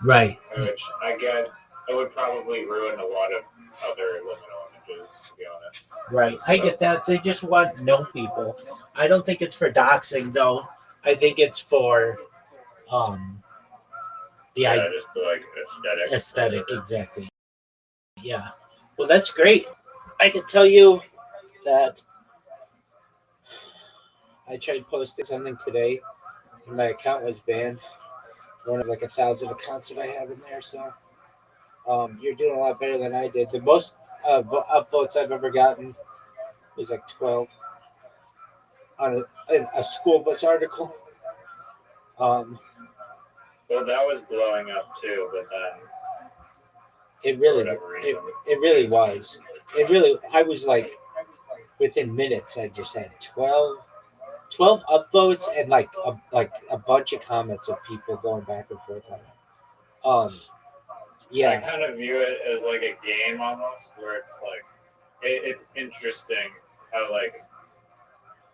Right. which I get it would probably ruin a lot of other liminal images, to be honest. Right. I get that. They just want known people. I don't think it's for doxing though. I think it's for um the Yeah, just the like aesthetic exactly. Yeah. Well, that's great. I can tell you that I tried posting something today and my account was banned. One of like 1,000 accounts that I have in there. So you're doing a lot better than I did. The most upvotes I've ever gotten was like 12 on a school bus article. Well, that was blowing up too, but then it really was. It really. I was like within minutes. I just had 12 upvotes and like a bunch of comments of people going back and forth on it. Yeah. I kind of view it as like a game almost, where it's like it's interesting how like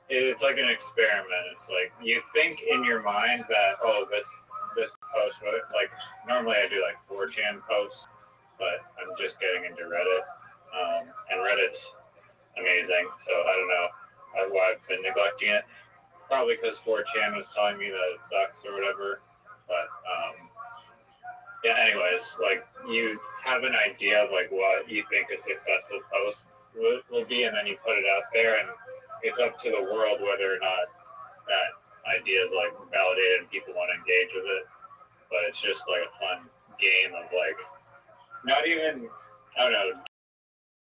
it's like an experiment. It's like you think in your mind that this post, like normally I do like 4chan posts, but I'm just getting into Reddit, and Reddit's amazing. So I don't know why I've been neglecting it. Probably because 4chan was telling me that it sucks or whatever. But yeah. Anyways, like you have an idea of like what you think a successful post will be, and then you put it out there, and it's up to the world whether or not that idea is like validated and people want to engage with it. But it's just like a fun game of like not even I don't know.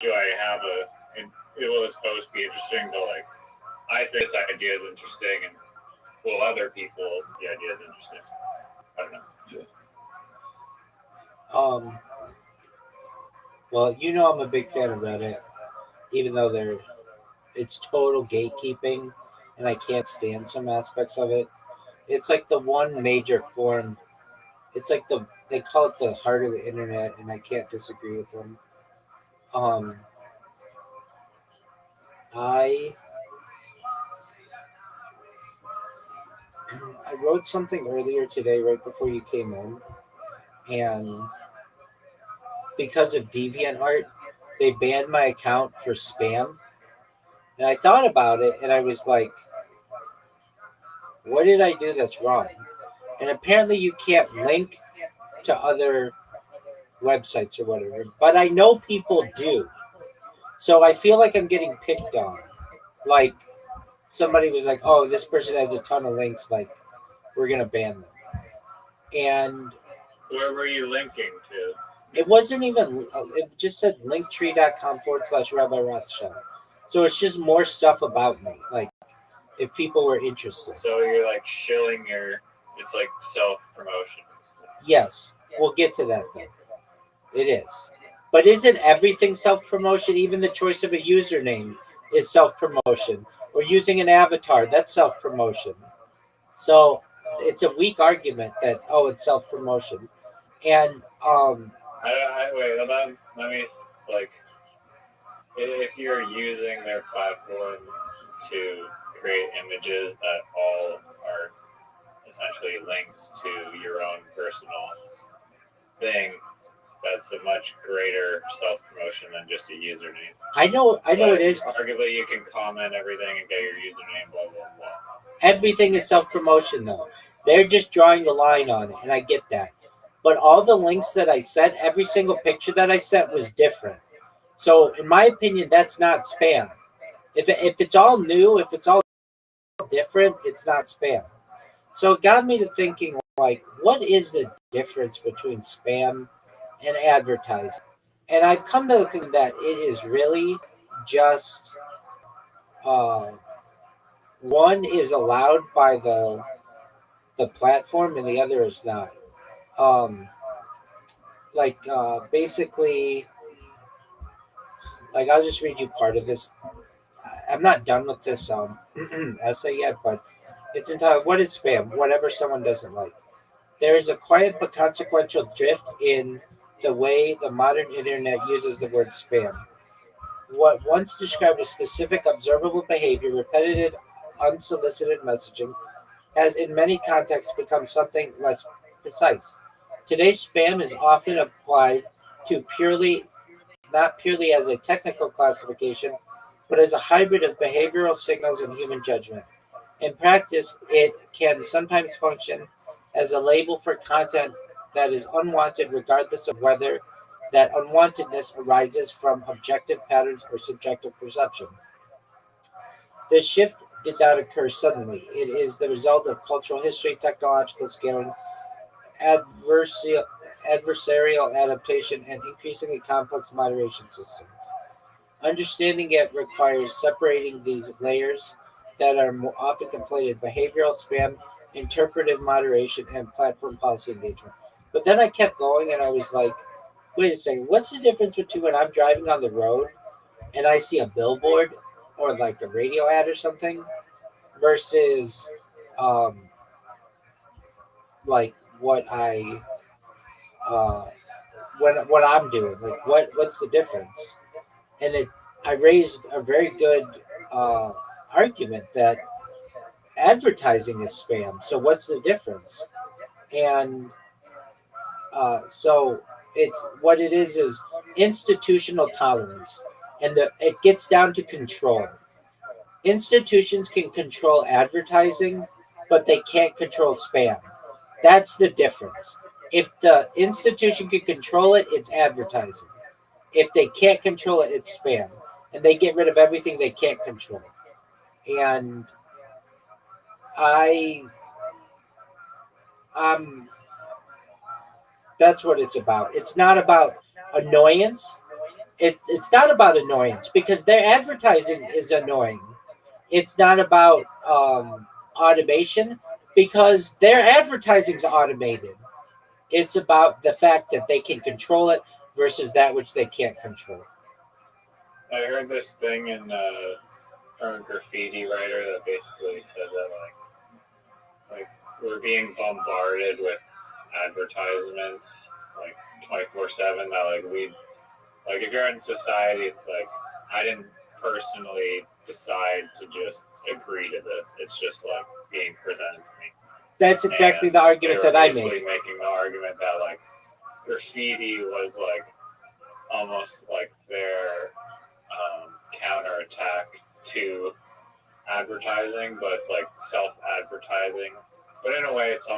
Do I have will this post be interesting? But like I think this idea is interesting, and will other people the idea is interesting? I don't know. Well, I'm a big fan of Reddit, even though it's total gatekeeping, and I can't stand some aspects of it. It's like the one major form. It's like they call it the heart of the internet, and I can't disagree with them. I I wrote something earlier today, right before you came in, and because of DeviantArt, they banned my account for spam. And I thought about it, and I was like, "What did I do that's wrong?" And apparently, you can't link to other websites or whatever. But I know people do, so I feel like I'm getting picked on. Like somebody was like, "Oh, this person has a ton of links. Like, we're gonna ban them." And where were you linking to? It wasn't even. It just said linktree.com/Rabbi Rothschild. So it's just more stuff about me. Like if people were interested. So you're like shilling it's like self promotion. Yes, we'll get to that though. It is. But isn't everything self promotion? Even the choice of a username is self promotion. Or using an avatar, that's self promotion. So it's a weak argument that it's self promotion. And wait, let me like if you're using their platform to create images that all are essentially links to your own personal thing, that's a much greater self-promotion than just a username. I know it is. Arguably, you can comment everything and get your username, blah, blah, blah. Everything is self-promotion, though. They're just drawing the line on it, and I get that. But all the links that I sent, every single picture that I sent was different. So, in my opinion, that's not spam. If it's all new, if it's all different, it's not spam. So it got me to thinking, like, what is the difference between spam and advertising? And I've come to think that it is really just one is allowed by the platform and the other is not. Basically, like I'll just read you part of this. I'm not done with this essay yet, but it's entitled "What is Spam? Whatever someone doesn't like." There is a quiet but consequential drift in the way the modern internet uses the word spam. What once described as specific observable behavior, repetitive, unsolicited messaging, has in many contexts become something less precise. Today's spam is often applied to not purely as a technical classification, but as a hybrid of behavioral signals and human judgment. In practice, it can sometimes function as a label for content that is unwanted, regardless of whether that unwantedness arises from objective patterns or subjective perception. This shift did not occur suddenly. It is the result of cultural history, technological scaling, adversarial, adversarial adaptation, and increasingly complex moderation systems. Understanding it requires separating these layers that are more often conflated: behavioral spam, interpretive moderation, and platform policy engagement. But then I kept going and I was like, wait a second, what's the difference between when I'm driving on the road and I see a billboard or like a radio ad or something versus um, like uh, what I'm doing? Like what's the difference? And I raised a very good uh, argument that advertising is spam. So what's the difference? And so it's what it is institutional tolerance, and it gets down to control. Institutions can control advertising, but they can't control spam. That's the difference. If the institution can control it, it's advertising. If they can't control it, it's spam. And they get rid of everything they can't control. And I um that's what it's about. It's not about annoyance. It's not about annoyance because their advertising is annoying. It's not about automation because their advertising's automated. It's about the fact that they can control it versus that which they can't control. I heard this thing from a graffiti writer that basically said that like we're being bombarded with advertisements like 24/7. That like if you're in society, it's like I didn't personally decide to just agree to this. It's just like being presented to me. That's exactly the argument that I basically made. making the argument that like graffiti was like almost like their counterattack to advertising, but it's like self-advertising. But in a way, it's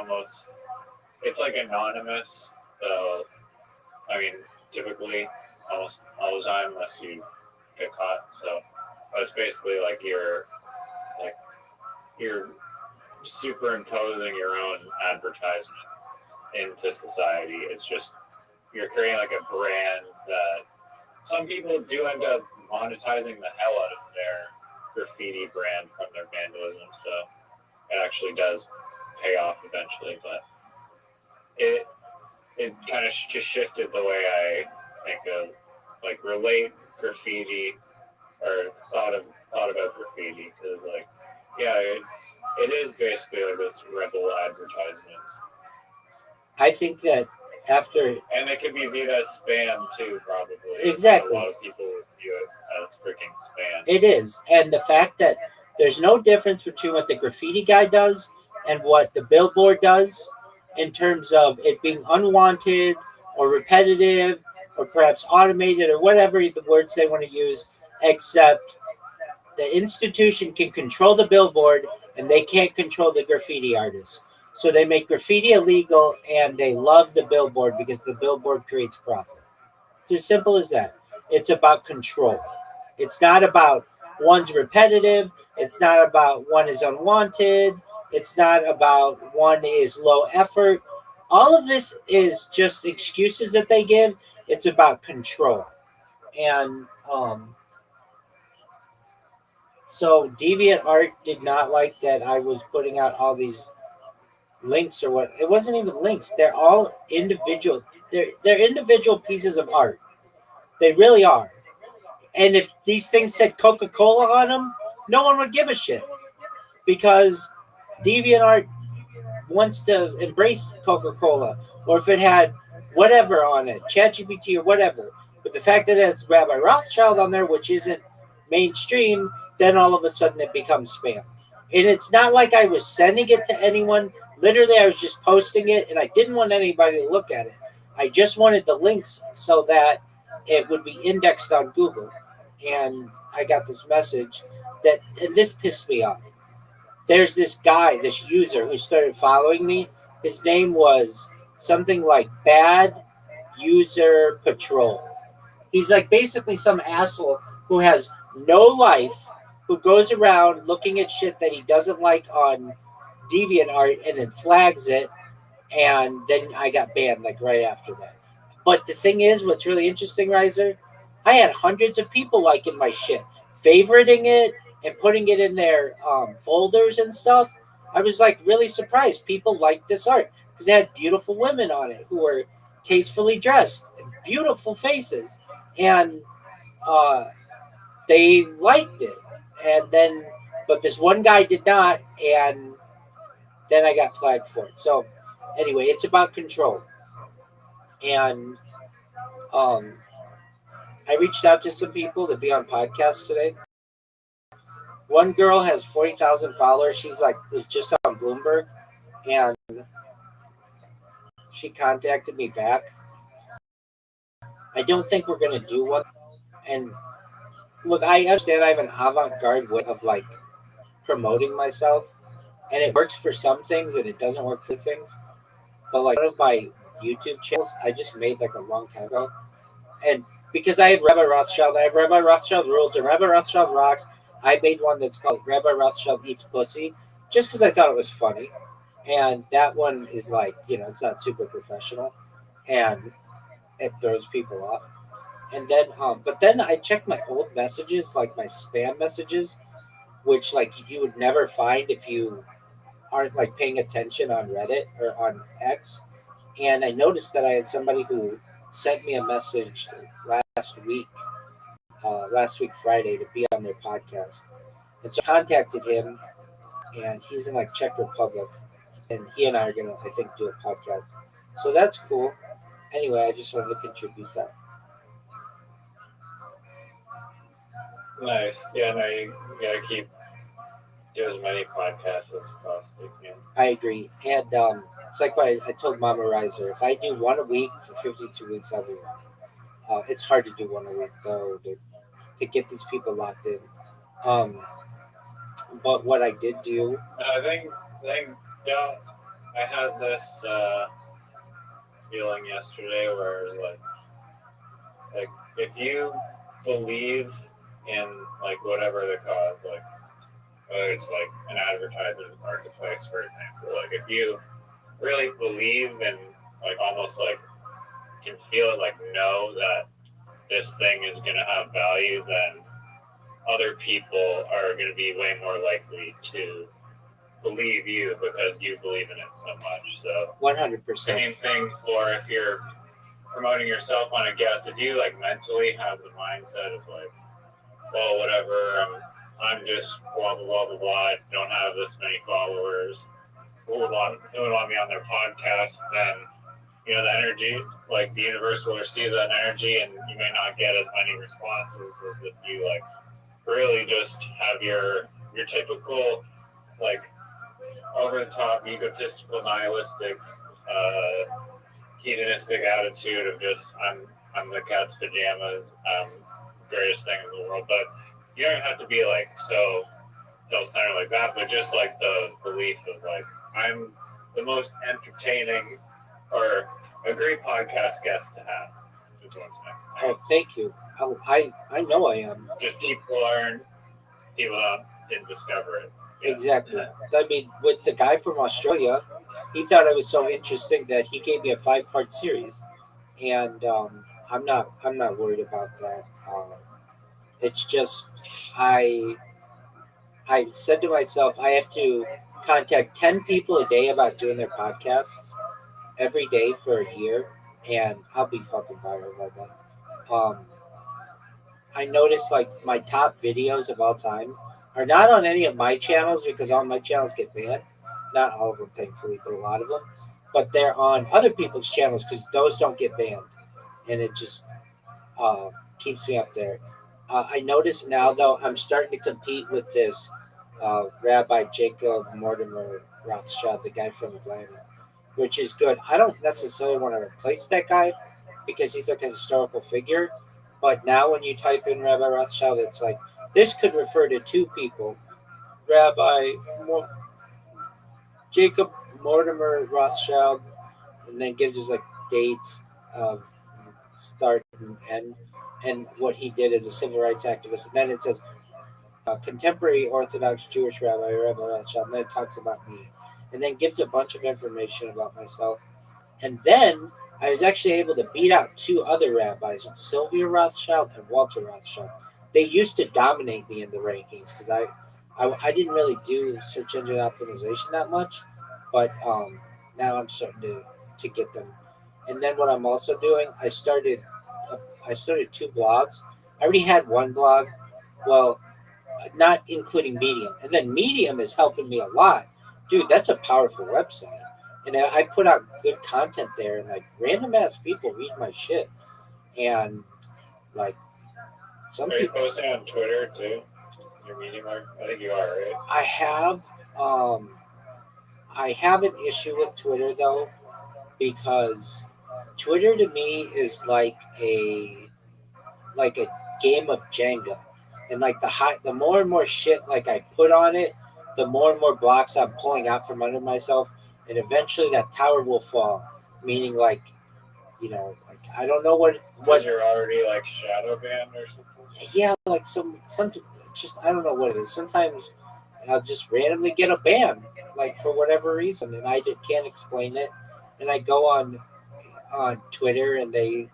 like anonymous. So I mean, typically, almost all the time, unless you get caught. So it's basically like you're superimposing your own advertisement into society. It's just you're creating like a brand that some people do end up monetizing the hell out of their graffiti brand from their vandalism. So it actually does pay off eventually, but it kind of just shifted the way I think of like relate graffiti or thought about graffiti, because like yeah, it is basically like this rebel advertisements. I think that after And it can be viewed as spam too, probably. exactly, A lot of people view it as freaking spam. it is, and the fact that there's no difference between what the graffiti guy does and what the billboard does in terms of it being unwanted or repetitive or perhaps automated or whatever the words they want to use, except the institution can control the billboard and they can't control the graffiti artist. So they make graffiti illegal and they love the billboard because the billboard creates profit. It's as simple as that. It's about control. It's not about one's repetitive. It's not about one is unwanted. It's not about one is low effort. All of this is just excuses that they give. It's about control. And so DeviantArt did not like that I was putting out all these links or what. It wasn't even links. They're all individual. They're individual pieces of art. They really are. And if these things said Coca-Cola on them, no one would give a shit because DeviantArt wants to embrace Coca-Cola, or if it had whatever on it, ChatGPT or whatever. But the fact that it has Rabbi Rothschild on there, which isn't mainstream, then all of a sudden it becomes spam. And it's not like I was sending it to anyone Literally, I was just posting it, and I didn't want anybody to look at it. I just wanted the links so that it would be indexed on Google. And I got this message and this pissed me off. There's this guy, this user who started following me. His name was something like Bad User Patrol. He's like basically some asshole who has no life, who goes around looking at shit that he doesn't like on DeviantArt and then flags it, and then I got banned like right after that. But the thing is, what's really interesting, Riser, I had hundreds of people liking my shit, favoriting it, and putting it in their folders and stuff. I was like really surprised. People liked this art because it had beautiful women on it who were tastefully dressed, beautiful faces, and uh, they liked it. And then, but this one guy did not, and then I got flagged for it. So anyway, it's about control. And um, I reached out to some people to be on podcasts today. One girl has 40,000 followers. She's like was just on Bloomberg, and she contacted me back. I don't think we're gonna do one. And look, I understand I have an avant-garde way of like promoting myself, and it works for some things and it doesn't work for things. But like one of my YouTube channels, I just made like a long time ago, and because I have Rabbi Rothschild, I have Rabbi Rothschild Rules and Rabbi Rothschild Rocks. I made one that's called Rabbi Rothschild Eats Pussy, just because I thought it was funny. And that one is like, it's not super professional, and it throws people off. And then, but then I checked my old messages, like my spam messages, which like you would never find if you aren't like paying attention on Reddit or on X. And I noticed that I had somebody who sent me a message last week Friday, to be on their podcast. And so I contacted him, and he's in like Czech Republic, and he and I are gonna, I think, do a podcast. So that's cool. Anyway, I just wanted to contribute that. Nice. Yeah, no, you gotta keep do as many podcasts as possibly can. I agree. And it's like what I told Mama Riser. If I do one a week for 52 weeks, I'll do one. It's hard to do one a week, though, to get these people locked in. But what I did do... I think don't... I had this feeling yesterday where, like, if you believe in, like, whatever the cause, like, whether it's, like, an advertiser's marketplace, for example, like, if you really believe and, like, almost, like, can feel it, like, know that this thing is going to have value, then other people are going to be way more likely to believe you because you believe in it so much. So 100%. Same thing for if you're promoting yourself on a guest. If you like mentally have the mindset of like, well, whatever, I'm just blah blah blah blah blah. I don't have this many followers. Who would want me on their podcast? Then the energy, like the universe will receive that energy, and you may not get as many responses as if you like really just have your typical like over the top egotistical nihilistic hedonistic attitude of just I'm the cat's pajamas, greatest thing in the world. But you don't have to be like so self-centered like that, but just like the belief of like I'm the most entertaining or a great podcast guest to have is what's next. Oh, thank you. I know I am. Just people didn't discover it. Exactly. I mean, with the guy from Australia, he thought I was so interesting that he gave me a 5-part series, and I'm not worried about that. It's just I said to myself I have to contact 10 people a day about doing their podcasts every day for a year, and I'll be fucking viral by then. I noticed like my top videos of all time are not on any of my channels because all my channels get banned. Not all of them, thankfully, but a lot of them. But they're on other people's channels because those don't get banned, and it just keeps me up there. I notice now, though, I'm starting to compete with this Rabbi Jacob Mortimer Rothschild, the guy from Atlanta, which is good. I don't necessarily want to replace that guy because he's like a historical figure. But now when you type in Rabbi Rothschild, it's like this could refer to two people, Rabbi Jacob Mortimer Rothschild, and then gives us like dates of start and end, and what he did as a civil rights activist. And then it says contemporary Orthodox Jewish Rabbi Rothschild, and then it talks about me, and then gives a bunch of information about myself. And then I was actually able to beat out two other rabbis, Sylvia Rothschild and Walter Rothschild. They used to dominate me in the rankings because I didn't really do search engine optimization that much, but now I'm starting to get them. And then what I'm also doing, I started two blogs. I already had one blog, well, not including Medium, and then Medium is helping me a lot, dude. That's a powerful website, and I put out good content there, and like random ass people read my shit, and like some Are you people. posting on Twitter too? Your Medium arc? I think you are, right? Um, I have an issue with Twitter though because Twitter to me is like a game of Jenga, and like the more and more shit like I put on it, the more and more blocks I'm pulling out from under myself, and eventually that tower will fall. Meaning, like like I don't know what Because you're already like shadow banned or something. yeah, like some just I don't know what it is. Sometimes I'll just randomly get a ban, like for whatever reason, and can't explain it. And I go on Twitter, and they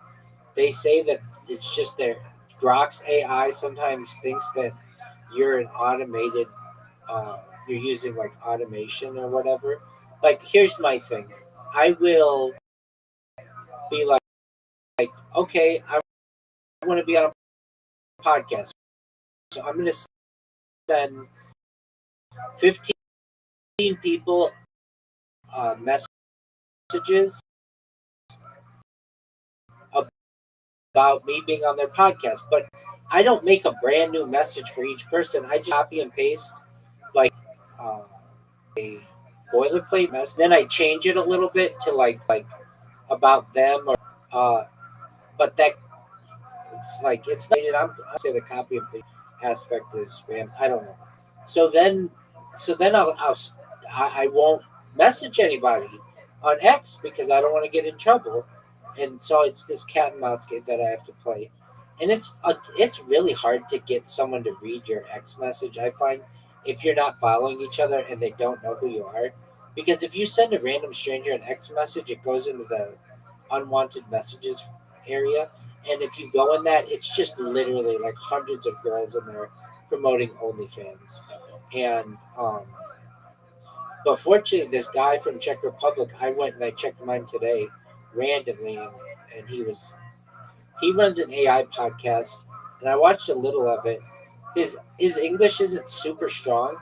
say that it's just their Grok's AI sometimes thinks that you're an automated, you're using like automation or whatever. Like, here's my thing. I will be like okay, I want to be on a podcast. So I'm going to send 15 people messages about me being on their podcast. But I don't make a brand new message for each person. I just copy and paste like uh, a boilerplate message. Then I change it a little bit to like about them or but that it's like it's not. I say the copy and paste aspect is spam. I don't know. So then I won't message anybody on X because I don't want to get in trouble, and so it's this cat and mouse game that I have to play, and it's really hard to get someone to read your X message. I find if you're not following each other and they don't know who you are, because if you send a random stranger an X message, it goes into the unwanted messages area, and if you go in that, it's just literally like hundreds of girls in there promoting OnlyFans, and but fortunately, this guy from Czech Republic, I went and I checked mine today randomly, and he runs an AI podcast, and I watched a little of it. His English isn't super strong,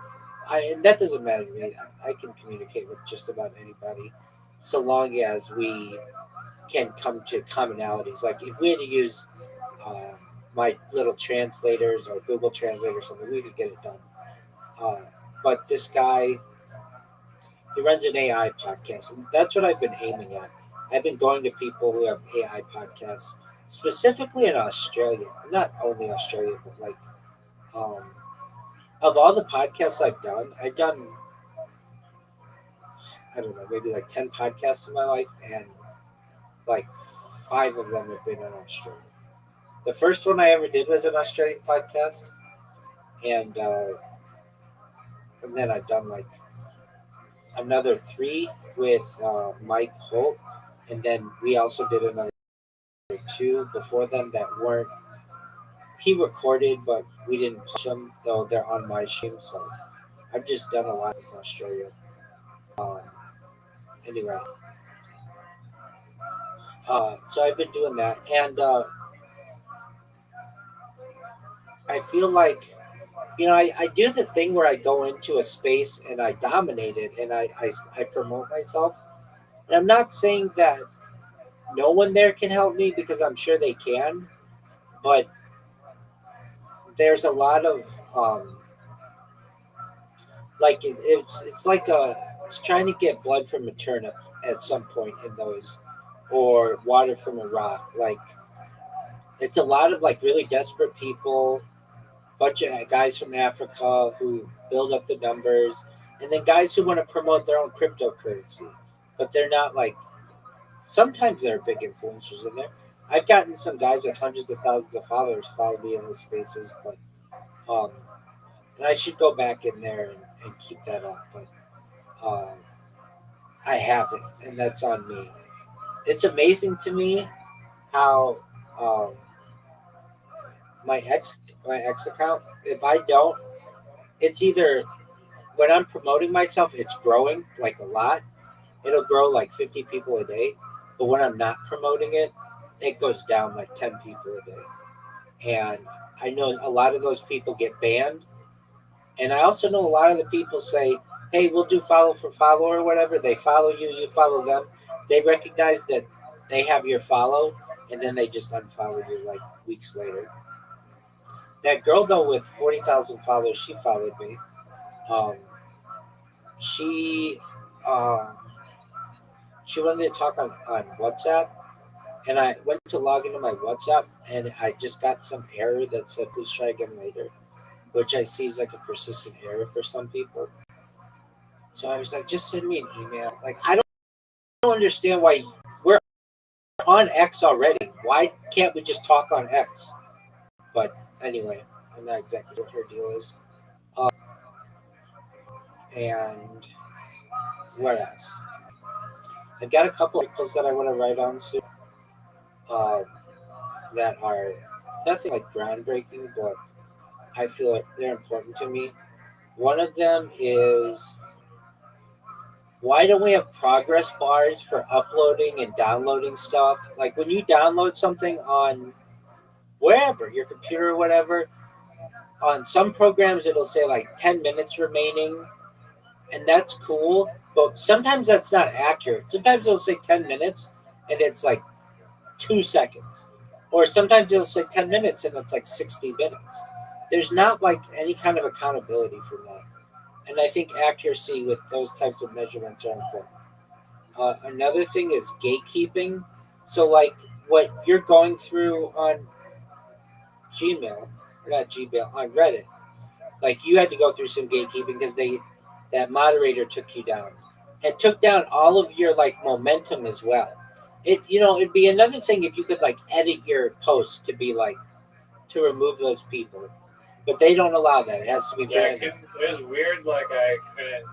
and that doesn't matter to me. I can communicate with just about anybody, so long as we can come to commonalities. Like if we had to use uh, my little translators or Google Translate or something, we could get it done. Uh, but this guy, he runs an AI podcast, and that's what I've been aiming at. I've been going to people who have AI podcasts, specifically in Australia. Not only Australia, but like um, of all the podcasts I've done I don't know, maybe like 10 podcasts in my life, and like five of them have been in Australia. The first one I ever did was an Australian podcast, and and then I've done like another three with Mike Holt, and then we also did another two before them that weren't he recorded, but we didn't push them though they're on my stream. So I've just done a lot with Australia. Um, anyway, so I've been doing that, and I feel like I do the thing where I go into a space and I dominate it, and I promote myself. And I'm not saying that no one there can help me because I'm sure they can, but there's a lot of like it's like It's trying to get blood from a turnip at some point in those, or water from a rock. Like it's a lot of like really desperate people, bunch of guys from Africa who build up the numbers, and then guys who want to promote their own cryptocurrency, but they're not like. Sometimes there are big influencers in there. I've gotten some guys with hundreds of thousands of followers follow me in those spaces, but um, and I should go back in there and keep that up, but um, I haven't, and that's on me. It's amazing to me how um, my ex my ex account. If I don't, it's either when I'm promoting myself, it's growing like a lot. It'll grow like 50 people a day, but when I'm not promoting it, it goes down like 10 people a day. And I know a lot of those people get banned, and I also know a lot of the people say, "Hey, we'll do follow for follow or whatever." They follow you, you follow them. They recognize that they have your follow, and then they just unfollow you like weeks later. That girl though with 40,000 followers, she followed me. Um, she uh, she wanted to talk on WhatsApp, and I went to log into my WhatsApp, and I just got some error that said please try again later, which I see is like a persistent error for some people. So I was like, just send me an email. Like I don't understand why we're on X already. Why can't we just talk on X? But anyway, I'm not exactly what her deal is. And what else? I've got a couple articles that I want to write on soon uh, that are nothing like groundbreaking, but I feel like they're important to me. One of them is why don't we have progress bars for uploading and downloading stuff? Like when you download something on wherever, your computer or whatever, on some programs it'll say like 10 minutes remaining, and that's cool, but sometimes that's not accurate. Sometimes it'll say 10 minutes and it's like 2 seconds. Or sometimes it'll say 10 minutes and it's like 60 minutes. There's not like any kind of accountability for that. And I think accuracy with those types of measurements are important. Another thing is gatekeeping. So, like what you're going through on Gmail, or not Gmail, on Reddit, like you had to go through some gatekeeping because that moderator took you down and took down all of your like momentum as well. It'd be another thing if you could like edit your posts to be like to remove those people, but they don't allow that. It has to be Yeah, banned. it was weird. Like I couldn't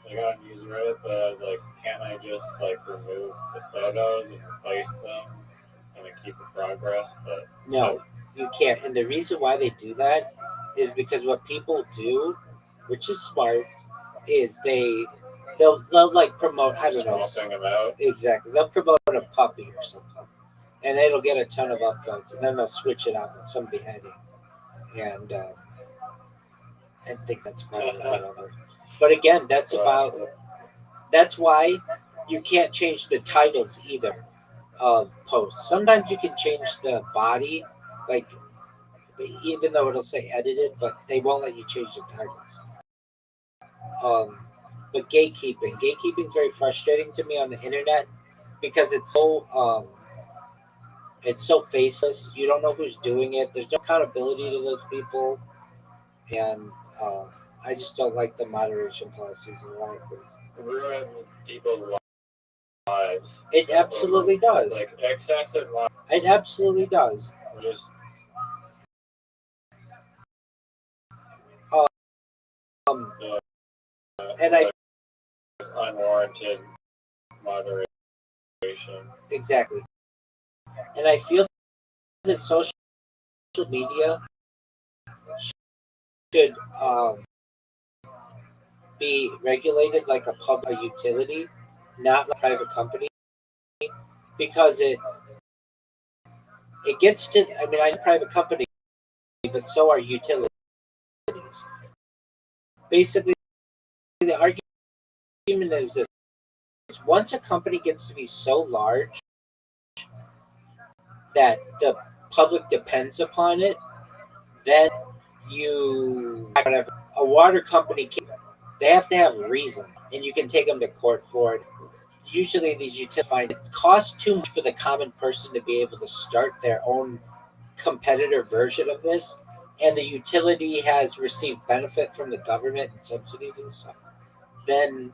like on use Reddit, but I was like, can't I just like remove the photos and replace them and then keep the progress? But No, you can't. And the reason why they do that is because what people do, which is smart, is they'll like promote. I don't know swapping them out. exactly. They'll promote a puppy or something, and it'll get a ton of upvotes, and then they'll switch it out with some beheading, and I think that's funny. Whatever. But again, that's why you can't change the titles either of posts. Sometimes you can change the body, like even though it'll say edited, but they won't let you change the titles. Um, but gatekeeping is very frustrating to me on the internet because it's so faceless. You don't know who's doing it. There's no accountability to those people, and I just don't like the moderation policies in a lot of things. Ruin people's lives. It absolutely does. Like excessive lives. It absolutely does. Just Um, and I unwarranted moderation. exactly, and I feel that social media should be regulated like a utility, not like a private company, because it gets to. I mean, I'm a private company, but so are utilities. Basically, the argument is this: once a company gets to be so large that the public depends upon it, then you whatever a water company they have to have a reason. and you can take them to court for it. Usually, these utilities find it costs too much for the common person to be able to start their own competitor version of this, and the utility has received benefit from the government and subsidies and stuff, then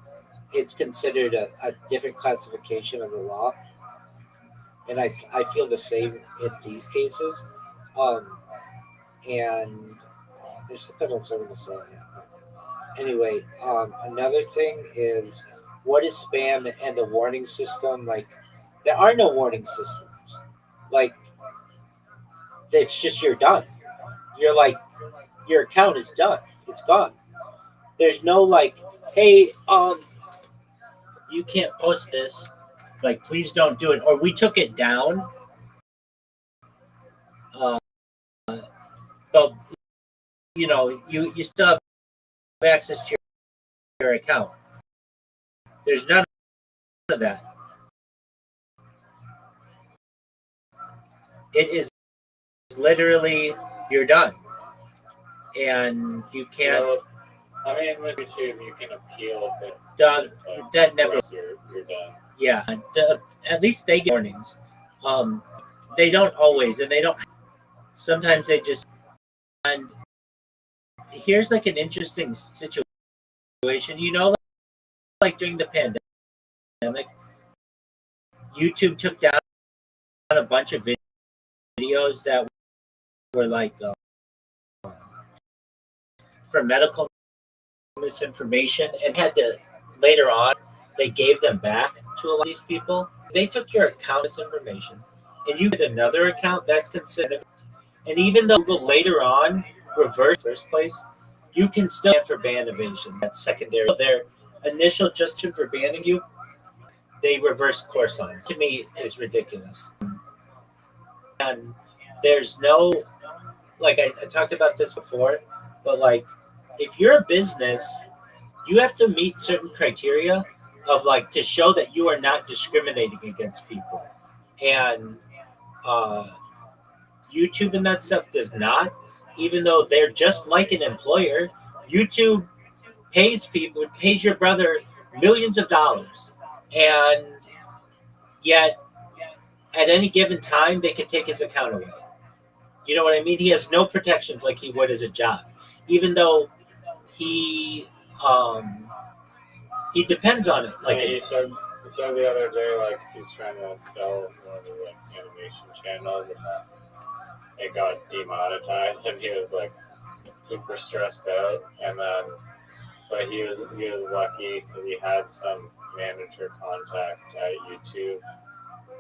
it's considered a different classification of the law. And I feel the same in these cases. Um, and there's something else I want to say. Anyway, another thing is what is spam and the warning system? Like, there are no warning systems. Like, it's just you're done. You're like, your account is done. It's gone. There's no like, hey, you can't post this. Like, please don't do it. Or we took it down. Uh, but you still have access to your account. There's none of that. It is literally you're done, and you can't. Well, I mean, with YouTube, you can appeal, but that never. You're done. Yeah, at least they get warnings. They don't always, and they don't. Sometimes they just. And here's like an interesting situation. Like during the pandemic, YouTube took down a bunch of videos that were like for medical misinformation, and had to later on they gave them back to a lot of these people. They took your account misinformation, and you get another account that's considered. And even though Google later on reversed the first place, you can still ban for ban evasion. That's secondary. Their initial justin for banning you, they reverse course on. To me, is ridiculous. And there's no, like I talked about this before, but like if you're a business, you have to meet certain criteria of like to show that you are not discriminating against people. And YouTube and that stuff does not, even though they're just like an employer. YouTube pays your brother millions of dollars, and yet at any given time they can take his account away. You know what I mean? He has no protections like he would as a job, even though he he depends on it. Like he said the other day, like he's trying to sell one of the like animation channels, and it got demonetized, and he was like super stressed out. And then, but he was lucky because he had some manager contact at YouTube,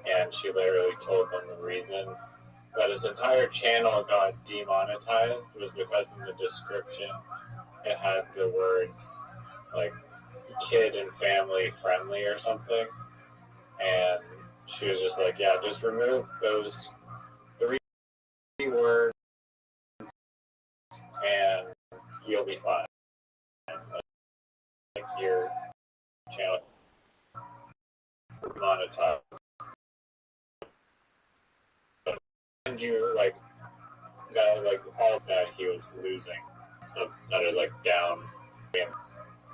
and she literally told him the reason that his entire channel got demonetized was because in the description it had the words like kid and family friendly or something, and she was just like, yeah, just remove those 3 words and you'll be fine. Like your channel monetized. And you like that, like all that he was losing, that is like down. And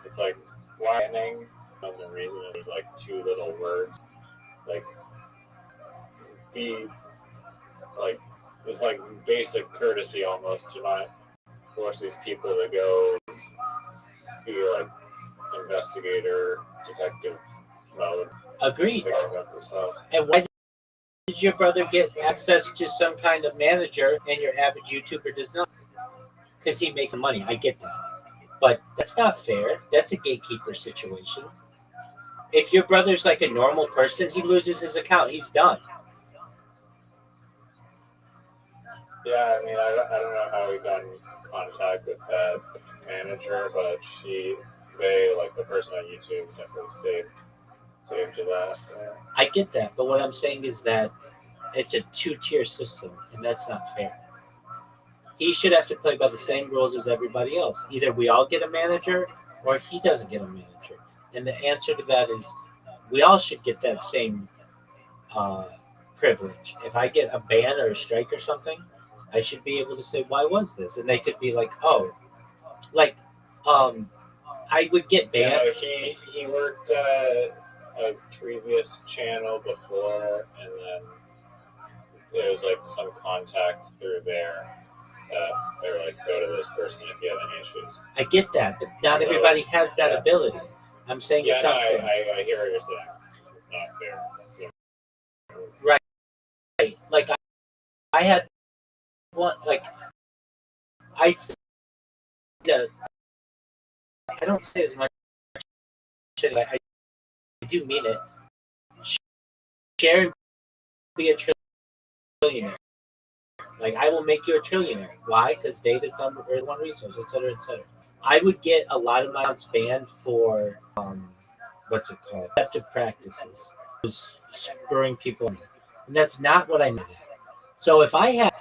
it's like whining, and the reason is like 2 little words. Like be like it's like basic courtesy almost to not force these people to go be like investigator, detective mode. Agreed. And why did your brother get access to some kind of manager and your average YouTuber does not? Because he makes money. I get that. But that's not fair. That's a gatekeeper situation. If your brother's like a normal person, he loses his account. He's done. Yeah, I mean, I don't know how he got in contact with that manager, but they, like the person on YouTube, definitely saved his ass. Yeah. I get that, but what I'm saying is that it's a 2-tier system, and that's not fair. He should have to play by the same rules as everybody else. Either we all get a manager, or he doesn't get a manager. And the answer to that is we all should get that same privilege. If I get a ban or a strike or something, I should be able to say, why was this? And they could be like, oh, like, I would get banned. You know, he worked at a previous channel before, and then there was like some contact through there that they were like, go to this person if you have any issues. I get that, but not everybody has that ability. I'm saying Yeah, it's no, unfair. I hear what you're saying. It's not fair. So, Right. Like I had one. Like I don't say as much. I do mean it. Share and be a trillionaire. Like I will make you a trillionaire. Why? Because data is number one resource, etc., etc. I would get a lot of my accounts banned for what's it called? Deceptive practices. Screwing people in. And that's not what I meant. So if I had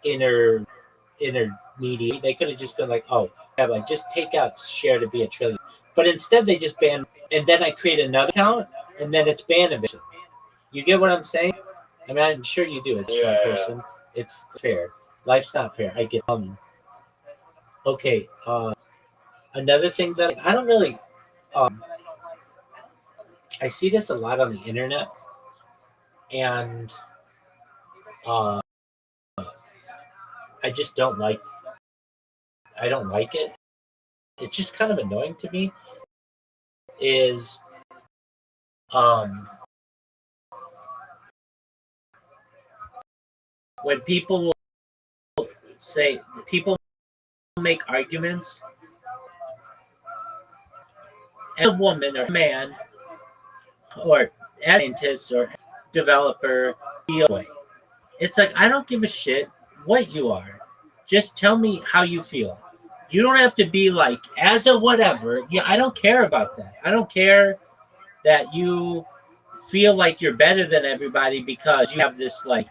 intermediate, they could have just been like, oh, yeah, like just take out share to be a trillion. But instead they just ban, and then I create another account, and then it's banned eventually. You get what I'm saying? I mean, I'm sure you do. It's yeah, my person. It's fair. Life's not fair. I get okay. Another thing that I don't really I see this a lot on the internet, and I just don't like. I don't like it. It's just kind of annoying to me. Is when people will say people make arguments, as a woman or a man or as a scientist or developer feel way. It's like I don't give a shit what you are. Just tell me how you feel. You don't have to be like as a whatever. Yeah, I don't care about that. I don't care that you feel like you're better than everybody because you have this like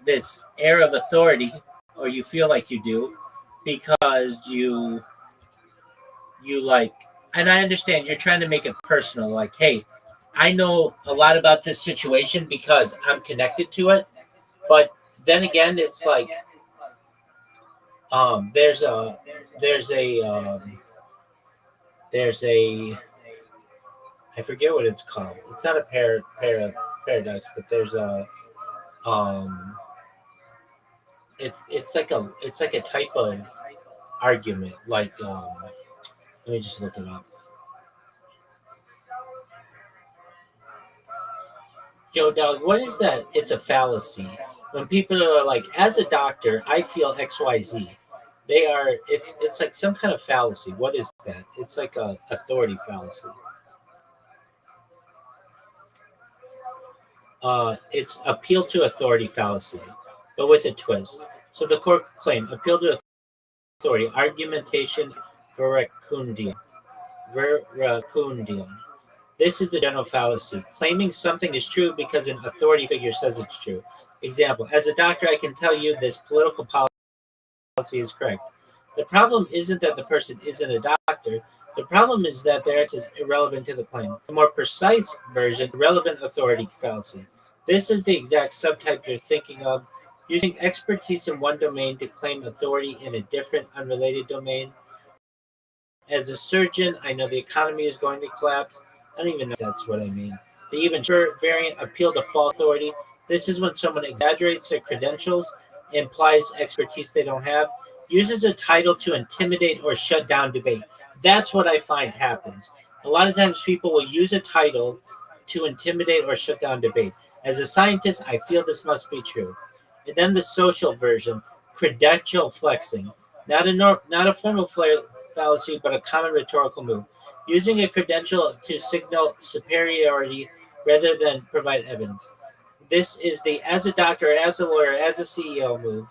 this air of authority, or you feel like you do because you like. And I understand you're trying to make it personal, like, hey, I know a lot about this situation because I'm connected to it. But then again, it's like there's a there's a there's a I forget what it's called. It's not a paradox, but there's a um it's like a type of argument. Like let me just look it up. Yo, dog, what is that? It's a fallacy. When people are like, as a doctor, I feel XYZ. They are. It's like some kind of fallacy. What is that? It's like a authority fallacy. It's appeal to authority fallacy, but with a twist. So the court claim appeal to authority, argumentation verecundium. Verecundium. This is the general fallacy, claiming something is true because an authority figure says it's true. Example, as a doctor, I can tell you this political policy is correct. The problem isn't that the person isn't a doctor. The problem is that their answer is irrelevant to the claim. The more precise version, relevant authority fallacy. This is the exact subtype you're thinking of, using expertise in one domain to claim authority in a different, unrelated domain. As a surgeon, I know the economy is going to collapse. I don't even know if that's what I mean. The even variant appeal to false authority. This is when someone exaggerates their credentials, implies expertise they don't have, uses a title to intimidate or shut down debate. That's what I find happens. A lot of times people will use a title to intimidate or shut down debate. As a scientist, I feel this must be true. And then the social version, credential flexing. Not a formal fallacy, but a common rhetorical move. Using a credential to signal superiority rather than provide evidence. This is the as a doctor, as a lawyer, as a CEO move.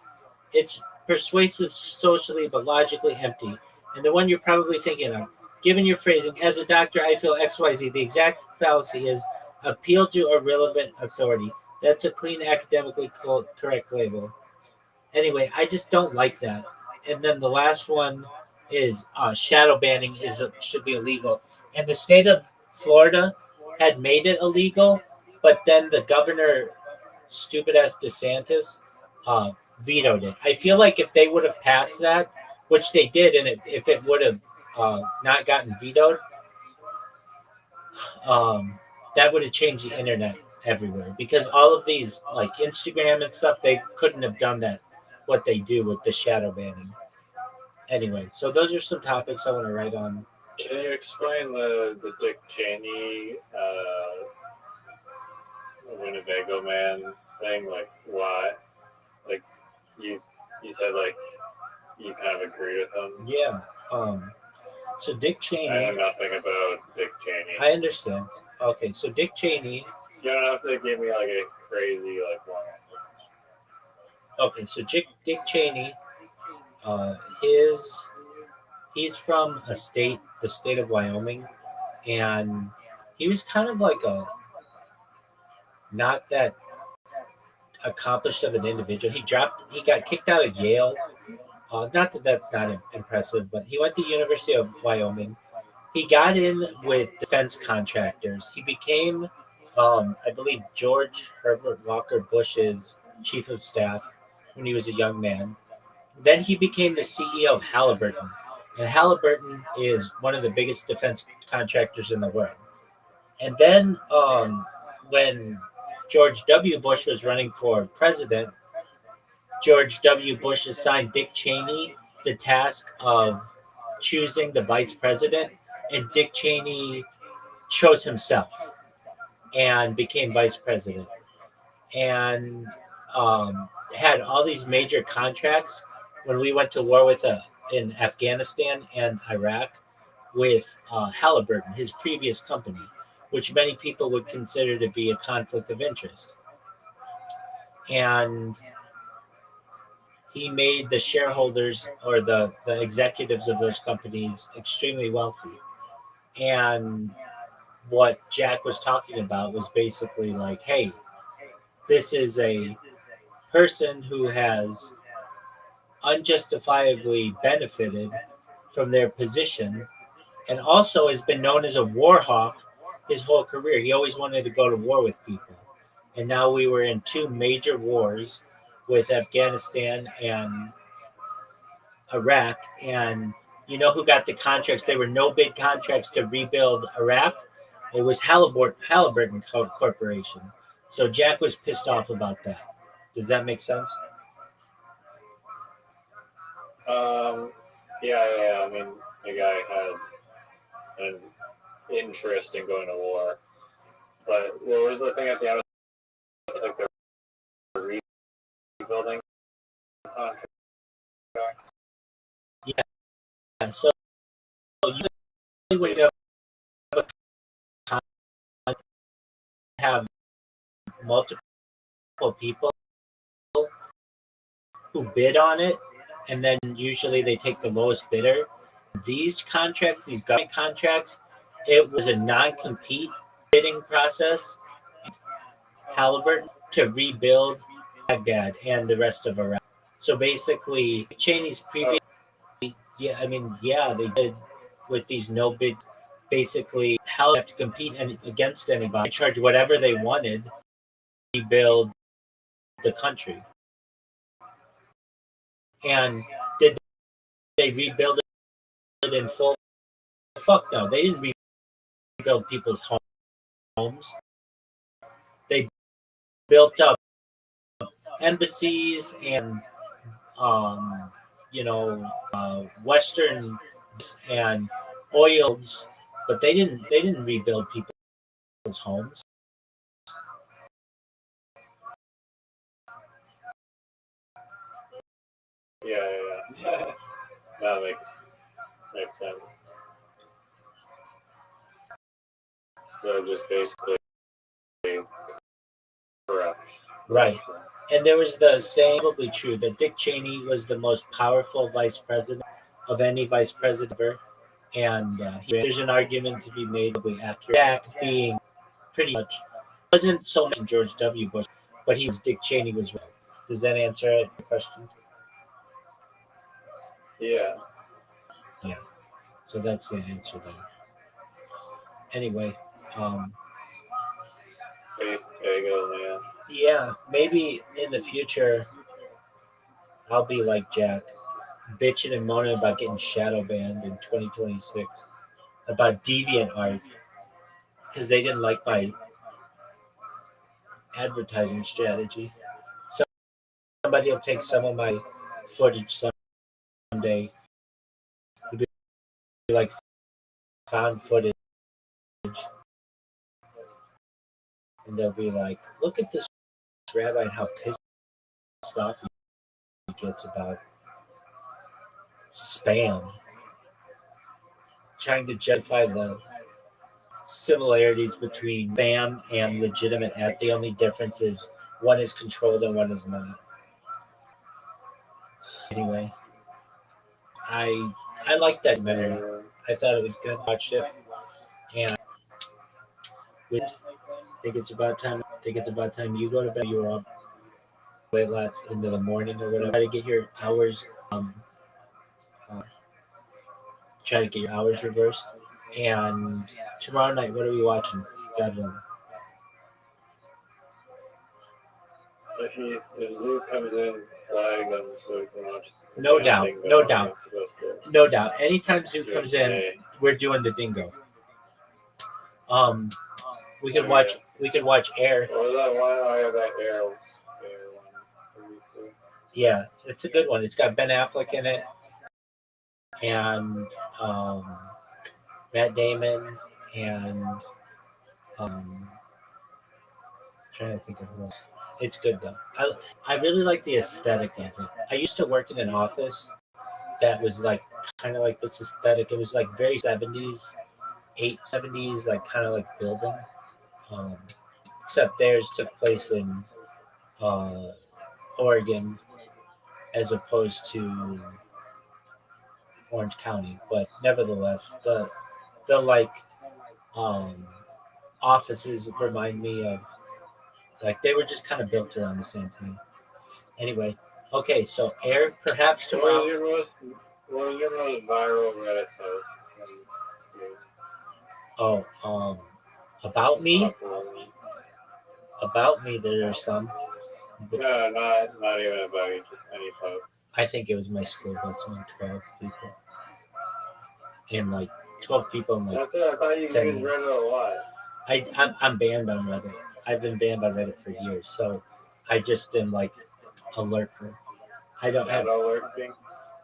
It's persuasive socially, but logically empty. And the one you're probably thinking of. Given your phrasing, as a doctor, I feel XYZ. The exact fallacy is appeal to irrelevant authority. That's a clean, academically correct label. Anyway, I just don't like that. And then the last one is shadow banning should be illegal. And the state of Florida had made it illegal, but then the governor, stupid ass DeSantis, vetoed it. I feel like if they would have passed that, which they did, and if it would have not gotten vetoed, um, that would have changed the internet everywhere because all of these like Instagram and stuff, they couldn't have done that what they do with the shadow banning. Anyway, so those are some topics I want to write on. Can you explain the Dick Cheney Winnebago man thing? Like why? Like you you said like you kind of agree with him. Yeah. So Dick I Cheney. know nothing about Dick Cheney. I understand. Okay, so Dick Cheney. You don't have to give me like a crazy like one. Okay, so Dick Cheney. His he's from the state of Wyoming, and he was kind of like a not that accomplished of an individual. He got kicked out of Yale. Not that that's not impressive, but he went to University of Wyoming. He got in with defense contractors. He became, I believe, George Herbert Walker Bush's chief of staff when he was a young man. Then he became the CEO of Halliburton, and Halliburton is one of the biggest defense contractors in the world. And then when George W. Bush was running for president, George W. Bush assigned Dick Cheney the task of choosing the vice president, and Dick Cheney chose himself and became vice president and had all these major contracts when we went to war with in Afghanistan and Iraq with Halliburton, his previous company, which many people would consider to be a conflict of interest. And he made the shareholders or the executives of those companies extremely wealthy. And what Jack was talking about was basically like, hey, this is a person who has unjustifiably benefited from their position and also has been known as a war hawk his whole career. He always wanted to go to war with people. And now we were in two major wars with Afghanistan and Iraq. And you know who got the contracts? There were no big contracts to rebuild Iraq. It was Halliburton Corporation. So Jack was pissed off about that. Does that make sense? Yeah. I mean, the guy had an interest in going to war, but what was the thing at the end? Like the rebuilding contract. Yeah. So you when you have a contract, have multiple people who bid on it, and then usually they take the lowest bidder. These contracts, these government contracts, it was a non-compete bidding process. Halliburton to rebuild Baghdad and the rest of Iraq. So basically, Cheney's previous, yeah, I mean, yeah, they did with these no bid. Basically, Halliburton have to compete against anybody, charge whatever they wanted, to rebuild the country. And did they rebuild it in full? Fuck no, they didn't rebuild people's homes. They built up embassies and Western and oils, but they didn't rebuild people's homes. Yeah. That makes sense. So just basically corrupt. Right. And there was the saying, probably true, that Dick Cheney was the most powerful vice president of any vice president ever. And there's an argument to be made that accurate. Jack being pretty much wasn't so much George W. Bush, but he was Dick Cheney was right. Does that answer your question? Yeah. Yeah. So that's the answer then. Anyway, Bagel, man. yeah, maybe in the future I'll be like Jack. bitching and moaning about getting shadow banned in 2026 about deviant art because they didn't like my advertising strategy. Somebody will take some of my footage someday. It'll be like found footage, and they'll be like, "Look at this rabbi and how pissed off he gets about spam." Trying to justify the similarities between spam and legitimate ad. The only difference is one is controlled and one is not. Anyway, I liked that documentary. I thought it was good. Watched it, and I think it's about time. I think it's about time you go to bed. You were up late last into the morning or whatever. Try to get your hours. Uh, Try to get your hours reversed. And tomorrow night, what are we watching? God knows. If Zoo comes in, flag them so we can watch. No doubt, no doubt, no doubt. Anytime Zoo comes in, we're doing the Dingo. Um, we could watch. We could watch Air. What was that one? I have that Air one. Yeah, it's a good one. It's got Ben Affleck in it, and um, Matt Damon, and trying to think of who else. It's good though. I really like the aesthetic of it. I used to work in an office that was like kind of like this aesthetic. It was like very 70s, 870s, like kind of like building. Um, Except theirs took place in uh, Oregon as opposed to Orange County. But nevertheless, the like um, offices remind me of like they were just kind of built around the same thing. Anyway, okay, so Air perhaps tomorrow. What was your most viral Reddit post? Oh, about me. About me, there are some. No, not even about you. Just any post. I think it was my school bus on 12 people. And like 12 people in like. That's it. I thought you used Reddit a lot. I'm banned on Reddit. I've been banned on Reddit for years, so I just am like a lurker. I don't have. Lurking?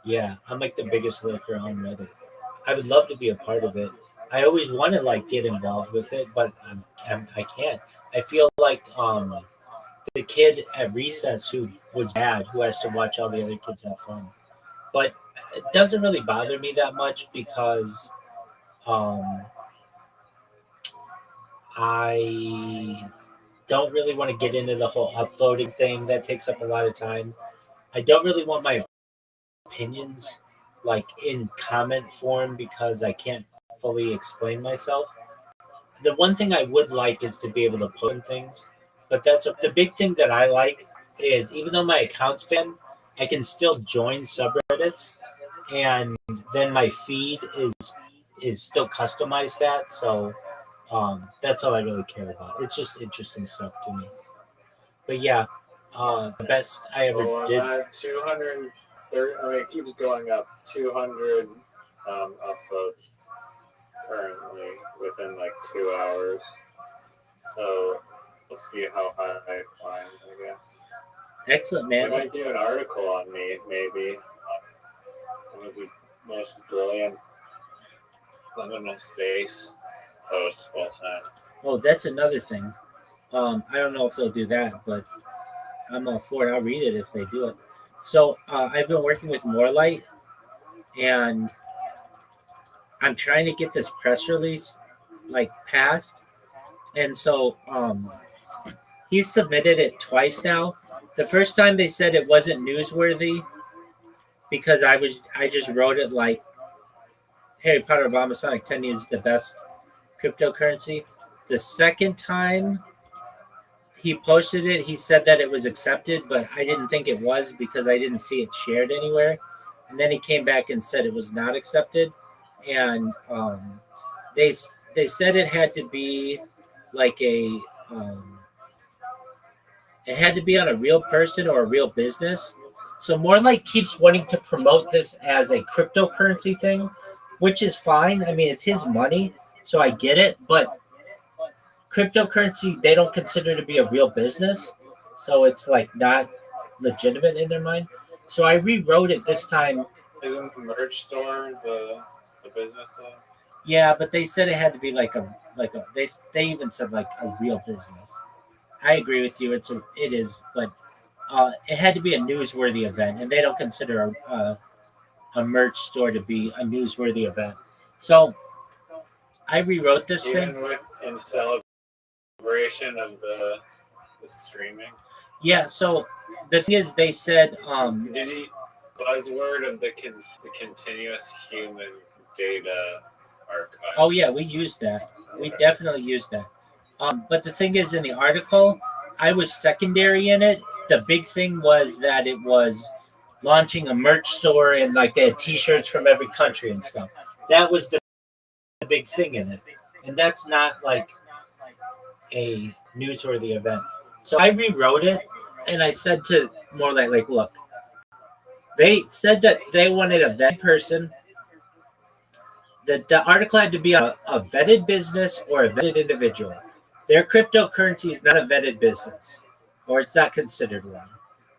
Yeah, I'm like the biggest lurker on Reddit. I would love to be a part of it. I always want to like get involved with it, but I can't. I feel like the kid at recess who was bad, who has to watch all the other kids have fun. But it doesn't really bother me that much because um, I don't really want to get into the whole upvoting thing. That takes up a lot of time. I don't really want my opinions like in comment form because I can't fully explain myself. The one thing I would like is to be able to post things, but the big thing that I like is even though my account's banned, I can still join subreddits, and then my feed is still customized that. So that's all I really care about. It's just interesting stuff to me. But yeah, the best I ever did. 230. I mean, it keeps going up. 200 upvotes currently within like 2 hours. So we'll see how high it climbs, I guess. Excellent, man. They might do an article on me, maybe. One of the most brilliant liminal space hosts of all time. Oh, that's another thing. I don't know if they'll do that, but I'm all for it. I'll read it if they do it. So I've been working with Morelight, and I'm trying to get this press release like passed. And so he's submitted it twice now. The first time they said it wasn't newsworthy because I just wrote it like Harry Potter Obama Sonic 10 is the best cryptocurrency. The second time he posted it, he said that it was accepted, but I didn't think it was because I didn't see it shared anywhere. And then he came back and said it was not accepted, and they said it had to be like it had to be on a real person or a real business. So more like keeps wanting to promote this as a cryptocurrency thing, which is fine. I mean, it's his money, so I get it. But cryptocurrency, they don't consider to be a real business, so it's like not legitimate in their mind. So I rewrote it this time. Isn't the merch store the business though? Yeah, but they said it had to be like a they even said like a real business. I agree with you. It is, but it had to be a newsworthy event, and they don't consider a merch store to be a newsworthy event. So I rewrote this Even thing. with in celebration of the streaming. Yeah. So the thing is, they said, Did you buzzword of the continuous human data archive? oh yeah, we used that. We definitely used that. But the thing is, in the article, I was secondary in it. The big thing was that it was launching a merch store and like they had T-shirts from every country and stuff. That was the big thing in it, and that's not like a newsworthy event. So I rewrote it, and I said to more like look, they said that they wanted a vetted person. That the article had to be a vetted business or a vetted individual. Their cryptocurrency is not a vetted business, or it's not considered one.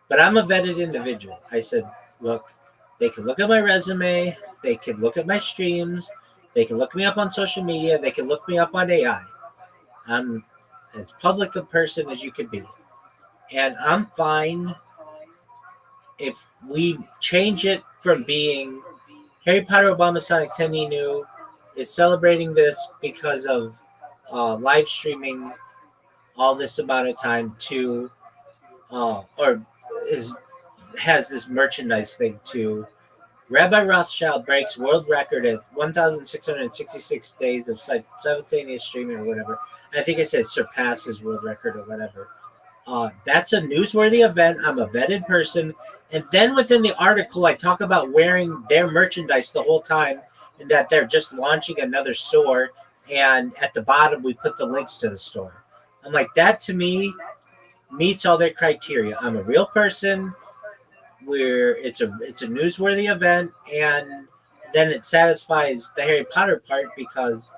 But I'm a vetted individual. I said, look, they can look at my resume, they can look at my streams, they can look me up on social media, they can look me up on AI. I'm as public a person as you could be. And I'm fine if we change it from being Harry Potter Obama Sonic Teninu is celebrating this because of live streaming all this amount of time to or is has this merchandise thing to Rabbi Rothschild breaks world record at 1,666 days of simultaneous streaming or whatever. I think it says surpasses world record or whatever. That's a newsworthy event. I'm a vetted person. And then within the article, I talk about wearing their merchandise the whole time and that they're just launching another store. And at the bottom, we put the links to the store. I'm like, that to me meets all their criteria. I'm a real person where it's a newsworthy event, and then it satisfies the Harry Potter part because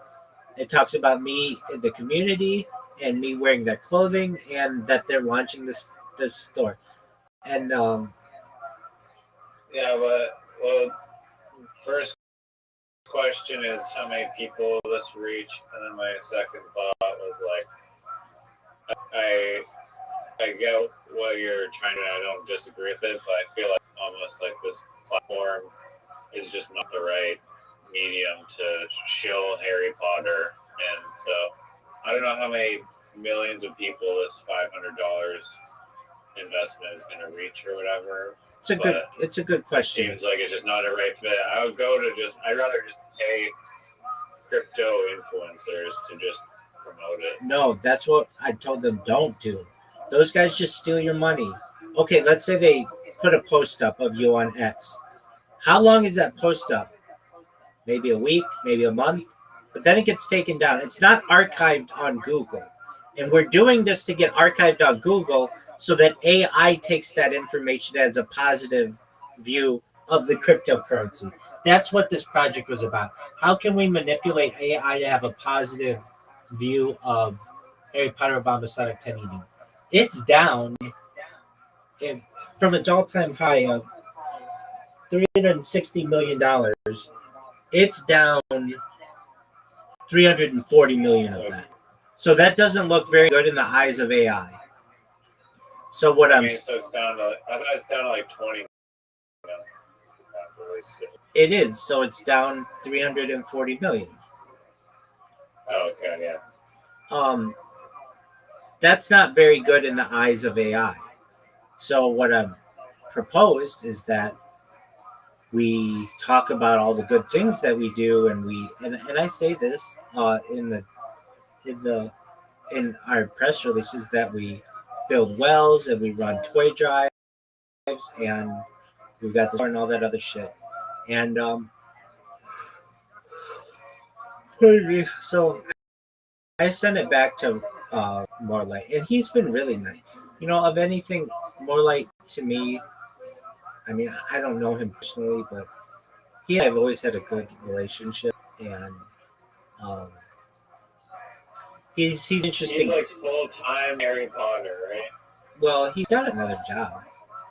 it talks about me in the community and me wearing their clothing and that they're launching this store. And Yeah, but well, first question is how many people this reach, and then my second thought was like, I get what you're trying to. I don't disagree with it, but I feel like almost like this platform is just not the right medium to shill Harry Potter, and so I don't know how many millions of people this $500 investment is going to reach or whatever. it's a good question. Seems like it's just not a right fit. I would go to I'd rather just pay crypto influencers to just promote it. No, that's what I told them don't do. Those guys just steal your money. Okay, let's say they put a post up of you on X. How long is that post up? Maybe a week, maybe a month, but then it gets taken down. It's not archived on Google. And we're doing this to get archived on Google so that AI takes that information as a positive view of the cryptocurrency. That's what this project was about. How can we manipulate AI to have a positive view of Harry Potter Obama Sonic Teninu? It's down from its all-time high of $360 million. It's down 340 million of that. So that doesn't look very good in the eyes of AI. So what I'm so it's down to I thought it's down to like 20. It is. So it's down 340 million. Oh, okay, yeah. That's not very good in the eyes of AI. So what I've proposed is that we talk about all the good things that we do, and I say this in our press releases that we build wells and we run toy drives and we've got the and all that other shit. And so I sent it back to Morlight, and he's been really nice. You know, of anything, Morlight to me I mean, I don't know him personally, but he and I've always had a good relationship, and um, he's He's interesting. like full time Harry Potter, right? Well, he's got another job.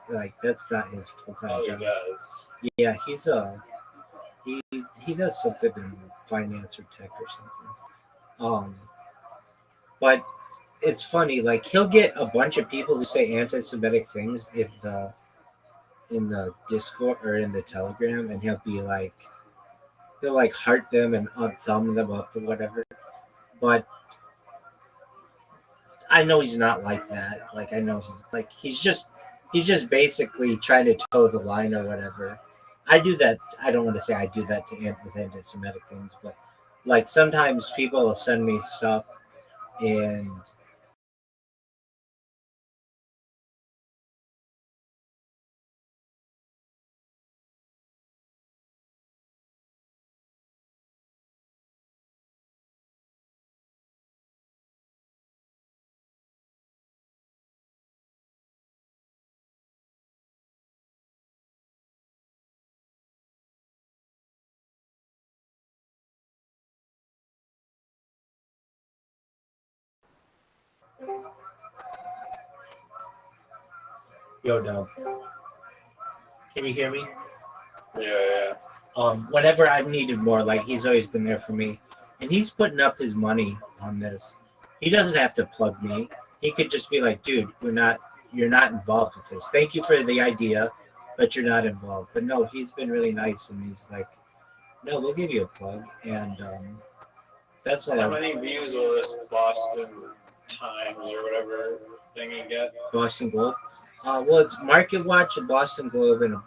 Like that's not his full time Oh, he job. does. Yeah, he he does something in finance or tech or something. Um, but it's funny. Like he'll get a bunch of people who say anti-Semitic things in the Discord or in the Telegram, and he'll like heart them and thumb them up or whatever. But I know he's not like that. Like I know he's just basically trying to toe the line or whatever. I do that. I don't want to say I do that to with anti-Semitic things, but like sometimes people will send me stuff and yo, no, can you hear me? Yeah, yeah. Whenever I've needed more, like he's always been there for me, and he's putting up his money on this. He doesn't have to plug me. He could just be like, "Dude, you're not involved with this. Thank you for the idea, but you're not involved." But no, he's been really nice, and he's like, "No, we'll give you a plug," and that's all. How many views will this Boston Times or whatever thing you get? Boston Globe. Well, it's Market Watch and Boston Globe, and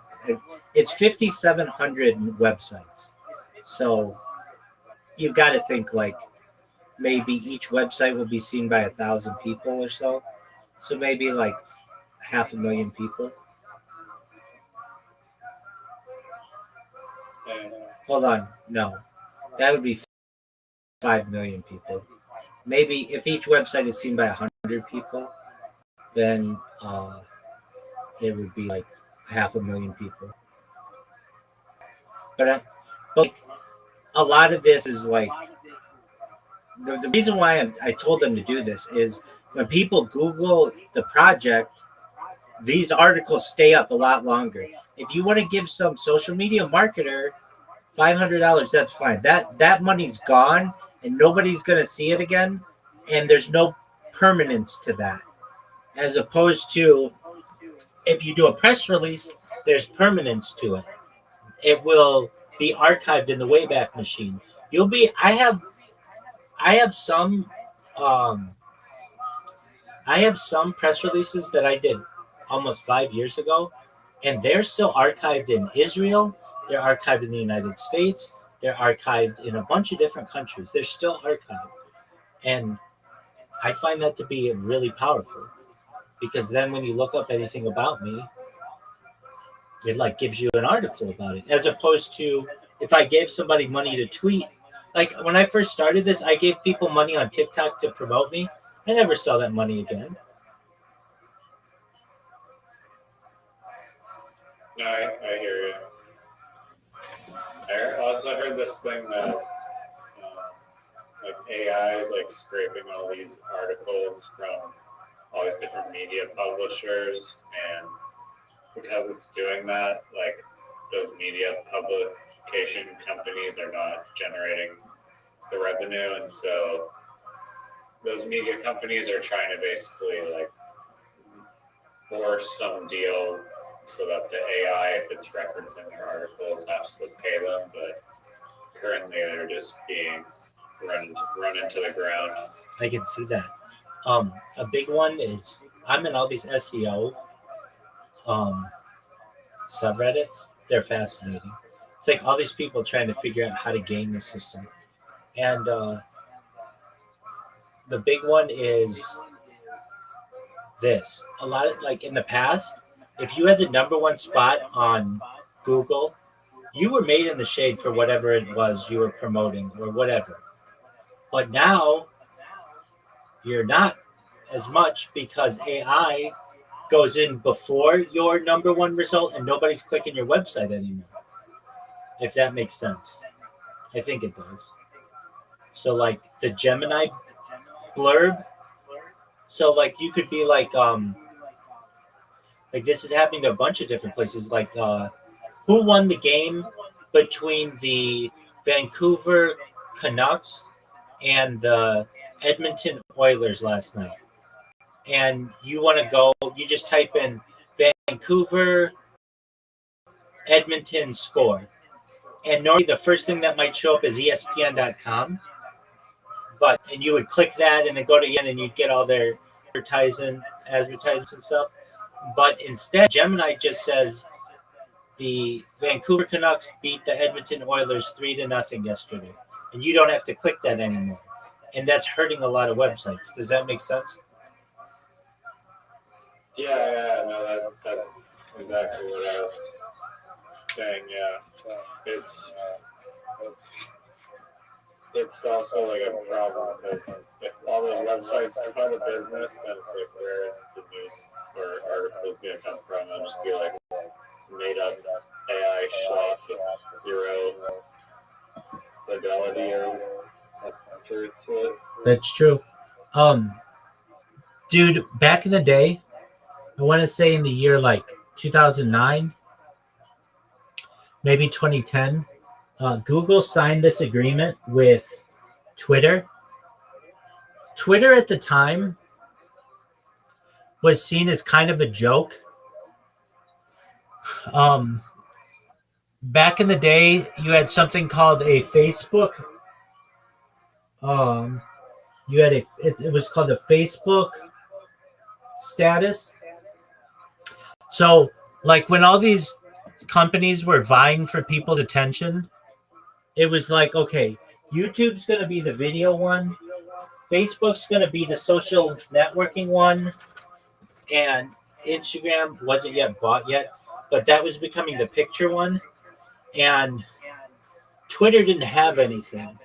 it's 5,700 websites. So you've got to think like maybe each website will be seen by 1,000 people or so. So maybe like 500,000 people. Yeah. Hold on, no, that would be 5 million people. Maybe if each website is seen by 100 people, then it would be like 500,000 people. But, but like, a lot of this is like the reason why I told them to do this is when people Google the project, these articles stay up a lot longer. If you want to give some social media marketer $500, that's fine. That money's gone, and nobody's gonna see it again, and there's no permanence to that. As opposed to if you do a press release, there's permanence to it. It will be archived in the Wayback Machine. You'll be. I have some. Um, I have some press releases that I did almost 5 years ago, and they're still archived in Israel. They're archived in the United States. They're archived in a bunch of different countries. They're still archived. And I find that to be really powerful because then when you look up anything about me, it like gives you an article about it, as opposed to if I gave somebody money to tweet. Like when I first started this, I gave people money on TikTok to promote me. I never saw that money again. No, I hear you. I also heard this thing that like AI is like scraping all these articles from all these different media publishers, and because it's doing that, like those media publication companies are not generating the revenue, and so those media companies are trying to basically like force some deal so that the AI, if it's referencing their articles, has to pay them. But currently, they're just being run into the ground. I can see that. A big one is I'm in all these SEO um, subreddits. They're fascinating. It's like all these people trying to figure out how to game the system. And the big one is this. A lot of like in the past, if you had the number one spot on Google, you were made in the shade for whatever it was you were promoting or whatever. But now you're not as much because AI goes in before your number one result, and nobody's clicking your website anymore. If that makes sense, I think it does. So like the Gemini blurb. So like you could be like this is happening to a bunch of different places. Like who won the game between the Vancouver Canucks and the Edmonton Oilers last night? And you want to go, you just type in Vancouver, Edmonton score. And normally the first thing that might show up is ESPN.com. And you would click that and then go to ESPN and you'd get all their advertisements and stuff. But instead, Gemini just says the Vancouver Canucks beat the Edmonton Oilers 3-0 yesterday. And you don't have to click that anymore. And that's hurting a lot of websites. Does that make sense? Yeah, no, that's exactly what I was saying. Yeah, it's also like a problem because if all those websites are out of business, then it's like where is the news or articles going to come from? It'll just be like made up AI shot with zero fidelity or truth to it. That's true. Dude, back in the day, I want to say in the year like 2009, maybe 2010, Google signed this agreement with Twitter. Twitter at the time was seen as kind of a joke. Back in the day, you had something called a Facebook. It was called the Facebook status. So, like when all these companies were vying for people's attention, it was like, okay, YouTube's going to be the video one, Facebook's going to be the social networking one, and Instagram wasn't yet bought yet, but that was becoming the picture one, and Twitter didn't have anything.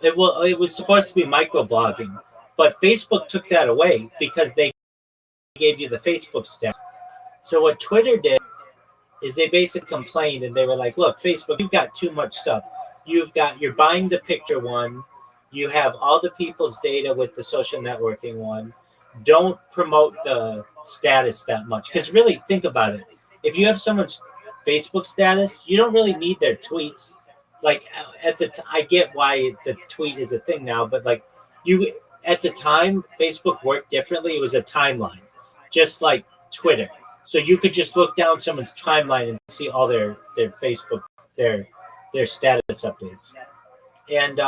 It was supposed to be microblogging, but Facebook took that away because they gave you the Facebook stats. So what Twitter did is they basically complained and they were like, look, Facebook, you've got too much stuff. You're buying the picture one. You have all the people's data with the social networking one. Don't promote the status that much. Because really, think about it. If you have someone's Facebook status, you don't really need their tweets. Like I get why the tweet is a thing now, but like at the time, Facebook worked differently. It was a timeline, just like Twitter. So you could just look down someone's timeline and see all their Facebook, their status updates. And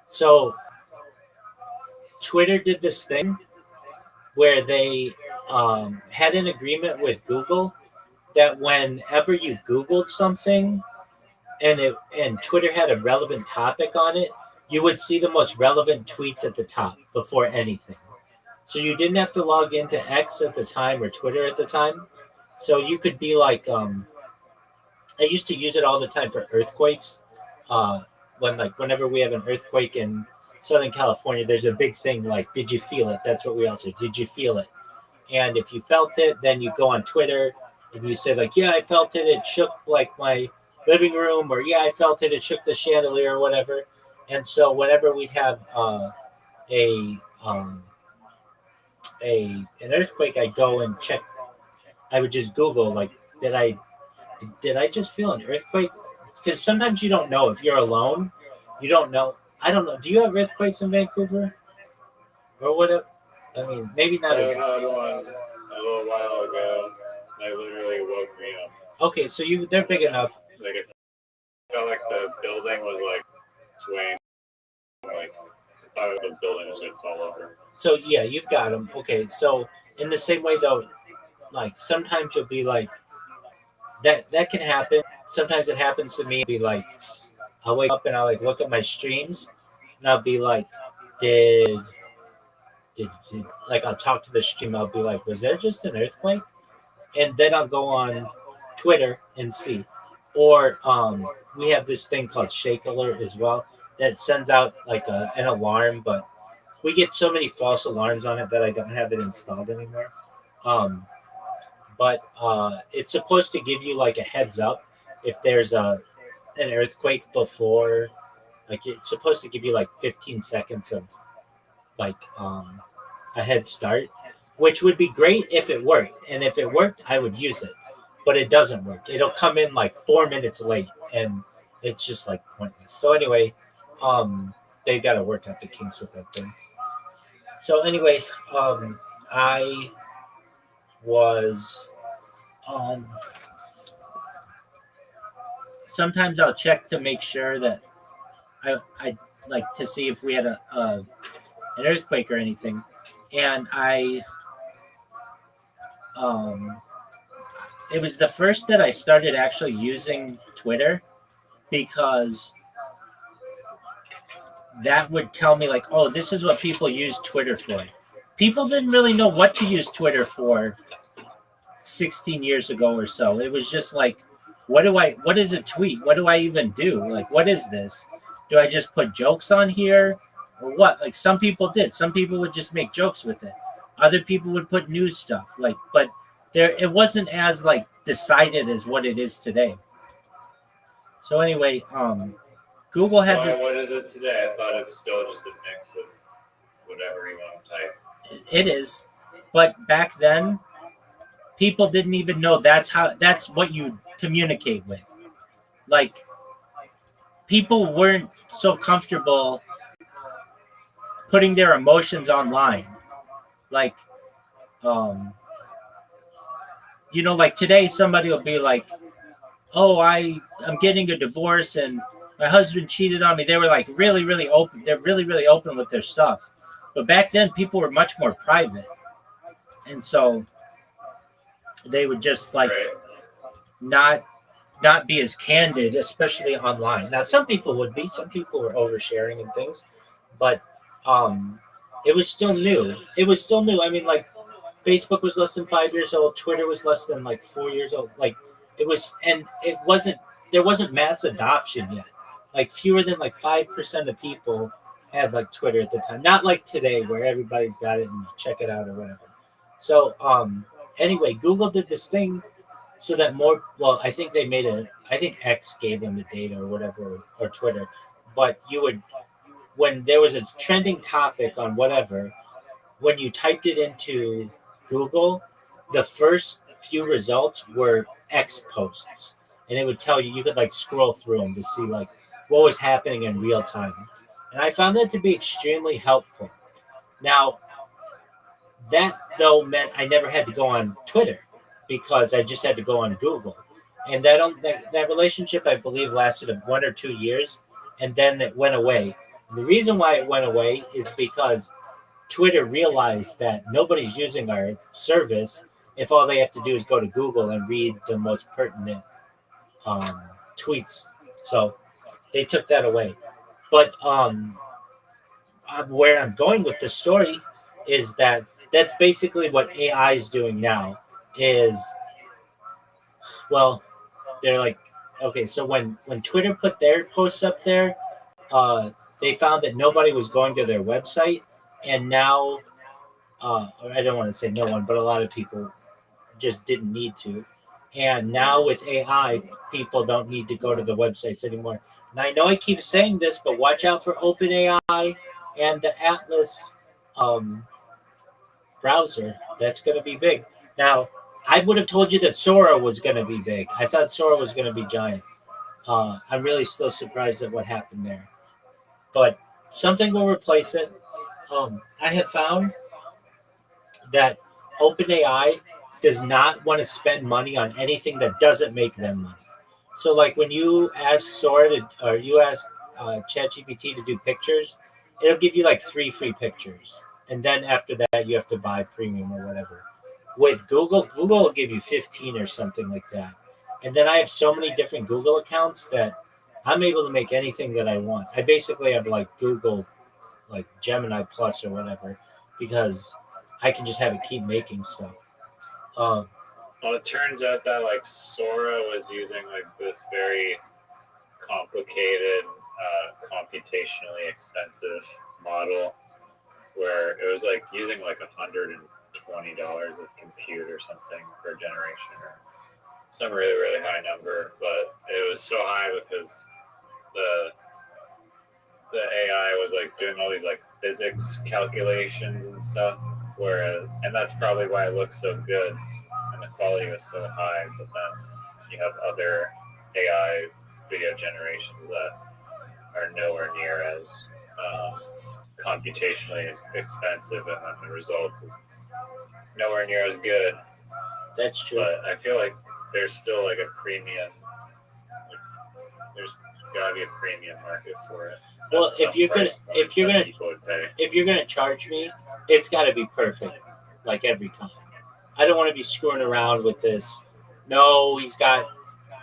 so Twitter did this thing where they had an agreement with Google that whenever you Googled something and Twitter had a relevant topic on it, you would see the most relevant tweets at the top before anything. So you didn't have to log into X at the time or Twitter at the time. So you could be like, I used to use it all the time for earthquakes. Whenever we have an earthquake in Southern California, there's a big thing like, did you feel it? That's what we all say. Did you feel it? And if you felt it, then you go on Twitter and you say like, yeah, I felt it. It shook like my living room, or yeah, I felt it. It shook the chandelier or whatever. And so whenever we have an earthquake, I go and check. I would just Google like, did I just feel an earthquake? Because sometimes you don't know if you're alone. You don't know. I don't know. Do you have earthquakes in Vancouver, or what? I mean, maybe not. I had one a little while ago. They literally woke me up. Okay, so they're big enough. Like it felt like the building was like swaying. Like I thought the building was gonna fall over. So yeah, you've got them. Okay, so in the same way though, like sometimes you'll be like, that can happen. Sometimes it happens to me. I'll be like, I'll wake up and I'll like look at my streams and I'll be like, did like I'll talk to the stream. I'll be like, was there just an earthquake? And then I'll go on Twitter and see. Or we have this thing called Shake Alert as well that sends out like an alarm, but we get so many false alarms on it that I don't have it installed anymore. But it's supposed to give you like a heads up if there's an earthquake before. Like it's supposed to give you like 15 seconds of like a head start, which would be great if it worked. And if it worked, I would use it. But it doesn't work. It'll come in like 4 minutes late, and it's just like pointless. So anyway, they've got to work out the kinks with that thing. So anyway, I was on. Sometimes I'll check to make sure that I like to see if we had an earthquake or anything, and um, it was the first that I started actually using Twitter because that would tell me like, oh, this is what people use Twitter for. People didn't really know what to use Twitter for 16 years ago or so. It was just like, what is a tweet? What do I even do? Like, what is this? Do I just put jokes on here or what? Like some people did. Some people would just make jokes with it. Other people would put news stuff. Like, but it wasn't as like decided as what it is today. So anyway, Google had Why? this. What is it today? I thought it's still just a mix of whatever you want to type. It is, but back then, people didn't even know that's what you communicate with. Like people weren't so comfortable putting their emotions online. Like, um, like today, somebody will be like, "Oh, I'm getting a divorce and my husband cheated on me." They were like really, really open. They're really, really open with their stuff. But back then, people were much more private, and so they would just like Right. not not be as candid, especially online. Now, some people would be. Some people were oversharing and things, but um, it was still new. It was still new. I mean, like Facebook was less than 5 years old. Twitter was less than like 4 years old. Like it was, and it wasn't. There wasn't mass adoption yet. Like fewer than like 5% of people had like Twitter at the time. Not like today, where everybody's got it and you check it out or whatever. So anyway, Google did this thing so that more. Well, I think they made I think X gave them the data or whatever, or Twitter. But you would, when there was a trending topic on whatever, when you typed it into Google, the first few results were X posts, and it would tell you, you could like scroll through them to see like what was happening in real time, and I found that to be extremely helpful. Now, that though meant I never had to go on Twitter because I just had to go on Google, and that relationship I believe lasted 1 or 2 years, and then it went away. And the reason why it went away is because Twitter realized that nobody's using our service if all they have to do is go to Google and read the most pertinent tweets. So they took that away. But where I'm going with this story is that that's basically what AI is doing now. Is, well, they're like, okay, so when Twitter put their posts up there, they found that nobody was going to their website, and now I don't want to say no one, but a lot of people just didn't need to. And now with AI, people don't need to go to the websites anymore. And I know I keep saying this, but watch out for OpenAI and the Atlas um, browser. That's going to be big. Now, I would have told you that Sora was going to be big. I thought Sora was going to be giant. I'm really still surprised at what happened there. But something will replace it. I have found that OpenAI does not want to spend money on anything that doesn't make them money. So, like when you ask Sora or you ask ChatGPT to do pictures, it'll give you like 3 free pictures, and then after that, you have to buy premium or whatever. With Google will give you 15 or something like that. And then I have so many different Google accounts that I'm able to make anything that I want. I basically have like Google, like Gemini Plus or whatever, because I can just have it keep making stuff. Um, Well, it turns out that like Sora was using like this very complicated, computationally expensive model where it was like using like 120 $20 of compute or something per generation, or some really high number. But it was so high because the AI was like doing all these like physics calculations and stuff. And that's probably why it looks so good and the quality was so high. But then you have other AI video generations that are nowhere near as computationally expensive, and then the result is nowhere near as good. That's true. But I feel like there's still like a premium. Like, there's got to be a premium market for it. Well, if you're gonna charge me, it's got to be perfect, like every time. I don't want to be screwing around with this. No, he's got,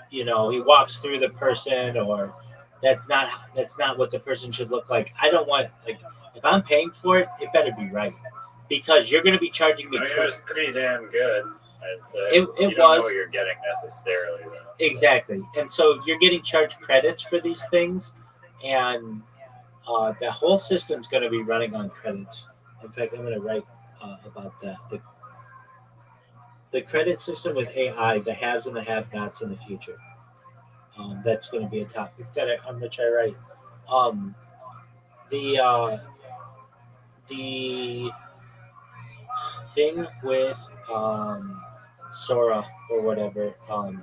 he walks through the person, or that's not what the person should look like. I don't want, like, if I'm paying for it, it better be right, because you're going to be charging me. It was pretty damn good. You don't know what you're getting necessarily, though. Exactly, and so you're getting charged credits for these things, and the whole system's going to be running on credits. In fact, I'm going to write about that. The credit system with AI, the haves and the have-nots in the future. That's going to be a topic on which I write. The thing with Sora or whatever. I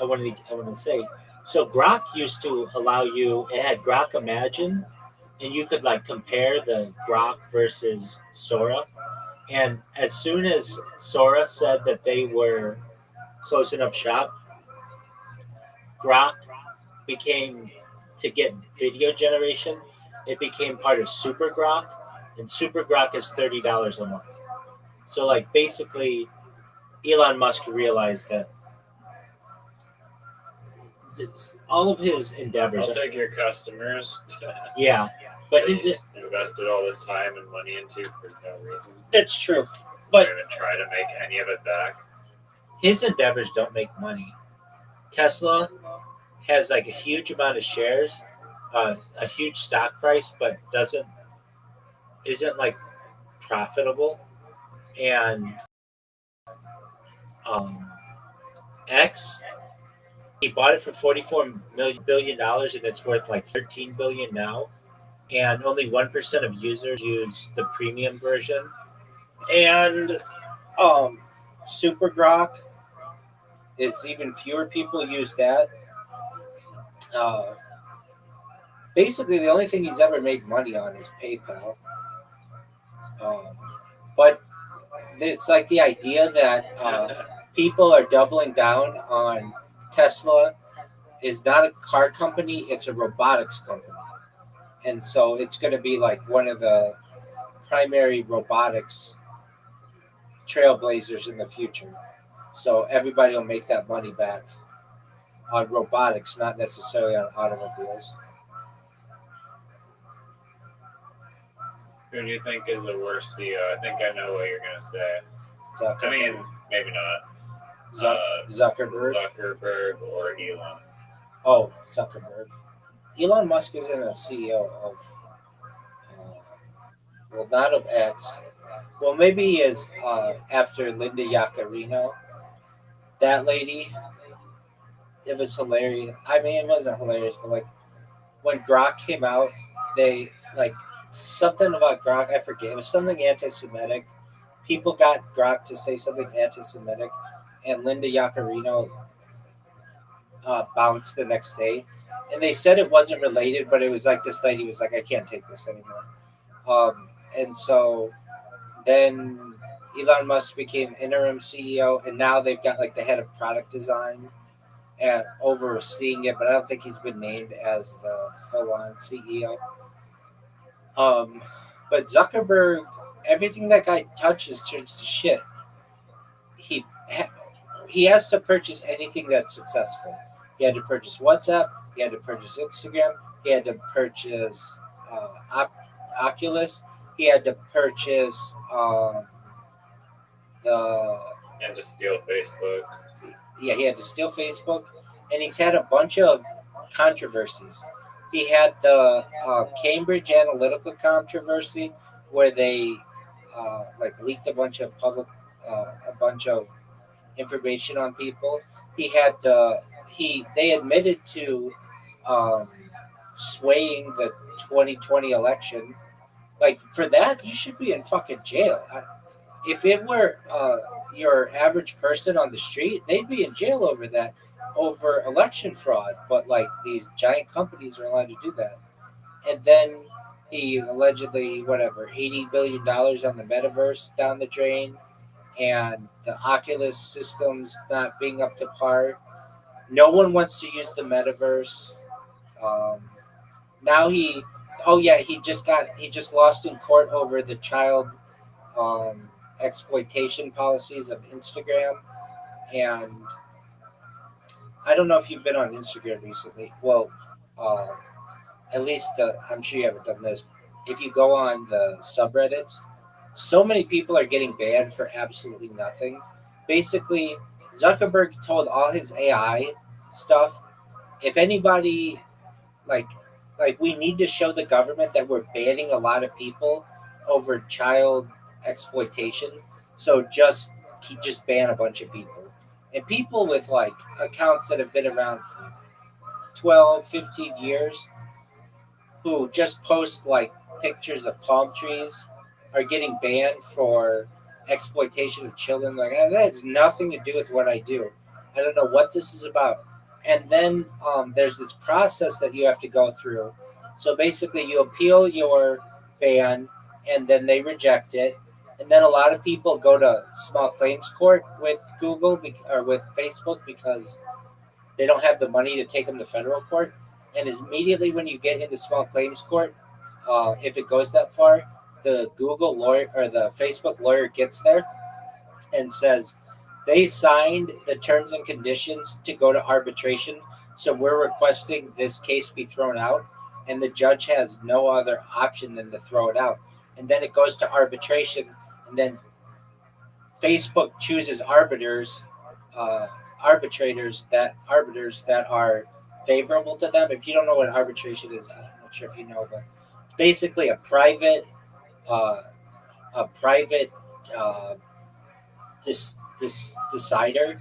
wanted to say. So Grok used to allow you. It had Grok Imagine, and you could like compare the Grok versus Sora. And as soon as Sora said that they were closing up shop, Grok became, to get video generation, it became part of Super Grok, and Super Grok is $30 a month. So like basically, Elon Musk realized that all of his endeavors. I'll take your customers. Yeah, but he's invested all this time and money into for no reason. That's true, but don't even try to make any of it back. His endeavors don't make money. Tesla has like a huge amount of shares, a huge stock price, but isn't like profitable. And X, he bought it for $44 billion, and it's worth like $13 billion now. And only 1% of users use the premium version. And Super Grok is even fewer people use that. Basically, the only thing he's ever made money on is PayPal. But it's like the idea that people are doubling down on Tesla is not a car company, it's a robotics company. And so it's going to be like one of the primary robotics trailblazers in the future. So everybody will make that money back on robotics, not necessarily on automobiles. Who do you think is the worst CEO? I think I know what you're going to say. Zuckerberg. I mean, maybe not. Zuckerberg. Zuckerberg or Elon. Oh, Zuckerberg. Elon Musk isn't a CEO of, not of X. Well, maybe he is after Linda Yaccarino. That lady, it was hilarious. I mean, it wasn't hilarious, but like when Grok came out, they like something about Grok. I forget. It was something anti-Semitic. People got Grok to say something anti-Semitic, and Linda Yaccarino bounced the next day. And they said it wasn't related, but it was like this lady was like, I can't take this anymore. And so then Elon Musk became interim CEO, and now they've got like the head of product design and overseeing it, but I don't think he's been named as the full-on CEO. But Zuckerberg, everything that guy touches turns to shit. He has to purchase anything that's successful. He had to purchase WhatsApp. He had to purchase Instagram. He had to purchase Oculus. He had to purchase He had to steal Facebook. Yeah, he had to steal Facebook, and he's had a bunch of controversies. He had the Cambridge Analytica controversy, where they like leaked a bunch of a bunch of information on people. He had they admitted to um, swaying the 2020 election. Like for that, you should be in fucking jail. If it were your average person on the street, they'd be in jail over that, over election fraud. But like these giant companies are allowed to do that. And then he allegedly whatever $80 billion on the metaverse down the drain, and the Oculus systems not being up to par. No one wants to use the metaverse. Um, now oh yeah, he just lost in court over the child exploitation policies of Instagram. And I don't know if you've been on Instagram recently. Well, uh, at least I'm sure you haven't done this. If you go on the subreddits, so many people are getting banned for absolutely nothing. Basically, Zuckerberg told all his AI stuff, if anybody like we need to show the government that we're banning a lot of people over child exploitation. So just ban a bunch of people. And people with like accounts that have been around for 12, 15 years who just post like pictures of palm trees are getting banned for exploitation of children. Like that has nothing to do with what I do. I don't know what this is about. And then there's this process that you have to go through. So basically, you appeal your ban, and then they reject it. And then a lot of people go to small claims court with or with Facebook because they don't have the money to take them to federal court. And immediately when you get into small claims court, if it goes that far, the Google lawyer or the Facebook lawyer gets there and says they signed the terms and conditions to go to arbitration. So we're requesting this case be thrown out. And the judge has no other option than to throw it out. And then it goes to arbitration. And then Facebook chooses uh, arbiters that are favorable to them. If you don't know what arbitration is, I'm not sure if you know, but it's basically uh, a private uh, decider,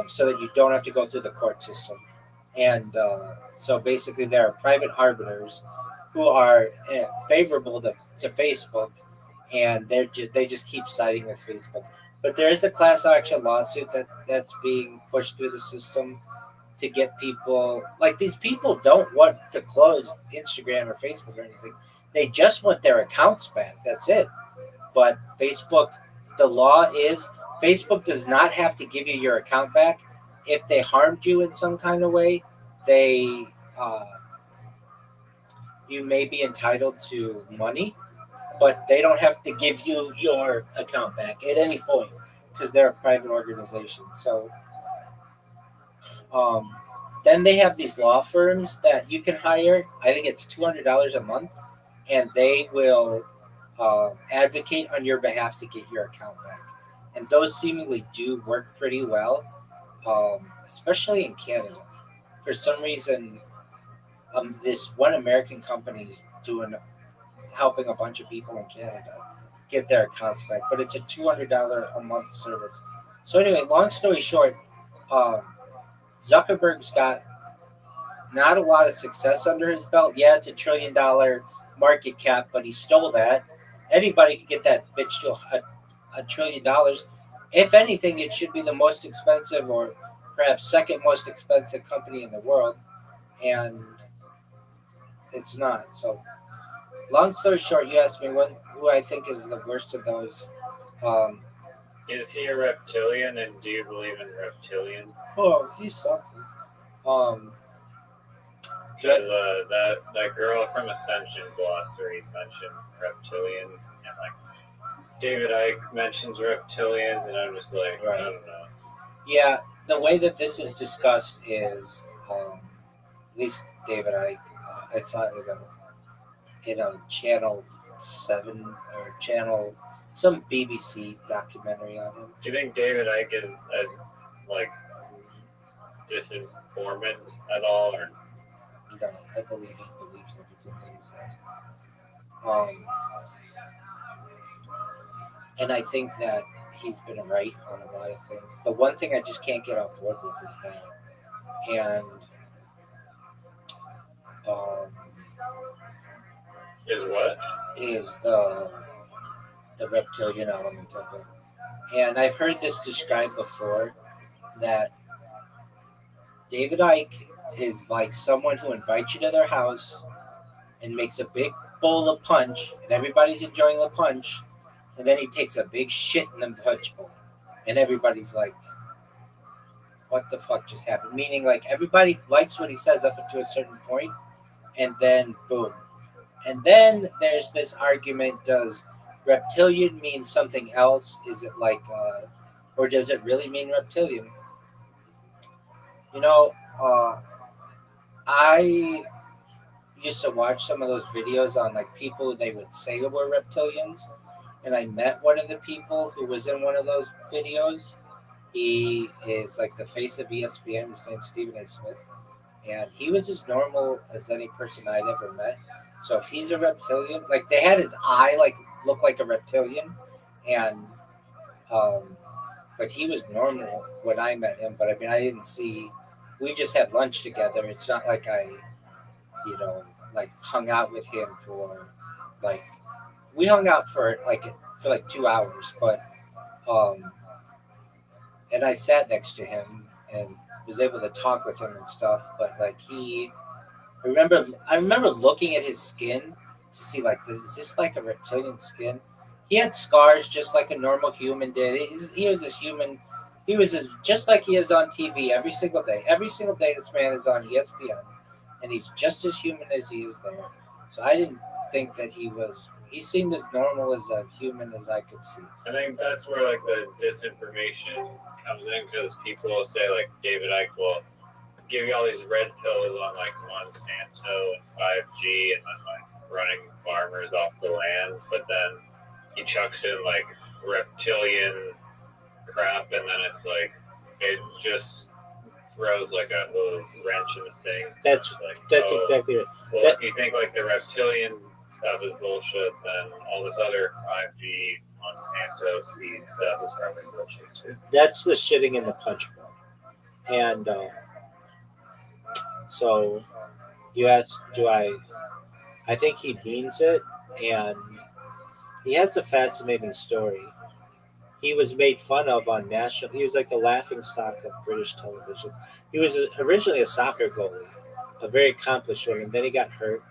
so that you don't have to go through the court system. And so basically, there are private arbiters who are favorable to Facebook, and they just keep siding with Facebook. But there is a class action lawsuit that's being pushed through the system to get people like these people don't want to close Instagram or Facebook or anything. They just want their accounts back. That's it. But the law is Facebook does not have to give you your account back. If they harmed you in some kind of way, they uh, you may be entitled to money, but they don't have to give you your account back at any point because they're a private organization. So um, then they have these law firms that you can hire. I think it's $200 a month, and they will advocate on your behalf to get your account back. And those seemingly do work pretty well, especially in Canada. For some reason, this one American company is doing helping a bunch of people in Canada get their accounts back, but it's a $200 a month service. So anyway, long story short, um, Zuckerberg's got not a lot of success under his belt. Yeah, it's $1 trillion market cap, but he stole that. Anybody could get that bitch to $1 trillion. If anything, it should be the most expensive or perhaps second most expensive company in the world, and it's not. So, long story short, you asked me who I think is the worst of those. Um, Is he a reptilian, and do you believe in reptilians? oh, he's something. Um, That girl from Ascension Glossary mentioned reptilians, and like David Icke mentions reptilians, and I'm just like, Right. I don't know. Yeah, the way that this is discussed is, at least David Icke, I saw it in a Channel 7 or Channel, some BBC documentary on him. Do you think David Icke is like disinformant at all, or No, I believe he believes everything that he says. Um, and I think that he's been right on a lot of things. The one thing I just can't get on board with is that, and um, Is what? is the reptilian element of it. And I've heard this described before that David Icke is like someone who invites you to their house and makes a big bowl of punch, and everybody's enjoying the punch, and then he takes a big shit in the punch bowl, and everybody's like, "What the fuck just happened?" Meaning, like everybody likes what he says up to a certain point, and then boom. And then there's this argument: does reptilian mean something else? Is it like, or does it really mean reptilian? You know, I used to watch some of those videos on like people they would say were reptilians, and I met one of the people who was in one of those videos. He is like the face of ESPN. His name's Stephen A. Smith, and he was as normal as any person I'd ever met. So if he's a reptilian, like they had his eye like look like a reptilian, and um, but he was normal when I met him. But I mean, I didn't see. We just had lunch together. It's not like I, you know, like hung out with him for like we hung out for like 2 hours, but um, and I sat next to him and was able to talk with him and stuff. But like I remember looking at his skin to see like, is this like a reptilian skin? He had scars just like a normal human did. He was this human. He was just like he is on TV every single day. Every single day, this man is on ESPN, and he's just as human as he is there. So I didn't think that he was. He seemed as normal as a human as I could see. I think that's where like the disinformation comes in because people will say like David Icke will give you all these red pills on like Monsanto and 5G and then like running farmers off the land, but then he chucks in like reptilian crap, and then it's like it just throws like a little wrench in the thing. That's like exactly it. Well, if you think like the reptilian stuff is bullshit, then all this other 5G Monsanto seed stuff is probably bullshit too. That's the shitting in the punch bowl. And so you asked, do I? I think he means it, and he has a fascinating story. He was made fun of on national. He was like the laughing stock of British television. He was originally a soccer goalie, a very accomplished one, and then he got hurt,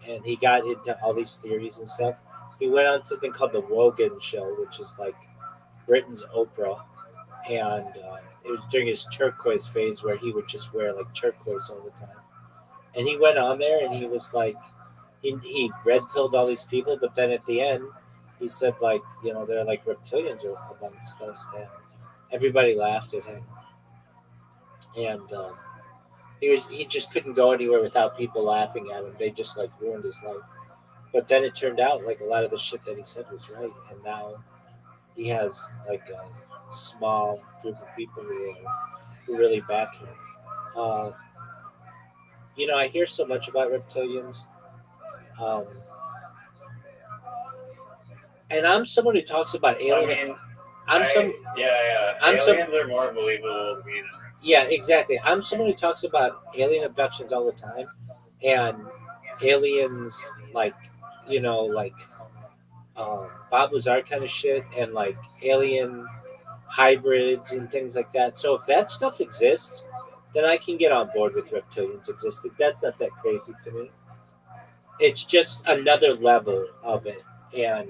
and he got into all these theories and stuff. He went on something called the Wogan Show, which is like Britain's Oprah, and it was during his turquoise phase where he would just wear like turquoise all the time. And he went on there and he was like, he red pilled all these people, but then at the end, he said like, they're like reptilians or amongst us, and everybody laughed at him, and he just couldn't go anywhere without people laughing at him. They just like ruined his life. But then it turned out like a lot of the shit that he said was right, and now he has like a small group of people who really back him. Uh, I hear so much about reptilians, um, and I'm someone who talks about aliens. I mean, I'm some. I'm aliens are more believable to me than Yeah, exactly. I'm someone who talks about alien abductions all the time, and aliens like like Bob Lazar kind of shit, and like alien hybrids and things like that. So if that stuff exists, then I can get on board with reptilians existing. That's not that crazy to me. It's just another level of it, and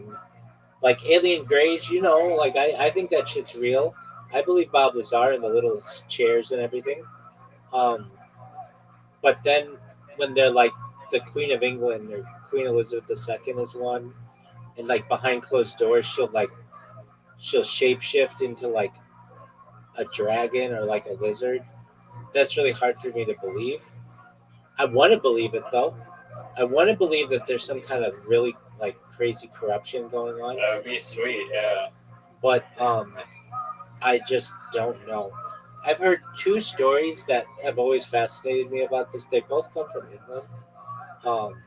like alien grays, like I think that shit's real. I believe Bob Lazar and the little chairs and everything. Um, but then when they're like the Queen of England or Queen Elizabeth II is one, and like behind closed doors, she'll shapeshift into like a dragon or like a lizard. That's really hard for me to believe. I want to believe it though. I want to believe that there's some kind of really like crazy corruption going on, that would be sweet. Yeah. but I just don't know. I've heard two stories that have always fascinated me about this. They both come from England. Um,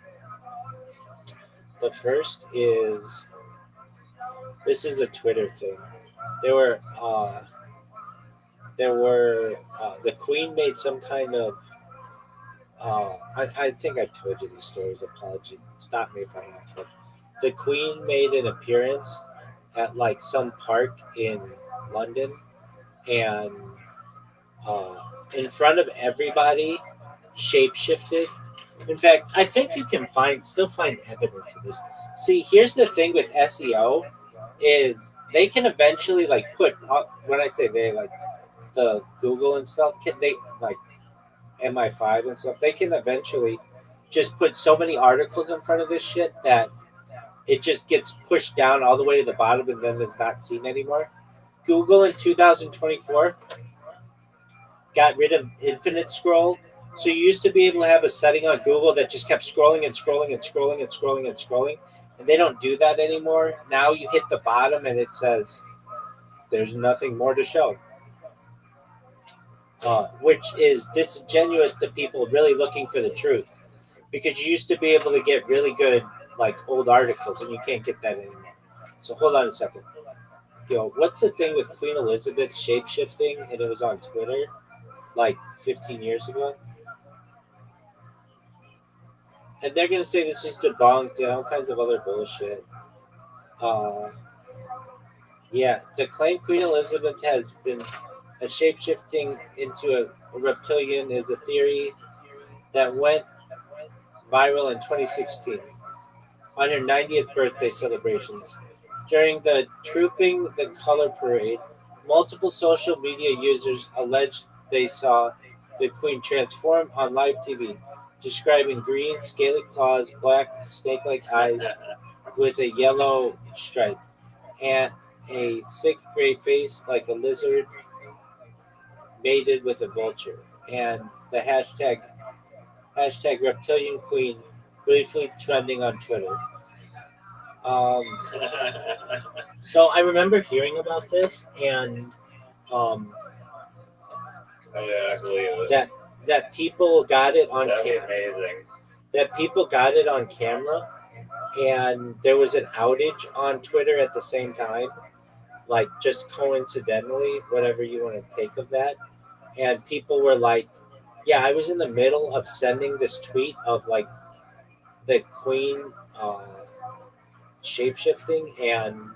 the first is This is a Twitter thing. There were the Queen made some kind of I think I told you these stories. Apology. Stop me if I'm not. But the Queen made an appearance at like some park in London, and uh, in front of everybody, shapeshifted. In fact, I think you can still find evidence of this. See, here's the thing with SEO is they can eventually like put when I say they like the Google and stuff, can they like MI5 and stuff, they can eventually just put so many articles in front of this shit that it just gets pushed down all the way to the bottom and then is not seen anymore. Google in 2024 got rid of infinite scroll. So you used to be able to have a setting on Google that just kept scrolling and scrolling and scrolling and scrolling and scrolling. And they don't do that anymore. Now you hit the bottom and it says there's nothing more to show. Which is disingenuous to people really looking for the truth. Because you used to be able to get really good like old articles and you can't get that anymore. So hold on a second. Yo, what's the thing with Queen Elizabeth shapeshifting and it was on Twitter like 15 years ago? And they're gonna say this is debunked and all kinds of other bullshit. Uh, yeah, the claim Queen Elizabeth has been a shapeshifting into a reptilian is a theory that went viral in 2016 on her 90th birthday celebration. During the Trooping the Color Parade, multiple social media users alleged they saw the Queen transform on live TV, describing green, scaly claws, black, snake-like eyes with a yellow stripe, and a sick gray face like a lizard mated with a vulture. And the hashtag Reptilian Queen briefly trending on Twitter. Um, so I remember hearing about this, and um, Oh yeah, I believe it. that people got it on That'd be camera. amazing. That people got it on camera, and there was an outage on Twitter at the same time, like just coincidentally, whatever you want to take of that. And people were like, "Yeah, I was in the middle of sending this tweet of like the Queen shapeshifting, and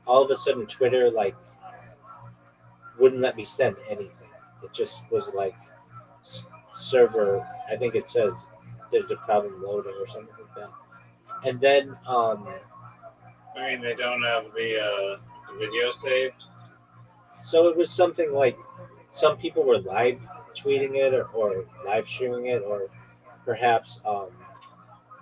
all of a sudden Twitter like wouldn't let me send anything. It just was like server. I think it says there's a problem loading or something like that. And then I mean, they don't have the video saved. so it was something like some people were live tweeting it or live streaming it, or perhaps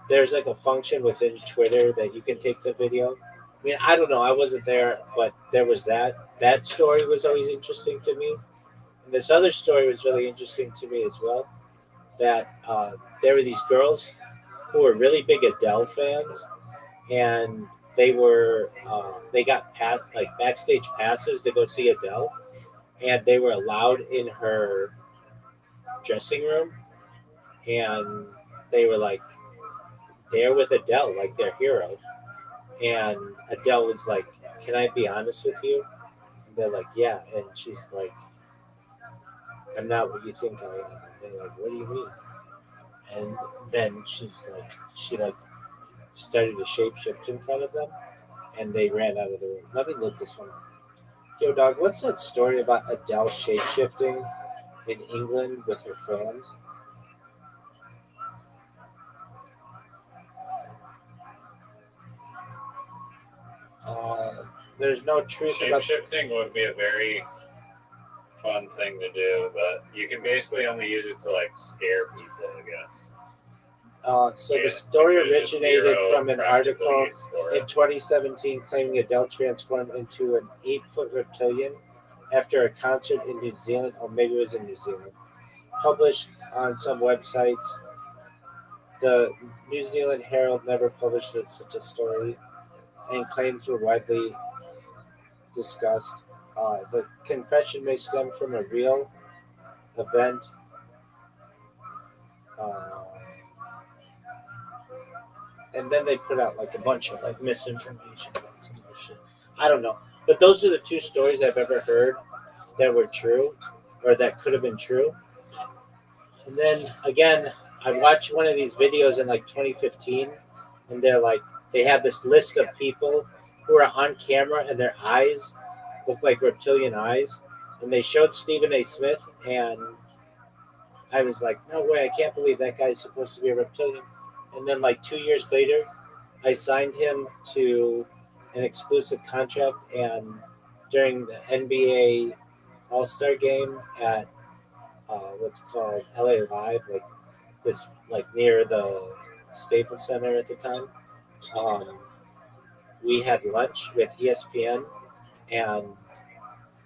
there's like a function within Twitter that you can take the video. I mean, I don't know. I wasn't there, but there was that. That story was always interesting to me. And this other story was really interesting to me as well. That there were these girls who were really big Adele fans, and they got like backstage passes to go see Adele, and they were allowed in her dressing room, and they were like there with Adele, like their hero. And Adele was like, "Can I be honest with you?" And they're like, "Yeah." And she's like, "I'm not what you think I am." And they're like, "What do you mean?" And then she like started to shapeshift in front of them, and they ran out of the room. Let me look this one up. Yo, dog, what's that story about Adele shapeshifting in England with her fans? There's no truth about. Shapeshifting would be a very fun thing to do, but you can basically only use it to like scare people, I guess. So Yeah, the story like, there's originated zero from an practical article use for in it. 2017 claiming Adele transformed into an 8-foot reptilian after a concert in New Zealand, or maybe it was in New Zealand. Published on some websites, the New Zealand Herald never published such a story, and claims were widely discussed. The confession may stem from a real event. Uh, and then they put out like a bunch of like misinformation about some bullshit. I don't know. But those are the two stories I've ever heard that were true, or that could have been true. And then again, I watched one of these videos in like 2015, and they have this list of people who are on camera and their eyes look like reptilian eyes, and they showed Stephen A. Smith, and I was like, no way, I can't believe that guy's supposed to be a reptilian. And then like 2 years later, I signed him to an exclusive contract, and during the NBA All Star game at what's called LA Live, like this, like near the Staples Center at the time. Um, we had lunch with ESPN, and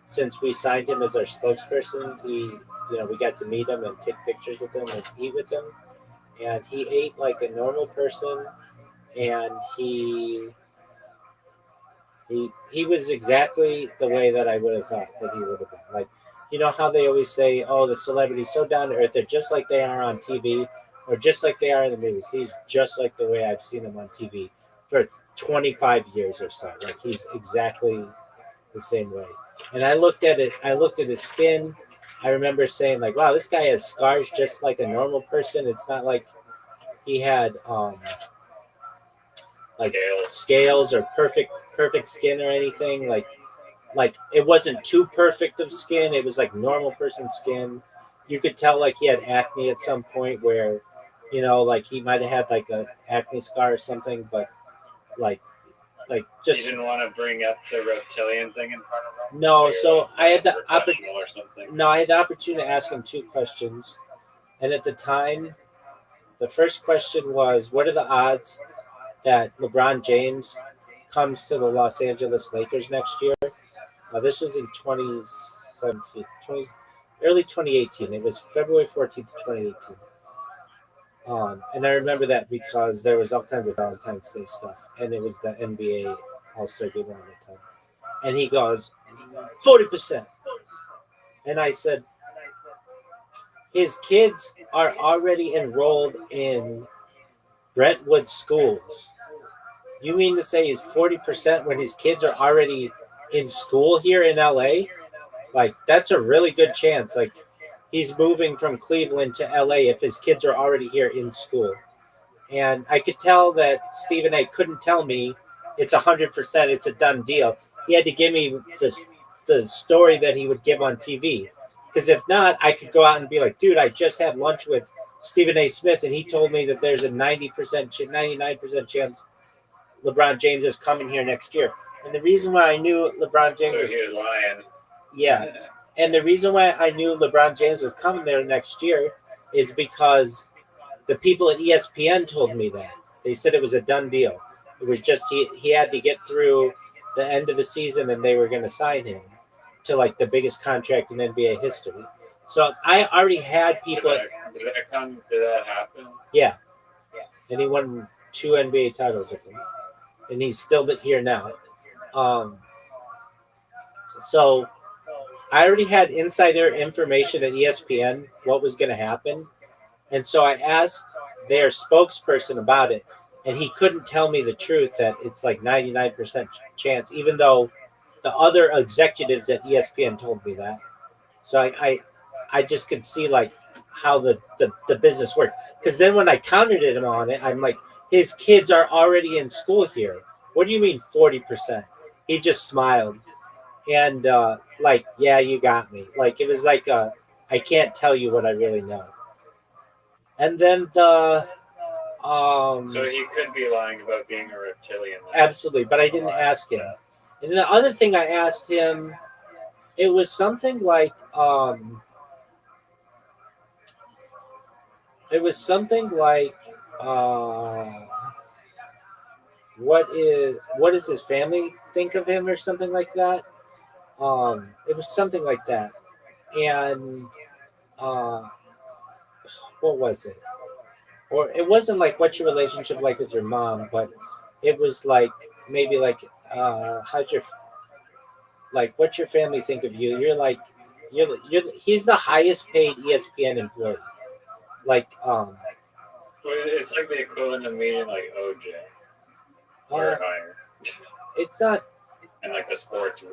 since we signed him as our spokesperson, we got to meet him and take pictures with him and eat with him, and he ate like a normal person, and he was exactly the way that I would have thought that he would have been. Like, you know how they always say, "Oh, the celebrity's so down to earth; they're just like they are on TV, or just like they are in the movies." He's just like the way I've seen him on TV for 25 years or so. Like, he's exactly the same way. And I looked at it. I looked at his skin. I remember saying, like, "Wow, this guy has scars just like a normal person. It's not like he had like scales or perfect skin or anything. Like it wasn't too perfect of skin. It was like normal person skin. You could tell like he had acne at some point where, like he might have had like a acne scar or something, but like just You didn't want to bring up the reptilian thing in front of him? no. So I had the or something. no, I had the opportunity to ask him two questions, and at the time, the first question was, "What are the odds that LeBron James comes to the Los Angeles Lakers next year?" This was in 2017, early 2018. It was February 14th, 2018. And I remember that because there was all kinds of Valentine's Day stuff, and it was the NBA All-Star Game around the time. And he goes, 40%. And I said, his kids are already enrolled in Brentwood schools. You mean to say he's 40% when his kids are already in school here in LA? Like, that's a really good chance. Like, he's moving from Cleveland to LA if his kids are already here in school. And I could tell that Stephen A. couldn't tell me it's 100%, it's a done deal. He had to give me the story that he would give on TV. Because if not, I could go out and be like, dude, I just had lunch with Stephen A. Smith, and he told me that there's a 99% chance LeBron James is coming here next year. And the reason why I knew LeBron James was lying. Yeah. And the reason why I knew LeBron James was coming there next year is because the people at ESPN told me that. They said it was a done deal. It was just he had to get through the end of the season, and they were going to sign him to like the biggest contract in NBA history. So I already had people. Did that happen? Yeah. And he won 2 NBA titles with him. And he's still here now. So I already had insider information at ESPN what was going to happen. And so I asked their spokesperson about it, and he couldn't tell me the truth that it's like 99% chance, even though the other executives at ESPN told me that. So I just could see like how the business worked. Because then when I countered him on it, I'm like, his kids are already in school here. What do you mean 40%? He just smiled. And like, yeah, you got me. Like, it was like, I can't tell you what I really know. And then so he could be lying about being a reptilian. Absolutely, but I didn't ask him. And the other thing I asked him, it was something like, what does his family think of him or something like that? It was something like that. And what was it? Or it wasn't like what's your relationship like with your mom, but it was like maybe like what's your family think of you? You're he's the highest paid ESPN employee. Like it's like the equivalent of meeting like OJ or higher. It's not. and like the sports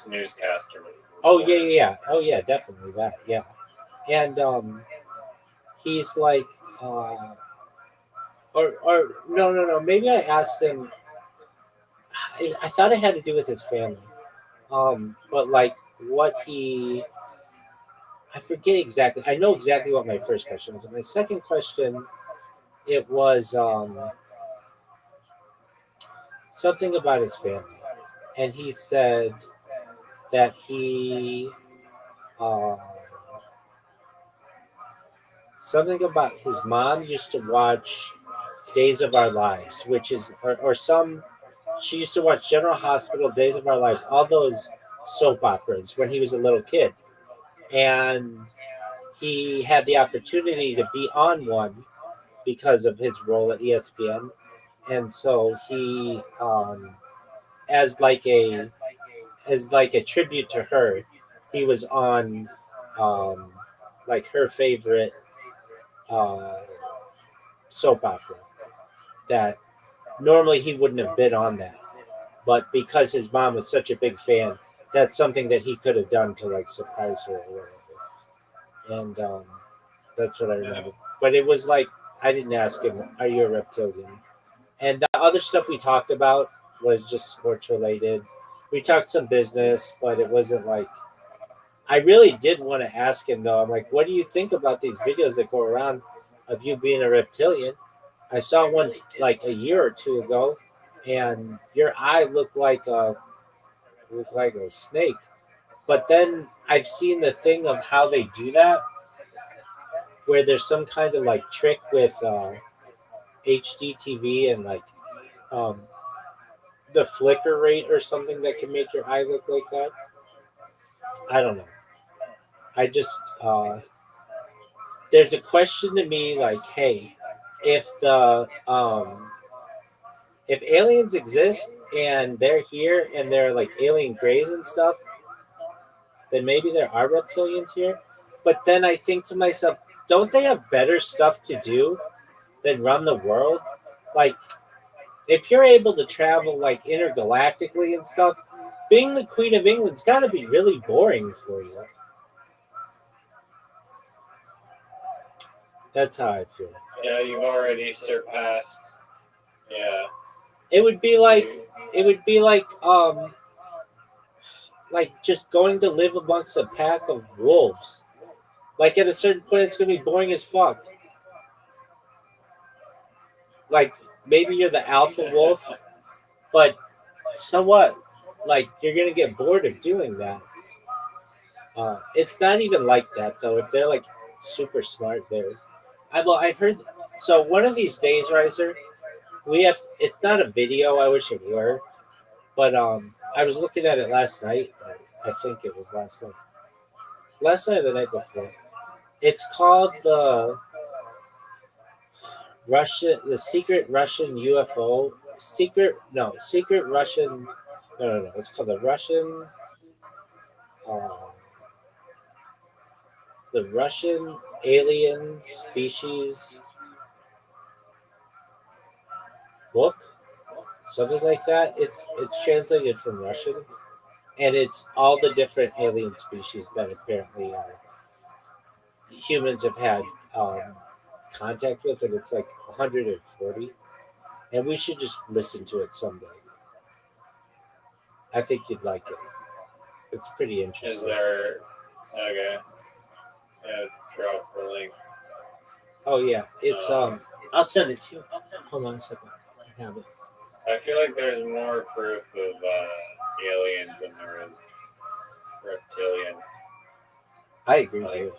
newscaster. Oh yeah. Oh yeah, definitely that. Yeah, and he's like, or no. Maybe I asked him. I thought it had to do with his family. But like what he, I forget exactly. I know exactly what my first question was. My second question, it was something about his family, and he said that he uh, something about his mom used to watch Days of Our Lives, which is or some. She used to watch General Hospital, Days of Our Lives, all those soap operas when he was a little kid, and he had the opportunity to be on one because of his role at ESPN, and so he, as like a tribute to her, he was on, um, like her favorite uh, soap opera that normally he wouldn't have been on that, but because his mom was such a big fan, that's something that he could have done to like surprise her or whatever, and that's what I remember. But it was like I didn't ask him, "Are you a reptilian?" And the other stuff we talked about was just sports related. We talked some business, but it wasn't like I really did want to ask him though. I'm like, what do you think about these videos that go around of you being a reptilian? I saw one like a year or two ago, and your eye looked like a snake. But then I've seen the thing of how they do that, where there's some kind of like trick with HDTV and like um, the flicker rate or something that can make your eye look like that. I don't know. I just there's a question to me like, hey, if the if aliens exist and they're here and they're like alien grays and stuff, then maybe there are reptilians here. But then I think to myself, don't they have better stuff to do than run the world? Like, if you're able to travel like intergalactically and stuff, being the Queen of England's got to be really boring for you. That's how I feel. Yeah, you've already surpassed. Yeah. It would be like it would be like just going to live amongst a pack of wolves. Like at a certain point, it's gonna be boring as fuck. Like maybe you're the alpha wolf, but so what? Like you're gonna get bored of doing that. It's not even like that though. If they're like super smart, there. I've heard. So one of these days, Riser, we have. It's not a video. I wish it were, but I was looking at it last night. I think it was last night or the night before. It's called the secret Russian UFO, secret Russian, no. It's called uh, the Russian alien species book, something like that. It's translated from Russian, and it's all the different alien species that apparently humans have had contact with, and it's like 140. And we should just listen to it someday. I think you'd like it. It's pretty Is interesting. there? Okay. Yeah, drop the link. Oh yeah, it's Um, I'll send it to you. Hold on a second. I have it. I feel like there's more proof of aliens than there is reptilian. I agree, Like, dude.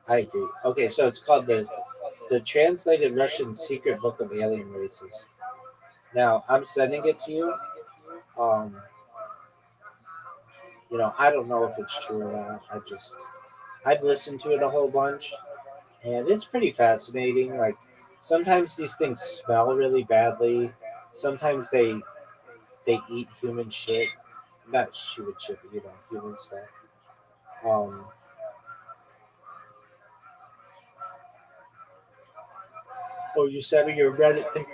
I agree. Okay, so it's called the translated Russian secret book of alien races. Now I'm sending it to you. Um, I don't know if it's true or not. I've listened to it a whole bunch, and it's pretty fascinating. Like sometimes these things smell really badly. Sometimes they eat human shit, not human shit, but human stuff. Um, you sent me your Reddit thing.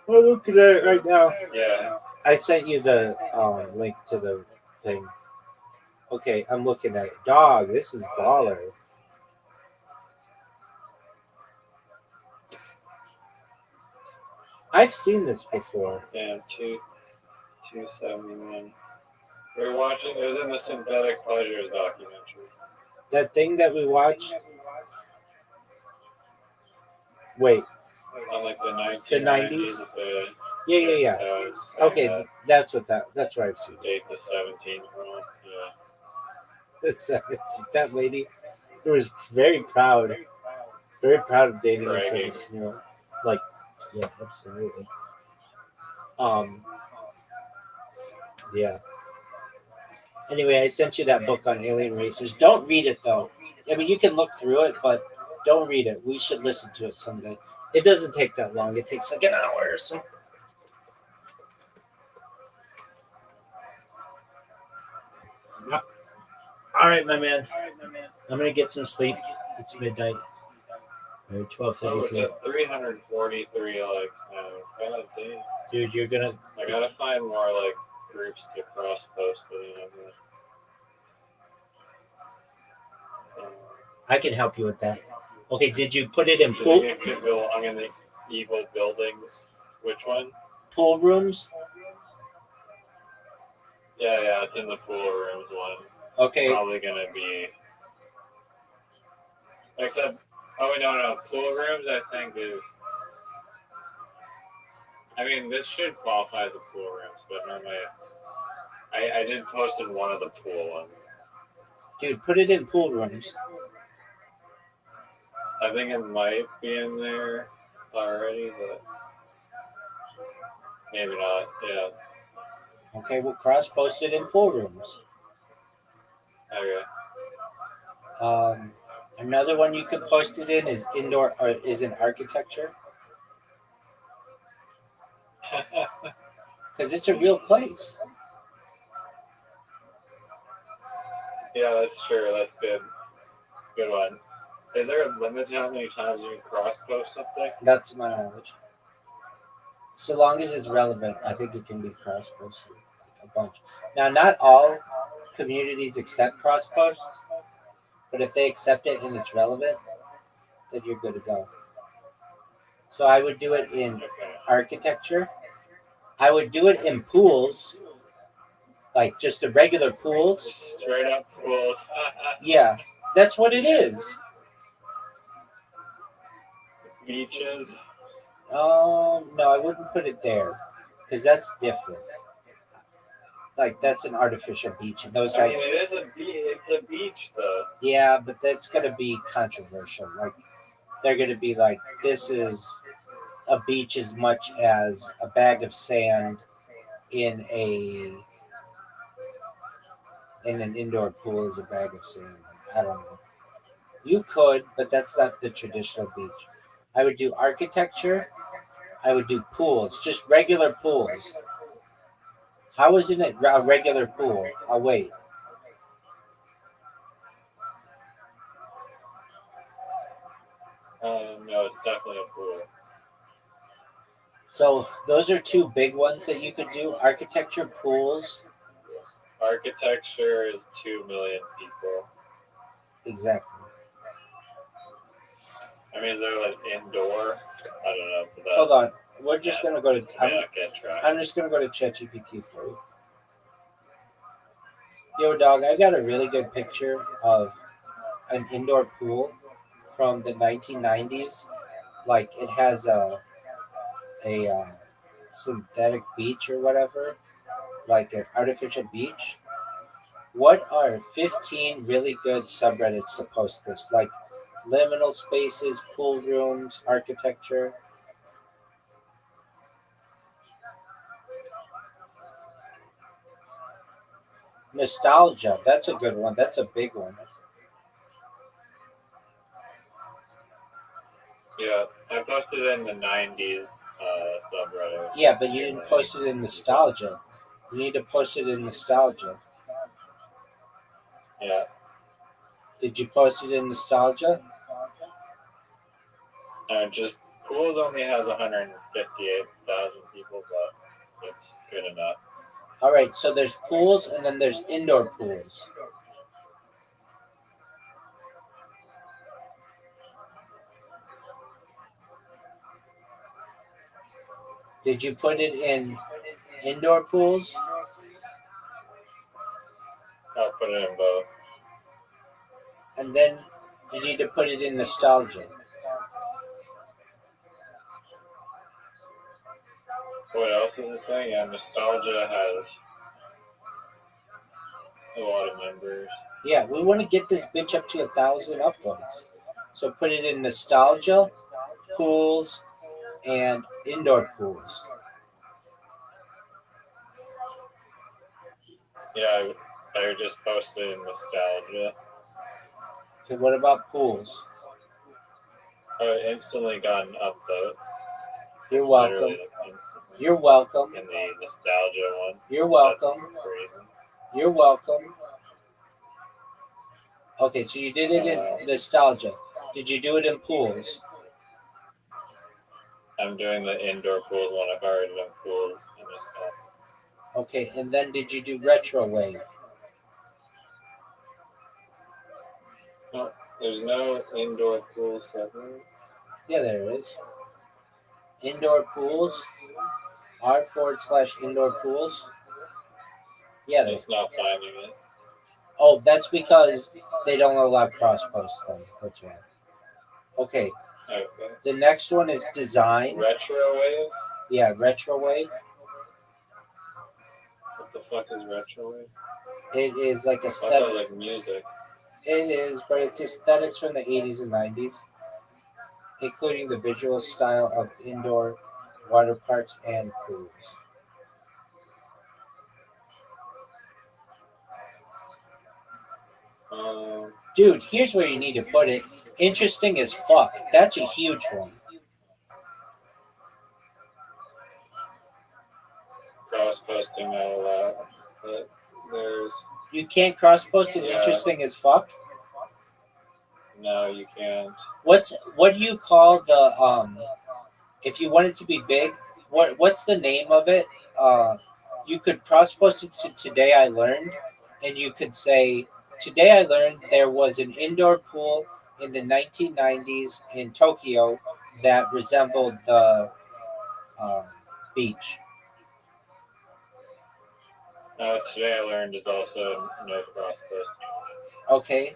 We're looking at it right now. Yeah. I sent you the link to the thing. Okay, I'm looking at it. Dog, this is baller. I've seen this before. Damn, 271. We were watching. It was in the Synthetic Pleasures documentary. That thing that we watched. Wait. On like the 90s? 1990s. Yeah. Okay, that's what that's right. Dates a 17-year-old. Yeah. That's that lady who was very proud of dating a Bragging. 17-year-old. Like, yeah, absolutely. Um, yeah. Anyway, I sent you that book on alien races. Don't read it though. I mean, you can look through it, but don't read it. We should listen to it someday. It doesn't take that long. It takes like an hour or so. All right, my man. I'm gonna get some sleep. It's midnight. 12:33. Oh, it's at 343 likes now. God damn. Dude, you're gonna. I gotta find more like groups to cross post with. I can help you with that. Okay, did you put it in Do you pool think it could belong in the evil buildings? Which one? pool rooms? Yeah, it's in the pool rooms one. Okay. Probably gonna be. Except, no, pool rooms I think is. I mean, this should qualify as a pool rooms, but normally I did post in one of the pool ones. Dude, put it in pool rooms. I think it might be in there already, but maybe not. Yeah. Okay, we'll cross post it in pool rooms. Okay. Another one you could post it in is indoor or is in architecture because it's a real place. Yeah, that's true. That's good. Good one. Is there a limit to how many times you can cross post something? That's my knowledge. So long as it's relevant, I think it can be cross posted a bunch. Now, not all communities accept cross posts, but if they accept it and it's relevant, then you're good to go. So I would do it in architecture. I would do it in pools, like just the regular pools. Just straight up pools. Yeah, that's what it is. Beaches. No, I wouldn't put it there because that's different. Like that's an artificial beach, and those guys. I mean, it's a beach though. Yeah, but that's gonna be controversial. Like they're gonna be like, this is a beach as much as a bag of sand in an indoor pool is a bag of sand. I don't know. You could, but that's not the traditional beach. I would do architecture. I would do pools, just regular pools. How isn't it a regular pool? I'll wait. No, it's definitely a pool. So those are two big ones that you could do. Architecture, pools. Architecture is 2 million people. Exactly. I mean, is there like indoor? I don't know. Hold on. We're just gonna go to. I'm just gonna go to ChatGPT for you. Yo, dog, I got a really good picture of an indoor pool from the 1990s. Like it has a synthetic beach or whatever, like an artificial beach. What are 15 really good subreddits to post this? Like liminal spaces, pool rooms, architecture. Nostalgia. That's a good one. That's a big one. Yeah, I posted it in the 90s subreddit. Yeah, but you didn't post it in nostalgia. You need to post it in nostalgia. Yeah. Did you post it in nostalgia? Just pools only has 158 1,000 people, but it's good enough. All right, so there's pools and then there's indoor pools. Did you put it in indoor pools? I'll put it in both. And then you need to put it in nostalgia. What else is it saying? Yeah, Nostalgia has a lot of members. Yeah, we want to get this bitch up to 1,000 upvotes. So put it in nostalgia, pools, and indoor pools. Yeah, I just posted in Nostalgia. Okay, what about pools? I instantly got an upvote. You're welcome. Literally instantly. You're welcome. In the Nostalgia one. You're welcome. That's crazy. You're welcome. Okay, so you did it in nostalgia. Did you do it in pools? I'm doing the indoor pools one. I've already done pools in Nostalgia. Okay, and then did you do retro wave? No, there's no indoor pool separate. Yeah, there is. Indoor pools. r/indoor pools. Yeah, there's. It's not finding it. Oh, that's because they don't allow cross posts then. That's right. Okay. Okay. The next one is design. Retro wave? Yeah, retro wave. What the fuck is retro wave? It is like I thought that was aesthetic. like music. It is, but it's aesthetics from the 80s and 90s, including the visual style of indoor water parks and pools. Dude, here's where you need to put it. Interesting as fuck. That's a huge one. Cross posting not allowed. But there's You can't cross post an interesting as fuck? no, you can't. What do you call the if you want it to be big, what's the name of it? You could cross post it to today I learned, and you could say today I learned there was an indoor pool in the 1990s in Tokyo that resembled the beach. Today I learned is also no cross posting. Okay.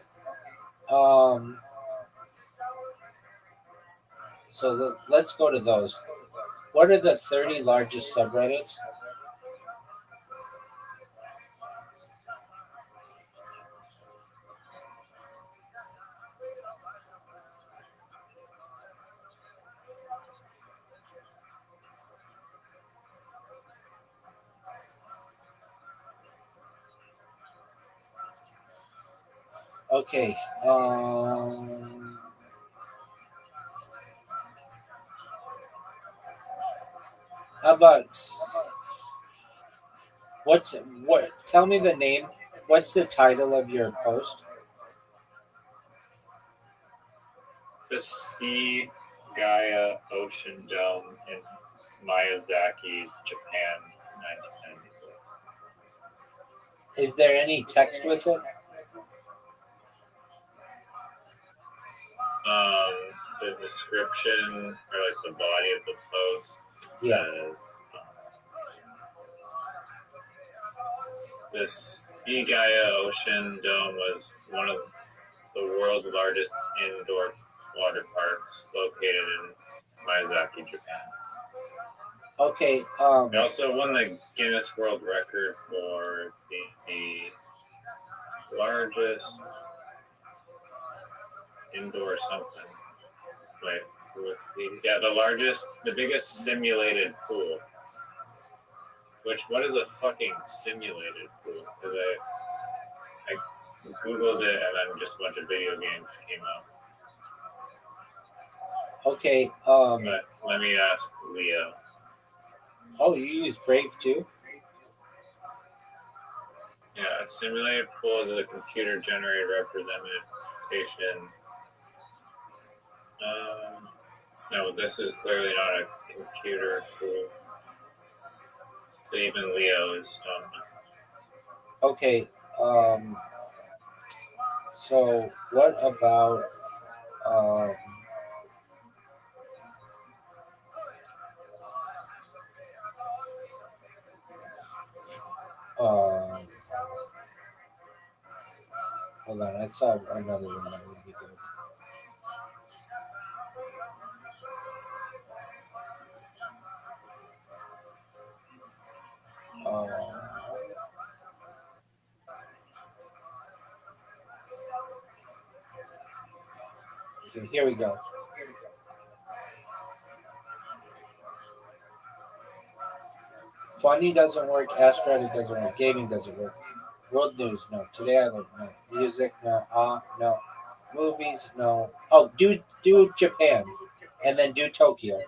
So let's go to those. What are the 30 largest subreddits? Okay. How about what? Tell me the name. What's the title of your post? The Sea Gaia Ocean Dome in Miyazaki, Japan, 1996. Is there any text with it? The description or like the body of the post Yeah. says the Sea Gaia Ocean Dome was one of the world's largest indoor water parks located in Miyazaki, Japan. Okay. It also won the Guinness World Record for the largest indoor something. Wait, the biggest simulated pool. What is a fucking simulated pool? Because I googled it and then just a bunch of video games came up. Okay. But let me ask Leo. Oh, you use Brave too? Yeah, a simulated pool is a computer-generated representation. No, this is clearly not a computer pool. So even Leo is stone. Okay. So what about um, um, hold on, I saw another one that would be good. Okay, here we go. Funny doesn't work. Astronic doesn't work. Gaming doesn't work. World news, no. Today I learned, no. Music, no. No. Movies, no. Oh, do Japan, and then do Tokyo.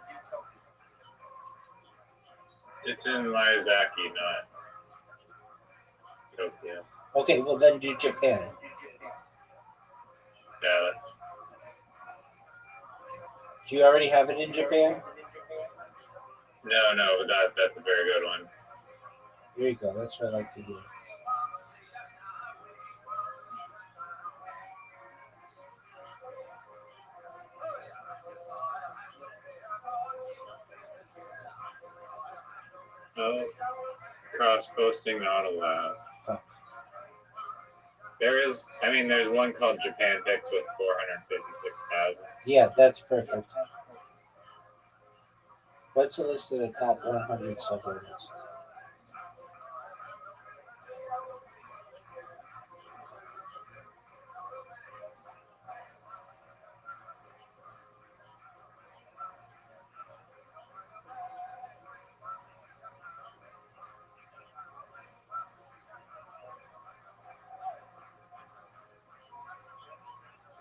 It's in Miyazaki, not Tokyo. Okay, well then do Japan. Yeah, Do you already have it in Japan? no, but that's a very good one. Here you go. That's what I like to hear. Oh, cross posting not allowed. Fuck. There's one called Japan Picks with 456,000. Yeah, that's perfect. What's the list of the top 100 subreddits?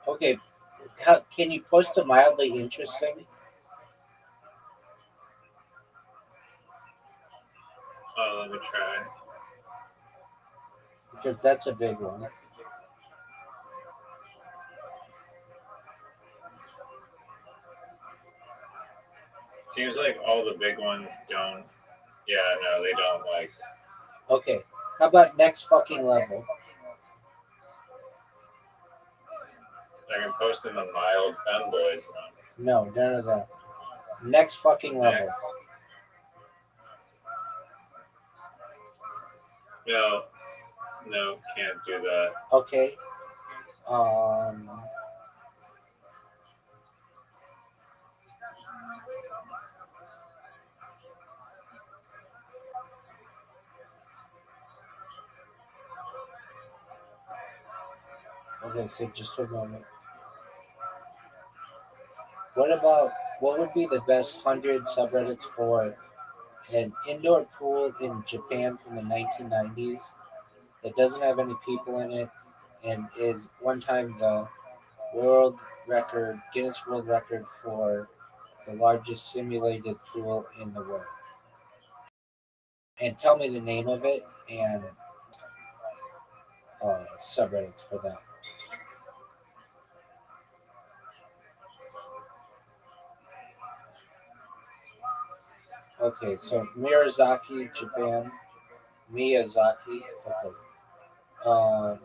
Okay, can you post a mildly interesting? Oh, let me try. Because that's a big one. Seems like all the big ones don't. Yeah, no, they don't like. Okay, how about next fucking level? I can post in the mild femboys one. No, none of that. Next fucking level. Next. No, can't do that. Okay. Okay, so just a moment. What would be the best 100 subreddits for an indoor pool in Japan from the 1990s that doesn't have any people in it and is one time the Guinness World Record for the largest simulated pool in the world? And tell me the name of it and subreddits for that. Okay, so Miyazaki, Japan. Miyazaki. Okay.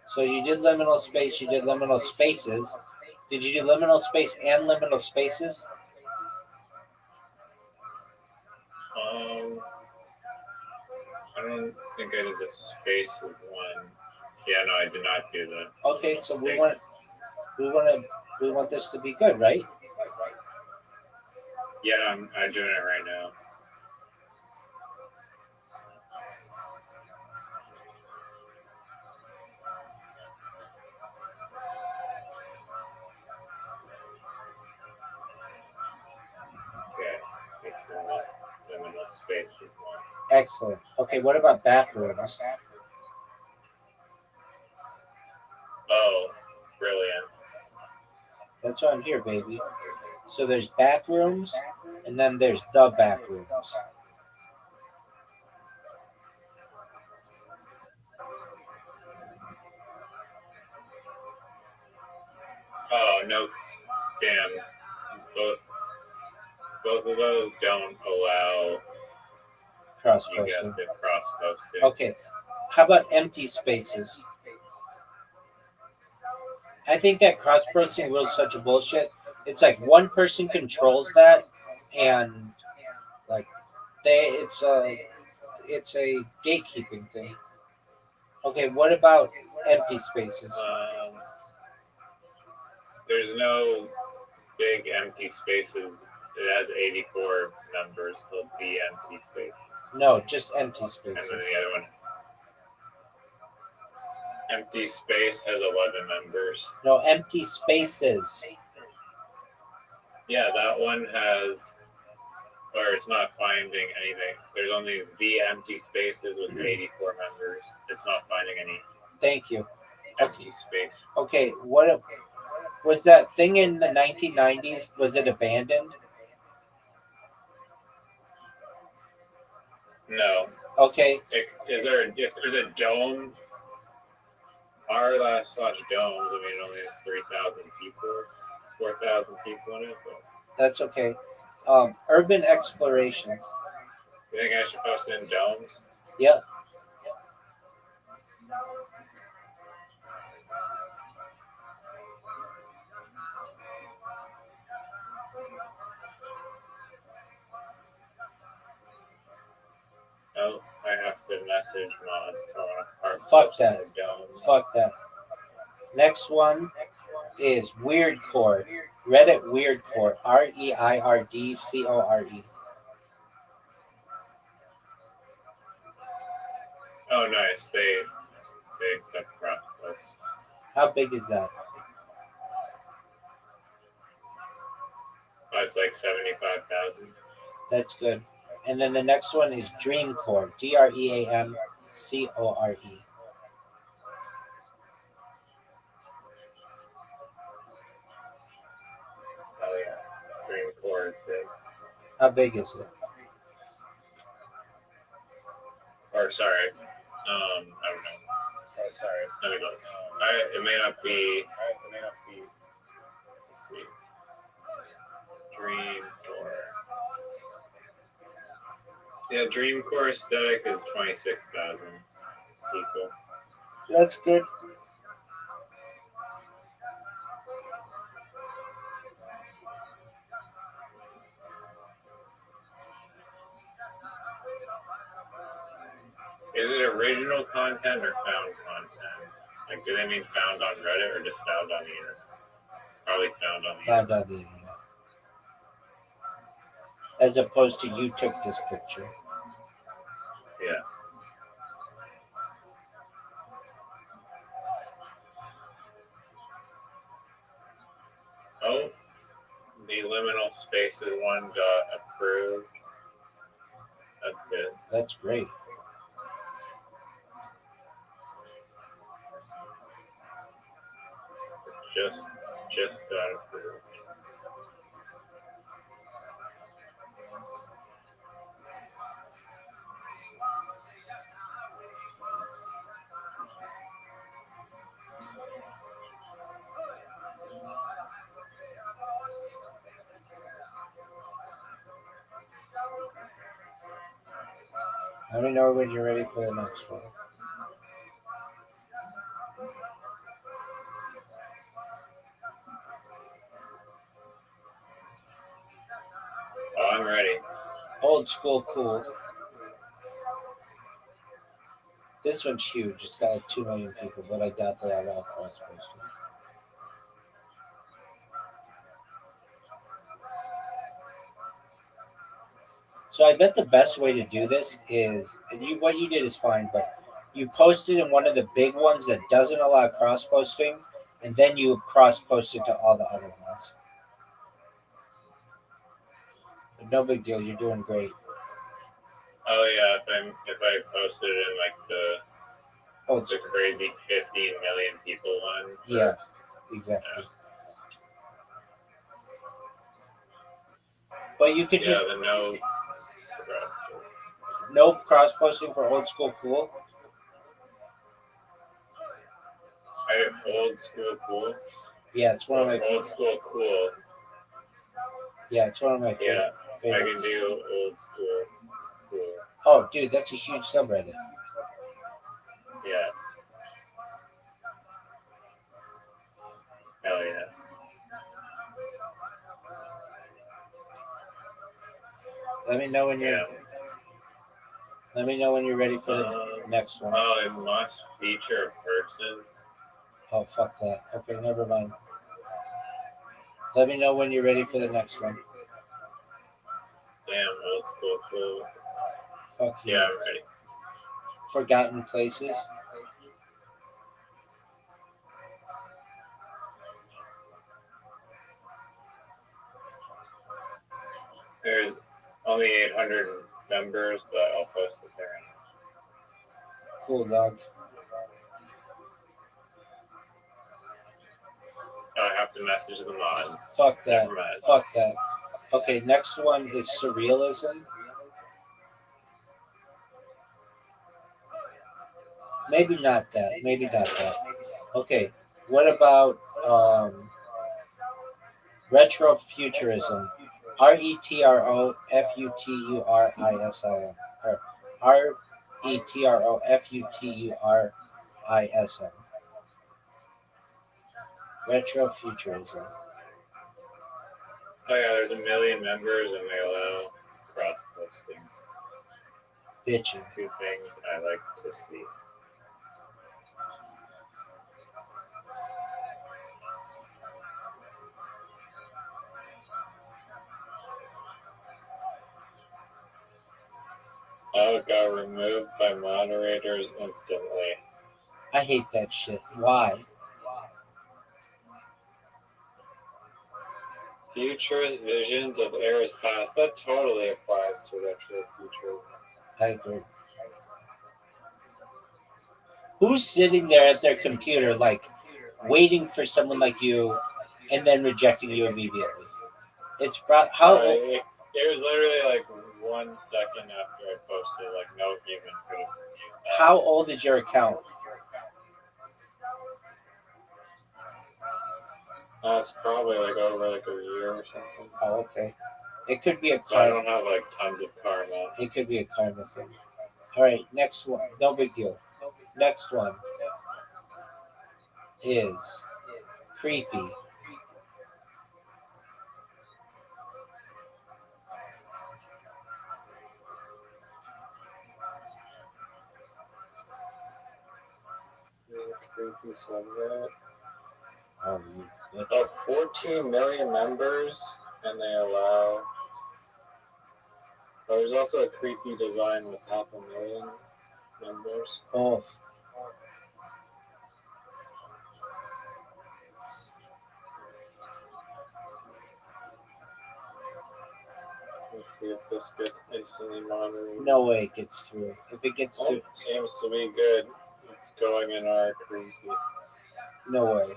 So you did liminal space. You did liminal spaces. Did you do liminal space and liminal spaces? I don't think I did the space with one. Yeah, no, I did not do that. Okay, so we want this to be good, right? Yeah, no, I'm doing it right now. Okay, it's liminal space with one. Excellent. Okay, what about backrooms? Oh, brilliant. That's why I'm here, baby. So there's backrooms, and then there's the backrooms. Oh no, damn. Both of those don't allow cross You guessed posting. it, cross posting. Okay. How about empty spaces? I think that cross posting was such a bullshit. It's like one person controls that, and like it's a gatekeeping thing. Okay, what about empty spaces? There's no big empty spaces. It has 84 members called the empty space. No, just empty And spaces. then the other one, empty space, has 11 members. No, empty spaces. Yeah, that one has, or it's not finding anything. There's only the empty spaces with 84 members. It's not finding any Thank you. empty space. Okay, what was that thing in the 1990s? Was it abandoned? No. Okay, If there's a dome, r/domes, I mean, it only has 3,000 people, 4,000 people in it. But that's okay. Urban exploration. you think I should post it in domes? Yep. No, I have to message mods. Fuck that. Domes. Fuck that. Next one is Weirdcore. Reddit Weirdcore. REIRDCORE. Oh, nice. They accept cross posts. How big is that? Oh, it's like 75,000. That's good. And then the next one is Dreamcore. DREAMCORE. Oh yeah, Dream Core is big. How big is it? Or sorry, I don't know. Oh, sorry. Let me look. It may not be. Let's see. Dream Core. Yeah, Dream Core aesthetic is 26,000 people. That's good. Is it original content or found content? Like, do they mean found on Reddit or just found on the internet? Probably found on the internet. Found on the internet. As opposed to you took this picture. Yeah. Oh, the liminal spaces one got approved. That's good. That's great. Just got approved. Let me know when you're ready for the next one. Oh, I'm ready. Old school cool. This one's huge. It's got like 2 million people, but I doubt they allow cross posting. So I bet the best way to do this is, and what you did is fine, but you post it in one of the big ones that doesn't allow cross posting, and then you cross post it to all the other ones. But no big deal. You're doing great. Oh yeah, if I posted it in like the crazy 15 million people one. Yeah, exactly. Yeah. But you could just the no cross posting for old school cool. I have old school cool. Yeah, it's one of my old school cool. Yeah, it's one of my favorite. I can do old school cool. Oh, dude, that's a huge subreddit. Yeah. Hell yeah. Let me know when you're. Yeah. Let me know when you're ready for the next one. Oh, it must feature a person. Oh, fuck that. Okay, never mind. Let me know when you're ready for the next one. Damn, old school cool. Fuck you. Yeah, I'm ready. Forgotten places. There's only 800 members, but I'll post it there. Cool, dog. I have to message the mods. Fuck that. Never mind. Fuck that. Okay, next one is surrealism. Maybe not that. Maybe not that. Okay, what about retrofuturism? Retrofuturism. Or retrofuturism. Retrofuturism. Oh yeah, there's 1 million members and they allow cross posting. Bitchin'. 2 things I like to see. Oh, it got removed by moderators instantly. I hate that shit. Why? Futures, visions of eras past. That totally applies to retrofuturism. I agree. Who's sitting there at their computer, like, waiting for someone like you and then rejecting you immediately? It's how it was literally like 1 second after I posted, like no human could have reviewed that. How old is your account? It's probably like over like a year or something. Oh, okay. It could be a I karma. don't have like tons of karma. It could be a karma thing. All right, next one. No big deal. Next one is creepy. Creepy subreddit. Oh, 14 million members, and they allow. Oh, there's also a creepy design with 500,000 members. both. Let's see if this gets instantly monitored. No way it gets through. If it gets through, It seems to be good. It's going in our creepy. no way.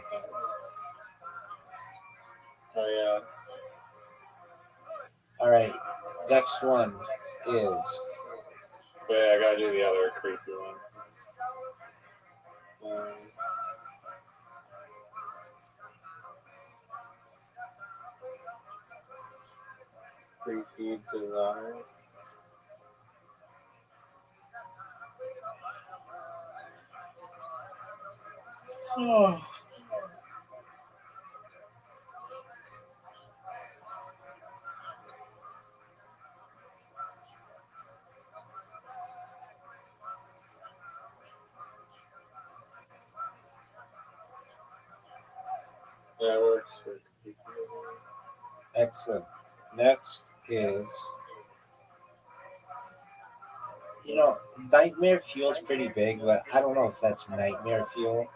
Oh yeah. All right, next one is Wait, I gotta do the other creepy one. Creepy design. oh. That works for creepy. Excellent. Next is, Nightmare Fuel's pretty big, but I don't know if that's Nightmare Fuel.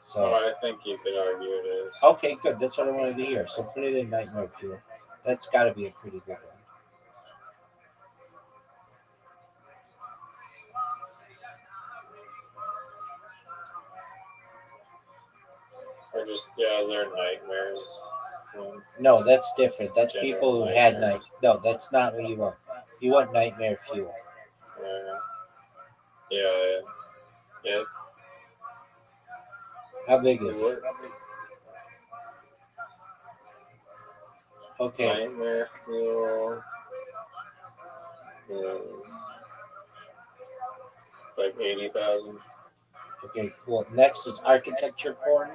So, I think you could argue it is. Okay, good. That's what I wanted to hear. So put it in Nightmare Fuel. That's got to be a pretty good one. Or just, yeah, they're nightmares. No, that's different. That's General people who had nightmares. No, that's not what you want. You want Nightmare Fuel. Yeah. How big is it? Okay. Nightmare Fuel. Like 80,000. Okay, cool. Next is architecture porn.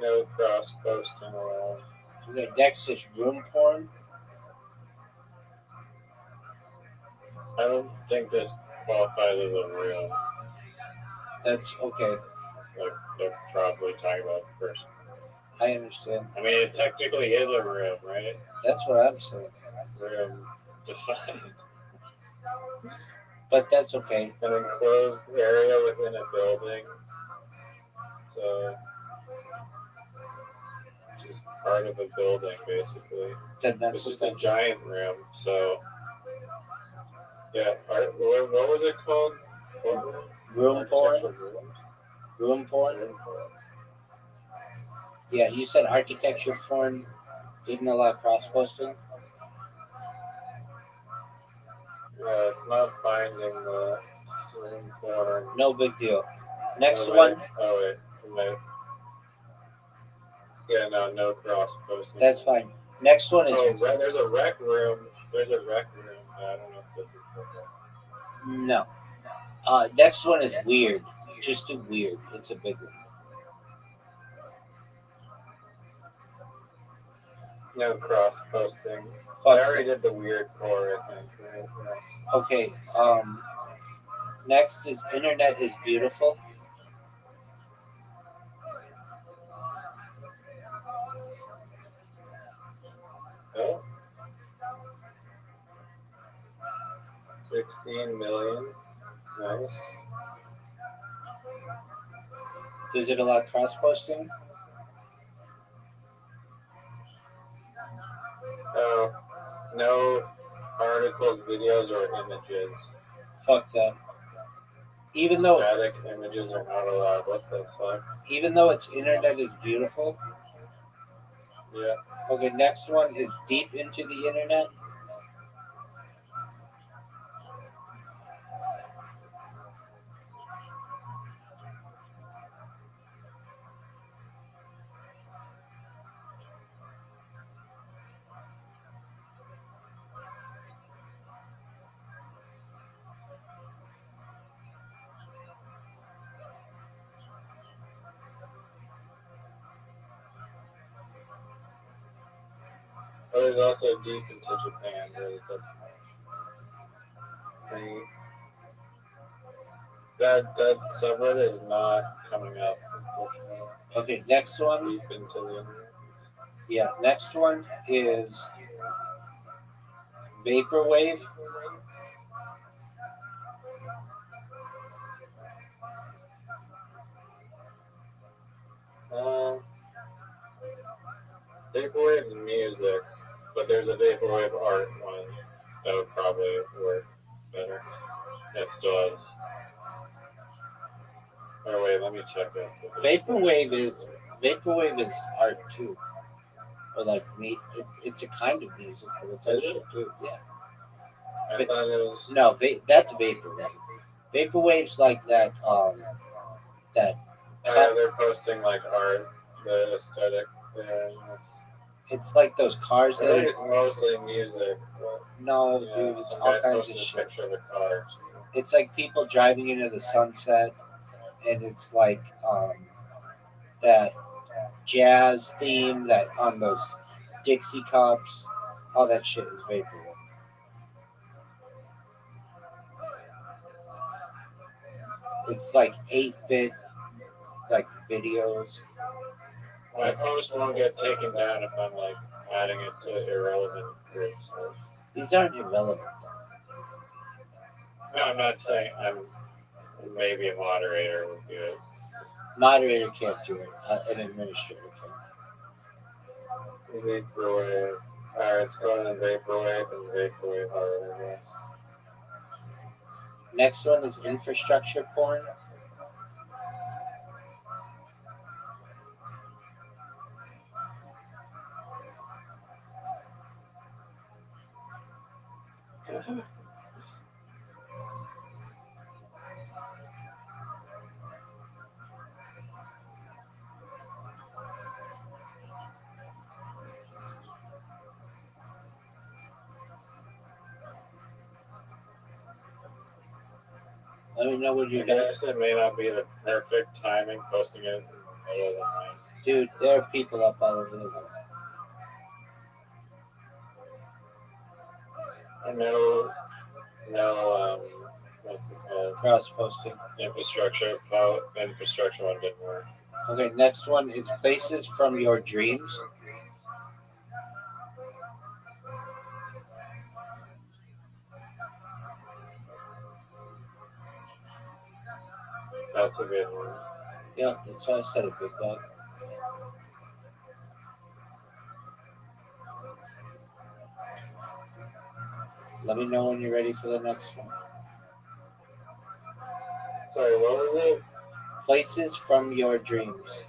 No cross posting allowed. Okay, next is room porn. I don't think this qualifies as a room. That's okay. Like they're probably talking about the person. I understand. I mean, it technically is a room, right? That's what I'm saying. Room defined. But that's okay. An enclosed area within a building. So, just part of a building, basically. Then that's It's what just a that giant room. So, yeah. What was it called? What room? room porn. Architectural rooms? Room porn. Room porn. Yeah, you said architecture porn didn't allow cross posting. Yeah, it's not finding the room porn. No big deal. Next Oh, one. Oh, wait. Yeah, no cross posting. That's fine. Next one is There's a rec room. There's a rec room. I don't know if this is okay. no. Next one is weird. Just do weird. It's a big one. No cross posting. Fuck. I already did the weird core, I think. Right? Yeah. Okay. Next is internet is beautiful. Oh. 16 million. Nice. Does it allow cross posting? No articles, videos, or images. Fuck that. Even though static images are not allowed. What the fuck? Even though its internet is beautiful. Yeah. Okay, next one is deep into the internet. Oh, there's also deep into Japan. Really doesn't that subreddit is not coming up, unfortunately. Okay, next one. Deep into the internet. Yeah, next one is vaporwave. Vaporwave's music, but there's a vaporwave art one that would probably work better. It still has. Oh wait, let me check that. Vaporwave is art too, or like me. It's a kind of music, but it's Is shit it? too. Yeah. I thought it was. No, that's vaporwave. Vaporwave's like that. That. They're posting like art, the aesthetic. Yeah, It's like those cars I that. think it's mostly music. But, No, yeah, dude, it's some all guy kinds of posted a shit. picture of a car. It's like people driving into the sunset, and it's like that jazz theme that on those Dixie cups. All that shit is vaporwave. It's like 8-bit like videos. My post won't get taken down if I'm like adding it to irrelevant groups. So. These aren't irrelevant. No, I'm not saying I'm maybe a moderator would do it. Moderator can't do it. An administrator can. Vaporwave. Alright, it's going in Vaporwave and Vaporwave already. Next one is infrastructure porn. Let me know when I you're done. guess it may not be the perfect timing posting it in the middle of the night. Dude, there are people up all over the world. And what's it called? Cross posting. Infrastructure one didn't work. Okay, next one is places from your dreams. That's a good one. Yeah, that's why I said it, big dog. Let me know when you're ready for the next one. Sorry, what was it? Places from your dreams.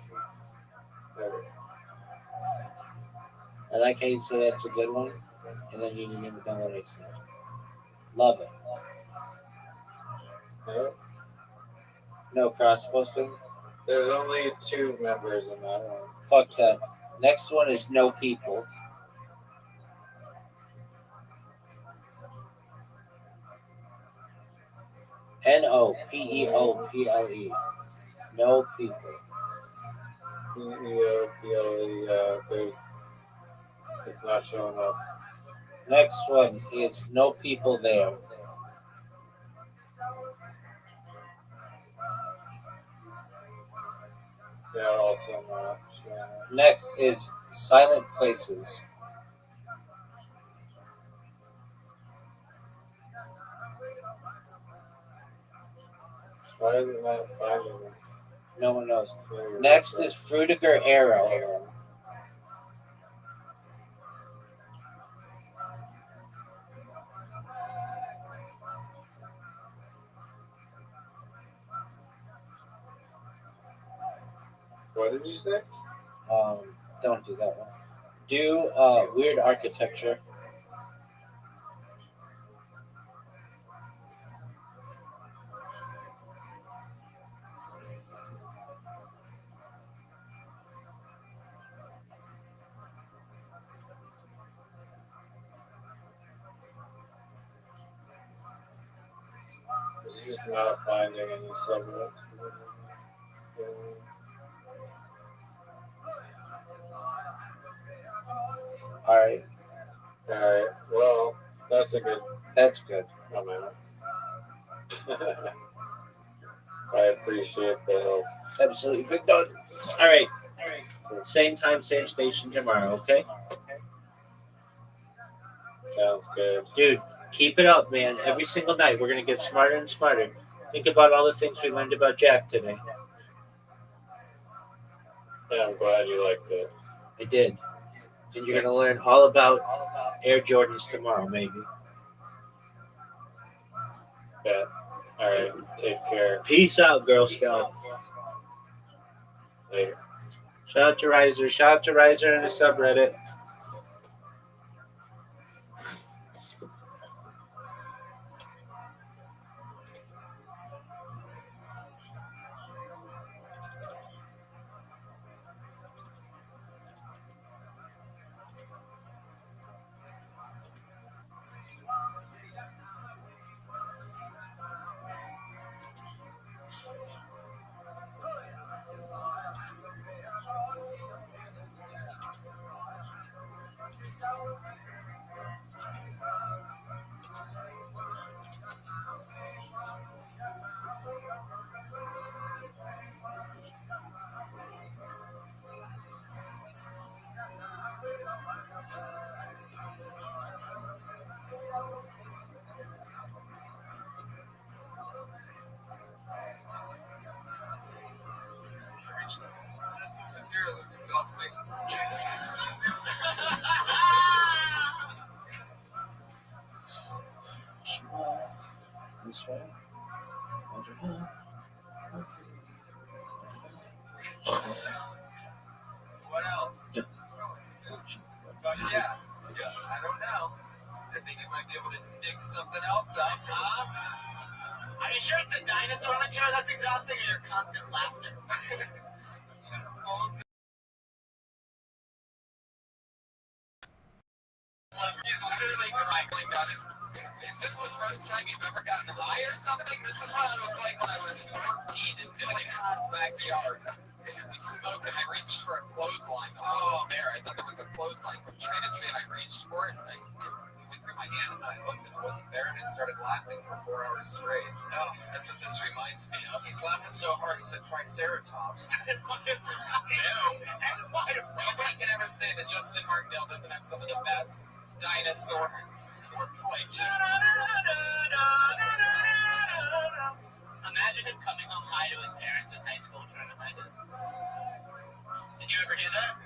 I like how you say that's a good one, and then you didn't even know what I said. Love it. No, No cross posting. there's only 2 members in that one. Fuck that. Next one is no people. NOPEOPLE. No people. PEOPLE, it's not showing up. Next one is no people there. Yeah, also not showing up. Next is silent places. Why is it not finding them? No one knows. Maybe Next that's is Fruitiger Arrow. Hold on. What did you say? Don't do that one. Do weird architecture. Is he just not finding any subnets? All right, Alright, well, that's a good that's good. comment. I appreciate the help. Absolutely big dog. All right. Same time, same station tomorrow. Okay, Sounds good. dude. Keep it up, man. Every single night, we're gonna get smarter and smarter. Think about all the things we learned about Jack today. Yeah, I'm glad you liked it. I did. And you're gonna learn all about Air Jordans tomorrow, maybe. Yeah. Alright, take care. Peace out, Girl Scout. Later. Shout out to Riser. Shout out to Riser in the subreddit. What else? Yeah, I don't know. I think you might be able to dig something else up, huh? Are you sure it's a dinosaur material that's exhausting or your constant laughter? He's literally crying down his. Is this the first time you've ever gotten high or something? This is what I was like when I was 14 in like his backyard. We smoked and I reached for a clothesline. I wasn't there. I thought there was a clothesline from tree to tree and I reached for it and it went through my hand and I looked and it wasn't there and I started laughing for 4 hours straight. Oh, that's what this reminds me of. He's laughing so hard he said Triceratops. Nobody can ever say that Justin Martindale doesn't have some of the best dinosaur foreplay. Imagine him coming home high to his parents in high school trying to hide it. Did you ever do that?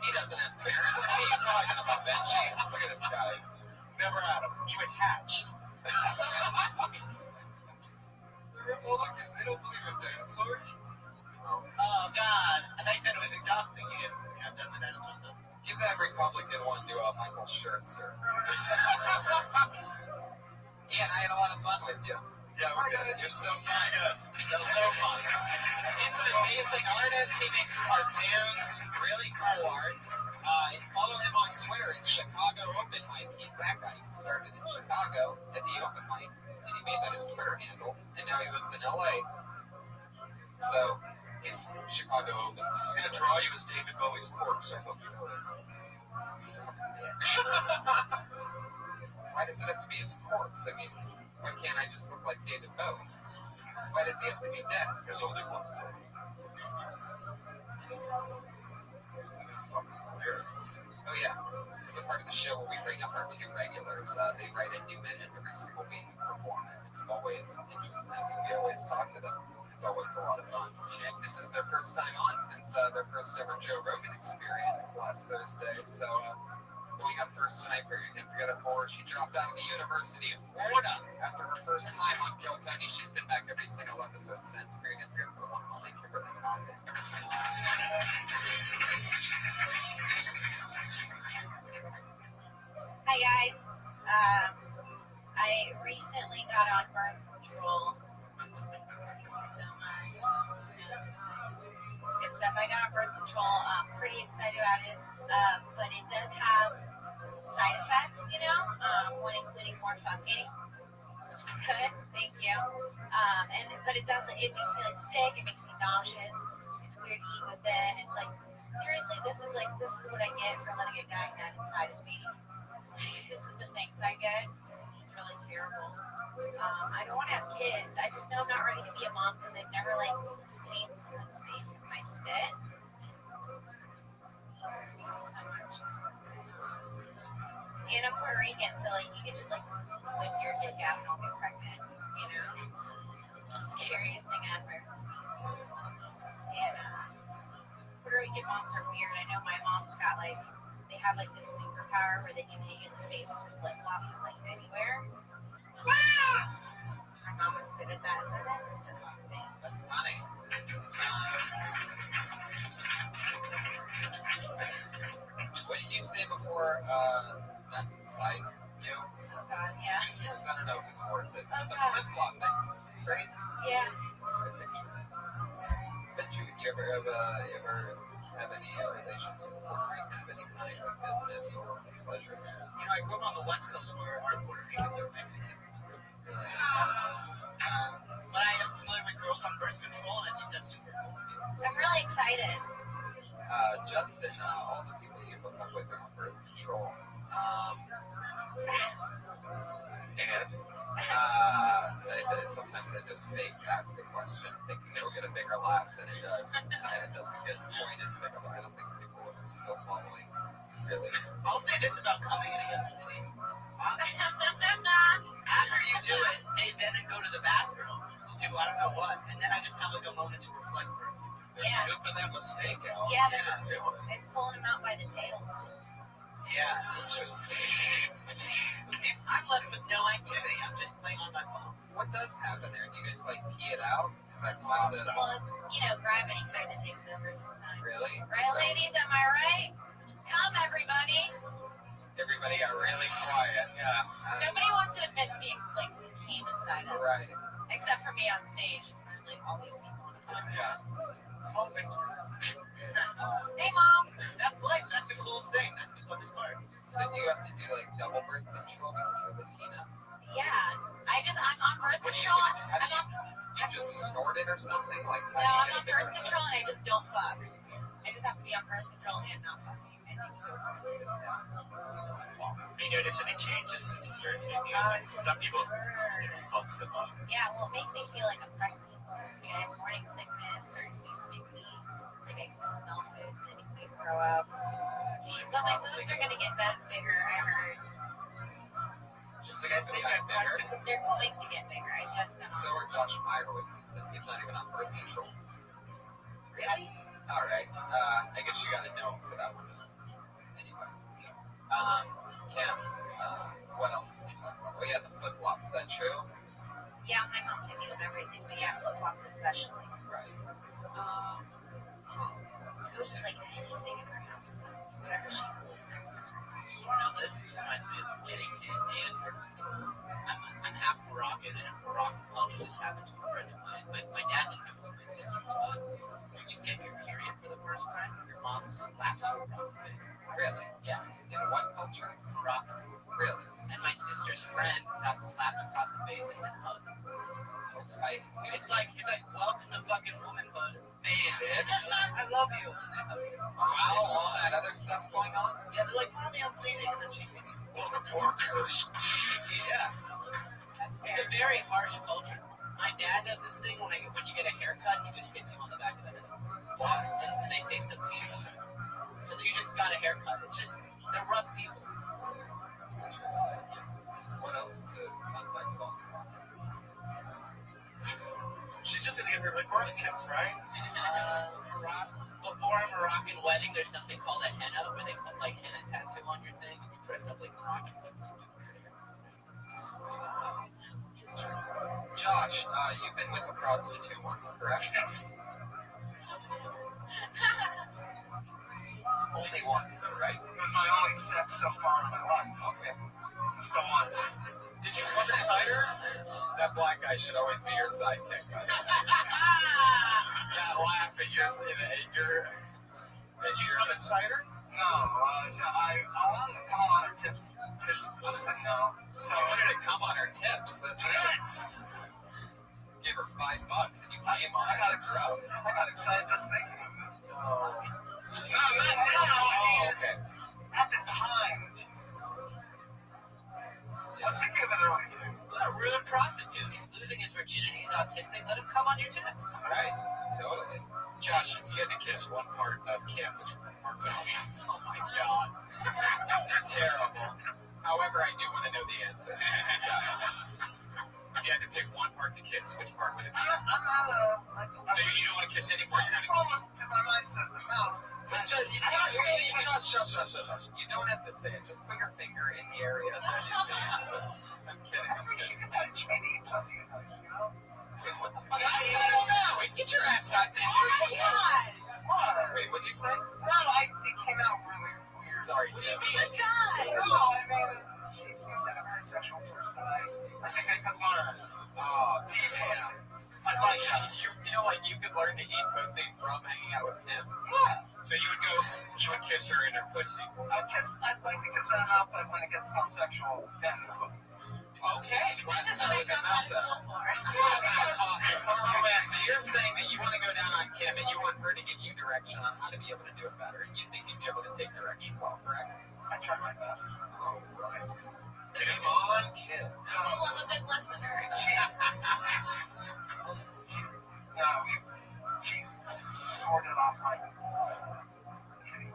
He doesn't have parents. What are you talking about, Benji? Look at this guy. Never had him. He was hatched. They're Republican. They don't believe in dinosaurs. Oh, God. I thought you said it was exhausting. You have done the dinosaur stuff. Give that Republican one to Michael Schertzer. Ian, I had a lot of fun with you. Yeah, You're so fun. So fun. He's an amazing artist. He makes cartoons, really cool art. Follow him on Twitter. It's Chicago Open Mic. He's that guy. He started in Chicago at the Open Mic, and he made that his Twitter handle. And now he lives in LA. So he's Chicago Open Mic. He's gonna draw you as David Bowie's corpse. I hope you know that. Why does it have to be his corpse? I mean, why can't I just look like David Bowie? Why does he have to be dead? There's only one way. Oh yeah, this is the part of the show where we bring up our 2 regulars. They write a new minute every single week and perform it. It's always interesting. We always talk to them. It's always a lot of fun. This is their first time on since their first ever Joe Rogan experience last Thursday. So we got first sniper to get together for her. She dropped out of the University of Florida after her first time on Kill Tony. She's been back every single episode since. We're going to get together for the one month. Thank you for this comment. Hi guys. I recently got on birth control. Thank you so much. It's good stuff. I got on birth control. I'm pretty excited about it. But it does have side effects, one including more fucking. Which is good. Thank you. But it doesn't. It makes me sick. It makes me nauseous. It's weird to eat with it. It's like seriously, this is what I get for letting a guy nut inside of me. This is the things I get. It's really terrible. I don't want to have kids. I just know I'm not ready to be a mom because I've never cleaned someone's face with my spit. Thank you so much. And I'm Puerto Rican, so you can just whip your dick out and I'll be pregnant. It's the scariest thing ever. And Puerto Rican moms are weird. I know my mom's got they have this superpower where they can hit you in the face with a flip flop from anywhere. My mom was good at that, so That's funny. What did you say before that inside you? Oh God, yeah. I don't know if it's worth it. The flip-flop thing's crazy. Yeah. Benji, you ever have any relations with Puerto Rican of any kind, business or pleasure? I grew up on the West Coast where our Puerto Ricans are Mexican. But I am familiar with girls on birth control, and I think that's super cool. I'm really excited. Justin, all the people you hook up with are on birth control. Sometimes I just fake ask a question thinking it'll get a bigger laugh than it does. And it doesn't get quite as big of a I don't think people are still following, really. I'll say this about coming in a young community. After you do it, they then go to the bathroom to do I don't know what, and then I just have a moment to reflect for a few. They're scooping that mistake out. Yeah, it's pulling them out by the tails. Yeah, interesting. I'm left with no activity. I'm just playing on my phone. What does happen there? Do you guys pee it out? Is that part of the... Well, gravity kind of takes over sometimes. Really? Right, ladies? Am I right? Come, everybody. Everybody got or something? Like, No, I'm on birth control and I just don't fuck. I just have to be on birth control and not fucking. I think so. You notice any changes since you started taking it? Some people, it fucks them up. Yeah, well, it makes me feel like I'm pregnant. And morning sickness, certain things make me smell foods, they make me throw up. But my boobs are gonna get bigger, I heard. So guys will get bigger. They're going to get bigger. I just know. So are Josh Meyerowitz, and he's not even on birth control. Really? All right. I guess you got to know for that one. Anyway. Kim, what else did you talk about? Oh, yeah, the flip flop. Is that true? Yeah, my mom can do everything, but yeah, flip flops especially. Right. It was just like anything in her house, whatever she was next to her. Now this reminds me of getting in I'm half Moroccan, and in Moroccan culture, this happened to a friend of mine. My dad didn't have it to my sisters, but when you get your period for the first time, your mom slaps you across the face. Really? Yeah. In what culture is this? Moroccan. Really? And my sister's friend got slapped across the face and then hugged. It's like welcome to fucking womanhood. Man, bitch. I love you. Wow, all that other stuff's going on? Yeah, they're like, mommy, I'm bleeding. And then she gets, Welcome to our curse. yeah. It's a very harsh culture. My dad does this thing when you get a haircut, he just hits you on the back of the head. Why? And they say something too soon. So you just got a haircut. It's just, they're rough people. What else is a fun fact about She's just gonna get her like Moroccans, right? Before a Moroccan wedding, there's something called a henna, where they put like henna tattoo on your thing, and you dress up like Moroccan. Josh, you've been with a prostitute once, correct? Yes. Only once, though, right? It was my only sex so far in my life. Okay. Just the once. Did you want a cider? That black guy should always be your sidekick, by the way. That laugh at your... Did you want a cider? No, I wanted to come on her tips. I said no. So You wanted to come on her tips. That's good. yes. Give her $5 and you came on her. That's rough. I got excited just thinking of it. Oh. No, not now. Oh, okay. At the time, Jesus. I was thinking of it earlier too. What a rude prostitute. He's losing his virginity. He's autistic. Let him come on your tits. Right. Totally. Josh, you had to kiss one part of Kim, which part would it be? Oh my God. That's terrible. However, I do want to know the answer. If you had to pick one part to kiss, which part would it be? I'm not So you don't want to kiss any part? I promise, because my mind says the mouth. Josh. You don't have to say it. Just put your finger in the area that is the answer. I'm kidding. I think she could touch me, pussy nice, you know? Wait, what the fuck? I don't know. Wait, get your ass out there. What? Wait, what did you say? No, it came out really weird. Sorry, Oh Kim. my God! No, I mean, she seems like a very sexual person. I think I could learn. Oh, Eat damn. pussy. I'd like that. You feel like you could learn to eat pussy from hanging out with him? Yeah. So you would kiss her in her pussy. I'd like to kiss her enough, but when it gets more sexual, then Okay. You want to This is settle what I him come out out of then? school for. That's awesome. romance. So you're saying that you want to go down on Kim and you want her to give you direction on how to be able to do it better, and you think you'd be able to take direction well, correct? I try my best. Oh, right. Come on, Kim. Oh, I'm a good listener. No, she's sort it off my kitty.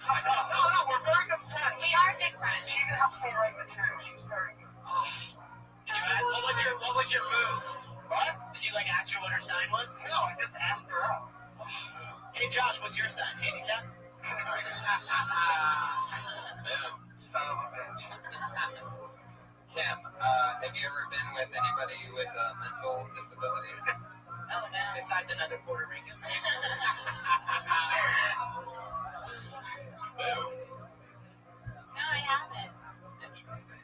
No, we're very good friends. We are big friends. She even helps me write material. She's very good. What was your move? What? Did you ask her what her sign was? No, I just asked her out. Hey Josh, what's your sign? Handicap? Boom. Son of a bitch. Kim, have you ever been with anybody with mental disabilities? Oh no. Besides another Puerto Rican. Boom. No, I haven't. Interesting.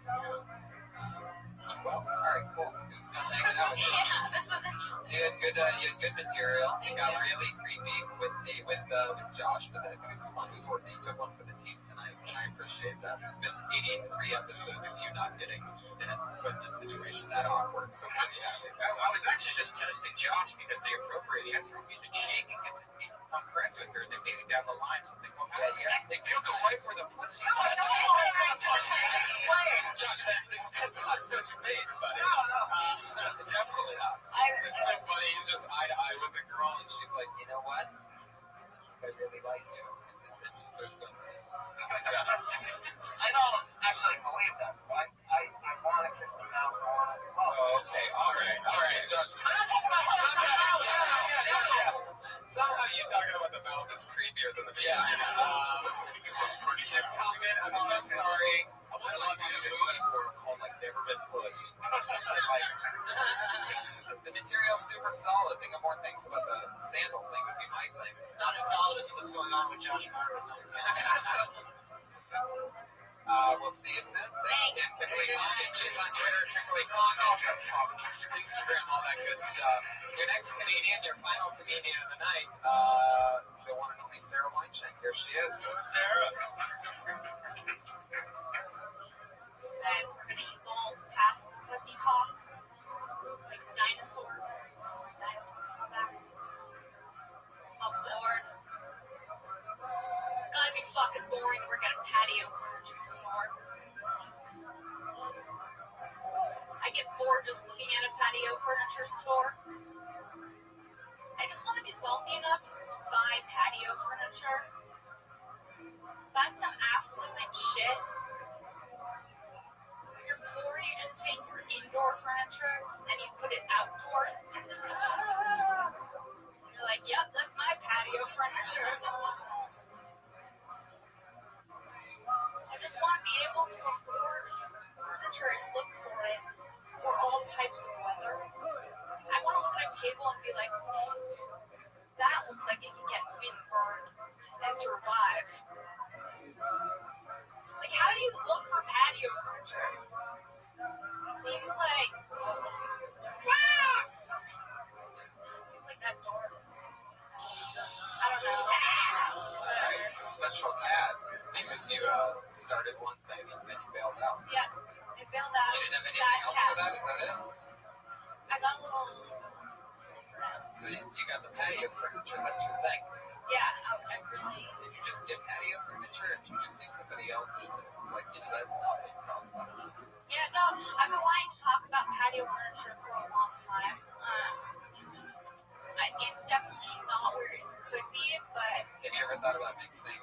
Well, all right, cool. It was fun hanging out with you. Yeah, this is interesting. You had good material. It got really creepy with with Josh, but it's fun. It was worth it. You took one for the team tonight, and I appreciate that. It's been 83 episodes of you not getting put in a situation that awkward. So good to have you. I was actually just testing Josh because they appropriate answer me in the cheek and get to become friends with her. They take me down the line. So they go, Yeah, you gotta take you don't go right for the pussy. No, Josh, that's not first base, buddy. No. Definitely not. It's so funny. He's just eye to eye with the girl, and she's like, you know what? I really like you. And this just starts going. I don't actually believe that. I want to kiss them now. Oh, okay. All right, Josh. I'm not talking about Somehow you talking about the mouth is creepier than the vagina. Kim Kalman, I'm so sorry. I love you in a movie form called like Never Been Puss. The material's super solid. Think of more things about the sandal thing would be my thing. Not as solid as what's going on with Josh Myers. We'll see you soon. Thanks. Kimberly Condon. She's on Twitter, Kimberly Condon. Instagram, all that good stuff. Your next comedian, your final comedian of the night, the one and only Sarah Weinschenk. Here she is. Sarah. Guys, we're gonna evolve past the pussy talk. Like a dinosaur. Dinosaurs come back. I'm bored. It's gotta be fucking boring to work at a patio furniture store. I get bored just looking at a patio furniture store. I just want to be wealthy enough to buy patio furniture. That's some affluent shit. When you're poor, you just take your indoor furniture and you put it outdoor. You're like, yep, that's my patio furniture. I just want to be able to afford furniture and look for it for all types of weather. I want to look at a table and be like, that looks like it can get windburned and survive. Like, how do you look for patio furniture? It seems like that door is, I don't know. Special cat. Because you started one thing and then you bailed out. Yeah, it bailed out. You didn't have Sad anything else cat. for that? Is that it? I got a little. So you got the patio furniture. That's your thing. Yeah, I really. Did you just get patio furniture, or did you just see somebody else's and it's like, that's not a big problem? Yeah, no, I've been wanting to talk about patio furniture for a long time. It's definitely not where it could be, but. Have you ever thought about mixing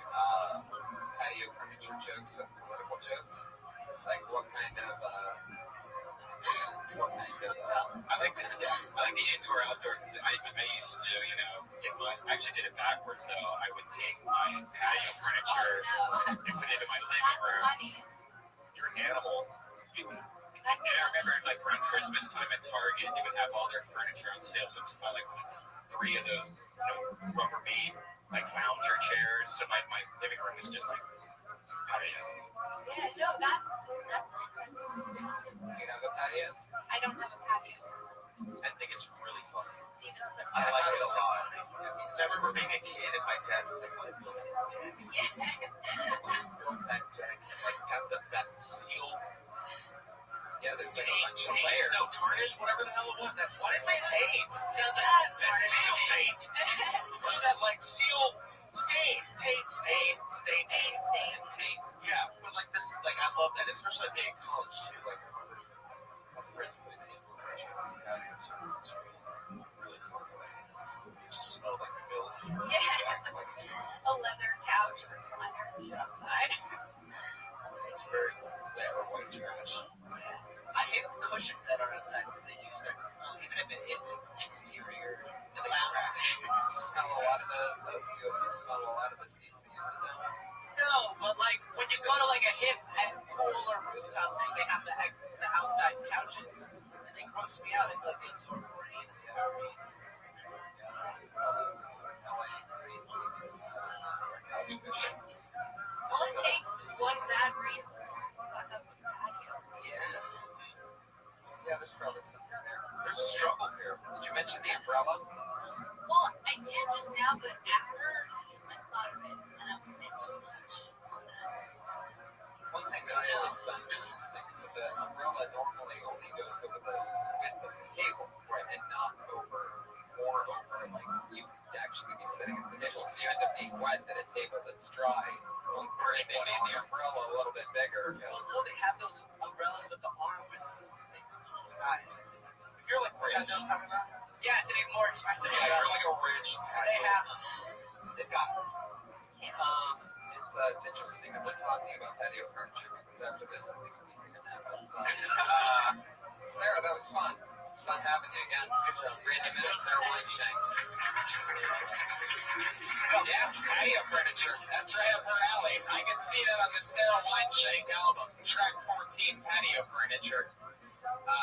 patio furniture jokes with political jokes? Like what kind of I like the indoor outdoor because I used to, I actually did it backwards though. I would take my patio furniture and put it into my living That's room. funny. You're an animal. That's I remember like around Christmas time at Target, they would have all their furniture on sale. So it's about like 3 of those Rubbermaid like lounger chairs. So my living room is just like patio. Yeah, no, that's impressive. Do you have a patio? I don't have a patio. I think it's really fun. You know, but I like it a lot. So I remember being a kid and my dad was like, I'm building a deck. Build that deck and like have that seal. Yeah, there's like a bunch of layers. No, tarnish, whatever the hell it was. What is it? Taint. Sounds That's seal taint. What is that like seal stain? Stain. Stain. Yeah. But like this, like I love that, especially being in college too. Like I remember my friends putting the indoor furniture on the patio, so it was really fun. It just smelled like milk. Yeah. A leather couch recliner outside. It's very clear white trash. I hate the cushions that are outside because they do start to smell, even if it isn't exterior. In the lounge, you smell a lot of you smell a lot of the seats that you sit down on. No, but like when you go to like a hip and pool or rooftop thing, they have the outside couches, and they gross me out. I feel like they absorb rain. All it takes is one bad rain storm to fuck up the patios. Yeah, there's probably something there. There's a struggle here. Did you mention the umbrella? Well, I did just now, but after I just being wet than a table that's dry. Or if they made the umbrella a little bit bigger. Well, they have those umbrellas with the arm with the side. You're like rich. You guys know what I'm talking about? Yeah, it's even more expensive. Yeah, you're like a rich. They have them. They've got them. It's interesting that we're talking about patio furniture because after this, I think we'll be taking that outside. Sarah, that was fun. It's fun having you again. Good job. Randy Minute, Sarah Wineshank. Yeah, patio furniture. That's right up her alley. I can see that on the Sarah Wineshank album, track 14, patio furniture.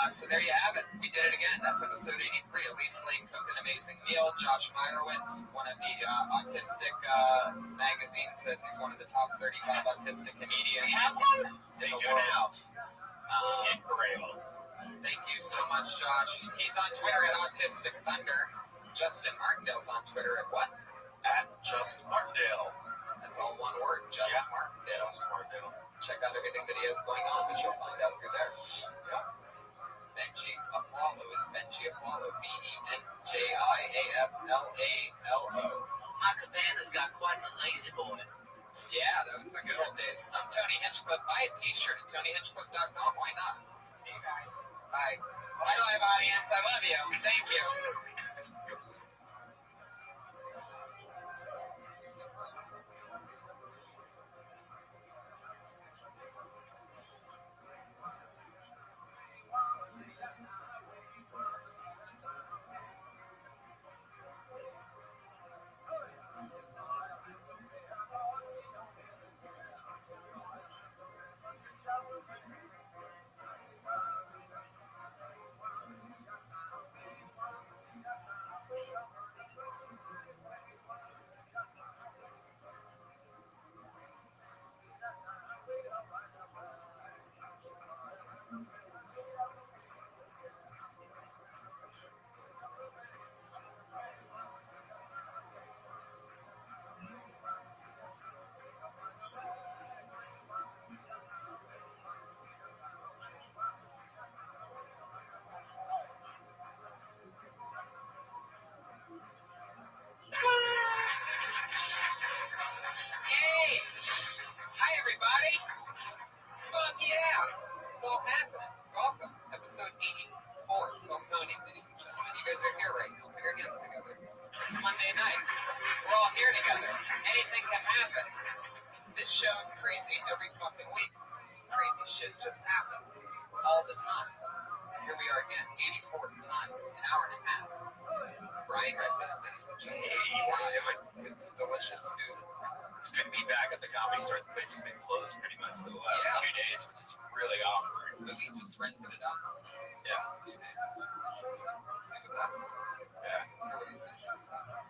So there you have it. We did it again. That's episode 83. Elise Lane cooked an amazing meal. Josh Meyerowitz, one of the autistic magazines, says he's one of the top 35 autistic comedians in the world. Thank you so much, Josh. He's on Twitter at Autistic Thunder. Justin Martindale's on Twitter at what? At Just Martindale. That's all one word, Just Martindale. Just Martindale. Check out everything that he has going on, which you'll find out through there. Yep. Benji Aflalo is Benji Aflalo, BenjiAflalo. My cabana's got quite the lazy boy. Yeah, that was the good old days. I'm Tony Hinchcliffe. Buy a t-shirt at TonyHinchcliffe.com. Why not? See you guys. Bye. Bye, live audience. I love you. Thank you. Hey! Hi, everybody! Fuck yeah! It's all happening. Welcome. Episode 84. Well, Tony, ladies and gentlemen. You guys are here right now. Put your hands together. It's Monday night. We're all here together. Anything can happen. This show is crazy every fucking week. Crazy shit just happens. All the time. Here we are again. 84th time. An hour and a half. Brian Redmond, ladies and gentlemen. Hey, it's some delicious food. it's good to be back at the Comedy Store. The place has been closed pretty much for the last 2 days, which is really awkward. We just rented it out for some last few days, which is interesting. We'll see what that's about. Yeah. Everybody's thinking about that.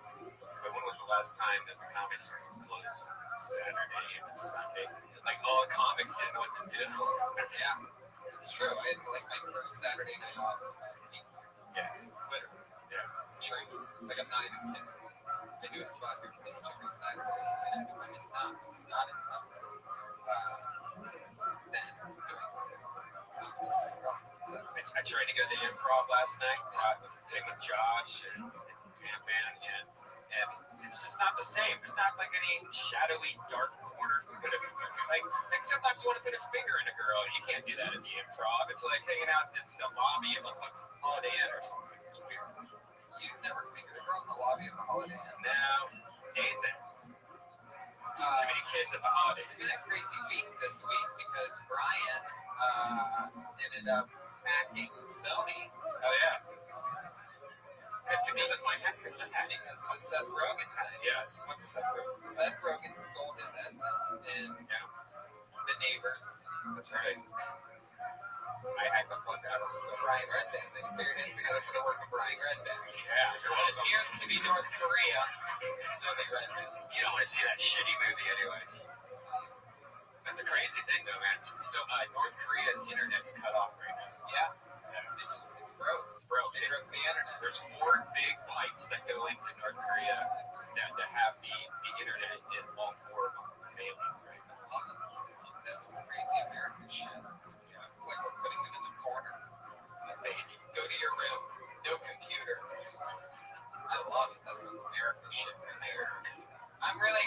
But when was the last time that the Comedy Store was closed? Saturday and Sunday. Like all the comics didn't know what to do. Yeah, it's true. I had like my first Saturday night off in about 8 years. Yeah. Literally. Yeah. True. Like, I'm not even kidding. I do a spot here pretty much every Saturday. And if I'm in town, if I'm not in town, then I'm doing comedy across the Saturday. I tried to go to improv last night with Josh and Jam Band, and it's just not the same. There's not like any shadowy dark corners to put a like sometimes you want to put a finger in a girl. You can't do that at the improv. It's like hanging out in the lobby of a Holiday Inn or something. It's weird. You've never fingered a girl in the lobby of a Holiday Inn? No, days in. Too many kids at the Holiday It's been a crazy week this week because Brian ended up hacking Sony. Oh yeah. Because of my hack, because of the hack. Because of the Seth Rogen thing. Yes. What's Seth Rogen? Seth Rogen stole his essence in The Neighbors. That's right. I hacked the fuck out of it. So Brian Redband, they put your hands together for the work of Brian Redband. Yeah, you're What welcome. appears to be North Korea is Billy Redband. You don't want to see that shitty movie anyways. That's a crazy thing though, man. So North Korea's internet's cut off right now. Yeah. It's broke. It's broke. They broke the internet. There's 4 big pipes that go into North Korea that have the internet in all 4 of them failing right now. Love it. That's some crazy American shit. It's like we're putting them in the corner. Go to your room. No computer. I love it. That's some American shit right there. I'm really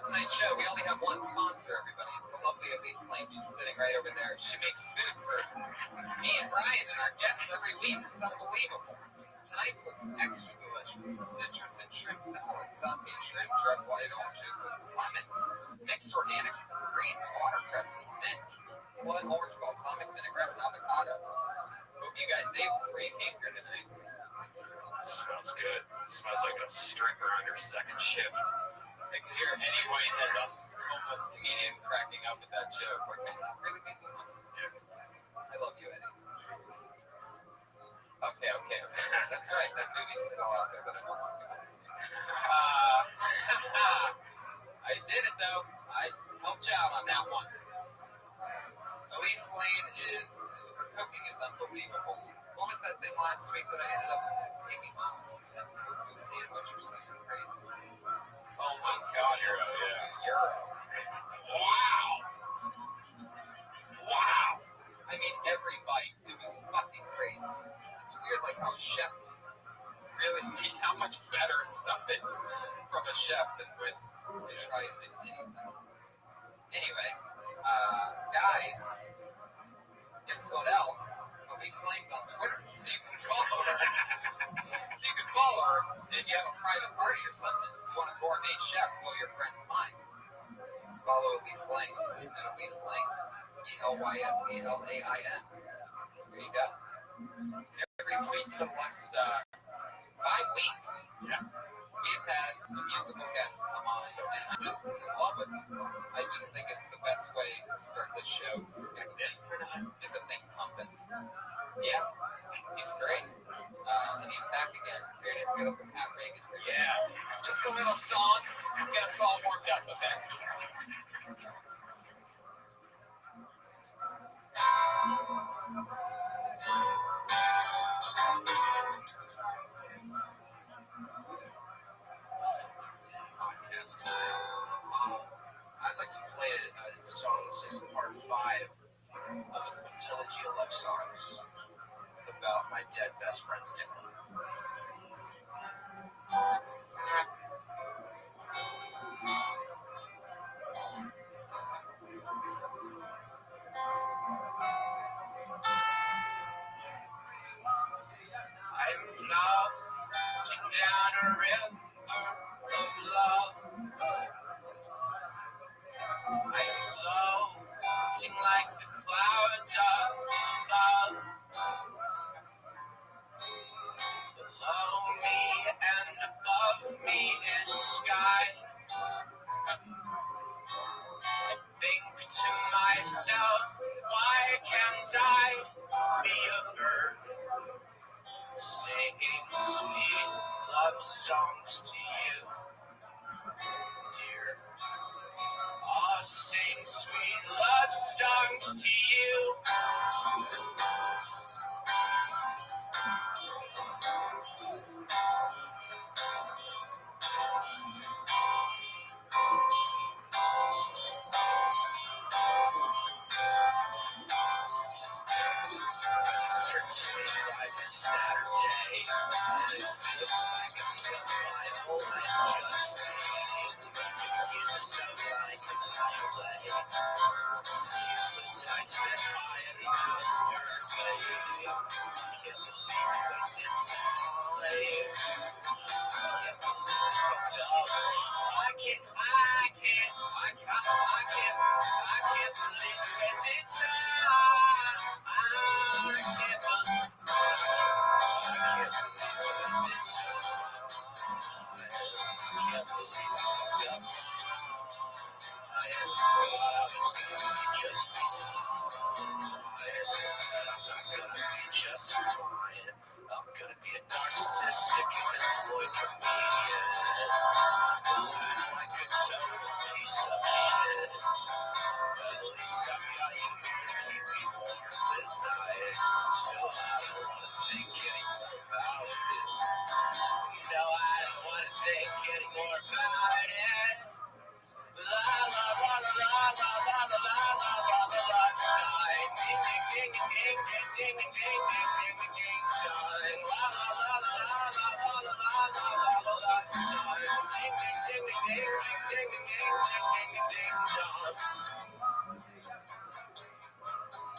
tonight's show, we only have one sponsor, everybody. It's the lovely Elise Lane. She's sitting right over there. She makes food for me and Brian and our guests every week. It's unbelievable. Tonight's looks extra delicious. Citrus and shrimp salad, sauteed shrimp, drugged white oranges, and lemon, mixed organic greens, watercress, and mint, blood orange balsamic vinaigrette, and avocado. Hope you guys ate before you came here tonight. Smells good. Smells like a stringer on your second shift. I could hear any whitehead homeless comedian cracking up at that joke. Like, man, that really made me hungry. I love you, Eddie. Okay. That's right. That movie's still out there, but I don't want to see. I did it, though. I helped you out on that one. Elise Lane her cooking is unbelievable. What was that thing last week that I ended up taking home? That tofu sandwich or something crazy? Oh my God, Euro. Wow. I mean, every bite, it was fucking crazy. It's weird, like how a chef really, how much better stuff is from a chef than when they try anything. Anyway, guys, guess what else? Elise Lane's on Twitter, so you can follow her. If you have a private party or something, you want a gourmet chef, blow your friends' minds. Follow Elise Lane at Elise Lane, ELYSELAIN. There you go. Every week for the last 5 weeks, we've had a musical guest come on, and I'm just in love with him. I just think it's the best way to start this show. Get the thing pumping. Yeah, he's great. And he's back again. Here it is. Look at Pat Reagan. Yeah. Just a little song. Get us all warmed up a bit. I'd like to play a song that's just part 5 of a trilogy of love songs about my dead best friend's dinner. I'm floating down a river of love. I'm floating like the clouds up above. Below me and above me is sky. I think to myself, why can't I be a bird singing sweet love songs to you, dear? I'll sing sweet love songs to you. Just turned 25 this Saturday, and it feels like it's been my whole life just waiting. Excuses so like a highway. Sleepless nights spent high and masturbating. Can't believe I wasted time. Can't believe fucked up. I can't believe wasted time. I can't believe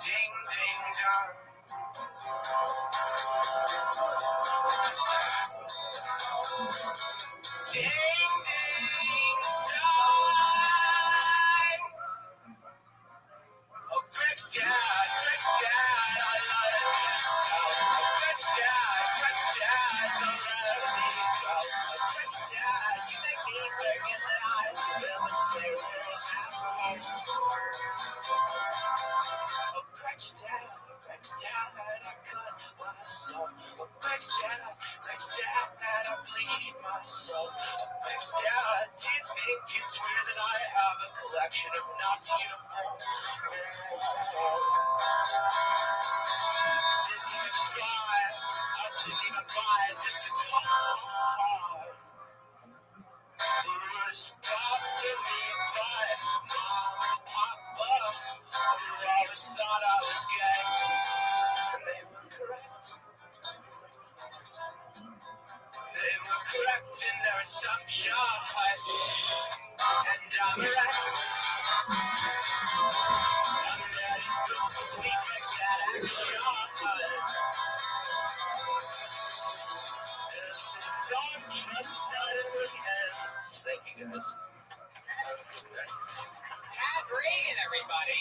Ding, ding, dong. Ding, ding, dong. Oh, Greg's dad, I love you so. Oh, Greg's dad, don't let me go. Oh, Greg's dad, you make me recognize them and say little asshole. Oh, Greg's dad, I cut myself. Oh, Greg's dad, I bleed myself. Oh, Greg's dad, do you think it's weird that I have a collection of Nazi uniforms? Didn't even buy this guitar. Was bought for me by Mom and Papa, who always thought I was gay. And they were correct. They were correct in their assumption. And I'm right. I'm ready for some sweet that action. The song just suddenly ends. Thank you guys. Pat Reagan, everybody.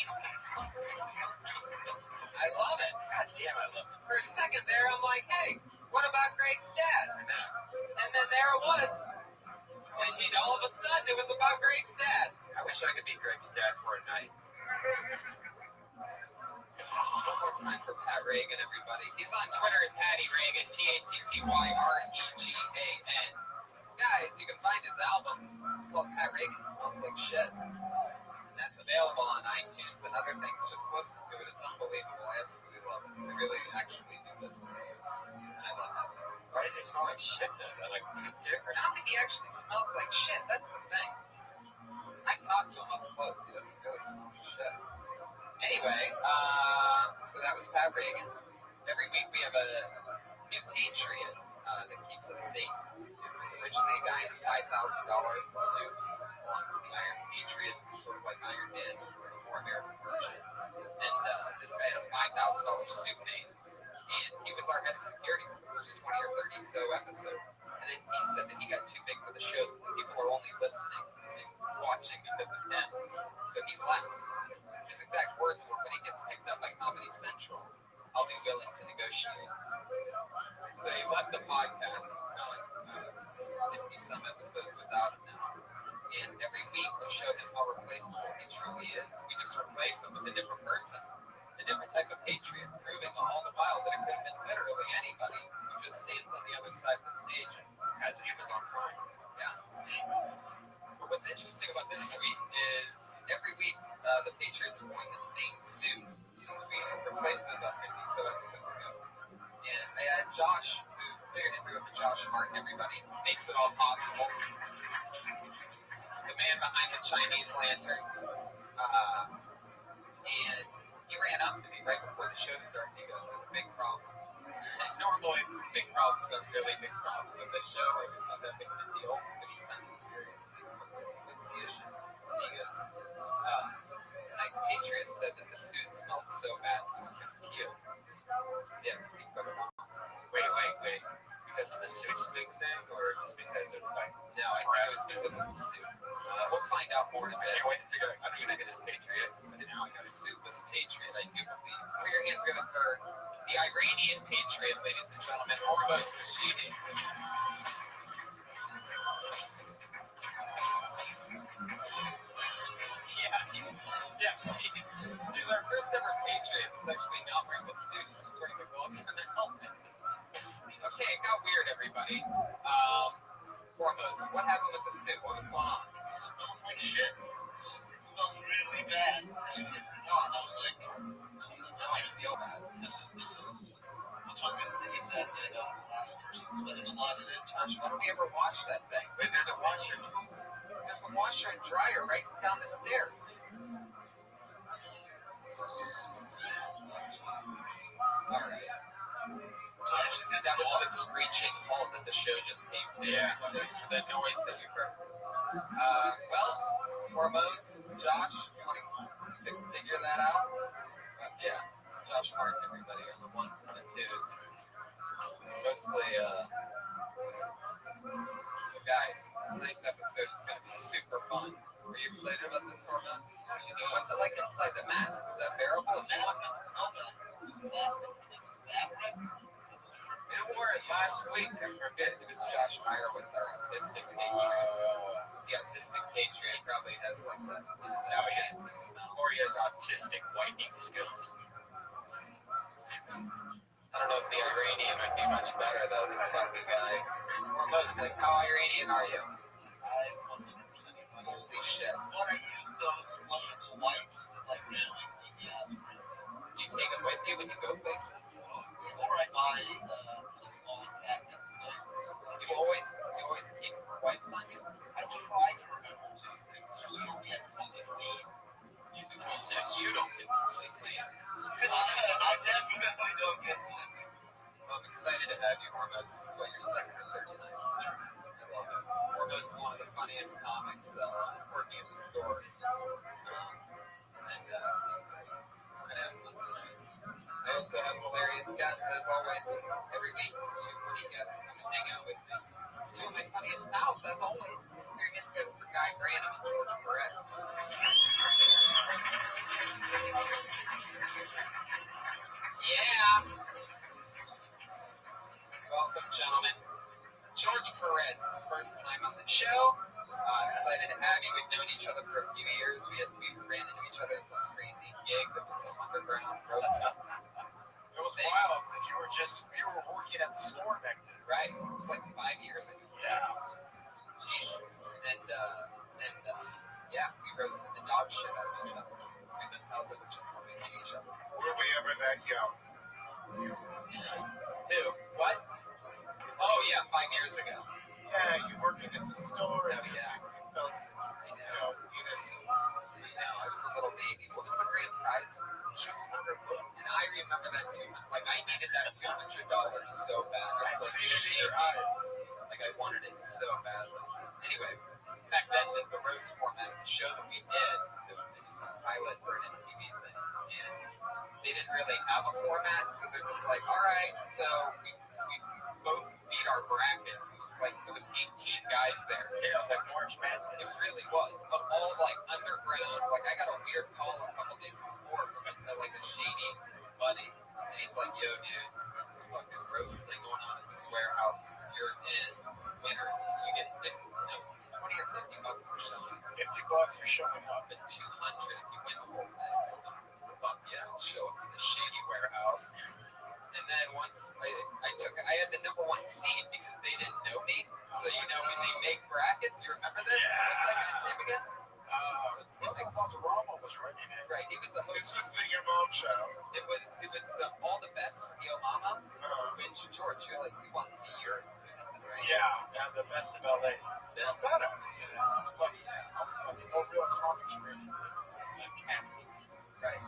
I love it. God damn, I love it. For a second there, I'm like, hey, what about Greg's dad? And then there it was. And all of a sudden, it was about Greg's dad. I wish I could be Greg's dad for a night. One more time for Pat Reagan, everybody. He's on Twitter at Patty Reagan, PattyRegan. Guys, you can find his album. It's called Pat Reagan Smells Like Shit. And that's available on iTunes and other things. Just listen to it. It's unbelievable. I absolutely love it. I really actually do listen to it. And I love that. Why does he smell like shit then? Like poop dick or I don't think he actually smells like shit. That's the thing. I talked to him up close. He doesn't really smell like shit. Anyway, so that was Pat Reagan. Every week we have a new Patriot that keeps us safe. It was originally a guy in a $5,000 suit. Belongs to the Iron Patriot, sort of like Iron Man. It's like a more American version. And this guy had a $5,000 suit made. And he was our head of security for the first 20 or 30 so episodes. And then he said that he got too big for the show. People are only listening and watching because of him. So he left. His exact words were, when he gets picked up by Comedy Central, I'll be willing to negotiate. So he left the podcast. It's going 50-some episodes without him now. And every week, to show him how replaceable he truly is, we just replace him with a different person, a different type of patriot, proving all the while that it could have been literally anybody who just stands on the other side of the stage and has Amazon Prime? yeah. But what's interesting about this week is every week the Patriots have worn the same suit since we replaced it about 50 so episodes ago. And I had Josh, who put your hands together for Josh Martin, everybody, makes it all possible. The man behind the Chinese lanterns. And he ran up to me right before the show started. He goes, "It's a big problem." And normally, big problems are really big problems with this show. Like, it's not that big of a deal. But he sounded seriously. What's the issue? And he goes, tonight's Patriot said that the suit smelled so bad he was going to puke. Yeah, he put it on. Wait. Because of the suits big thing, or just because of like? No, I think it was because of the suit. We'll find out more in a I bit. can't wait to figure out. I don't even know who this Patriot. It's a suitless Patriot, I do believe. Put your hands together for the Iranian Patriot, ladies and gentlemen, Hormuz Rashidi. He's our first ever Patriot that's actually not wearing the suit. He's just wearing the gloves and the helmet. Okay, it got weird, everybody. Foremost, what happened with the suit? What was going on? It smells like shit. It smells really bad. I was like, Now I feel bad. this is. I'm talking. He said that the last person spending a lot of their time. Why don't we ever wash that thing? Wait, there's a washer. There's a washer and dryer right down the stairs. Oh, Jesus. All right. That was the screeching halt that the show just came to. Yeah. The noise that you heard. Well, Hormoz, Josh, you want to figure that out? Yeah, Josh Martin, everybody on the ones and the twos. Mostly, guys, tonight's episode is going to be super fun. Are you excited about this, Hormoz? What's it like inside the mask? Is that bearable if you want? I wore it last week. I forget. It was Josh Meyerowitz, our autistic patron. The autistic patron probably has like that. Now he has smell. Or he has autistic whitening skills. I don't know if the Iranian would be much better though. This fucking guy. Hormoz, like, how Iranian are you? Holy shit. When I use those flushable wipes, like really, yeah. Do you take them with you when you go places? Or I buy a small packet. You always keep wipes on you? I try to remember to. It's just you don't get fully clean. No, you don't get fully clean. I definitely don't get fully clean. Well, I'm excited to have you, Hormoz. This is what, your second or third night? I love it. Hormoz is one of the funniest comics working at the store. And he's great. We're going to have fun tonight. I also have hilarious guests, as always. Every week, 2 funny guests come and hang out with me. It's 2 of my funniest pals, as always. Here against go for Guy Branum and George Perez. Yeah. Welcome, gentlemen. George Perez, his first time on the show. Excited to have you. We've known each other for a few years. We ran into each other at some crazy gig that was some underground roast. It was wild because you were working at the store back then. Right? It was like 5 years ago. Yeah. Jesus. And yeah, we roasted the dog shit out of each other. We've been pals ever since we see each other. Were we ever that young? Who? What? Oh yeah, 5 years ago. Yeah, you working at the store. Oh, yeah. You felt, innocent. I know, I was a little baby. What was the grand prize? $200. And I remember that too. Like, I needed that $200 so bad. I I'd was seen it in like, your eyes. like, I wanted it so badly. Anyway, back then, the roast format of the show that we did, it was some pilot for an MTV thing. And they didn't really have a format, so they're just like, all right, so we both beat our brackets. It was like, there was 18 guys there. Yeah, it was like March It Madness. really was. Of all like underground, like I got a weird call a couple days before from like a shady buddy. And he's like, yo, dude, there's this fucking roast thing going on at this warehouse. You're in. Winner. You get 20 or $50 for showing us. $50 for showing up. But 200 if you win the whole thing. Fuck yeah, I'll show up to the shady warehouse. And then once I had the number 1 seed because they didn't know me. So, you know, when they make brackets, you remember this? Yeah. What's that guy's name again? Like Valderrama was running it. Right, he was the host. This was the Your Mom show. It was the All the Best from Yo Mama, which, George, you're like, we won a year or something, right? Yeah, and the best of LA. Yeah. Badass. No real comics really. Just like cast. Right.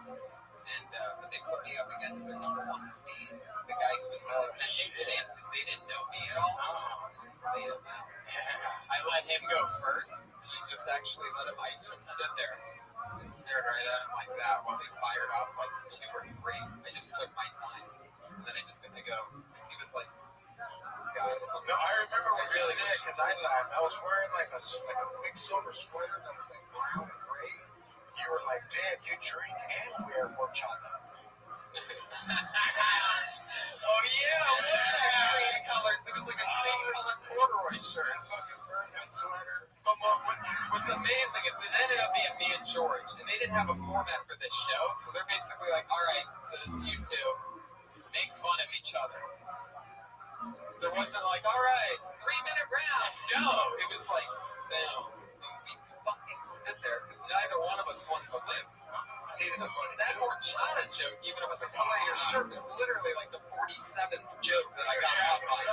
And but they put me up against their number 1 seed, the guy who was the defending champ, because they didn't know me at all. They didn't know. I let him go first, and I just actually let him. I just stood there and stared right at him like that while they fired off like 2 or 3. I just took my time, and then I just got to go because he was like. No, I remember when you said because I laughed. I was wearing like a big silver sweater that was like brown and gray. You were like, damn, you drink and wear horchata. Oh yeah, what's that green colored? It was like a green colored corduroy shirt. Fucking burnout sweater. But what's amazing is it ended up being me and George, and they didn't have a format for this show, so they're basically like, all right, so it's you two, make fun of each other. There wasn't like, all right, 3-minute round. No, it was like, no. We fucking stood there because neither one of us wanted to live. That horchata joke, even about the color of your shirt, was literally like the 47th joke that I got out by.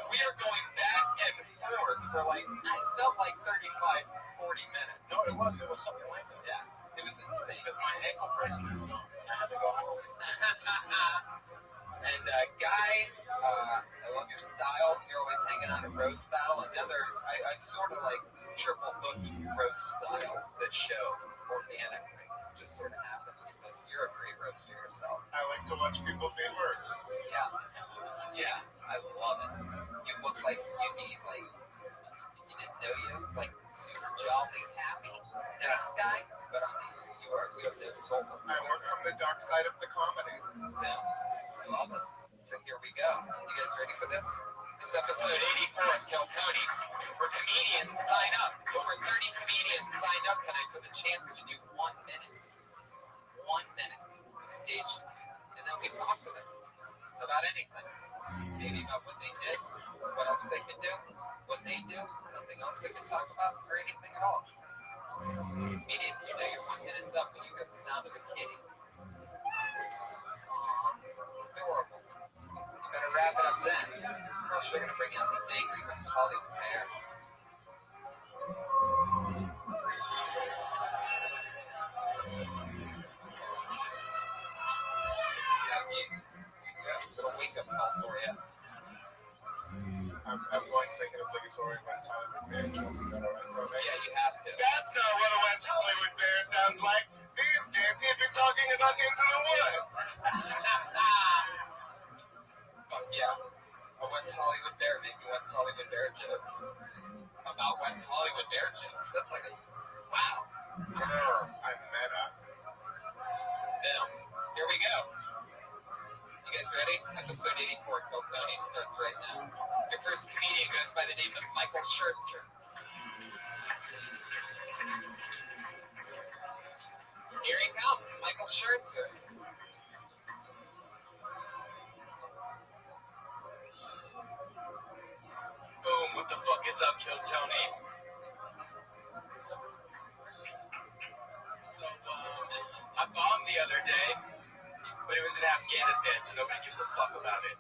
We were going back and forth for like, I felt like 35, 40 minutes. No, it was something like that. Yeah, it was insane. Because my ankle bracelet, I had to go home. And Guy, I love your style. You're always hanging out at Roast Battle. Another, I sort of like triple boogie roast style that show organically just sort of happened. But you're a great roaster yourself. I like to watch people be worked. Yeah, I love it. You look like you'd be like, you didn't know you, like super jolly, happy, nice guy, but you have no soul. I work from the dark side of the comedy. Yeah, I love it. So here we go. You guys ready for this? It's episode 84 of Kill Tony, where comedians sign up. Over 30 comedians signed up tonight for the chance to do 1 minute. 1 minute of stage time. And then we talk to them about anything. Maybe about what they did, what else they can do, what they do, something else they can talk about, or anything at all. Comedians, you know your 1 minute's up when you hear the sound of a kitty. Aww, it's adorable. You better wrap it up then, or else you're going to bring out the angry West Hollywood bear. Little wake-up call for you. I'm going to make an obligatory West Hollywood Bear joke. Is that alright, Tony? Yeah, you have to. That's not what a West Hollywood Bear sounds like. These days he'd be talking about Into the Woods. Fuck yeah. A West Hollywood Bear making West Hollywood Bear jokes. About West Hollywood Bear jokes. That's like a... Wow. I'm meta. Boom. Here we go. You guys ready? Episode 84, Kill Tony, starts right now. Your first comedian goes by the name of Michael Schertzer. Here he comes, Michael Schertzer. Boom, what the fuck is up, Kill Tony? So, I bombed the other day, but it was in Afghanistan, so nobody gives a fuck about it.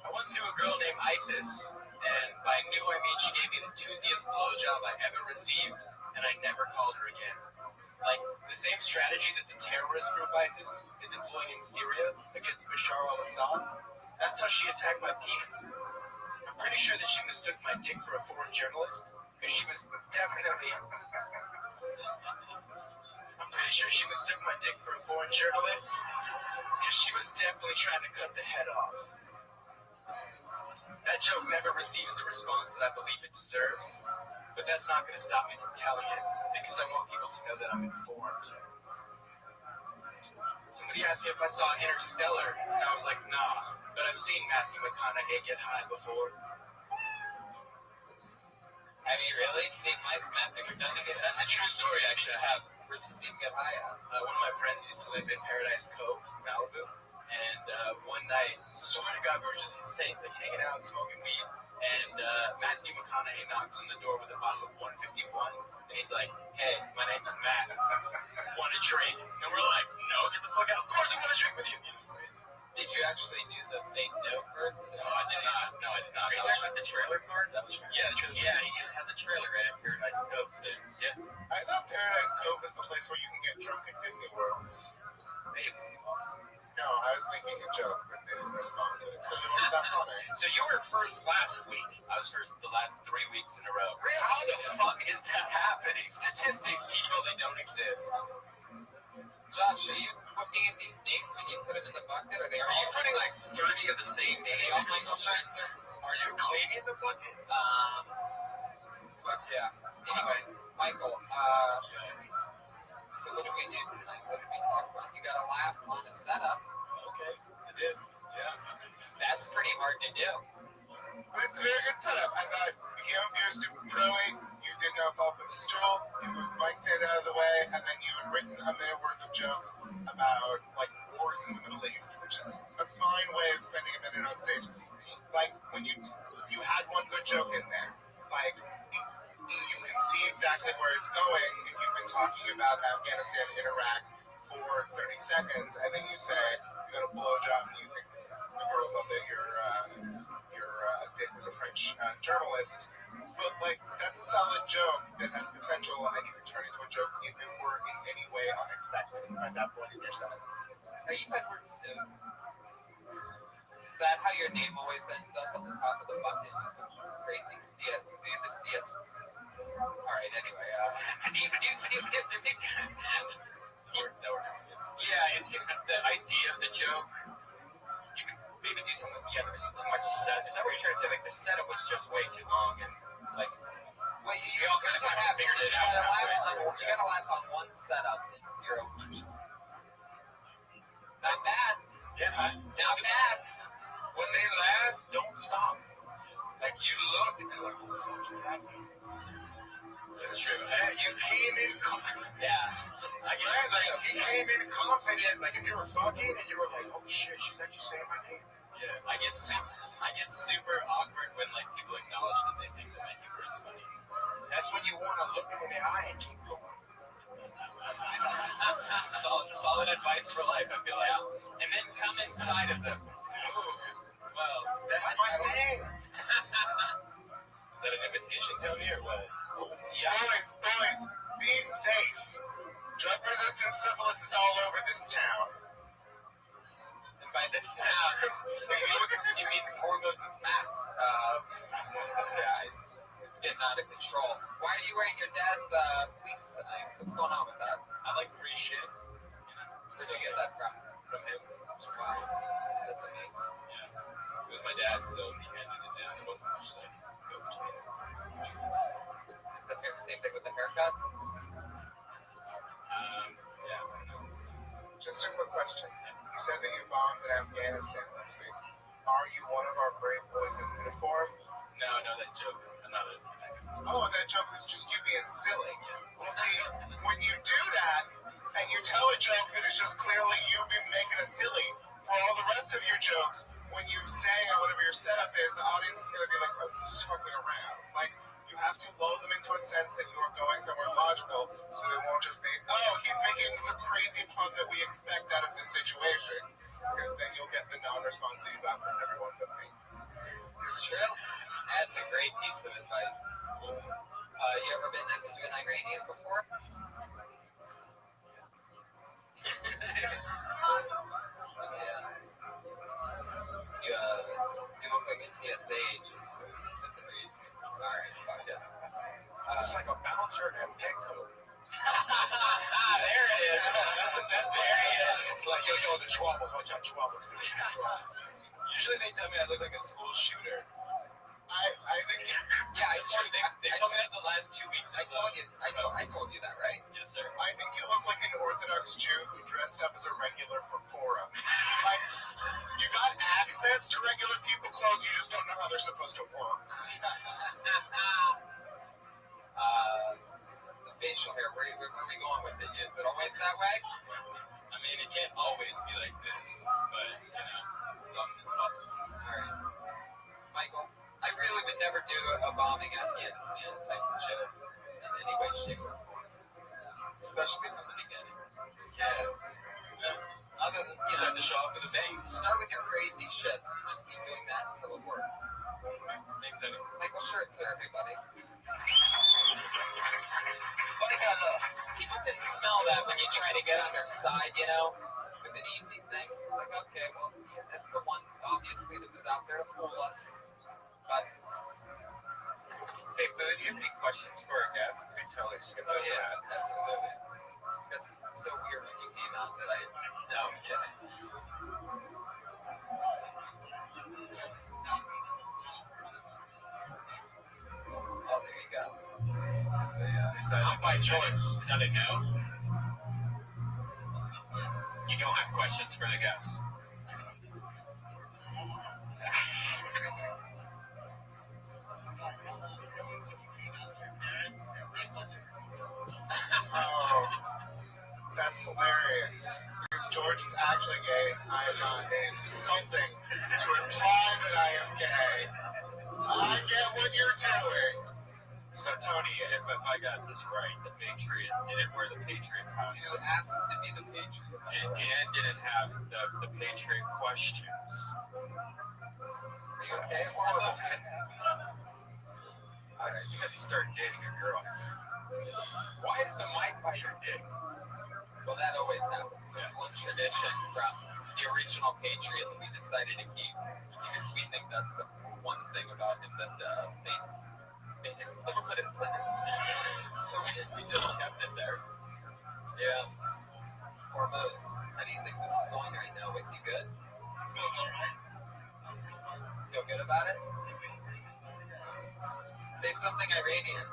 I once knew a girl named Isis, and by knew I mean she gave me the toothiest blowjob I ever received, and I never called her again. Like, the same strategy that the terrorist group ISIS is employing in Syria against Bashar al-Assad, that's how she attacked my penis. I'm pretty sure that she mistook my dick for a foreign journalist, because she was definitely... I'm pretty sure she mistook my dick for a foreign journalist, because she was definitely trying to cut the head off. That joke never receives the response that I believe it deserves, but that's not going to stop me from telling it, because I want people to know that I'm informed. Somebody asked me if I saw Interstellar, and I was like, nah, but I've seen Matthew McConaughey get high before. Have you really seen Matthew McConaughey? That's a true story, actually, I have. Where'd you see him get high at? One of my friends used to live in Paradise Cove, Malibu, and one night, swear to God, we were just insane, like hanging out, smoking weed, and Matthew McConaughey knocks on the door with a bottle of 151, and he's like, hey, my name's Matt, want a drink? And we're like, no, get the fuck out, of course I want a drink with you. Did you actually do the fake note first? No, I did not. Are you talking about the trailer part? That was yeah, the trailer. Yeah, you didn't have the trailer right at Paradise Cove, so Yeah. I thought Paradise Cove is the place where you can get drunk at Disney Worlds. maybe. No, I was making a joke, but they didn't respond to it. Because it wasn't that funny. So you were first last week. I was first the last 3 weeks in a row. How the fuck is that happening? Statistics, people, they don't exist. Josh, are you looking at these names when you put them in the bucket? Are they Are all you putting like 30 of the same Are they name all or Michael something? Schertzer? Are you cleaning the bucket? Fuck yeah. Anyway, Michael, so what did we do tonight? What did we talk about? You got a laugh on a setup. Okay, I did. Yeah. That's pretty hard to do. But it's a very good setup. I thought you came up here super pro-y, you did not fall for the stool, you moved the mic stand out of the way, and then you had written a minute worth of jokes about, like, wars in the Middle East, which is a fine way of spending a minute on stage. Like, when you had one good joke in there, like, you can see exactly where it's going if you've been talking about Afghanistan and Iraq for 30 seconds, and then you say, you got a blowjob, and you think the girl thought that your dick was a French journalist. But, like, that's a solid joke that has potential, and you can turn into a joke if it were in any way unexpected at that point in your set. Are you Edward Snowden? Is that how your name always ends up on the top of the bucket? Some crazy the CS. All right. Anyway, yeah, it's the idea of the joke. You could maybe do something. Yeah, there was too much set. Is that what you're trying to say? Like the setup was just way too long, and like well, we all here's what happened. You gotta laugh on one setup and zero punchlines. Not bad. Yeah, Not bad. when they laugh, don't stop. Like you looked and they're like, "Oh fuck, you're laughing." That's true. You came in, Yeah, I get right? it. Like you came in confident. Like if you were fucking and you were like, "Oh shit, she's actually saying my name." Yeah, I get super awkward when like people acknowledge that they think that my humor is funny. That's when you want to look them in the eye and keep going. Solid advice for life, I feel like. Yeah. And then come inside of them. Ooh, well, That's my name. is that an invitation, Tony, or what? Yeah. Boys, be safe. Drug-resistant syphilis is all over this town. And by this sound, it means Hormoz's mask. Guys, it's getting out of control. Why are you wearing your dad's fleece tonight? What's going on with that? I like free shit. You know, Where'd you get that from? from him. Wow, that's amazing. Yeah, it was my dad, so he handed it down. It wasn't much like go between. Is the same thing with the haircut? Yeah. Just a quick question. You said that you bombed in Afghanistan last week. Are you one of our brave boys in uniform? No, that joke is another. Oh, that joke was just you being silly. Well, see, when you do that, and you tell a joke that is just clearly you been making a silly, for all the rest of your jokes, when you say or whatever your setup is, the audience is going to be like, oh, this is fucking around. Like, you have to lull them into a sense that you are going somewhere logical, so they won't just be, oh, he's making the crazy pun that we expect out of this situation. Because then you'll get the non-response that you got from everyone tonight. It's true. That's a great piece of advice. You ever been next to an Iranian before? Yeah. You look like a TSA agent, so it doesn't read. Alright, gotcha. It's like a bouncer and Petco. There it is. That's the best There way. it is. It's like, yo, the Schwabbles, watch out, Schwabbles. Usually they tell me I look like a school shooter. I think, Yeah, I told you. They told me that the last 2 weeks. I told you that, right? Yes, sir. I think you look like an Orthodox Jew who dressed up as a regular from Torah. Like, you got access to regular people clothes, you just don't know how they're supposed to work. The facial hair, where are we going with it? Is it always that way? I mean, it can't always be like this, but you know, as often as possible. Alright. Michael, I really would never do a bombing Afghanistan type of joke in any way, shape, or form. Especially from the beginning. Yeah. Other than, You start the show off with a bang. start with your crazy shit. You just keep doing that until it works. Makes sense. Michael, show it to everybody. Funny how people can smell that when you try to get on their side, you know, with an easy thing. It's like, okay, well, that's the one, obviously, that was out there to fool us. But, Hey, Boo, do you have any questions for our guests? We tell her skip oh over yeah, that. absolutely. It's so weird when you came out that no, I'm kidding. Oh, there you go. That's Is that by choice? Is that a no? You don't have questions for the guests. Oh, that's hilarious. Because George is actually gay. I am not. It is insulting to imply that I am gay. I get what you're doing. So, Tony, if I got this right, the Patriot didn't wear the Patriot You costume asked to be the Patriot. and didn't have the Patriot questions. Are you okay for us? That's because you started dating a girl. Why is the mic by your dick? Well, that always happens. It's one tradition from the original Patriot that we decided to keep because we think that's the one thing about him that made a little bit of sense. So we just kept it there. Yeah. Hormoz, how do you think this is going right now? With you good? Feel good about it? Say something Iranian.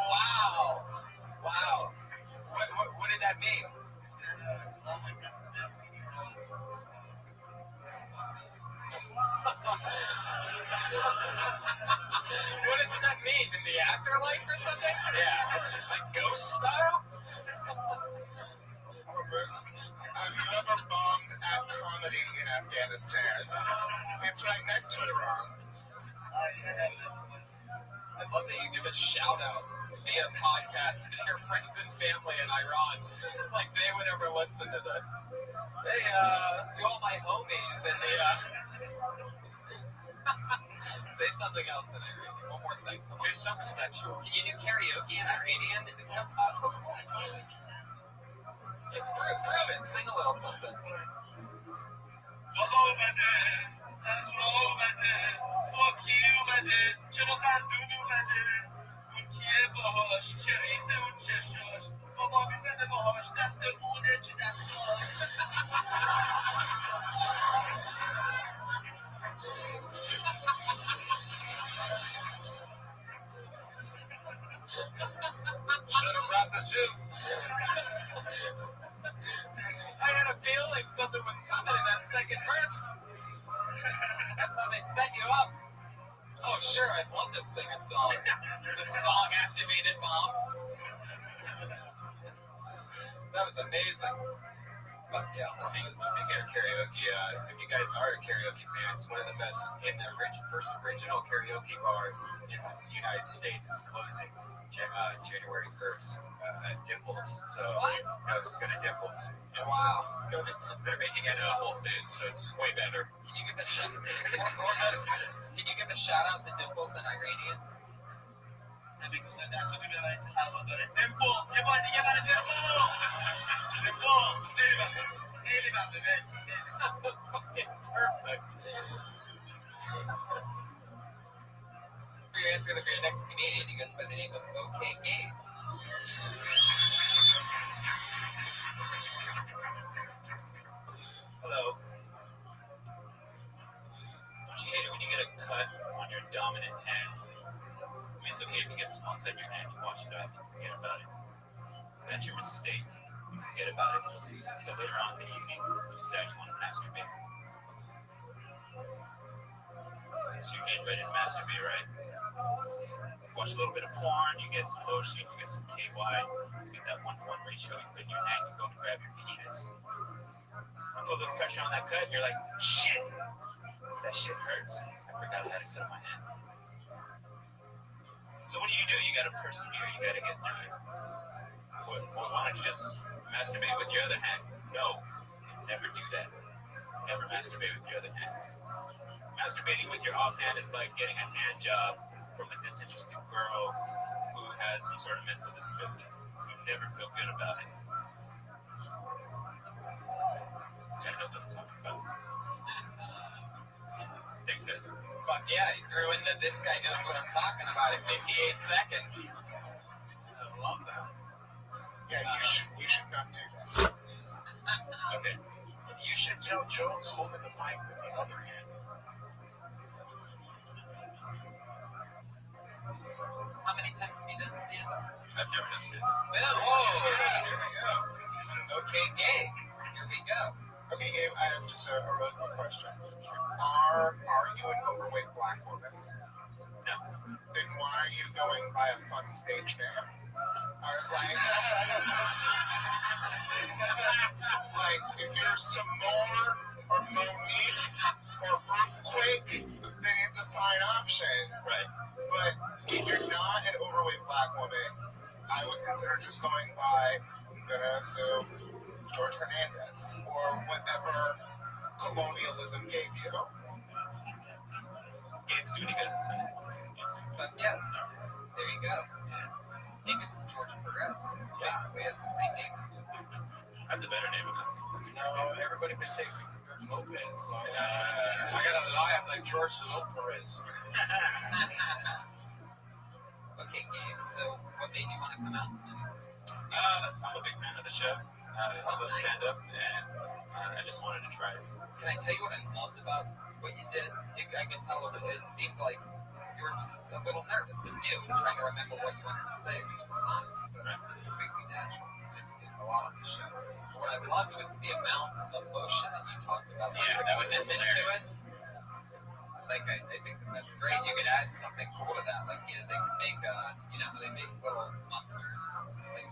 Wow. Wow. What did that mean? What does that mean? In the afterlife or something? Yeah. Like ghost style? Hormoz, have you ever bombed at comedy in Afghanistan? It's right next to Iran. I love that you give a shout out via podcast to your friends and family in Iran. Like they would ever listen to this. Hey, to all my homies and the say something else in Iranian. One more thing. Come on. There's something sexual. Can you do karaoke in Iranian? Is that possible? Yeah, prove it. Sing a little something. Should have brought the soup. I had a feeling something was coming in that second verse. That's how they set you up. Oh, sure, I'd love to sing a song. The song activated bomb. That was amazing. But yeah, Speaking of karaoke, if you guys are karaoke fans, one of the best in the original karaoke bar in the United States is closing January 1st at Dimples. So, What? No, go to Dimples. Yeah. Wow. They're making it a Whole Foods, so it's way better. Can you give a can you give a shout out to Dimples in Iranian? Fucking perfect. For your answer, for your next Canadian, he goes by the name of OK Game. Hello. Don't you hate it when you get a cut on your dominant hand? I mean, it's okay if you get a small cut in your hand, you wash it off, you forget about it. That's your mistake. You forget about it until later on in the evening, you decide you want to masturbate. So you're getting ready to masturbate, right? You watch a little bit of porn, you get some lotion, you get some KY, you get that 1-to-1 ratio, you put in your hand, you go to grab your penis. You put a little pressure on that cut, you're like, shit! That shit hurts. I forgot I had a cut on my hand. So what do? You gotta persevere, you gotta get through it. Well, why don't you just masturbate with your other hand? No, never do that. Never masturbate with your other hand. Masturbating with your offhand is like getting a hand job from a disinterested girl who has some sort of mental disability. You never feel good about it. This guy knows what I'm talking about. Thanks, guys. Fuck yeah, he threw in the this guy knows what I'm talking about in 58 seconds. I love that. Yeah, you should not do that. Okay. You should tell Jones holding the mic with the other hand. How many times have you done stand-up? I've never done stand-up. Whoa! Here we go. Okay, Gabe. Here we go. Okay, Gabe, I have just a real quick question. Are you an overweight black woman? No. Then why are you going by a fun stage name? Like, if you're Samore or Monique or Earthquake, then it's a fine option. Right. But if you're not an overweight black woman, I would consider just going by, I'm gonna assume, George Hernandez or whatever colonialism gave you. Gabe Zuniga. But yes, there you go. to say George Lopez. I gotta lie, I'm like George Lopez. Okay, Gabe, so what made you want to come out tonight? I'm a big fan of the show. I love stand-up, and I just wanted to try it. Can I tell you what I loved about what you did? I could tell it seemed like you were just a little nervous and new and trying to remember what you wanted to say, which is fine, because that's completely natural. I've seen a lot on the show. What I loved was the amount of emotion that you talked about. Yeah, that was hilarious. Like, I think that's great. You could add something cool to that. Like, you know, they could make, you know, they make little mustards. Like,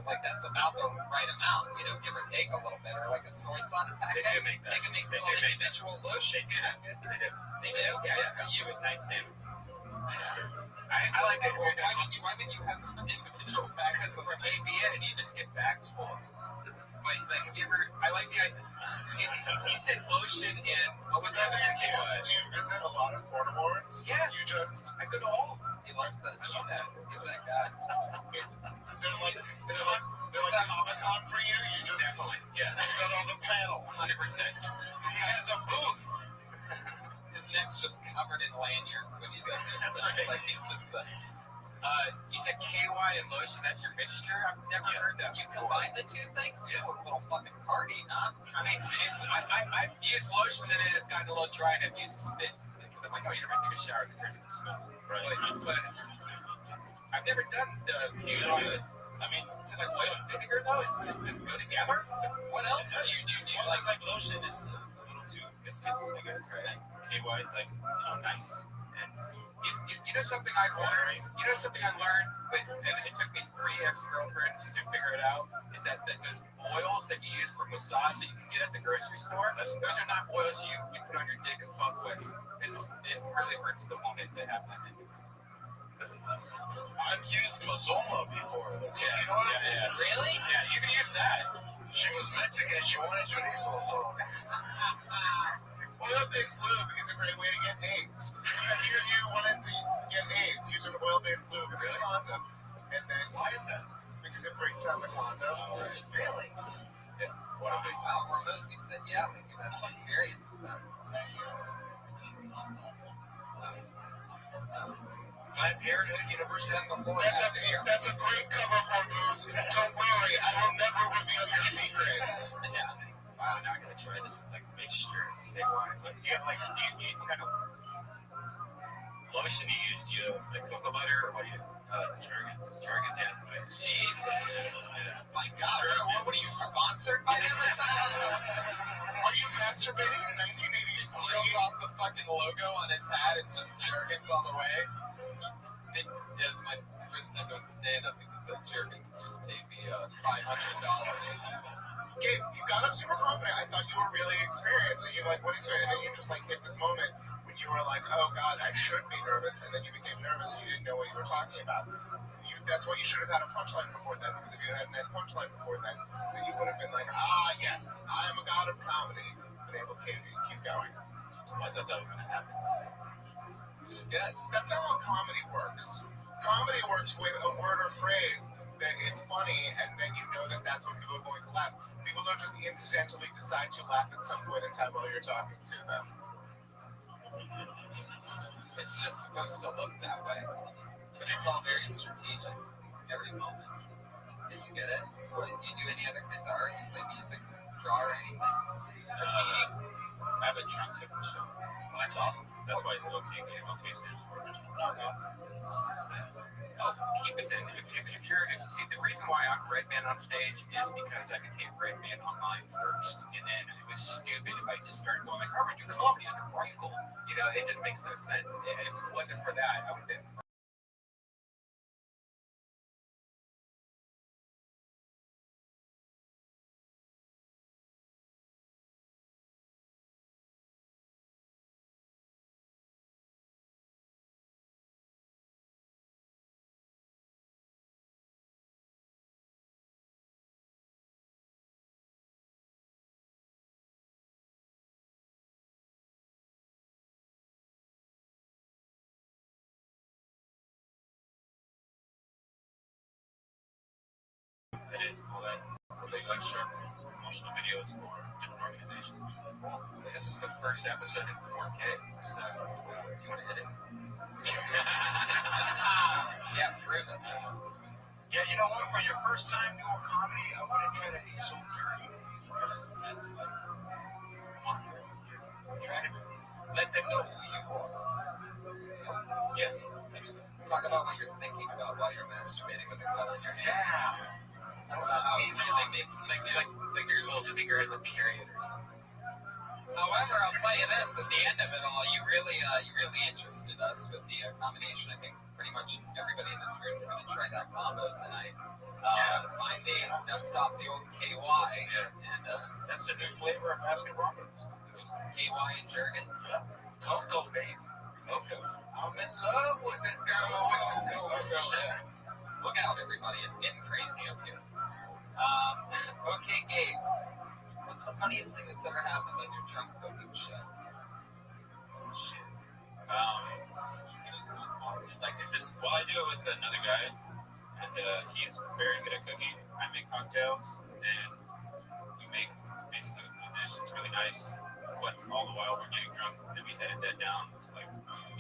like that's about the right amount, you know, give or take a little bit. Or like a soy sauce packet. They do make that. They can make little individual lotion packets. They do? Yeah. You would Nightstand. I like it. Well, why would you have individual packets? Because we're maybe in and you just get bags full. But like, have you ever? I like the idea. You said lotion and what was that? Do you visit a lot of porta boards? Yes. You just I go to all. He likes that. I love that. He's that guy. they're like Comic-Con for you. You just Definitely. Yeah. got all the panels. 100%. He has a booth. His neck's just covered in lanyards when he's at this. That's right. Like he's just the. You said KY and lotion. That's your mixture. I've never heard that. You combine the two things. Yeah. You're a little fucking party, huh? I mean, I've used lotion and it's gotten a little dry, and I've used spit because I'm like, oh, you never take a shower compared to the smells. Right. But I've never done the KY. I mean, to like oil and vinegar though, it's go together. What else do you do? Do you Well, like? like lotion is a little too viscous, I guess. Right? And KY is like nice. And you know something I learned. You know something I learned, and it took me 3 ex-girlfriends to figure it out. Is that those oils that you use for massage that you can get at the grocery store? Those are not oils you put on your dick and fuck with. It really hurts the woman to have that. I've used Mazzola before. Yeah, You know what? yeah. Really? Yeah, you can use that. She was Mexican. She wanted chorizo, so Oil-based lube is a great way to get AIDS. If you wanted to get AIDS, use an oil-based lube in a condom. And then why is that? because it breaks down the condom. Really? Yeah, one of these. Wow, Ramosi said, yeah, like you've had an experience with that. Planned Parenthood University. That's a great cover for moves. Don't worry, I will never reveal your secrets. Yeah. Wow, now I gotta try this like mixture. They want like do you have like do you kind of lotion you use? Do you have like cocoa butter or what do you? Jergens, yeah, that's what I use. Jesus. Yeah. My God, what are you sponsored by them or something? Are you masturbating in 1983? Peels off the fucking logo on his hat. It's just Jergens all the way. Yes, my first time doing stand-up because Jergens just paid me $500. Gabe, you got up super confident. I thought you were really experienced, and you like went into it, and then you just like hit this moment when you were like, "Oh God, I should be nervous," and then you became nervous, and you didn't know what you were talking about. That's why you should have had a punchline before then, because if you had a nice punchline before then you would have been like, "Ah, yes, I am a god of comedy," been able to keep going. I thought that was gonna happen. It's good. That's how comedy works. Comedy works with a word or phrase that is funny, and then you know that that's when people are going to laugh. People don't just incidentally decide to laugh at some point in time while you're talking to them. It's just supposed to look that way. But it's all very strategic. Every moment. Did you get it? What, you do any other kinds of art? You play music, draw, or anything? I have a drunk fiction show. Well, that's awesome. That's why it's okay. MLK stands for original knockoff. Oh, keep it then. If you see, the reason why I'm Redman on stage is because I became Redman online first, and then it was stupid if I just started going like, "Oh, we do comedy under Michael." You know, it just makes no sense. And if it wasn't for that, I would have been make like short promotional videos for different organizations. This is the first episode in 4K, so if you want to hit it. Yeah, prove it. Yeah, you know what? For your first time doing comedy, I want to try to be so dirty. That's like, come on, try to let them know who you are. Yeah. Talk about what you're thinking about while you're masturbating with a cut on your hand. Yeah. Talk about how it really makes you Like your little finger has a period or something. However, I'll tell you this: at the end of it all, you really interested us with the combination. I think pretty much everybody in this room is going to try that combo tonight. Find the dust off the old KY, and That's the new flavor of Baskin Robbins. KY and Jergens. Cocoa, baby. Cocoa. I'm in love with that girl. Shit. Look out, everybody! It's getting crazy up here. Okay, Gabe. What's the funniest thing that's ever happened on your drunk cooking show? Shit. Like it's just, well, I do it with another guy, and he's very good at cooking. I make cocktails, and we make basically a dish. It's really nice, but all the while we're getting drunk, then we edit that down to like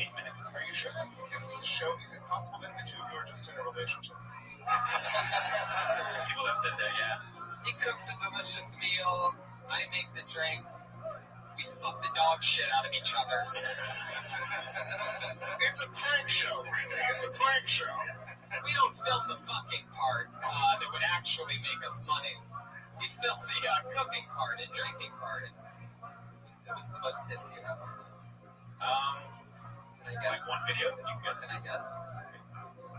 8 minutes. Are you sure that this is a show? Is it possible that the two of you are just in a relationship? People have said that, yeah. He cooks a delicious meal. I make the drinks. We fuck the dog shit out of each other. It's a prank show, Randy. It's a prank show. We don't film the fucking part that would actually make us money. We film the cooking part and drinking part. What's the most hits you have on that? Can I guess? Like one video, you guess. Can I guess?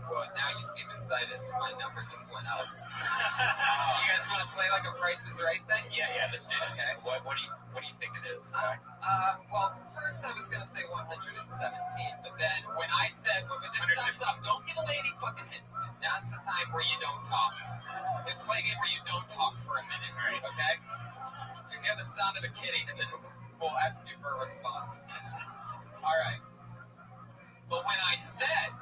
Well, now you seem excited, so my number just went up. You guys want to play like a Price is Right thing? Yeah, let's do this. Okay. What do you think it is? Well, first I was gonna say 117, but then when I said, "But this stop, don't give a lady fucking hints." Now's the time where you don't talk. It's like where you don't talk for a minute, okay? You hear the sound of a kitty, and then we'll ask you for a response. All right. But when I said,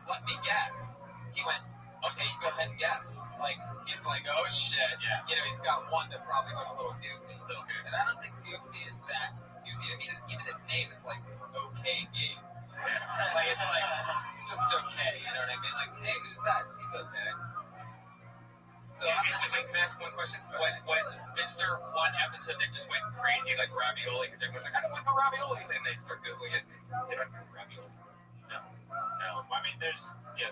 "Let me guess," he went, "Okay, you go ahead and guess." Like, he's like, "Oh shit." Yeah. You know, he's got one that probably went a little goofy. And I don't think goofy is that goofy. I mean, even his name is like, okay, Gabe. Like, it's just okay. You know what I mean? Like, hey, who's that? He's okay. So I'm not. Can I ask one question? Okay. Is there one episode that just went crazy, like ravioli? Because everyone's like, I don't want no ravioli. And they start Googling it. They don't want ravioli. No. I mean, there's a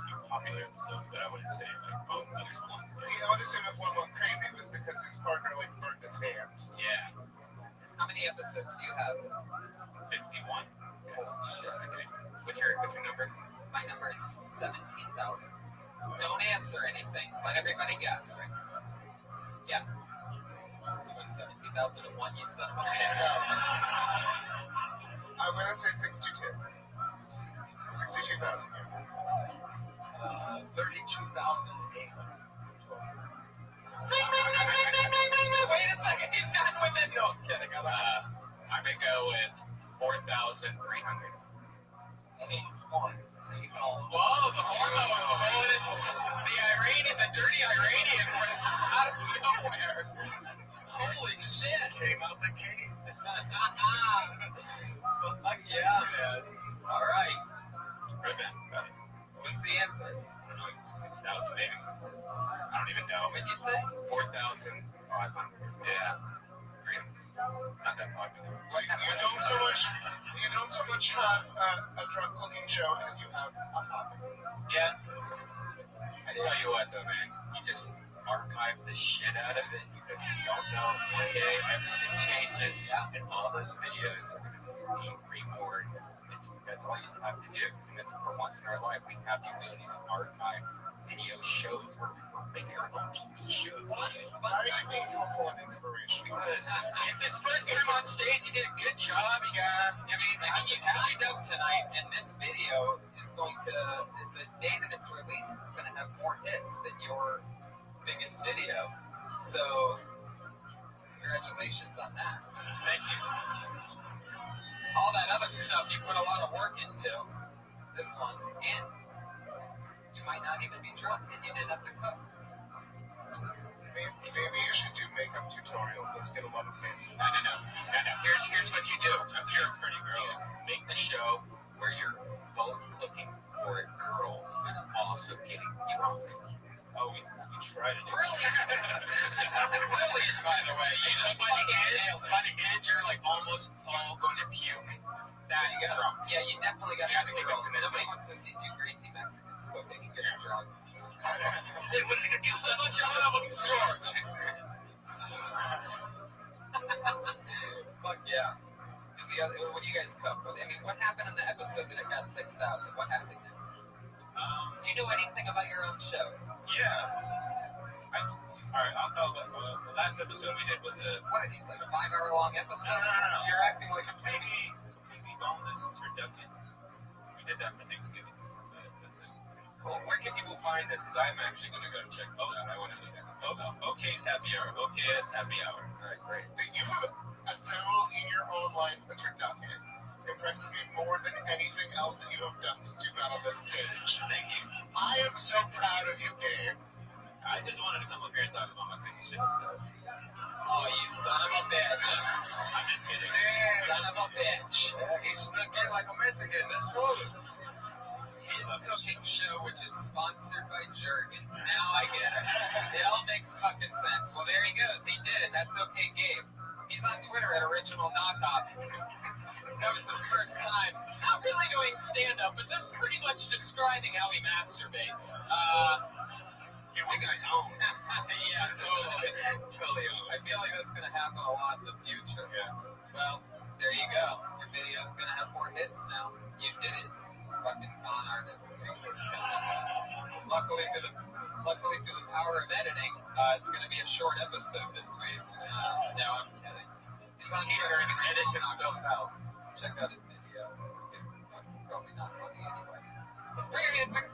few popular episodes, but I wouldn't say like, oh, that's one. See, I would assume if one went crazy, it was because his partner like burned his hand. Yeah. How many episodes do you have? 51. Holy shit. Okay. What's your number? My number is 17,000. Don't answer anything. Let everybody guess. Yeah. You went 17,001, you son of a bitch. I'm gonna say 62. 62,000. 32,800. Wait a second, he's not within. No, I'm kidding. I'm gonna go with 4,300. Whoa, the hormones flowing. The dirty Iranian out of nowhere. Holy shit. Came out the cave. Fuck yeah, man. All right. Right then. What's the answer? 6,000 maybe. I don't even know. What'd you say? 4,500. Yeah. It's not that popular. Like, you don't so much have a drunk cooking show as you have a pop. Yeah. I tell you what though, man, you just archive the shit out of it because you don't know one day everything changes, and all those videos are going to be reborn. That's all you have to do, and that's for once in our life we have the ability to archive video shows where we're making our own TV shows. I think you're full of inspiration. This first time on stage, you did a good job. Yeah. I mean, you signed up tonight, and this video is going to, the day that it's released, it's going to have more hits than your biggest video. So, congratulations on that. Thank you. All that other stuff you put a lot of work into. This one, and you might not even be drunk, and you didn't have to cook. Maybe you should do makeup tutorials. Those get a lot of hits. No. Here's what you do. If you're a pretty girl, make the show where you're both cooking for a girl who's also getting drunk. Oh, we tried to do Brilliant, by the way. You So just by the end, you're like almost all going to puke. There you go. Drunk. Yeah, you definitely got Yeah, to take do up the next Nobody one. wants to see two greasy Mexicans cooking and getting drunk. Hey, what are they gonna do? Shut up, George. Fuck yeah. What do you guys cook? I mean, what happened in the episode that it got 6,000? What happened there? Do you know anything about your own show? Yeah. Alright, I'll tell about the last episode we did was a What are these, like 5-hour-long episodes? No. You're acting like a completely boneless turducken. We did that for Thanksgiving. So that's it. Cool. Where can people find this? Because I'm actually going to go check this out. I want to look at it. OK's Happy Hour. OKS Happy Hour. Alright, great. That you have assembled in your own life a turducken impresses me more than anything else that you have done since you got on this stage. Thank you. I am so proud of you, Gabe. I just wanted to come up here and talk about my cooking shit, so. Oh, you son of a bitch. I'm just kidding. Son of a bitch. He snuck in like a Mexican. That's cool. His cooking show, which is sponsored by Jergens. Now I get it. It all makes fucking sense. Well, there he goes. He did it. That's okay, Gabe. He's on Twitter at Original Knockoff. That was his first time. Not really doing stand-up, but just pretty much describing how he masturbates. You think I know? Yeah, totally. Totally. I feel like that's going to happen a lot in the future. Yeah. Well, there you go. Your video's going to have more hits now. You did it. Fucking con artist. Luckily through the power of editing, it's going to be a short episode this week. No, I'm kidding. He's on Twitter and Edit himself out. check out his video. It's probably not funny anyway. We're gonna get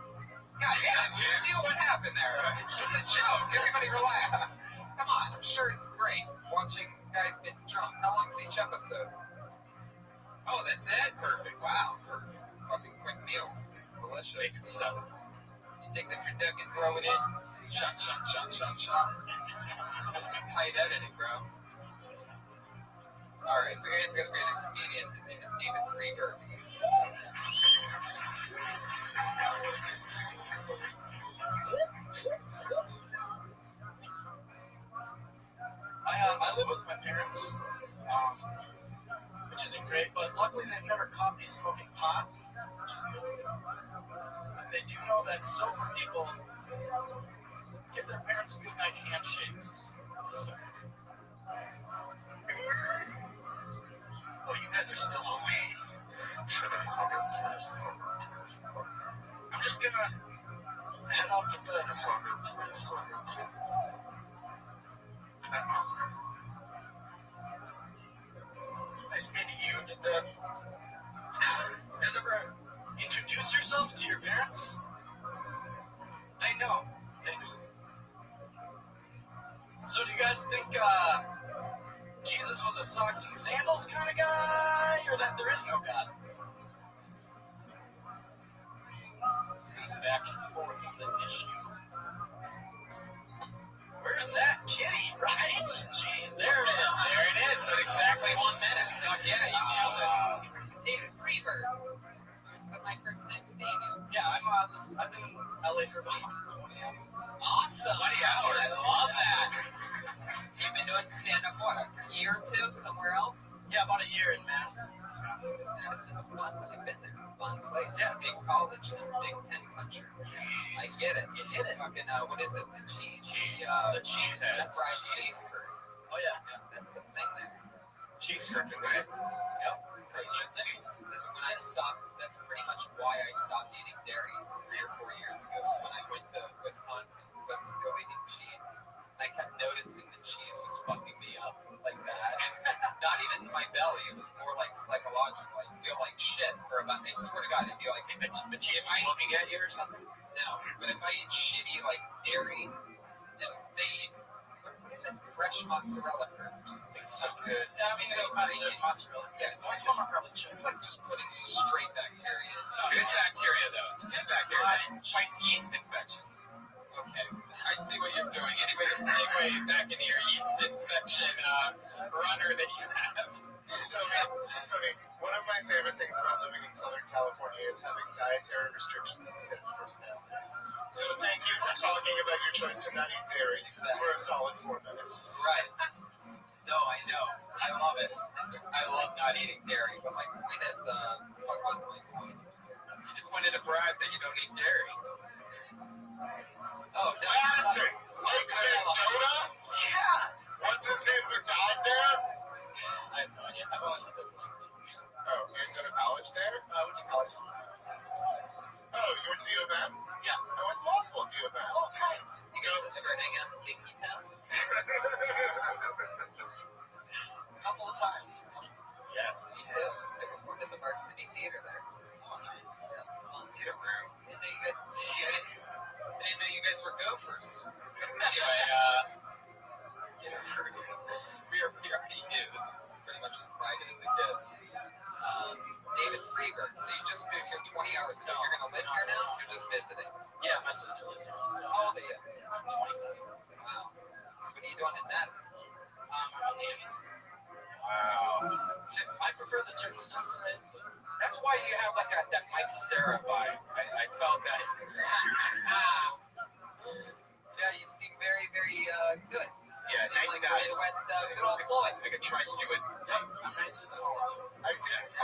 God damn, you see what happened there? It's a joke. Everybody relax. Come on, I'm sure it's great watching guys get drunk. How long's each episode? Oh, that's it? Perfect. Wow. Perfect. Fucking quick meals. Delicious. Make it suck. You take the turducken, throw it in. Shot. That's some tight editing, bro. Alright, we're gonna go to our next comedian. His name is David Freeberg. I live with my parents, which isn't great, but luckily they've never caught me smoking pot, which is good. They do know that sober people give their parents goodnight handshakes. Oh, you guys are still away. I'm just gonna head off to bed. Nice meeting you. Did you guys ever introduce yourself to your parents? They know. They do. So do you guys think Jesus was a socks and sandals kind of guy, or that there is no God? Back and forth on the issue. Where's that kitty, right? Jeez, there it is. There it is. In exactly 1 minute. Fuck yeah, you nailed it. David Freeberg. This is my first time seeing you. Yeah, I've been in LA for about 20 hours. Awesome. 20 hours. Love that. You've been doing stand-up, what, a year or two somewhere else? Yeah, about a year in Madison, Wisconsin. Madison, Wisconsin. I've been there. Fun place. Yeah. Big college town. Big tent country. I get it. You hit it. Fucking, what is it? The cheese. The cheese heads. Fried cheese curds. Oh, yeah. That's the thing there. Cheese curds are great. Yep. That's pretty much why I stopped eating dairy 3 or 4 years ago. Was when I went to Wisconsin, was still eating cheese. I kept noticing the cheese was fucking me up like that. Not even in my belly. It was more like psychological. I feel like shit for about. I swear to God, it'd be like The cheese was looking at you or something? no. But if I eat shitty like dairy, then they eat. What is it? Fresh mozzarella curds or something. So good. Yeah, I mean, So there's mozzarella. Yeah, It's like one probably chicken. It's like just putting straight bacteria in. Good bacteria, though. It's just bacteria. Yeast infections. Okay, I see what you're doing. Anyway, to segue funny. One of my favorite things about living in Southern California is having dietary restrictions instead of personalities. So thank you for talking about your choice to not eat dairy for a solid 4 minutes. Right. No, I know. I love it. I love not eating dairy, but my point is, what was my point? You just wanted to brag that you don't eat dairy. Oh, no. Madison! Lake Mendota? Yeah! What's his name who died there? I have no idea. I've only lived there for like 2 years. Oh, you didn't go to college there? I went to college. Oh, you went to U of M? Yeah. I went to law school at U of M. Oh, nice. You guys ever hang out in Dinky Town? A couple of times. Yes. Me too. I performed at the Varsity Theater there. Oh, nice. Yeah, it's fun. Didn't know you guys were gophers. Anyway, we already do. This is pretty much as private as it gets. David Freeberg. So you just moved here 20 hours ago. You're going to live here now? You're just visiting? Yeah, my sister lives here. So How old are you? I'm 25. Wow. So what are you doing in Madison? I'm on the end. Wow. I prefer the term sunset. That's why you have like that Mike Sarah vibe. I felt that. Yeah, you seem very, very good. Yeah, You seem nice like guy. Midwest, good old boy. Like a tri-steward. I'm nicer than all of you. I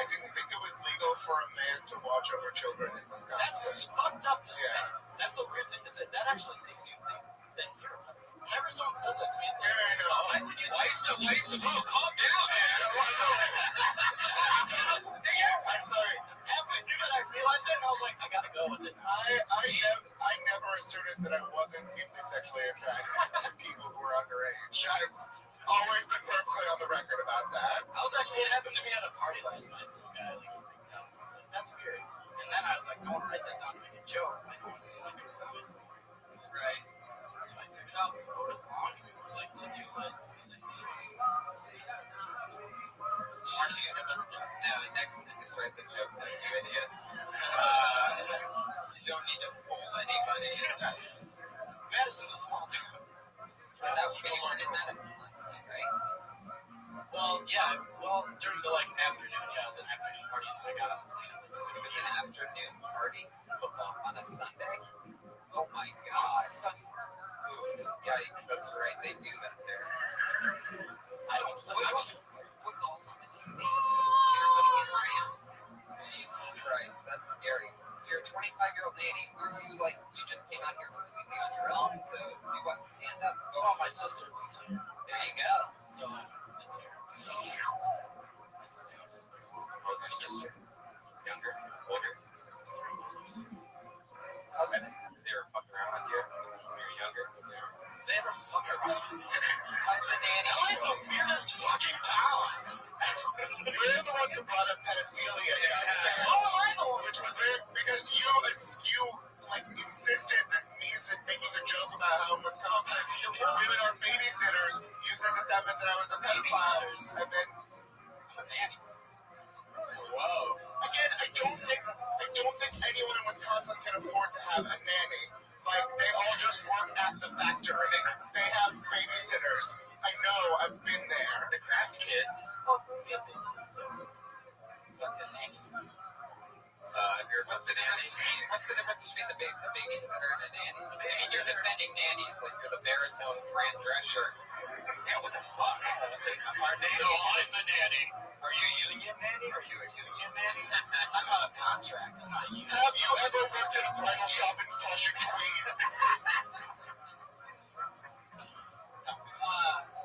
didn't think it was legal for a man to watch over children in Wisconsin. That's fucked up to say. Yeah. That's a weird thing to say. That actually makes you think that you're. Whenever someone says that to me, it's Yeah, like, I know. why would you? Why you so low? Calm down, man. I'm sorry. After you that I realized it, and I was like, I gotta go with it. I never asserted that I wasn't deeply sexually attracted to people who were underage. I've always been perfectly on the record about that. I was actually, it happened to me at a party last night. Some guy like freaked out. I was like, that's weird. And then I was like, I want to write that down to make a joke. I don't want to seem like a comment. Right. So I took it out and wrote a laundry like to-do list. No, next thing is write the joke down, you idiot. You don't need to fool anybody. Madison's a small town. But that would be more in Madison last night, right? Well, yeah. Well, during the like afternoon, yeah, it was an afternoon party. So I got up and cleaned up. It was an afternoon party Football. on a Sunday. Oh my gosh. Sunday. Oof, yikes, that's right, they do that there. I don't listen. Football's on the TV. Everybody get around. Jesus Christ, that's scary. So you're a 25-year-old nanny. Were you like, you just came out here completely on your own to do what, stand up? Oh, my sister lives here. There you go. So I'm just here. I just do it. How's your sister? Younger? Older? They were fucking around with you when you were younger? They ever fuck around? How's the nanny? LA's the weirdest fucking town. You're the one who brought up pedophilia down there. How am I the one? Which was it? Because you like insisted that me said making a joke about how in Wisconsin women are babysitters. You said that meant that I was a pedophile, and then I'm a nanny. whoa. Again, I don't think anyone in Wisconsin can afford to have a nanny. Like they all just work at the factory. They have babysitters. I know. I've been there. The craft kids. Oh, we have businesses. But the nannies. What's the difference between the babysitter and a nanny? I mean, you're defending nannies like you're the baritone Fran Drescher. Yeah, what the fuck? Our nanny. No, I'm the nanny. Are you a union nanny? Are you a union nanny? I'm on a contract. It's not a union. Have you ever worked at a bridal shop in Flushing, Queens?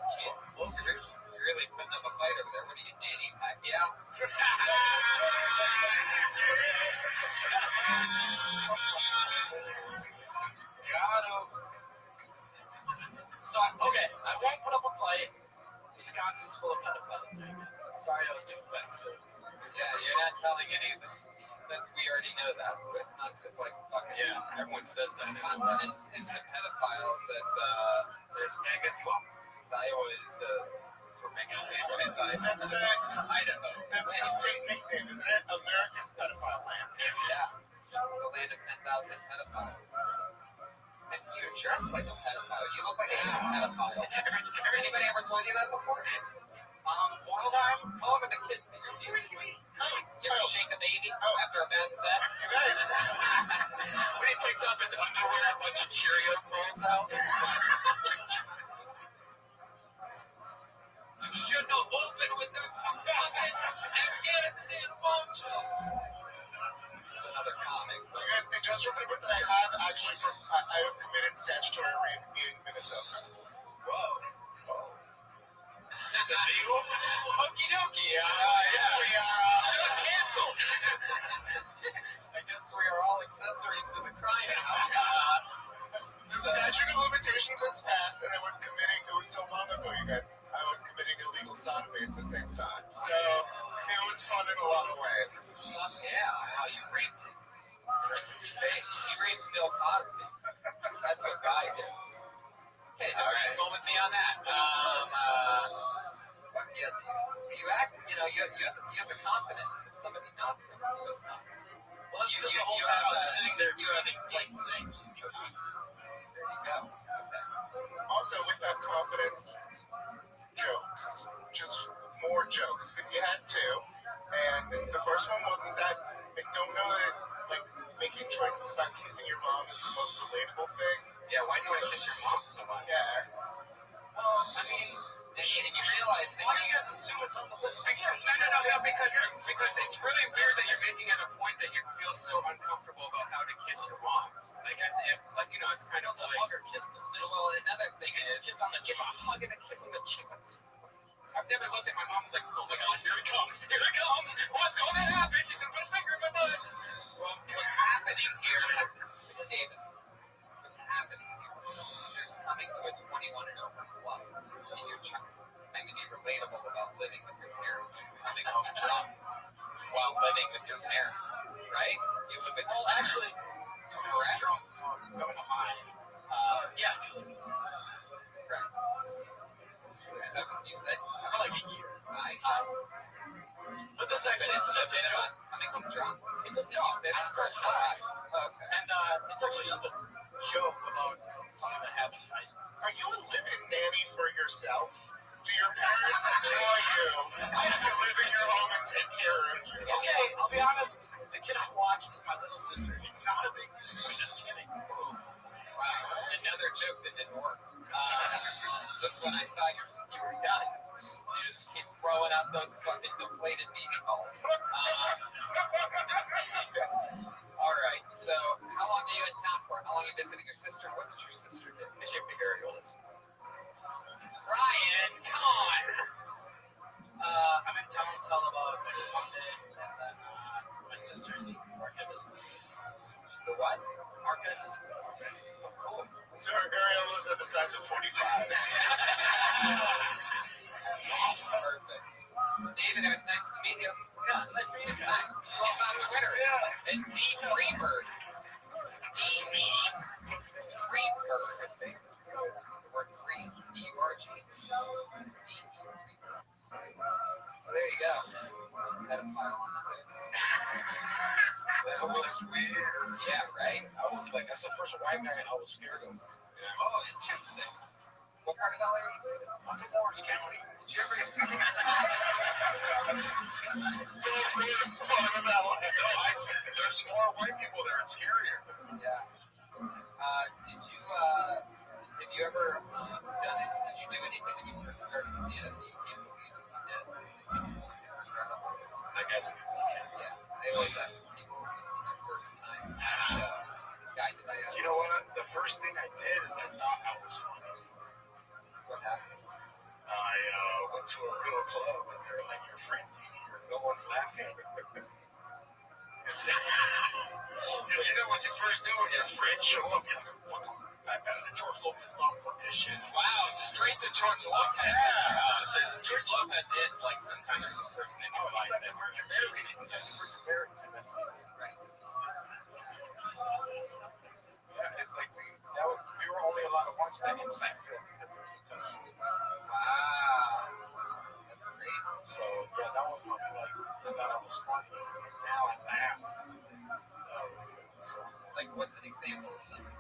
Jesus, you're really putting up a fight over there. What are you, nanny Pacquiao? So, okay, I won't put up a fight. Wisconsin's full of pedophiles. Sorry, I was too offensive. Yeah, you're not telling anything. We already know that. Wisconsin's like fucking. Yeah, everyone says that. Wisconsin is the pedophiles. There's mega fuck. As Iowa is the. What is Iowa? That's the Idaho. That's the state nickname, isn't it? America's pedophile land. Yeah. The land of 10,000 pedophiles. And you dress like a pedophile. You look like a pedophile. Has anybody ever told you that before? One time, How old are the kids that you're dealing with? sodomy at the same time. So it was fun in a lot of ways. Yeah, how you raped Kristen's face. He raped Bill Cosby. That's what Guy did. Okay, nobody's going with me on that. Yeah, you act, you have the confidence of somebody not from Wisconsin. Well, that's because the whole time I was sitting there doing the deep saying, just There you go. Okay. Also, with that confidence, jokes. Just more jokes. Because you had two. And the first one wasn't that. I don't know that, like, making choices about kissing your mom is the most relatable thing. yeah, why do you want to kiss your mom so much? Yeah. I mean, And you realize that why do you guys assume it's on the list? Again, no, because it's really weird that you're making it a point that you feel so uncomfortable about how to kiss your mom. Like, as if, like, it's kind of like hug or kiss decision. well, another thing It's is kiss on the cheek, a hug and a kiss on the cheek. I've never looked at my mom and was like, oh my god, here it comes, what's going to happen? She's gonna put a finger in my butt. well, what's happening here, David? What's happening here? You're coming to a 21 and over club, and you're trying to be relatable about living with your parents, coming home drunk while living with your parents, right? You live with Well, actually, coming home correct? drunk, going high. Yeah, Correct. Is that what you said? for like a year. But this But actually, it's it's just a been joke. about coming home drunk. It's a You said I it's said first hi. time. Okay. And it's actually just a joke about something that happened in high school. Are you a living nanny for yourself? Do your parents employ you to live in your home and take care of you? Okay, I'll be honest. The kid I watch is my little sister. It's not a big deal. I'm just kidding. Wow. Another joke that didn't work. Just when I thought you were done, you just keep throwing out those fucking deflated beach balls. All right. So, how long are you in town for? How long are you visiting your sister? What did your sister do? They shaped me areolas. Ryan, come on. I'm in town until about next Monday, and then my sister's archivist. So what? Archivist. Oh, cool. So our areolas are the size of 45s. Perfect. David, it was nice to meet you. Yeah, it's nice meeting you Nice. guys. He's on Twitter. Yeah. And D Freebird. D-E Freebird. The word free. D-U-R-G. D-E Freebird. Well, there you go. Pedophile on the list. That was weird. Yeah, right? I was like, that's the first white guy I was scared of. Oh, interesting. What part of LA are you from? I'm from Orange County. Did you ever... There's fun of LA. No, there's more white people there. It's scarier. Yeah. Have you ever did you do anything when you first started stand-up that you can't believe you did? Something incredible. I guess. Yeah. I always ask people their first time on the show. Guy, did I ask You know what? The first thing I did is I thought I was funny. what happened? I went to a real club and they're like, your friend's in here. No one's laughing. Because you know when you first do it, your friends show up, you're like, what the fuck? Better than George Lopez, not fuck this shit. Wow, straight to George Lopez. So George Lopez is like some kind of person in your life that Virgin Mary. He's like the Virgin Mary. That's Right. yeah, it's like we were only allowed to watch that in Seinfeld because Wow. That's crazy. so yeah, that was probably like I thought I was funny. Now I laugh. So, Like, what's an example of something?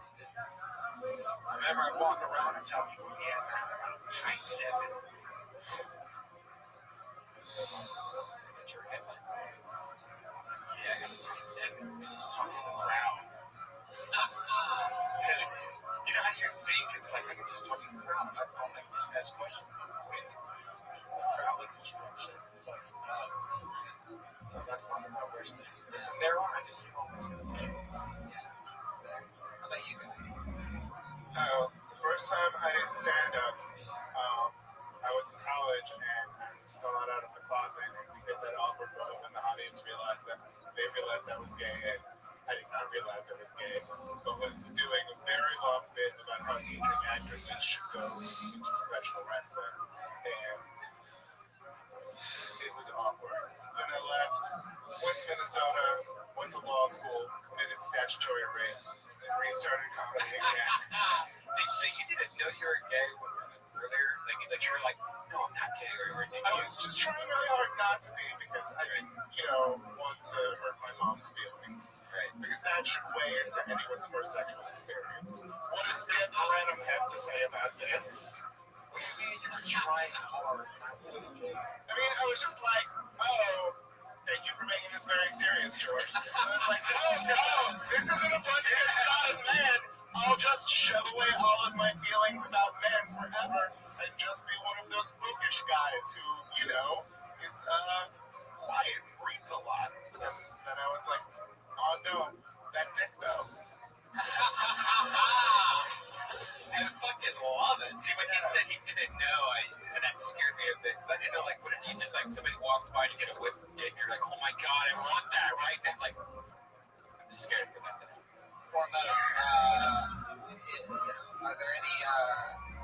whenever I walk around and tell people, yeah, man, I'm tight 7. Get your head like, yeah, I got a tight 7. And just talk to the crowd. Because you know how you think it's like I can just talk to the crowd. That's all. I can just ask questions quick. The crowd likes to shoot shit. But, so that's one of my worst things. From there on, I just this is good. How about you guys? The first time I did stand up, I was in college and I was thawed out of the closet, and we hit that awkward moment when the audience realized that I was gay, and I did not realize I was gay, but was doing a very long bit about how aging actresses should go into professional wrestling. And awkward. So then I left, went to Minnesota, went to law school, committed statutory rape, and restarted comedy again. Did you say you didn't know you were gay earlier? Like you were like, no, I'm not gay. Or did I you? was just trying really hard not to be because I didn't, want to hurt my mom's feelings. Right. Because that should weigh into anyone's first sexual experience. What does Deb Moranum have to say about this? What do you mean you were trying hard not to be gay? I mean, I was just like, oh, thank you for making this very serious, George. And I was like, oh no, this isn't a fun it's not a man. I'll just shove away all of my feelings about men forever and just be one of those bookish guys who, is quiet and reads a lot. And then I was like, oh no, that dick though. See, I fucking love it. See, when he said he didn't know, and that scared me a bit. Because I didn't know, like, what if you just, like, somebody walks by and you get a whiff of dick, you're like, oh my god, I want that, right? And, like, I'm just scared for that. Foremost, are there any,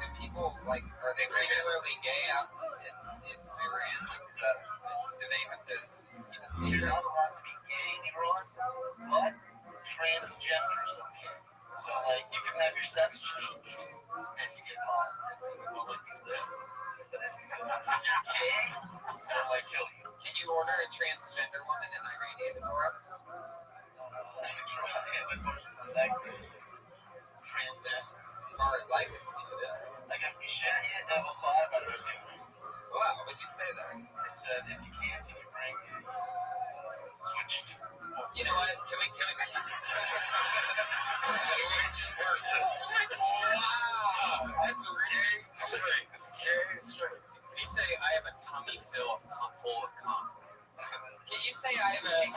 do people, like, are they regularly gay out in Iran? Like, is that, do they have to even You're not allowed to be gay in Iran, but transgenders are gay. So, like, you can have your sex change and you get off. We'll let you live. But if you're gay, they'll, like, kill you. Can you order a transgender woman in Iranian for us? As far as I can see, it is. I got the Shania Double 5 out of it. Wow, would you say that? I said, if you can you bring switched? You know what? Can we? Switch versus switch. Wow, that's really Straight. It's gay straight. Can you say I have a tummy full of cum? Can you say I have a?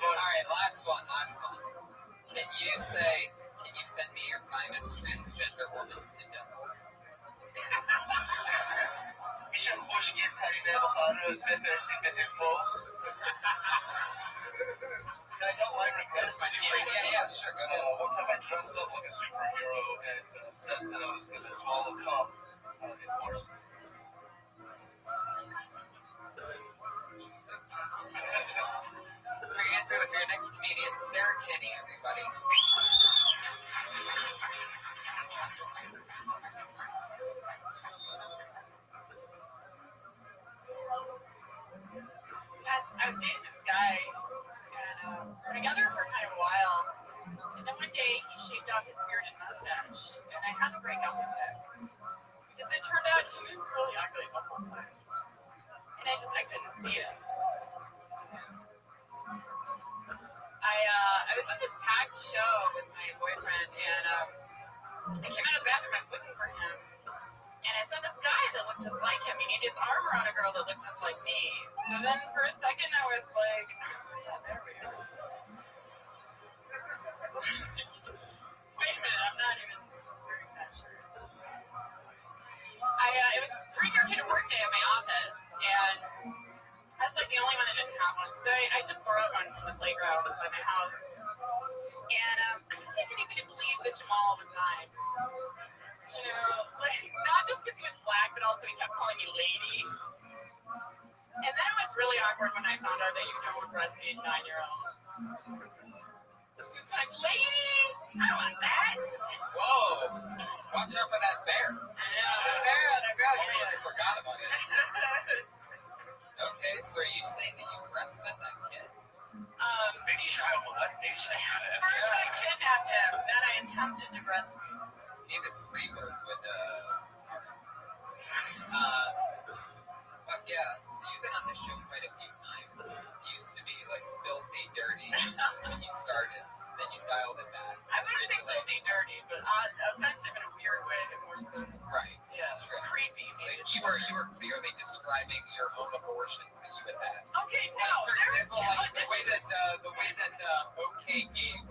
All right, last one. Can you send me your famous transgender woman to Dimples? میشه خوشگل ترین بخار بترسید به دیمپلز I don't like requests. Yeah, sure, go ahead. One time I dressed up like a superhero and said that I was going to swallow cum. It forced me. For your answer for your next comedian, Sarah Kinney, everybody. I was dating this guy, and we were together for kind of a while. And then one day, he shaved off his beard and mustache, and I had to break up with him. Because it turned out he was really ugly the whole time. And I couldn't see it. I was at this packed show with my boyfriend, and I came out of the bathroom, I was looking for him. And I saw this guy that looked just like him. He had his arm around a girl that looked just like me. So then for a second I was like, oh, yeah, there we are. Wait a minute, I'm not even wearing that shirt. It was a 3-year kid work day at my office, and I was like the only one that didn't have one. So I just borrowed one from the playground by my house. And I couldn't even believe that Jamal was mine. Like, not just because he was black, but also he kept calling me lady. And then it was really awkward when I found out that you don't breastfeed 9-year-olds. It's like, lady, I don't want that. Whoa, watch out for that bear. Yeah, the bear. Almost forgot about it. Okay, so are you saying that you breastfed that kid? Maybe child molestation. First I kidnapped him, then I attempted to breastfeed. David Freeberg would, but yeah, so you've been on the show quite a few times. You used to be like filthy dirty when you started, then you dialed it back. I wouldn't think filthy dirty, but offensive in a weird way, more so. Right, Yeah, it's true. creepy. Like you were clearly describing your own abortions that you had had. Okay, no. Like, for example, like the way that OK Game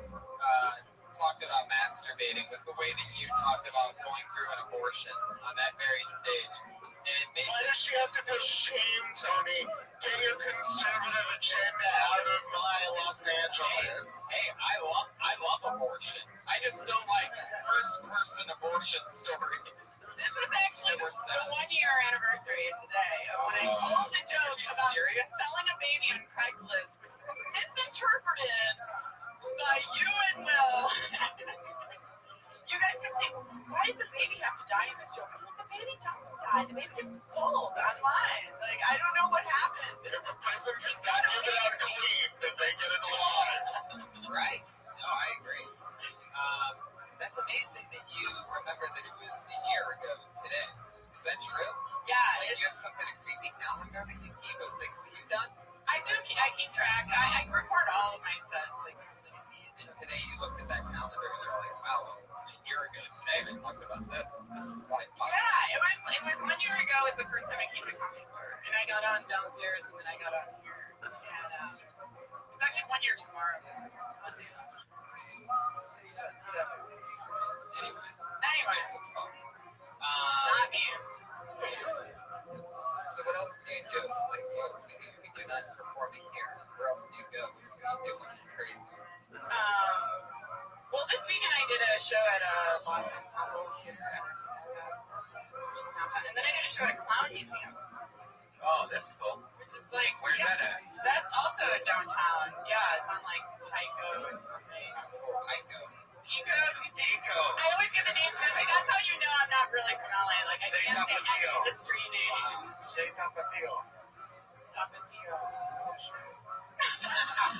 talked about masturbating was the way that you talked about going through an abortion on that very stage. And it made Why does you have to feel shame, Tony. Get your conservative agenda out of my Los Angeles. Hey, I love abortion. I just don't like first-person abortion stories. This was actually They were the sad. 1-year anniversary of today of when I told the joke Are you about serious? selling a baby on Craigslist, which was misinterpreted by you and Will. You guys kept saying, why does the baby have to die in this joke? I'm like, the baby doesn't die. The baby gets sold online. Like, I don't know what happened. If a person can vacuum it out clean, then they get it alive. Right? No, I agree. That's amazing that you remember that it was a year ago today. Is that true? Yeah, Like, you have some kind of creepy calendar that you keep of things that you've done? I keep track. I record all of my sets. Like, And today you looked at that calendar and you're like, wow, a year ago today they talked about this on this live podcast. yeah, it was 1 year ago was the first time I came to Comedy Store, and I got on downstairs, and then I got on here, and it's actually 1 year tomorrow. Anyway, It's a fun. not me. So what else do you do? Like, we do not performing here. Where else do you go? What do you do when it's crazy? Well, this weekend I did a show at a Law Ensemble Theater, and then I did a show at a clown museum, Oh, that's cool. which is like, Where's yeah, that at? that's also downtown. Yeah, it's on like Pico and something. I go. Pico, do you say? Pico. I always get the names mixed. That's how you know I'm not really from LA. Like I Say can't say Tapatio. any of the street names. Say Tapatio. Tapatio.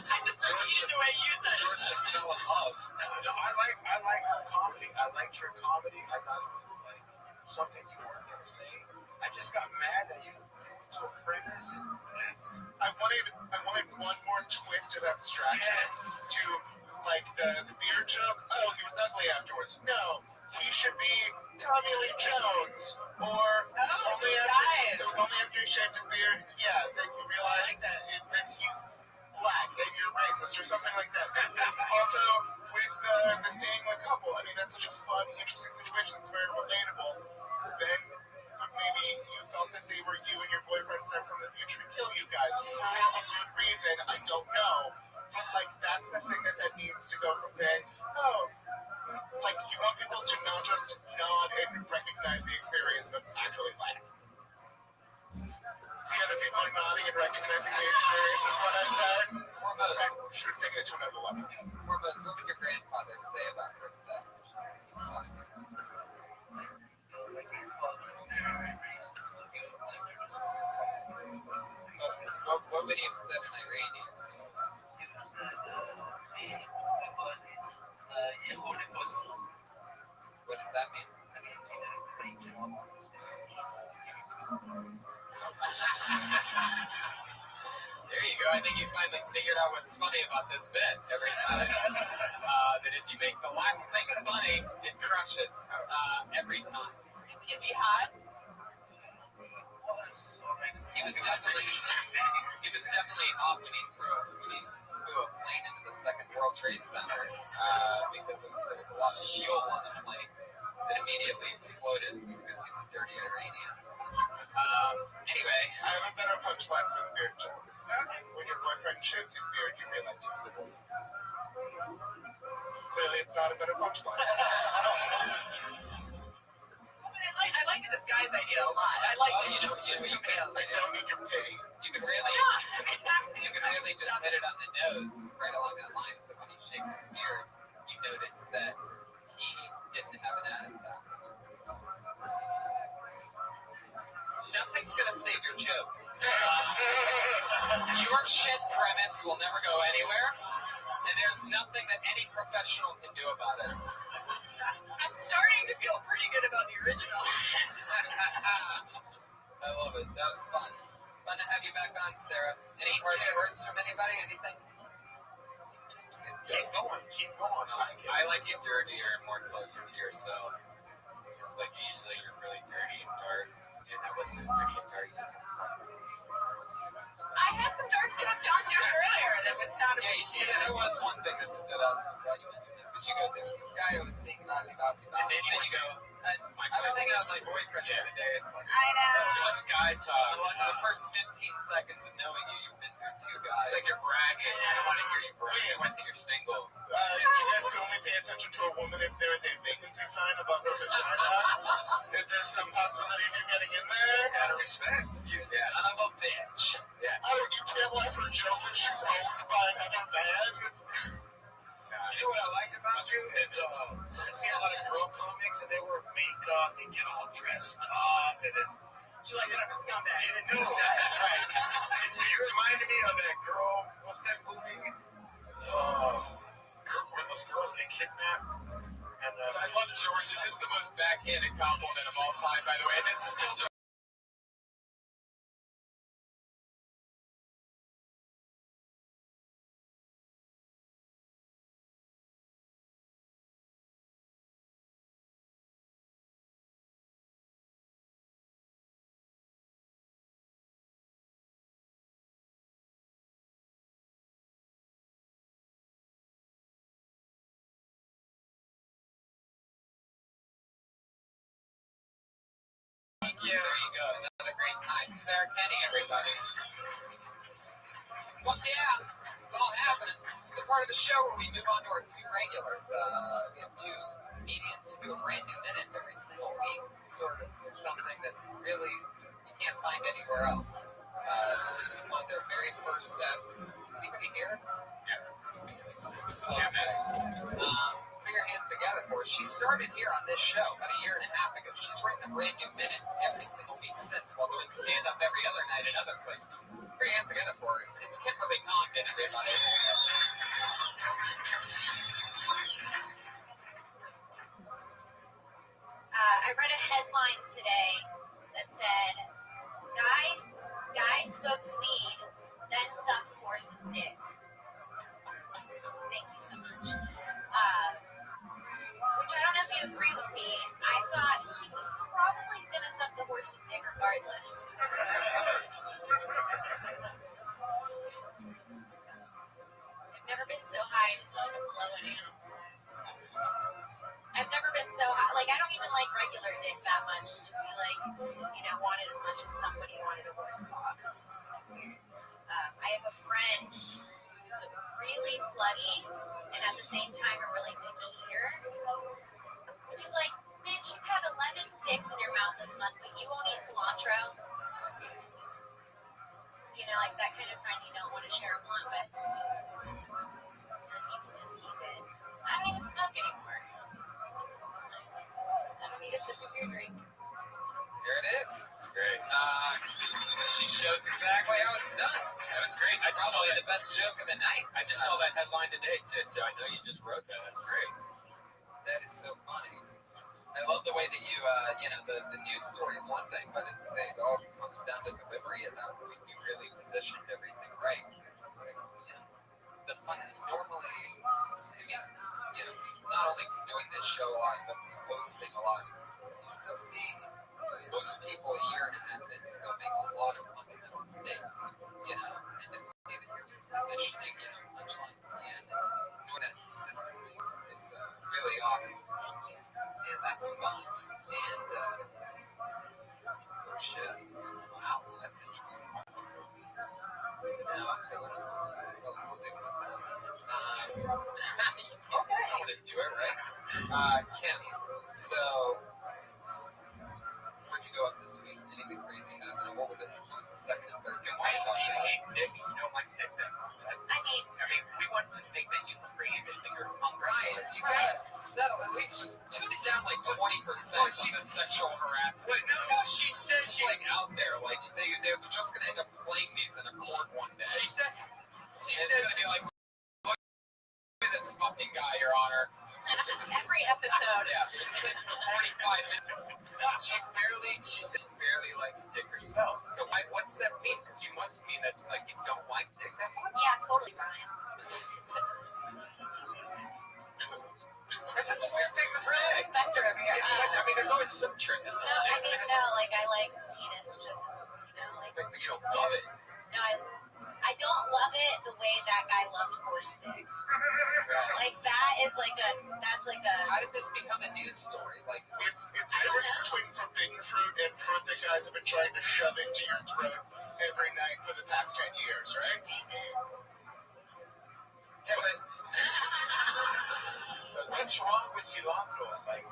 I just repeated the way you said it. George just fell in love. No, I like her comedy. I liked your comedy. I thought it was like something you weren't gonna say. I just got mad that you took premise and I wanted one more twist of abstraction to like the beard joke. Oh, he was ugly afterwards. No, he should be Tommy Lee Jones. Or it was only after he shaved his beard. Yeah, then you realize that he's black, that you're racist or something like that. Also, with the seeing the couple, I mean that's such a fun, interesting situation. It's very relatable. Then maybe you felt that they were you and your boyfriend sent from the future to kill you guys for a good reason. I don't know. But like that's the thing that needs to go from then. Oh, like you want people to not just nod and recognize the experience, but actually laugh. See other people are nodding and recognizing the experience of what I said. Foremost, Should have taken it to another level. what would your grandfather say about her stuff? What would he have said in Iranian? That's what I was asking. What does that mean? There you go. I think you finally figured out what's funny about this bit every time. That if you make the last thing funny, it crushes every time. Is he hot? He was definitely hot when he flew a plane into the Second World Trade Center because there was a lot of fuel on the plane that immediately exploded because he's a dirty Iranian. Anyway, I have a better punchline for the beard joke. When your boyfriend shaved his beard, you realized he was a woman. Clearly, it's not a better punchline. I like the disguise idea a lot. I like you can I don't need your pity. you can really just hit it on the nose right along that line. So when he shaved his beard, you noticed that he didn't have an Adam's apple. Nothing's gonna save your joke. Your shit premise will never go anywhere, and there's nothing that any professional can do about it. I'm starting to feel pretty good about the original. I love it. That was fun. Fun to have you back on, Sarah. Any parting words from anybody? Anything? keep going. I like it dirtier and more closer to yourself. It's like usually you're really dirty and dark, and I wasn't as dirty and dark. I had some dark stuff downstairs earlier that was not appreciated. Yeah, there was one thing that stood out. I'm glad you mentioned it. Because you go, there was this guy who was singing Nazi Bobby Bobby. And then you go, I was hanging out with my boyfriend the other day. It's like, I know. Too much guy talk. the first 15 seconds of knowing you, you've been through two guys. It's like you're bragging. I don't want to hear you bragging when you're single. You guys can only pay attention to a woman if there is a vacancy sign above her vagina. If there's some possibility of you getting in there. Out of respect. You son of a bitch. Yeah. Oh, you can't laugh her jokes if she's owned by another man. You know what I like about you is I see a lot of girl comics and they wear makeup and get all dressed up and then You like it, I'm a scumbag. you didn't know that, right? And you reminded me of that girl. What's that movie? Where those girls get kidnapped. And I love Georgia. This is the most backhanded compliment of all time, by the way. And it's still just. Thank you. There you go. Another great time. Sarah Kenny, everybody. Fuck yeah. It's all happening. This is the part of the show where we move on to our two regulars. We have two comedians who do a brand new minute every single week. It's sort of something that really you can't find anywhere else. It's one of their very first sets. Anybody here? Okay. Put your hands together for her. She started here on this show about a year and a half ago. She's written a brand new minute every single week since, while doing stand-up every other night at other places. Put your hands together for her. It's Kimberly Condon, everybody. I read a headline today that said, Guy smokes weed, then sucks horse's dick. Thank you so much. Which I don't know if you agree with me. I thought he was probably going to suck the horse's dick regardless. I've never been so high, I just wanted to blow an animal. I've never been so high. Like, I don't even like regular dick that much. Just be like, wanted as much as somebody wanted a horse cock. I have a friend who's really slutty and at the same time a really picky eater. She's like, bitch, you've had 11 dicks in your mouth this month, but you won't eat cilantro. Like that kind of friend you don't want to share a blunt with. And you can just keep it. I don't even smoke anymore. I don't need a sip of your drink. Here it is. It's great. She shows exactly how it's done. That was great. I just Probably saw the best joke of the night. I just saw that headline today too, so I know you just wrote that. That's great. That is so funny. I love the way that you, the news story is one thing, but it all comes down to delivery at that point. You really positioned everything right. The fun, normally, not only from doing this show a lot, but hosting a lot, you still see most people a year and a half in still make a lot of fundamental mistakes, and to see that you're positioning, much like and doing that consistently, it's really awesome. And that's fun. And, oh shit. Wow, that's interesting. Now, we'll do something else. You can't know to do it, right? Kim, so, where'd you go up this week? Anything crazy happen? What was the second and third thing? Why do you hate dick? You don't like dick that much. I mean, we want to think that you crave it, that you're hungry. Ryan, you gotta settle, at least just tune it down like 20% on the sexual harassment. No, she says It's like out there, like they're just gonna end up playing these in a court one day. She says Gonna be like, look at this fucking guy, Your Honor. every episode. Yeah, it's like 45 minutes. she says barely likes dick herself. So what's that mean? Because you must mean that's like you don't like dick that much. Yeah, totally, Ryan. That's just a weird thing to say. Spectre over here. There's always some truth to some No, shit. I mean, no, like, I like penis, just, like... But you don't love it. No, I don't love love it the way that guy loved horse stick. Like that's like a. How did this become a news story? Like, It's the difference between forbidden fruit and fruit that guys have been trying to shove into your throat every night for the past 10 years, right? Yeah, but what's wrong with cilantro? Like,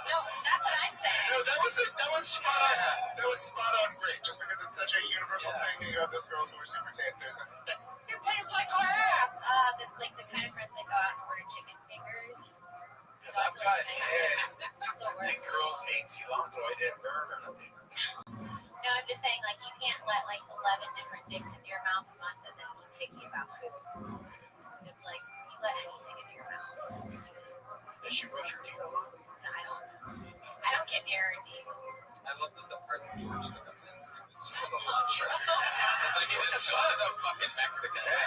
No, that's what I'm saying. No, that was spot on. That was spot on great. Just because it's such a universal thing that you have those girls who are super tasters. It tastes like grass. The kind of friends that go out and order chicken fingers. because I've got it. The The worst. girls hate cilantro. I didn't burn or nothing. No, I'm just saying, like, you can't let, like, 11 different dicks into your mouth a month and then be picky about food. It's like, you let anything into your mouth. Does she brush your teeth? I don't get near her teeth. I love the part that you mentioned about this too. This is so much. It's just so fucking Mexican. Why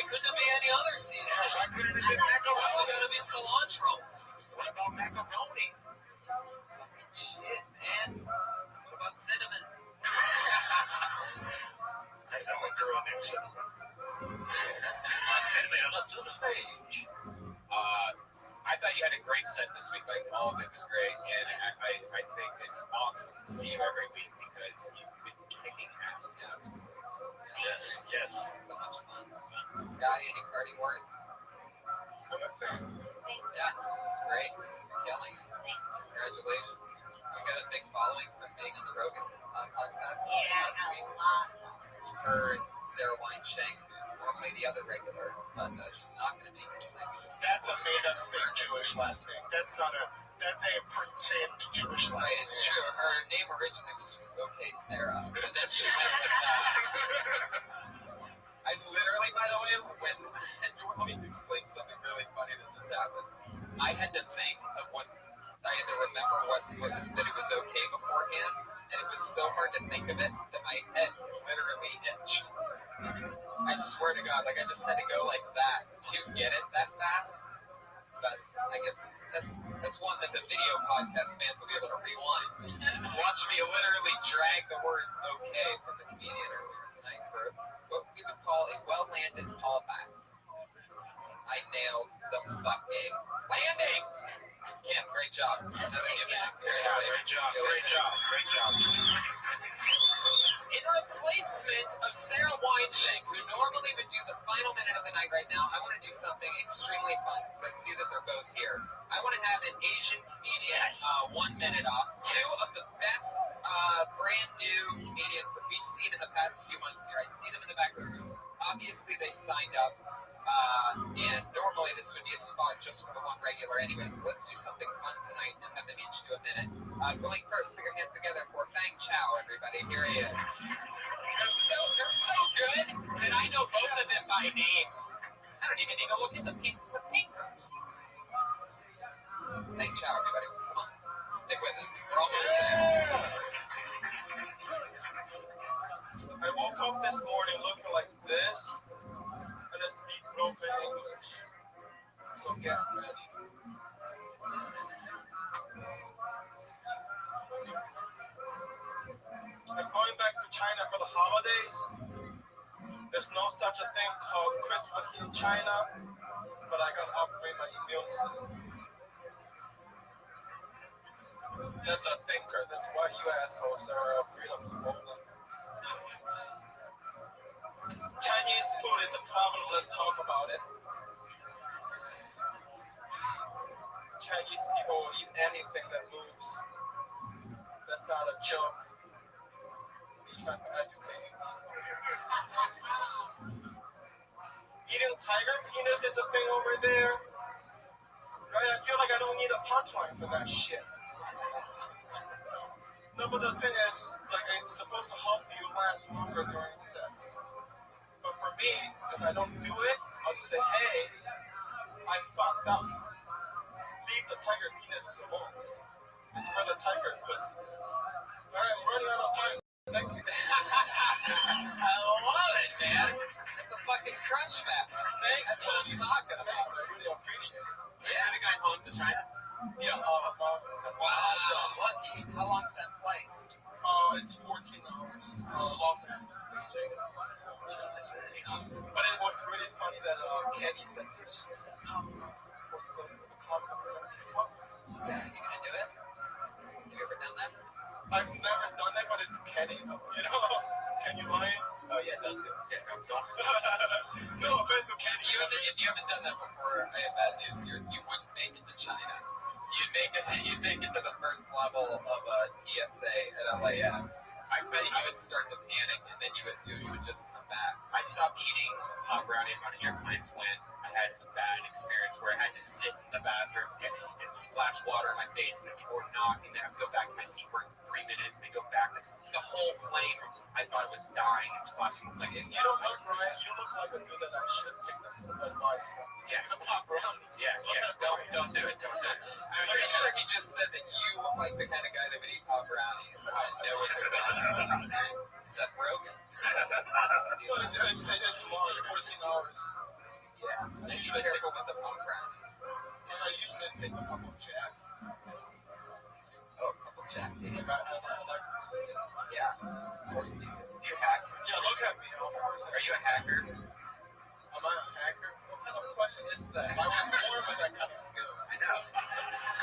couldn't it be any other season? Why couldn't it be Why macaroni? gotta be cilantro? What about macaroni? Shit, man. What about cinnamon? I know a girl named Cinnamon. Cinnamon, up to the stage. I thought you had a great set this week. Like, all of it was great, and I think it's awesome to see you every week because you've been kicking ass. Yes. So much fun. Guy, any party words? I'm a fan. Yeah, it's great. You're killing it. Thanks. Congratulations. You got a big following from being on the Rogan podcast Yeah, I last got week. a lot. Heard Sarah Weinshank, who's normally the other regular, but she's not going to be here tonight. We just That's a made-up fake Jewish last name. That's a pretend Jewish last Right, name. it's true. Her name originally was just Okay Sarah, and then she I literally, by the way, let me explain something really funny that just happened. I had to think of what I had to remember that it was okay beforehand, and it was so hard to think of it that my head literally itched. I swear to God, like I just had to go like that to get it that fast. But I guess that's one that the video podcast fans will be able to rewind. Watch me literally drag the words "okay" from the comedian earlier tonight for what we would call a well-landed callback. I nailed the fucking landing. Kim, great job. Another give back. Great job. In replacement of Sarah Weinshank, who normally would do the final minute of the night right now, I want to do something extremely fun because I see that they're both here. I want to have an Asian comedian 1 minute off. Two of the best brand new comedians that we've seen in the past few months here. I see them in the back of the room. Obviously, they signed up. And normally this would be a spot just for the one regular anyway, so let's do something fun tonight and have them each do a minute. Going first, put your hands together for Fang Chow, everybody. Here he is. They're so good that I know both of them by name. I don't even need to look at the pieces of paper. Fang Chow, everybody. Come on. Stick with it. We're almost there. I woke up this morning looking like this, and I speak broken English. So get ready. I'm going back to China for the holidays. There's no such a thing called Christmas in China, but I gotta upgrade my immune system. That's a thinker. That's why you assholes are afraid of the moment. Chinese food is a problem. Let's talk about it. Chinese people will eat anything that moves. That's not a joke. Me trying to educate you. Eating tiger penis is a thing over there. Right? I feel like I don't need a punchline for that shit. No, but the thing is, like, it's supposed to help you last longer during sex. But for me, if I don't do it, I'll just say, hey, I fucked up. Leave the tiger penises alone. It's for the tiger pussies. All right, I'm running out of time. Thank you. I love it, man. It's a fucking crush fest. Thanks, That's what I'm talking I about. really appreciate it. Yeah, the guy home to China. Yeah, that's Wow, lucky. How long's that flight? It's 14 hours. Los Angeles. I've never done that, but it's Kenny's. You know, Kenny Lion. Oh yeah, don't do it. Yeah, don't. No offense to Kenny. If you haven't done that before, I have bad news. You wouldn't make it to China. You'd make it to the first level of a TSA at LAX. I bet you would start to panic, and then you would just come back. I stopped eating hot brownies on airplanes when I had a bad experience where I had to sit in the bathroom and splash water in my face, and people were knocking, and I would go back to my seat for 3 minutes, and they go back. The whole plane, I thought it was dying and splashing. Like, You know what, Brian? You look like a dude that I should take the advice from. yeah, The hot brownie. yeah. Don't do it. Don't do it. I'm pretty sure he just said that you look like the kind of guy that would eat hot brownies and know what they're doing. Seth Rogen. Well, it's long. It's 14 hours. Yeah. And be careful with the hot brownies. And I usually take a couple of jacks. Oh, a couple Jack Daniels. Yeah. Of course. Do you hack? Yeah, look at me. Of course. Are you a hacker? Am I a hacker? What kind of question is that? I was born with that kind of skills. I know.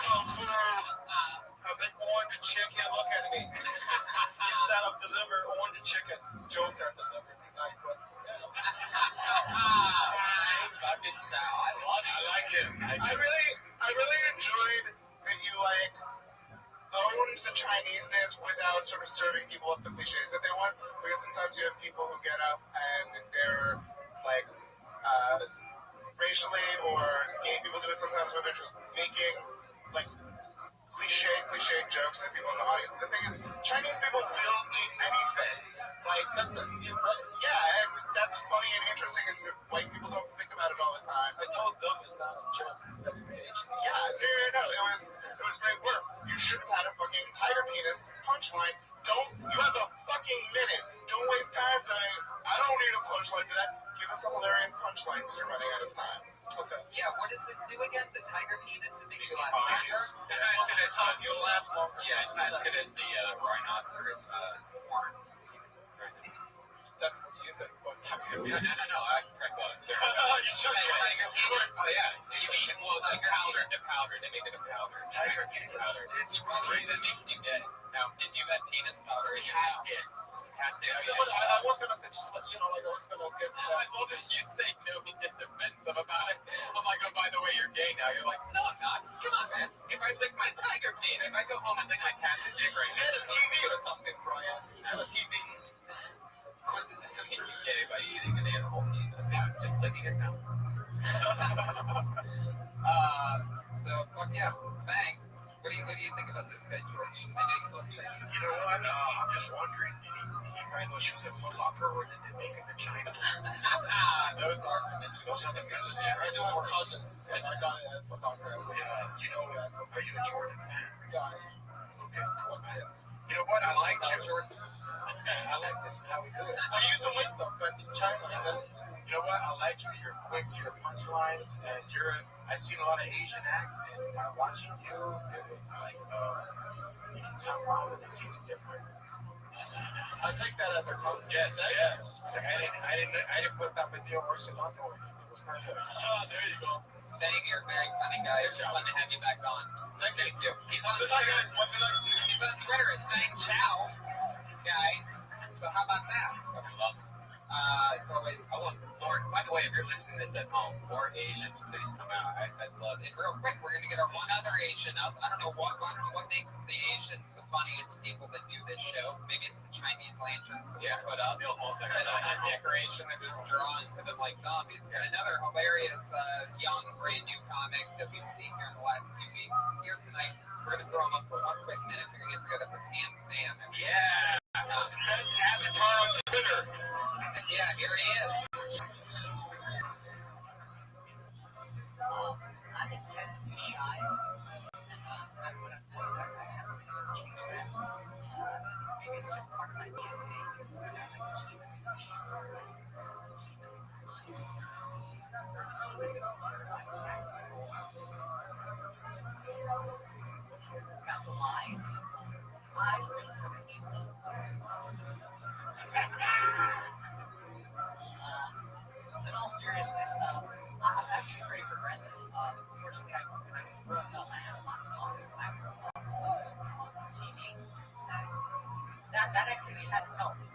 Kung Fu. A big orange chicken. Look at me. Instead of deliver orange chicken, jokes are delivered tonight. But Fucking Chow. I love it. I like him. I really enjoyed that you owned the Chinese-ness without sort of serving people up the cliches that they want, because sometimes you have people who get up and they're like racially, or gay people do it sometimes where they're just making like cliche jokes at people in the audience. The thing is, Chinese people will eat anything. Like, that's the yeah, and that's funny and interesting, and white people don't think about it all the time. I told them it's not a joke. It's dedication. Yeah, no. It was great work. You should have had a fucking tiger penis punchline. You have a fucking minute. Don't waste time saying, I don't need a punchline for that. Give us a hilarious punchline because you're running out of time. Okay. Yeah, what does it do again? The tiger penis, it makes you last longer? It's not as good as You'll last longer. yeah, it's not as good as the rhinoceros horn. That's what you think. But No. I've tried both. Tiger penis? Oh yeah, you mean the powder. They make it a powder. Tiger penis powder. It's probably that makes you gay. Now, If you've had penis powder in your cat mouth. did. but I was gonna say just like I was gonna get. I love that you say no and get defensive about it. I'm like, oh, by the way, you're gay now. You're like, no, I'm not. Come on, man. If I lick my tiger penis, If I go home and lick my cat's dick right Get a now, TV or something, Brian. Have a TV. of course, it doesn't make you gay by eating an animal penis. yeah, just licking it now. So, fuck yeah. Fang. What do you think about this guy, George? I know you love Chinese. You know what? I'm just wondering, did he ride those shoes at Foot Locker or did they make them in China? Those are some interesting things. I do have cousins. And I got it at Foot Locker. Yeah, you know, are you a Jordan fan? Yeah. Okay. You know what? I like you. I like this is how we do it. I used to link them, but in China, and then You know what? I like you. You're quick to your punchlines, and I've seen a lot of Asian acts, and by watching you, it was like you can tell wow, it's different. I take that as a compliment. Yes. I didn't put that video or cilantro in it. It was perfect. There you go. Thank you. You're a very funny guy. It was fun to have you back on. Thank Thank you. He's on Hi Twitter. guys, what can I do? He's on Twitter at Fang Chow, guys. So how about that? It's always Lord, by the way, if you're listening to this at home, more Asians, please come out. I'd love it. And real quick, we're gonna get our one other Asian up. I don't know what makes the Asians the funniest people that do this show. Maybe it's the Chinese lanterns that we put up. They'll hold that As stuff. a decoration, they're just drawn to them like zombies. Got another hilarious young, brand new comic that we've seen here in the last few weeks. It's here tonight. We're gonna throw him up for one quick minute. We're gonna get together for Tam Fam. Yeah. That's Avatar on Twitter. Yeah, here he is. I'm intensely shy. And I would have thought that I haven't changed that. Maybe it's just part of my DNA. So I like to keep it short. That's a lie. I really don't need to. In all seriousness, I'm actually pretty progressive. Unfortunately, when I was growing up, I had a lot of coffee. I grew up on TV. That actually has helped. I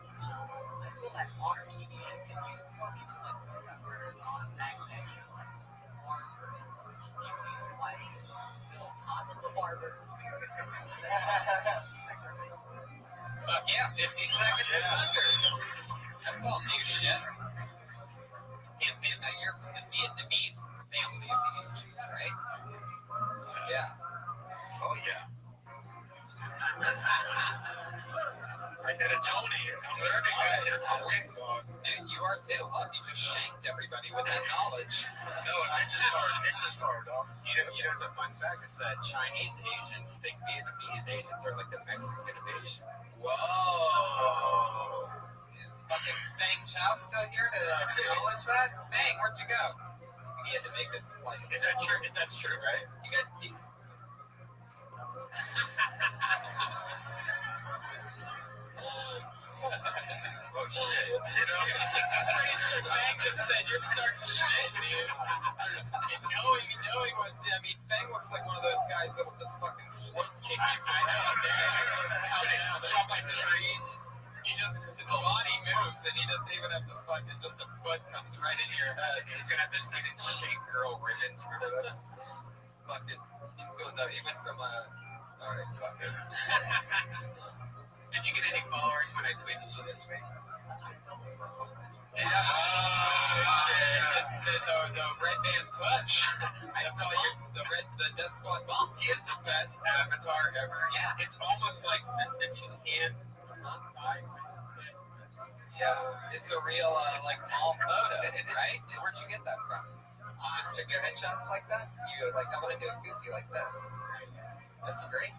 feel that modern TV can use more people like that were on back then, like Barber, Judy White, Bill Cotton, the Barber. Thanks, everybody. Yeah, 50 seconds of thunder. That's all new shit. Damn, man, now you're from the Vietnamese family of the Asians, right? Yeah. Oh yeah. I did a Tony. I'm learning that. I'm waiting on. Dude, you are too. Look, you just shanked everybody with that knowledge. No, Ninja Star, dog. You know, it's a fun fact is that Chinese Asians think Vietnamese Asians are like the Mexican of Asian. Whoa. Is fucking Fang Chao still here to acknowledge that? Fang, where'd you go? He had to make this like. Is that true? That's true, right? You got. Oh shit! You know, Pretty sure Fang just said you're starting shit, dude. And knowing what I mean, Fang looks like one of those guys that'll just fucking foot kick you from down. chop like trees. His body moves and he doesn't even have to fucking, just a foot comes right into your head. He's gonna have to get in shape girl ribbons for this. Fucking, he's going he went from alright, fuck it. Did you get any followers when I tweeted you this week? Yeah. The red man push. I saw you. The Death Squad bump. He is the best avatar ever. Yeah. It's almost like the two-hand. Yeah, it's a real like mall photo, right? Where'd you get that from? You just took your headshots like that? You go like, I want to do a goofy like this. That's great.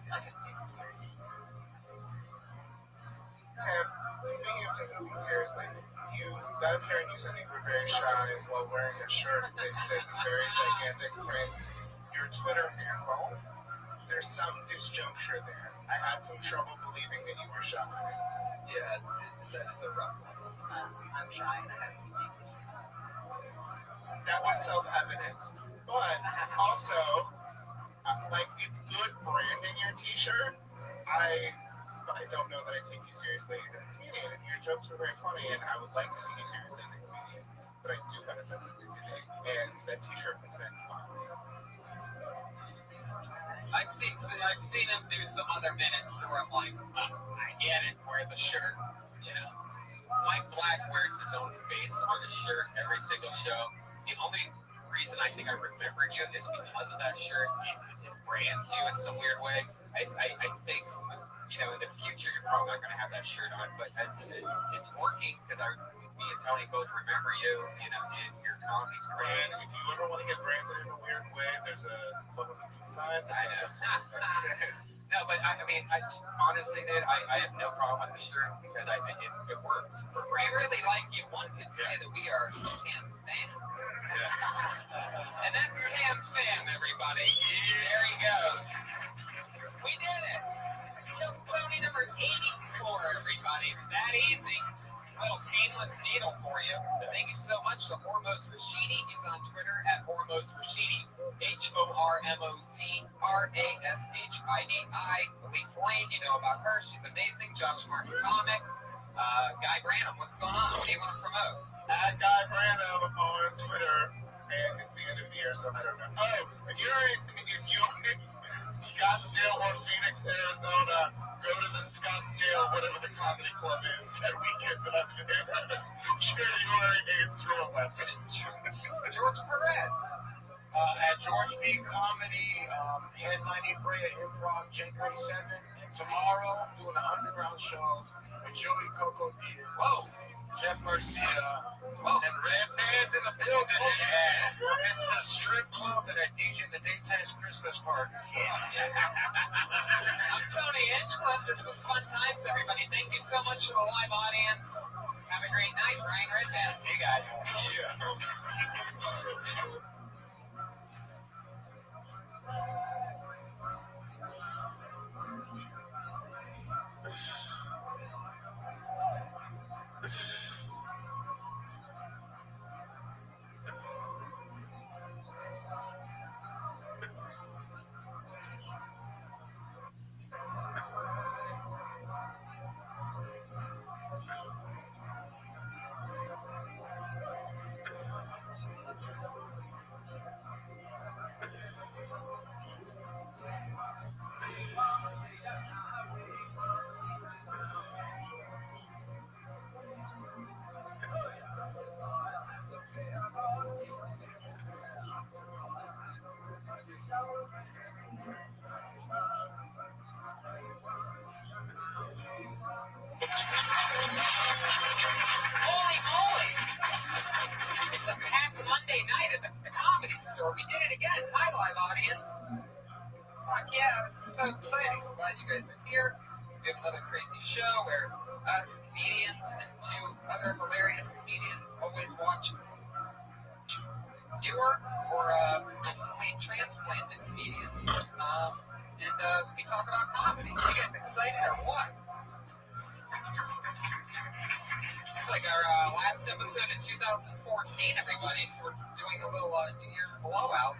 Tim, speaking of taking things seriously, that appearing you said you were very shy while wearing a shirt that says in very gigantic print, your Twitter handle. There's some disjuncture there. I had some trouble believing that you were shy. Yeah, that is a rough one. I'm shy and I have to keep it. That was self-evident. But also, like, it's good branding your t-shirt. I don't know that I take you seriously as a comedian, and your jokes were very funny, and I would like to take you seriously as a comedian, but I do have a sense of dignity, and that t-shirt fits fine. I've seen him do some other minutes where I'm like, I get it, wear the shirt, you know. Mike Black wears his own face on his shirt every single show. The only reason I think I remembered you is because of that shirt. It brands you in some weird way. I think, you know, in the future you're probably not going to have that shirt on, but as it's working because me and Tony both remember you, you know, and your comedy's great. And if you ever want to get branded in a weird way, there's a Club of the Sun. I know. No, but I mean, honestly, dude, I have no problem with the shirt because it works. We really like you. One could say that we are Tam fans. Yeah. And that's Tam Fam, everybody. There he goes. We did it. Kill Tony number 84, everybody. That easy. Little painless needle for you. Thank you so much to Hormoz Rashidi. He's on Twitter at Hormoz Rashidi. HORMOZRASHIDI. Elise Lane, you know about her. She's amazing. Josh Martin Comic. Guy Branham, what's going on? What do you want to promote? At Guy Branham on Twitter, and it's the end of the year, so I don't know. Oh, if you're in Scottsdale or Phoenix, Arizona, go to the Scottsdale, whatever the comedy club is, that weekend that I'm in, January 8th through 11th. George Perez. At George B. Comedy, headlining Brea Improv, January 7th. And tomorrow, I'm doing an underground show with Joey Coco Diaz. Whoa. Jeff Garcia. Whoa. And Red Man's in the building. Yeah. It's the strip club that I DJ the Daytime's Christmas party. So. I'm Tony Hinchcliffe. This was fun times, everybody. Thank you so much to the live audience. Have a great night, Brian Redman. See you guys. Yeah. crazy show where us comedians and two other hilarious comedians always watch newer or recently transplanted comedians. We talk about comedy. You guys excited or what? It's like our last episode in 2014, everybody. So we're doing a little New Year's blowout.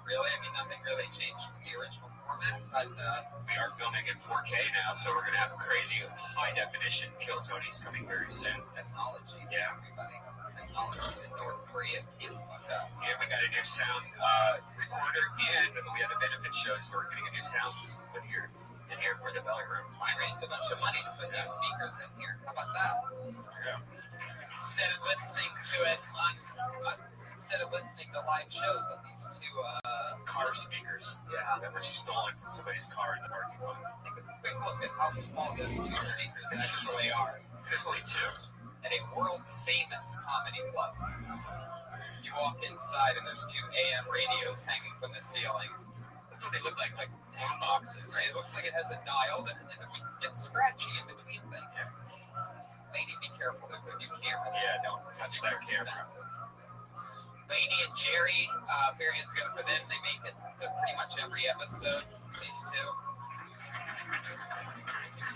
Really, I mean, nothing really changed from the original format, but We are filming in 4K now, so we're going to have a crazy high definition Kill Tony's coming very soon. technology, Yeah. everybody. Technology in North Korea can't fuck up. And we got a new sound recorder, and we have a benefit show, so we're getting a new sound system in here for the belly room. I raised a bunch of money to put new speakers in here. How about that? Yeah. Instead of listening to it instead of listening to live shows on these two, Car speakers that were stolen from somebody's car in the parking lot. take a quick look at how small those two speakers actually are. There's only two. At a world famous comedy club. You walk inside and there's two AM radios hanging from the ceilings. That's what they look like boom boxes. Right, it looks like it has a dial that we get scratchy in between things. Lady, be careful, there's a new camera. Yeah, don't touch Super that camera. expensive. Lady and Jerry, very good for them. They make it to pretty much every episode. These two.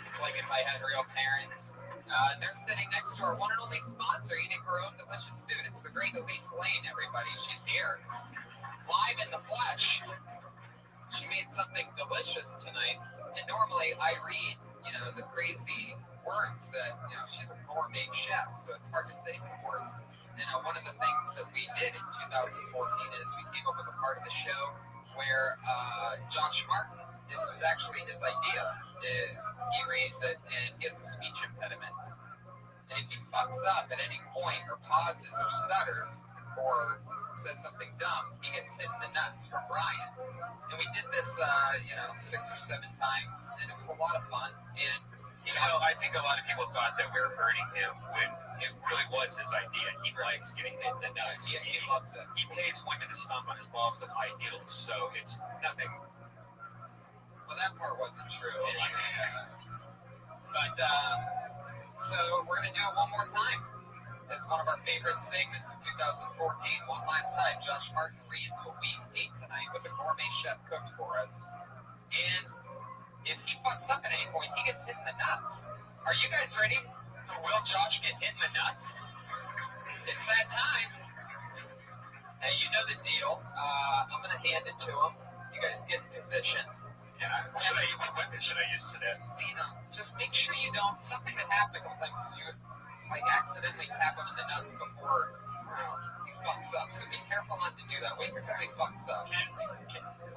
It's like if I had real parents. They're sitting next to our one and only sponsor, eating her own delicious food. It's the great Elise Lane, everybody. She's here, live in the flesh. She made something delicious tonight. And normally I read, the crazy words that, she's a gourmet chef, so it's hard to say some words. And one of the things that we did in 2014 is we came up with a part of the show where Josh Martin, this was actually his idea, is he reads it and he has a speech impediment. And if he fucks up at any point or pauses or stutters or says something dumb, he gets hit in the nuts from Brian. And we did this, 6 or 7 times, and it was a lot of fun. And I think a lot of people thought that we were hurting him when it really was his idea. He likes getting hit in the nuts. he loves it. He pays women to stomp on his balls with high heels, so it's nothing. Well, that part wasn't true. So we're going to do it one more time. It's one of our favorite segments of 2014. One last time, Josh Martin reads what we ate tonight, what the gourmet chef cooked for us. And if he fucks up at any point, he gets hit in the nuts. Are you guys ready? Will Josh get hit in the nuts? It's that time. Hey, you know the deal. I'm going to hand it to him. You guys get in position. Yeah, what weapon should I use today? Just make sure you don't. Something that happened a couple times is you accidentally tap him in the nuts before he fucks up. So be careful not to do that. Wait until he fucks up.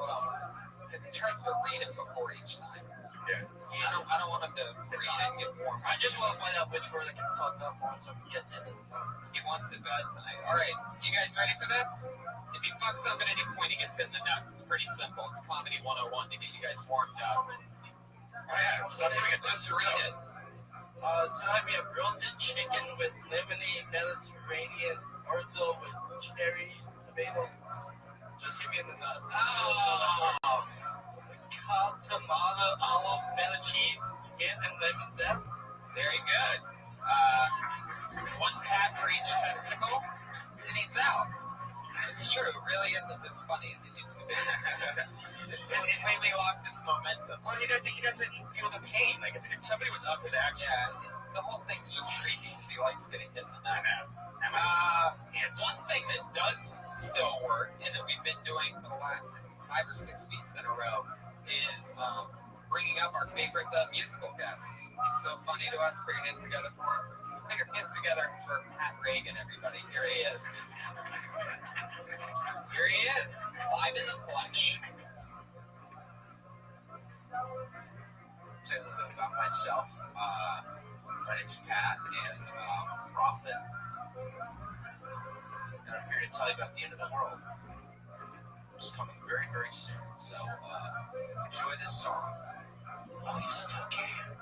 Hold on. Because he tries to read it before each time. Yeah. I don't want him to read it and get warm. I just want to find out which word I can fuck up on so I can get in it. He wants it bad tonight. All right, you guys ready for this? If he fucks up at any point, he gets in the nuts. It's pretty simple. It's Comedy 101 to get you guys warmed up. Oh, yeah, something we get Just read it. Tonight we have roasted chicken with lemony Mediterranean orzo with cherries, tomato. Just give me in the nuts. Oh! Tomato, olive, feta cheese, and lemon zest. Very good. One tap for each testicle, and he's out. It's true. It really isn't as funny as it used to be. It's completely lost its momentum. Well, he doesn't feel the pain. Like if somebody was up with action. Yeah, the whole thing's just creepy because he likes getting hit in the nuts. One thing that does still work, and that we've been doing for the last 5 or 6 weeks in a row, is bringing up our favorite musical guest. He's so funny to us. Bring your hands together for him. Bring your hands together for Pat Reagan, everybody. Here he is. Here he is, live in the flesh. Say a little bit about myself. My name's Pat, and I'm a prophet. And I'm here to tell you about the end of the world. It's coming very, very soon. So enjoy this song while you still can.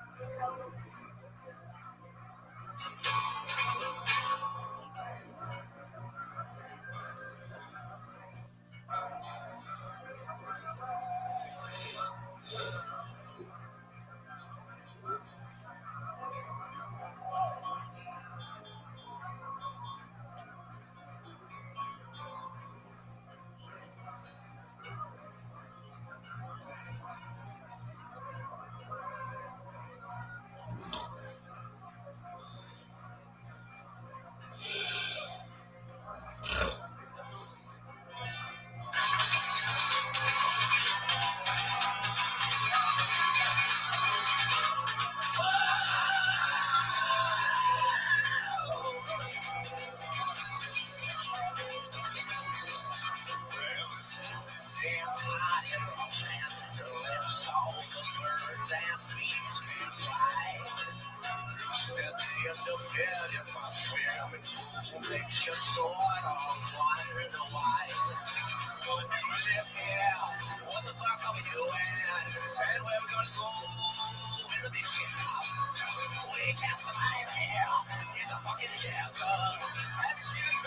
end up dead in my swim. Makes you sort of wonder why. But you live here, what the fuck are we doing? And where we gonna go in the big shit? We can't survive here in the fucking desert. And she's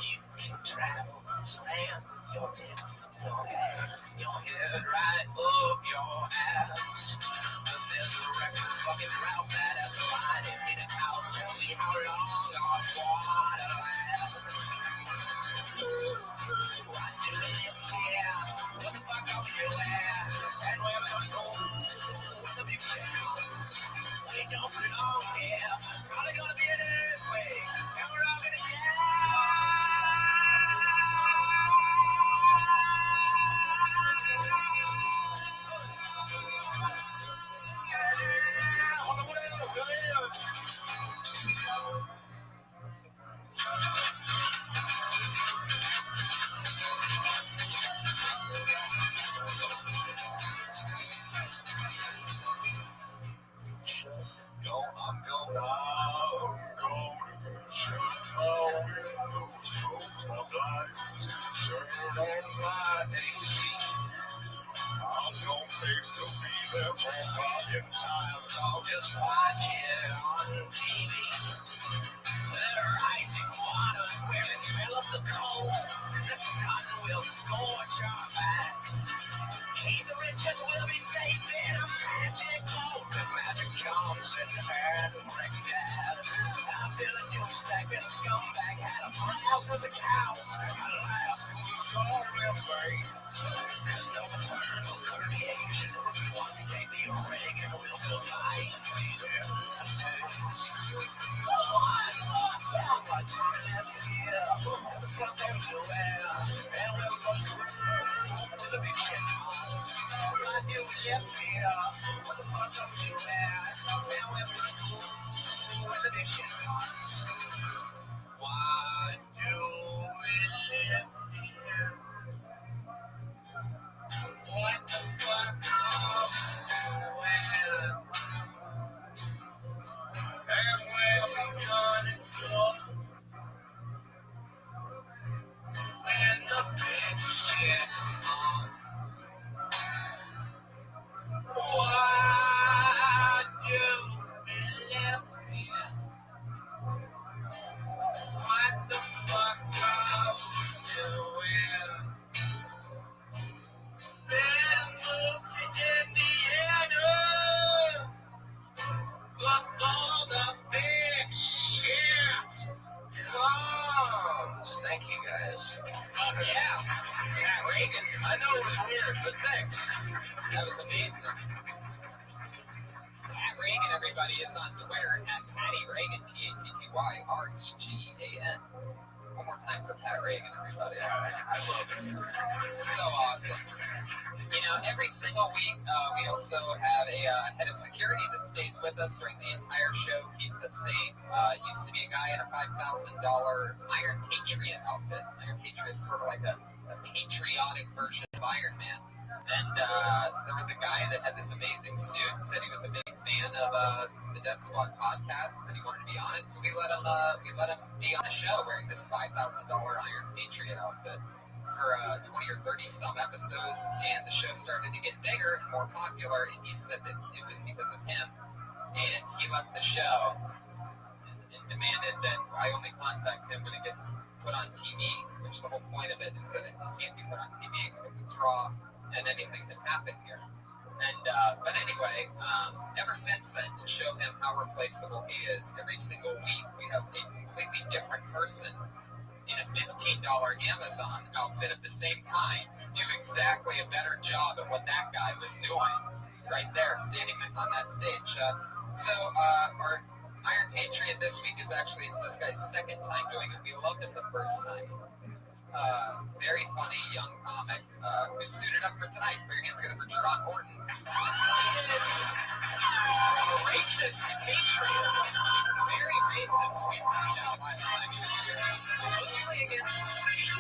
you can travel this land, your tip, your head right up your ass. But there's a record fucking route that has lighted it out. Let's see how long our water lasts. What do we live here? What the fuck are we doing? And where we gonna go? The big shit. We don't belong here. Probably gonna be an earthquake. And we're all gonna go, I'm going out. Shut all windows, close my blinds, turn on my AC. I'm gonna pay to be there for a while in time. I'll just watch it on TV. The rising waters will envelop the coast. The sun will scorch our backs. Keep the Richards will be safe in a magic cloak. The magic Johnson and Rick Dad. I feel a douchebag and a scumbag had a browser's account. Alas, it was all real fake. There's no eternal creation. One day the Reagan will survive. One more time, I turn left here. From everywhere. And we'll go through the big shit. Why do we live here? What the fuck are we doing? And we'll go through the big shit. Why do we live here? What the fuck are we doing? And where we gonna go? When the big shit comes. Why do we live here? What the fuck are we doing? Better move to Indiana before the big shit comes. Thank you, guys. Oh, yeah. Yeah, Reagan. I know it was weird, but thanks. That was amazing. Pat Reagan, everybody, is on Twitter at Patty Reagan, Pattyregan. One more time for Pat Reagan, everybody. I love it. So awesome. You know, every single week, we also have a head of security that stays with us during the entire show, keeps us safe. Used to be a guy in a $5,000 Iron Patriot outfit. Iron Patriot's sort of like a patriotic version of Iron Man. And there was a guy that had this amazing suit, said he was a big fan of the Death Squad podcast, that he wanted to be on it. So we let him be on the show wearing this $5,000 Iron Patriot outfit for 20 or 30 some episodes. And the show started to get bigger and more popular. And he said that it was because of him. And he left the show and demanded that I only contact him when it gets put on TV, which the whole point of it is that it can't be put on TV because it's raw. And anything can happen here. And but anyway, ever since then, to show him how replaceable he is, every single week we have a completely different person in a $15 Amazon outfit of the same kind do exactly a better job at what that guy was doing right there, standing on that stage. So our Iron Patriot this week is actually, it's this guy's second time doing it. We loved him the first time. Very funny young comic who's suited up for tonight. Put your hands together for Gerard Horton. He is a racist patriot. Very racist, we found out by the time he was here. Mostly against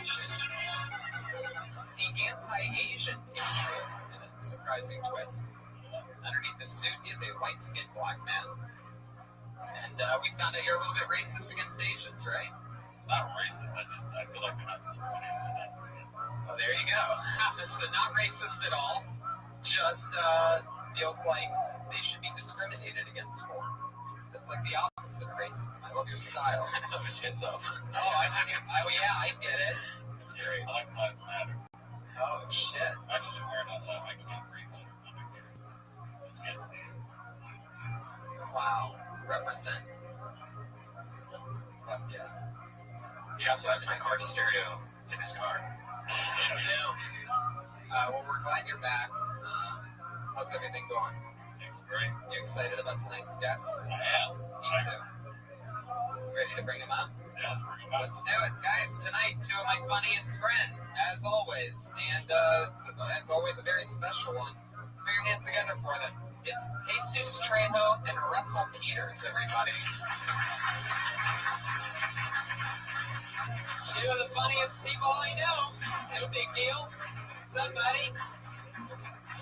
Asians. The anti-Asian patriot, in a surprising twist. Underneath the suit, he is a light-skinned black man. And we found out you're a little bit racist against Asians, right? It's not racist. I feel like they're not disappointed with that. Oh, there you go. So not racist at all. Just feels like they should be discriminated against more. That's like the opposite of racism. I love your style. Those hits up. Oh, I see. Oh, yeah, I get it. That's great. I like Lives Matter. Oh, shit. Actually, we're not I can't breathe under here. You can't see it. Wow. Represent. Fuck yeah. He also has my car stereo in his car. Well, we're glad you're back. How's everything going? It's great. You excited about tonight's guest? I am. Me too. Ready to bring him up? Yeah, pretty much. Let's do it, guys. Tonight, two of my funniest friends, as always, and as always, a very special one. Put your hands together for them. It's Jesus Trejo and Russell Peters, everybody. Two of the funniest people I know. No big deal. What's up, buddy?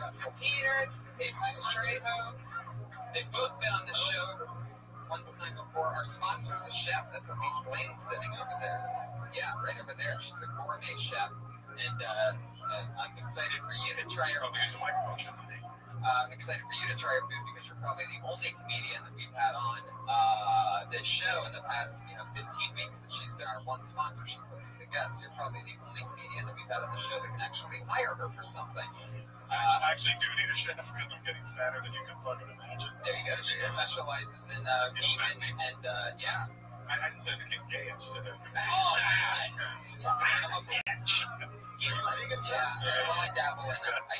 Russell Peters, Jesus Trejo. They've both been on the show one time before. Our sponsor's a chef. That's Elise Lane sitting over there. Yeah, right over there. She's a gourmet chef. And I'm excited for you to try her Probably use a microphone, shouldn't I? I'm excited for you to try her food because you're probably the only comedian that we've had on this show in the past 15 weeks that she's been our one sponsorship host with the guest. You're probably the only comedian that we've had on the show that can actually hire her for something. I actually do need a chef because I'm getting fatter than you can fucking imagine. There you go. She specializes in vegan and yeah. I didn't say anything gay, I just said that. Oh, God. Son of a bitch. Yeah, well, I dabble in it. I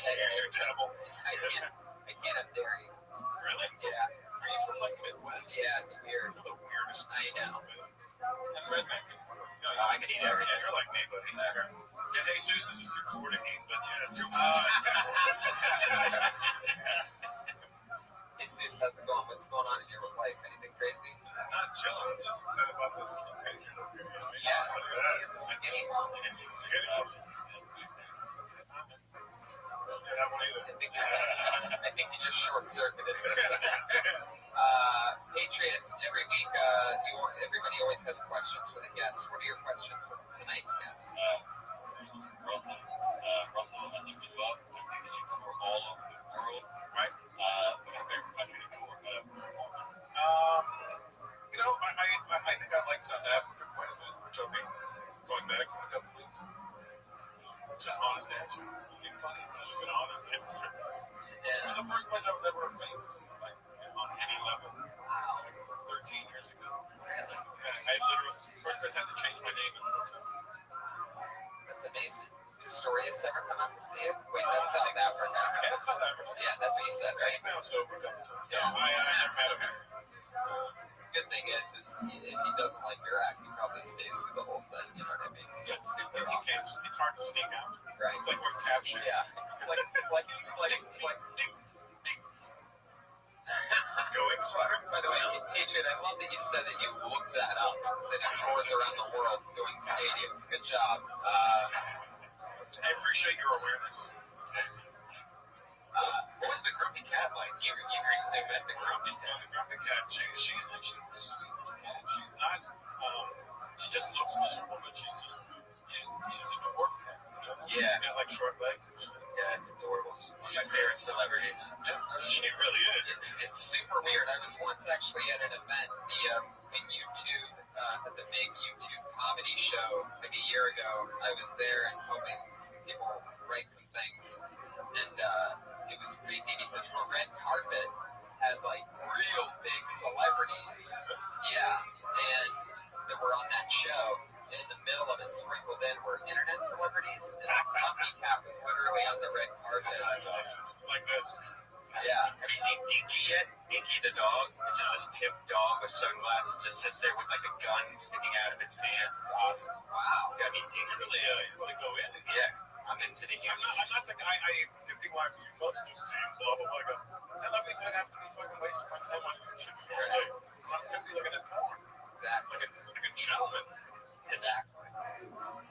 can't have dairy. Really? Yeah. Are you from like Midwest? Yeah, it's weird. You're the weirdest. I know. And redneck. I can eat everything. Yeah, you're like me, buddy. Yeah, Jesus is too poor to eat, but yeah, too Jesus, how's it going? What's going on in your life? Anything crazy? Not chilling. I'm just excited about this location. Yeah, he is a skinny one. I think you just short-circuited this. Patriot, every week, everybody always has questions for the guests. What are your questions for tonight's guests? Russell, I looked you up. I see that you tour all over the world, right? What's your favorite country to tour? I think I like South Africa quite a bit, which I'll be going back in a couple weeks. It's an honest answer. Being funny, it's just an honest answer. It was the first place I was ever famous, like on any level. Wow. 13 years ago. Really? I literally, first place I had to change my name in the hotel. That's amazing. Did Stories ever come out to see it? Wait, that's South Africa. Yeah, that's South Africa. Yeah, that's what you said, He right? bounced over a couple times. Yeah. I never met him. Good thing is if he doesn't like your act, he probably stays through the whole thing. You know what I mean? That's super You awkward, can't, it's hard to sneak out. right? It's like we're tap shoes. Yeah. Like. Going soccer. By the way, Patriot, I love that you said that you looked that up. That he tours around the world doing stadiums. Good job. I appreciate your awareness. What was the Grumpy Cat like? You recently met the Grumpy Cat. The Grumpy Cat, she's like, she's this sweet little cat. She's not, she just looks miserable, but she's a dwarf cat. You know? Yeah. She's got like short legs and shit. Yeah, it's adorable. It's one of my favorite celebrities. She really is. It's super weird. I was once actually at an event, in YouTube, at the big YouTube comedy show like a year ago. I was there and helping some people write some things, and it was creepy because the red carpet had like real big celebrities. Yeah, and that were on that show. And in the middle of it, sprinkled in, were internet celebrities. And Grumpy Cat was literally on the red carpet. That's awesome. Like this. Yeah. Have you seen Dinky yet? Dinky the dog? It's just this pimp dog with sunglasses. Just sits there with like a gun sticking out of its pants. It's awesome. Wow. I mean, Dinky really go in. Yeah. I'm into Dinky. I'm not the guy. The thing why you must do Sam, blah, blah, blah. I love it. I'd have to be fucking wasting my time on YouTube. I'm going to be looking at porn. Exactly. Like a gentleman. Exactly.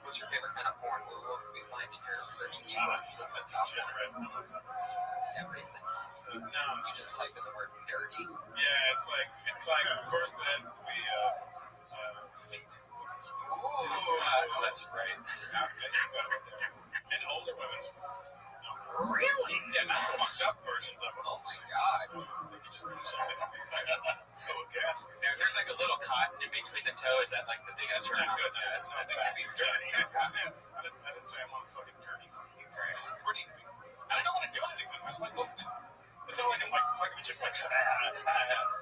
What's your favorite kind of porn? What would we find in your search keywords? What's the top one? Everything. So, no. You just type in the word dirty. Yeah, it's like first it has to be feet. Ooh, That's right. And older women's. really? Yeah, not fucked up versions of them. Oh my god. You just put something go with gas. There's like a little cotton in between the toe. Is that like the biggest That's turn not on? good. Yeah, That's not I think bad. that'd be dirty. I didn't say I want fucking dirty feet. Just pretty feet. And I don't want to do anything to them. I just like looking at them. It's not like I'm like fucking the chick like I'm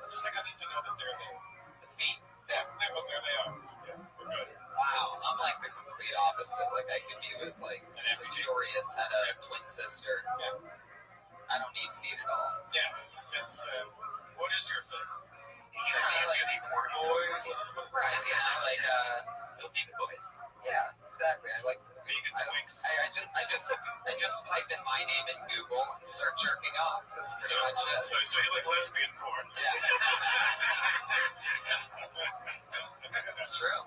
just like I need to know that they're there. The feet? Yeah, well, there they are. Yeah, we're good. Wow, I'm like the complete opposite. Like I could be with like Astorius had a twin sister. Yeah. I don't need feet at all. Yeah, that's what is your thing? Like porn Boys, right, you know, like It'll be the boys. yeah, exactly. I like vegan twinks. I just type in my name in Google and start jerking off. That's pretty much it. So you like lesbian porn? Yeah. It's true.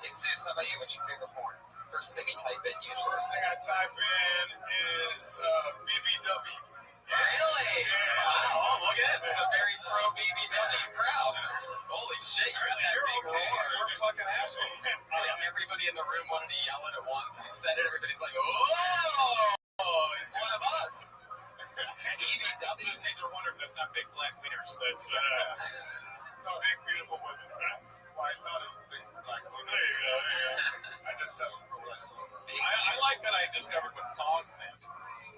Hey Zeus, how about you? What's your favorite porn? First thing you type in usually. First thing I type in is BBW. Really? Wow, oh, look at this. This is a very pro BBW crowd. Holy shit, you're in that big roar. We're fucking assholes. Like everybody in the room wanted to yell it at once. You said it, everybody's like, oh, he's one of us. BBW. Just need to wonder if that's not big black wieners. That's big beautiful women. Well, I thought it was big black. Well, there you go. I just settled for what I saw. I like that I discovered what POG meant.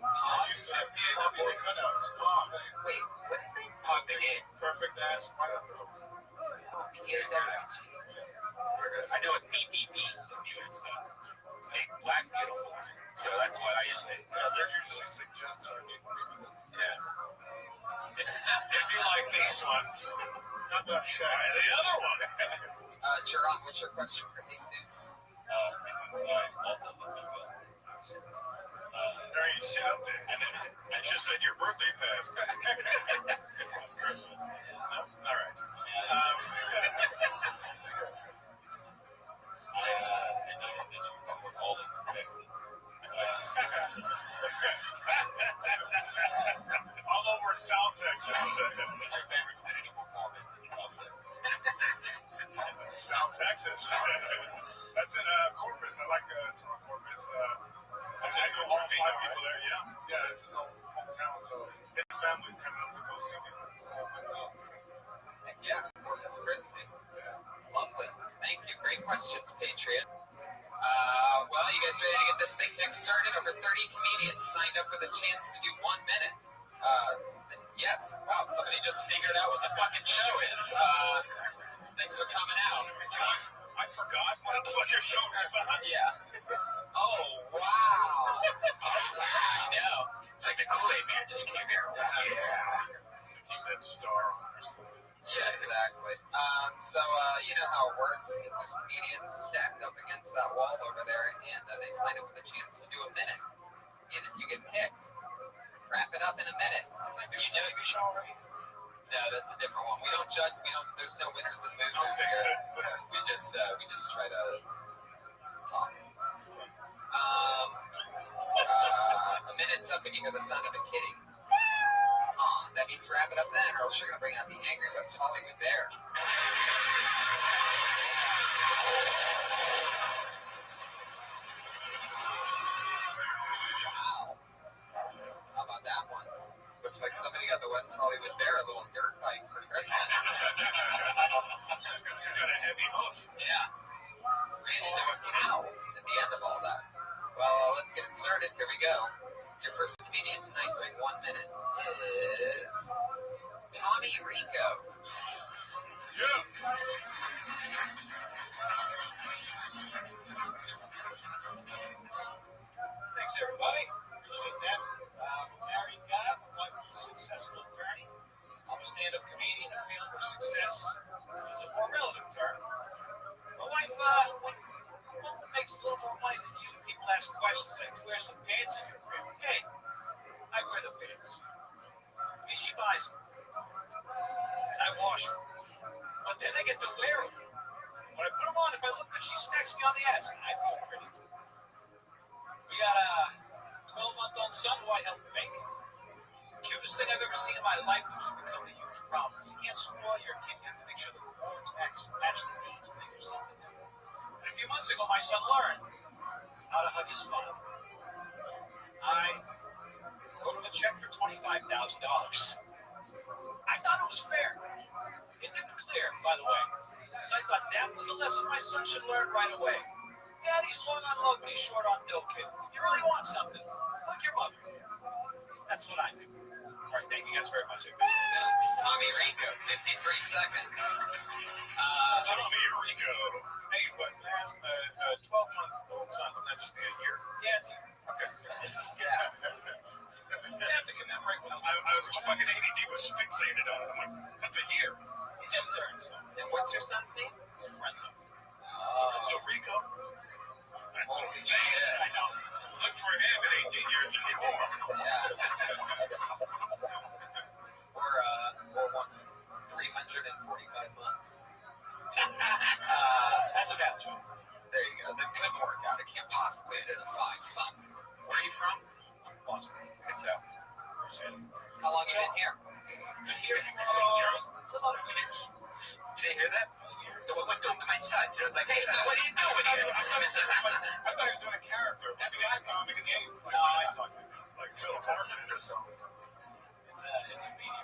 I used to have PAW cutouts. POG. Wait, what is it? Pause the game. Perfect ass. I don't know. I know what BBBW is though. It's big, black, beautiful. So that's what I usually. They're usually suggested underneath. Yeah. If you like these ones, not the shy, the other ones. Gerard, what's your question for Jesus? There you shit up there. I just said your birthday passed. It's Christmas. No? All right. All over South Texas. What's your favorite city to perform in? South Texas. That's in Corpus. I like Corpus. I know all 5 people there. Yeah, this is all hometown. So his family's coming up to go see me. Yeah, Corpus Christi. Lovely. Thank you. Great questions, Patriot. Well, you guys ready to get this thing kick-started? Over 30 comedians signed up for the chance to do 1 minute. Yes. Wow, somebody just figured out what the fucking show is. Thanks for coming out. I forgot what the fuck your show's about. Yeah. Oh, wow. I know. It's like the Kool-Aid man just came here. Yeah. Keep that star on our sleeve. Yeah, exactly. So, you know how it works. There's comedians stacked up against that wall over there, and they sign up with a chance to do 1 minute. And if you get picked, wrap it up in 1 minute. You do the show already? No, that's a different one. We don't judge. There's no winners and losers here. We just try to talk. 1 minute's up, and you hear the sound of a kitty. That means wrap it up then, or else you're gonna bring out the angry West Hollywood bear. Wow. How about that one? Looks like somebody got the West Hollywood bear a little dirt bike for Christmas. He's got a heavy hoof. Yeah. Ran into a cow at the end of all that. Well, let's get it started. Here we go. Your first comedian tonight for 1 minute is Tommy Rico. Yeah. Thanks, everybody. Appreciate that. Married guy, my wife is a successful attorney. I'm a stand-up comedian, a field where success is a more relative term. My wife makes a little more money than you. People ask questions like, who wears the pants in your family? Hey, I wear the pants. And she buys them. And I wash them. But then I get to wear them 9-year-old son who I helped make. It's the cutest thing I've ever seen in my life, which has become a huge problem. You can't spoil your kid. You have to make sure the rewards match the needs when they do something new. And a few months ago, my son learned how to hug his father. I wrote him a check for $25,000. I thought it was fair. It didn't clear, by the way, because I thought that was a lesson my son should learn right away. Daddy's long on love, but he's short on dough, kid. If you really want something, hug your mother. That's what I do. All right, thank you guys very much. Tommy Rico, 53 seconds. Tommy Rico. Hey, what? 12-month-old son, wouldn't that just be a year? Yeah, it's Okay. I have to commemorate when I was fucking ADD was fixated on it. I'm like, that's a year. he just turned, so And what's your son's name? Renzo. So Rico. That's Holy shit. I know. look for him in 18 years anymore. Yeah. Or 345 months. That's a bad joke. There you go. That couldn't work out. It can't possibly identify. Fuck. Where are you from? Boston. Good job. How long you been here? Been here for about 2 years. You didn't hear that? So I went over to my son. I was like, hey, what are you doing here? I thought he was doing a character. That's what I thought. Making the game. No, I talk Like Phil Hartman or something. It's a medium.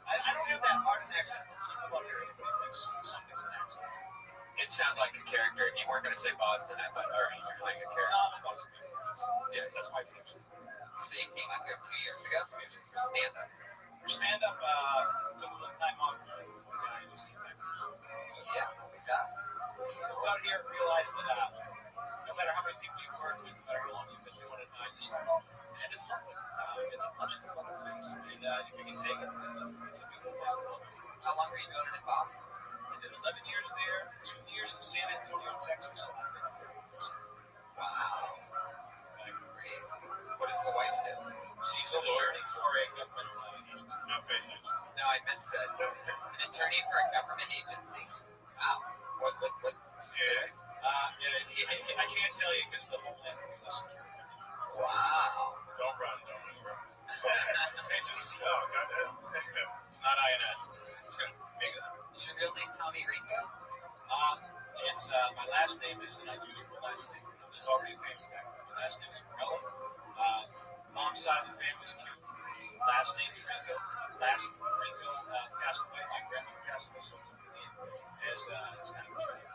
I don't have that hard an accent. About here, everybody thinks something's an accent. It sounds like a character. If you weren't going to say Boston, I thought, all right, you're playing a character. No, I'm Boston. That's my function. So you came up here 2 years ago for stand-up. For stand-up, took a little time off. I just came back. Yeah, it does. Out here, realized that no matter how many people you work with, no matter how long you've been doing it, you start off, and it's humbling. It's a punch in the fucking face, and if you can take it, it's a beautiful place to live. How long were you doing it in Boston? I did 11 years there, 2 years in San Antonio, Texas. Wow. That's crazy. What does the wife do? She's an attorney for a government agency. No, I missed that. An attorney for a government agency? Wow. What? Yeah. I can't tell you because the whole thing is security. Wow. Don't run. It's not INS. Is your real name Tommy Rico? It's my last name is an unusual last name. There's already a famous guy. My last name is Morello. Mom's side of the family is cute. Last name is Rico. Last Rico passed away. My grandmother passed away, so it's a name. It's kind of a tribute.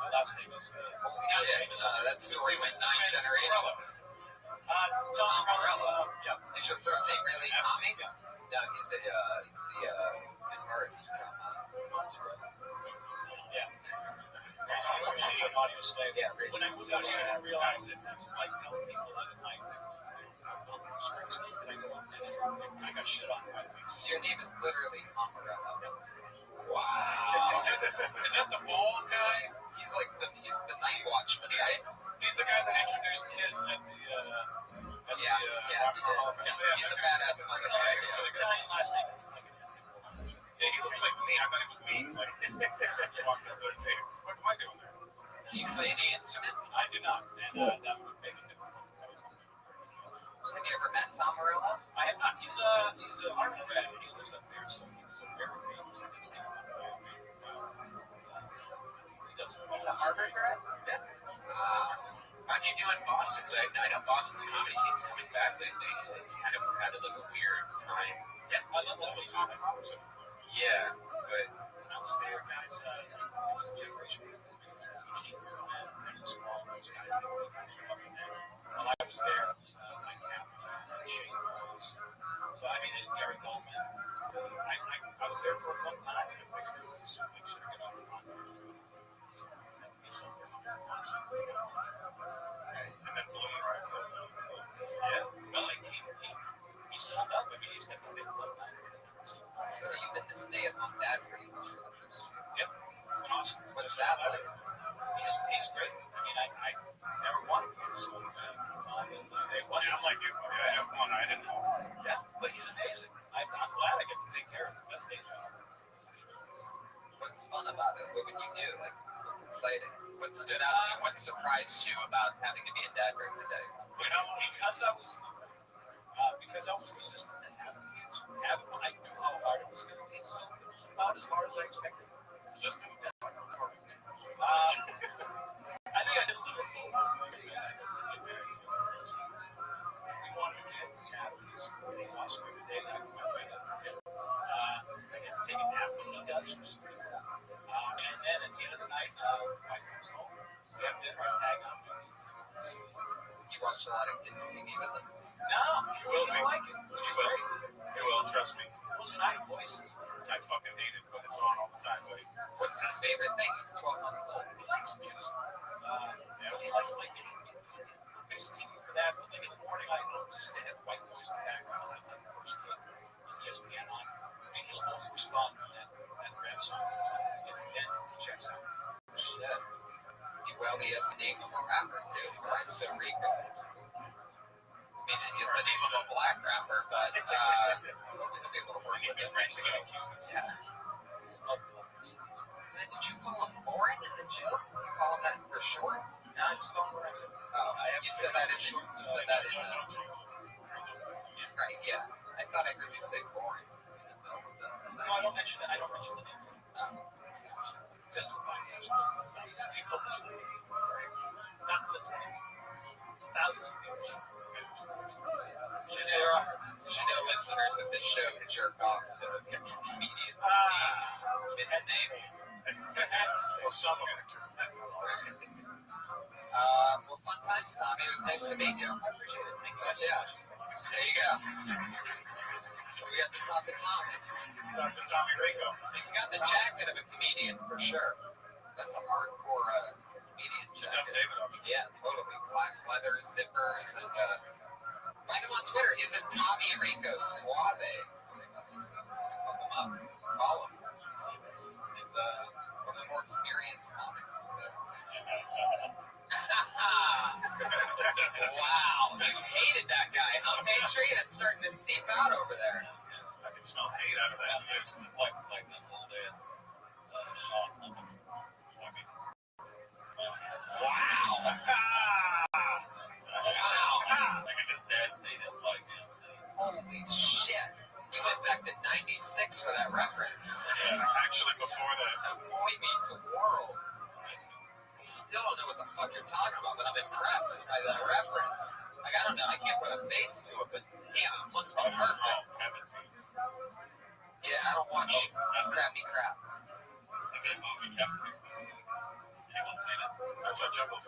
My last name is Holy shit. That story went 9 generations. Tom Morello. Yep. Is your first name really Tommy? Yeah. No, he's the guitarist from Yeah. Audio slave. Yeah, When I moved out here, I realized it was like telling people that I got shit on by the way. So your name is literally Tom Morello. Wow. Is that the bald guy? He's the night watchman, right? He's the guy that introduced Kiss at the Yeah, he's a badass motherfucker. It's an Italian last name. Yeah, he looks like me. I thought he was me. Like, walked up there and said, what am I doing there? Do you play any instruments? I do not, and that would make it difficult. Have you ever met Tom Morello? I have not. He's a Harvard grad, and he lives up there, so he was a very famous. He does. He's a Harvard grad? Yeah. How'd you do in Boston? I know Boston's comedy scene's coming back. It's kind of had a little weird time. Yeah, I love that whole topic. Yeah, but When I was there, guys, it was a generation before me. It was cheap, and small. Those guys, they were while I was there, it was my captain, Shane Rose. So, I mean, Gary Goldman. I was there for a fun time, and I figured it was just make sure to get on the podcast. So, that'd be something. And then Blue Rock. Yeah, well, he sold up. I mean, he's got the big club now. So you've been the stay-at-home dad pretty much for the first year. Yep, it's been awesome. What's that like? He's great. I mean, I never wanted kids, so they want. Yeah, I'm like you, buddy. I have one. I didn't know. Yeah, but he's amazing. I'm glad I get to take care of his best day job. What's fun about it? What would you do? Like, what's exciting? What stood out to you? What surprised you about having to be a dad during the day? You know, because I was name of a black rapper, but it'll be a little work with it. Yeah. And did you call him Lauren in the joke? You call him that for short? No, I just call him Lorenzo. Oh, you said that in right, yeah. I thought I heard you say Lauren in the middle of the No, I don't mention it. I don't mention the name. Just to people listening. Not to the 20,000 people. Should know listeners of this show jerk off to comedians' names, kids' names. Well, some of it. Well, fun times, Tommy. It was nice to meet you. I appreciate it. Thank you. But yeah, there you go. We got to talk to Tommy. Talk to Tommy Rico. He's got the jacket of a comedian for sure. That's a hardcore comedian jacket. Yeah, totally. Black leather, zippers, and find him on Twitter. He's at Tommy Rico Suave. Look him up. Follow him. He's one of the more experienced comics. Wow, you hated that guy. Huh, Patriot? It's starting to seep out over there. I can smell hate out of that suit. Like this all day. Wow. Holy shit. You went back to 96 for that reference. Yeah, actually before that. A boy meets a world. I still don't know what the fuck you're talking about, but I'm impressed by that reference. Like, I don't know, I can't put a face to it, but damn, it must be perfect. Yeah, I don't watch crappy crap. That's our jungle.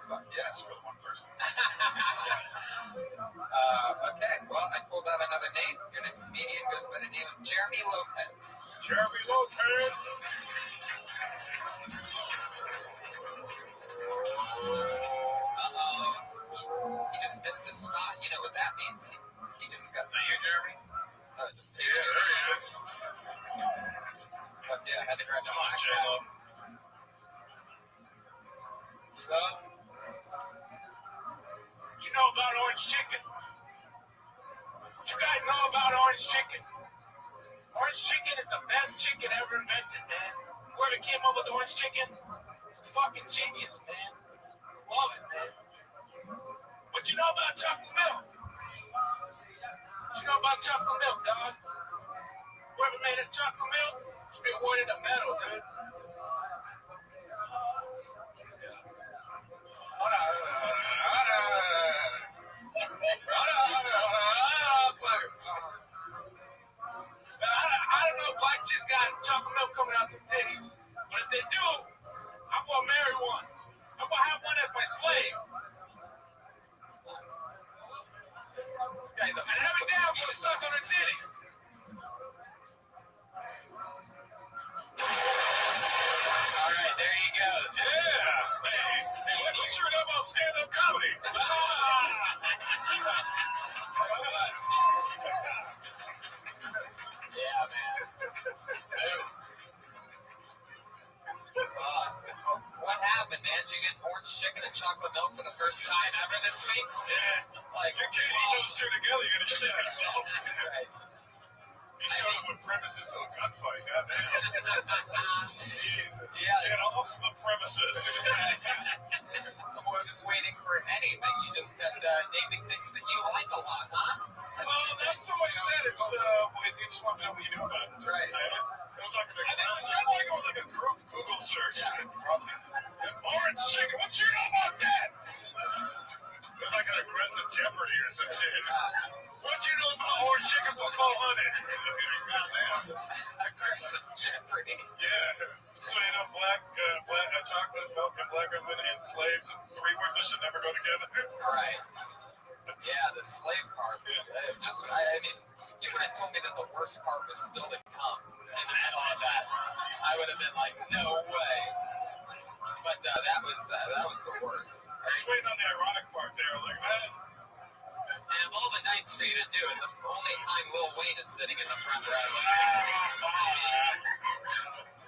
But yeah. That's for the one person. Okay, well, I pulled out another name. Your next comedian goes by the name of Jeremy Lopez. Jeremy Lopez. Uh-oh. He just missed a spot. You know what that means. He just got... Is that you, Jeremy? Just take it. There he is. But yeah, I had to grab his Come on, mic. J-Lo. So, What you know about orange chicken? What you guys know about orange chicken? Orange chicken is the best chicken ever invented, man. Whoever came up with orange chicken is a fucking genius, man. Love it, man. What you know about chocolate milk? What you know about chocolate milk, dog? Whoever made that chocolate milk should be awarded a medal, dude. I don't know if black chicks got chocolate milk coming out their titties, but if they do, I'm gonna marry one. I'm gonna have one as my slave. And every day I'm gonna suck on her titties. all right, there you go. Yeah. Hey, look what you know about stand-up comedy. Yeah, man. Dude. What happened, man? Did you get orange chicken and chocolate milk for the first time ever this week? Yeah. Like, You can't eat those two together, you're gonna shit yourself. right. You showed up with premises to a gunfight, goddamn. Yeah. Get off the premises. I was waiting for anything. You just kept naming things that you like a lot, huh? Well, not so much that. It's just want to know what you know about it. Right. I think this kind of like it was like a group Google search. Orange chicken, what you know about that? It was like an aggressive Jeopardy or some shit. What you know about orange chicken for cold hunting? Aggressive Jeopardy. Yeah. Straight up black chocolate milk and black women and slaves. 3 words that should never go together. Right. Yeah, the slave part. I mean, you would have told me that the worst part was still to come in the middle of that. I would have been like, no way. But that was the worst. I was waiting on the ironic part there. Like, man. And of all the nights for you to do it, the only time Lil Wayne is sitting in the front row.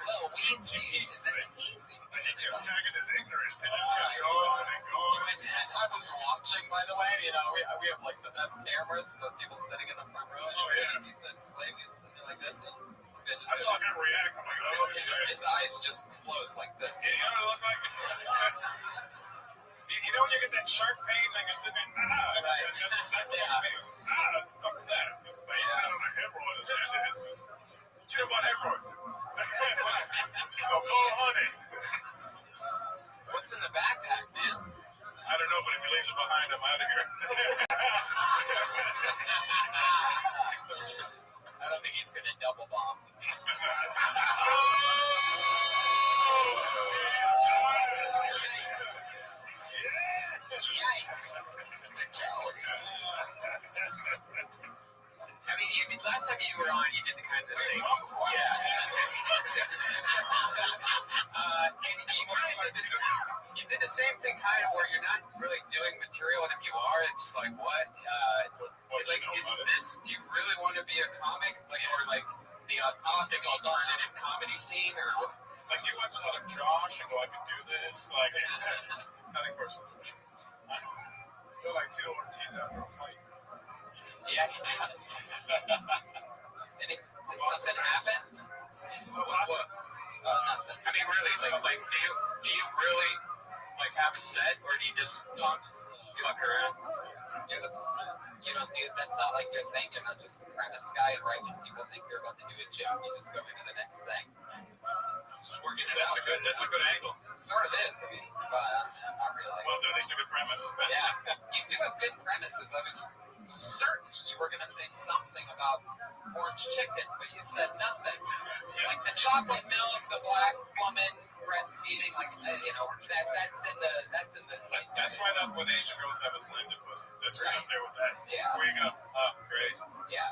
Lil Easy. Is it easy? And he kept tagging his ignorance. He just kept going and going. I was watching, by the way. You know, we have like the best cameras for people sitting in the front row. And as soon as he said slave, he's sitting like this. I saw him react. I'm like, oh, his eyes just closed like this. Yeah, you know what it looked like? You know when you get that sharp pain, like you're sitting there, fuck is that? But you sit on a hemorrhoid or some shit. You know about hemorrhoids? Oh, honey. What's in the backpack, man? I don't know, but if he leaves it behind, I'm out of here. I don't think he's going to double bomb. Yikes. I mean, last time you were on, you did the kind of the same. Yeah. You did the same thing, kind of, where you're not really doing material, and if you are, it's like, what? Like, is this? Do you really want to be a comic, like, or like the autistic alternative comedy scene, or what? Like, you watch a lot of Josh and go, I could do this. Like, nothing personal. Feel like Tito Ortiz after a fight. Yeah, he does. Did something happen? What? Nothing. I mean, really, like, do you really like have a set, or do you just fuck around? You don't do that's not like your thing. You're not just a premise guy, right? When people think you're about to do a joke, you just go into the next thing. Just working it That's out. a good angle. It sort of is. I mean, but not really. Well, at least a good premise. Yeah, you do have good premises. I was certain you were going to say something about orange chicken, but you said nothing. Like the chocolate milk, the black woman breastfeeding, like that's in the. That's right up with Asian girls have a slanted pussy. That's right up there with that. Yeah. Where you go? Great. Yeah.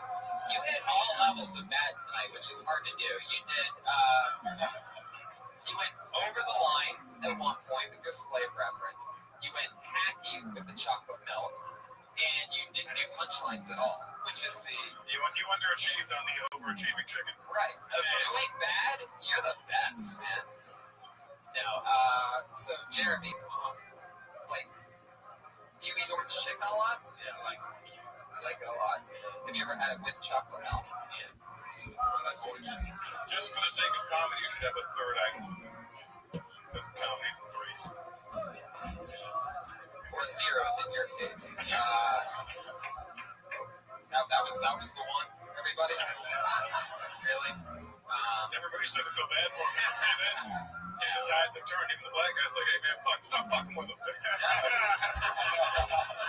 You hit all levels of bad tonight, which is hard to do. You did. You went over the line at one point with your slave reference. You went hacky with the chocolate milk, and you didn't do punchlines at all, which is the. You underachieved on the overachieving chicken. Right. Doing bad, you're the best, man. No. So Jeremy, like, do you eat orange chicken a lot? Yeah, I like it a lot. Have you ever had it with chocolate milk? Just for the sake of comedy, you should have a third act. Because comedy's in threes. Or zeros in your case. That was the one, everybody? Really? Everybody's starting to feel bad for him. See that? Yeah. The tides have turned. Even the black guys like, hey man, stop fucking with him.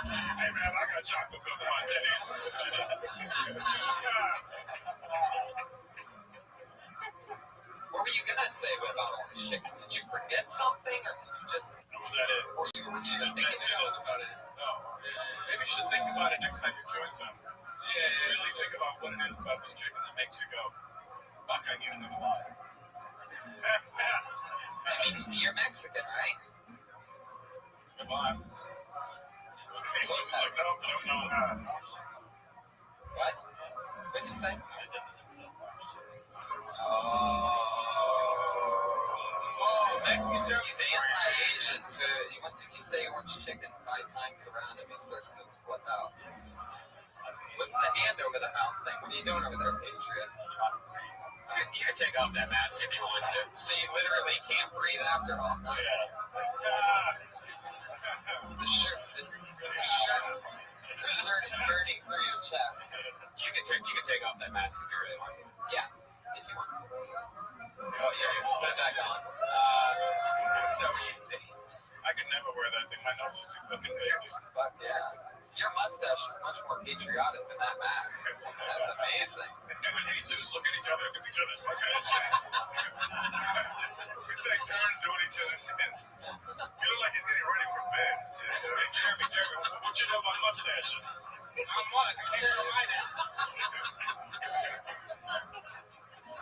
Hey man, I got chocolate milk on my titties. What were you gonna say about orange chicken? Did you forget something, or did you just? Was that it? Or you were just thinking about it? No. Maybe you should think about it next time you're enjoying something. Yeah. Just really think about what it is about this chicken that makes you go, fuck, I need another line. I mean, you're Mexican, right? Come on. He's just like, no, I don't know how. What? What'd you say? Mexican joke. He's anti-Asian, so what did you say orange chicken 5 times around him? He starts to flip out. What's the hand over the mouth thing? What are you doing over there, Patriot? You can take off that mask if you want to. So you literally can't breathe after all. Huh? The shirt is burning through your chest. You can take off that mask if you really want to. Yeah, if you want to. Oh yeah, just put it back on. So easy. I could never wear that thing. My nose is too fucking big. Fuck yeah. Your mustache is much more patriotic than that mask. That's amazing. You and Jesus look at each other and do each other's mustaches. We take turns doing each other's skin. You look like he's getting ready for bed. Hey, Jeremy, what you know about mustaches? I'm what? I can't remind it.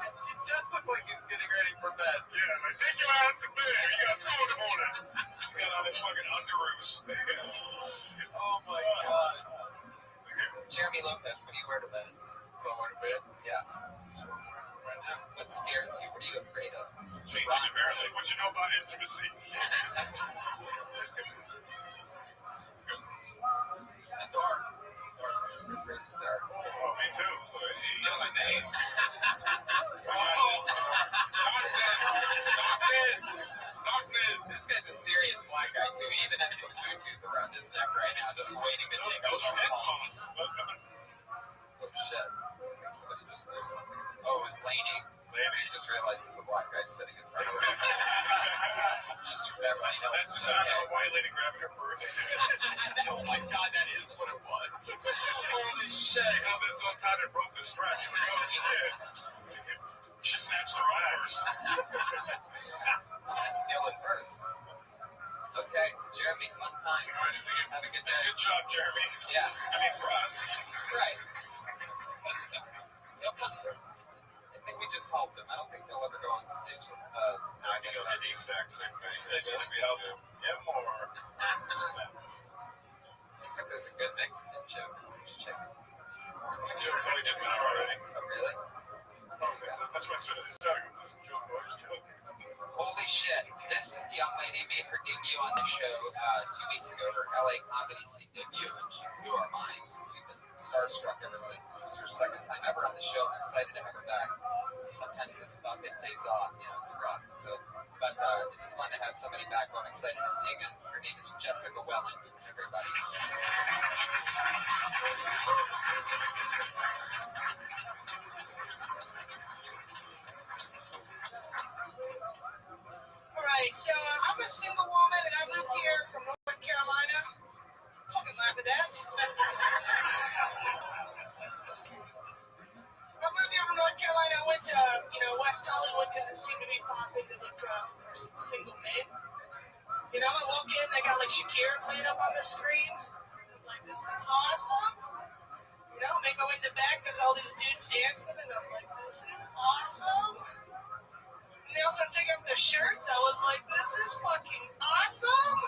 It does look like he's getting ready for bed. Yeah, man. Take your ass to bed. You got school in the morning. You got all this fucking underoos. Oh my god. Jeremy Lopez, what do you wear to bed? What do I wear to bed? Yeah. What scares you? What are you afraid of? Changing apparently. What you know about intimacy? And dark. It's dark. Oh, me too. You know my name. Darkness. This guy's a serious black guy too. He even has the Bluetooth around his neck right now, just waiting to take a Those are phone call. headphones. Oh shit! I think somebody just there's something. Oh, it's Lainey. She just realized there's a black guy sitting in front of her. Just everybody else That's is the sound of okay. a white lady grabbing her purse. Oh my god, that is what it was. Holy shit! She held this so tight and broke the strap. She went, oh shit. She snatched the wrong purse. I'm gonna steal it first. Okay, Jeremy, fun times. Have a good day. Good job, Jeremy. Yeah, I mean, for us. right. I think we just helped him. I don't think he'll ever go on stage. I think he'll do the exact same thing. Said that we helped him get more. Seems like there's a good Mexican joke. Check it. Joke really did not already. Oh, really? That's why as soon as he started, it was a joke. Holy shit. This young lady made her debut on the show 2 weeks ago, her LA comedy scene debut, and she blew our minds. We've been starstruck ever since. This is her second time ever on the show. I'm excited to have her back. Sometimes this bucket pays off, it's rough. So, but it's fun to have somebody back who I'm excited to see again. Her name is Jessica Wellen, everybody. All right, so I'm a single woman and I moved here from North Carolina. Fucking laugh at that. I moved here from North Carolina. I went to, West Hollywood because it seemed to be popping to look for single men. I walk in, they got like Shakira playing up on the screen. I'm like, this is awesome. Make my way to the back, there's all these dudes dancing, and I'm like, this is awesome. And they all started taking off their shirts. I was like, this is fucking awesome.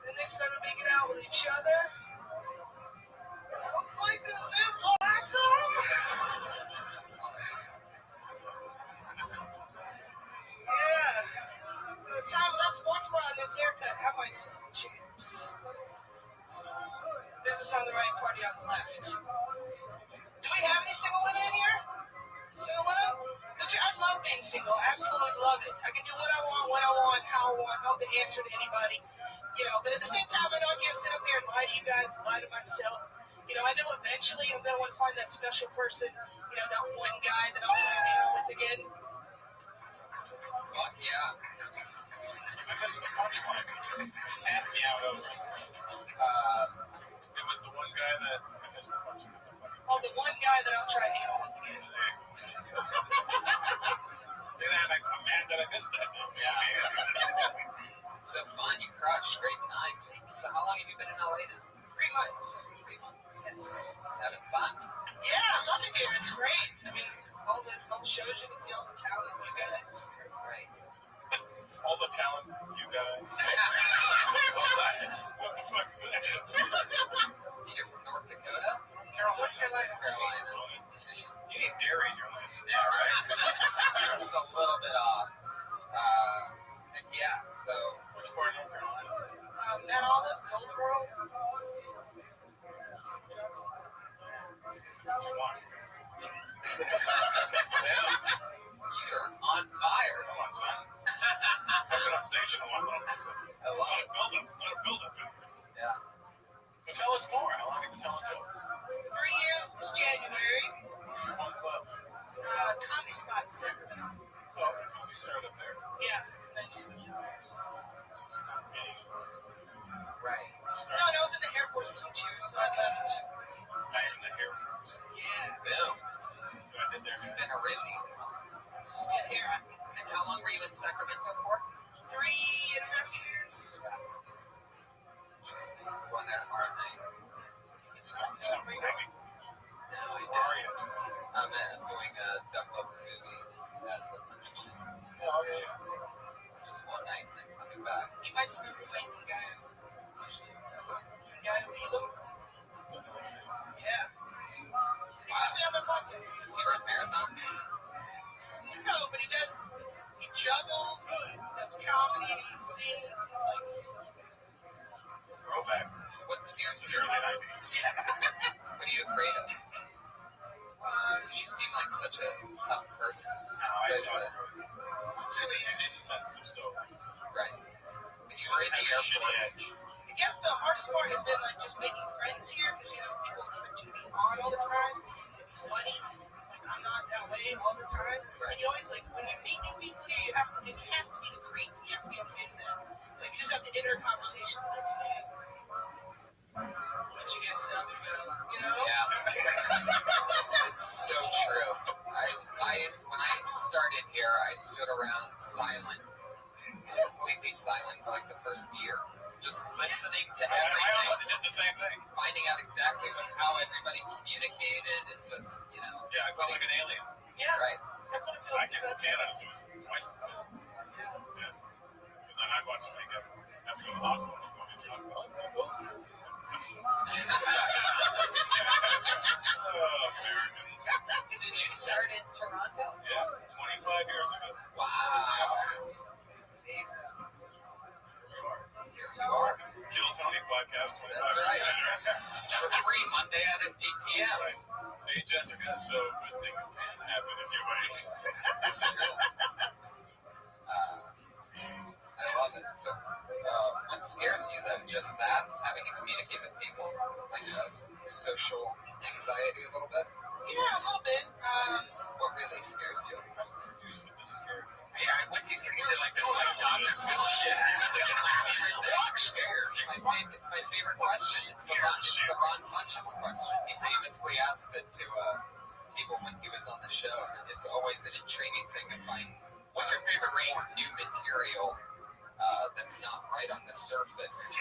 Then they started making out with each other. I was like, this is awesome. Yeah. By the time of that sports bra and this haircut, I might still have a chance. Business on the right, party on the left. Do we have any single women in here? Single women? I love being single. I absolutely love it. I can do what I want, when I want, how I want. I don't have to answer to anybody. But at the same time, I know I can't sit up here and lie to you guys, lie to myself. I know eventually I'm going to want to find that special person, that one guy that I'll try and hang out with again. Fuck yeah. I missed the punchline. Had me out of it. It was the one guy that I missed the punchline. Oh, the one guy that I'll try and hang out with again. See that? I'm mad that I missed that now. Yeah. It's so fun. You crushed. Great times. So how long have you been in LA now? 3 months. 3 months. Yes. Having fun. Yeah, I love it here. It's great. I mean, all the shows you can see, all the talent, you guys. Great. All the talent, you guys. What the fuck is that? You're from North Dakota? Carolina. You need dairy in your life. Yeah, right. Just a little bit off. And yeah, so. Which part of North Carolina? Mount Olive, Hillsboro. What do you want? You're on fire. Come on, son. I've been on stage in a while. I love it. Let a build up. Yeah. So tell us more. How long have you been telling jokes? 3 years this January. What's your one club? Comedy Spot in Sacramento. Oh, we started up there. Yeah. Right. No, I was in the Air Force for 6 years, so I left. I am in the Air Force. Yeah. Boom. I did there. Spin a really. Spin here. And how long were you in Sacramento for? 3.5 years. Just going there tomorrow night. It's not Maybe. No, I Where are you? I'm doing Duck Loves movies at the Punch. Oh, yeah. Just one night and then coming back. You might remember the guy who beat him. What are you afraid of? You seem like such a tough person. She's a sensitive soul. Right. But you were in the airport. I guess the hardest part has been like just making friends here because people expect you to be on all the time, to be funny. Like I'm not that way all the time. Right. And you always like when you meet new people here, you have to be the creep. You have to be okay with that. It's like you just have to enter a conversation like, hey, let you get Southern go, Yeah. It's so true. When I started here, I stood around silent, completely silent for like the first year, just listening to I honestly everything, did the same thing. finding out exactly how everybody communicated, and just Yeah, I felt like an alien. yeah, right. that's what it feels I like. came from Canada, so it was twice as bad. Yeah. Because then I'd watch somebody have to go to the hospital and go to job. Americans. Did you start in Toronto? Yeah, 25 years ago. Wow. Amazing. Here you are. Kill Tony podcast 25 That's years right. later. Number 3, Monday at 8 That's p.m. right. See, Jessica, so good things can happen if you wait. That's true. I love it. So, what scares you though? Just that? Having to communicate with people? Like social anxiety a little bit? Yeah, a little bit. What really scares you? I'm confused with this scary. Yeah, once he's getting into like this like Dr. Phil shit, what scares? It's my favorite question. It's the Ron Funches question. He famously asked it to people when he was on the show, and it's always an intriguing thing to find. What's your favorite new material that's not right on the surface?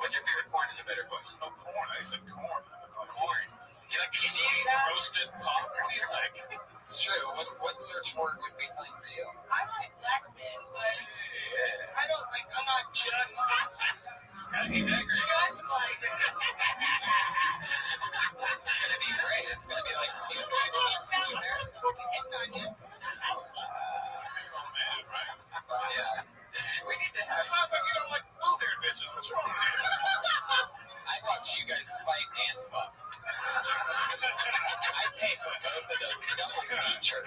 What's your favorite corn is a better question. Oh, corn. I said corn. Corn. You like Sweet roasted pop. What do you like? It's true. What search word would we find for you? I like black men, but I don't like. I'm not just. He's angry. Just like. It's gonna be great. It's gonna be like You sound like I'm fucking hitting on you. He's all mad, right? But yeah, we need to have. How about you don't like blue-haired bitches? What's wrong with you? I watch you guys fight and fuck. I pay for both of those double feature.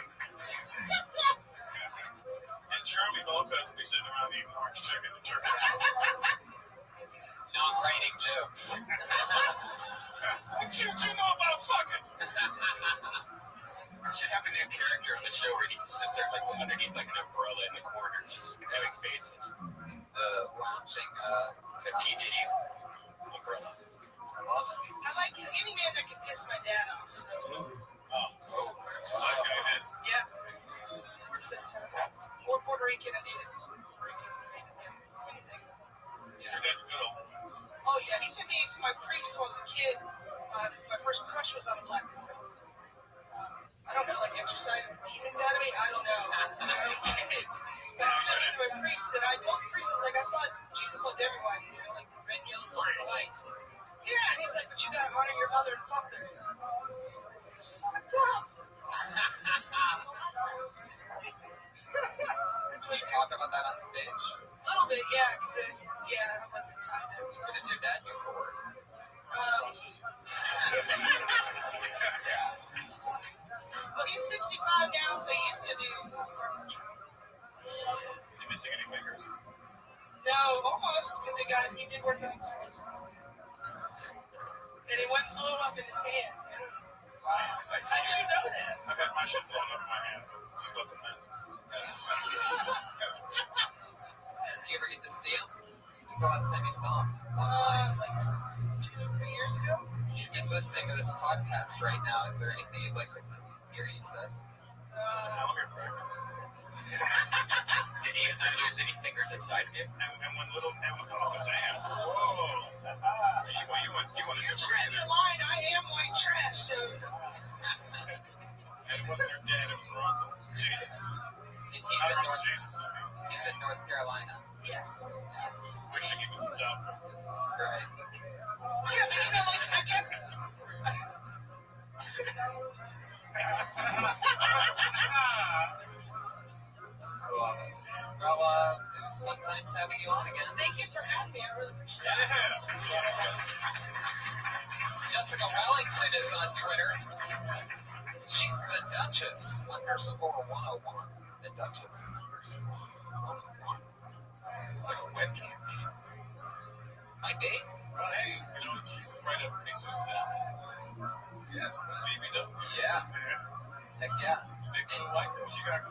And Jeremy Lopez will be sitting around eating orange chicken and turkey. Not writing jokes. What you know about fucking? It should happen to a character on the show where he just sits there like underneath like an umbrella in the corner, just having faces. Lounging, The P. Diddy umbrella. I love it. I like any man that can piss my dad off. So Okay, it is. yeah, 100% more Puerto Rican. I dated Puerto Rican. Anything. Your dad's good old. Oh yeah, he sent me to my priest when I was a kid. Because my first crush was on a black boy. I don't know, like exercising demons out of me. I don't know. I don't get it. But he sent me to my priest, and I told the priest, I was like, I thought Jesus loved everybody, like red, yellow, black, and white. Yeah, and he's like, but you gotta honor your mother and father. This is fucked up. Do you talk about that on stage? A little bit, yeah, because I have like the time out. What does your dad do for work? Yeah. Well, he's 65 now, so he used to do carpentry. Is he missing any fingers? No, almost, because he did work on himself. And it went and blew up in his hand. Wow. I should know that. I've had my shit blown up in my hands. Just left a mess. Did you ever get to see him? When's the last time you saw him? Like 2 or 3 years ago. He's listening to this podcast right now. Is there anything you'd like to hear he said? Tell him you're pregnant. Did he lose any fingers inside of you? And when little, oh, damn. Whoa. You want to You're do trying to lie. I am white trash, so. And it wasn't your dad, it was your uncle. Jesus. And he's Not in Uncle North. Jesus, I mean. He's in North Carolina. Yes. Wishing he was in South Carolina. Right. Yeah, but like, I guess. Love it. Well, it's fun times having you on again. Thank you for having me. I really appreciate it. Yeah. Jessica Wellington is on Twitter. She's the Duchess _101. The Duchess _101. It's like a webcam. Might be. Well, hey, she was right up Jesus' alley. Yeah, BBW. Yeah. Heck yeah. Big blue light, she got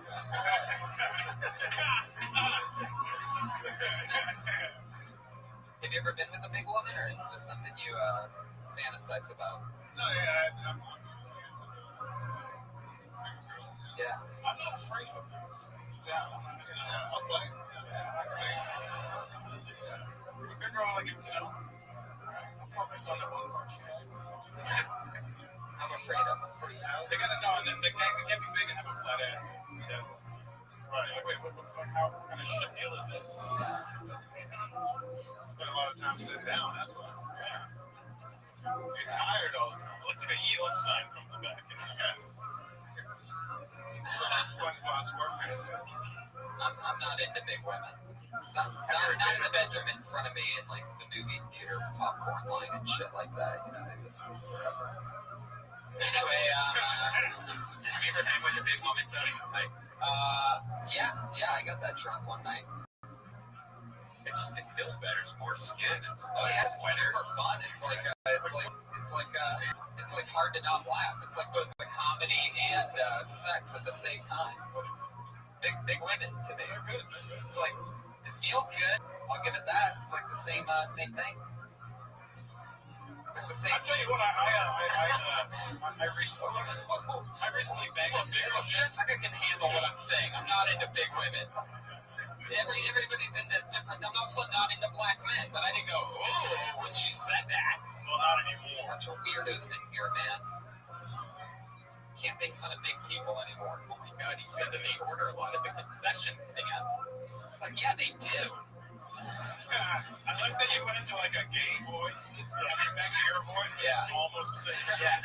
Have you ever been with a big woman, or it's just something you fantasize about? No, yeah, I'm Yeah. I'm not afraid of them. Yeah, I'll play. Yeah, I play. Big girl, like, I'll focus on the one part she has. I'm afraid of them. They gotta know, and they can't be big and have a flat ass. See that? Right. Like, wait, what the fuck? What kind of shit deal is this? Spend a lot of time sitting down, that's why. Yeah. You're tired all the time. It looks like a yield sign from the back. SpongeBob SquarePants. I'm not into big women. Not in the bedroom in front of me in like the movie theater popcorn line and shit like that. They just whatever. Anyway, Have you ever been with a big woman, Tony? Like, yeah, I got that drunk one night. it feels better. It's more skin. It's It's super fun. It's like hard to not laugh. It's like both the comedy and sex at the same time. Big women to me. It's like it feels good. I'll give it that. It's like the same thing. Like the same. I tell you what, I recently banged a big Look, Jessica can handle what I'm saying. I'm not into big women. Everybody's into different. I'm also not into black men, but I didn't go, oh, when she said that. Well, not anymore. Bunch of weirdos in here, man. Can't make fun of big people anymore. Oh my god, he said that they order a lot of the concession stand. It's like, yeah, they do. I like that you went into like a gay voice. Back to your voice. Yeah. Almost the same. Yeah.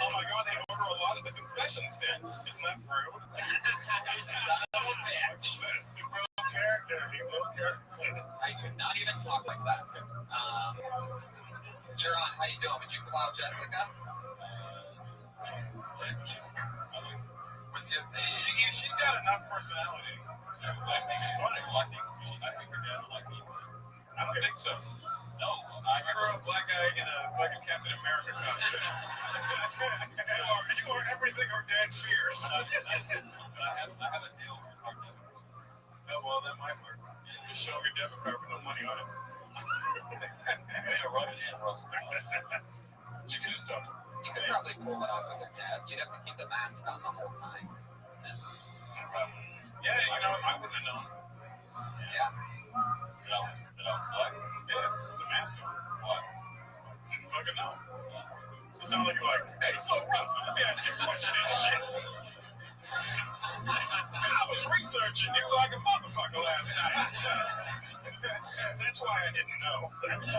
Oh my god, they order a lot of the concession stand. Isn't that rude? Son of a bitch. He broke character. I could not even talk like that. Jerron, how you doing? Would you plow Jessica? What's your thing? She's got enough personality. I think her dad would like me. I don't think so. No, I remember a black guy in a fucking Captain America costume. You are everything her dad fears. I have a deal with her debit. Oh, well, that might work. Just show your debit card with no money on it. Rub it in, Russell. You should just talk to her. You could probably pull it off with her dad. You'd have to keep the mask on the whole time. Yeah, I wouldn't have known. Yeah. What? Yeah, the mask on. What? Didn't fucking know. It sounded like you're like, hey, so Russ, let me ask you a question and shit. I was researching you like a motherfucker last night. That's why I didn't know. That's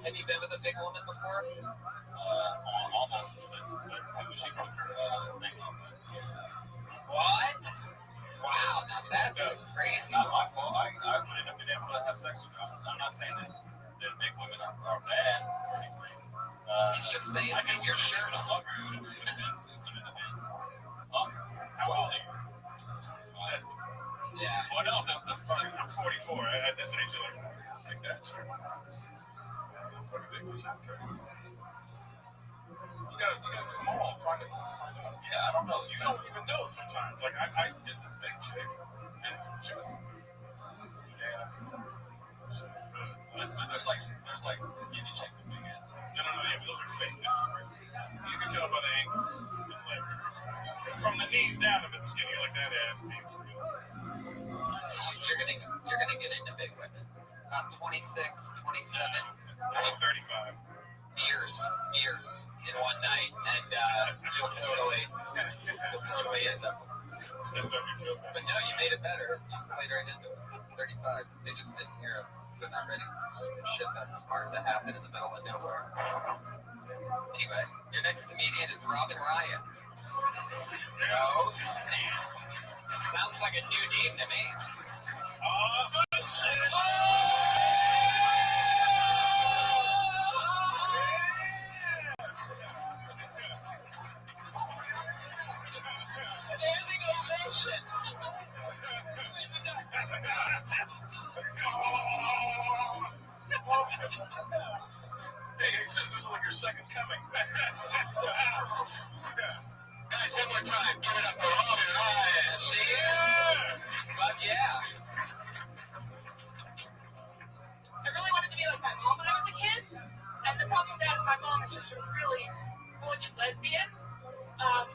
Have you been with a big woman before? Almost. What? Wow, now that's crazy. Not my fault. I wouldn't have been able to have sex with her. I'm not saying that big women are bad or anything. He's just saying, get your shirt I on. love her. It would have been awesome. How old are you? Yeah. Well, no, I'm 44. At this age, you're like, I'll take that. Sure. You gotta do them all. Find out. Yeah, I don't know. You don't even know sometimes. Like, I did this big chick, and she was, yeah, but there's like skinny chicks with big ass. No, yeah, those are fake. This is real. You can tell by the ankles and legs. From the knees down, if it's skinny like that ass, You're gonna get into big women. About 26, 27. I'm 35. Beers in one night, and you'll totally end up. Step up your joke. But no, you made it better. You played right into it. 35. They just didn't hear it. They're not ready for shit that's smart to happen in the middle of nowhere. Anyway, your next comedian is Robin Ryan. Oh snap! Sounds like like a new name to me. Standing ovation. Hey, he says this is like your second coming. Guys, one more time. Give it up for Robin Ryan. See ya. But yeah. I really wanted to be like my mom when I was a kid, and the problem with that is my mom is just a really butch lesbian.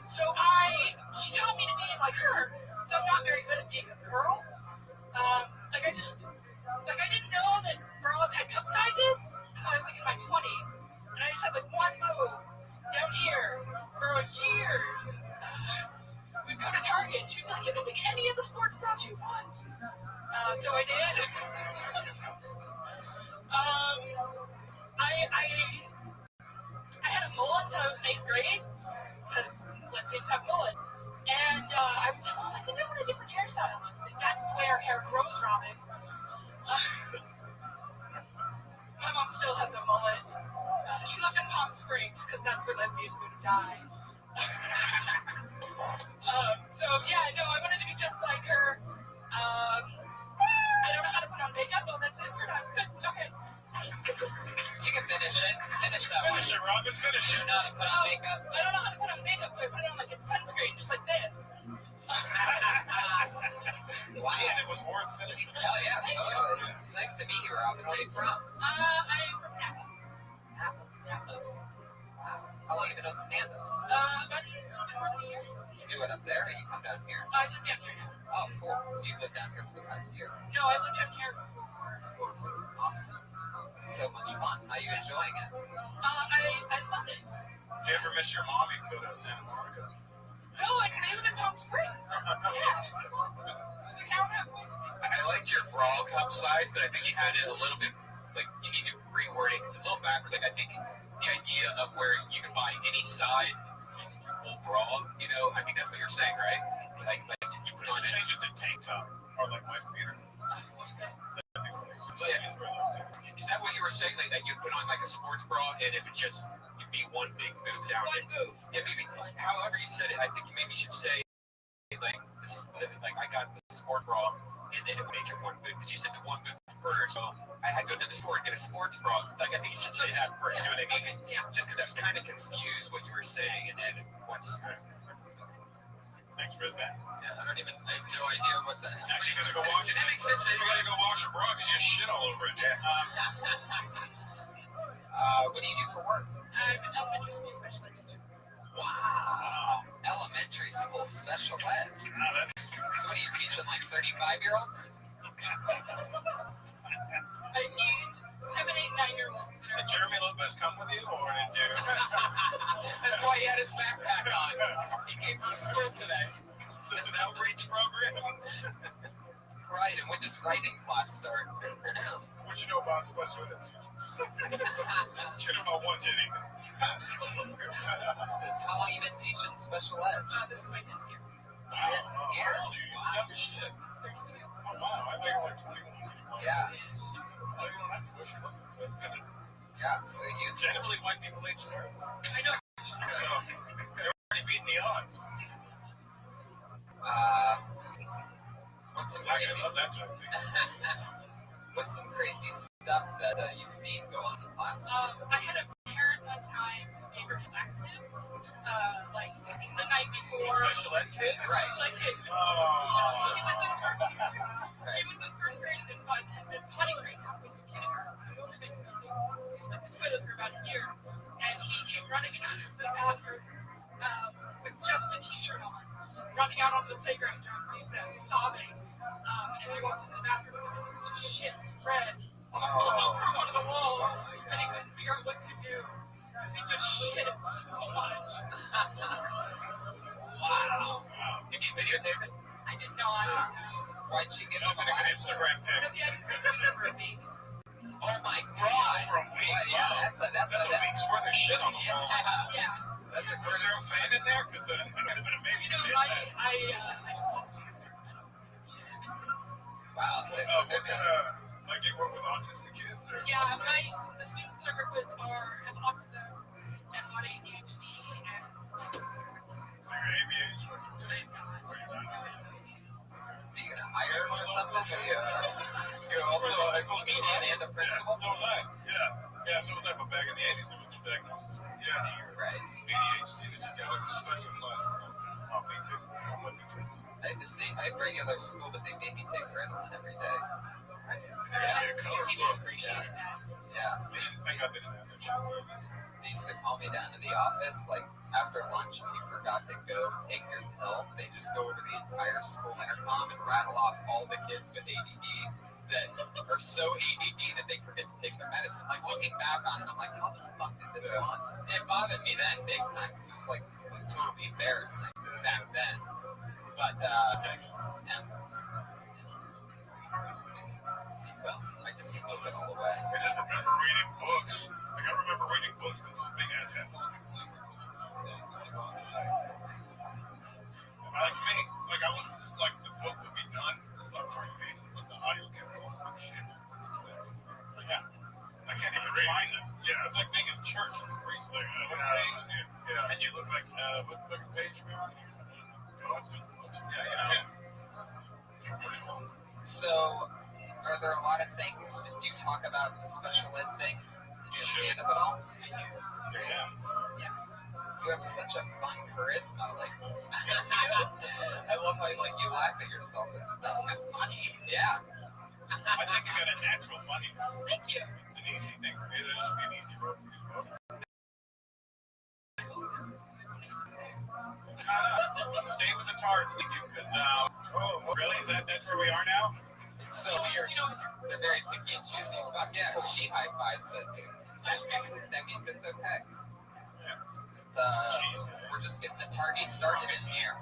She taught me to be like her, so I'm not very good at being a girl. I didn't know that bras had cup sizes until I was like in my 20s, and I just had like one move down here for years. We'd go to Target, she'd be like, you can pick any of the sports bras you want. So I did. I had a mullet when I was in 8th grade, because lesbians have mullets. And I was like, I think I want a different hairstyle. She was like, that's the way our hair grows, Robin. My mom still has a mullet. She lives in Palm Springs, because that's where lesbians go to die. I wanted to be just like her. I don't know how to put on makeup. Oh, that's it. We're done. Good. Okay. You can finish it. Finish that one. Finish it, Robin. Finish You it. know how to put on makeup. I don't know how to put on makeup, so I put it on like in sunscreen, just like this. Wow. And it was worth finishing. Hell yeah, totally. It's nice to meet you, Robin. Where are you from? I'm from Napa. How long have you been on stand-up? About a year, a little bit more than a year. You do it up there, or you come down here? I live down here now. Oh, cool. So you live down here for the past year? No, I lived down here for 4 months. Awesome. It's so much fun. How are you enjoying it? I love it. Do you ever miss your mom? You can go to Santa Monica. No, they live in Palm Springs. Yeah. She's like, I don't know. I liked your bra cup size, but I think you had it a little bit, like, you need to reword it. It's a little backwards. Like, I think the idea of where you can buy any size full bra, you know, I think that's what you're saying, right? Like you put on Change it to tank top or like my computer. Is that what you were saying? Like that you put on like a sports bra and it would just be one big boob down? One boob. Yeah, maybe. However you said it, I think maybe you should say like this, like I got the sport bra and then it would make it one boob because you said the one boob first. So I had to go to the store and get a sports bra. Like I think you should say that first. You know what I mean? Yeah. Just because I was kind of confused what you were saying, and then once. Thanks for that. Yeah, I have no idea what the. Actually, gonna go wash it. That makes sense. You gotta go wash your bra because you shit all over it. What do you do for work? I'm an elementary school special ed teacher. Wow. Elementary school special ed. So what do you teach them, like 35-year-olds? I teach 7, 8, 9-year-olds. Did Jeremy Lopez come with you, or did you? That's why he had his backpack on. He came from school today. Is this an outreach program? Right, and when does writing class start? What you know about special ed? You know about one Jenny. How long you been teaching special ed? This is my 10th year. 10 years? Young as shit. Oh, wow. I think like 21. Yeah. Oh, you don't have to push your buttons, so it's good. Yeah, so you... Generally, white people late start. I know. So, they're already beating the odds. What's some I crazy love that joke. What's some crazy stuff that you've seen go on in class? I had a parent one time gave her a laxative, like the night before. Special ed kid? Right. Special ed kid. Oh. He was in first grade and then potty trained halfway through kindergarten, so he only been using like the toilet for about a year, and he came running out of the bathroom with just a t-shirt on, running out onto the playground during recess, sobbing, and I walked into the bathroom and there was just shit spread all over one of the walls, and he couldn't figure out what to do because he just shit so much. Wow. Did you videotape it? I did not. Why'd she get on the Like an Instagram pic. Because he had a for me. Oh my god! For a week? Well, yeah, that's a week's worth of shit on the wall. Yeah. That's a Was there a fan in there? Because it would have been amazing. You know, I Like you work with autistic kids? Or Yeah, the students that I work with have autism and a lot of ADHD and Are you gonna hire him or something? You're also a comedian and a principal? So was I, yeah. So was I, but back in the 80s, there was no diagnosis. Yeah. Right. ADHD, they just got like a special class. Me too. I had regular school, but they made me take Ritalin every day. teachers appreciate that. Yeah. They used to call me down to the office, like, after lunch, if you forgot to go take your pill, they just go over the entire school intercom and rattle off all the kids with ADD that are so ADD that they forget to take their medicine. Like, looking back on it, I'm like, how the fuck did this on? And it bothered me then big time, because it was like totally embarrassing back then. But, well, I just smoke it all away. I just remember reading books. Like, I remember reading books with those big ass headphones. Like me, like I was, like the books would be done, start turning pages, but the audio kept going like shit. Like, yeah, I can't even find this. Yeah, it's like being in church. It's recently, and you look like, what fucking page you on here? So, are there a lot of things? Do you talk about the special ed thing in your stand-up at all? Yeah. You have such a fun charisma. Like, I love how you laugh at yourself and stuff. I'm funny. Yeah. I think you got a natural funniness. Thank you. It's an easy thing for you. It should be an easy road for you to go. Stay with the tarts, thank you, because really, that's where we are now. It's so weird. They're very picky and choosy. Fuck yeah, she high fives it. That means it's okay. It's we're just getting the tardy started in here.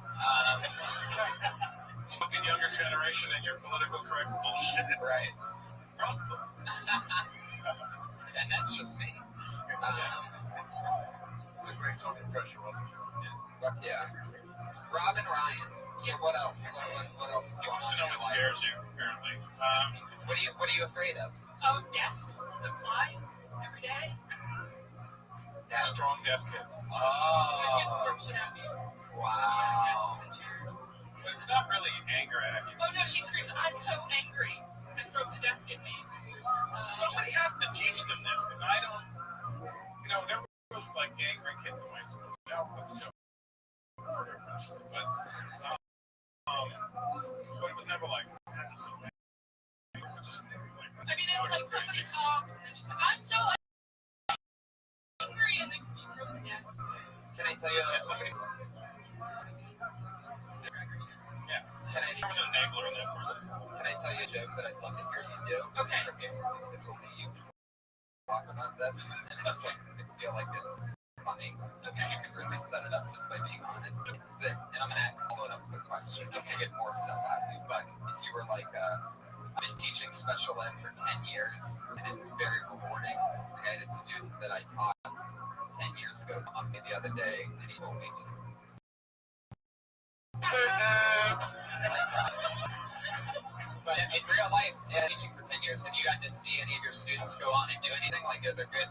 Fucking younger generation and your political correct bullshit. Right. And And that's just me. It's a great song pressure, wasn't it? Fuck yeah. Robin Ryan. So what else? What else is going on in your life? Scares you, apparently. What are you afraid of? Oh, desks that fly every day. Strong deaf kids. Oh. Wow. But it's not really anger at you. Oh no, she screams, "I'm so angry," and throws a desk at me. Somebody has to teach them this, because I don't. There were like angry kids in my school. Now, what's the joke? But it was never like. Just like. I mean, it's like somebody talks, and then she's like, "I'm so angry," and then she throws a desk. Can I tell you? Somebody. Yeah. There was an enabler in that person. Can I tell you a joke that I'd love to hear you do? Okay. It's only you talk about this, and it's like I feel like it's funny. You can really set it up just by being honest. It's that, and I'm gonna follow it up with a question to get more stuff out of you. But if you were like, I've been teaching special ed for 10 years, and it's very rewarding. I had a student that I taught 10 years ago come up to me the other day, and he told me just. But in real life, teaching for 10 years, have you gotten to see any of your students go on and do anything? Like, are there good,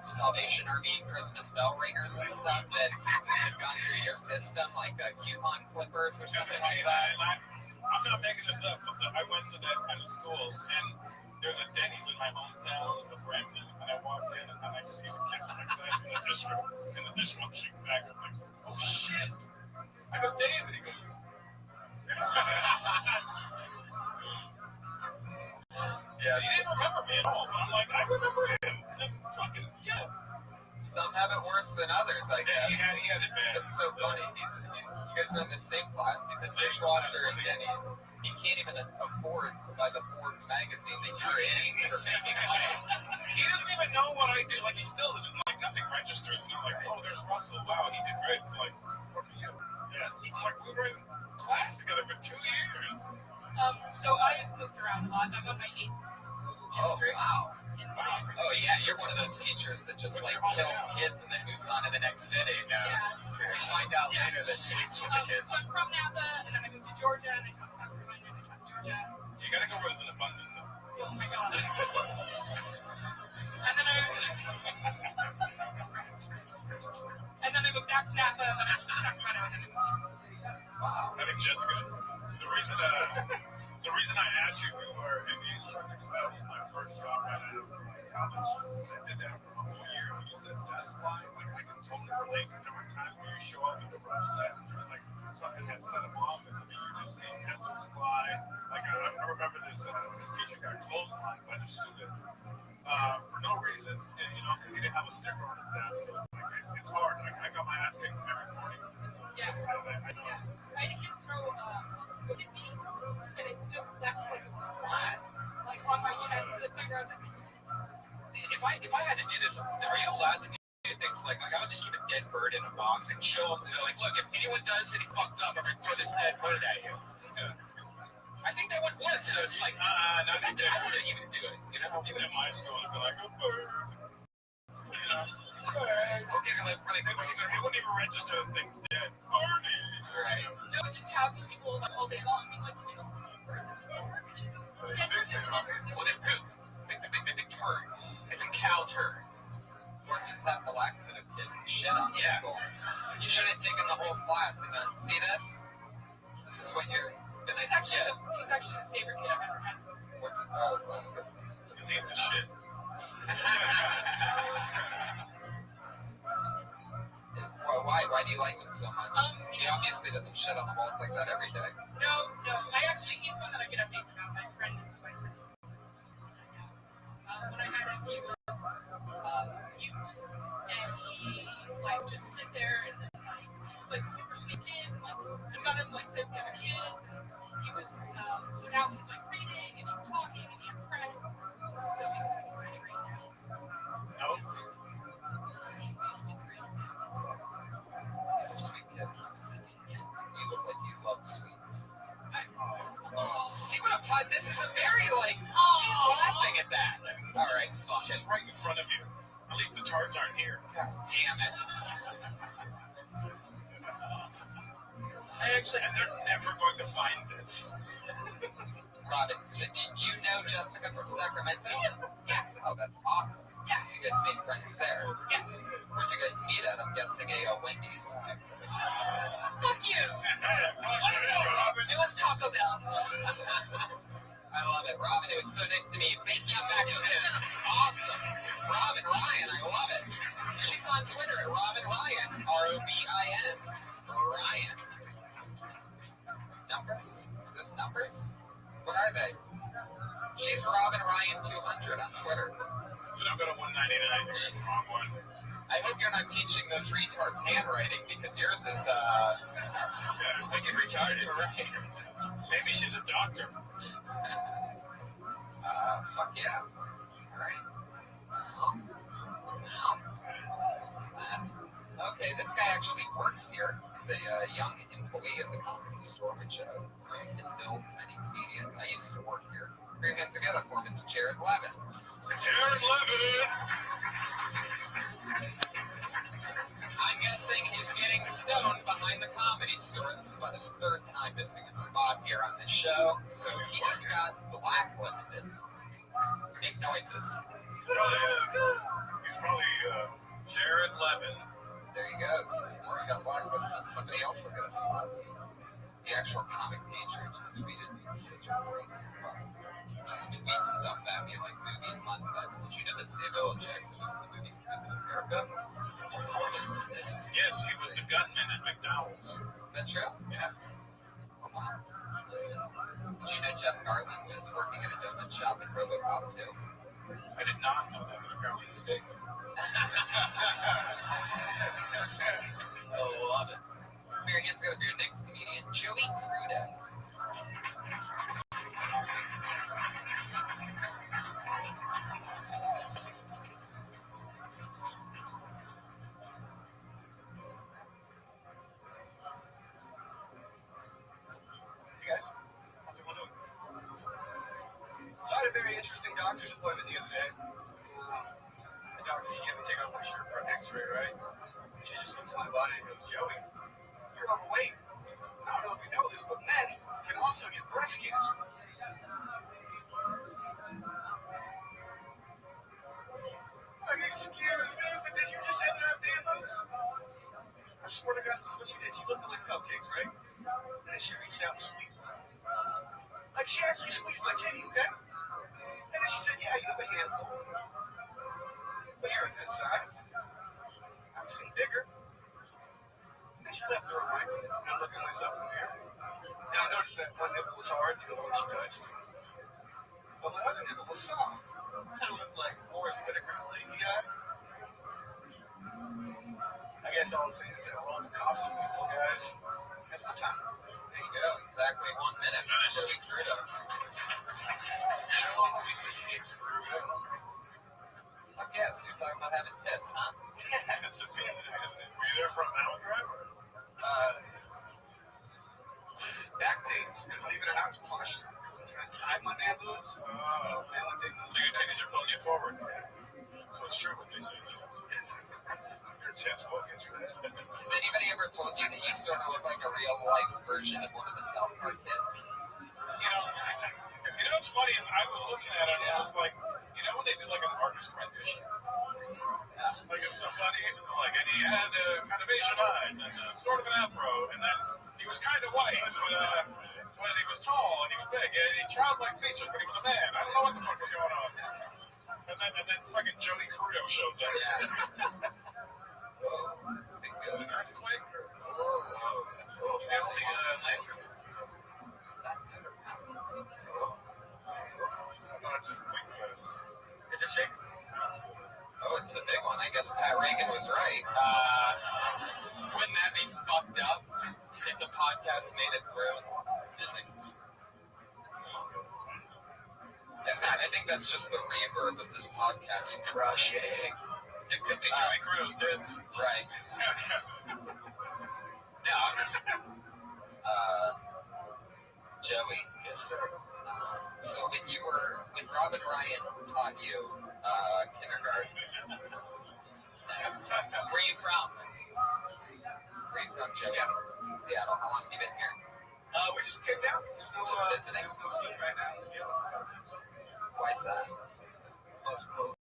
Salvation Army Christmas bell ringers and stuff that have gone through your system, like coupon clippers or something like that? I'm not making this up, but I went to that kind of schools, and there's a Denny's in my hometown of Brampton, and I walked in, and then I see the kid in my class in the dishwashing bag. I was like, oh shit! I go, David. He goes, yeah. He didn't remember me at all. I'm like, I remember him. Fucking, yeah. Some have it worse than others, I guess. He had it bad. It's so funny. You guys are in the same class. He's a dishwasher at Denny's. He can't even afford to buy the Forbes magazine that you're in for making money. He doesn't even know what I do. Like, he still doesn't, like, nothing registers. And I'm like, oh, there's Russell. Wow, he did great. It's like, fuck you. Yeah. I'm like, we were in class together for 2 years. So I moved around a lot. I'm on my 8th school district. Oh, wow. Oh, yeah, you're one of those teachers that just, kills kids and then moves on to the next city. Yeah. We'll find out later that sleeps with the kids. So I'm from Napa, and then I moved to Georgia, and I taught South Carolina, and I taught Georgia. You got the reason I asked you if you were an instructor, because that was my first job right out of college. I did that for a whole year. When you said desk fly, like I can totally relate, because there were times where you show up and the room set, and it was like something had set them off, and you just see pencils fly. Like I remember this teacher got clotheslined by the student for no reason, because he didn't have a sticker on his desk. So it's hard. I got my ass kicked every morning. Yeah. I know. I had a kid throw hit me, and it just left like glass, like on my chest to the point where I was like, if I had to do this, are you allowed to do things like I'll just keep a dead bird in a box and show them, like, look, if anyone does and he fucked up, I'm gonna throw this dead bird at you. I think that would work. It's like, I wouldn't even do it. Even at my school, I'd be like, a bird. Okay, like, really quick. It wouldn't even register that thing's dead. Birdie. Right. just have people like all day long being like, just Well, then poop. Big turd. It's a cow turd. Or just have the laxative kids and shit on people. You should have taken the whole class and gone, see this? This is what you're been as a kid. He's actually the favorite kid I've ever had. What's it? Because he's the shit. Why do you like him so much? He obviously doesn't shit on the walls like that every day. No. He's one that I get updates about. My friend is the vice principal. When I had him, he was mute, and he like just sit there and like he was like super sweet kid. And, like I got him like the other kids, and he was so now he's like reading and he's talking and he has friends. So he's pretty great now. Notes. He's a sweet kid. You look like you love sweets. See what I'm talking? This is a very like. He's laughing at that. All right, fuck it. She's right in front of you. At least the tards aren't here. God damn it. And they're never going to find this. Robin, so did you know Jessica from Sacramento? Yeah. Oh, that's awesome. Yeah. So you guys made friends there. Yes. Where'd you guys meet at? I'm guessing a Wendy's. Fuck you. It was Taco Bell. I love it. Robin, it was so nice to meet you. Please come back soon. Awesome. Robin Ryan, I love it. She's on Twitter at Robin Ryan. R-O-B-I-N. Ryan. Numbers? Those numbers? What are they? She's Robin Ryan 200 on Twitter. So now go to 199. Wrong one. I hope you're not teaching those retards handwriting because yours is, wicked retarded, right? Maybe she's a doctor. Fuck yeah. Alright. What's that? Okay, this guy actually works here. He's a young employee of the comedy store, which brings in no many comedians. I used to work here. Put your hands together for Mr. Jared Levin. Jared Levin! I'm guessing he's getting stoned behind the comedy store. This is about his third time missing a spot here on the show, so he just got blacklisted. Make noises. He's probably Jared Levin. There he goes. He's got blacklisted. Somebody else will get a spot. The actual comic pager just tweeted me such a crazy fuck. Just tweet stuff at me like movie months. Did you know that Samuel L. Jackson was in the movie Coming to America? Yes, he was the gunman at McDonald's. Is that true? Yeah. Oh, wow. Did you know Jeff Garlin was working at a donut shop in RoboCop 2? I did not know that, but apparently he's mistaken. Oh, love it. Here, let's go with your next comedian, Joey Crudo. Hey guys, how's everyone doing? So I had a very interesting doctor's appointment the other day. The doctor, she had me take off my shirt for an x-ray, right? She just looks at my body and goes, Joey, you're overweight. I don't know if you know this, but men can also get breast cancer. Like, excuse me, but did you just say that I have bambos? I swear to God, this is what she did. She looked at like cupcakes, right? And then she reached out and squeezed one. Like, she actually squeezed my titty, okay? And then she said, yeah, you have a handful. But you're a good size. I've seen bigger. And she left the room, right? And I'm looking at myself in the mirror. And I noticed that one nipple was hard, the other one she touched. But my other nipple was soft. Kind of looked like Forrest Whitaker, the lazy guy. I guess all I'm saying is that all the costume beautiful guys. That's my time. There you go. Exactly 1 minute. Joey Crudo. I guess you're talking about having tits, huh? It's a thing today, isn't it? Were you there from Mountain Drive? Back pains, and believe it or not, it's posture. Because I'm trying to hide my man boobs. Oh. And when they move, So your titties are pulling you forward. So it's true what they say, yes. Your tits will get you there. Has anybody ever told you that you sort of look like a real life version of one of the South Park kids? You know what's funny is I was looking at it and I was like, you know when they do like an artist rendition? Like if somebody, like, and he had kind of Asian eyes and sort of an afro, and then he was kind of white when he was tall and he was big. He had childlike features, but he was a man. I don't know what the fuck was going on. And then fucking Joey Crudo shows up. Yeah. Whoa. Big An goats. earthquake? Whoa. That's a little The only lanterns. That never happens. I thought it just quick fast. is it shaking? Oh, it's a big one. I guess Pat Reagan was right. Wouldn't that be fucked up if the podcast made it through? I think that's just the reverb of this podcast crushing. It could be Joey Crudo's tits. Right. Now, Joey. Yes, sir. So when Robin Ryan taught you kindergarten, where are you from? Where are you from, Joey? Seattle. How long have you been here? We just came down. There's no, Just visiting. there's no scene right now. So, Why is that? close.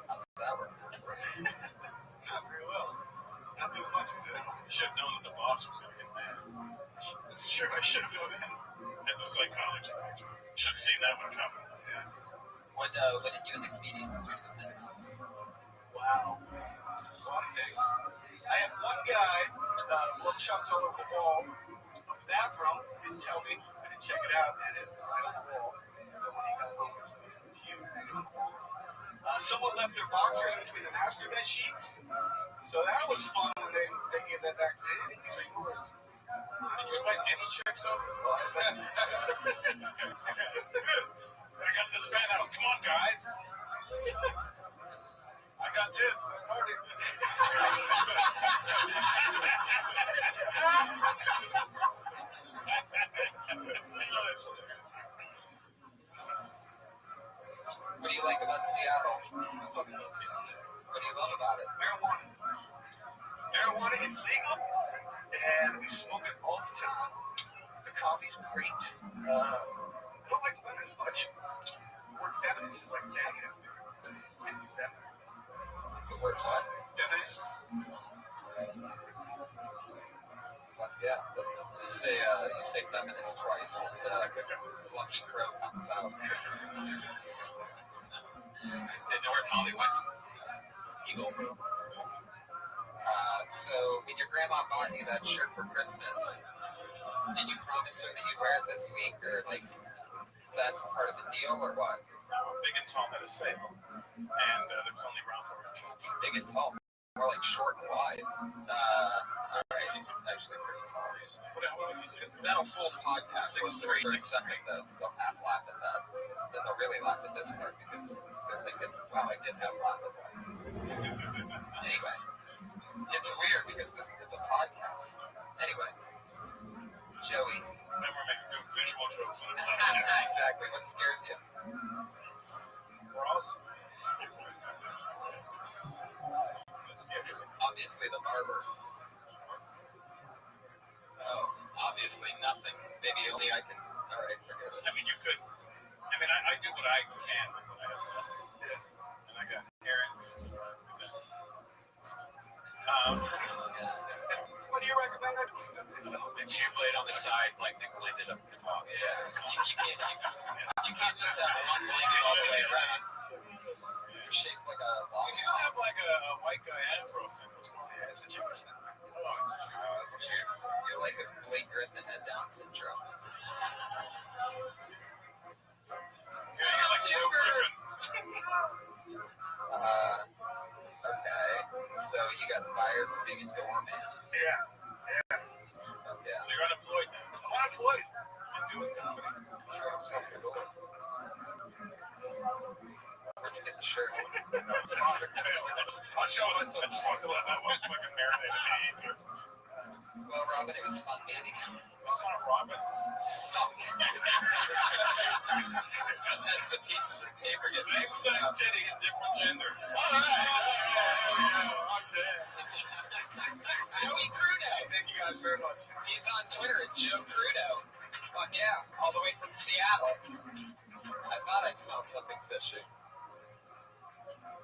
How's that work? Not very well. Not doing much good. You should have known that the boss was going to get mad. Sure, I should have known that. As a psychology major. Should have seen that one coming. Yeah. What did you and the comedians do to the penthouse? Wow. A lot of things. I had one guy blow chunks all over the wall of the bathroom, didn't tell me, I didn't check it out, and it right on the wall. So when he got home, it was cute. Someone left their boxers between the master bed sheets. So that was fun when they gave that back to me. Did you invite any chicks over? I got this penthouse. Come on, guys. I got tits. Let's party. What do you like about Seattle? Fucking love Seattle. What do you love about it? Marijuana. Marijuana is legal, and we smoke it all the time. The coffee's great. I don't like the women as much. The word feminist is like negative. Can't use that. The word what? Feminist. Yeah, you say feminist twice, and Lucky Crow comes out. The North Hollywood Eagle Room. So when your grandma bought you that shirt for Christmas, did you promise her that you'd wear it this week, or like, is that part of the deal, or what? Big and tall had a sale, and there was only round for a short. Big and tall, more like short and wide. All right, he's actually pretty tall. What is it? That'll fool podcast listeners for a second. They'll half laugh at that. Then they'll really did have laughable. Anyway, it's weird because it's a podcast. Anyway, Joey. Then we're making good visual jokes on it. Exactly. What scares you? Ross? Obviously the barber. Oh, obviously nothing. Maybe only I can. All right, forget it. I mean, you could. I mean, I do what I can with what I have done. And I got Aaron. What do you recommend I do? And she played on the side like they blended up the top. Yeah, you can't just have one blanket all the way around. You're shaped like a You do lollipop. have like a white guy afro thing as well. Yeah, it's a Jewish thing. Oh, it's a Jewish. It's a chief. You're like if Blake Griffin had Down syndrome. Yeah, you're like Joe Griffin. Okay. So you got fired for being a doorman. Yeah. Okay. So you're unemployed now. I'm unemployed. I'm doing comedy. Sure, I'm selling the door. Where'd you get the shirt? I'll show it. I just want to let that one fucking marinate in the ether. Well, Robin, it was fun meeting you. That's not a Robin. Fuck. Sometimes the pieces of paper get Same mixed size up. titties, different gender. All right. I'm dead. Joey Crudo. Thank you guys very much. He's on Twitter at Joe Crudo. Fuck yeah, all the way from Seattle. I thought I smelled something fishy.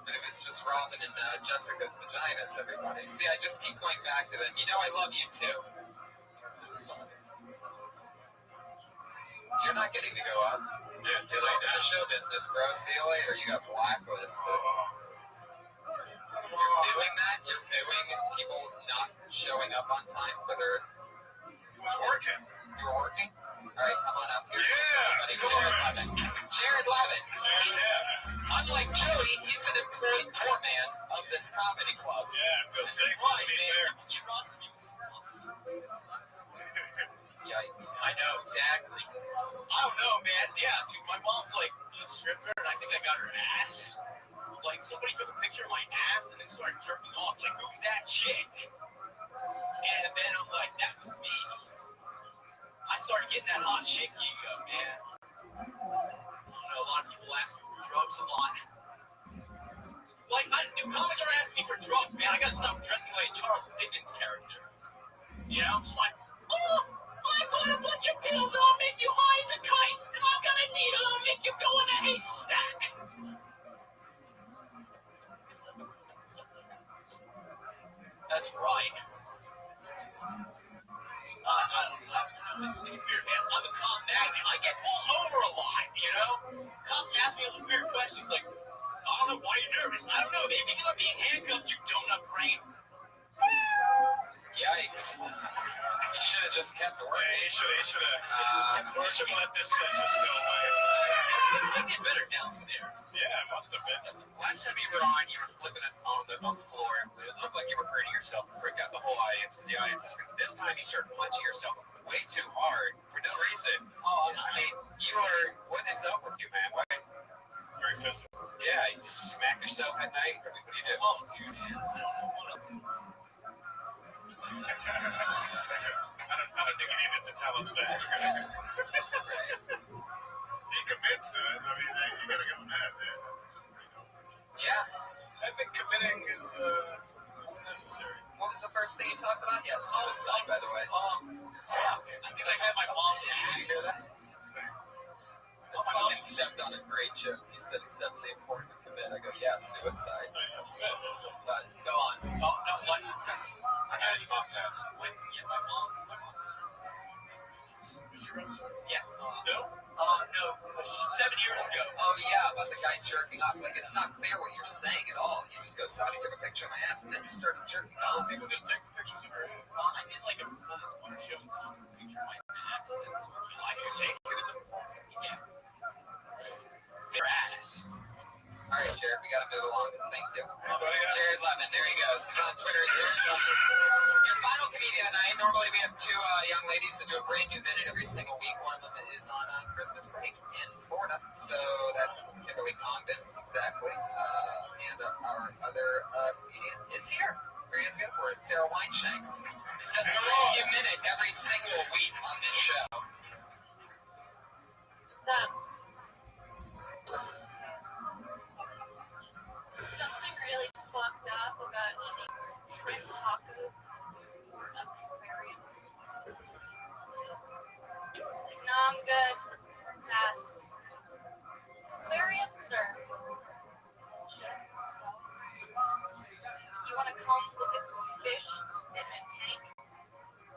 But it was just Robin and Jessica's vaginas, everybody. See, I just keep going back to them. You know I love you too. You're not getting to go up. Yeah, too Welcome late to show business, bro. See you later. You got blacklisted. You're doing that? You're doing people not showing up on time for their... He was working. You were working? All right, come on up here. Yeah. Jared Levin. Unlike Joey, he's an employed doorman of this comedy club. Yeah, I feel safe Right, when he's man. there. People trust you. Yikes. I know, exactly. I don't know, man. Yeah, dude, my mom's like a stripper, and I think I got her ass. Like, somebody took a picture of my ass and then started jerking off. It's like, who's that chick? And then I'm like, that was me. I started getting that hot chick ego, man. I know a lot of people ask me for drugs a lot. Like, comics are asking me for drugs, man. I gotta stop dressing like a Charles Dickens character. You know, it's like, oh, I got a bunch of pills and I'll make you high as a kite. And I've got a needle and I'll make you go in a haystack. That's right. It's weird, man. I'm a cop magnet. I get pulled over a lot, you know? Cops ask me all the weird questions like, I don't know why you're nervous. I don't know, maybe because I'm being handcuffed, you donut brain. Yikes. He should have just kept working. Yeah, he should have let this just go away. I get better downstairs. Yeah, it must have been. Last time you were on, you were flipping it on the floor. It looked like you were hurting yourself and freaked out the whole audience. The audience is screaming. This time you started punching yourself way too hard for no reason. Oh, I mean, what is up with you, man? Why? Very physical. Yeah, you just smack yourself at night. What do you do? Oh, dude, man. I don't know what I'm doing. I don't think he needed to tell us that. He commits to it. I mean, you gotta give him that, man. Yeah. I think committing is something that's necessary. What was the first thing you talked about? Yes, suicide, by the way. I think I had my mom's ass. Did you hear that? I fucking stepped on a great joke. He said it's definitely important to commit. I go, yeah, suicide. But go on. Oh, no, what? I had his mom's ass. When? Yeah, my mom's. Yeah. Still? No. 7 years ago. Oh, yeah, about the guy jerking off. Like, it's not clear what you're saying at all. You just go, somebody took a picture of my ass, and then you started jerking off. People just take pictures of your ass. I did like a performance on a show and someone took a picture of my ass. And I could make it in the performance. Yeah. Their ass. All right, Jared, we got to move along. Thank you. Jared Levin, there he goes. He's on Twitter at Jared Levin. Your final comedian tonight. Normally we have two young ladies that do a brand new minute every single week. One of them is on Christmas break in Florida. So that's Kimberly Congdon, exactly. And our other comedian is here. Marianne's good for it. Sarah Weinshank. Does a review minute every single week on this show. What's up? Something really fucked up about eating shrimp tacos at an aquarium. No, I'm good. Pass. Aquariums are bullshit. You want to come look at some fish sit in a tank?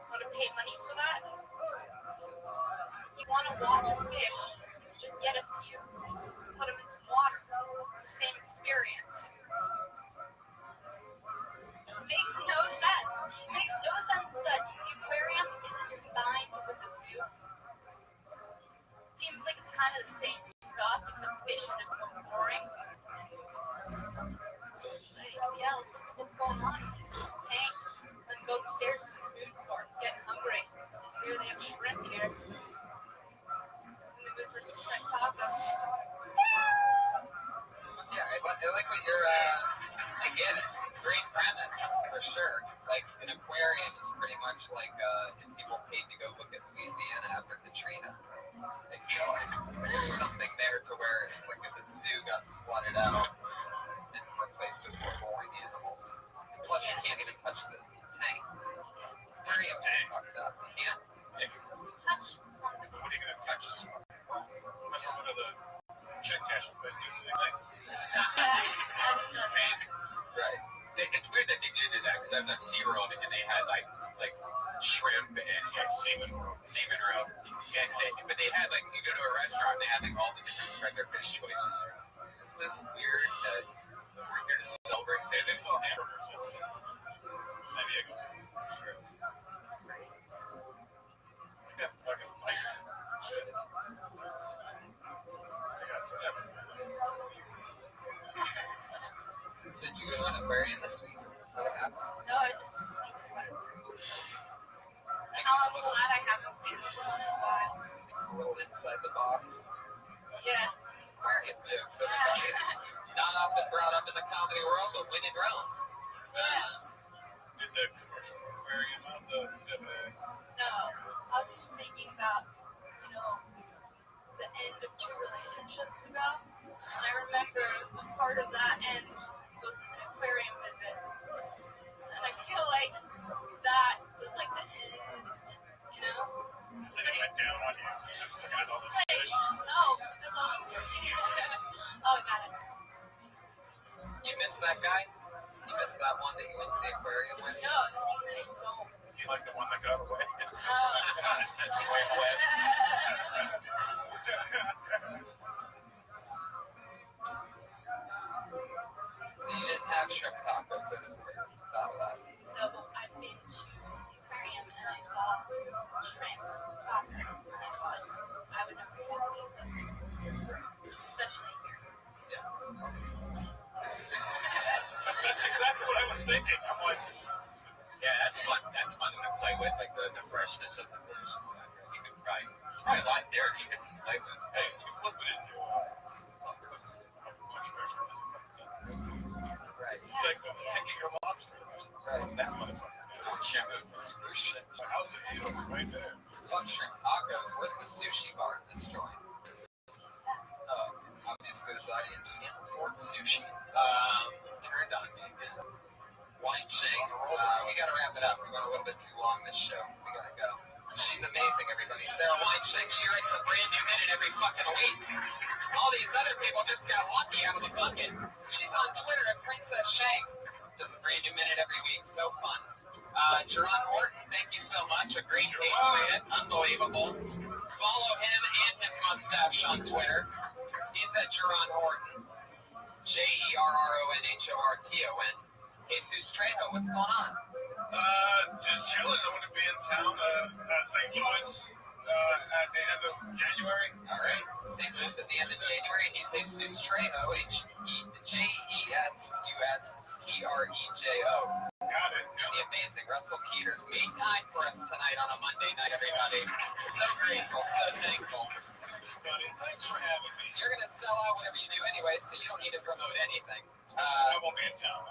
Want to pay money for that? You want to watch a fish? Just get a few. Put them in some water. It's the same experience. It makes no sense. It makes no sense that the aquarium isn't combined with the zoo. It seems like it's kind of the same stuff, except fish are just more boring. Like, yeah, let's look at what's going on in these tanks. Then go upstairs to the food court, get hungry. Here they have shrimp here. In the mood for some shrimp tacos. Yeah, I like what you're, I get it. Great premise, for sure. Like, an aquarium is pretty much like, if people paid to go look at Louisiana after Katrina. They feel like there's something there to where it's like if the zoo got flooded out and replaced with more boring animals. Plus, you can't even touch the tank. Aquarium's fucked up. You can't. Touch something. What are you going to touch? Just one of the check cashing places. Same thing. Right. It's weird that they did that because I was at SeaWorld and they had like shrimp and seaman roe. But they had like, you go to a restaurant and they had like all the different regular fish choices. Isn't this weird that we're here to celebrate fish? They sell hamburgers in San Diego. That's true. It's great. We got fucking ice cream and shit. I got forever. So did you go to an aquarium this week? Is that what happened? No, I just think about it. Now I'm glad I haven't been to one in a while. A little inside the box. Yeah. Aquarium jokes, everybody. Not often brought up in the comedy world, but when in Rome. Is that commercial aquarium on the Pacific? No, I was just thinking about, the end of 2 relationships ago. And I remember a part of that end was an aquarium visit. And I feel like that was like the end, And it went down on you. Just looking at all this Like, fish. no, because I was oh, I got it. You missed that guy? You missed that one that you went to the aquarium with? No, see that I don't. Is he like the one that got away? That swam away. So you didn't have shrimp tacos and thought of that. No, I've been to the aquarium and I saw shrimp tacos and I thought I would never see one of those. Especially here. That's exactly what I was thinking. I'm like, Yeah, that's fun. That's fun to play with, like the freshness of the fish. You can probably a lot there you can play with. hey, you flip it into much fresher than Right. it's like picking your lobster. Right. That motherfucker. Shaboos. Sushi. How's it deal? Right there. Fuck shrimp tacos. Where's the sushi bar in this joint? Obviously this audience can't afford sushi. Turned on me again. Weinshank. We gotta wrap it up. We went a little bit too long this show. We gotta go. She's amazing, everybody. Sarah Weinshank. She writes a brand new minute every fucking week. All these other people just got lucky out of the bucket. She's on Twitter at Princess Shank. Does a brand new minute every week. So fun. Jerron Horton, thank you so much. A great page man. Unbelievable. Follow him and his mustache on Twitter. He's at Jerron Horton. JerronHorton. Jesus Trejo, what's going on? Just chilling. I'm going to be in town, St. Louis, at the end of January. All right. St. Louis at the end of January. He's Jesus Trejo, JesusTrejo. Got it. The amazing Russell Peters. Made time for us tonight on a Monday night, everybody. So grateful, so thankful. Thanks for having me. You're gonna sell out whatever you do anyway, so you don't need to promote anything. I won't be in town.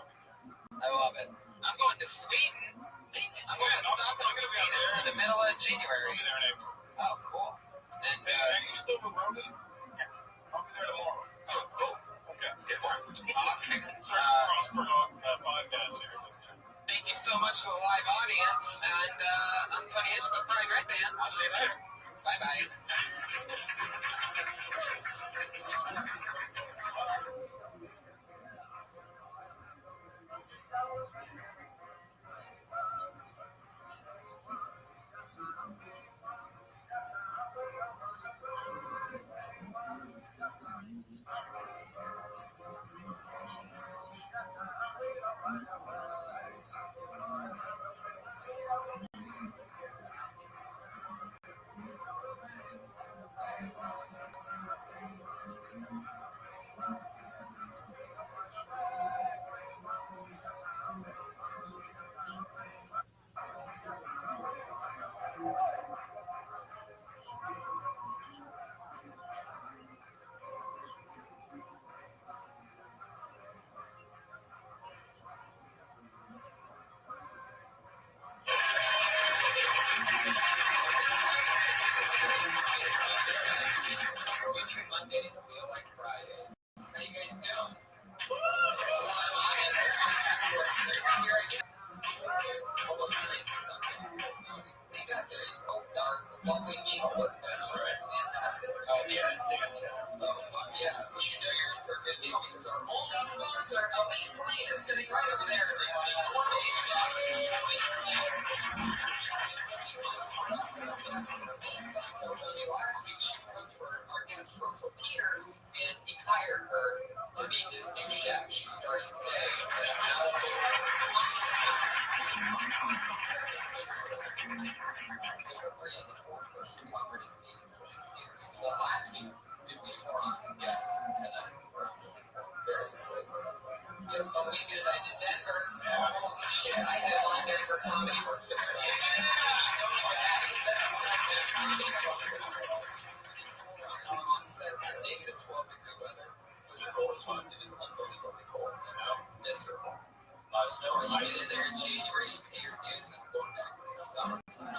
I love it. I'm going to Sweden. I'm going to Stockholm, Sweden in the middle of January. I'll be there in April. Oh, cool. And Are you still with Rogan? Yeah. I'll be there tomorrow. oh, cool. Okay. Awesome. Sorry for cross-promote podcast here. Thank you so much to the live audience, and I'm Tony Hitchcock, Brian Red Band. I'll see you later. Bye-bye. Mondays feel like Fridays. How you guys doing? There's a lot of audience. Here again. Almost late or something. We got the lovely meal with us. Fantastic. Oh, yeah, it's fantastic. Oh, fuck yeah. You should know you're in for a good meal because our only sponsor, Elise Lane, is sitting right over there, everybody. Gourmet chef, Elise Lane. Last week she cooked for our guest Russell Peters, and he hired her to be his new chef. She's starting today at Malibu. So last week, we have 2 more awesome guests tonight. We're really very excited. We had a fun weekend. I did Denver. Holy shit, I headlined Denver Comedy Works every day. You know what that is? That's one of the best comedy clubs in the world. On sets at -12-degree weather. Was it cold as fun? It was unbelievably cold. Snow? Miserable. A lot of snow. You get in there in January, you pay your dues, and going back in the summertime.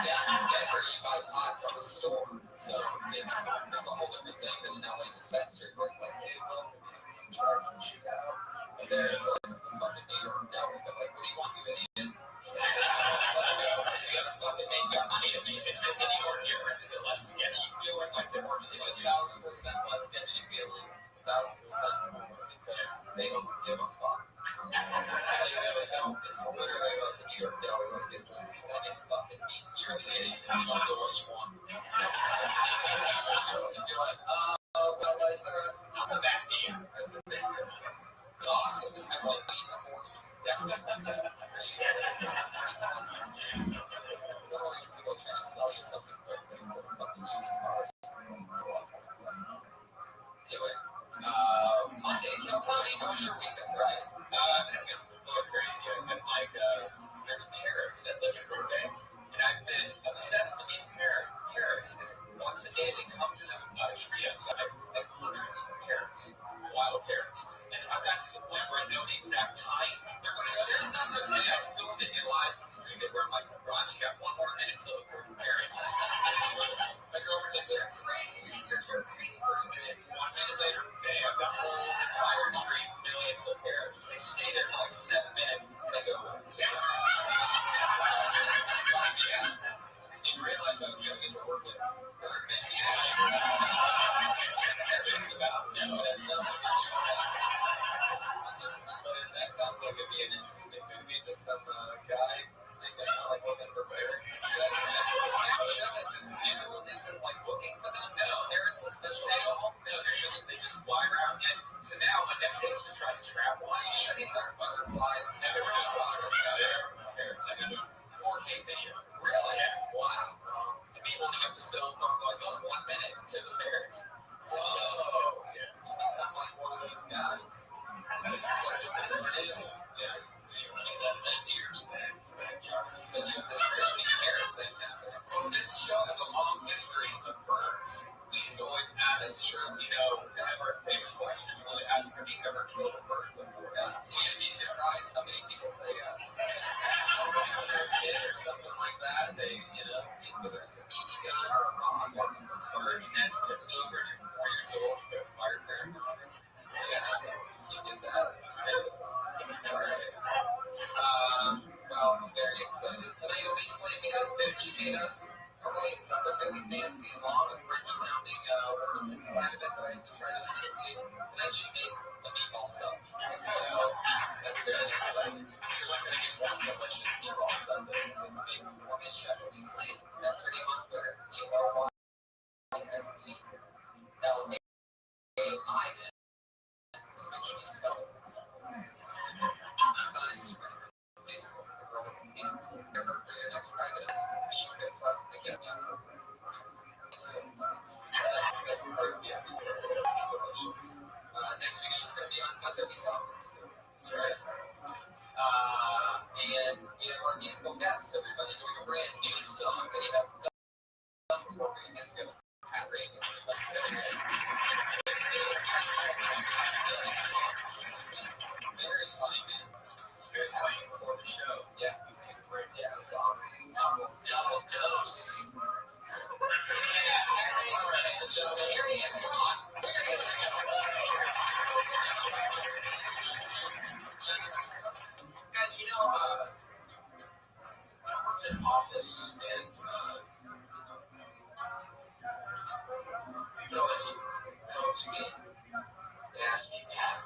Denver, you buy pot from a store. So it's a whole different thing than an LA dispensary where it's like, hey, look, man, try some shit out. And there it's like a fucking New York deli. They're like, what do you want, you idiot? Let's go. We gotta fucking make your money to make this any more different. Is it less sketchy feeling? Like they're more just 1,000% less sketchy feeling. 1,000% more because they don't give a fuck. They really don't. It's literally like a New York deli. Like they're just sending fucking meat. You're an idiot. You don't know what you want. And you're like, well, is there I'll come back to you. That's a big deal. It's awesome. I love being forced down at that. That's pretty good. Literally, people trying to sell you something quickly instead of fucking used cars. It's a lot more less fun. Anyway, Monday, Tommy, how was your weekend, right? I've been a little crazy. I've been like, there's parrots that live in Burbank, and I've been obsessed with these parrots because once a day they come to this tree outside, like hundreds of parrots, wild parrots. And I've got to the point where I know the exact time they're going to sit. So today I filmed it in live stream it where I'm like, Ron, you got 1 more minute till the parrots. My girlfriend's like, they're crazy. You're a crazy person. And then 1 minute later, bam, the whole entire stream, millions of parrots. They stay there for like 7 minutes, and they go, stand up. Yeah. Didn't realize I was going to get to work with Birdman. Everything's about. No, that's not what you're doing. But that sounds like it'd be an interesting movie. Just some guy, like looking for parents and shit. That show at the zoo isn't like looking for them. No. Parents a special No, animal. they just fly around. And so now my next thing is to try to trap one. Are you sure these aren't butterflies? Never been talking about parrots. I got a 4K video. Really? Yeah. Wow. And me holding up the cell phone like 1 minute to the parrots. Whoa. Yeah. You become like one of those guys. It's like looking for an animal. Yeah. You only let 10 years back. So you have this crazy parrot thing happening. Well, this show has a long history of birds. We used Famous question is really asked, have you ever killed a bird before? Yeah, you'd be surprised how many people say yes. Normally when they're a kid or something like that, they, whether it's a BB gun or a rock or something like that. Bird's nest tips over and you're 4 years old, you put a firecracker on it. Yeah, you get that. All right. Well, I'm very excited. Tonight, Elise Lane made us fit. She made us something really fancy and long with French sounding words inside of it that I have to try to enunciate. Tonight, she made a meatball sub. So, that's very exciting. Sure, it's going to be one delicious meatball sub that is made from gourmet chef Elise Lane. That's her name on Twitter. ELYSELAIN. So make sure you spell it. She's on Instagram. Facebook, the girl with the hands. Never for your next private. She fits us and gets us. That's part of the gift. It's delicious. Next week she's going to be on Monday We Talk. That's right. And we have our musical guests, everybody, doing a brand new song that he hasn't done before. Bring your hands together. Pat Reagan. Very funny, man. Very funny before the show. Yeah. Yeah, it's awesome. Double dose. Ladies and gentlemen, here he is. Come on. Here he is. Guys, I worked in an office and you always come to me and ask me, Pat,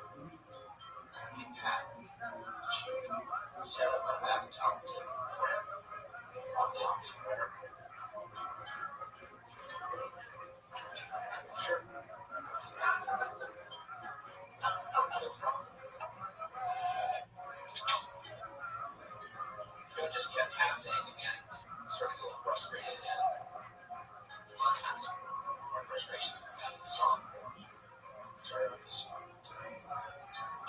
set up my laptop to print off the office printer. Sure. No problem. It just kept happening and started to get frustrated. And a lot of times our frustrations come out of the song. Sorry about this.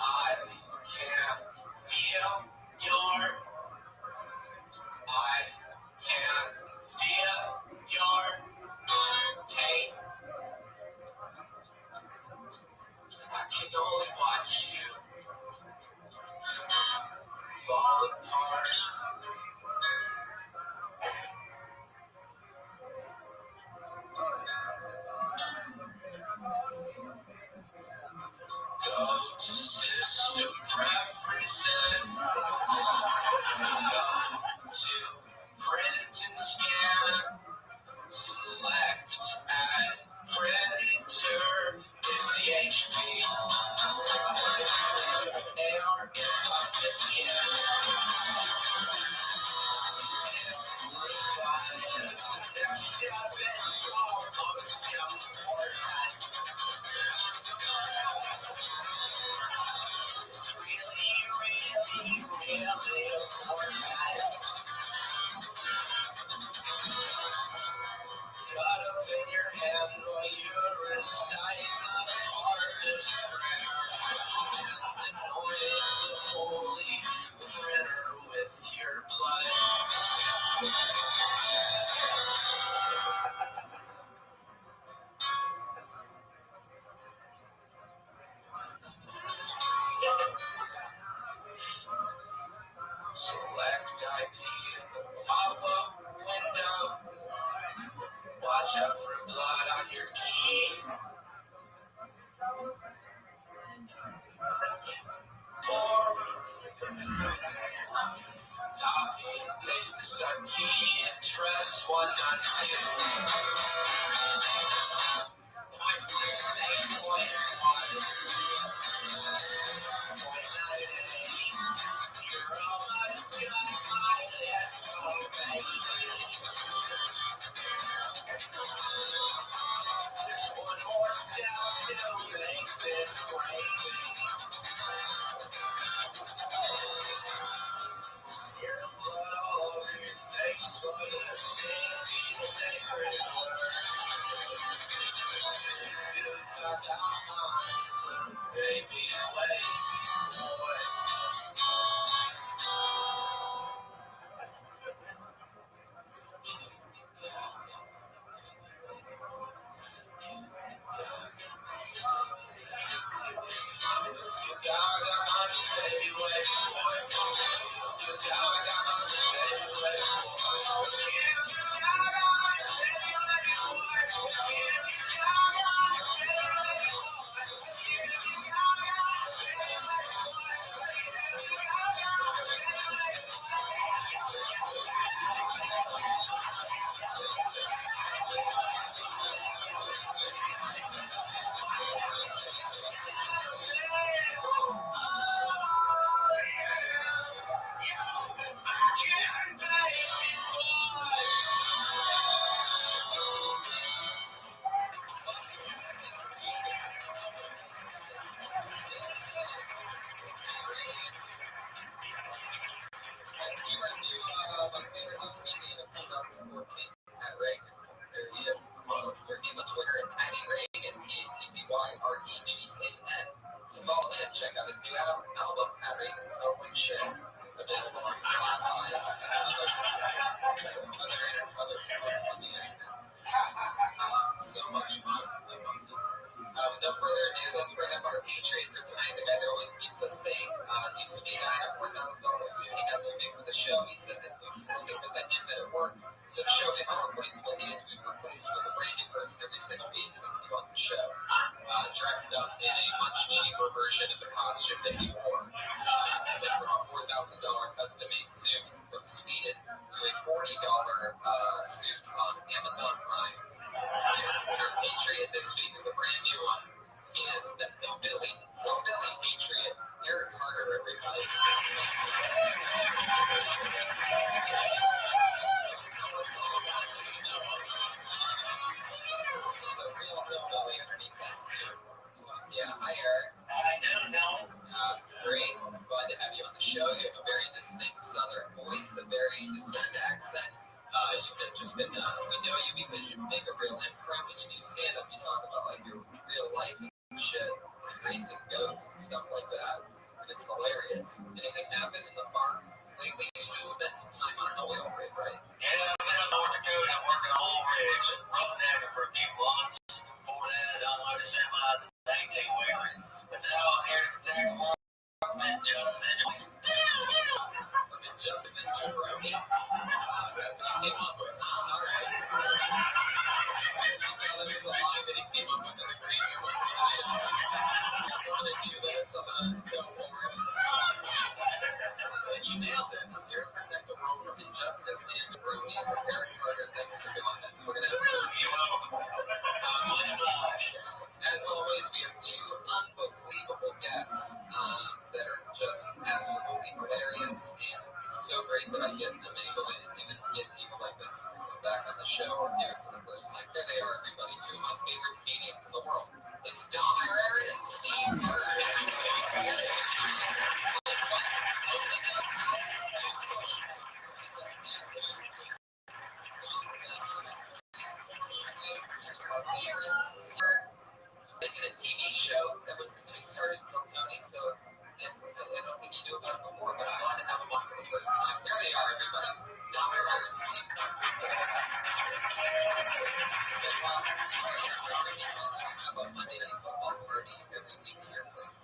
I can feel your pain. I can only watch you fall apart. Go to system preferences. Go to print and scan. Select add printer. Is the HP. AR Next step is almost important. It's really important. Cut up in your hand while you recite the hardest prayer. Anoint the holy printer with your blood. Select IP in the pop-up window. Watch out for blood on your key. Or copy and paste the sub key and press 192. Points 168 points on 0.98. You're almost done, my little baby. There's one more step to make this great. Smear the blood all over your face while you sing these sacred words. You got on, baby, wait. He's on Twitter at Patty Reagan, Pattyregan. So follow him, check out his new album, Pat Reagan Smells Like Shit. Available on Spotify and other forms on the internet. So much fun. I love them. Without further ado, let's bring up our Patreon for tonight. The guy that always keeps us safe. Used to be a guy at $4,000 suit he got too big for the show. He said that it was only because I knew that it worked. So the show didn't replace what he is. We've replaced with a brand new person every single week since he bought the show. Dressed up in a much cheaper version of the costume that he wore. Went from a $4,000 custom-made suit from Sweden to a $40 suit on Amazon Prime. Our Patriot this week is a brand new one. He is the Hillbilly Patriot, Eric Carter, everybody. He's a real hillbilly underneath that suit. Yeah, hi Eric. Great. Glad to have you on the show. You have a very distinct Southern voice, a very distinct accent. You've just been, we know you because you make a real imprint when you do stand up. You talk about like your real life and shit, like raising goats and stuff like that. And it's hilarious. Anything happen in the farm lately? You just spent some time on an oil rig, right? Yeah, I've been up North Dakota and working oil rigs, roughnecking for a few months. Before that, I unloaded semis and 18-wheelers. But now I'm here to protect the world from injustice. From injustice and jabroni. That's what he came up with. All right. You tell him he's alive and he came up with his agreement with the show. I'm going to do this. I'm going to go for it. And you nailed it. I'm here to protect the world from injustice and jabronis. Eric Carter, thanks for doing this. We're going to have much obliged. As always, we have two unbelievable guests that are just absolutely hilarious, and it's so great that I'm able to even get people like this back on the show or here for the first time. There they are, everybody, two of my favorite comedians in the world. It's Dom Herrera and Steve Bird. Our favorites. Making a TV show ever since we started Kill Tony, so I don't think you knew about it before, but I'm glad to have them on for the first time. There they are, everybody. Dom Herrera and Steve. Have a Monday Night Football party every week at your place.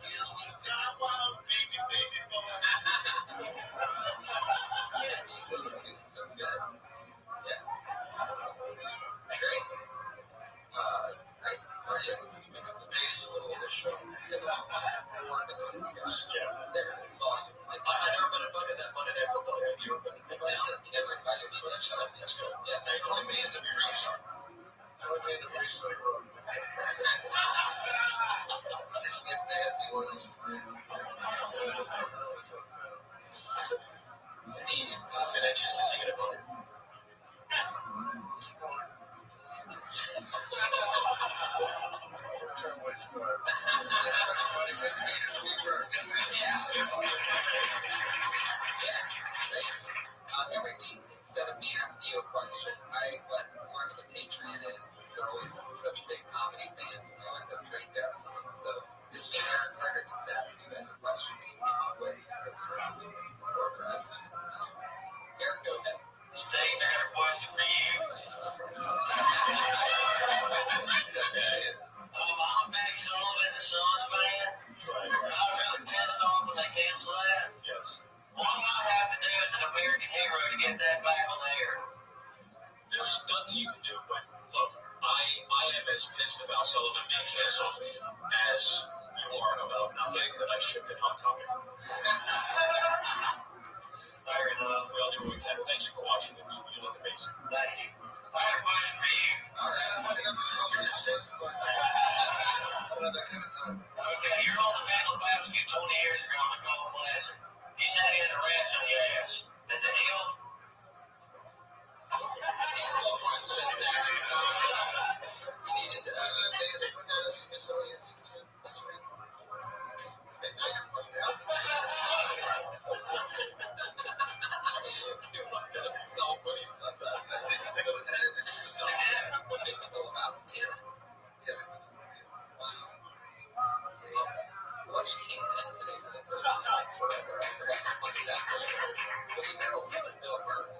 Those two are good. Yeah. Great. Right. How are you? Nice little other show. There, it's volume. I've never been invited that Monday Night Football. Have you ever been invited? You never invited me to that show. Yeah, I only made it to Reese. I only made it to Reese. Just get mad at me when it's Steve, and I just because you get a vote. Every week, instead of me asking you a question, I let whoever the Patreon is. They're always such big comedy fans. I always have great guests on. So this week, Eric Carter gets to ask you guys a question that you came up with. Or perhaps Eric, go ahead. Steve, I got a question for you. I'm a big Sullivan and Sons fan. I was going to test off when they cancel that. Okay, you're on the battle basket 20 years ago in the golf class. You said you had a rash on your ass. Has it healed? Well, questions there. You needed, they put down a Smithsonian Institute. That's right. And now you're fucked out. That was so funny you said that. They go to the Smithsonian. They think all about Santa. Watched Kingpin today for the first time in forever. I forgot how funny that was. Woody Harrelson and Bill Burr.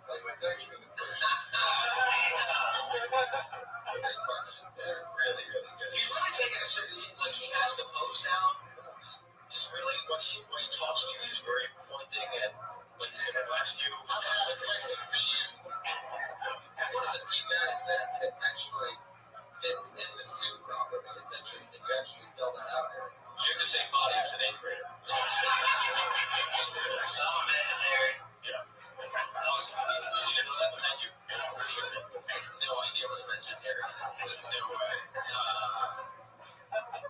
Anyway, thanks for the great questions. They're really, really good. He's really taking a certain, like he has the pose down. He's really, when he talks to you, he's very pointing and when he's going to ask you. I've had a question for you. One of the few guys that actually fits in the suit properly. It's interesting. You actually fill that out here. You have the same body as an 8th grader. Some vegetarian. Yeah. Awesome. You didn't know that, but thank you. I have no idea what a vegetarian is. There's no way.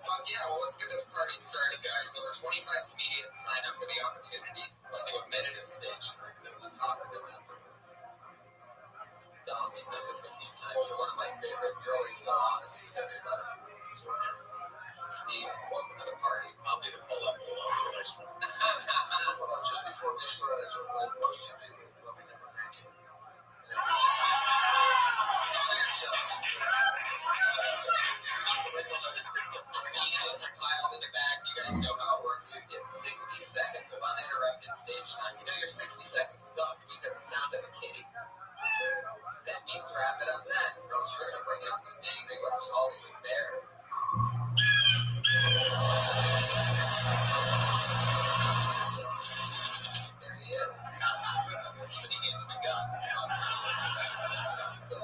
Fuck yeah, well, let's get this party started, guys. Over 25 comedians sign up for the opportunity to do a minute of stage time, and then we'll talk to them afterwards. Dom, you've done this a few times. You're one of my favorites. You're always so honest with everybody. Steve, welcome to the party. I'll be the pull-up for the next one. Well, just before we start, I just want to most of you people we never met you. Tell yourselves. Media piled in the back. You guys know how it works. You get 60 seconds of uninterrupted stage time. You know your 60 seconds is up. You get the sound of a kitty. That means wrap it up then. Or else you're going to bring out the angry West Hollywood bear. There he is. Even he gave him a gun. So,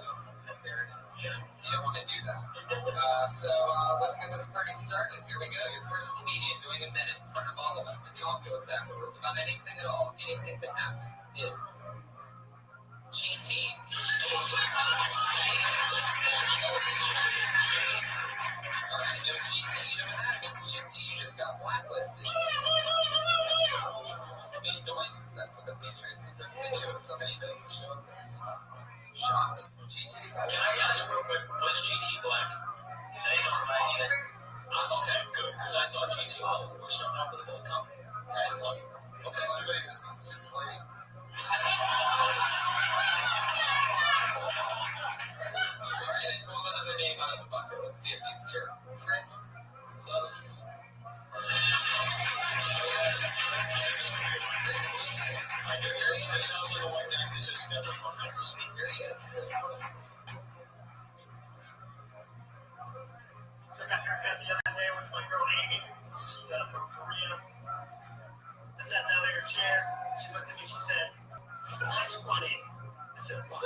there it is. You don't want to do that. Let's get this party started. Here we go. Your first comedian doing a minute in front of all of us to talk to us afterwards about anything at all. Anything that happened is GT. Alright, no GT. You know what that means, GT? You just got blacklisted. Made noises. That's what the Patriots supposed to do if somebody doesn't show up there. Shocking. GT's Can I ask real quick, was GT black? They don't like it. Okay, good, because I thought GT, we're starting off with a whole company. Okay, everybody can play. Alright, and pull another name out of the bucket. Let's see if he's here. Chris Lose. Here he is. Sounds like a white guy who's just never fun. Here he is, Chris Lose. So I got a haircut the other day with my girl Amy. She's from Korea. I sat down in her chair. She looked at me. She said, "How's funny?" I said, "What?"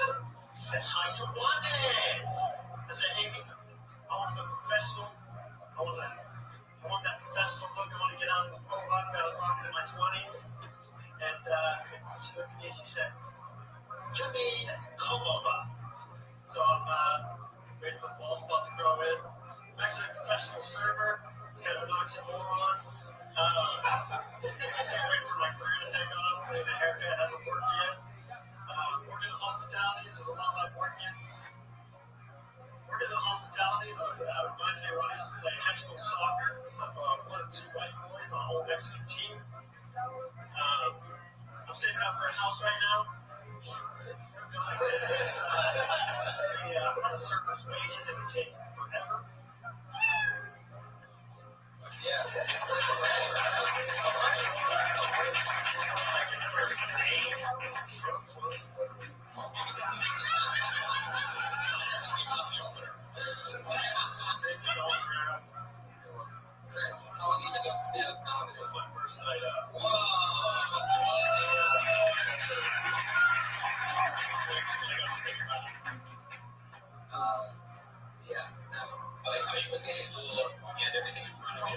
She said, "How's funny?" I said, "Amy, I want to look professional. I want that professional look. I want to get out of the robot that I was rocking in my 20s." And she looked at me and she said, "You mean come over?" So I'm waiting for the ball spot to go in. I'm actually a professional server. It's kind of an oxymoron. So I'm waiting for my career to take off. The haircut hasn't worked yet. Working the hospitalities is a lot like working. Working the hospitalities reminds me of when I used to play high school soccer. I'm one of two white boys on a whole Mexican team. I'm saving up for a house right now. On a surface wages, it would take forever. Yeah. Chris, how long have you been doing stand-up comedy? This is my first night up. Whoa, that's yeah, no. I like how you went to school, you had everything in front of you.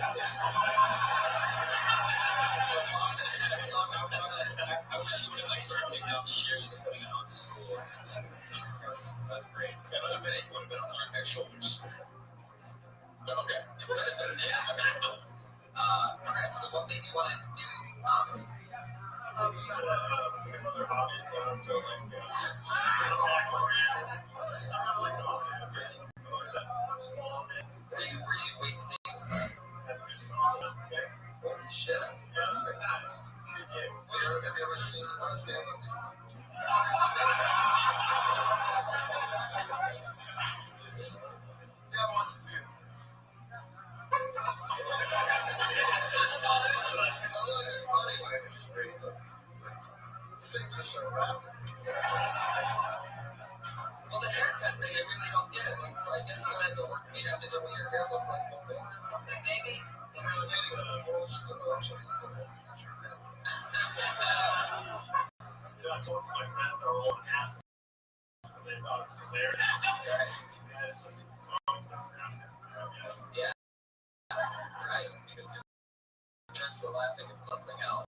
start rapping. Well, the haircut thing, I really don't get it. Like, I guess when I had to work, you'd have to know what your hair looked like before or something, maybe? I was getting the old school motion. I told my friend they're all an ass. They thought it was hilarious. Right. Yeah, it's just Yeah. Right. Because your friends were laughing at something else.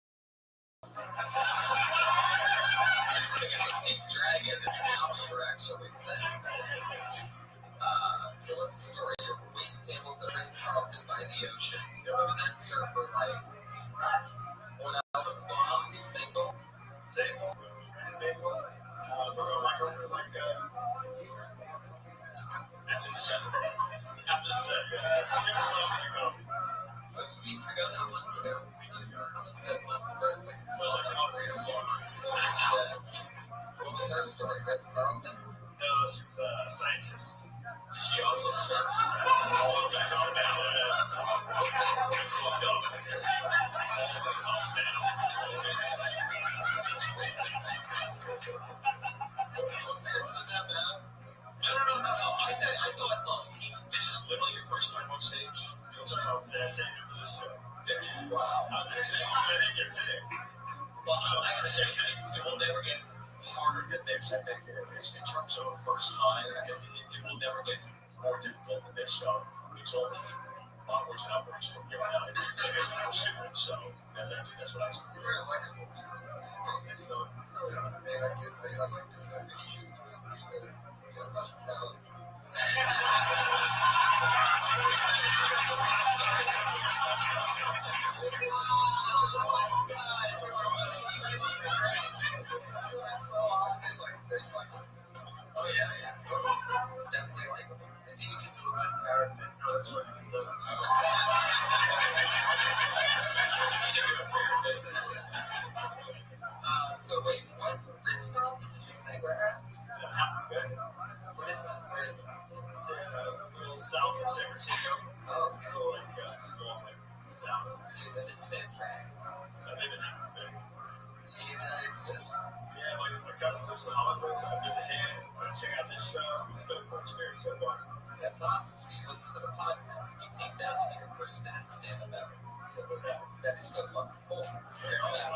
Keep dragging the now you were actually saying. So what's the story? You're waiting tables at Ritz Carlton by the ocean. You're living that surfer life. What else is going on? You single? Single? Single? After the set, So it was weeks ago, not months ago. Weeks ago. You said months ago. It's like 12 or 4 months. What was her story? Ritz Carlton? No, she was a scientist. She also surfed. This is literally your first time on stage. I was saving it for this show. Wow. I was actually I didn't get picked. Well, I was going to say, it will never get harder than this. I think in terms of first time, it will never get more difficult than this. So it's all onwards and upwards from here on out. It's just more students. So that's what I see. You're very likable. So, I mean, I like to, I think you should do this. Less talent. Oh yeah, totally. It's definitely likable. Maybe you can do a good character. No, that's what you do. So wait, what? Ritz Carlton? Did you say where at? What is that? Where is that? It's a little south of San Francisco. Oh, okay. So like small thing. So you live in San Fran? I live in Hamilton. You came out here for this? Yeah, my cousin lives in Hollywood, so I visit him. I check out this show. It's been a cool experience so far. That's awesome. So you listen to the podcast and you came down to your first match stand-up ever. That is so fucking cool. Very awesome.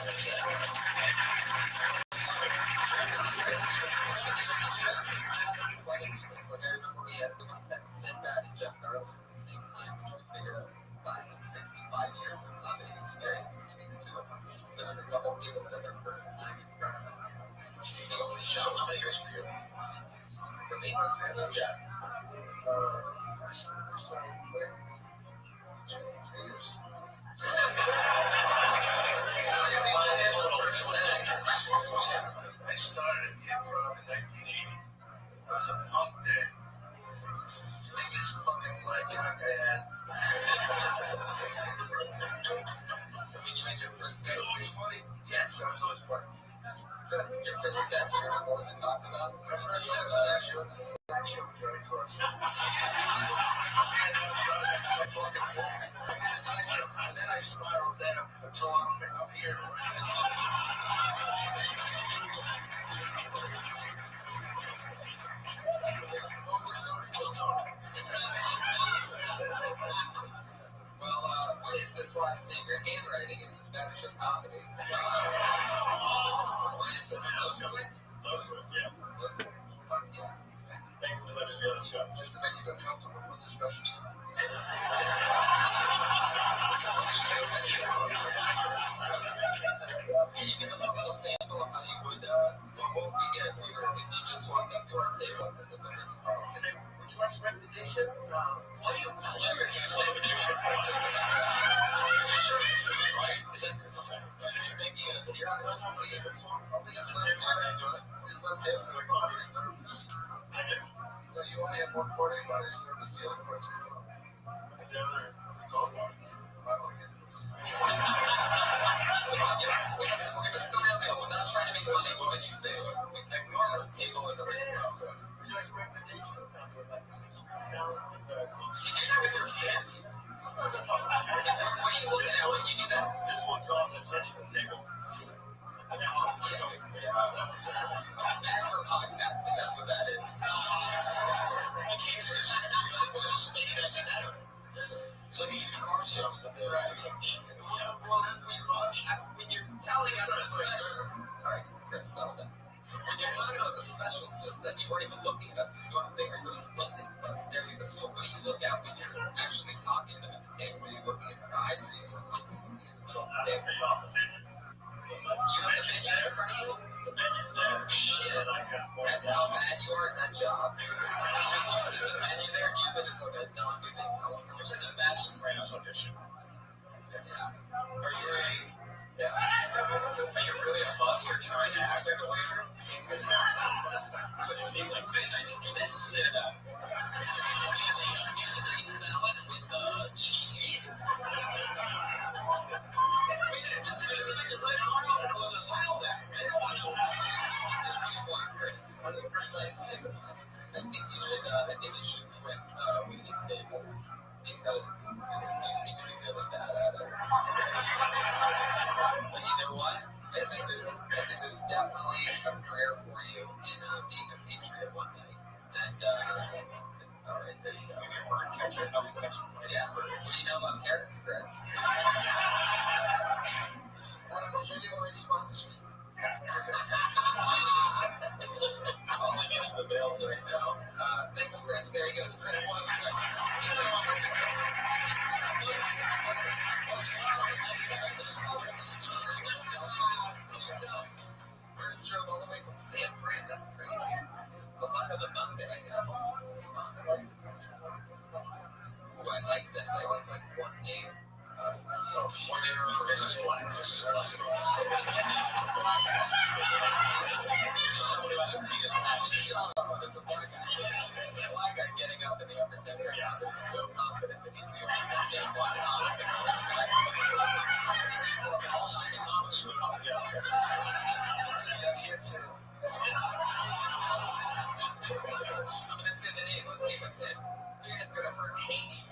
Like I remember we once had Sinbad and Jeff Garland at the same time, which we figured out was like 65 years of comedy experience between the two of them. There was a couple of people that had their first time in front of them. It's the only show. How many years for you? For me, Yeah. I started like 2 years. I started in improv in 1980. I was a punk then. Biggest fucking black cock I had. When you had your first set, It was funny. Yes, that was always funny. your first set, you remember what they talked about? My first set was actually on the show with Jerry Carson. Standing outside, so fucking warm. And then I spiraled down until I'm here. Well, what is this last name? Your handwriting is as bad as your comedy. What is this? Losewit? Losewit, yeah. Losewit. Fuck yeah. Thank you for letting me on the show. Just to make you feel comfortable with the special stuff. Can you give us a little sample of how you would, what we get if you just walked up to our table with the Ritz Carlton? Would you like some recommendations? Why do you clear he's like a magician? Right? Is it? Maybe you're not supposed to see this one. Only his left hand. His left hand is like, oh, he's nervous. No, you only have one part of your body's nervous. The other part's good. The other, what's it called? When you're telling us the specials, all right, Chris, settle down. When you're talking about the specials, just that you weren't even looking at us, you're going bigger, you're squinting, but staring at the store. What do you look at when you're actually talking to them at the table? Are you looking at their eyes, or are you squinting looking in the middle of the table? You have the menu in front of you? Oh, shit. That's how bad you are at that job. You see the menu there, use it as like a non-moving telephone. It's like a matching range on your shoe. Yeah. Are you really? Yeah. Are you really a fuss or trying to act like a waiter? That's what it seems like. Man, I just do this. Green salad with cheese. I think you should quit waiting tables because you seem to be really bad at it. But you know what? I think there's definitely a prayer for you in being a patriot one night. And all right, there you go. Yeah. What do you know about parents, Chris? I don't know if you're going to respond this week. All I get is the bills right now. Thanks, Chris. There he goes. Chris wants to. First drove all the way from San Fran. That's crazy. The luck of the month, I guess. Oh, I like this. I always like one name. One name for Mrs. Black. Mrs. Black. Somebody else need us next. Shut up. There's a black guy. There's a black guy getting up in the upper deck right now that is so confident that he's the only one getting one out. All 6 comments should not be out there. That hits him. I'm going to say the name. Let's see what's in. It's going to hurt Haiti.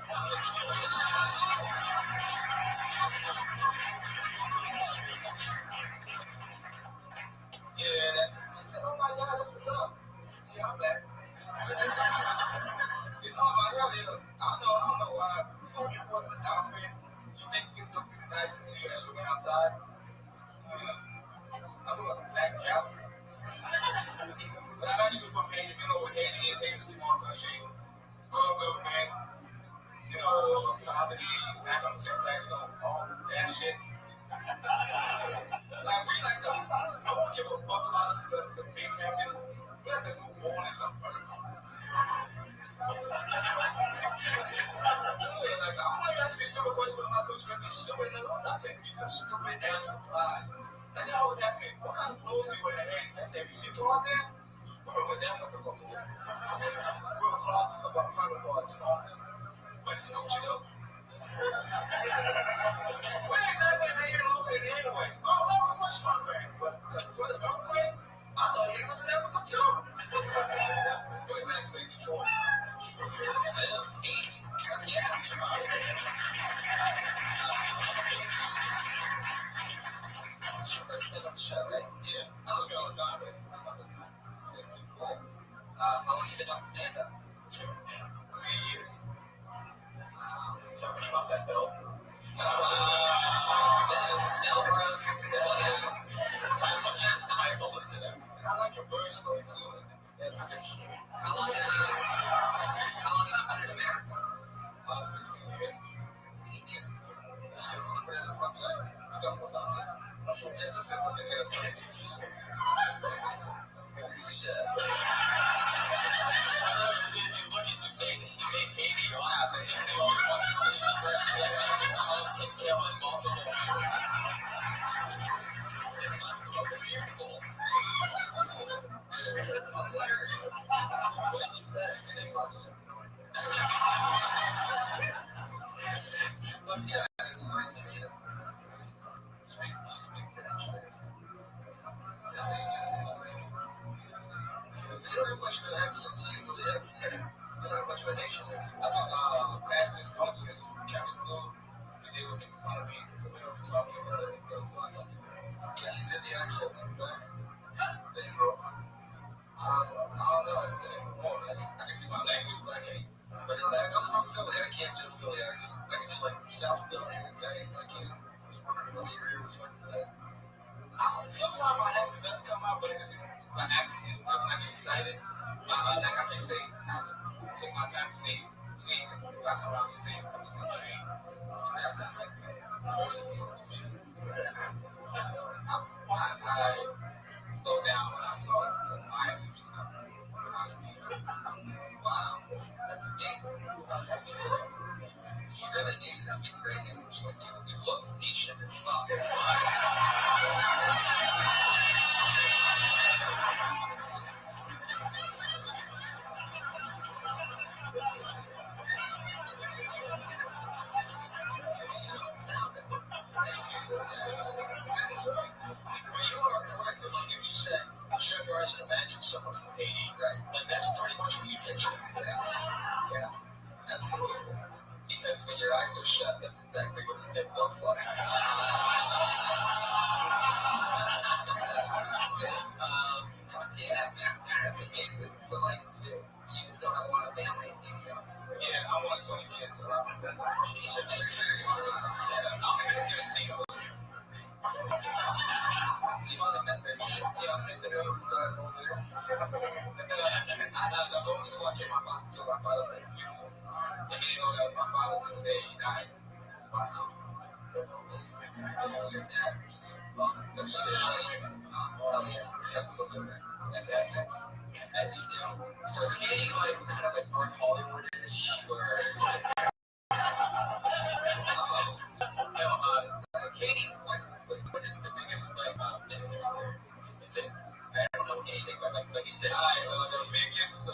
Yeah, that's oh my God, that's what's up. Yeah, I'm back. You know, my hell is, I don't know why. You was an outfit. You think you look nice until you actually went outside. I look like a black cow. But I'm actually from Haiti. You know what Haiti is? Haiti is a small country. Well, man. You know, comedy, back on the same place, all that shit. Like, we like to, I don't give a fuck about us because the big family, we like to do warnings up front. Like, I don't like asking stupid questions about my clothes, be stupid, and I'm not taking you some stupid ass replies. Like, they always ask me, what kind of clothes do you wear? I say, have you seen Tarzan? We're from a damn like a couple of we're a cloth about $100 on it. But it's Gucci though. Where exactly are they located anyway? Oh, no, much my friend. But for the upgrade, I thought he was never good too. It was actually Detroit. Yeah. First thing on the show, right? Yeah. I was all the time, right? That's not the same. Cool. How long you been on stand-up? 3 years. Tell me about that belt. Elbrus. I like your bird story too. How long have you been in America? 16 years. 16 years. That's good. Put it in the front side. You got what's outside. I'm sure there's a fit with the head. Holy shit. You made Haiti laugh, and he's the only one that's in his can kill in multiple ways. It's not fucking beautiful. It's hilarious. What did you say? You didn't watch it. Look, Chad, it was nice to meet you. Speak you don't have much of an accent, so you really have, you don't have much of a nation accent. I took classes, cultures, Catholic school. They were making fun of me because I was talking about it, so I talked to them. Yeah, you did the accent in the back. Then you wrote, I don't know if they more. I can speak my language, but I can't. But I'm from Philly. I can't do Philly accent. I can do like South Philly. okay? I can't. Whether you're reflecting that. Sometimes my accent does come out, but it's by accident. I get excited. Like I can say, take my time to say it. I come out and say it. That sounds like I slow down when I talk because my accent should come when I speak. Wow, that's amazing. You really need to speak great English. Like you look Asian as fuck. You don't sound it. Well, you are correct. Like if you said, sugar as an imagine someone from Haiti, Right. like that's pretty much what you picture. Yeah, absolutely. Because when your eyes are shut, that's exactly what it looks like. Yeah, that's amazing. So, like, you still have a lot of family in India, obviously. Yeah, I want 20 kids. He's a serious. Yeah, I'm going to give it to you. You only met their name. Yeah, I met the oldest one. The oldest one came to my father for a few years. And he didn't know that was my father until the day he died. Wow. That's amazing. So your dad just fucking such a shame. Oh, yeah, absolutely. That's essence. And you do. So it's Katie like kind of like North Hollywood-ish, where it's like, Katie, what is the biggest like business there? Is it? I don't know anything, but like you said, the biggest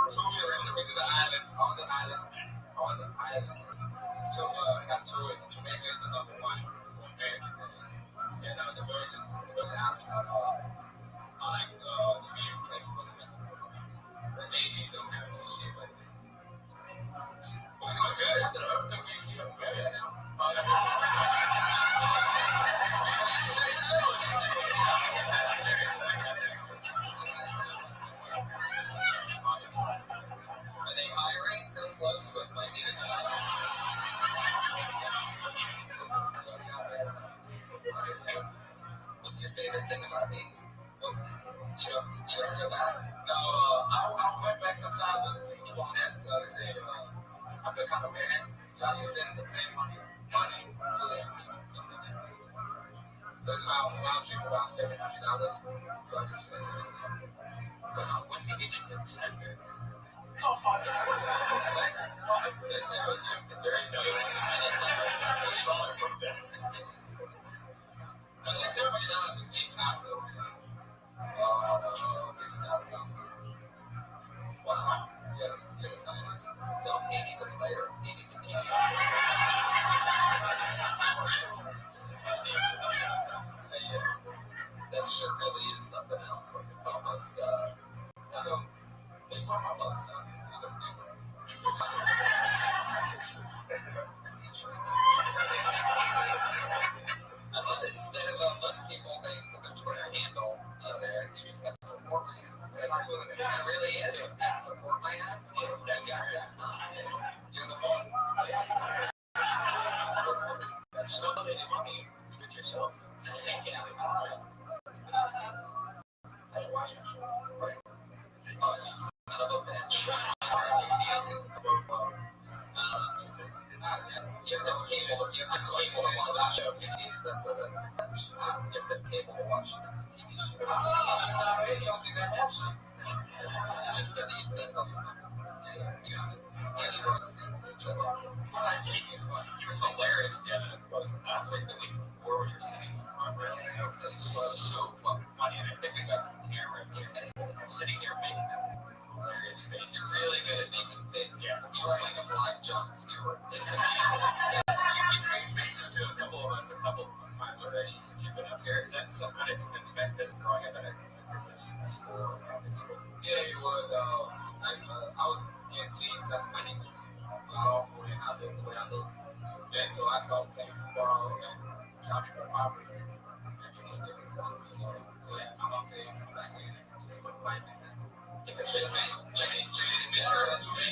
tourism is the island, on the island. So got tourists. Jamaica is the number one for American business, and the Virgins Islands are like the main place for the rest of the world. The Navy don't have this shit like that. We're doing good. You're better now. Are they hiring? Chris Low Swift might need a job. What's your favorite thing about me? You ever go back? No, I'll fight back sometimes, but people won't ask. They say, I'm the kind of man, so I just send the man money to them. So it's around $700. So I just send it to them. What's the Egyptian center? There's no Egypt. There is no Egypt. $700 is 8 times so $50,000. Wow. Yeah, it's nice. No, maybe the player, maybe the game. That sure really is something else. Like it's almost I know. It's one of my buses out there. I don't think. I love it. Instead of most people, they put their Twitter handle there, you just have to support my ass. It really is. That support my ass. You got that. You're the one. There's no money with yourself. Yeah. I didn't watch that show. Right. Oh, you son of a bitch. You have to cable to watch the show. That's you have to cable to watch the TV show. You don't do that much. You just said that you sent all your money. You got it. And you wrote the same page. It was hilarious. Yeah, last week, the week before, when you're sitting on rail, it was so fucking funny. And I think we got some camera sitting here making that hilarious face. You're really good at making faces. Yeah. You are like a blind John Stewart. It's amazing. You've made faces to a couple of us a couple of times already since you've been up here. Is that something I didn't expect this growing up at a school? Yeah, it was. I was getting teased that my name was awful and I looked the way I looked. And so I started playing football and counting for property. And you still can call me. So, yeah, I'm not saying it. But like that,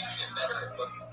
Just get better at football.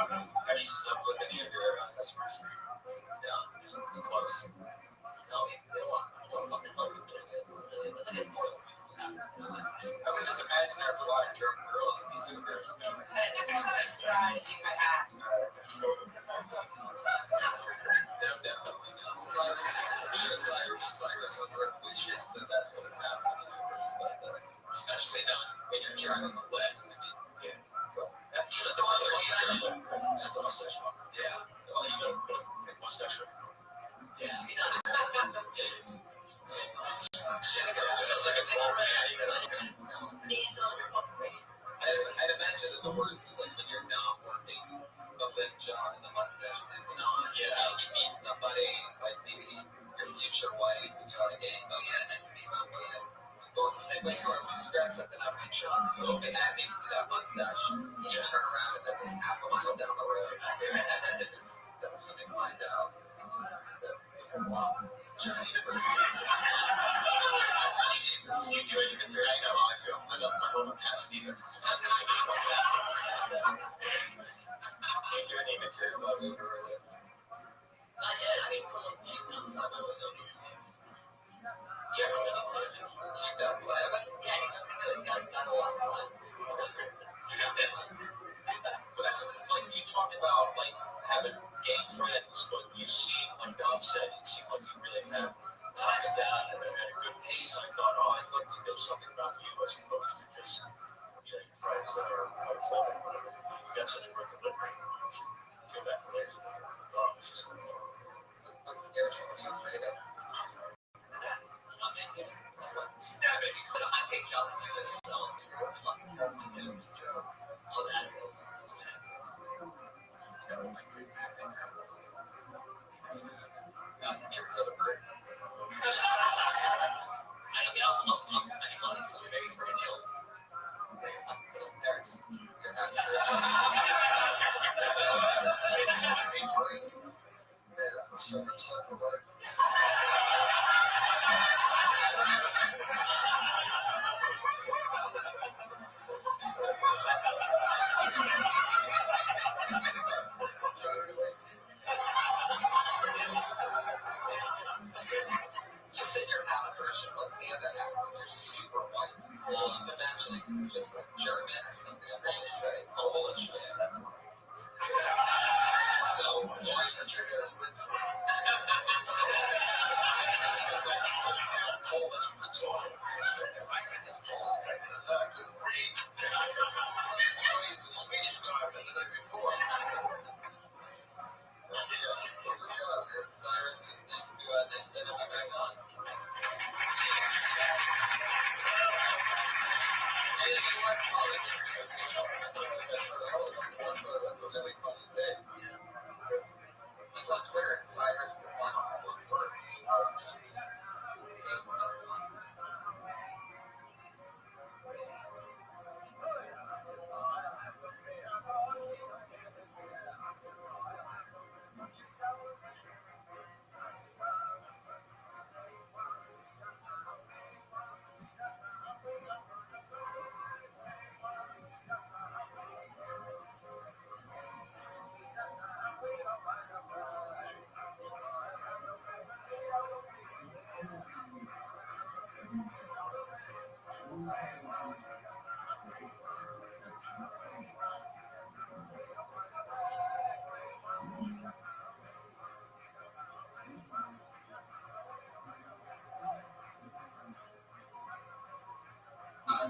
Have you slept with any of your customers? Yeah, close. No, they don't want fucking love you. That's a good point. I would just imagine there's a lot of German girls in these universes. Trying to keep my ass. No, definitely not. Cyrus on Earth wishes that's what has happened in the universe, but especially not when you're driving the left. I mean, yeah. So that's just the mustache. Yeah. Oh, you got a big mustache. Yeah. Sounds like a cool man. Needs on your fucking face. I'd imagine that the worst is like when you're not working, but then John and the mustache isn't on. Yeah. You meet somebody, like maybe your future wife, and you're like, hey, oh yeah, nice to meet you, oh yeah. Going the same way you are, we just grab something up and John, oh, and that makes you that mustache. And you turn around and then just half a mile down the road, that's when they find out. That was a long journey for you. Jesus, you do it, I know how I feel. I love my home in Pasadena. You do an even too about Uber or Lyft? Not yet. I mean, someone keeping outside my window here. Generally, keep outside. But yeah, gotta go outside. But that's like you talked about, like having gay friends, but you seem, like Dom said, it seemed like you really had time it down and at a good pace. I thought, oh, I'd like to know something about you as opposed to just, your friends that are out of fun. You got such a great delivery. Go back to later. I thought it was just I'm scared. What are you afraid of? yeah, basically, I think y'all do this. What's fucking terrible to do? I was assholes. You said you're half Persian. What's the other half? Because you're super white. So I'm imagining it's just like German or something. Right? Polish. Yeah, that's right. So white that you're doing. It's not Polish. I couldn't read. It's funny, the Swedish guy I met the night before. Good job, Cyrus. It's nice to have you back on. That's a really funny thing. He's on Twitter at Cyrus the Final Album first. So that's fun.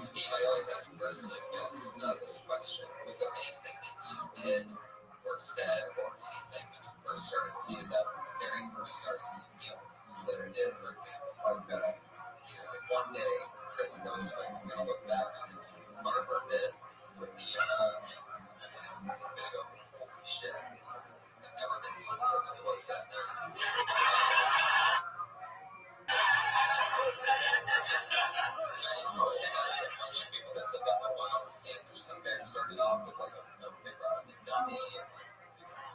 Steve, I always ask personally guests this question. Was there anything that you did or said or anything when you first started seeing that very first started you said or did, for example, like like one day Chris knows Spike's gonna look back on his barber bit with the he's gonna go, holy shit. I've never been funnier than it was that night. People that said that in a while, this answer, some guys started off with like they brought up a dummy, and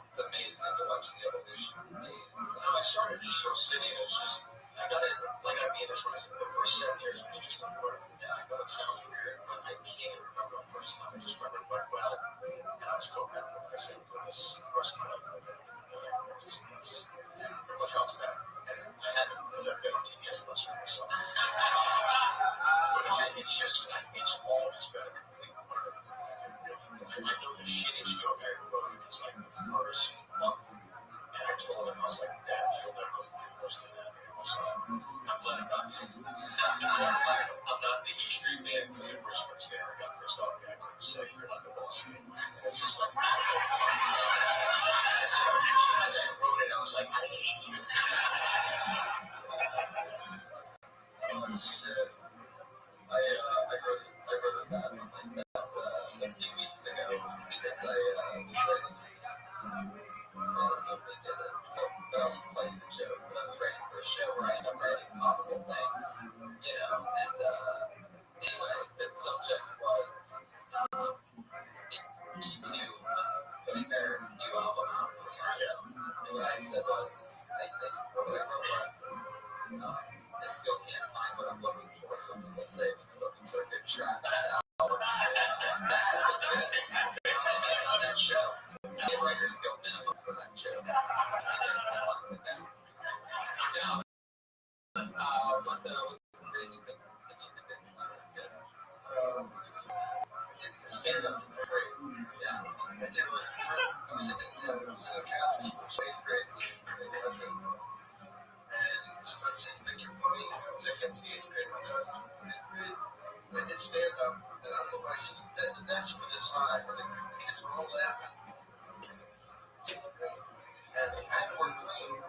it's amazing to watch the evolution of me. I started in New York City, and it was just I got it, like, I mean, that's what I said, the first 7 years was just a blur. And I know it sounds weird, but I can't even remember the first time. I just remember it went well, and I was so happy when I said for this first time I played it. Just was, and pretty much I was back. And I had it because I've been on TBS less week, so. But it's just, it's all just been a complete blur. I know the shittiest joke I ever wrote was like the first month. And I told him, I was like, Dad, you'll never do worse than that. So I'm glad I'm not. I'm not the E Street man because it was first day. I got pissed off. I couldn't say you're not the boss. And it's just like, as I wrote it, I was like, I hate you. Oh, shit. I wrote it that one like that a few weeks ago because I was writing they did it. So, but I was playing the joke, but I was writing for a show where I end up writing comical things, you know, and anyway, the subject was U2 putting their new album out for the show. And what I said was, or what I wrote was, I still can't find what I'm looking for. So people say when they're looking for a good track on that album, that would fit on that show. The writer's skill minimum for that show. You guys can want to put down. Yeah. But was amazing. Good. Stand up for great. Yeah. I did. I was in a Catholic school, so 8th grade. And started saying, think you're funny. I'll take up to the 8th grade. My cousin was in 8th grade. I did stand up, and I don't know why I said, that's for this high. And the kids were all laughing. And I worked clean.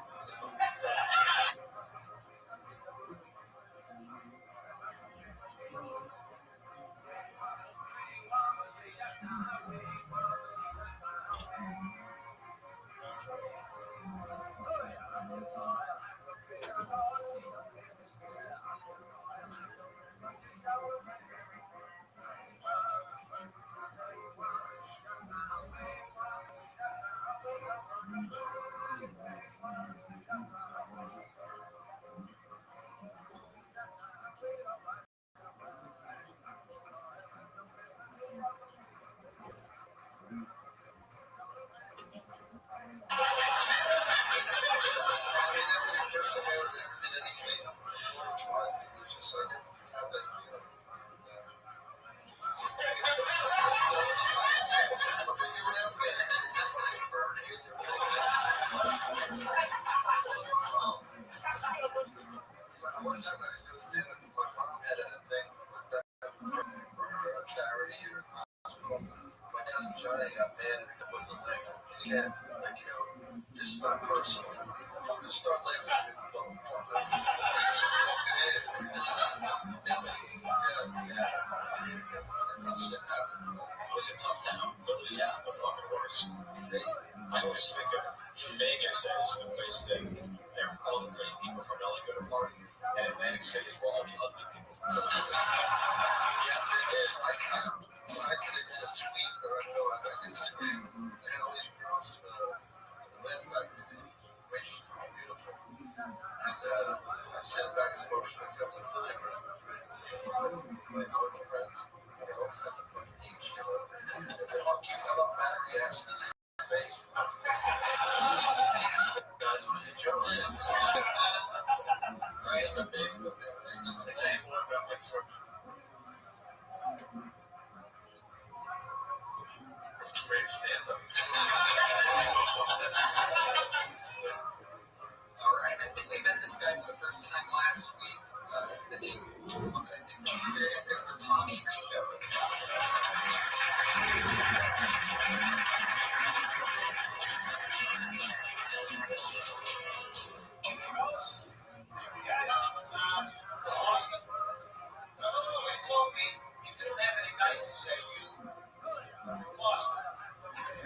One time I was doing stand-up, my mom had a thing for a charity or hospital. My cousin Johnny got mad at the Muslim leg. Yeah, like, you know, this is not personal. I'm gonna start laughing at people. It was a tough town, but at least the fucking worst. I always think of Vegas as the place that all the great people from LA go to party. And Atlantic City is where all the ugly people from LA go. Yes, it is. I did a tweet or I know on Instagram. They had all these girls the Laugh Factory thing, which are beautiful. And I sent back as a motion of friends and fine. My other friends, I always have to fucking teach you. Fuck you, have a battery ass in the face. Guys, what a joke. Right in the basement there. They say more about my friend. Great stand up. Alright, I think we met this guy for the first time last week. The name, I think that's very good. Tommy Rico. Guys, Austin, always told me you didn't have anything nice to say. You lost it.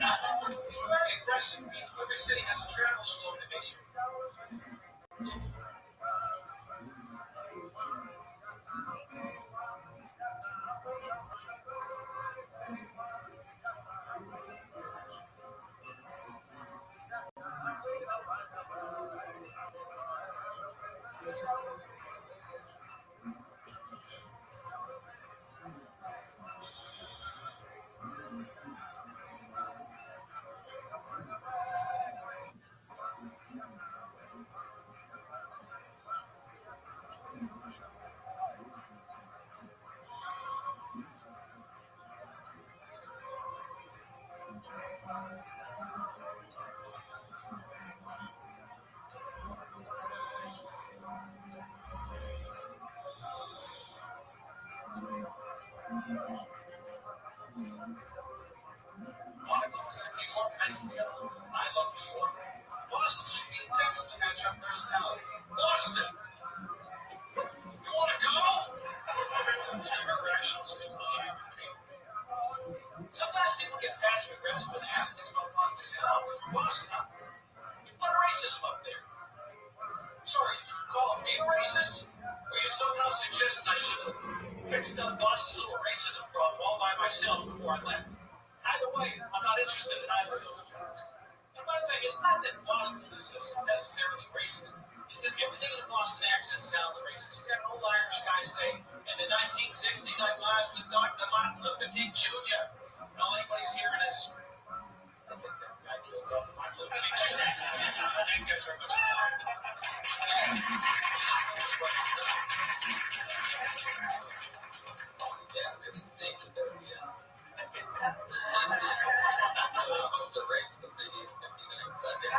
You're very aggressive. Every city has a travel slogan that makes you. I love New York. Boston should be intense to match our personality. Boston! You want to go? Never rational stimuli. Sometimes people get passive aggressive when they ask things about Boston. They say, oh, we're from Boston, huh? What a racism up there. Sorry, you call me a racist? Or you somehow suggest I should have fixed up Boston's little racism problem all by myself before I left? Either way, I'm not interested in either of those. And by the way, it's not that Boston's necessarily racist. It's that everything in a Boston accent sounds racist. You got an old Irish guy say, in the 1960s, I blasted Dr. Martin Luther King Jr. And all anybody's hearing is, I think that guy killed Dr. Martin Luther King Jr. And you guys are much fun. Yeah, really saying that there he is. Must have raised the previous 59 seconds.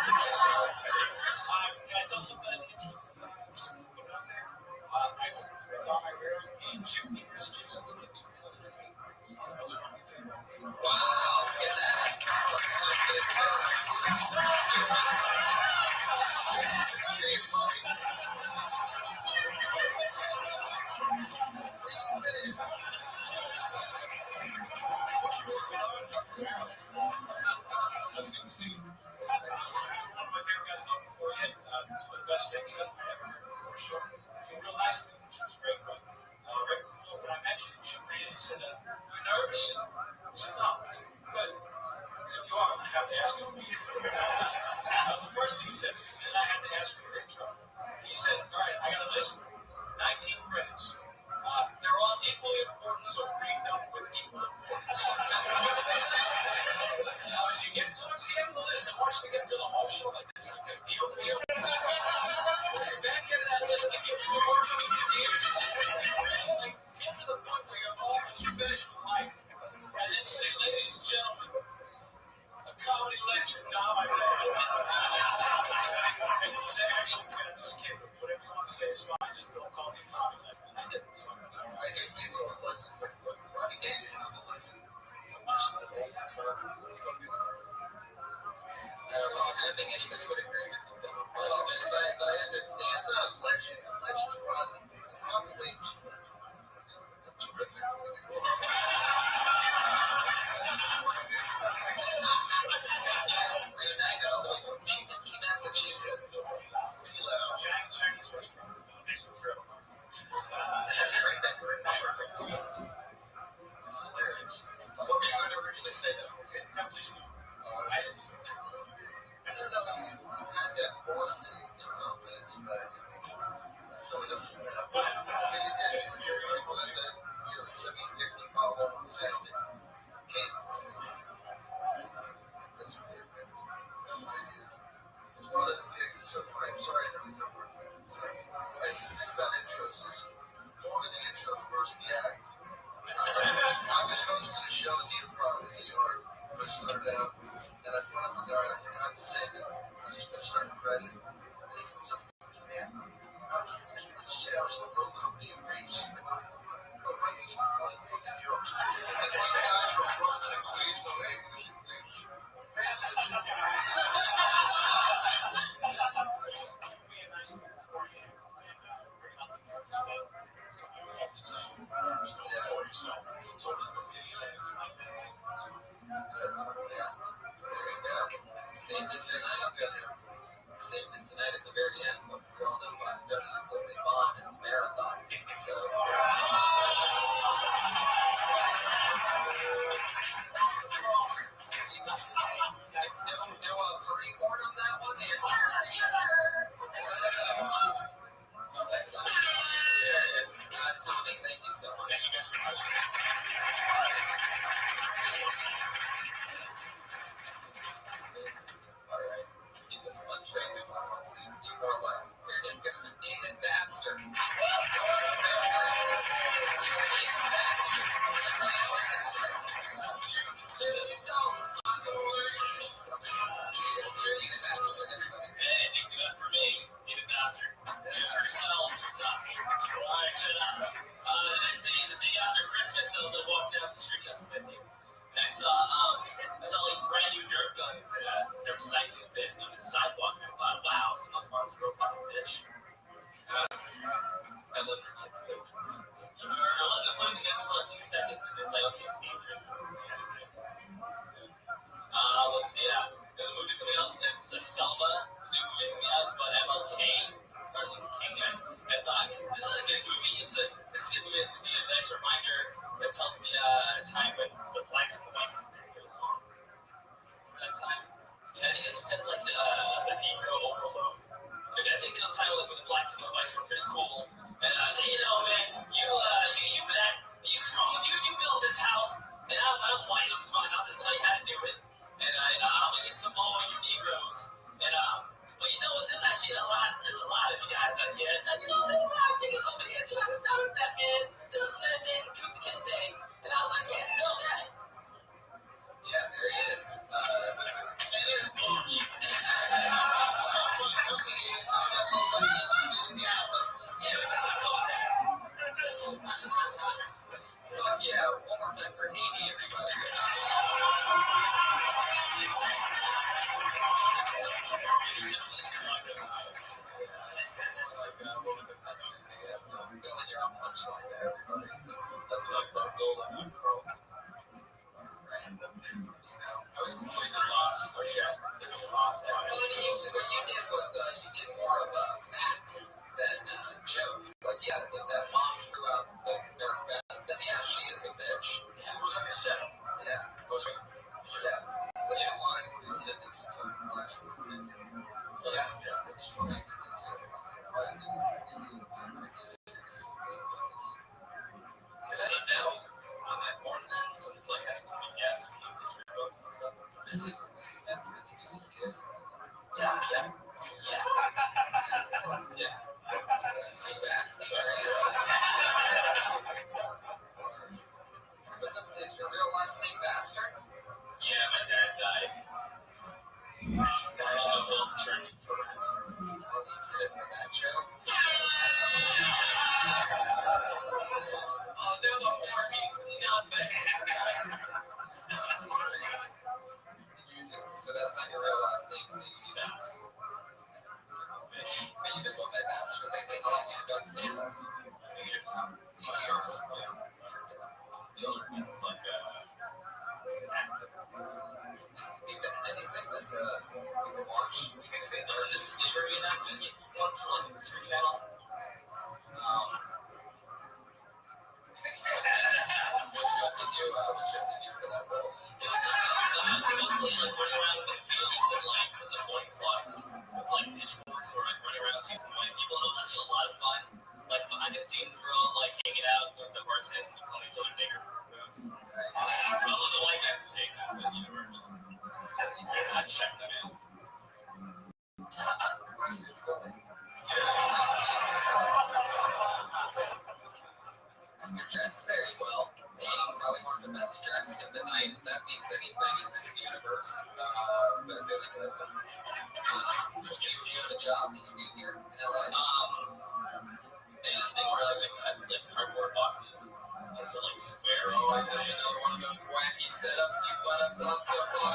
Can I tell something interesting about there? I got my hair in Chipney, Massachusetts in 2008. Wow, look at that. That's good to see. One of my favorite guys talking before yet. It's one of the best things that I ever heard for sure. Real nice, which was great. But right before when I mentioned it, she ran and said, "You're nervous?" I said, "No, good. Because if you are, I'm going to have to ask you to be here." That's the first thing he said. And then I had to ask for your intro. He said, "All right, I got a list, 19 credits. They're all equally important, so read them with equal importance." As you get towards the end of the list, I'm watching you get real emotional, like this is a big deal for you. Towards the back end of that list, I give you the work of these years. Like, get to the point where you're almost finished with life. And then say, ladies and gentlemen, a comedy legend, Dom, I and he's actually kind of this kid, whatever you want to say is fine, just don't call me a comedy legend. I didn't, so that's all right. I get people on legends like, look, Ronnie Gaines is a legend. Just the whole fucking. I don't know. I don't think anybody would agree with me, though. But I understand. Legend, Ronnie. Ronnie Gaines. Terrific. Reunited all the way from Chippewa, Massachusetts. Chinese restaurant, next to Trail. That's a great network. It's hilarious. What were you going to originally say, though? No, please no. I don't know, you had that Boston confidence about you. So it doesn't matter. But you did. It's one of the, semi-50 power sound cadence. That's weird, man. No idea. It's one of those gigs that's so funny. I'm sorry I don't remember it. I think about intros is going to the intro versus the act. I was hosting a show at the Improv in New York. I started out, and I put up a guy, I forgot to say that I started credit. And he comes up and goes, man, I was used to say I was the road company in Greece. And I'm like, oh, right, he's fucking jokes. And these guys from Brooklyn and Queens go, hey, you should pay attention. Saved it tonight at the very end. We all know Bostonians only bomb in marathons. So. No hurting board on that one there. Oh, that's awesome. Tommy, thank you so much. All right, let's keep this fun train moving on. Selma, new movie coming out. It's about MLK, Martin Luther King. I thought this is a good movie. It's a good movie. It's gonna be a nice reminder that tells me a time when the blacks and the whites didn't get along. That time. And I think it's because like the Negro overload. And I think it was time like when the blacks and the whites were pretty cool. And you know, man, you black, you strong, you build this house, and I'm white, I'm smart, I'll just tell you how to do it. And I'm gonna get some more of you Negroes. And but you know what? There's actually there's a lot of you guys out here. And you know, there's a lot of niggas over here trying to notice that, man. This is that man Kuta Kente. And I was like, yes, know that. Yeah, there he is. It is Booch. Yeah, one more time for Haiti, everybody. Feeling your own punchline there, everybody. That's not the goal that I'm from. Right. I was completely lost. Or yes, lost. Well, what you did was you did more of facts than jokes. Like, yeah, if that mom threw out the Nerf guns, then yeah, she is a bitch. Yeah, it was like a setup. Yeah. Yeah. What do you want? You said that you took much with it. Yeah. It's funny. Because I don't know on that morning, so it's like I have to guess history books and stuff. Yeah. What's up? Is your real last name Bastard? Yeah, my dad died. I don't know if church for it. That joke? Oh, no, the horror means nothing. So that's not your real last name, so you use it. But you've been going by Bastard. They like you to go and stand up. 8 years. The older one's like active. You've been in anything that you've watched? There was this slavery reenactment once for like the History Channel. What job did you for that role? Mostly like running around the field and like the loincloths with like pitchforks or like running around chasing white people. It was actually a lot of fun. Like behind the scenes, we're all like hanging out with the horses and calling each other nigger. Most of the white guys were saying that, but you know, we're just I checked them in. You're dressed very well. Probably one of the best dressed in the night, if that means anything in this universe. But it really doesn't. Do you feel the job that you do here in LA? And this thing where like they cut like cardboard boxes into like squares. Oh, is this another one of those wacky setups you've let us on so far?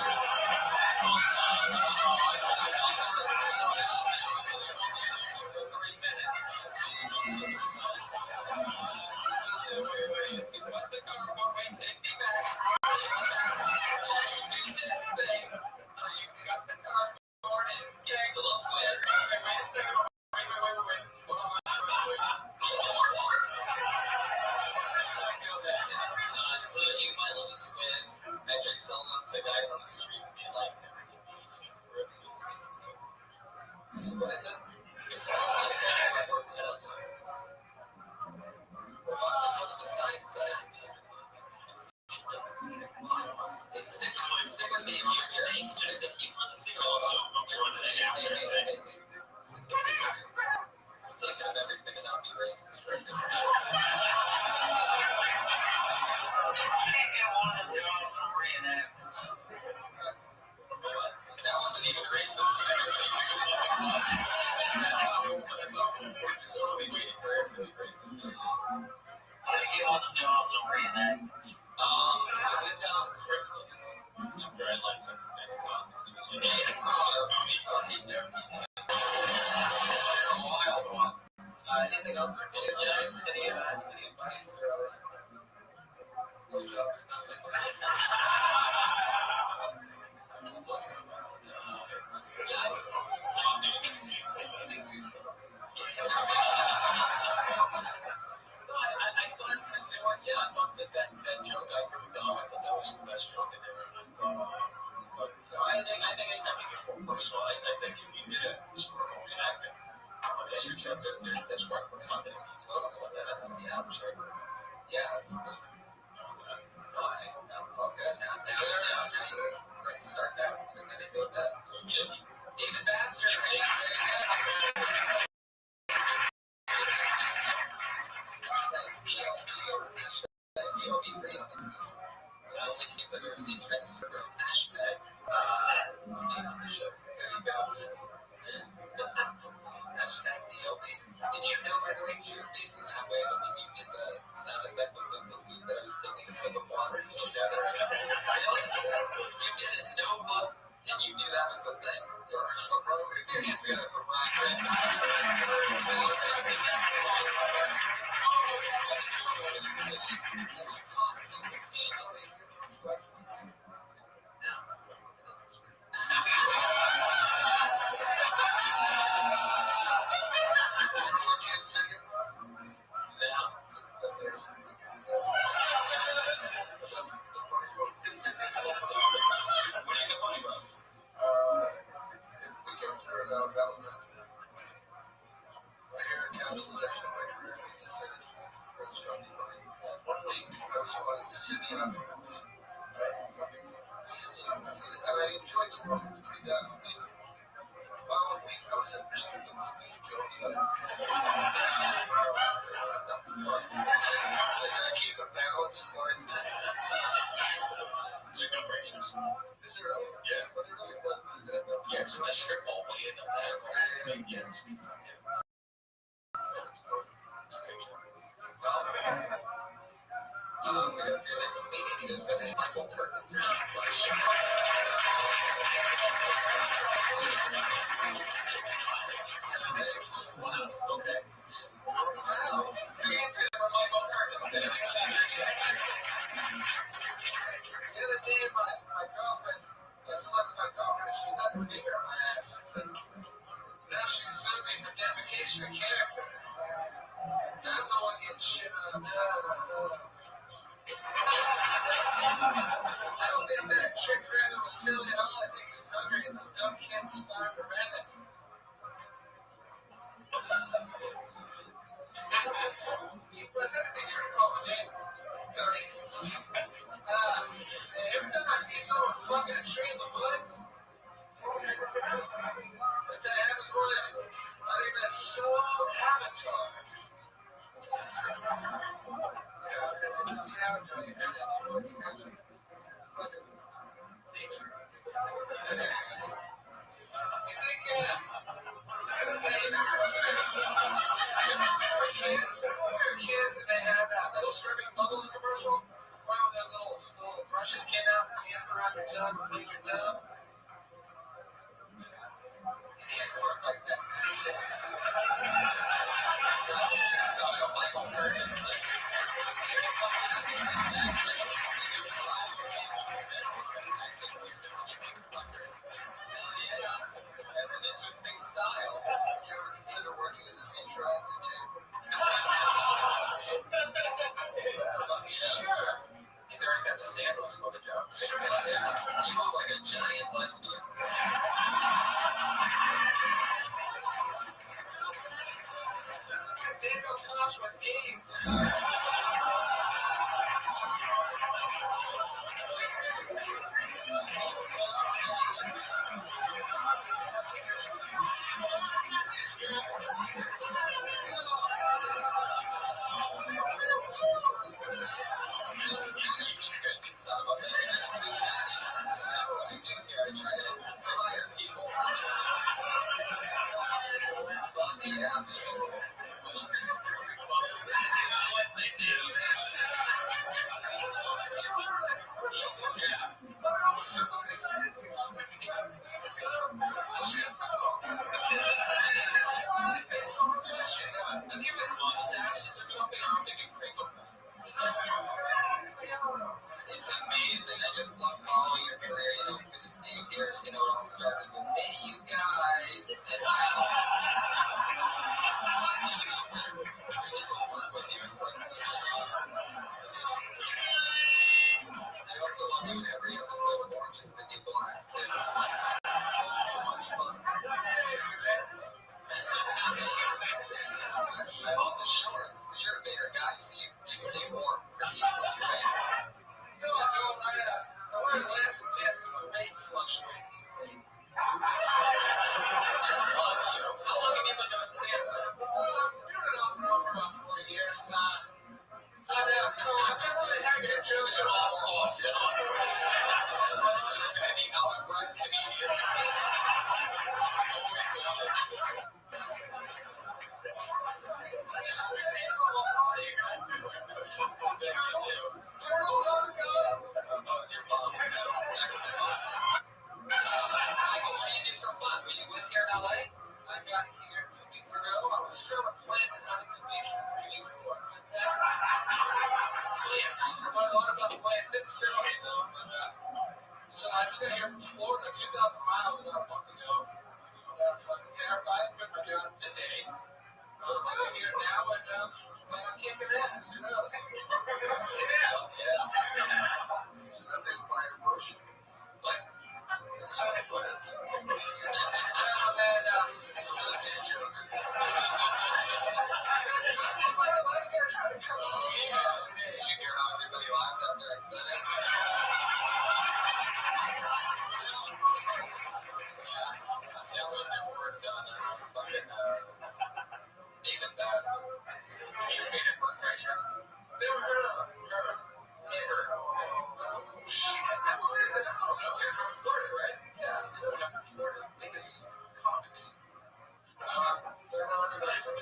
What is it? It's I work at science. What are the signs say? They stick with me on my journey. Also, Thinking of everything and not be racist right now. That wasn't even racist, but everybody knew. That's how we're totally waiting for him to be racist. How do you get on the job of reenactment? I went down Craigslist after I liked some of this next one. Anything else for you guys? Any advice or blowjob or something? David Baxter. The only kids I've ever seen try to serve a hashtag on the shows. There you go. Hashtag DOB. Did you know, by the way, you were facing that way when you did the sound effect of that I was taking a sip of water? Did you know that? Really? You didn't know what? And you knew that was the thing. Gosh, the bro, if your hands together for my friend. Every time I see someone fucking a tree in the woods, that happens more than I think that's so Avatar. Because I see Avatar, you know what's happening. Fucking nature. You think, kids and they had that little scrubbing bubbles commercial. One of those little brushes came out and danced around your tub and cleaned your tub. You can't work like that, man. Your style, Michael Perkins, like, you're fucking that's an interesting style. Would you ever consider working as a feature actor too? Sure. He's already got the sandals for the job. Yeah. You look like a giant lesbian. Daniel Tosh with AIDS. Son of a bitch. I do here. I try to inspire people. But yeah, mustaches or something. I'm thinking crinkle. It's amazing. I just love following your career. You know, it's good to see you here. You know, it all started with, hey, you guys. And I also love you in every episode of Orange is the New Black, too. So much fun. I love the shorts. You're a bigger guy, so you stay warm pretty easily, right? No, I wear elastic vests because my weight fluctuates easily. So I just got here from Florida, 2,000 miles about a month ago. I'm fucking terrified. Quit my job today. I'm here now and I'm kicking ass, you know. Yeah. So nothing by a bush. What? Some plans. Man, did you hear how everybody laughed after I said it? Yeah, we never worked on fucking David Bass. David Burkreiser. Never heard of him. Never. Shit, who is it? I don't know. You're from Florida, right? Yeah, it's one of Florida's biggest comics. They're not in Tampa.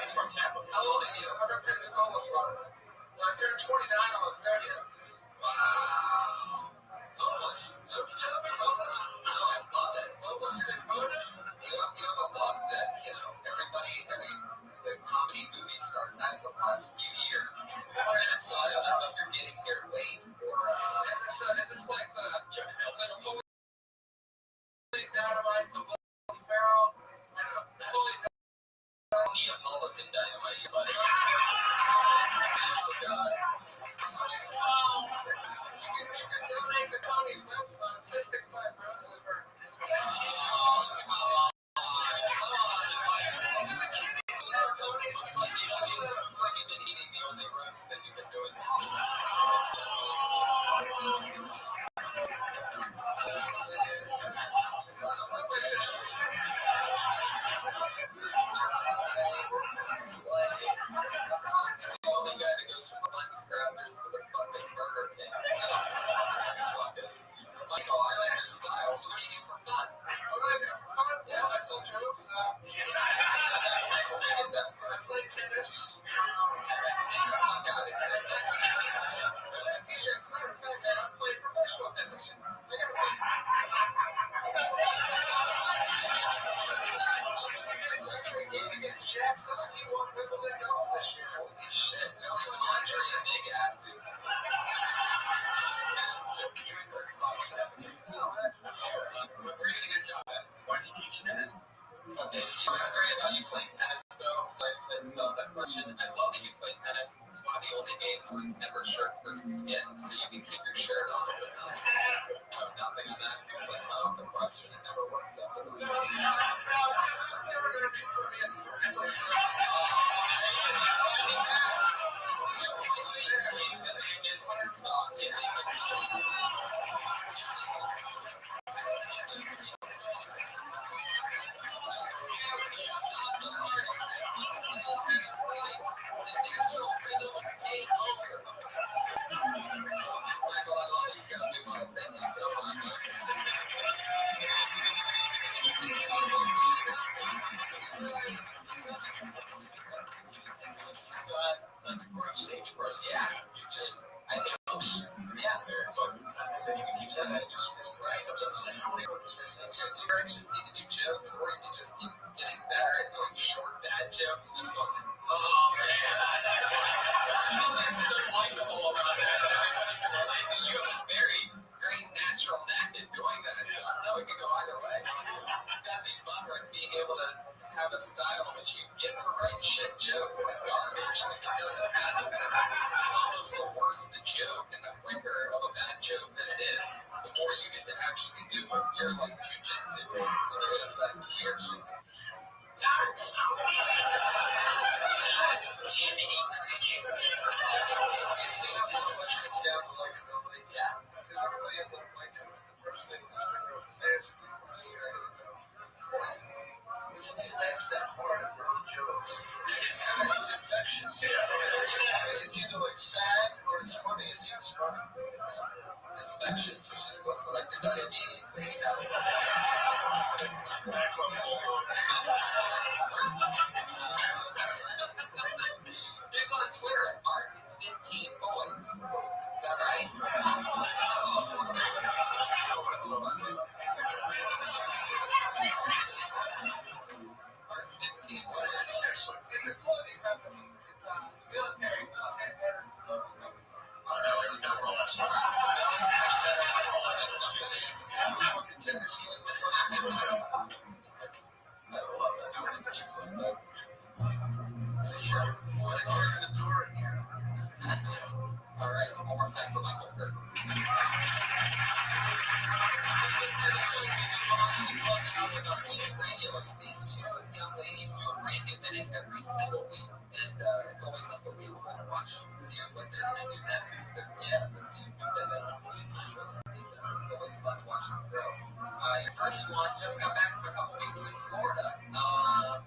He's from Tampa. How old are you? I'm from Pensacola, Florida. I turned 29 on the 30th. Wow. Hopeless. No, tell me hopeless. No, I love it. Hopeless and voted. You have a love that, you know, the comedy movie stars had the past few years. So I don't know if you're getting here late or, is this like the Napoleon Dynamite to Will Ferrell? Neapolitan Dynamite, but oh God. You can donate to Tony's website, cystic fibrosis for Tony's looks like you've been eating the only roast that you've been doing. Son of a bitch. The only guy that goes from the Lens Crafters to the fucking Burger King. I don't know what it is. Michael, I like your style. So what do you do for fun? Yeah, I tell jokes. I play tennis. I got it. T-shirts. Matter of fact, I'm playing professional tennis. I got to game against Jackson. He won Wimbledon doubles this year. Holy shit. No, I'm Andre a big ass. Where are you going to get a job at? Why don't you teach tennis? Okay, what's great about you playing tennis, though, sorry to love that question. I love that you play tennis. This is one of the only games where it's never shirts versus skin, so you can keep your shirt on all the time. I have nothing on that since I cut off the question. It never works out the way. It's never going to be for me in the first place. It's when it stops, you think Michael, I love you. Thank you so much. Stage first. Yeah. I jokes. Yeah. Then you can keep saying it. Just right. Two directions. You can do jokes, or you can just keep getting better at doing short, bad jokes. Just going, oh man. Something so likable about that. Everybody can relate to. You have a very natural knack at doing that. So I don't know. It could go either way. It's gotta be fun, right? Being able to have a style in which you get to write shit jokes like garbage. Like it doesn't matter. It's almost the worse the joke and the quicker of a bad joke that it is, the more you get to actually do what your like jujitsu is. It's just that weird shit. Jiminy Crickets. You see how so much comes down to likability? Yeah. Because everybody ends up liking the first thing is figure out his ass. Isn't it next that hard at writing jokes? It's infectious. It's either like sad or it's funny and you it's funny. It's infectious, which is also like the diabetes that he has. I love that. It already seems like that. All right, one more time for Michael Perkins. Closing out with our two regulars. These two young ladies do a brand new minute every single week, and it's always unbelievable to watch and see what they're going to do next. But yeah, you've been there a few times. It's always fun watching them grow. Your first one just got back a couple weeks in Florida,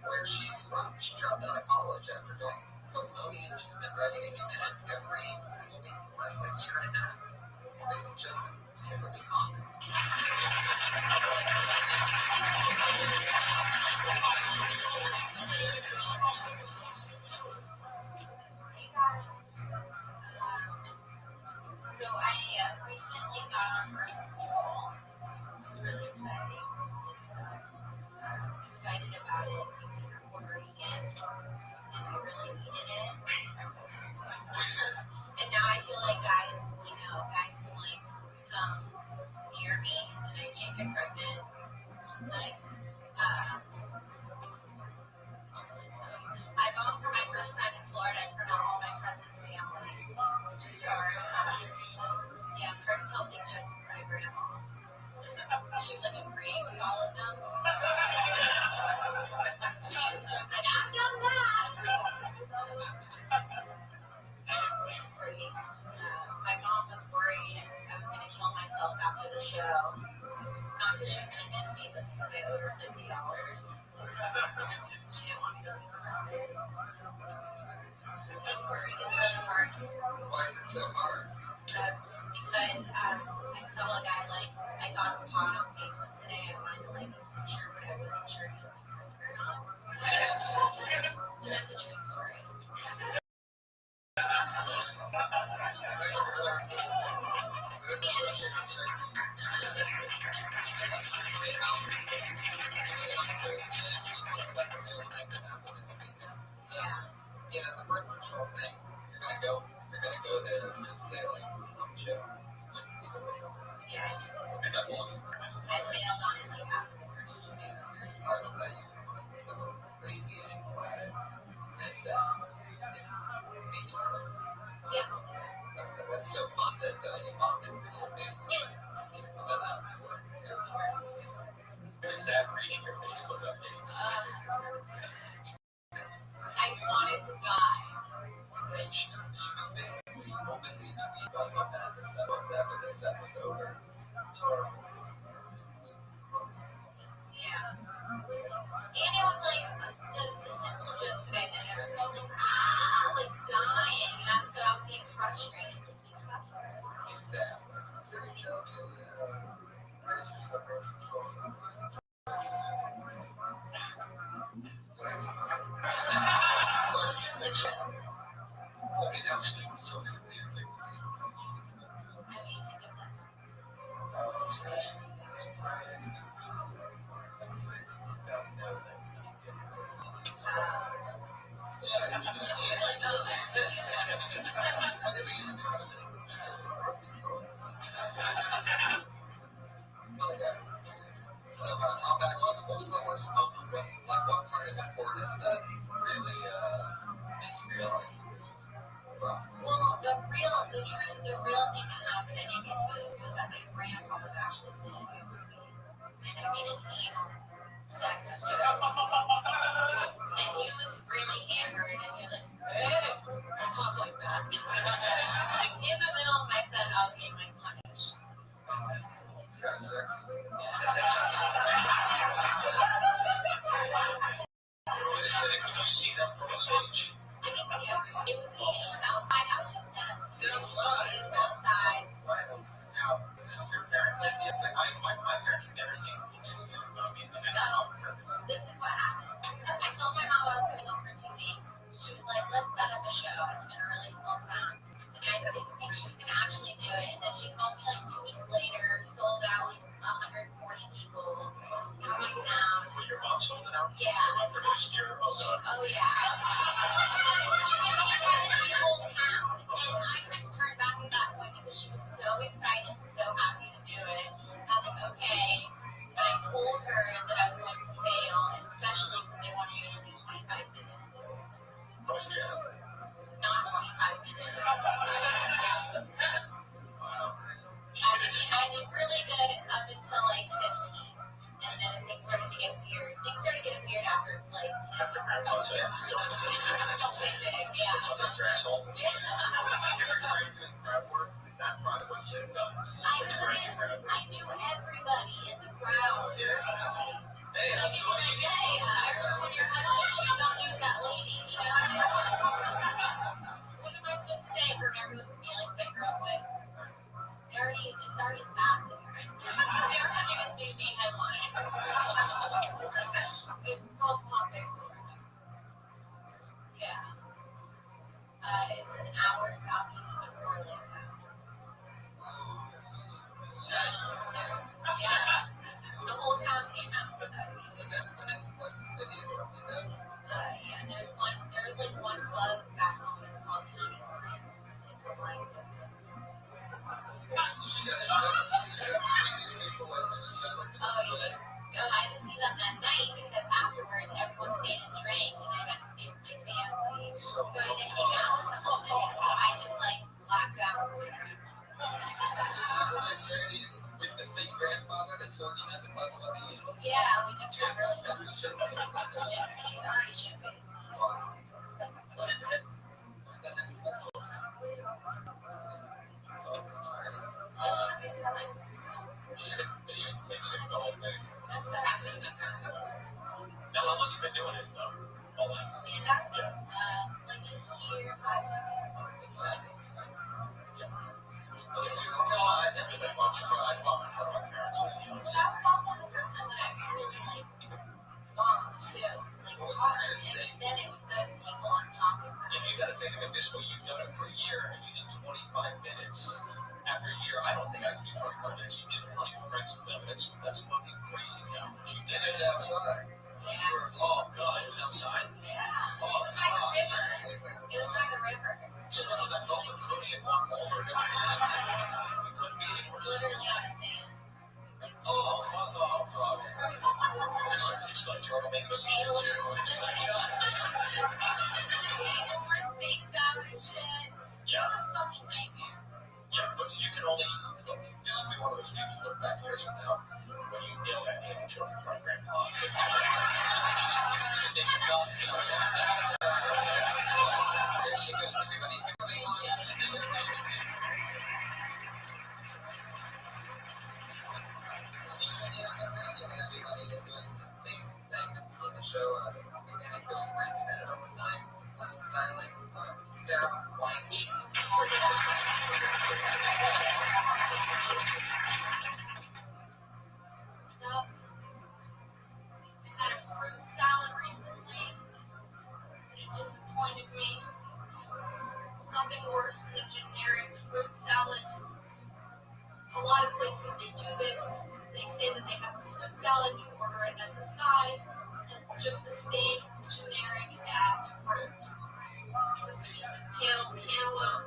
where she's from. She dropped out of college after doing Pokemon, and she's been writing a new minute every single week for the last year and a half. Ladies and gentlemen, it's Kimberly Conley. So I recently got on birth control, which is really exciting. I'm excited about it because I'm Puerto Rican and I really needed it. And now I feel like guys can like come near me and I can't get pregnant, which is nice. I've gone for my first time in Florida in front of all my friends and family, which is hard. Yeah, it's hard to tell big jokes in front of grandma. She was like agreeing with all of them. She was just like, I've done that. My mom was worried I was going to kill myself after the show. Not because she was going to miss me, but because I owed her $50. She didn't want to go around it. Being Puerto Rican is really hard. Why is it so hard? Because as I saw a guy like I thought was hot on Facebook today, I wanted to like his picture, but I wasn't sure if he was my cousin or not. And that's a true story. You know, the birth control thing, you're gonna go there and just say like, I'm chill. Yeah, I bailed on it like after the first 2 years. I love that you go crazy and quiet. And Yeah. that's so fun that you bonded with your family. It was sad reading your Facebook updates. I wanted to die. And she was basically openly tweeting about that the 7 months after the set was over. Yeah. And it was like the simple jokes that I did, everybody was like dying. And so I was getting frustrated. Like, Exactly. You're joking. well, it's just the show. I mean, that's so amazing. I mean, I think that's That was such a surprise. Let's say that you don't know that you can get listening to this. So, I'll back up. What was the worst moment? What part of the Florida set really made you realize that this was rough? Well, the real thing that happened, I didn't get to it, was that my grandpa was actually sitting next to me. And I made an anal sex joke. And he was really hammered, and he was like, hey, don't talk like that. In the middle of my set, I was being like punished. It's kind of sexy. Could you see them from a stage? I didn't see everyone. It was outside. I was just it was outside. Now, is this your parents' idea? It's like, my parents have never seen this film. So, this is what happened. I told my mom I was coming home for 2 weeks. She was like, let's set up a show. I live in a really small town. And I didn't think she was going to actually do it. And then she called me like 2 weeks later, sold out like 140 people from my town. Well, your mom sold it out? Yeah. Your mom produced your, oh God. Oh, yeah. She became that in my whole town. And I couldn't turn back at that point because she was so excited and so happy to do it. I was like, okay. But I told her that I was going After grandpa said, don't say big, yeah. Something trash hole. If you're trying to crowd work, is that probably what you should have done? I knew everybody in the crowd. Yes. Hey, Like, hey, I remember when your husband cheated on you with that lady, you know? What am I supposed to say from everyone's feeling finger up with? It's already sad there. They're having a CB headline. It's called Topic. Yeah. It's an hour southeast of Orlando. Yeah. The whole town came out. So that's the next closest city is Orlando. Yeah, there's like one club back home. It's called County Line. It's a line Texas. I had to see them that night because afterwards everyone stayed and drank and I got to stay with my family. So I didn't hang out with them all night. So I just like blacked out. With the same grandfather that told you not to talk about the animals? Yeah, we just got really stuck with shit face. He's already shit face. Now, how long have you been doing it, all that? Stand up? Yeah. Like a year, 5 months. That was also the first time that I really like bombed too. Like hard. And then it was those people on top of And you got to think of it this way: you've done it for a year, and you did 25 minutes. After a year, I don't think I could do 25 minutes. You did it in front of your friends with them. That's fucking crazy now. You did it outside. Yeah. Oh god, it was outside. Yeah. Oh, It was by the river. It was by the river. just on that Gulf of Cody and walk over. We couldn't be any worse. Literally on the sand. Oh, fuck. It's like turtleneck season 2. It's like, God. The table was spaced out and shit. It was a fucking nightmare. Yeah, but you can only. This will be one of those things you look back years from now when you yell at him and joke in front of grandpa. There she goes, everybody. Show us since the beginning, doing like that all the time. Funny stylings, Sarah White. I had a fruit salad recently. It disappointed me. Nothing worse than a generic fruit salad. A lot of places they do this. They say that they have a fruit salad, you order it as a side. It's just the same generic ass fruit. It's a piece of cantaloupe,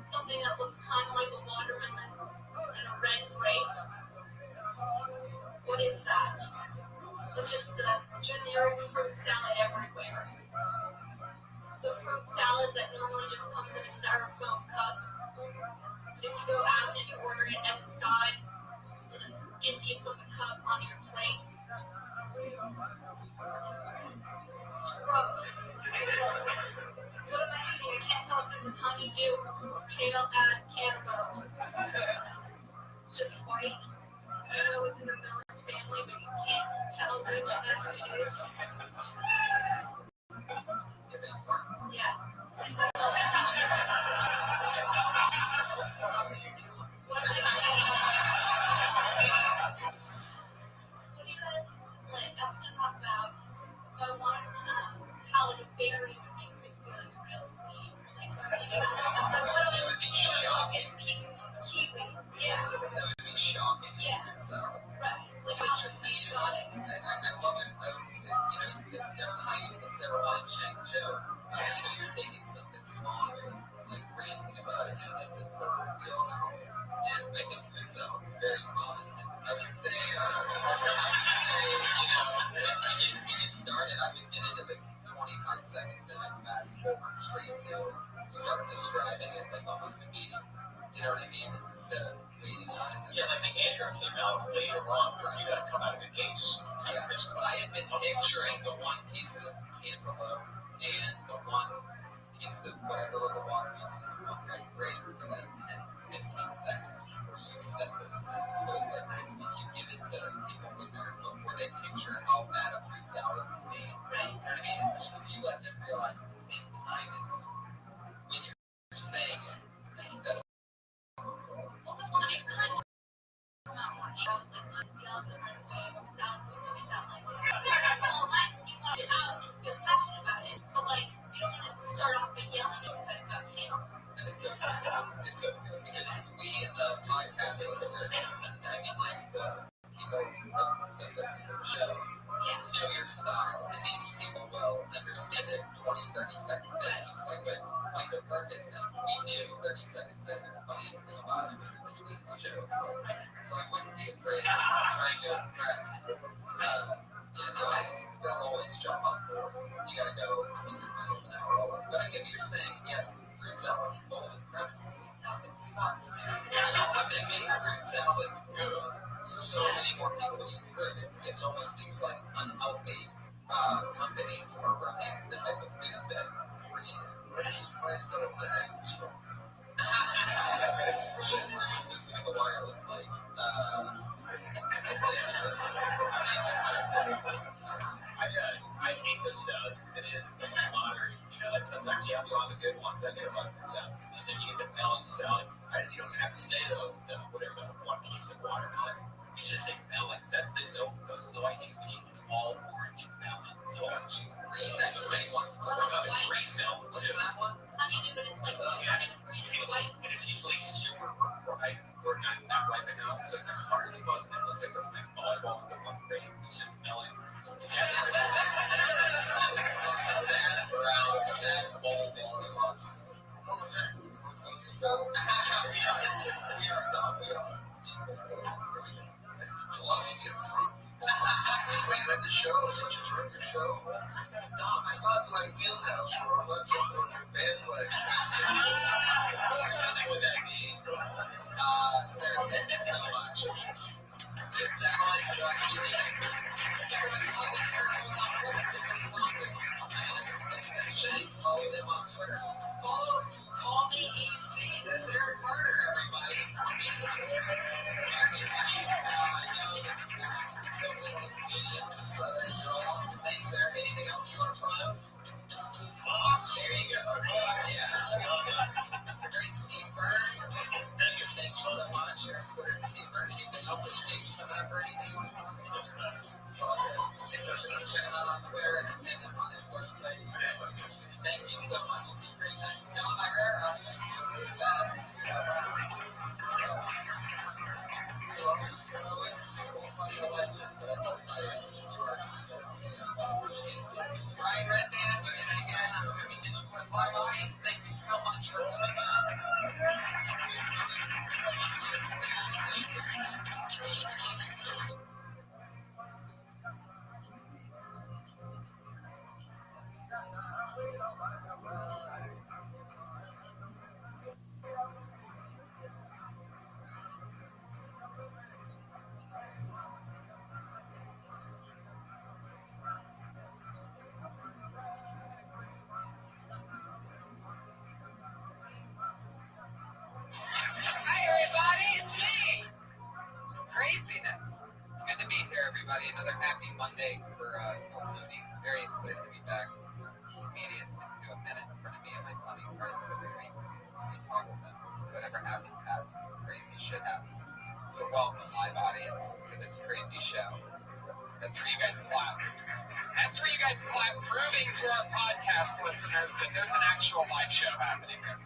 something that looks kind of like a watermelon, and a red grape. What is that? It's just the generic fruit salad everywhere. It's a fruit salad that normally just comes in a styrofoam cup. If you go out and you order it as a side, you just empty it from the cup on your plate. It's gross. What am I eating? I can't tell if this is honeydew or kale ass cantaloupe. Just white. I know it's in the melon family, but you can't tell which melon it is. Yeah. What am I eating? What do you guys like? I was going to talk about how like a berry would make me feel like real clean. Like something like what do I be shocking? Kiwi. Yeah. That would be shocking. Yeah. So right. Like how exotic. I love it. It's definitely a Sarah Weinstein joke. You're taking something small, like ranting about it. That's a her wheelhouse. And I think for itself, it's very promising. I would say, when you started, I would get into the 25 seconds and I'd fast forward straight to start describing it like almost immediately. You know what I mean? Instead of waiting on it. Yeah, I think Andrew came out later on. You got to come out of the gates Yeah, I had been picturing the one piece of cantaloupe and the one piece of whatever was the watermelon and the one red grape for like 10, 15 seconds before you set those things. So it's like if you give it to people before they picture how bad a fruit salad can be, you know what I mean? If you let them realize at the same time as when you're saying it instead of it's a because we the podcast listeners, I mean like the people that listen to the show, know your style, and these people will understand it 20, 30 seconds in. It's like when Michael Perkins said, we knew 30 seconds in, the funniest thing about it was in between his jokes. So I wouldn't be afraid of trying to impress the audience, because they'll always jump on board. You gotta go 100 miles an hour always. But I get what you're saying. Yes, fruit salads full of premises. It sucks, man. If they made fruit salads good, so many more people would eat fruit. It almost seems like unhealthy companies are running the type of food that we're eating. Why is that a bad so? Shit, we're just listening to the wireless like I hate those salads because it's like a lottery. You know, like sometimes you have to go on the good ones that get a lot of stuff, and then you end up melon salad. You don't have to say the whatever the one piece of watermelon. You just say melon. That's those are the white things we eat. It's all orange melon. Green melon too. And it's usually super ripe or not ripe enough, so they're hard as fuck. And it looks like a volleyball with the one grain. It's just melon. Sad brown, sad bold volleyball. What was that? We are done. We are. Philosophy of fruit. We had the show, such a terrific show. No, I thought my wheelhouse, or let's jump on your bandwagon. What would that be? Sarah, thank you so much. It sounds like you need follow them on Twitter. Follow me easy. That's Eric Carter, everybody. He's on Twitter. Southern Draw. Thanks, Eric. Anything else you want to promote? There you go. Yeah. The great Steve Byrne. Thank you so much. You're on Twitter, Steve Byrne. Anything else that you think coming up or anything you want to talk about? All good. Check him out on Twitter and on his website. Thank you so much. It's been great. Stella Herrera. You're the best. Ryan Redman, we miss you guys. I'm going to be digital and live audience. Thank you so much for coming on. Hi, everybody. It's me. Craziness. It's good to be here, everybody. Another happy Monday for Tony. Very excited to be back. Comedians get to do a minute in front of me and my funny friends, so we talk to them. Whatever happens, happens. Crazy shit happens. So welcome, live audience, to this crazy show. That's where you guys clap. That's where you guys clap, proving to our podcast listeners that there's an actual live show happening here.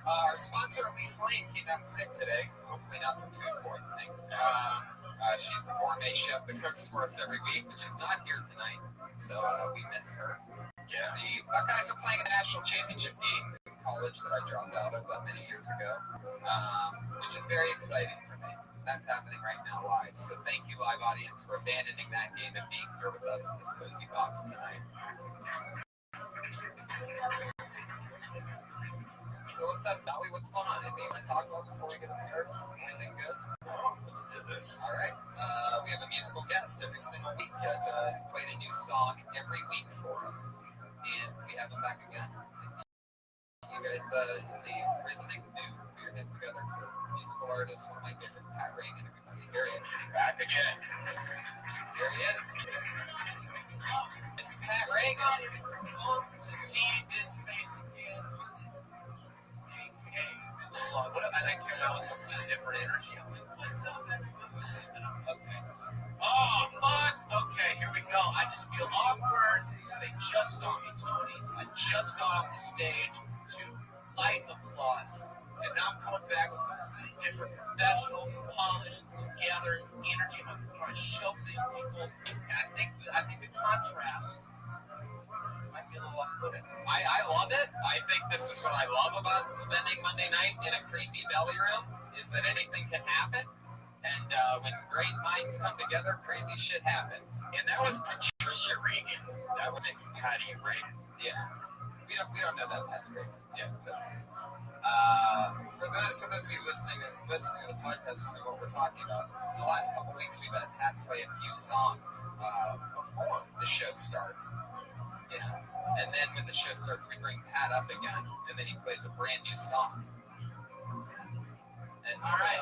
Our sponsor, Elise Lane, came out sick today. Hopefully not from food poisoning. She's the gourmet chef that cooks for us every week, but she's not here tonight, so we miss her. Yeah. The Buckeyes are playing in the national championship game in college that I dropped out of many years ago, which is very exciting for me. That's happening right now live. So thank you, live audience, for abandoning that game and being here with us in this cozy box tonight. So what's up, Dolly? What's going on? Anything you want to talk about before we get started? Anything good? Let's do this. All right. We have a musical guest every single song every week for us, and we have him back again. You guys really make the new put your heads together for musical artists, one of my favorites, Pat Reagan. Everybody, here he is. Back again. Here he is. It's Pat Reagan. To see this face again. Hey, it's fun. And I came out with a completely different energy. I'm like, what's up, everybody? Okay. Oh, fuck. Okay, here we go. I just feel awkward because they just saw me, Tony. I just got off the stage to light applause. And now I'm coming back with a completely different, professional, polished, together energy. I'm going to show these people. And I think the contrast might be a little off-putting. I love it. I think this is what I love about spending Monday night in a creepy belly room, is that anything can happen. And when great minds come together, crazy shit happens. And that was Patricia Reagan. That wasn't Patty Reagan. Yeah. We don't know that Patty Reagan. Yeah. For those of you listening to the podcast, what we're talking about, the last couple weeks we've had Pat play a few songs before the show starts. You know, and then when the show starts, we bring Pat up again, and then he plays a brand new song. And All right.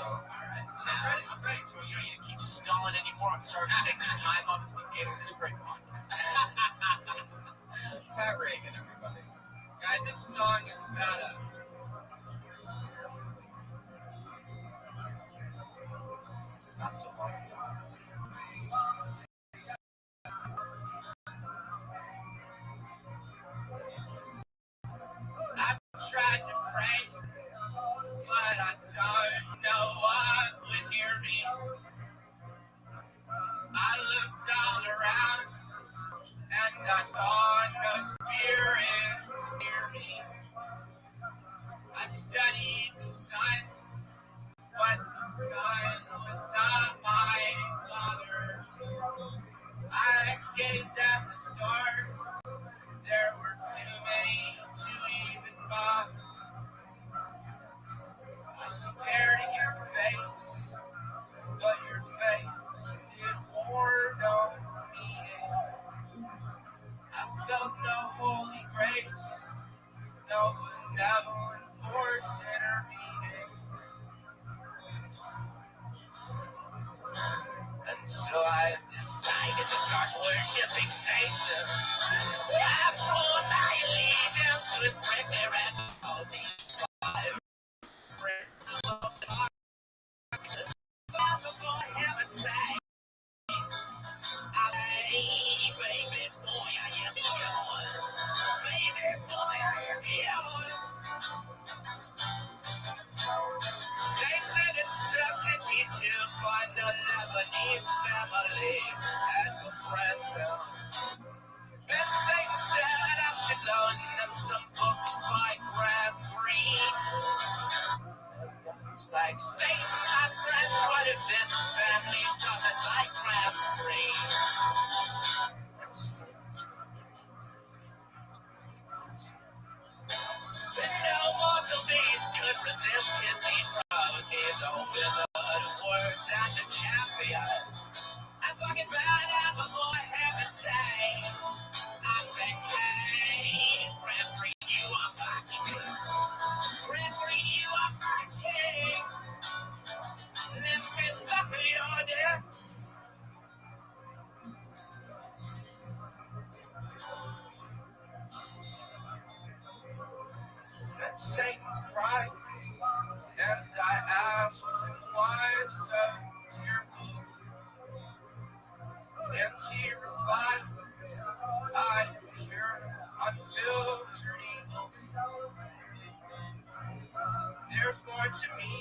I'm ready. So you don't need to keep stalling anymore. I'm sorry to take the time up and get in this great podcast. Pat Reagan, everybody. Guys, this song is about not so long ago. I've tried to pray, but I don't know what would hear me. I looked all around, and I saw no spirits near me. I studied the sun, but the sun was not my father. I gazed at the stars, there were too many to even bother. I stared at your face, but your face it wore no meaning. I felt no holy grace, no benevolent force intervening. And so I've decided to start worshipping saints. I've sworn my allegiance to his prickly red nose. Before heaven's sake, baby boy, I am yours. Baby boy, I am yours. Saints had instructed me to find a Lebanese family and befriend them. Then Satan said I should loan them some books by Graham Greene. Like Satan, my friend, what if this family doesn't like Graham Greene? But no mortal beast could resist his deep prose. He's a wizard of words and a champion. I'm fucking bad at before heaven's sake. I say, hey, Graham Greene, you are my king. Graham Greene, you are my king. Let me suckle your dick. Then Satan cried, and I asked him why so tearful. And he replied, I am pure, unfiltered evil. There's more to me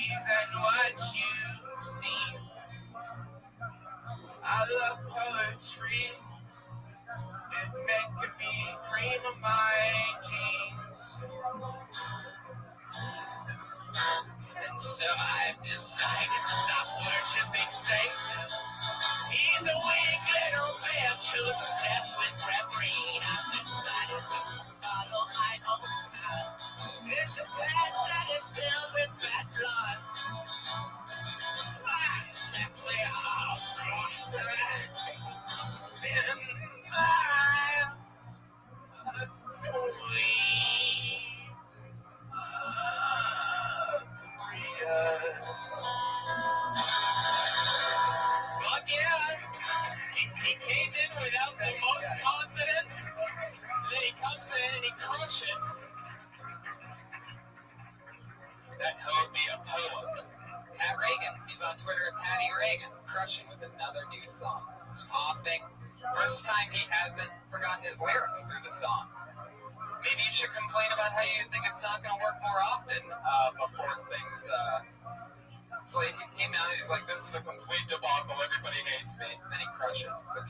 than what you see. I love poetry, it makes me cream of my jeans. And so I've decided to stop worshiping Satan. He's a weak little bitch who's obsessed with Graham Greene. I've decided to follow my own path. It's a path that is filled with bad bloods. I'm sexy, oh, But yeah, he came in without the most confidence, and then he comes in and he crushes. That would be a poem. Pat Reagan, he's on Twitter at Patty Reagan, crushing with another new song. Hopping. First time he hasn't forgotten his lyrics through the song. Maybe you should complain about how you think it's not going to work more often before things. It's like he came out and he's like, this is a complete debacle. Everybody hates me. And then he crushes. What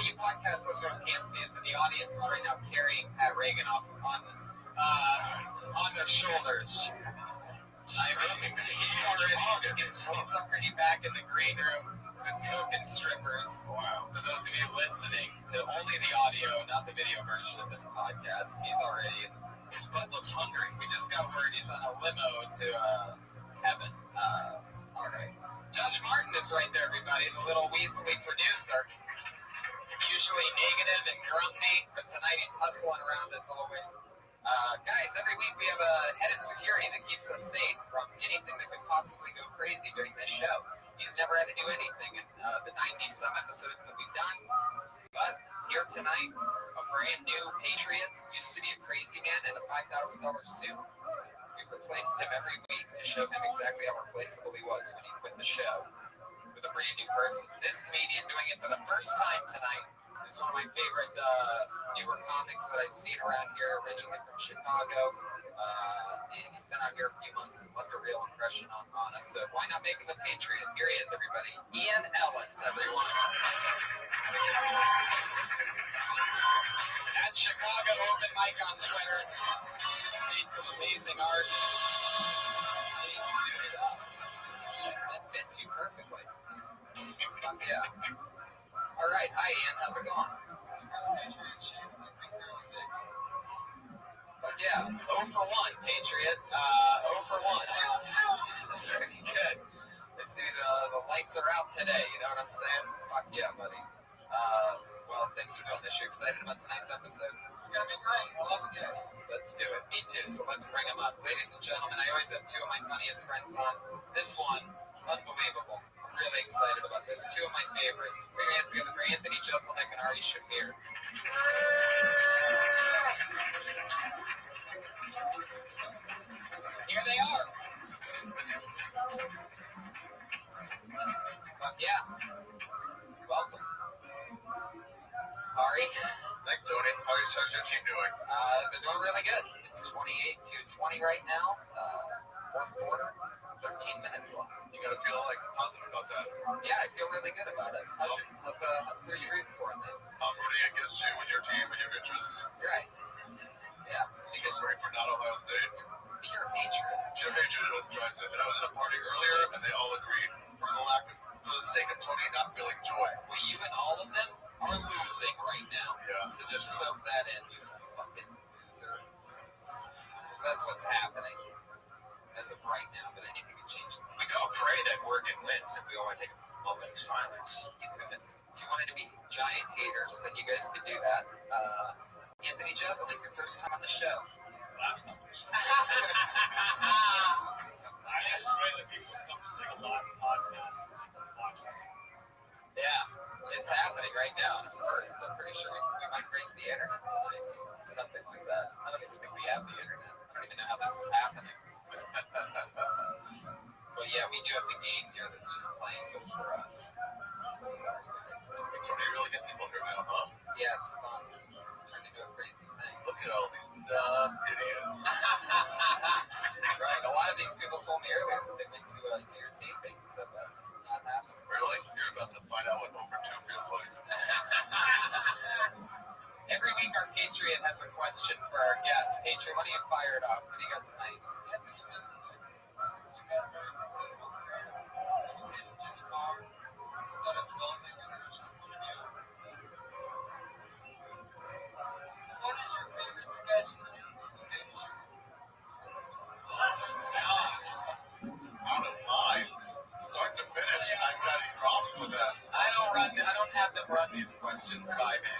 you podcast listeners can't see is that the audience is right now carrying Pat Reagan off on their shoulders. He's already back in the green room with coke and strippers. Wow. For those of you listening to only the audio, not the video version of this podcast, he's already, his butt looks hungry. We just got word he's on a limo to heaven. All right. Josh Martin is right there, everybody, the little Weasley producer. Usually negative and grumpy, but tonight he's hustling around as always. Guys, every week we have a head of security that keeps us safe from anything that could possibly go crazy during this show. He's never had to do anything in the 90-some episodes that we've done. But here tonight, a brand new Patriot, used to be a crazy man in a $5,000 suit. We've replaced him every week to show him exactly how replaceable he was when he quit the show with a brand new person. This comedian doing it for the first time tonight is one of my favorite newer comics that I've seen around here, originally from Chicago. And he's been out here a few months and left a real impression on us. So why not make him a Patriot? Here he is, everybody. Ian Ellis, everyone. At Chicago Open Mic on Twitter. He's made some amazing art. And he's suited up. That fits you perfectly. Yeah. All right. Hi, Ian. How's it going? But yeah, 0 for 1, Patriot. 0 for 1. Pretty good. Let's see, the lights are out today. You know what I'm saying? Fuck yeah, buddy. Well, thanks for doing this. You excited about tonight's episode? It's gonna be great. I love it, guys. Let's do it. Me too. So let's bring them up. Ladies and gentlemen, I always have two of my funniest friends on. This one, unbelievable. I'm really excited about this. Two of my favorites. Big hands together for Anthony Jeselnik and Ari Shafir. Here they are. Fuck yeah. Welcome. Ari. Thanks, Tony. How's your team doing? They're doing really good. It's 28-20 right now. Fourth quarter. 13 minutes left. You gotta feel like positive about that. Yeah, I feel really good about it. Who are you rooting for in this? I'm rooting against you and your team and your interests. You're right. Yeah. So I'm rooting for not Ohio State. Pure hatred. Pure hatred. I was trying to say that I was at a party earlier and they all agreed for the sake of Tony not feeling joy. Well, you and all of them are losing right now. Yeah. So just soak that in, you fucking loser. Because that's what's happening as of right now, but anything can change. We can all pray that Oregon wins if we all want to take a moment of silence. You could. If you wanted to be giant haters, then you guys could do that. Anthony Jeselnik, your first time on the show. Last time. I just pray that people would come to see a live podcast and watch us. Yeah, it's happening right now. And first, I'm pretty sure we might break the internet tonight. Something like that. I don't even think we have the internet. I don't even know how this is happening. But yeah, we do have the game here that's just playing this for us. So sorry, guys. Tony really get people here now, huh? Yeah, it's fun. It's turned into a crazy thing. Look at all these dumb idiots. Right, a lot of these people told me earlier that they went to your taping, so this is not happening. Really? You're about to find out what 0 for 2 feels like. Every week our Patriot has a question for our guest. Patriot, what are you fired off? What do you got tonight? mess with that. I don't have them run these questions by me.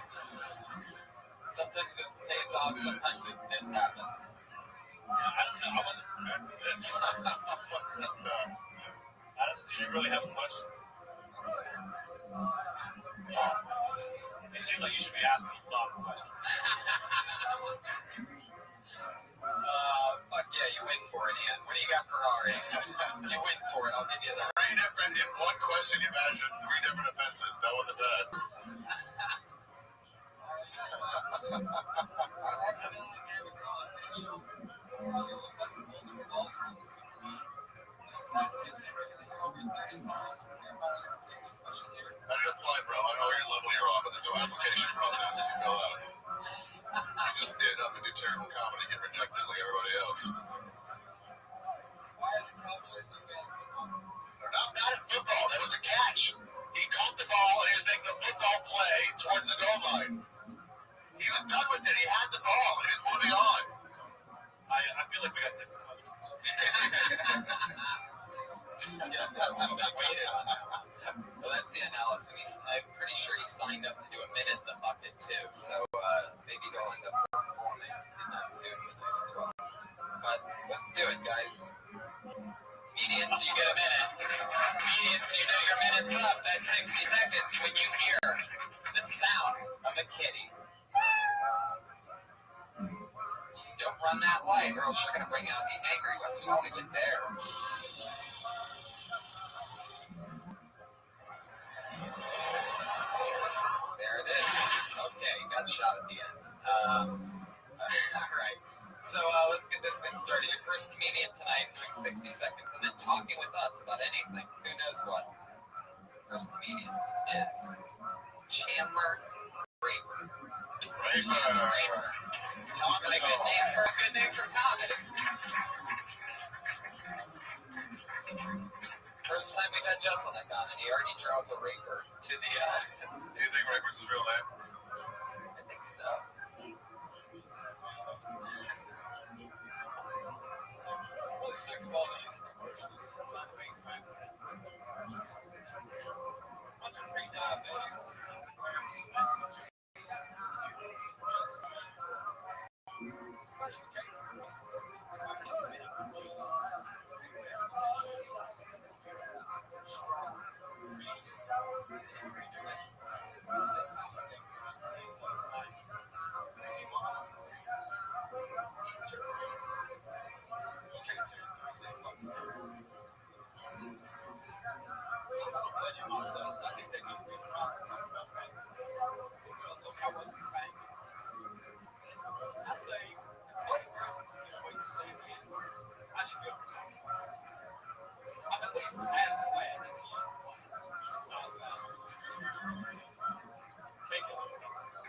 Sometimes it pays off, sometimes this happens. Yeah, I don't know. I wasn't prepared for this. That's Did you really have a question? It seemed like you should be asking a lot of questions. Fuck yeah, you win for it, Ian. What do you got, Ferrari? You win for it, I'll give you that. in one question. You imagine 3 different offenses. That wasn't bad. I did apply, bro. I know your level you're on, but there's no application process. You fill out. You just stand up and do terrible comedy, get rejected like everybody else. They're not bad at football. That was a catch. He caught the ball and he was making the football play towards the goal line. He was done with it. He had the ball and he was moving on. I feel like we got different questions. Yes, I've been waiting on that one. Well, that's Ian Ellis, and I'm pretty sure he signed up to do a minute in the bucket too, so maybe he'll end up performing in that soon tonight as well. But let's do it, guys. Comedians, you get a minute. Comedians, you know your minute's up. That's 60 seconds when you hear the sound of a kitty. Don't run that light, or else you're going to bring out the angry West Hollywood bear. There it is. Okay, got shot at the end. All right. So let's get this thing started. Your first comedian tonight doing 60 seconds and then talking with us about anything. Who knows what? First comedian is Chandler Raper. Raper. Talk about a good name for comedy. First time we met Jesselnick on it, he already draws a raper to the. Do you think Raper's his real name? I think so. I'm really sick of all these commercials trying to make fun of it. Bunch of pre-diabetics message. Just special caterers. Okay, seriously, I say fuck you. I'm not pledging myself. I think that needs to be fine. Look, I wasn't saying it. I say, what you say, man, I should be able to talk about it. I'm at least as glad as he is. Take it.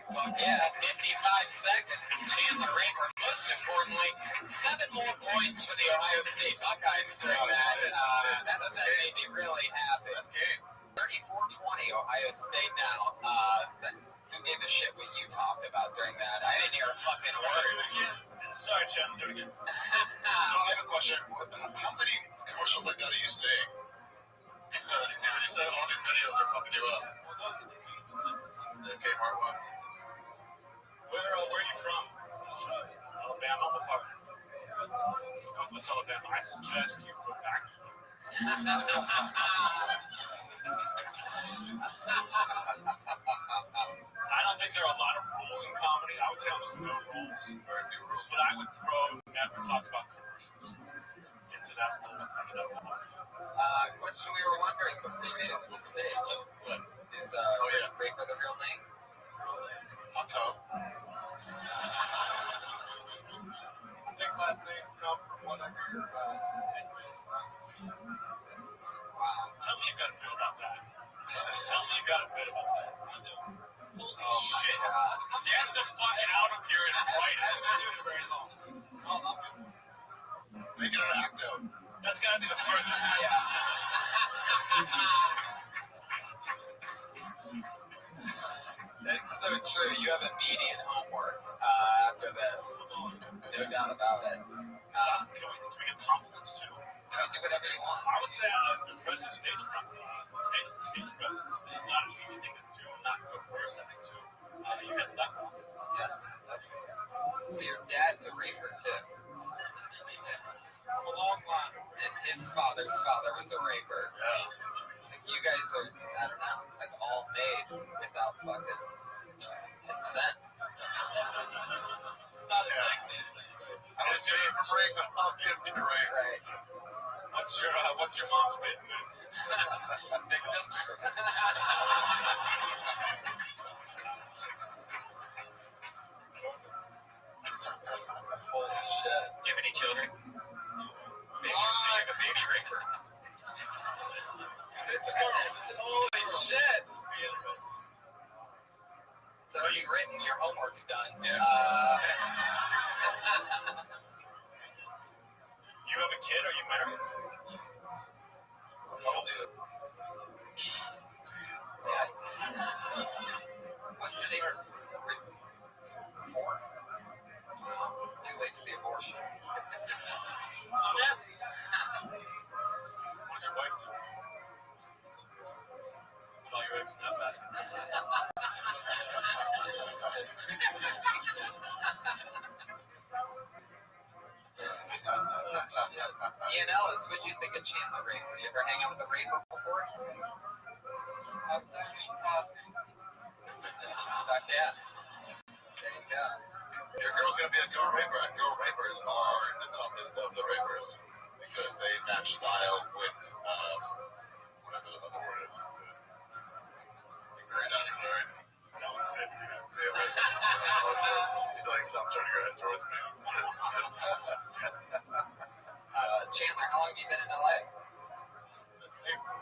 Fuck yeah, 55 seconds. Chandler Raper. Most importantly, 7 more points for the Ohio State Buckeyes during that. That made me really happy. That's game. 34-20 Ohio State now. Who gave a shit what you talked about during that? I didn't hear a fucking word. Sorry, Chandler, do it again. So I have a question. How many commercials like that are you seeing? You said all these videos are fucking you up. Okay, Mark, what? Where are you from? Alabama, motherfucker. Northwest Alabama. I suggest you go back to I don't think there are a lot of rules in comedy. I would say almost no rules. Very few rules. But I would throw never talk about commercials into that rule. Question we were wondering before you made it to the stage. What? Is Raper the real name? No. Big last names come from what I hear about. Tell me you got a bit about that. Tell me you got a bit about that. Holy shit. Get the fuck out of here and write it. Very long. Make it an act out. That's gotta be the first one. It's so true. You have immediate homework after this. No doubt about it. Can we get compliments too? You can do whatever you want. I would say an impressive stage prep. Stage presence. This is not an easy thing to do. Not go first, I think, too. You hit that one. Yeah, definitely. So your dad's a raper too. From a long line. And his father's father was a raper. Yeah. Like you guys are, I don't know, like all made without fucking consent. It's not as sexy as they say. I was saying from rape, I'll give to rape. Right. What's your mom's maiden name? Victim. Holy shit. Do you have any children? Maybe you're the baby raper. Holy shit. It's already written. Your homework's done. Yeah. You have a kid? Are you married? Yikes. What state? 4? Too late for the abortion. What does your wife do? Put all your eggs in that basket. Ian Ellis, what'd you think of Chandler Raper? You ever hang out with a raper before? I've definitely caused it. Fuck yeah. There you go. Your girl's gonna be a girl raper, and girl rapers are the toughest of the rapers because they match style with whatever the other word is. Aggression. No, it's it. Like, stop turning your head towards me. Chandler, how long have you been in LA? Since April.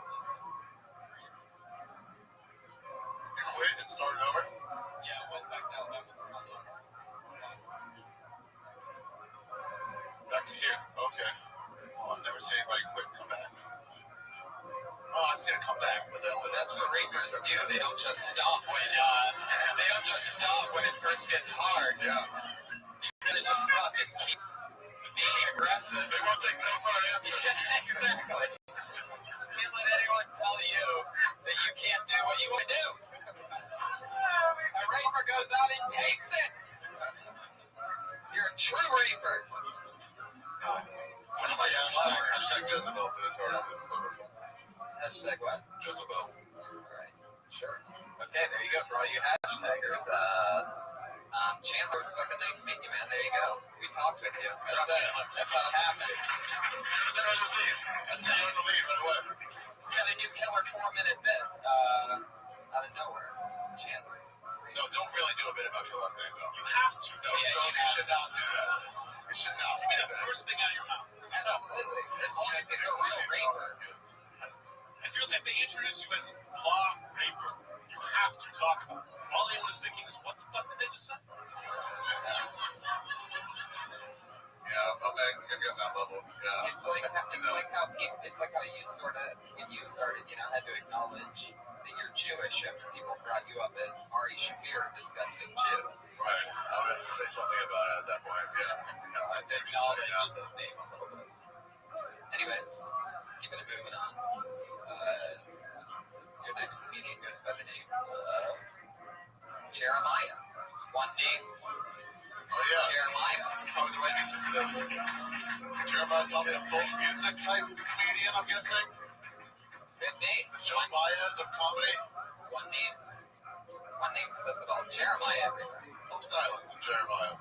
You quit and started over? Yeah, I went back down there with some other. Back to here. Okay. Well, I've never seen anybody quit and come back. Oh, I've seen it come back, but That's what rapers do. They don't just stop when it first gets hard. Yeah. You gotta just fucking keep being aggressive. They won't take no for an answer. Yeah, exactly. Can't let anyone tell you that you can't do what you want to do. A raper goes out and takes it. You're a true raper. Somebody hashtag Jezebel for this article. Hashtag what? Jezebel. Alright, sure. Okay, there you go for all you hashtaggers. Chandler, was fucking nice meeting you, man. There you go. We talked with you. That's it. That's how it happens. That's the lead right away. He's got a new killer 4-minute bit. Out of nowhere. Chandler. No, don't really do a bit about your last name, though. You have to. No, you should not do that. You should not do Get the that. first thing out of your mouth. Absolutely. As long as he's a real raper. If they introduce you as law raper, you have to talk about it. All anyone is thinking is, what the fuck did they just say? Yeah, I'm back. I'm getting that level. Yeah. It's like how you sort of, when you started, had to acknowledge that you're Jewish after people brought you up as Ari Shafir, disgusting Jew. Right. I would have to say something about it at that point. Yeah. I had to acknowledge the name a little bit. Anyway, keeping it moving on. Your next comedian goes by the name of Jeremiah. One name. Oh, yeah. Jeremiah. Probably the right answer for this. Jeremiah's probably a folk music type comedian, I'm guessing. Good name. Jeremiah's of comedy. One name. One name says it all. Jeremiah, everybody. Folk stylist and Jeremiah.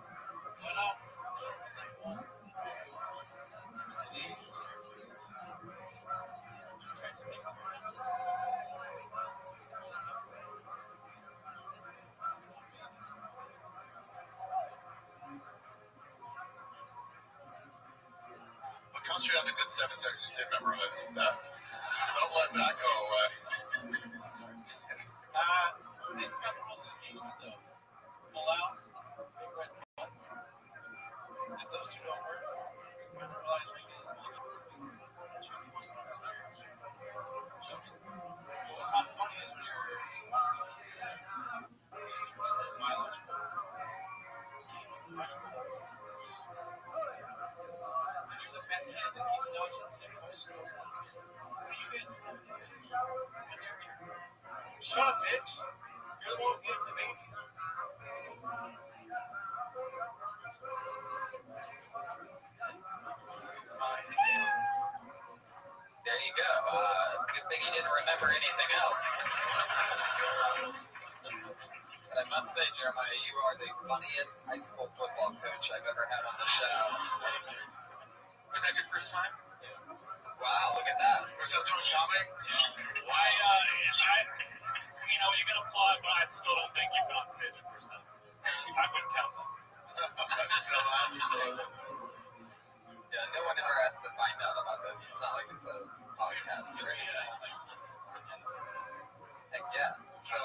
Concentrate on the good 7 seconds you did memorize. Don't let that go away. They've got the rules of engagement, though. Pull out, big red cut. If those two don't work, realize we can just what's not funny is when you're biological. When you're the fat kid that keeps telling you the same question. What are you guys doing? Shut up, bitch. You're the one who gave the baby. There you go. Good thing you didn't remember anything else. But I must say, Jeremiah, you are the funniest high school football coach I've ever had on the show. Was that your first time? Wow, look at that. Was that doing comedy? Why, you can applaud, but I still don't think you've been on stage the first time. I wouldn't count that. Yeah, no one ever has to find out about this. It's not like it's a podcast or anything. Heck yeah. So,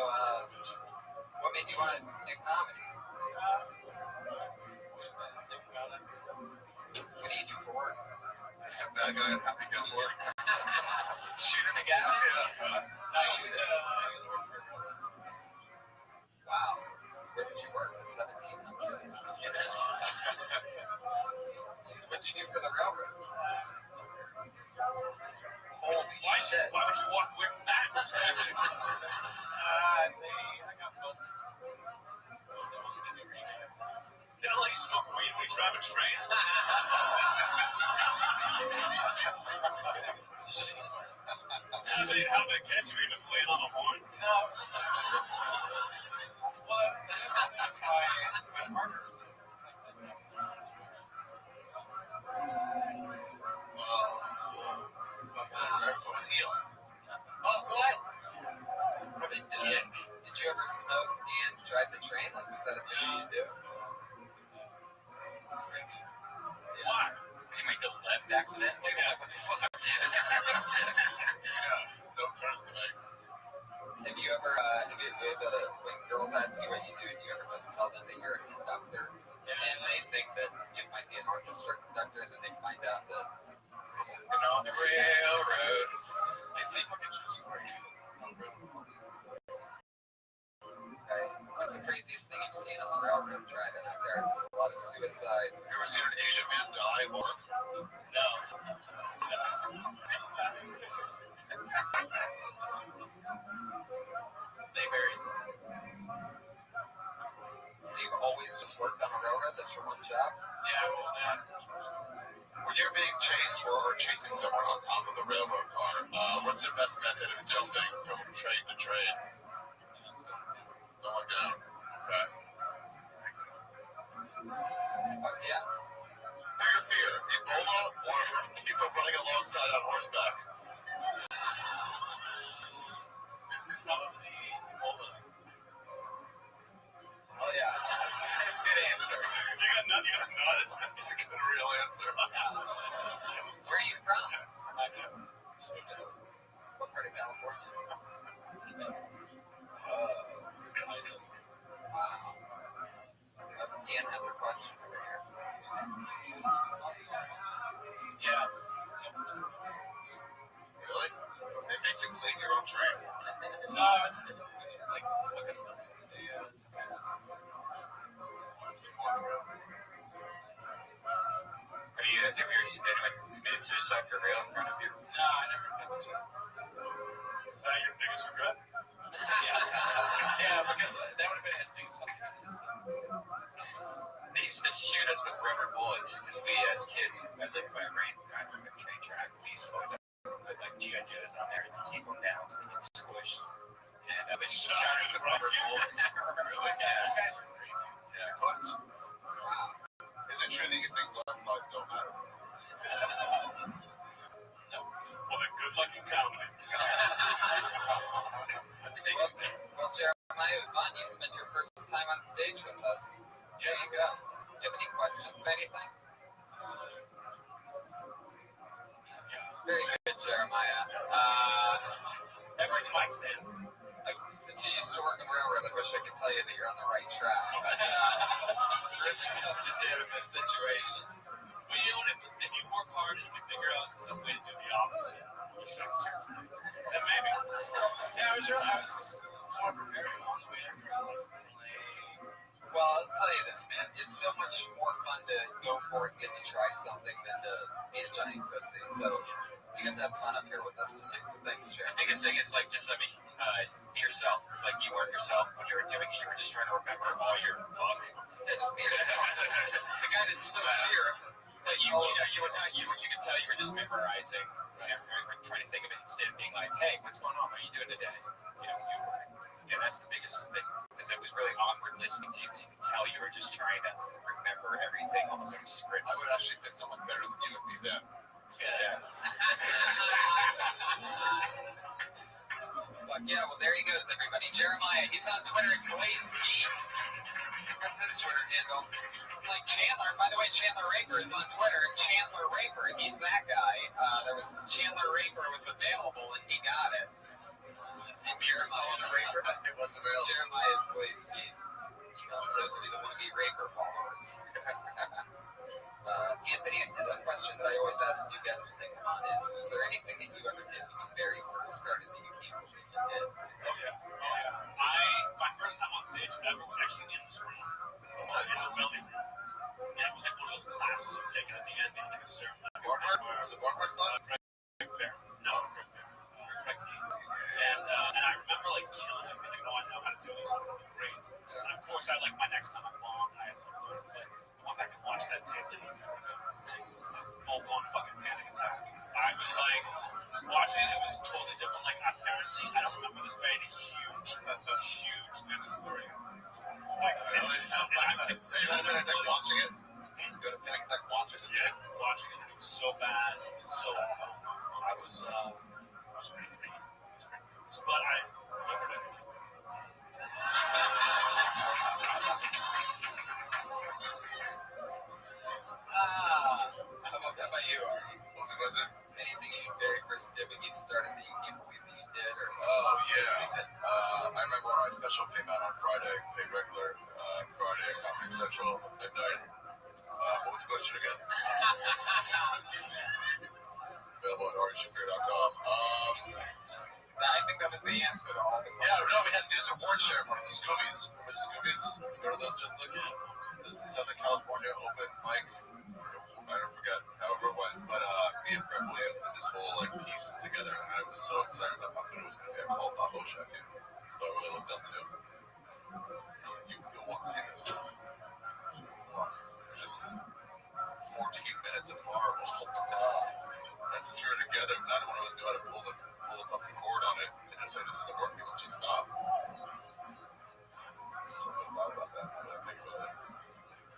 what made you want to do comedy? What do you do for work? It's a bad guy at Happy Gilmore. Shooting a guy? Yeah. Wow. Where did you work? The 1700s. What'd you do for the railroad? Holy shit. Why would you walk away from that? I got busted. They'll let you smoke weed when you drive a train. How they catch you? You just laying on a horn? No. Well, that's why my partners. What was he on? Oh, what? Did you ever smoke and drive the train? Like, was that a thing you do? Why? You made the left accident? Like, what the fuck? Don't turn the thing. Have you ever, when girls ask you what you do you ever just tell them that you're a conductor? And they think that you might be an orchestra conductor, and then they find out that And on the railroad. It's the fucking story. okay, what's the craziest thing you've seen on the railroad driving out there? There's a lot of suicides. You ever seen an Asian man die, Mark? No. They vary. So you've always just worked on a railroad? That's your one job? Yeah, well, When you're being chased or chasing someone on top of a railroad car, what's the best method of jumping from train to train? Don't look down. Okay. Yeah. Bigger fear, Ebola or people running alongside on horseback? probably Ebola. Oh, yeah. Good answer. You got nothing, you just nodded. It's a good real answer. Where are you from? What part of California? Wow. Ian has a question over here. Yeah. Really? They make you clean your own train? No, like, have you ever committed suicide for real in front of you? No, I never committed suicide. Is that your biggest regret? Yeah, because that would have been at least something. They used to shoot us with rubber bullets because we, as kids, I lived by a train track. We used to always put like G.I. Joes on there and tape them down so they get squished. And they shot us with rubber bullets. Yeah, you guys are crazy. Yeah. What? Is it true that you think black lives don't matter? No. Well, then good luck in comedy. Well, Jeremiah, it was fun. You spent your first time on stage with us. There you go. Do you have any questions? Anything? Very good, Jeremiah. Every mic stand. Since you used to work in railroad, I wish I could tell you that you're on the right track. But it's really tough to do in this situation. But you know what? If you work hard and you can figure out some way to do the opposite, you'll show certain things. Then maybe. Yeah, I was somewhat prepared along the way. Well, I'll tell you this, man. It's so much more fun to go for it and get to try something than to be a giant pussy. So you got to have fun up here with us tonight. So thanks, Jeremy. The biggest thing is like just, be yourself. It's like you weren't yourself when you were doing it. You were just trying to remember all your fuck. Yeah, just be yourself. The guy that smells beer. But you were not. You can tell you were just memorizing. You were trying to think of it instead of being like, "Hey, what's going on? What are you doing today?" That's the biggest thing. Because it was really awkward listening to you. Because you could tell you were just trying to remember everything, almost like a script. I would actually pick someone better than you if he's that. Yeah. But yeah, well, there he goes, everybody. Jeremiah, he's on Twitter at Glaze Geek. That's his Twitter handle. Like Chandler, by the way, Chandler Raper is on Twitter. Chandler Raper, he's that guy. Chandler Raper was available and he got it. And Jeremiah Raper, it was available. Jeremiah is Glaze Geek. For those of you that want to be Raper followers. Anthony, is a question that I always ask you guys when they come on is, was there anything that you ever did when you very first started that you can't believe you did? Oh yeah. My first time on stage ever was actually in the screen, in the building. Yeah, it was like one of those classes you take at the end, they had like a ceremony. Was it Barnhart's class? No, Craig D. And I remember like killing him, and I know how to do this, great. And of course, my next time I'm on, I went back and watched that tape, and full-blown fucking panic attack. I was like, watching it was totally different. Like, apparently, I don't remember this guy in a huge Dennis Murray. Like, it was so bad. You had a panic attack watching it? You had a panic attack watching it? Yeah, watching it. It was so bad. So, I was pretty crazy. But I remembered everything. How about you, Ari? What was the question? Anything you very first did when you started that you can't believe that you did? Or Oh, yeah. I remember when my special came out on Friday, paid regular, Friday at Comedy Central at midnight. What was the question again? Available at orangeshapiro.com. I think that was the answer to all the questions. Yeah, no, we had to do this award ceremony, the Scoobies. Remember the Scoobies? You go to those just like the Southern California open mic. I don't forget however it went. But me and Brett Williams did this whole piece together, and I was so excited about how good it was going to be. I called Pablo Chef, who I really looked up to. You'll want to see this. Just 14 minutes of horrible. And since we were together, neither one of us knew how to pull the fucking cord on it. And just say this isn't working, let's just stop. I still feel bad about that. I think about it.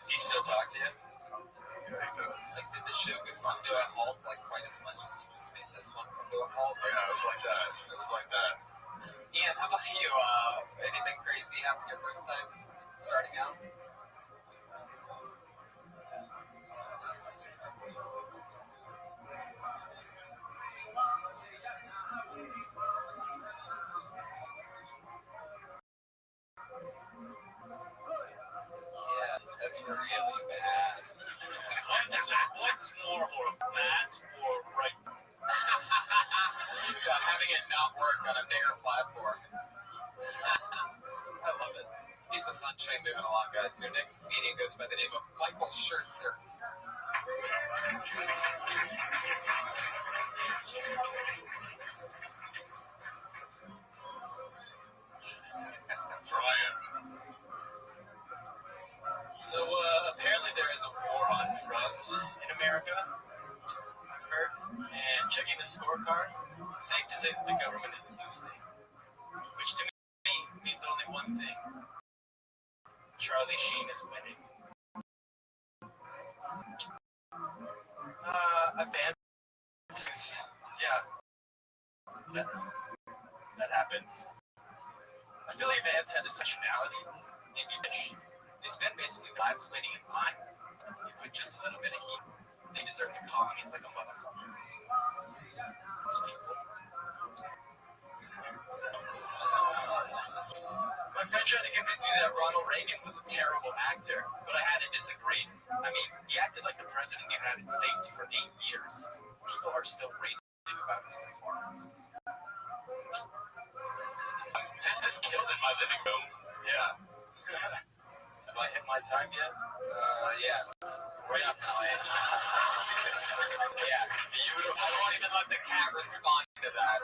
Does he still talk to you? Yeah, he does. Like, did the show come to a halt quite as much as you just made this one come to a halt? Yeah, it was like that. It was like that. Ian, how about you? Anything crazy happen your first time starting out? Yeah, that's really bad. What's more horrible, that or right? Having it not work on a bigger platform. I love it. Let's keep the fun train moving along, guys. Your next comedian goes by the name of Michael Schertzer. Brian. So, apparently there is a war on drugs in America. And checking the scorecard, safe to say that the government is losing. Which to me means only one thing. Charlie Sheen is winning. A fan who's, that happens. I feel like Vance had a sexuality. They spend basically lives waiting in line. You put just a little bit of heat, they deserve the colonies like a motherfucker. These people. My friend tried to convince me that Ronald Reagan was a terrible actor, but I had to disagree. I mean, he acted like the president of the United States for 8 years. People are still raving about his performance. This is killed in my living room. Yeah. Have I hit my time yet? Yes. Right. Yes. Beautiful. I won't even let the cat respond to that.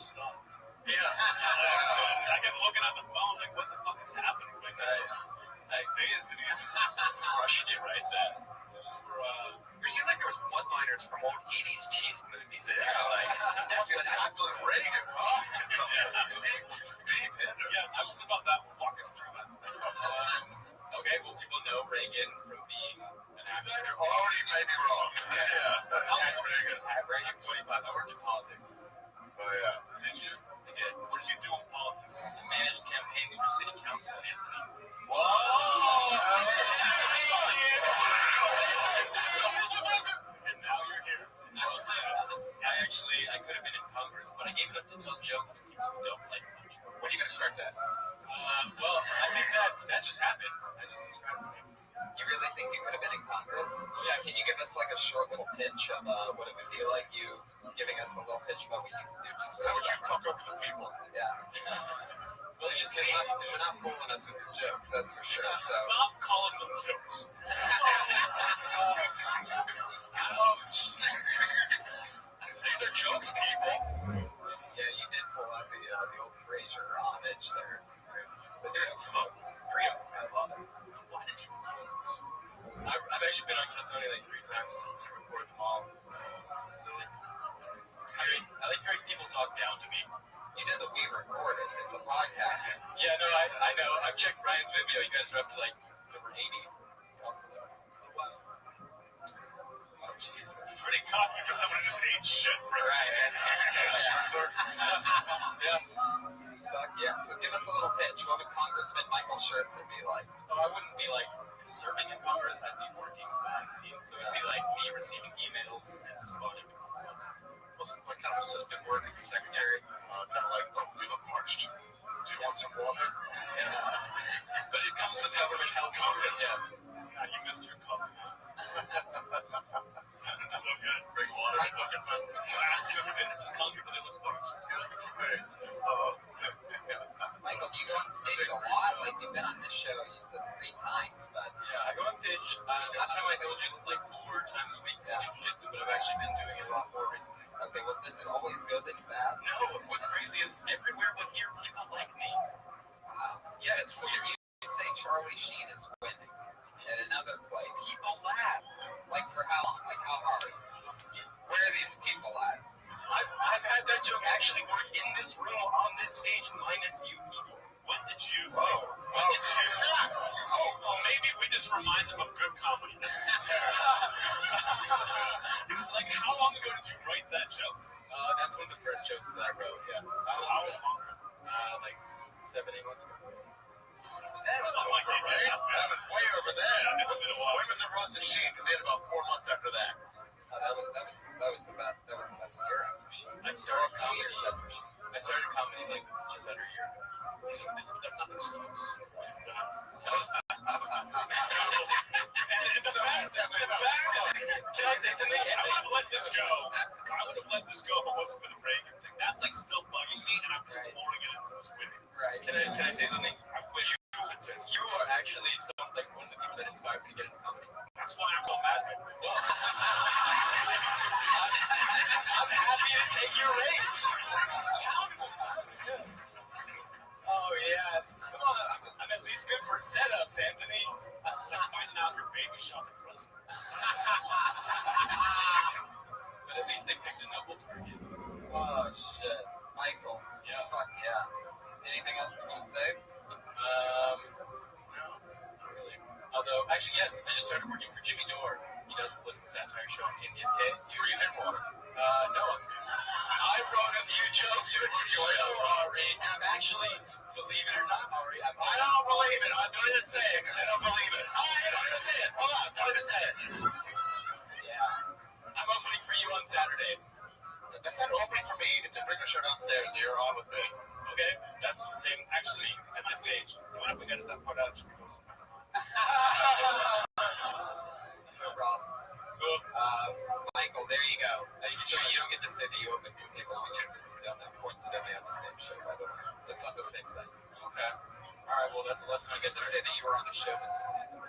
stopped. Yeah. I kept looking at the phone, like, what the fuck is happening? Like, I dazed and he crushed it right then. Those were, You seem like there was one-liners from old 80s cheese movies. like, Tackling Reagan, huh? Deep in. yeah, tell us about that one. Walk us through that. Okay, well, people know Reagan from being an actor. You already may be wrong. Reagan. Reagan, 25. I worked in politics. Oh, yeah. Did you? I did. What did you do in politics? I managed campaigns for city council. Whoa! And now you're here. I could have been in Congress, but I gave it up to tell jokes that people don't like much. When are you going to start that? Well, I think that just happened. I just described it. You really think you could have been in Congress? Yeah. Can you give us like a short little pitch of what it would be like you giving us a little pitch of what you can do just for How would you us? fuck over the people? Yeah. Well, just Because you're not fooling us with your jokes, that's for sure. So stop calling them jokes. Ouch. These are jokes, people. yeah, you did pull out the old Frasier homage there. The There's jokes. I love it. Why did you call those? I've actually been on Kiltony like 3 times and I recorded them all. So, I like hearing people talk down to me. You know that we record it. It's a podcast. Yeah, no, I know. I've checked Ryan's video. You guys are up to like number 80. Oh, Jesus. Pretty cocky for someone who just ate shit for Yeah. Fuck yeah. So give us a little pitch. What would Congressman Michael Schertzen be like? Oh, I wouldn't be like serving in Congress. I'd be working behind the scenes. So it'd be like me receiving emails and responding to emails. Like kind of assistant working secretary. Kind of like, oh, we look parched. Do you want some water? Yeah. But it comes with government health coverage. Yeah. God, you missed your coffee. That's so good. Bring water. Just tell people they look parched. Michael, do you go on stage a lot? Like, you've been on this show, you said 3 times, but... Yeah, I go on stage. Last time I told you it's like 4 times a week to do jiu-jitsu, but I've actually been doing it a lot more recently. Okay, well, does it always go this bad? No, what's crazy is everywhere but here, people like me. Yeah, it's So weird. you say Charlie Sheen is winning at another place. People laugh. Like, for how long? Like, how hard? Where are these people at? I've had that joke actually work in this room on this stage minus you people. When did you? Whoa. When did you? Oh, maybe we just remind them of good comedy. Like, how long ago did you write that joke? That's one of the first jokes that I wrote, yeah. How long? Like 7, 8 months ago. That was way over there. It's been a while. When was the roast of Sheen? Because they had about 4 months after that. That was about a year after Sheen. I started 2 years comedy. after Sheen. I started comedy like just under a year ago. So that's not an excuse. That was terrible. And the fact, can I say something? I would have let this go. I would have let this go if it wasn't for the Reagan thing. That's like still bugging me, and I'm just blowing it into this winning. Right. Can I say something? I wish you could say you are actually like one of the people that inspired me to get into comedy. That's why I'm so mad right now. Well, I'm happy to take your rage. Oh, yes. Come on, I'm at least good for setups, Anthony. It's like finding out your baby shopping present. But at least they picked a noble target. Oh, shit. Michael. Yeah. Fuck yeah. Anything else you want to say? No, not really. Although, actually, yes, I just started working for Jimmy Dore. He does a political satire show on KPFK. Were you in water? No. I wrote a few jokes for your show, Ari. And I'm actually, believe it or not, Ari, I don't believe it. Don't even say it because I don't believe it. All right, don't even say it. Hold on. Don't even say it. Yeah. I'm opening for you on Saturday. That's not opening for me. It's a bigger show downstairs. You're on with me. Okay? That's the same, actually, at my stage. What if we got that part out? No problem. Cool. Michael, there you go. Thanks That's so true. much. You don't get to say that you open for people when you're coincidentally on the same show, by the way. That's not the same thing. Okay. All right, well, that's a lesson. You get to say that you were on a show and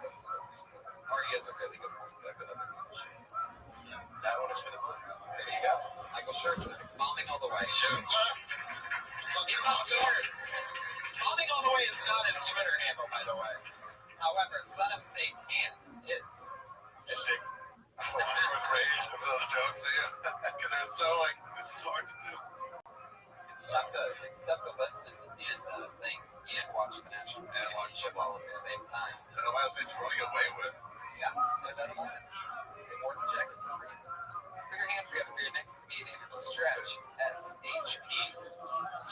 that's Ari has a really good point. I've been on the show. That one is for the police. There you go. Michael Schertzen, bombing all the way. Shoots, huh? Twitter. Bombing all the way is not his Twitter handle, by the way. However, Son of Satan is. Shit. With rage with those jokes, because they're so like, this is hard to do. It's tough to listen and think and watch the national championship all at the same time. And Ohio State's running away with. Yeah, no doubt about it. They wore the jacket for a reason. Put your hands together for your next comedian and stretch SHP.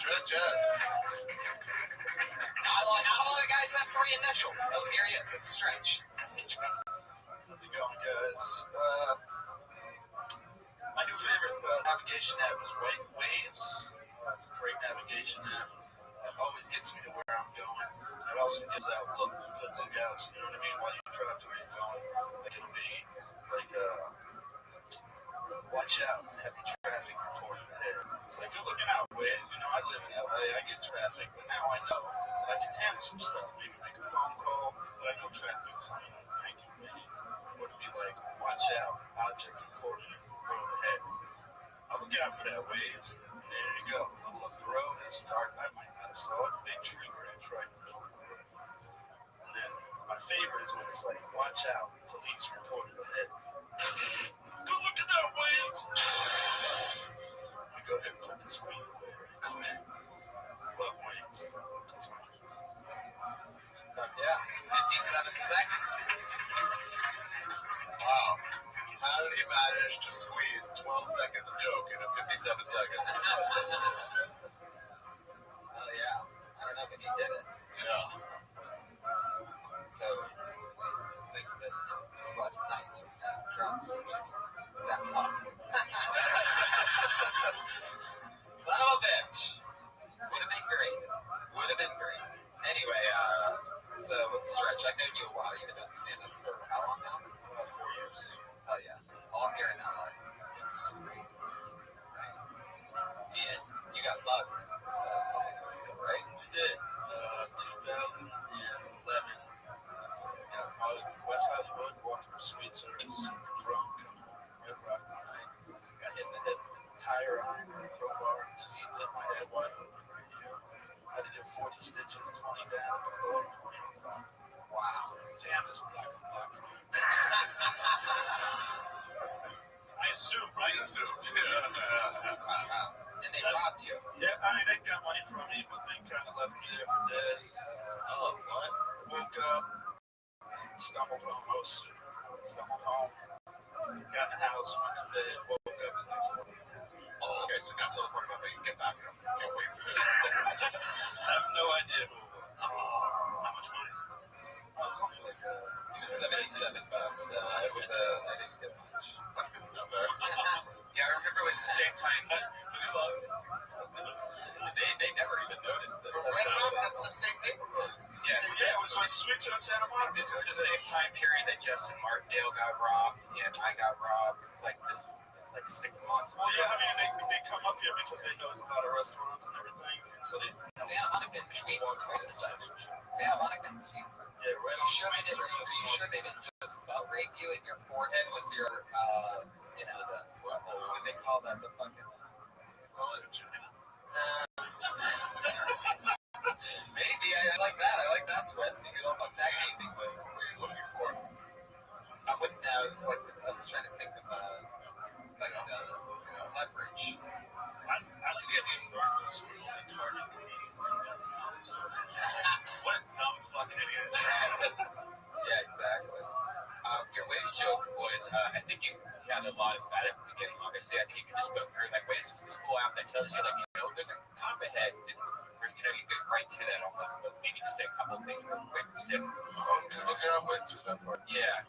Stretch us. Not all the guys have 3 initials. Oh, here he is. It's Stretch SHP. How's it going, guys? My new favorite navigation app is Waze. It's a great navigation app. It always gets me to where I'm going. It also gives out good lookouts, you know what I mean, while you drive to where you're going. Like it'll be like, watch out, heavy traffic reported ahead. It's like, good looking out, Waze. You know, I live in LA, I get traffic, but now I know that I can handle some stuff. Maybe make a phone call, but I know traffic is coming in 90 minutes. Or to be like, watch out, object reported, road ahead. I'll look out for that, Waze. There you go. I'll look the road and start. I might not have saw it. Big tree branch right in the middle of the road. And then my favorite is when it's like, watch out, police reported ahead. Go look at that, Waze. Let me go ahead and put this wheel away. Come in. Love Waze. That's my Yeah, 57 seconds. Wow. How did he manage to squeeze 12 seconds of joke into 57 seconds? Oh, yeah. I don't know, but he did it. Yeah. So, I think that this last night, drums were that fun. Son of a bitch. Would have been great. Would have been great. Anyway, so, Stretch, I've known you a while. You've been doing stand-up for how long now? 4 years. Oh, yeah. All here in LA. Yes. Right. And you got bugged a couple years ago, right? We did. 2011. Got bugged in West Hollywood, walking from Sweet Service, drunk, Red Rock night. Got hit in the head with a tire iron, crowbar, just lit my head wide open. I did 40 stitches, 20 down, 20 on top. Wow. Damn, this black on black. I assume, right? I assumed. Wow. And they robbed you. Yeah, I mean, they got money from me, but they kind of left me there for dead. What? Woke up, stumbled home, stumbled home, got in the house, went to bed, woke up the next morning. Oh, okay, so now tell the part about how you get back from. Can't wait for this. I have no idea who it was. How much money? It was $77. It was I didn't get much. It's not there. Yeah, I remember it was the same time. They never even noticed it. That's the same neighborhood. Yeah, it was like Switch on Santa Monica. This was the same time period that Justin Martindale got robbed and I got robbed. It was like this. It's like 6 months. Well, yeah, I mean, they come up here because they know there's a lot of restaurants and everything, and so they. Santa Monica and Sweets. Wait a second. Santa Monica and Sweets. Yeah, right. Are you sure they didn't just butt rape you and your forehead was your, you know, what do they call that? The fucking. Maybe I like that. I like that twist. You could also attack anything, but what are you looking for? I wouldn't know. It's like I was trying to think of leverage. I like the idea of going to the school and target comedians and what a dumb fucking idiot. Yeah, exactly. Your Waze joke was, I think you had a lot of that at the beginning. Obviously, I think you can just go through, like, Waze is this cool app that tells you, like, you know, there's a cop ahead. You know, you get right to that almost, but maybe just say a couple of things real quick instead. Look it up with just that part. Yeah.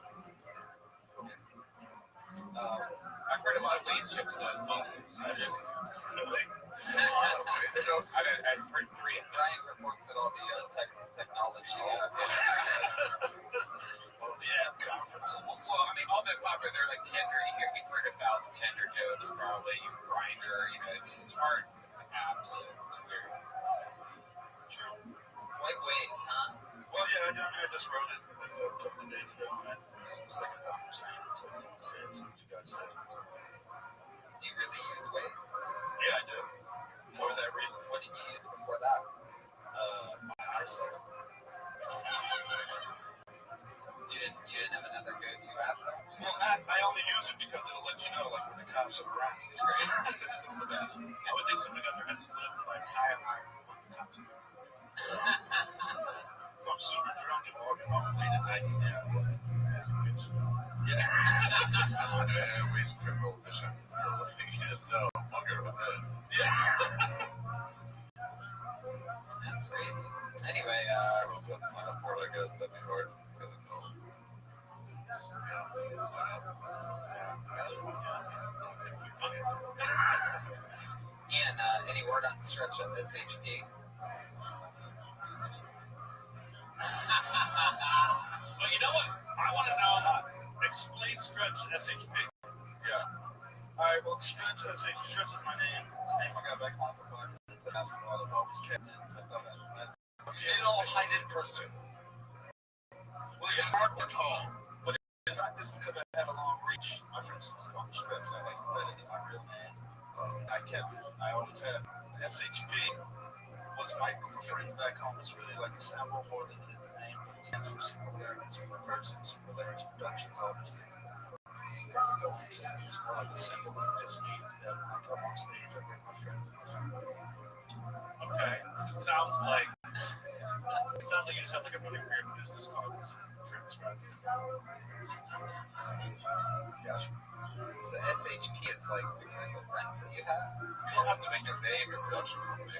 I've heard a lot of Waze jokes in Boston. So I didn't really. I've heard 3 of them. Ryan performs at all the technology. Oh, the app conferences. Well, I mean, all the popular, they're like Tinder. You've heard about the Tinder jokes, probably. Grindr, you know, it's hard. Apps. It's weird. True. Like Waze, huh? Well, yeah, I just wrote it like a couple of days ago, and it's the second time I'm saying it, so I want to say it since you guys said it. So. Do you really use Waze? Yeah, I do. For that reason. What did you use before that? I would think somebody got their head split by a tire iron with the cops. I'm super drunk and walking home late at night. Yeah. Waste criminal vision. Yes, no. Longer with that. That's crazy. Anyway, I was going to sign up for it, I guess. That'd be hard. Because it's all. Ian, any word on Stretch of SHP? Well, you know what? I want to know. Explain Stretch SHP. Yeah. All right. Well, Stretch SHP. Stretch is my name. It's a name I got back home from basketball. I've always kept it. I thought you don't hide in person. Well, your heart went home, but it's not just because I have a long reach. My friends just call me Stretch. I like to let it in my real name. I kept it. I always had SHP. Was my group of friends back home. It's really like a symbol more than it is a name. It stands for similarities, super persons, similarities, productions, all these things. It's more like a symbol than it just means that when I come on stage, I bring my friends in. Okay, it sounds like you just have like a really weird business card that's transcribed. Yeah. So SHP is like the group of friends that you have? You don't have to make your name your production company.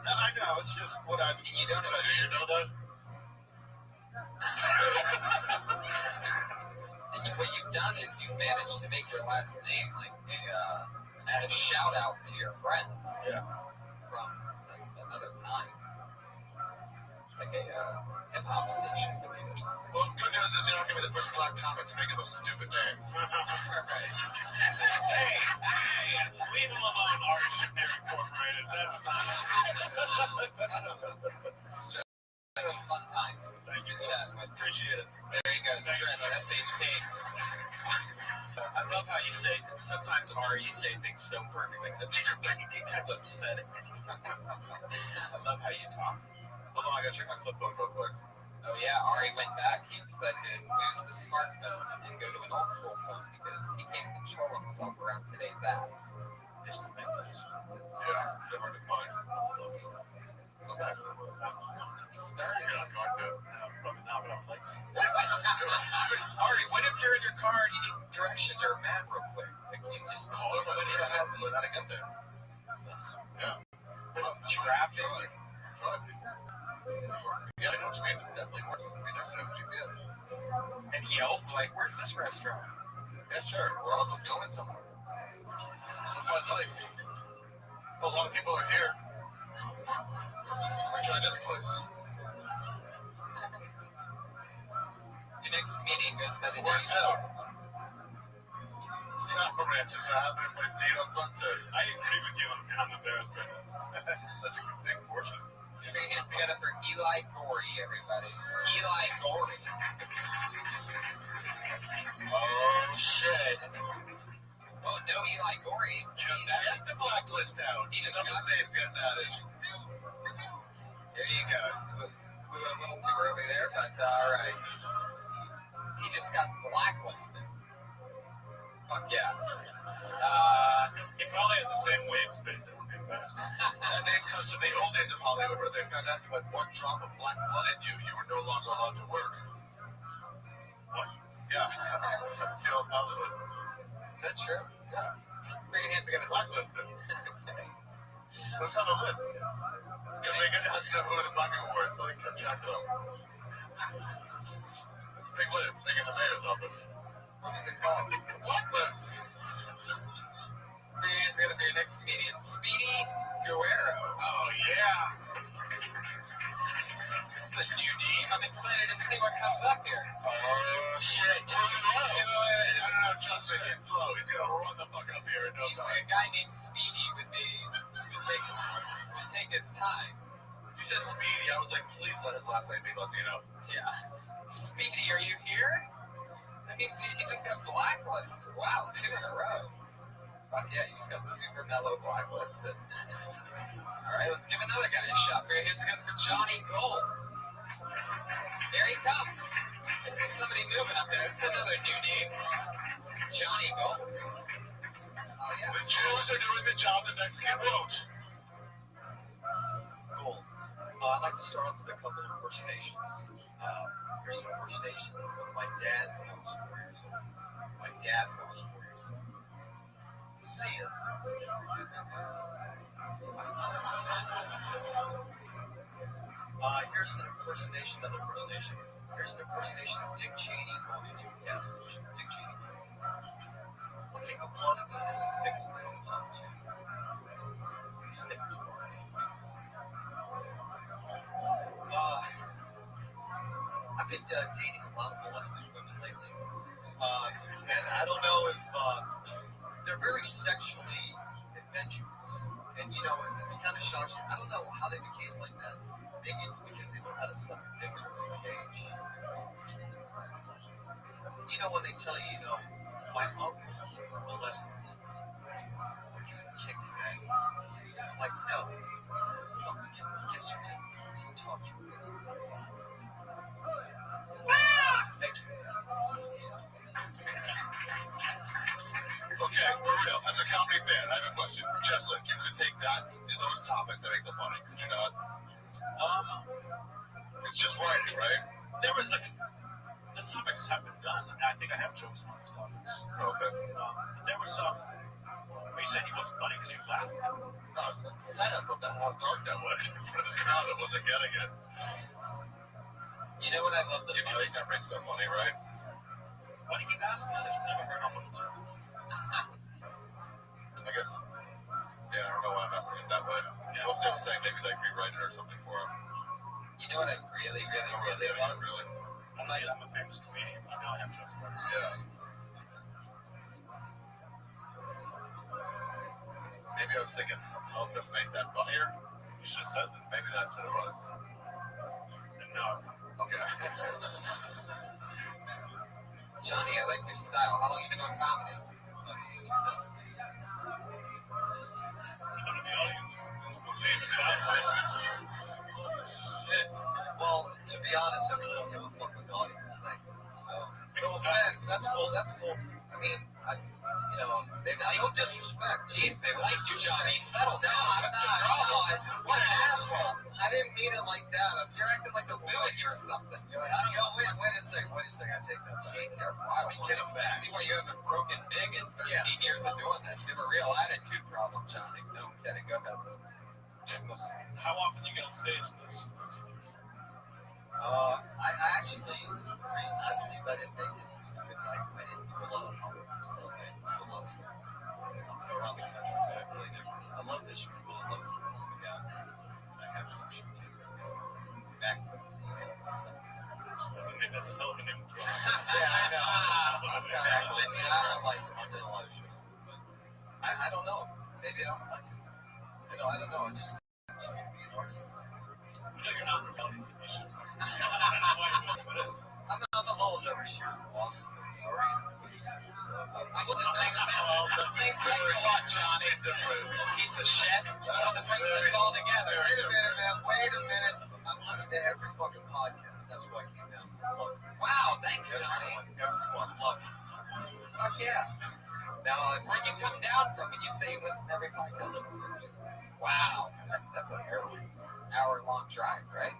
No, I know, it's just what I... You don't have to... You know that? And what you've done is you've managed to make your last name like a shout out to your friends from another time. It's like a hip hop station or something. Well, good news is you don't give me the first black comic to make him a stupid name. Right. Hey, leave him alone, Art Incorporated. That's not... Fun times. Thank you, chat with. Appreciate it. There you go, Stretch, SHP. I love how you say, sometimes Ari, you say things so perfectly that these are like, you get kind of upsetting. I love how you talk. Hold on, I gotta check my flip phone real quick. Oh yeah, Ari went back. He decided to lose the smartphone and go to an old school phone because he can't control himself around today's apps. Just to make this. Yeah, they're hard to find. Go back. He started. You're not going to. Probably not, but I would like to. Ari, what if you're in your car and you need directions or a map real quick? Like, you just call somebody that has how to get there. Yeah. Traffic. Yeah, I know what you mean. It's definitely worse. I mean, there's no GPS. And Yelp, like, where's this restaurant? Yeah, sure. We're all just going somewhere. My life. A lot of people are here. We're trying this place. Your next meeting goes by the Works out. Sour Ranch is the happening place to eat on Sunset. I agree with you, and I'm embarrassed right now. It's such a big portion. Put your hands together for Eli Gorey, everybody. Eli Gorey. Oh, shit. Well, no Eli Gorey. Get the blacklist out. Someone's name's getting added. There you go. We went a little too early there, but all right. He just got blacklisted. Fuck yeah. He probably had the same wave space that was being passed. That name comes from the old days of Hollywood where they found out you had one drop of black blood in you, you were no longer allowed to work. What? Yeah. That's the old Hollywood. Is that true? Yeah. Put your hands together. Blacklisted. Look on the list. Because they didn't have to know who the black people were until they kept track of them. It's a big list. They get the mayor's office. What is it called? Blacklist. Put your hands together for your next comedian, Speedy Guerrero. Oh, yeah. It's a new name. I'm excited to see what comes up here. Oh, shit. Turn it on. No, trust me. He's slow. He's going to run the fuck up here in no See, time. a guy named Speedy would take his time. You said Speedy. I was like, please let his last name be Latino. Yeah. Speedy, are you here? That means he just got blacklisted. Wow, 2 in a row. Fuck yeah, you just got super mellow blacklisted. Alright, let's give another guy a shot. Put your hands together for Johnny Gold. There he comes. I see somebody moving up there. This is another new name. Johnny Gold. Oh yeah. The Jews are doing the job the Mexican won't. Cool. I'd like to start off with a couple of impersonations. Here's an impersonation of my dad when I was 4 years old. My dad when I was 4 years old. See ya. Here's an impersonation, another impersonation. Here's an impersonation of Dick Cheney going into a gas station. Dick Cheney. We'll take a blood of the innocent victims on lot 2. Stick to it. I've been dating a lot of molested women lately. And I don't know if they're very sexually adventurous. And you know, it's kind of shocking. I don't know how they became like that. Maybe it's because they learned how to suck dick at an early age. You know, when they tell you, you know, my uncle molested me, would you kick his ass? I'm like, no. What the fuck gives you to because he taught you? Thank you. Okay, for real, as a comedy fan, I have a question. Cheslin, you could take those topics that make them funny, could you not? It's just writing, right? There was like the topics have been done, and I think I have jokes on those topics. Okay. There was some. You said he wasn't funny because you laughed. The setup of that, how dark that was in front of this crowd that wasn't getting it. You know what I love the You can make most? that ring so funny, right? Why did you ask me that? You've never heard of it. I guess. Yeah, I don't know why I'm asking it that way. Yeah. We'll say I'm saying maybe like rewrite it or something for him. You know what I really love? Really. I'm a famous comedian. You know I have jokes about this. Yeah. Maybe I was thinking of helping him make that funnier. You should have said that. Maybe that's what it was. No. Okay. Johnny, I like your style. How long have you been doing comedy? Since 2000. None of the audience is believing it. Shit. Well, to be honest, I really don't give a fuck with the audience things. So, no offense. That's cool. That's cool. I mean, you know, no disrespect. Jeez, they like you, Johnny. Settle down. What's the problem? What an asshole. I didn't mean it like that. You're acting like the villain here or something. You're like, I don't know. Wait a second. I take that back. Jeez, you're wild. Get him back. See why you haven't broken big in 13 years of doing this. You have a real attitude problem, Johnny. No kidding. Go ahead. How often do you get on stage in this? I actually, the reason I believe I didn't make it is because I didn't do a lot of Hollywood stuff. I didn't do a lot of stuff around the country, but I really did. I love this room. I love coming down. I have some showcases back when it's That's a hell of a name. Yeah, I know. I've done a lot of shows, but I don't know. Maybe I'm like, you know, I don't know. I just continue to be an artist. No, you're not rebelling. You should. I'm a whole other shit from Boston. I wasn't thinking Johnny. Piece of shit. Let's bring this all together. Wait a minute, man. Wait a minute. I'm listening to every fucking podcast. That's why I came down. Wow, thanks, Johnny. Everyone, love you. Fuck yeah. Now, Where'd you come down from? Did you say you listen to every podcast? Wow. That's a hour-long drive, right?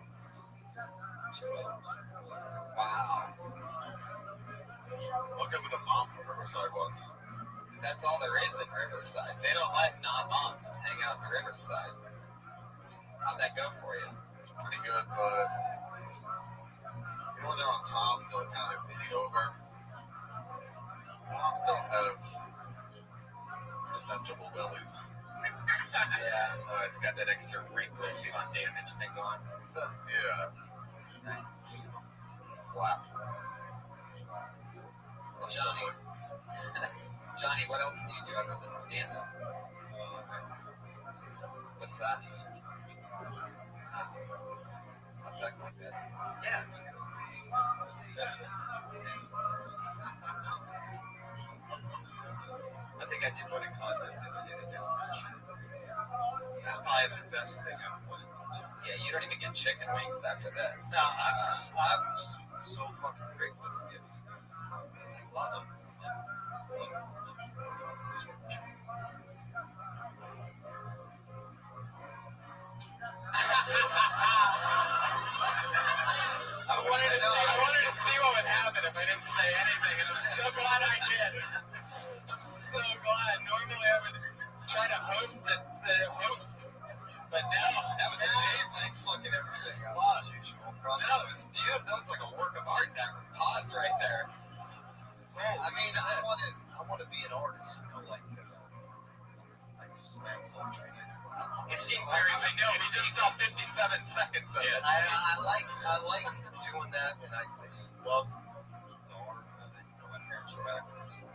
2 hours. Wow. Look up with a mom from Riverside once. That's all there is in Riverside. They don't let non-moms hang out in Riverside. How'd that go for you? Pretty good, but you know when they're on top, they're kind of bending over. Moms don't have presentable bellies. Yeah. It's got that extra wrinkle sun damage thing going. Yeah. Wow. Johnny, what else do you do other than stand-up? What's that? How's that going good? Yeah, it's good. Better than I think I did win a contest the other day that didn't win chicken wings. It's probably the best thing I've won in chicken. Yeah, you don't even get chicken wings after this. No, I'm so fucking grateful to get it. I love them. to host. But no, that was amazing. Fucking everything. As usual. No, it was beautiful. That was like a work of art. That pause right there. Well, I mean, I want to be an artist. You know, like just slam poetry. It seemed very. I know. We just saw 57 seconds of it. I like doing that, and I just love the art of it. You know, my parents are actors.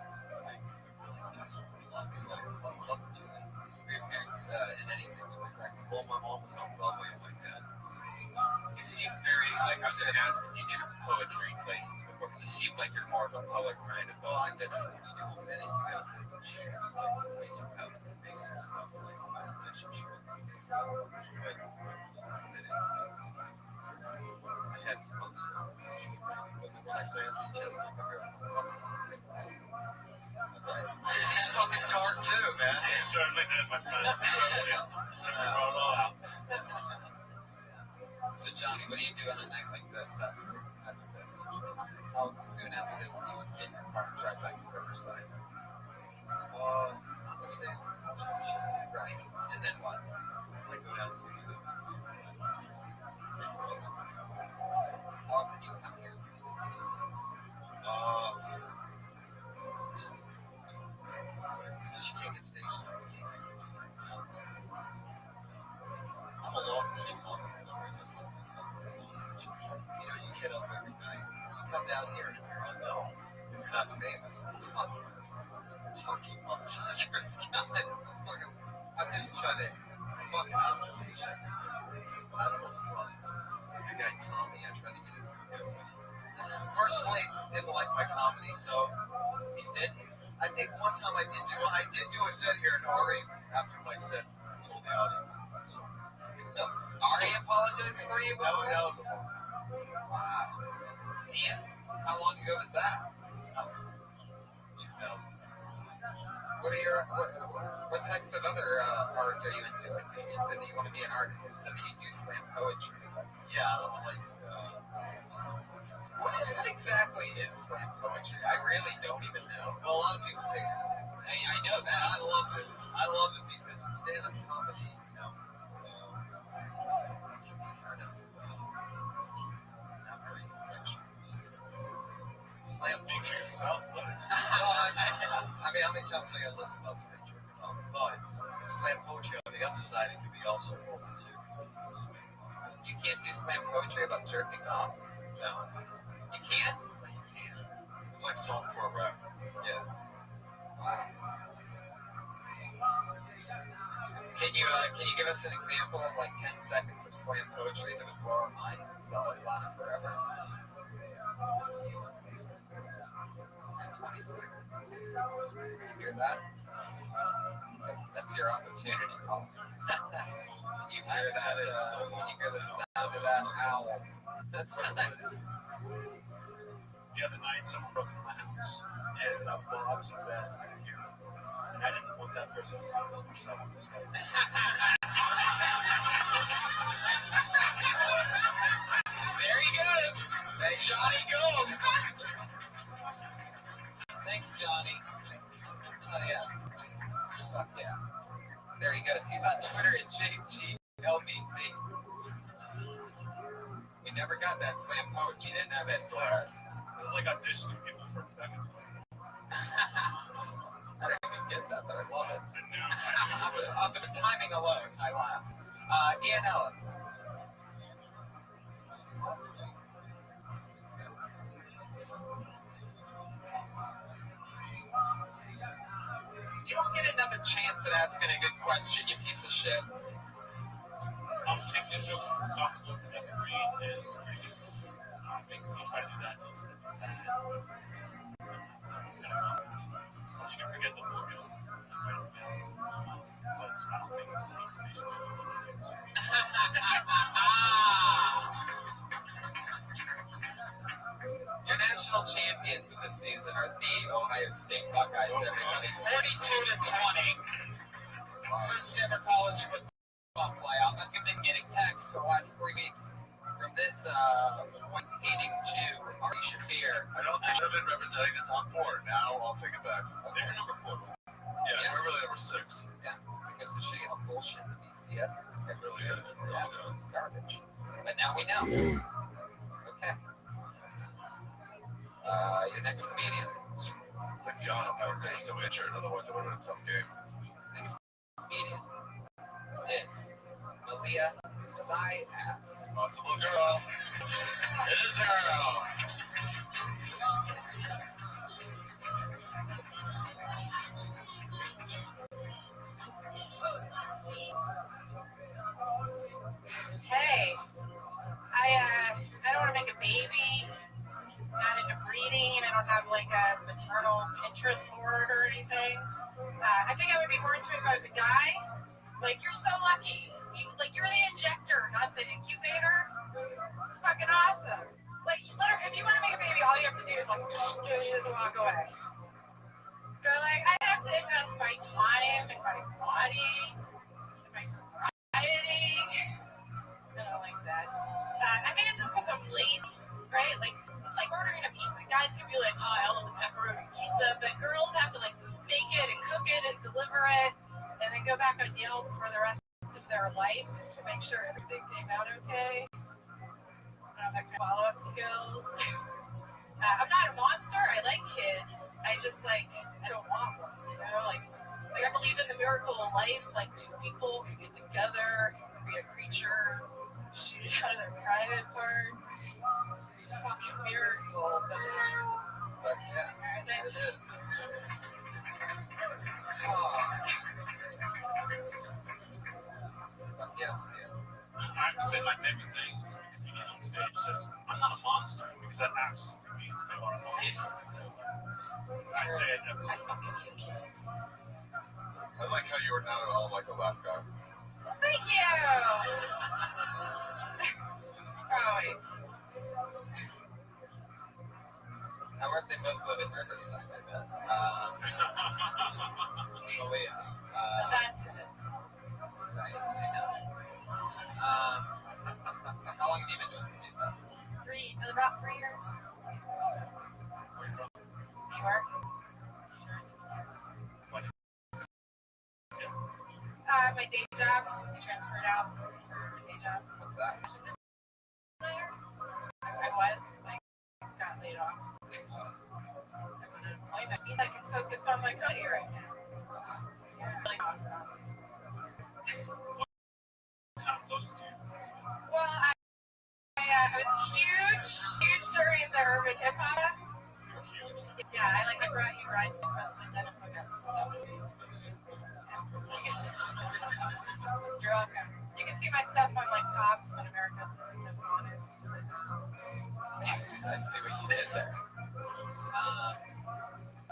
That's what we love. So I love to do it. Were your parents in anything you went back? Well, my mom was on Broadway, and my dad was. It seemed very like I was going to ask if you did poetry places before. It seemed like you're more of a poet kind of. Well, I guess when you do a minute, you got to pick and choose. Like we do have basic stuff like relationships and stuff. But I had some other stuff. But when I say Anthony Chesney, he's fucking dark too, man. He certainly did, my friend. Certainly brought it all out. So Johnny, what do you do on a night like this after this? How soon after this do you get in your car and drive back to Riverside? On the state. Right. And then what? I go down to see you. How often do you come here? Because you can't get stage time. I'm a Long Beach comic. That's where I live. You know, you get up every night. You come down here and if you're unknown, if you're not famous, fuck you. Fuck you, motherfuckers. I'm just trying to fucking out of the shit. I don't know the process. The guy Tommy, I tried to get him through him. Personally, didn't like my comedy, so He didn't. I think one time I did do a set here in Ari after my set. I told the audience I'm sorry. Ari apologized for you? That was a long time. Wow. Damn. How long ago was that? 2000. What types of other art are you into? Like you said that you want to be an artist. You said that you do slam poetry. But Yeah, I like. what exactly is slam poetry? I really don't even know. Well, a lot of people hate it. I know that. I love it. I love it because in stand-up comedy, you know, it can be kind of not very intellectual. Slam poetry Yourself, but I mean, how many times I got to listen about somebody jerking off? But slam poetry on the other side, it can be also horrible too. You can't do slam poetry about jerking off. No, You can't? you can't. it's like softcore rap. Yeah. Wow. Can you give us an example of like 10 seconds of slam poetry that would blow our minds and sell us on it forever? And 20 seconds. You hear that? That's your opportunity, Paul. You hear that? You hear the sound of that owl? That's what it is. The other night, someone broke into my house, and while I was in bed, I didn't hear it. And I didn't want that person to know as much as I want this guy. There he goes. Hey, Johnny, go. Thanks, Johnny. Oh, yeah. Fuck yeah. There he goes. He's on Twitter at JGLBC. We never got that slam poetry. He didn't have it for us. This is like auditioning people for back in the day. I don't even get that, but I love it. Off of the timing alone, I laugh. Ian Ellis. You don't get another chance at asking a good question, you piece of shit. Taking a joke from talking to every is pretty good. I think we try to do that. So you can forget the formula. But I don't think it's information. Your national champions of this season are the Ohio State Buckeyes, everybody. 42-20. First ever college football playoff. I've been getting texts for the last 3 weeks from this hating Jew, Ari Shafir. I don't think I've been representing the top four. Now I'll take it back. They were number 4. Yeah, we're really number 6. Yeah. goes to show you how bullshit the BCS is. It really is. Yeah, it's garbage. But now we know. Okay. Your next comedian. Let's be honest, I was so injured, otherwise it would have been a tough game. Next comedian is Malia Sy-Ass. Possible girl. It is girl. Hey, I don't want to make a baby. Not into breeding. I don't have like a maternal Pinterest board or anything. I think I would be more into it if I was a guy. Like, you're so lucky. You're the injector, not the incubator. It's fucking awesome. Like, literally, if you want to make a baby, all you have to do is like, you just walk away. But like, I have to invest my time and my body and my sobriety. I don't like that. I think it's just because I'm lazy, right? Like, it's like ordering a pizza. Guys can be like, oh, I love the pepperoni pizza, but girls have to like make it and cook it and deliver it, and then go back on Yelp for the rest of their life to make sure everything came out okay. I don't have that kind of follow-up skills. I'm not a monster. I like kids. I just like, I don't want one. You know, like I believe in the miracle of life. Like two people can get together, create a creature, shoot it out of their private parts. It's a fucking miracle. But yeah, there it is. Fuck yeah, I say my favorite thing is when a comedian on stage says, I'm not a monster, because that absolutely means they are a monster. I say it every single time. I like how you were not at all like the last guy. Thank you. Oh, wait. I wonder if they both live in Riverside, I bet. Malia. That's it. Right, I know. How long have you been doing stand-up? About 3 years. New York. My day job. I transferred out for day job. What's that? I got laid off. I'm unemployment. Means I can focus on my comedy right now. Well, I was huge during the urban hip hop. Yeah, I brought you rides to Preston Denim hookups. So. You're welcome. You can see my stuff on like Cops and American Most Wanted. I see what you did there.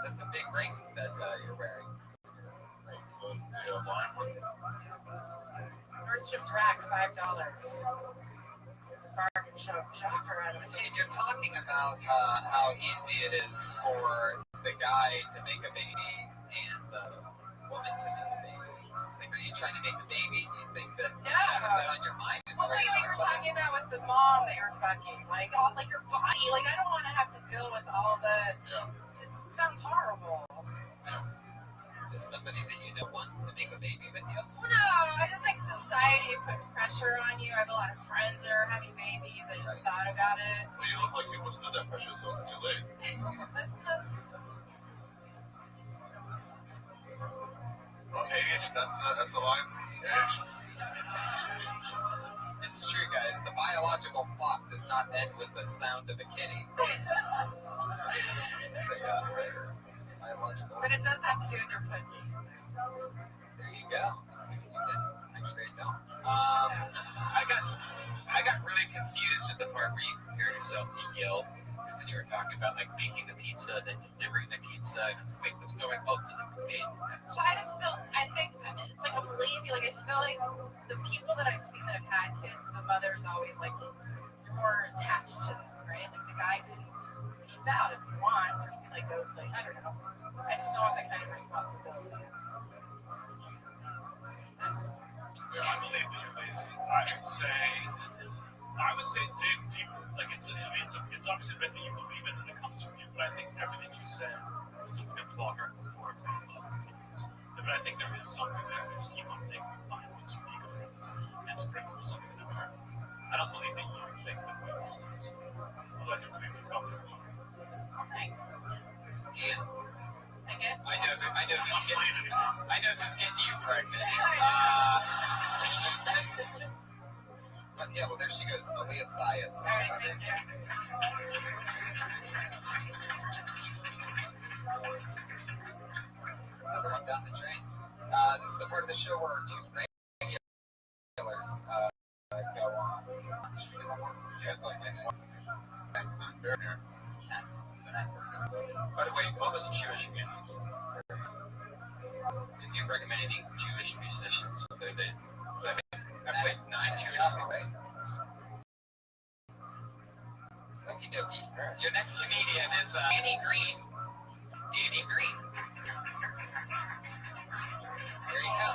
That's a big ring that you're wearing. Nordstrom's rack, $5. Bargain shopper out of it. And you're talking about how easy it is for the guy to make a baby and the woman to make a baby. Like, are you trying to make a baby? Do you think that is that on your mind? Well, like what you were talking about with the mom that you're fucking, like your body. Like, I don't want to have to deal with all the. It sounds horrible. Just somebody that you don't want to make a baby with you? No, I just think society puts pressure on you. I have a lot of friends that are having babies. I just thought about it. Well, you look like you withstood that pressure, so it's too late. Age, that's the line. Age. It's true, guys. The biological clock does not end with the sound of a kitty. But it does have to do with your pussy. There you go. Let's see what you did. Actually, I don't. I got really confused at the part where you compared yourself to Yelp, because then you were talking about like making the pizza, then delivering the pizza, and it's like what's going on to the babies. So I think it's like I'm lazy. Like I feel like the people that I've seen that have had kids, the mother's always like more attached to them, right? Like the guy can peace out if he wants, or he can like go to like, I don't know. I just don't want that kind of responsibility. Yeah, I believe that you're lazy. I would say dig deeper. Like it's obviously a bit that you believe in and it comes from you, but I think everything you said is something that we've all heard before from other comedians. The But I think there is something there. I just keep on thinking, find what's unique about it and sprinkle something in there. I don't believe that you think that we just do this. Although I do believe we come here. Nice. Yeah. Again? I know who's getting you pregnant. But yeah, well, there she goes, Malia Sias. All right, thank you. Another one down the drain. This is the part of the show where two regulars go on. Yeah, it's like next one. By the way, all those Jewish musicians. Did you recommend any Jewish musicians? I played 9 Jewish musicians. Okie dokie. Your next comedian is Danny Green. Danny Green. There you go.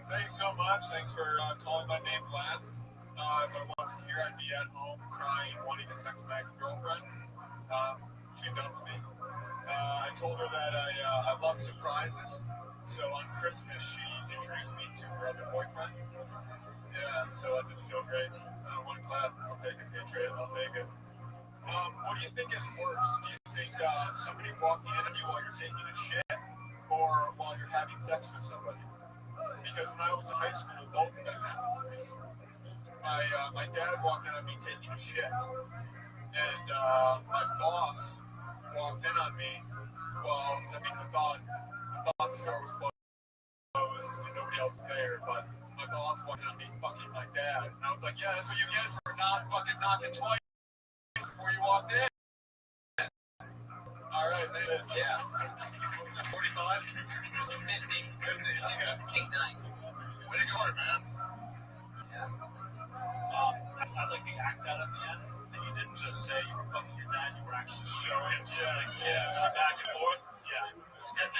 Thanks so much. Thanks for calling my name last. If I wasn't here, I'd be at home crying, wanting to text my ex-girlfriend. She dumped me. I told her that I love surprises. So on Christmas, she introduced me to her other boyfriend. Yeah, so that didn't feel great. One clap, I'll take it. Patriot, I'll take it. What do you think is worse? Do you think somebody walking in on you while you're taking a shit, or while you're having sex with somebody? Because when I was in high school, both of them happened to me. My dad walked in on me taking a shit, and my boss walked in on me. Well, I mean, I thought the store was closed and nobody else was there, but my boss walked in on me fucking my dad, and I was like, yeah, that's what you get for not fucking knocking twice before you walked in. All right, made it. Yeah. 45? 50. 50, okay. 8-9. Way to go, man. Yeah. I like the act out at the end that you didn't just say you were fucking your dad, you were actually showing him something. Yeah, it was back and forth. Yeah, it was good.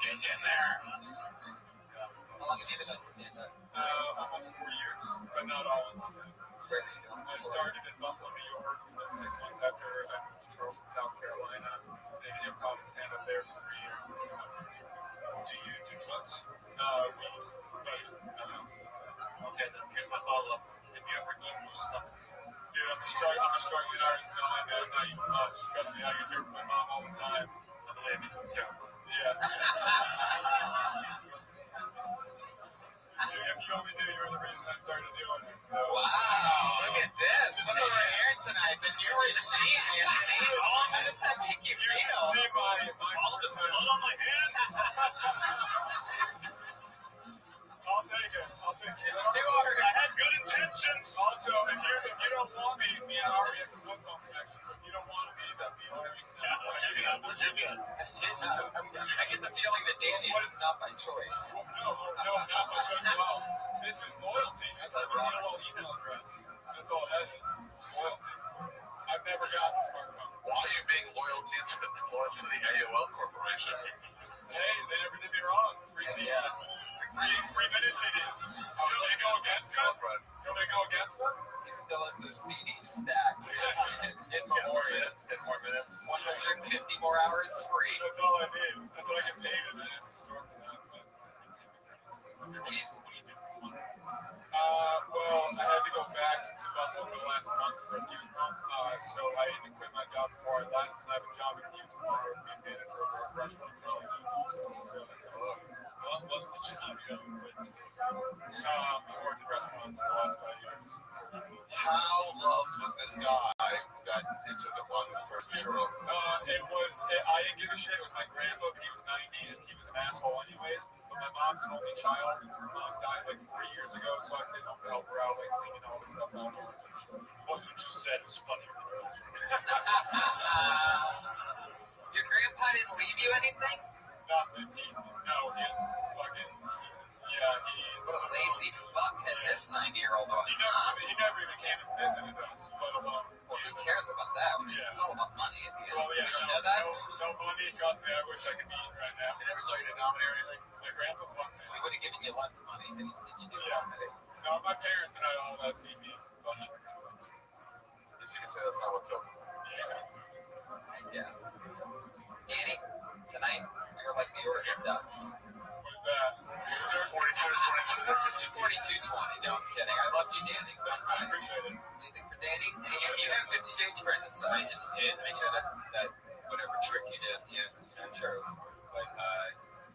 Get in there. How long have you been doing stand-up? Almost 4 years, but not all in Los Angeles. Where have you gone? I started in Buffalo, New York, and then 6 months after I moved to Charleston, South Carolina. Did improv and stand-up there for 3 years. Do you do drugs? Weed, but nothing else. Okay, then here's my follow-up. Have you ever eaten your stomach? Dude, I'm a struggling artist now, man. Not even much. Trust me, I can hear from my mom all the time. I believe you. Terrible. Yeah. If you only knew, you were the reason I started doing it. So. Wow, look at this. Look what we're hearing tonight. The new regime, Anthony. How does that make you feel? See all of this blood on my hands? I'll take it. New artist. I had good intentions. Also, if you don't want me and Ari have a phone connection, so if you don't want me, then be like, what's your gun? I get the feeling that Danny's is not by choice. No, not my choice at all. This is loyalty. It's like a little email address. That's all that is. Loyalty. I've never gotten a smartphone. Why are you being loyal to the AOL Corporation? Hey, they never did me wrong. Free CDs. Free minute CDs. I was going to go against them. You want me to go against them? He still has those CDs stacked. In memoriam. 10 more minutes. 150 more hours free. That's all I need. That's what I get paid in the store for that. Amazing. Well, I had to go back to Buffalo for the last month for a few months, so I had to quit my job before I left, and I have a job in Houston where I'm being manager of a restaurant in Hollywood. So, what was the job you had to quit? I worked in restaurants for the last 5 years. How loved was this guy that it took upon the first funeral? I didn't give a shit. It was my grandpa, but he was 90, and he was an asshole anyways. But my mom's an only child, and her mom died like 4 years ago, so I stayed home to help her out, like cleaning all the stuff out. What you just said is funny. Your grandpa didn't leave you anything? Nothing. He fucking, What a lazy fuckhead this 90-year-old was, huh? He never even came and visited us, let alone. Well, who cares about that? It's all about money at the end. Well, yeah, you don't know that? No money. Trust me, I wish I could be eating right now. He never saw you denominate or anything? My grandpa fucked me. We would have given you less money than you said you did comedy. No, my parents and I all have seen me. But At least you can say that's not what killed him. Yeah. Danny, tonight, you're like the Oregon Ducks. What is that? Is there 42 to 20 minutes? 42-20. No, I'm kidding. I love you, Danny. That's I fine. appreciate it. Anything for Danny? He has good stage presence. I just, that whatever trick he did, I'm sure it was fun. But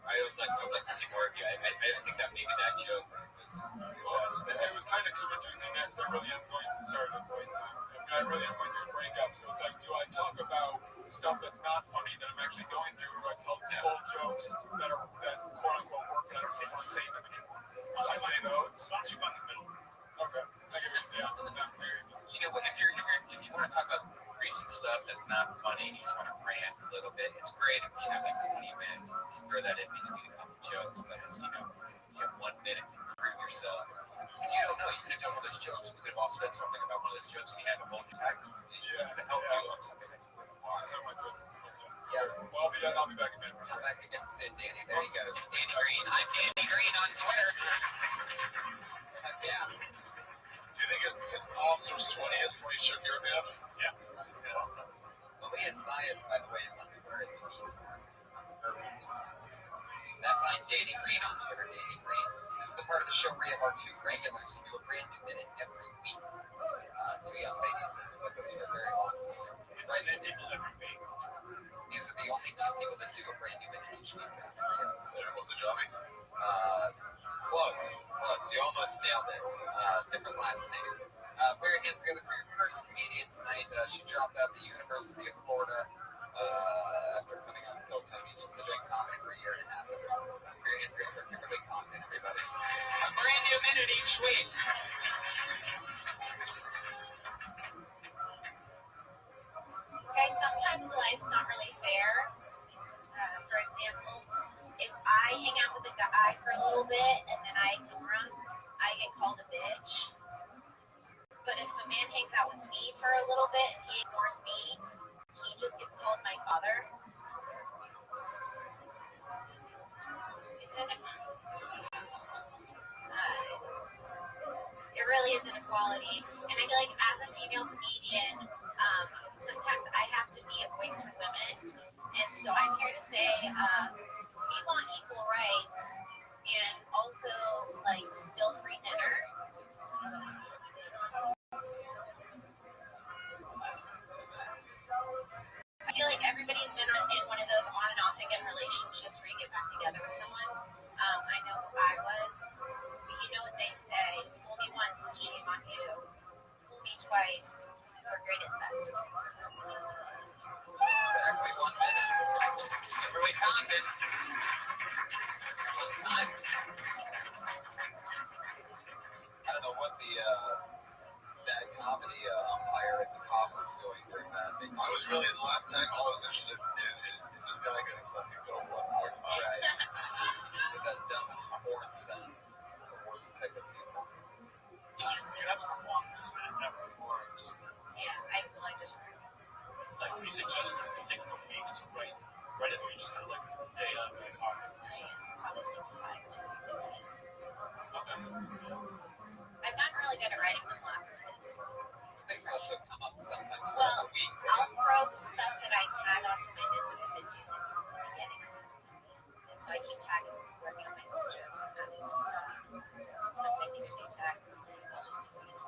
I would like to see more of you. I think that maybe that joke was It was kind of coming to a thing that I really am going to, sorry, the voice time. I really am going through a breakup, so it's like, do I talk about stuff that's not funny that I'm actually going through, or do I tell old jokes that quote unquote work, but I don't know if I'm saying them anymore? So I say those. Why don't you find the middle? Okay. I give it, yeah. You know what? If you want to talk about recent stuff that's not funny, and you just want to rant a little bit, it's great if you have like 20 minutes. Just throw that in between a couple jokes, but it's you have 1 minute to prove yourself. Because you don't know, you could have done one of those jokes. We could have all said something about one of those jokes, and you had a whole intact. Yeah. To help you on something that's worthwhile. Yeah. Well, I'll be back in a minute. Come back again soon, Danny. There he goes. Danny Green. I'm Danny Green on Twitter. Heck yeah. Do you think his palms were sweatiest when he shook your hand? Yeah. Elias Zayas, by the way, is on Twitter at the Eastmark. That's I'm Danny Green on Twitter, Danny Green. This is the part of the show where we have our two regulars who do a brand new minute every week. Two young ladies that have been with us for a very long time. These are the only two people that do a brand new minute each week. What's the job? Close. You almost nailed it. Different last name. Put your hands together for your first comedian tonight. She dropped out of the University of Florida after coming on Bill Tony. She's been doing comedy for a year and a half ever since then. Put your hands together for Kimberly Compton, everybody. A brand new minute each week. Guys, sometimes life's not really fair. For example, if I hang out with a guy for a little bit and then I ignore him, I get called a bitch. But if a man hangs out with me for a little bit and he ignores me, he just gets called my father. It really is an equality. And I feel like as a female comedian, sometimes I have to be a voice for women. And so I'm here to say we want equal rights and also like still free dinner. I feel like everybody's been in one of those on and off again relationships where you get back together with someone. I know who I was, but you know what they say: fool me once, shame on you. Fool me twice, you're great at sex. Exactly 1 minute. Kimberly Compton. Fun times. I don't know what the bad comedy umpire at the top was doing during that. I was really, the last time all I was interested in is this guy going to let people go one more time? Right. With that dumb horn sound. It's the worst type of people. You haven't performed this minute ever before. Yeah, I feel like just Like music just when you take a week to write it, or you just kind of like a day of like, all right, probably 5 or 6. okay. I've gotten really good at writing them last minute. Things also come up sometimes Well, throughout the week. I'll throw some stuff that I tag onto my list that have been used since the beginning. And so I keep tagging, working on my images, and that means sometimes I need a new tag, so I'll just tweet it.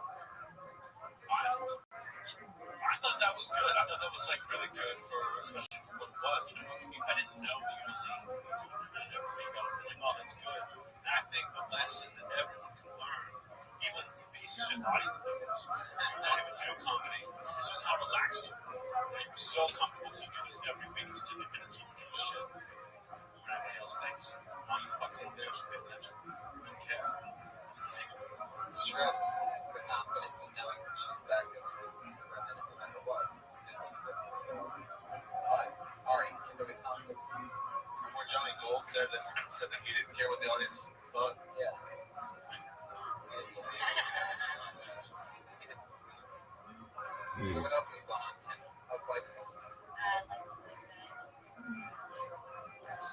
I thought that was good. I thought that was like really good for, especially for what it was. I didn't know that you really never make up. Like, oh, that's good. And I think the lesson that everyone can learn, even pieces of shit audience members who don't even do comedy, is just how relaxed you are. You're so comfortable because you do this every week. It's 2 minutes, you don't give a shit. When everybody else thinks, all you fucks in there should pay attention. You don't care. It's true. The confidence in knowing that she's back in the room no matter what. But, Ari, Kimberly Compton. Remember Johnny Gold said that he didn't care what the audience thought? Yeah. So what else is going on, Kim? How's life? Let's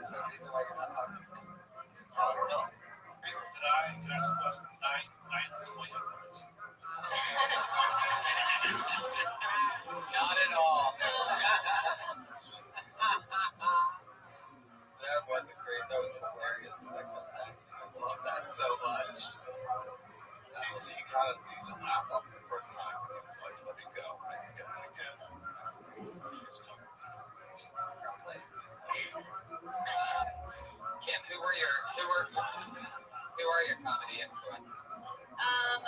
Is there a reason why you're not talking to me? I don't know. Can I ask a question? Can I insinuate influence? Not at all. That wasn't great. That was hilarious. I love that so much. So you got a decent laugh off the first time. So it was like, let me go. I can get it again. Kim, who are your comedy influences? I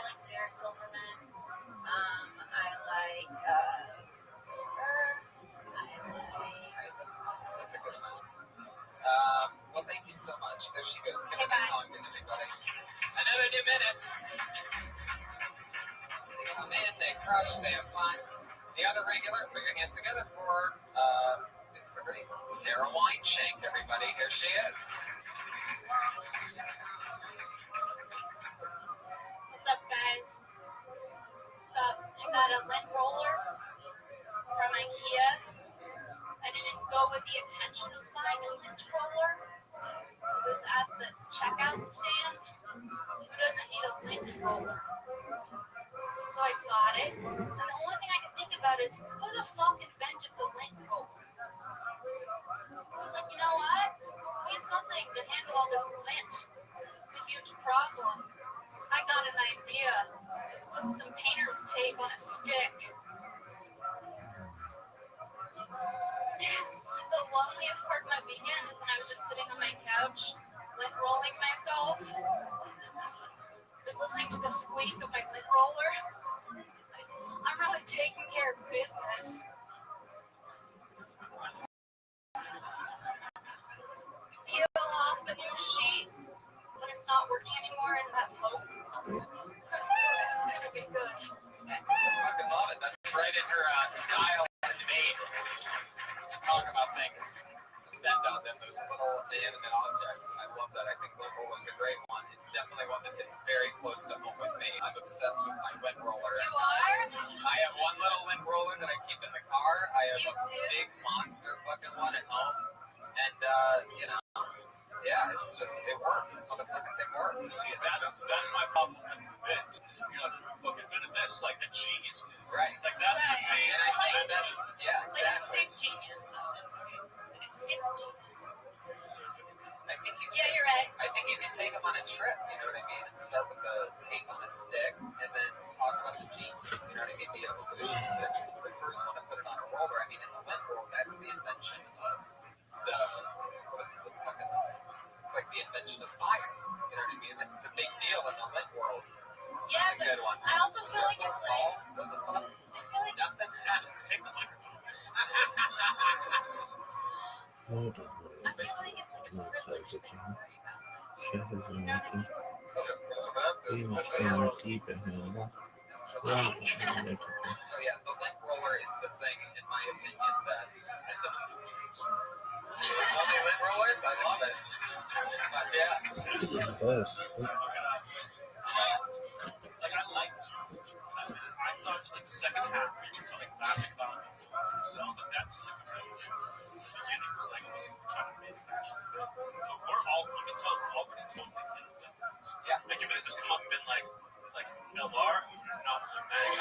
like Sarah Silverman. I like That's a good amount. Well, thank you so much. There she goes. Kim, everybody. Another new minute. They come in, they crush, they have fun. The other regular, put your hands together for it's the great Sarah Wineshank, everybody. Here she is. What's up, guys? What's up? I got a lint roller from IKEA. I didn't go with the intention of buying a lint roller. It was at the checkout stand. Who doesn't need a lint roller? So I got it. And the only thing I can think about is who the fuck invented the lint roller? I was like, you know what? We need something to handle all this lint. It's a huge problem. I got an idea. Let's put some painter's tape on a stick. The loneliest part of my weekend is when I was just sitting on my couch, lint rolling myself, just listening to the squeak of my lint roller. I'm really taking care of business. Peel off the new sheet when it's not working anymore in that hope. This is gonna be good. I fucking love it. That's right in her style and debate. Talk about things. Extend on them, those little inanimate objects, and I love that. I think lint roller is a great one. It's definitely one that hits very close to home with me. I'm obsessed with my lint roller. You are? I have one little lint roller that I keep in the car. I have a big monster fucking one at home, and yeah, it's just it works. The motherfucking thing works. See, that's my problem with bits. Is you're like, who fucking invented this? Like a genius did. Right. Like that's an amazing invention. Yeah, Like a exactly. sick genius, though. Like a sick genius. I think You're right. I think you can take them on a trip, you know what I mean? And start with the tape on a stick and then talk about the genius, you know what I mean? The evolution of it. The first one to put it on a roller, I mean, in the lint roller, that's the invention of the fucking, it's like the invention of fire, you know what I mean? It's a big deal in the lint world. Yeah, It's a good one. I also feel like it's like, what the fuck? I feel like Nothing. Take the microphone. I feel like it's like a privilege thing to worry about. You know what I mean? Oh yeah, the lint roller is the thing, in my opinion, that only lint rollers. I love it. Yeah. Like I liked you. I thought like the second half you were like laughing about yourself, but that's like the real beginning. It's like it's trying to manufacture. We're all you can tell we're all pretty close. Yeah. Like you could have just come up and been like LR, not Meg.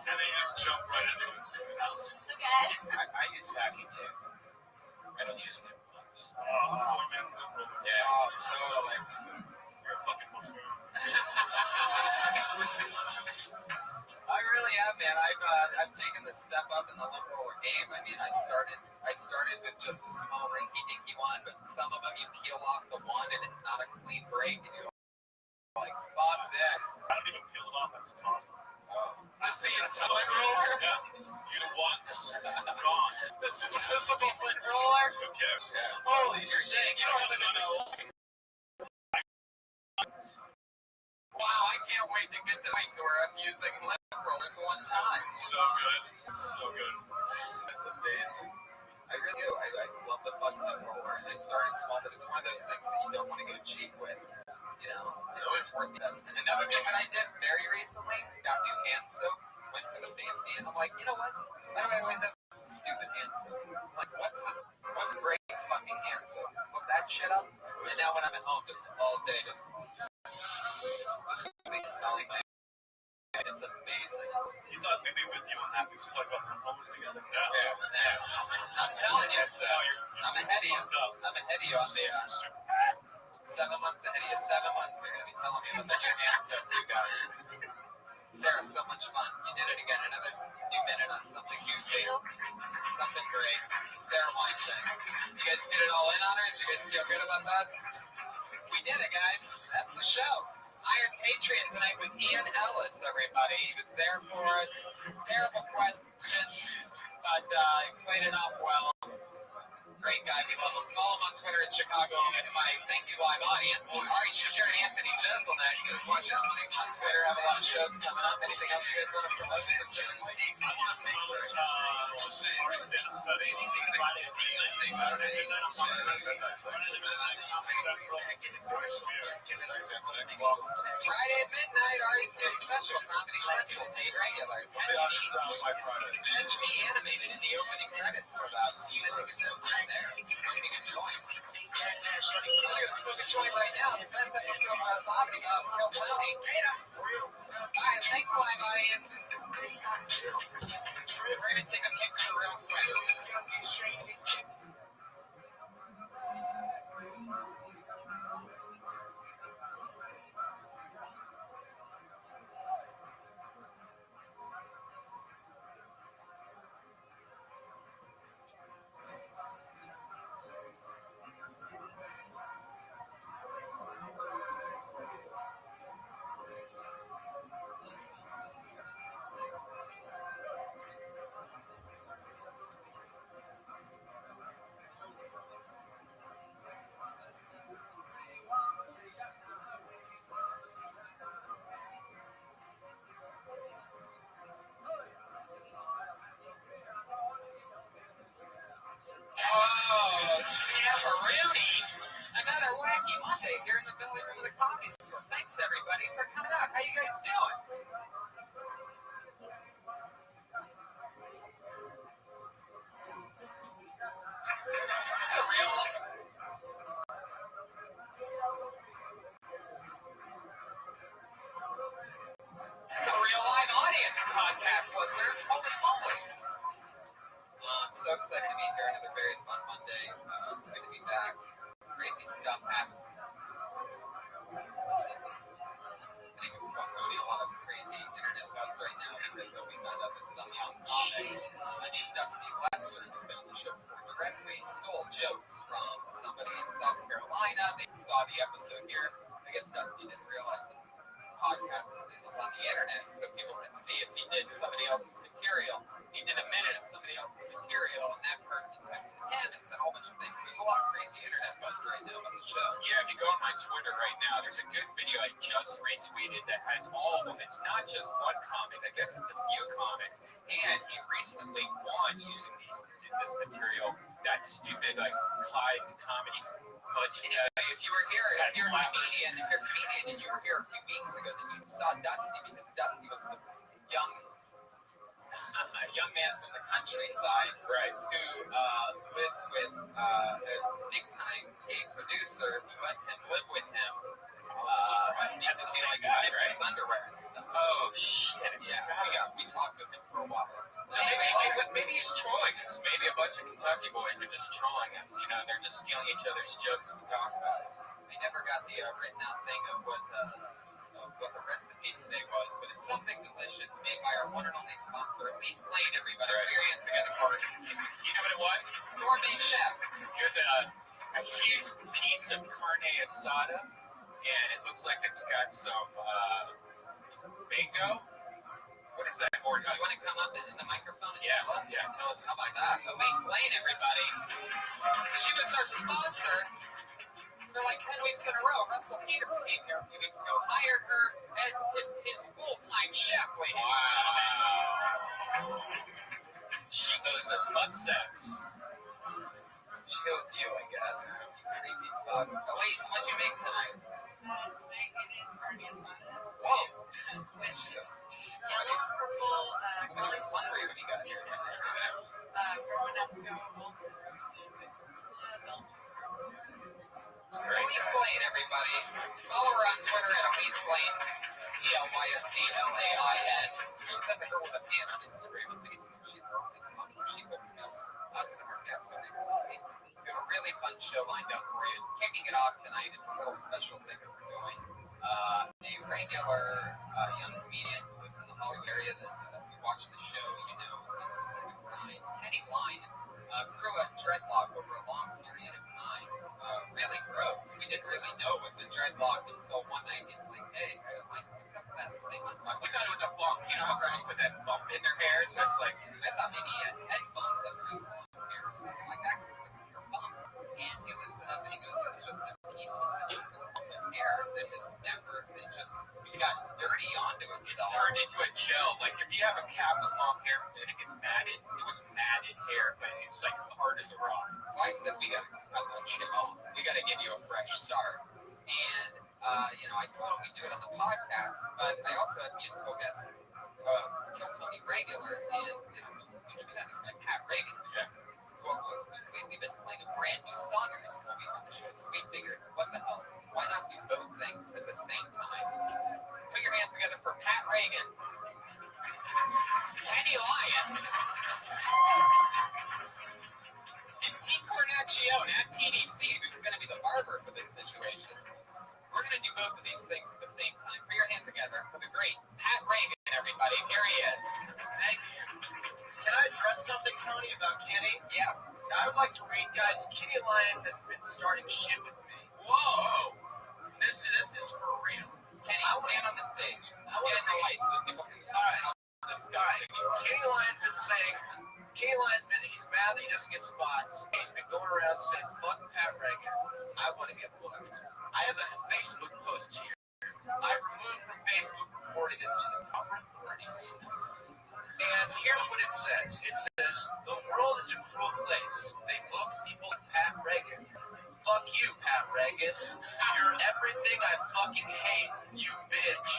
And then you just jump right into it. Okay. I use backing tape. I don't use it. Yeah, totally. You're a fucking monster. I really am, man. I've taken the step up in the lint roller game. I mean, I started with just a small rinky-dinky one, but some of them you peel off the one and it's not a clean break, and you're like, fuck this. I don't even peel it off. I just toss it. Just see it's a lint roller. Yeah. You once, gone. Disposable lint roller. Who cares? Holy shit! You don't even know. Wow, I can't wait to get to the point where I'm using lint rollers one time. So good. So good. That's amazing. I really do. I love the fucking lint roller. And I started small, but it's one of those things that you don't want to go cheap with. You know, it's worth the investment. Another thing that I did very recently, got new hand soap, went for the fancy, and I'm like, you know what? Why do I always have stupid hand soap? Like, what's home just all day, just smelling my. It's amazing. You thought we'd be with you on that because we talked about homes together. Yeah. I'm telling you, I'm ahead of you. I'm ahead of you on the 7 months ahead of you. 7 months you're gonna be telling me about the new hand soap you got. Sarah, so much fun. You did it again. Another new minute on something goofy, something great. Sarah Weinstein. You guys get it all in on her? Did you guys feel good about that? We did it, guys. That's the show. Iron Patriot tonight was Ian Ellis, everybody. He was there for us. Terrible questions, but he played it off well. Great guy. We love him. Follow him on Twitter at Chicago Mike. Thank you, live audience. Ari Shaker and Anthony Jeselnik. You can watch it on Twitter. Have a lot of shows coming up. Anything else you guys want to promote specifically? I want to promote our stand-up study. Friday at midnight, Ari's new special, Comedy Central, made regular. Catch me animated in the opening credits for about smoking a joint. I'm gonna smoke a joint right now because that's episode of our Bobby about Phil Tony. Alright, thanks, live audience. We're gonna take a picture real quick. Oh, Scaparoonie. Another wacky Monday here in the Billy Room of the Comedy Store. Thanks, everybody, for coming out. How you guys doing? It's a real... It's a real live audience, podcast listeners. Holy moly. I'm so excited to be here. Another very fun Monday. It's good to be back. Crazy stuff happening. I think we're going a lot of crazy internet buzz right now because we found out that some young comic, Dusty Lester, who's been on the show before, directly stole jokes from somebody in South Carolina. They saw the episode here. I guess Dusty didn't realize that the podcast is on the internet, so people can see if he did somebody else's material. He did a minute of somebody else's material, and that person texted him and said a whole bunch of things. So there's a lot of crazy internet buzz right now about the show. Yeah, if you go on my Twitter right now, there's a good video I just retweeted that has all of them. It's not just one comic. I guess it's a few comics. And he recently won using this material. That stupid, Clyde's comedy punch. If you were here, if you're a comedian and you were here a few weeks ago, then you saw Dusty because Dusty was the young man from the countryside, right, who lives with a big-time gay producer who lets him live with him. That's the same guy, right? His underwear and stuff. Oh, shit. Yeah, we talked with him for a while. So maybe he's trolling us. Maybe a bunch of Kentucky boys are just trolling us. You know, they're just stealing each other's jokes and we talk about it. I never got the written out thing of what the recipe today was, but it's something delicious made by our one and only sponsor, Elise Lane, everybody. Put your hands together for it. You know what it was? Gourmet chef. It was a huge piece of carne asada, and it looks like it's got some mango. What is that? Or you want to come up in the microphone and tell us? Yeah, tell us. How about that? Elise Lane, everybody. She was our sponsor for like 10 weeks in a row. Russell Peters came here a few weeks ago, hired her as his full-time chef, ladies and gentlemen. She owes us butt sex. She owes you, I guess. Creepy fuck. Elise, what'd you make tonight? Today it is carne asada. Whoa. Yellow, purple, Somebody was hungry when he got here tonight. Romanesco, malted roasted with Elise Lane, everybody. kicking it off tonight is a little special thing that we're doing. A regular young comedian who lives in the Hollywood area that if you watch the show, you know that it's like a grind. Kenny Lyon grew a dreadlock over a long period of time. Really gross. We didn't really know it was a dreadlock until one night he's like, hey, I'm like, what's up with that thing on top? We thought it was a bump. You know how girls put that bump in their hair? So it's like, I thought maybe he had headphones up in his long hair or something like that because it was a pure bump. And he lifts it up and he goes, that's just a piece of just a bump of hair that has never been just got dirty onto it's itself. turned into a gel. Like if you have a cat with long hair and it gets matted, it was matted hair, but it's like hard as a rock. So I said, we got to chill. We got to give you a fresh start. And, I told him we'd do it on the podcast, but I also had musical guest, Kill Tony regular, and, just a huge fan of this guy, Pat Reagan. Yeah. Who's lately been playing a brand new song every single week on the show. So we figured, what the hell? Why not do both things at the same time? Put your hands together for Pat Reagan, Kenny Lyon, and Pete Cornacchione at PDC, who's going to be the barber for this situation. We're going to do both of these things at the same time. Put your hands together for the great Pat Reagan, everybody. Here he is. Thank you. Can I address something, Tony, about Kenny? Yeah. I would like to read, guys. Kenny Lyon has been starting shit with me. Whoa. This is for real. Kenny, stand on the stage. Get in the light so people can see how disgusting you are. Kenny Lyon's been, he's mad that he doesn't get spots. He's been going around saying, fuck Pat Reagan. I want to get booked. I have a Facebook post here. I removed from Facebook reporting it to the proper authorities. And here's what it says. It says, the world is a cruel place. They book people like Pat Reagan. Fuck you, Pat Reagan. You're everything I fucking hate, you bitch.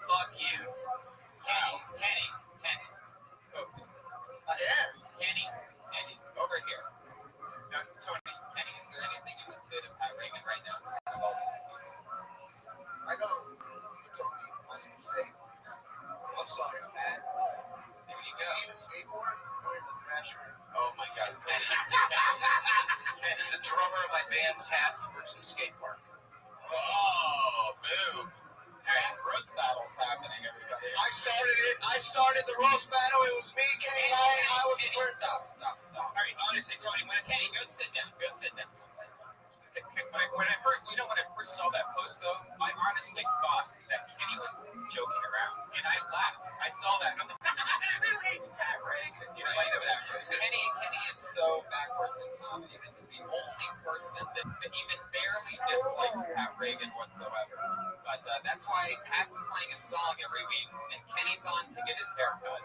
Fuck you. Kenny. Focus. Kenny, over here. no, Tony, Kenny, is there anything you would say to Pat Reagan right now? I know you told me what to say. I'm sorry, Pat. There you Do go. you need a skateboard or in the crasher? Oh my God, Kenny. It's the drummer of my band's hat who works in the skate park. Oh, boom. Roast battle's happening, everybody. I started the roast battle. It was me, Kenny Lyon. I was the Kenny, first. stop. all right, honestly, Tony, Kenny, go sit down. when I first saw that post, though, I honestly thought that Kenny was joking around, and I laughed. I saw that, and I was like, who hates Pat Reagan? You know, Right, exactly. Kenny is so backwards in comedy that he's the only person that even barely dislikes Pat Reagan whatsoever. But that's why Pat's playing a song every week, and Kenny's on to get his hair cut.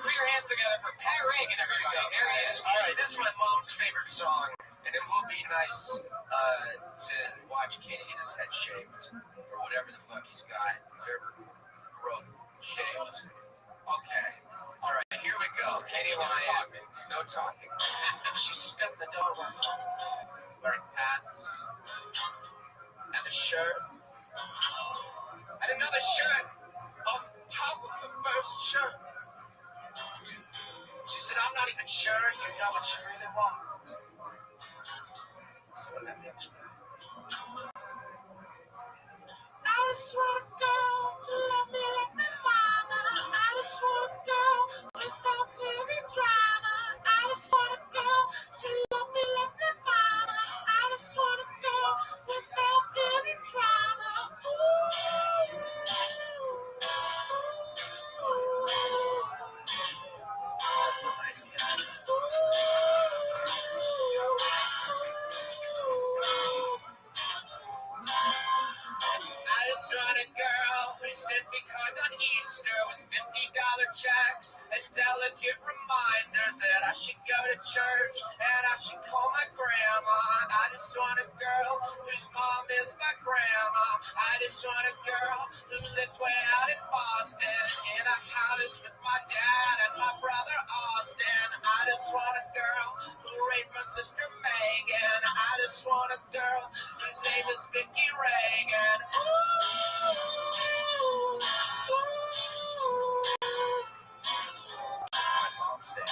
Put your hands together for Pat Reagan, everybody. There he is. All right, this is my mom's favorite song, and it will be nice to watch Kenny get his head shaved, or whatever the fuck he's got, whatever growth shaved. Okay, all right, here we go. Kenny Lyon, no talking. She stepped in the door wearing pants and a shirt and another shirt on top of the first shirt. She said, I'm not even sure you know what you really want. So let me explain. I just want a girl to love me like my mama. I just want a girl without any drama. I just want a girl to love me like my mama. I just want a girl without any drama. I just want a girl who sends me cards on Easter with $50 checks and delicate reminders that I should go to church and I should call my grandma. I just want a girl whose mom is my grandma. I just want a girl who lives way out in Boston in a house with my dad and my brother Austin. I just want a girl who raised my sister Megan. I just want a girl whose name is Vicky Reagan. That's my mom's name.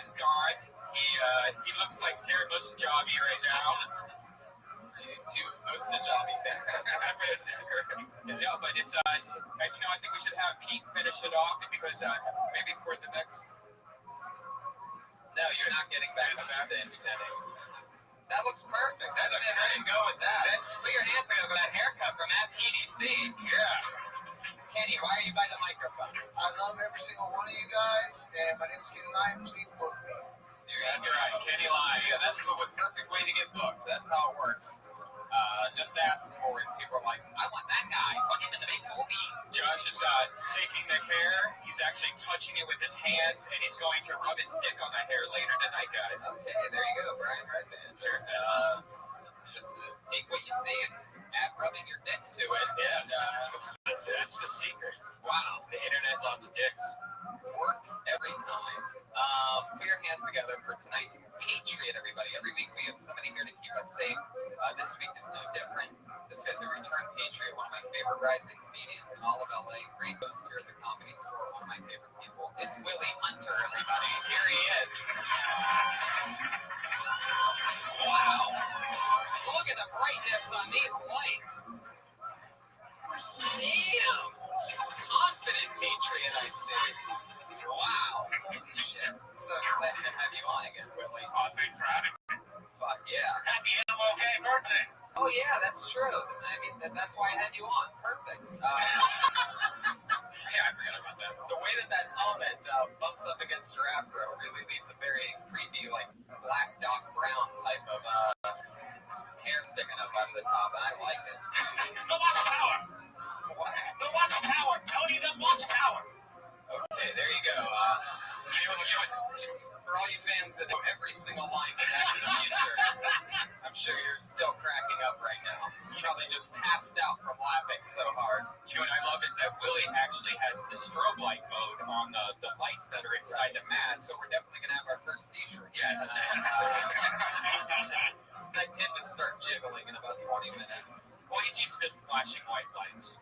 is gone. He looks like Sarah Mustajabi right now. Two Mustajabi fans. No, but it's I think we should have Pete finish it off because maybe for the next. No, you're not getting back on stage, Kenny. That looks perfect. That's it. I didn't go with that. Put your hands together for that haircut from at PDC. Yeah. Kenny, why are you by the microphone? I love every single one of you guys, and my name is Kenny Lyon. Please book me. That's right, Kenny Lyon. Yeah, that's the perfect way to get booked. That's how it works. Just ask for it. People are like, I want that guy. Put him in the big movie. Josh is taking the hair. He's actually touching it with his hands, and he's going to rub his dick on the hair later tonight, guys. Okay, there you go, Brian Redman. Just take what you see and add rubbing your dick to it. Yes, that's the secret. Wow, the internet loves dicks. Works every time. Put your hands together for tonight's Patriot, everybody. Every week we have somebody here to keep us safe. This week is no different. This guy's a return Patriot, one of my favorite rising comedians in all of LA. Great host here at the Comedy Store, one of my favorite people. It's Willie Hunter, everybody. Here he is. Wow. Look at the brightness on these lights. Damn. Confident Patriot, I see. Wow. Holy shit. I'm so excited to have you on again, Willie. Oh, thanks for having me. Fuck yeah. Happy MLK birthday. Oh yeah, that's true. I mean, that's why I had you on. Perfect. Yeah, I forgot about that. The way that helmet bumps up against your afro really leaves a very creepy, like, black Doc Brown type of hair sticking up out of the top, and I like it. The Watchtower. What? The Watchtower. Tony, the Watchtower. Okay, there you go. For all you fans that know every single line to Back to the Future, I'm sure you're still cracking up right now. You probably just passed out from laughing so hard. You know what I love is that Willie actually has the strobe light mode on the lights that are inside the mask. So we're definitely going to have our first seizure. Yes. Expect him to start jiggling in about 20 minutes. Well, he's used to flashing white lights.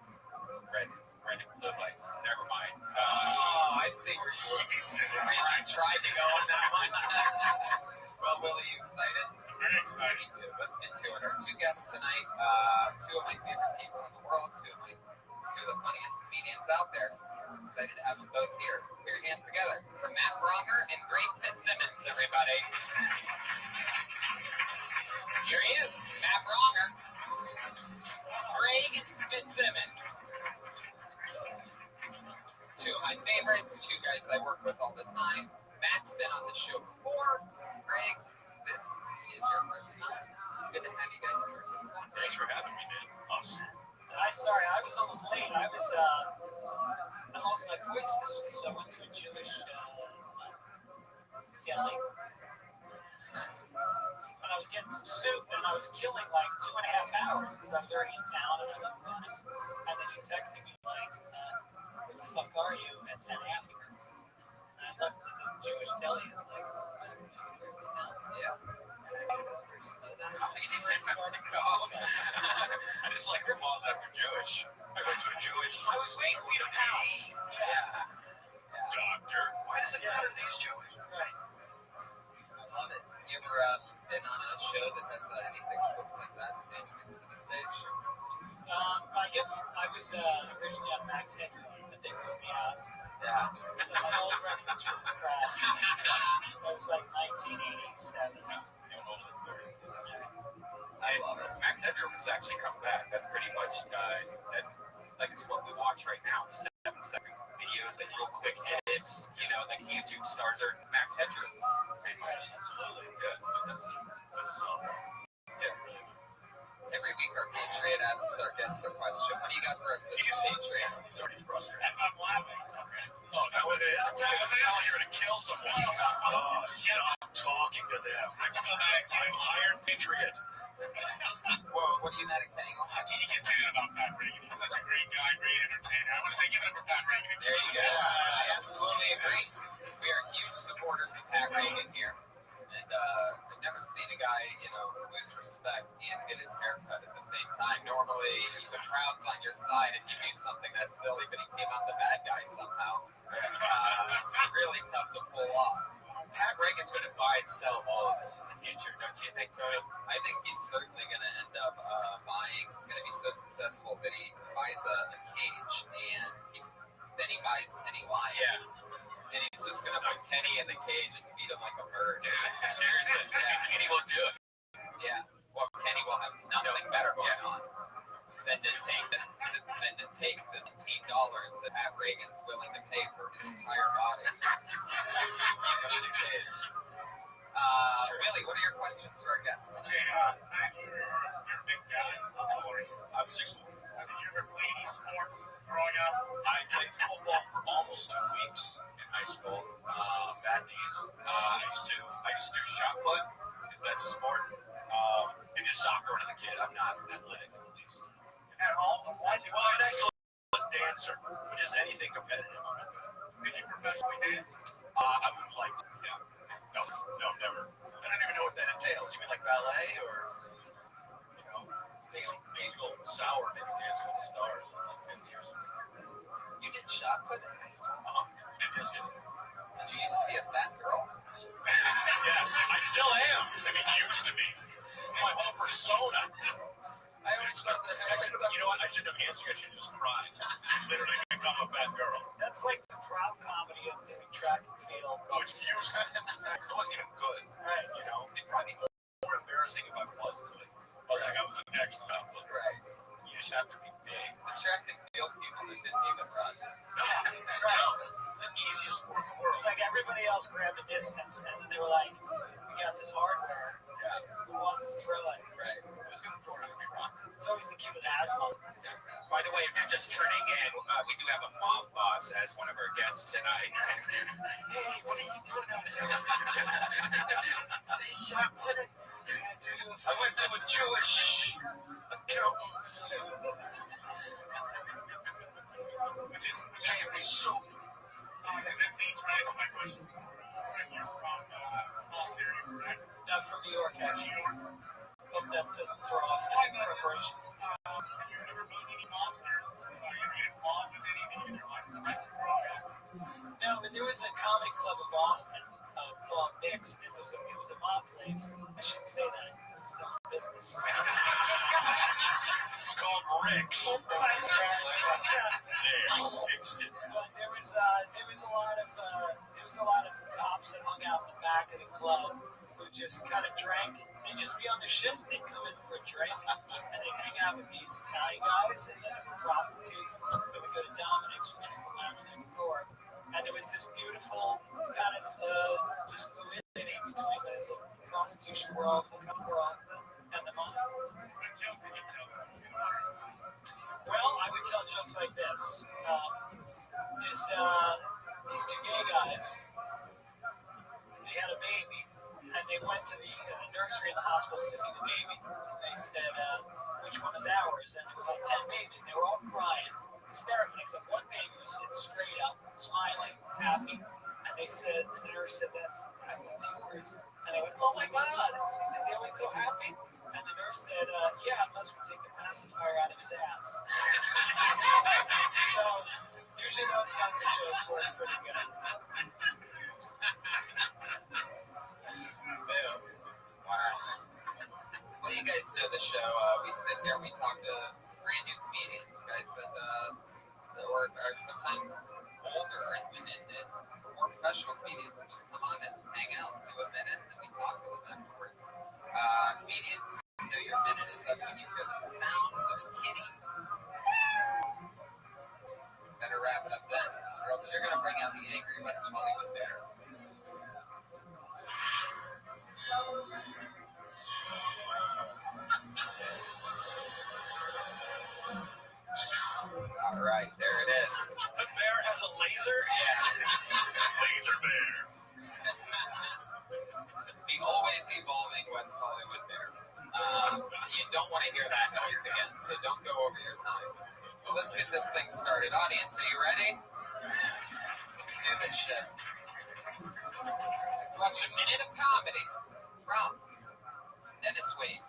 Red blue lights. Never mind. Oh, I see. Really tried to go on that one. Well, Willie, you excited? Very excited. Me too. Let's get to it. Our two guests tonight, two of my favorite people in the world, two of the funniest comedians out there. I'm excited to have them both here. Put your hands together for Matt Bronger and Greg Fitzsimmons, everybody. Here he is, Matt Bronger. Greg Fitzsimmons. Two of my favorites, two guys I work with all the time. Matt's been on the show before. Greg, this is your first time. It's good to have you guys here. Thanks for having me, man. Awesome. Sorry, I was almost late. I lost my voice, so I went to a Jewish deli. And I was getting some soup, and I was killing like 2.5 hours because I was already in town and I left Venice. And then you texted me like, where the fuck are you at 10 after? And I left the Jewish deli. It's like, just a few years now. Yeah. I just like ripoffs after Jewish. I went to a Jewish. I was waiting for you to pounce. Yeah. Doctor. Why does it matter to these Jewish? Right. I love it. You ever been on a show that has anything that looks like that standing next to the stage? I guess I was originally on Max Headroom, but they wrote me out. Yeah. That's an old reference from this crowd. That was like 1987. I love it. Max Headroom has actually come back. That's pretty much like what we watch right now. 7-second videos and real quick edits. You know, like YouTube stars are Max Headrooms. Pretty much. Absolutely. Yeah, that's really. Every week our Patriot asks our guests a question. What do you got for us this week, Patriot? He's already frustrated. I'm laughing. Oh, that what it is? Tell you're going to kill someone. Oh, stop talking to them. I'm Iron Patriot. Whoa, what are you mad at Kenny on? You can't say that about Pat Reagan. He's such a great guy, great entertainer. I want to say give it up for Pat Reagan. There you go. I absolutely agree. We are huge supporters of Pat Reagan here. And I've never seen a guy, lose respect and get his hair cut at the same time. Normally, the crowd's on your side if you do something that's silly, but he came out the bad guy somehow. Really tough to pull off. Pat Reagan sell all of this in the future, don't you think, Tony? I think he's certainly going to end up buying. He's going to be so successful that he buys a cage, and then he buys Kenny Lion. Yeah. And he's just going to put Kenny in the cage and feed him like a bird. Dude, seriously, Kenny will do it. Yeah. Well, Kenny will have nothing better going on than to take the $17 that Matt Reagan's willing to pay for his entire body. Keep him in the cage. Willie, what are your questions for our guests tonight? You're a big guy. I'm 6'4". Did you ever play any sports growing up? I played football for almost 2 weeks in high school. Bad knees. I used to do shot put. If that's a sport. I did soccer when I was a kid. I'm not athletic, at least. At all? Well, I'm an excellent dancer, which is anything competitive. Did you professionally dance? I would like to. Yeah. No, never. I don't even know what that entails. You mean like ballet or, musical sour, maybe Dancing with the Stars in like 50 or something. You did shot put in high school? And this is. Did you used to be a fat girl? Yes, I still am. I mean, used to be. My whole persona. I always thought that. You know what? I shouldn't have answered. I should have just cried. Literally become a fat girl. That's like the proud comedy of doing track and field. Oh, it's useless. It wasn't even good. Right. It'd probably be more embarrassing if I was good. Like I was an excellent athlete. Right. You just have to be big. The track and field people that didn't even run. It's the easiest sport in the world. It's like everybody else grabbed the distance, and then they were like, "We got this hardware. Who wants to throw it?" Right. Who's going to throw it? It's always the kid with asthma. By the way, if you're just turning in, we do have a mom boss as one of our guests tonight. Hey, what are you doing out here? Say shot put it. I went to a Jewish accountant's. Gave me soup. That leads right to my question. You're from Boston area, correct? Not from New York, actually. Hope that doesn't throw off any preparation. Have you ever met any monsters? Are you involved with anything in your life? No, but there was a comedy club in Boston called Nick's, and it was a mob place. I shouldn't say that because it's still in business. It's called Rick's. But there was a lot of cops that hung out in the back of the club who just kind of drank. They'd just be on their shift. They'd come in for a drink, and they'd hang out with these Italian guys and the prostitutes. They would go to Dominic's, which was the lounge next door. And there was this beautiful kind of just fluidity between the prostitution world, the club world, and the mafia. Well, I would tell jokes like this. These two gay guys, they had a baby, and they went to the nursery in the hospital to see the baby. And they said, which one is ours? And there were about 10 babies. They were all crying, hysterical, except one baby was sitting straight up, smiling, happy. And they said, the nurse said, that one's yours. And they went, oh my God, is the only so happy? And the nurse said, yeah, unless we take the pacifier out of his ass. So, usually those kinds of shows work pretty good. Wow. Well, you guys know the show. We sit here, we talk to brand new comedians, guys that are sometimes older and more professional comedians that just come on and hang out and do a minute, and then we talk to them afterwards. Comedians, you know your minute is up when you hear the sound of a kitty. Better wrap it up then, or else you're going to bring out the angry West Hollywood bear. All right, there it is. The bear has a laser? Yeah. Laser bear. The always evolving West Hollywood bear. You don't want to hear that noise again, so don't go over your time. So let's get this thing started. Audience, are you ready? Let's do this shit. Let's watch a minute of comedy from Dennis Wade.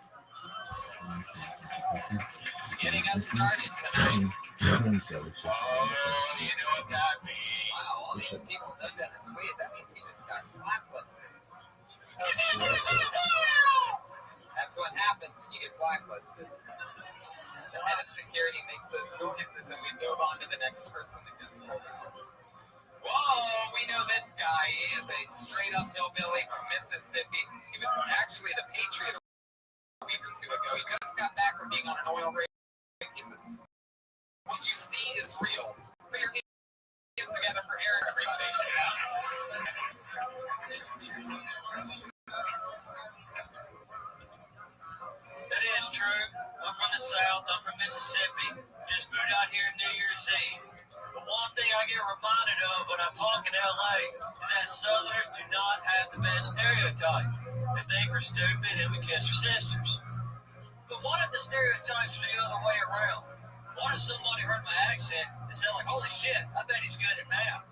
Getting us started tonight. Oh, you know what that means. Wow, all these people know Dennis Wade. That means he just got blacklisted. That's what happens when you get blacklisted. The head of security makes those noises, and we move on to the next person that gets pulled out. Whoa, we know this guy. He is a straight-up hillbilly from Mississippi. He was actually the Patriot a week or two ago. He just got back from being on an oil rig. He said, what you see is real. Put your hands together for Aaron, everybody. That is true. I'm from the South. I'm from Mississippi. Just moved out here New Year's Eve. But one thing I get reminded of when I'm talking LA is that Southerners do not have the best stereotype. They think we're stupid and we kiss our sisters. But what if the stereotypes were the other way around? What if somebody heard my accent and said, like, holy shit, I bet he's good at math?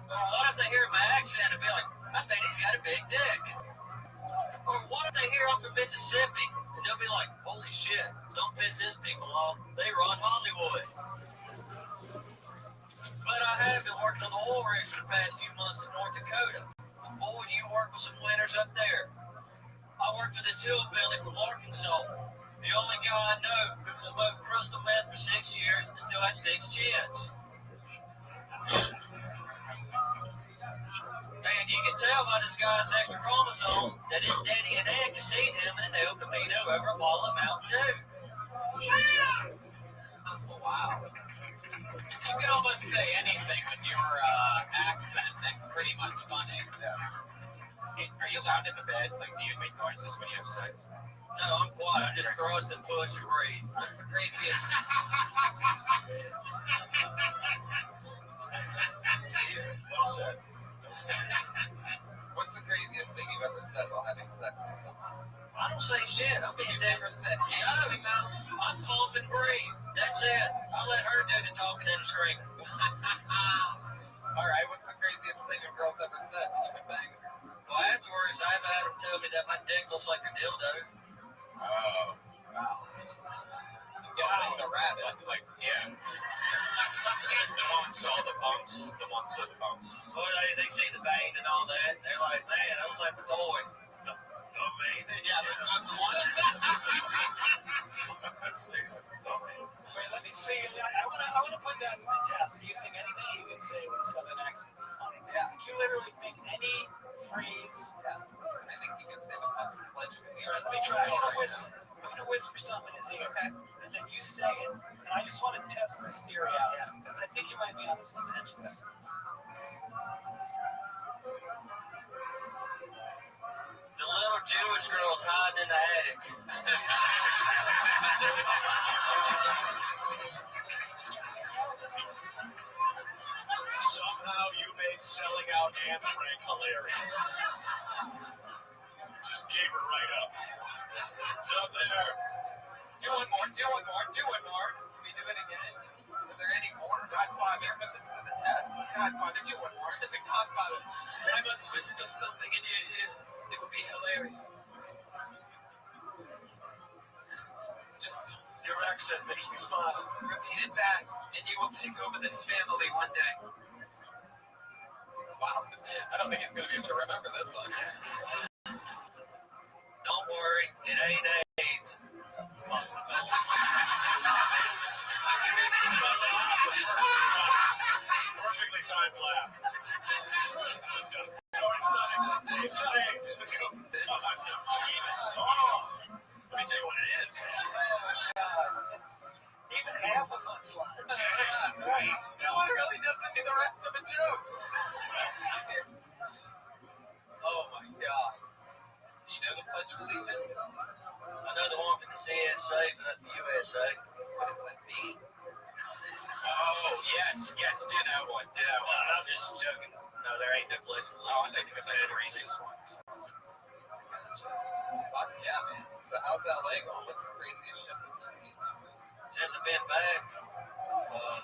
Or what if they hear my accent and be like, I bet he's got a big dick? Or what if they hear I'm from Mississippi and they'll be like, holy shit, don't piss these people off. They run Hollywood. But I have been working on the oil rigs for the past few months in North Dakota. And boy, do you work with some winners up there. I worked with this hillbilly from Arkansas. The only guy I know who can smoke crystal meth for 6 years and still have 6 chins. And you can tell by this guy's extra chromosomes that his daddy and aunt can see him in an El Camino over a bottle of Mountain Dew. Wow. You can almost say anything with your accent. That's pretty much funny. Hey, are you loud in the bed? Like, do you make noises when you have sex? No, I'm quiet. I just thrust and push and breathe. What's the craziest? Well said. What's the craziest thing you've ever said while having sex with someone? I don't say shit. You've never said anything now? I'm pump and breathe. That's it. I let her do the talking and screaming. All right, what's the craziest thing a girl's ever said when you've been banging her? Well, afterwards, I've had them tell me that my dick looks like a dildo. Oh, wow. I'm guessing the rabbit. Like, yeah. The ones, all the bumps, the ones with the bumps. Well, they see the vein and all that. They're like, man, that was like a toy. The vein? Yeah, there's just one. That's stupid. Wait, let me see. I want to put that to the test. Do you think anything you can say with a southern accent is funny? Yeah. Can you literally think any phrase? Yeah. I think you can say the fucking Pledge of Allegiance. Let me try. I'm gonna whisper something in his ear, Okay. and then you say it. And I just want to test this theory out because I think you might be on the same edge. The little Jewish girl's hiding in the attic. Somehow you made selling out Anne Frank hilarious. Just gave her right up. It's up there. Do it more. Can we do it again? Are there any more? Godfather, but this is a test. Godfather, do one more. The Godfather. I must whisper something in your ear. It would be hilarious. Just your accent makes me smile. Repeat it back, and you will take over this family one day. Wow. I don't think he's going to be able to remember this one. Don't worry, it ain't AIDS. Perfectly timed laugh. It's AIDS. Let's go. Let me tell you what it is. Even half a punchline. No one really doesn't need the rest of a joke. Oh my God. Do you know the Pledge of Allegiance? I know the one for the CSA, but not the USA. What does that mean? Oh, yes, do that one. I'm just joking. No, there ain't no Pledge of Allegiance. Oh, I think it was like the racist ones. Fuck yeah, man. So how's LA going? What's the craziest shit that you've seen lately? Since I've been back,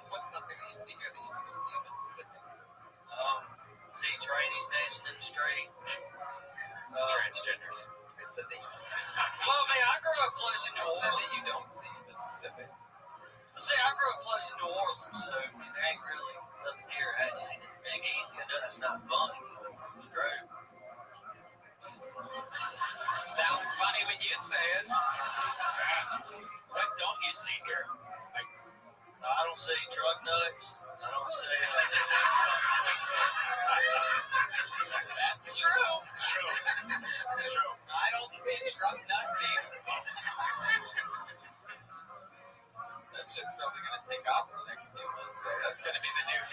What's something that you see here that you never see in Mississippi? see trainees dancing in the street. Transgenders. I said that Well, man, I grew up close to New Orleans. that you don't see in Mississippi. See, I grew up close to New Orleans, so there ain't really nothing here I ain't seen it. Big Easy. I know that's not funny. It's true.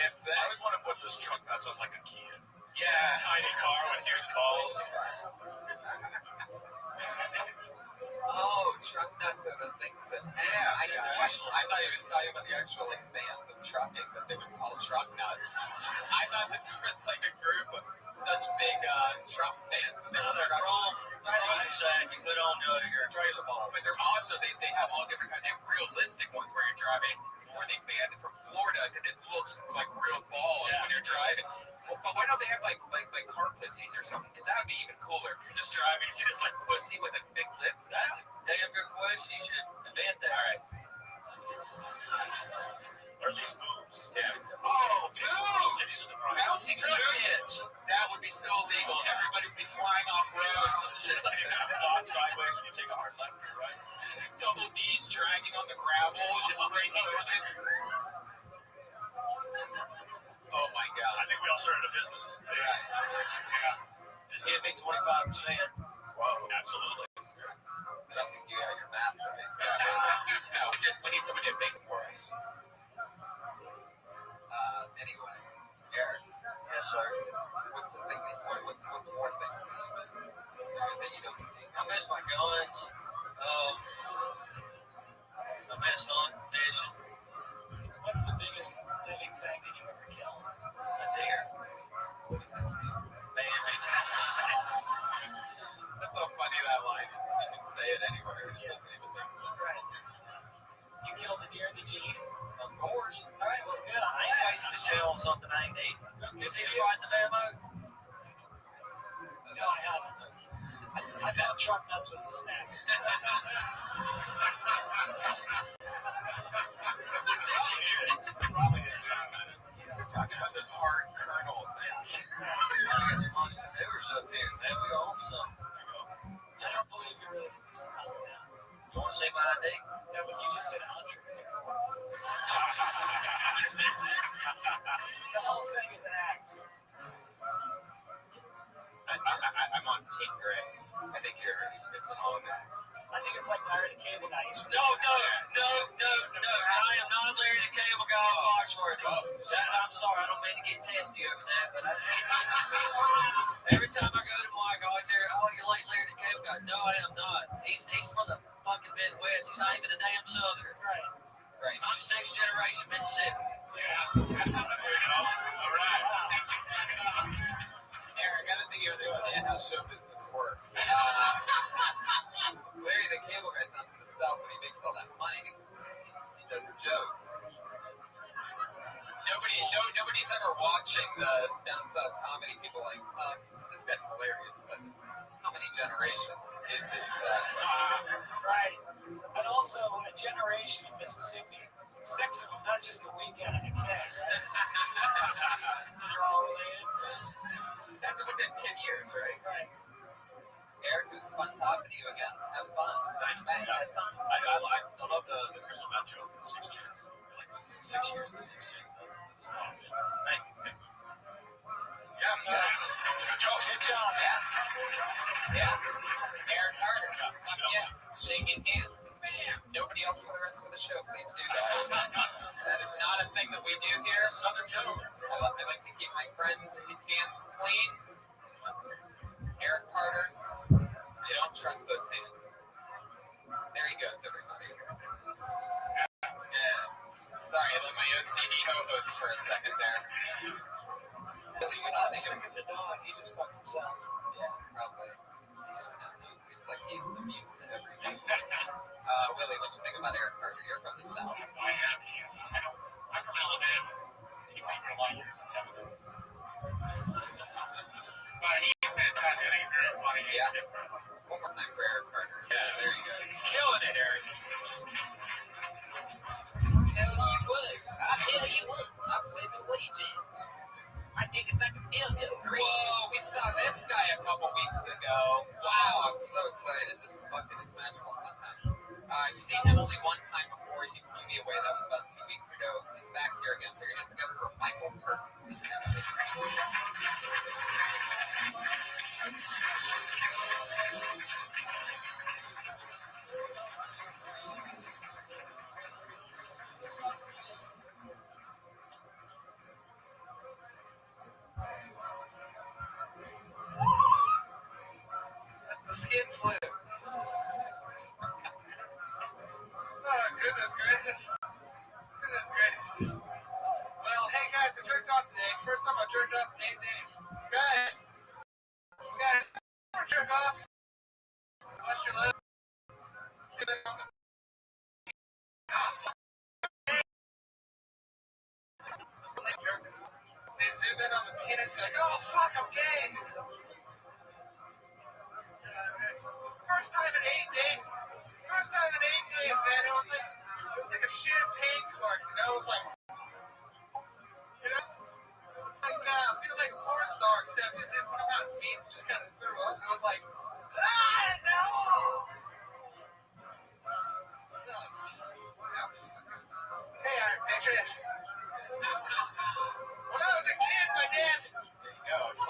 if they. I always want to put those truck nuts on like a Kia. Yeah. Tiny car with huge balls. Oh, truck nuts are the things that. Yeah, I got. I'm not even talking about the actual like fans of trucking that they would call truck nuts. I thought that there was like a group of such big truck fans. That they were truck nuts. Sack you put on your trailer ball. But they're also they have all different kinds. They have realistic ones where you're driving, or they banned it from Florida because it looks like real balls when you're driving. Well, but why don't they have like car pussies or something? Because that would be even cooler. You're just driving and see this like pussy with the big lips. That's a damn good question. You should invent that. all right. Or at least moves. Yeah. Oh, dude! Tips to the front. Bouncy truck kids. That would be so illegal. Everybody would be flying off roads. You're gonna flop sideways when you take a hard left or right. Double D's dragging on the gravel, just breaking with it. Oh my God! I think we all started a business. Yeah. Just give me 25%. Whoa! Absolutely. I don't think you got your math right. No, we need somebody to make it for us. Anyway, Eric. Yes, sir. What's the thing what's more things that you miss that you don't see? I miss my guns. I miss hunting, fishing. What's the biggest living thing that you ever killed? A deer. What was that? Baby. That's how funny that line is. You can say it anywhere. It doesn't even make sense. Right. You killed the deer, did you eat it? Of course. All right, well, good. I ain't wasting a shell on something I ain't eating. You see the price of ammo? No, I haven't. I thought truck nuts was a snack. Probably is. We're talking about those hard kernel things. I got some entrepreneurs up here. Maybe we own some. I don't believe you're really from the South now. You want to see my ID? No, but you just said entrepreneur. The whole thing is an act. I'm on Team Gray. I think it's an all act. I think it's like Larry the Cable Guy. No. I am not Larry the Cable Guy of Foxworthy. I'm sorry, I don't mean to get testy over that, but every time I go to Mike, I always hear, "Oh, you like Larry the Cable Guy?" No, I am not. He's from the fucking Midwest. He's not even a damn Southern. Right. I'm 6th generation Mississippi. That's how we go. All right. Eric, I don't think you understand how show business works. Larry the Cable Guy's not from the South, but he makes all that money because he does jokes. Nobody's ever watching the down south comedy. People like, this guy's hilarious, but how many generations is he exactly? Right. And also a generation in Mississippi. 6 of them, not just a weekend and a keg, right? They're all related. That's within 10 years, right? Right. Eric, it was fun talking to you again. Have fun. I love the Crystal Meth joke. 6 years. Like 6 years. 6 years. That's thank you. Yeah. Good job. Yeah. Eric Carter. Yeah. Shaking hands. Nobody else for the rest of the show. Please do that. That is not a thing that we do here. Southern gentlemen. I like to keep my friends' hands clean. Eric Carter. I don't trust those hands. There he goes, everybody. Yeah. Sorry, I let my OCD co-host for a second there. Really, you're not Sick making as a dog, he just fucked himself. Yeah, probably. It seems like he's immune to everything. Willie, what you think about Eric Carter? You're from the South. I'm from Alabama. He's seen me a lot of years. But he's fantastic. He's very funny. Yeah. One more time for Eric Carter. Yes. There you go. Killing it, Eric. I tell you what. I play the Legions. I think it's like a dildo. Whoa, we saw this guy a couple weeks ago. Wow, I'm so excited. This fucking is magical sometimes. I've seen him only one time before. He blew me away. That was about 2 weeks ago. He's back here again. We're going to together for Michael Perkins. minutes, you're like, oh fuck, I'm gay. First time in 8 days. First time in 8 days, man. It was like a champagne cork, you know? It was like, you know, feel like a porn star, except it didn't come out means just kind of threw up. It was like, no. Hey, Iron Patriot. When I was a kid, my dad. There you go, the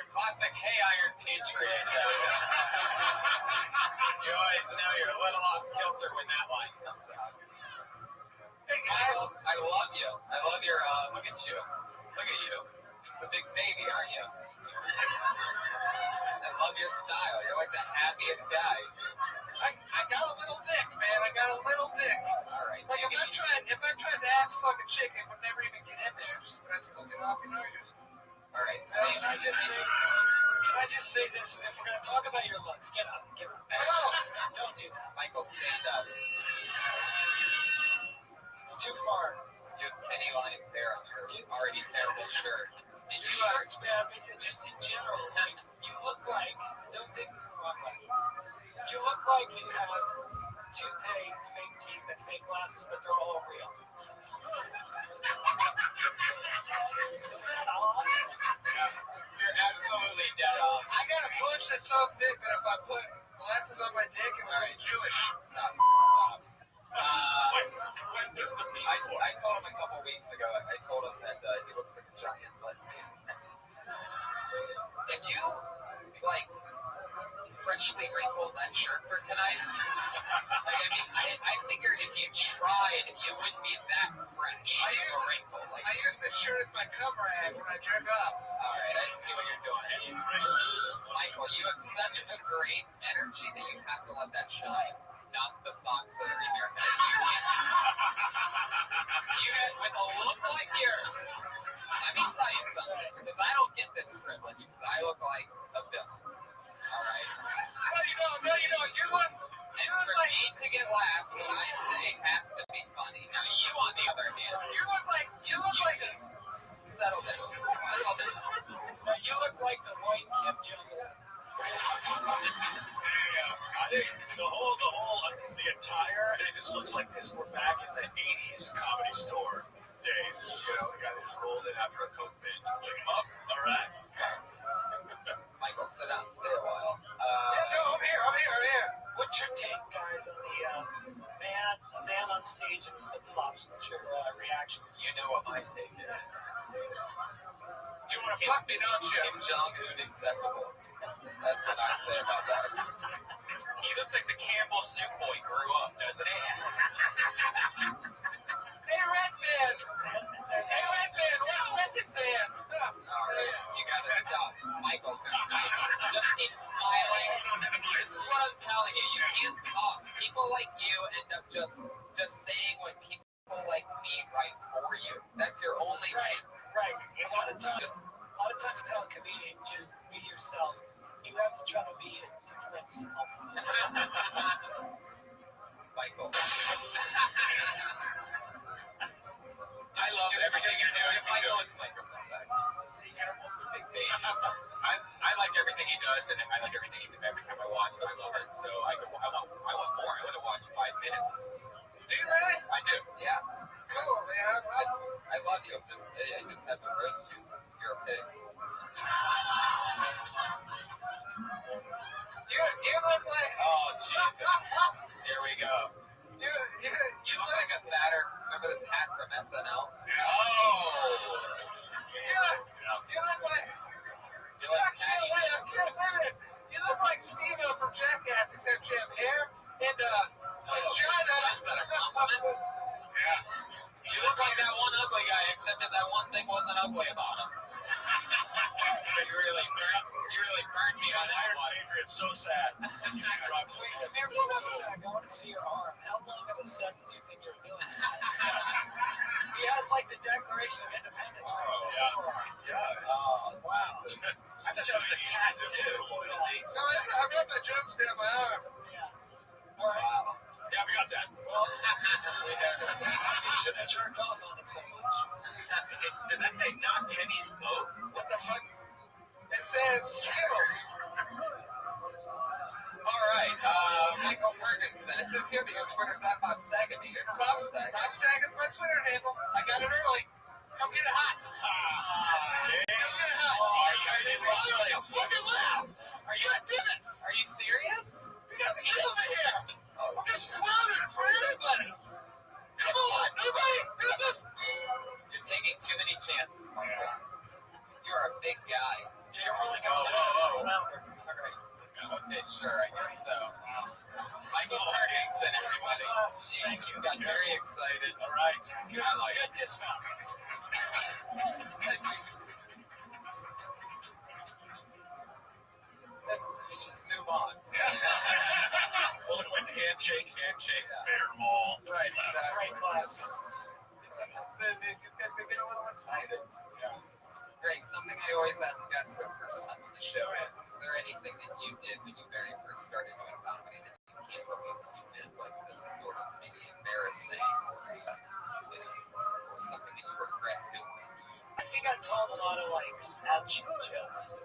classic Hey Iron Patriot. You always know you're a little off kilter when that line comes out. Hey guys, I love you. I love your. Look at you. Look at you. It's a big baby, aren't you? I love your style. You're like the happiest guy. I got a little dick, man. I got a little dick. All right. Like if I tried to ask fuck a chick, it would never even get in there. Just but I'd still get off your nose. All right. Can I just say this? If we're gonna talk about your looks, get up. Get up. Don't do that. Michael, stand up. It's too far. You have Penny Lyons hair on your already terrible shirt. And Your shirt's bad, but just in general, like, you look like, don't take this the wrong way. You look like you have toupee, fake teeth, and fake glasses, but they're all real. Isn't that odd? You're absolutely dead on. I got a bush that's so thick that if I put glasses on my dick, it would look Jewish. Stop. When does the meat I told him a couple weeks ago, I told him that he looks like a giant lesbian. Did you, like, freshly wrinkled that shirt for tonight? Like, I mean, I figured if you tried, you wouldn't be that fresh or wrinkled. Like, I use this shirt as my cover ad when I jerk off. All right, I see what you're doing. Michael, you have such a great energy that you have to let that shine. Not the thoughts that are in your head. You had, with a look like yours, let me tell you something, because I don't get this privilege, because I look like a villain. All right? No, you don't. You look And for me to get laughs, what I say has to be funny. Now, you, on the other hand, you look like just settle down. Settle down. You look like the white Kim Jong-un. I think the attire, and it just looks like this. We're back in the 80s Comedy Store days. You know, the guy that just rolled in after a coke binge. It's like, oh, all right. Michael, sit down, stay a while. I'm here. What's your take, guys, on the man on stage in flip-flops? What's your reaction? You know what my take is. You want to fuck me, don't you? Kim Jong-un acceptable. That's what I say about that. He looks like the Campbell soup boy grew up, doesn't he? Hey, Redman, where's Redman? All right, you gotta stop. Michael, just keep smiling. This is what I'm telling you. You can't talk. People like you end up just saying what people like me write for you. That's your only chance. Right. A lot of times tell a comedian, just be yourself. You have to try to be a different self. Michael. I love everything you're doing. Michael is Microsoft. Big baby. I like everything he does, and I like everything every time I watch it. I love it. So I want more. I want to watch 5 minutes. Do you really? I do. Yeah. Cool, man. I love you. I just have to roast you. You're a pig. You look like. Oh, Jesus. Here we go. You look like a fatter. Remember the Pat from SNL? Oh. You look like. You look like Steve-O from Jackass, except you have hair and vagina. Is that a compliment? Yeah. You look like that one ugly guy, except that one thing wasn't ugly about him. You really burned me on that one. Patriot's so sad. You just dropped his Wait, head. come here for 1 sec. I want to see your arm. How long of a set do you think you're doing? He has like the Declaration of Independence. Oh, wow. I thought that was a tattoo. Loyalty. No, I wrote the jokes down my arm. Yeah. All right. Wow. Yeah, we got that. Well, We have you Shouldn't have jerked off on it so much. Does that say not Kenny's boat? What the fuck? It says Skittles. All right, Michael Ferguson. It says here that your Twitter's at Bob Saget. You're not Bob Saget. Bob Saget's my Twitter handle. I got it early. Come get it hot. Come get it hot. Oh, you fucking laugh. Are you? Are you serious? You guys are killing me here. I'm just floundering for everybody. Come on, nobody. You're taking too many chances, Michael. You're a big guy. Yeah, you're only going to flounder. All right. Okay, sure, I guess so. Michael Ferguson, everybody. Thank Jeez, you. got very excited. All right. Good dismount. Let's just move on. Well, it went handshake, bear mall. Right, exactly. Great classes. Sometimes these guys they get a little excited. Greg, something I always ask guests their first time on the show is there anything that you did when you very first started doing comedy that you can't believe that you did, like that's sort of maybe embarrassing or, or something that you regret doing? I think I told a lot of like fat chick jokes.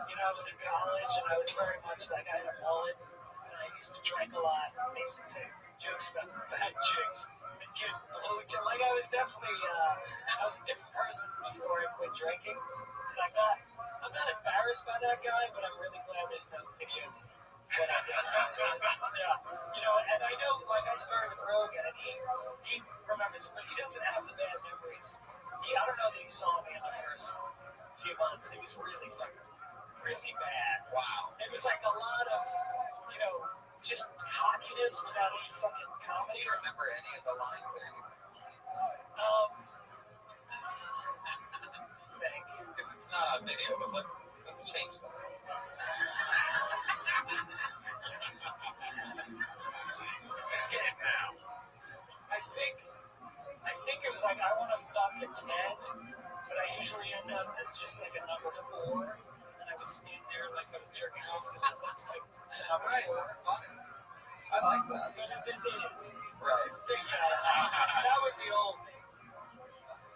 You know, I was in college and I was very much like I had a mullet and I used to drink a lot. I used to take jokes about fat chicks and get blowjobs. Like I was definitely, I was a different person before I quit drinking. And I'm not embarrassed by that guy, but I'm really glad there's no videotape. But, yeah, you know, and I know, like I started with Rogan and he remembers, but he doesn't have the bad memories. I don't know that he saw me in the first few months. It was really really bad. Wow. It was like a lot of, you know, just cockiness without any fucking Do comedy. you remember any of the lines or anything? Thank you. Because it's not on video, but let's change that. Let's get it now. I think it was like I want to fuck a 10, but I usually end up as just like a number 4, and I would stand there like I was jerking off because it looks like the number Right, 4. that's funny. I like that. But it didn't. Right. That was the old me.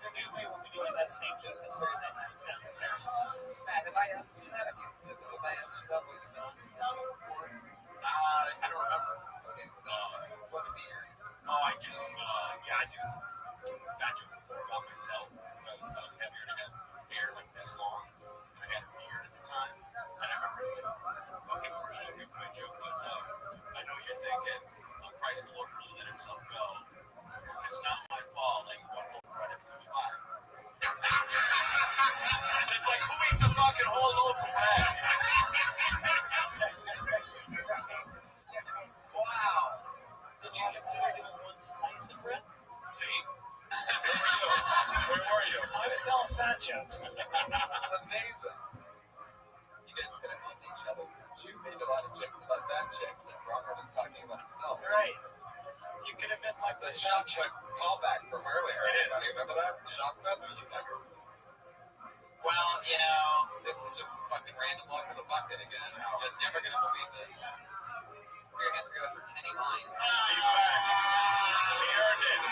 The new me will be doing that same joke on Thursday night downstairs. Matt, have I asked you that? Have I asked you that what you've done? I don't remember. Okay, well, what was he hearing? Oh, I just, I do magic about myself. So I was heavier and I had hair like this long. I had a beard at the time. And I remember the fucking worst joke of my joke was, I know you're thinking, Christ the Lord really let himself go. It's not my fault. Like, one whole credit for 5. And it's like, who eats a fucking whole loaf of bread? Wow. Did you consider doing one slice of bread? See? Where were you? I was telling fat jokes. It's amazing. You guys could have helped each other since you made a lot of jokes about bad chicks and Rocker was talking about himself. Right. You could have been like That's a shot put callback from earlier. Anybody remember that? Shot put? Well, you know, this is just the fucking random luck of the bucket again. You're never going to believe this. Put your hands together for Kenny Lyon. He's back. He earned it.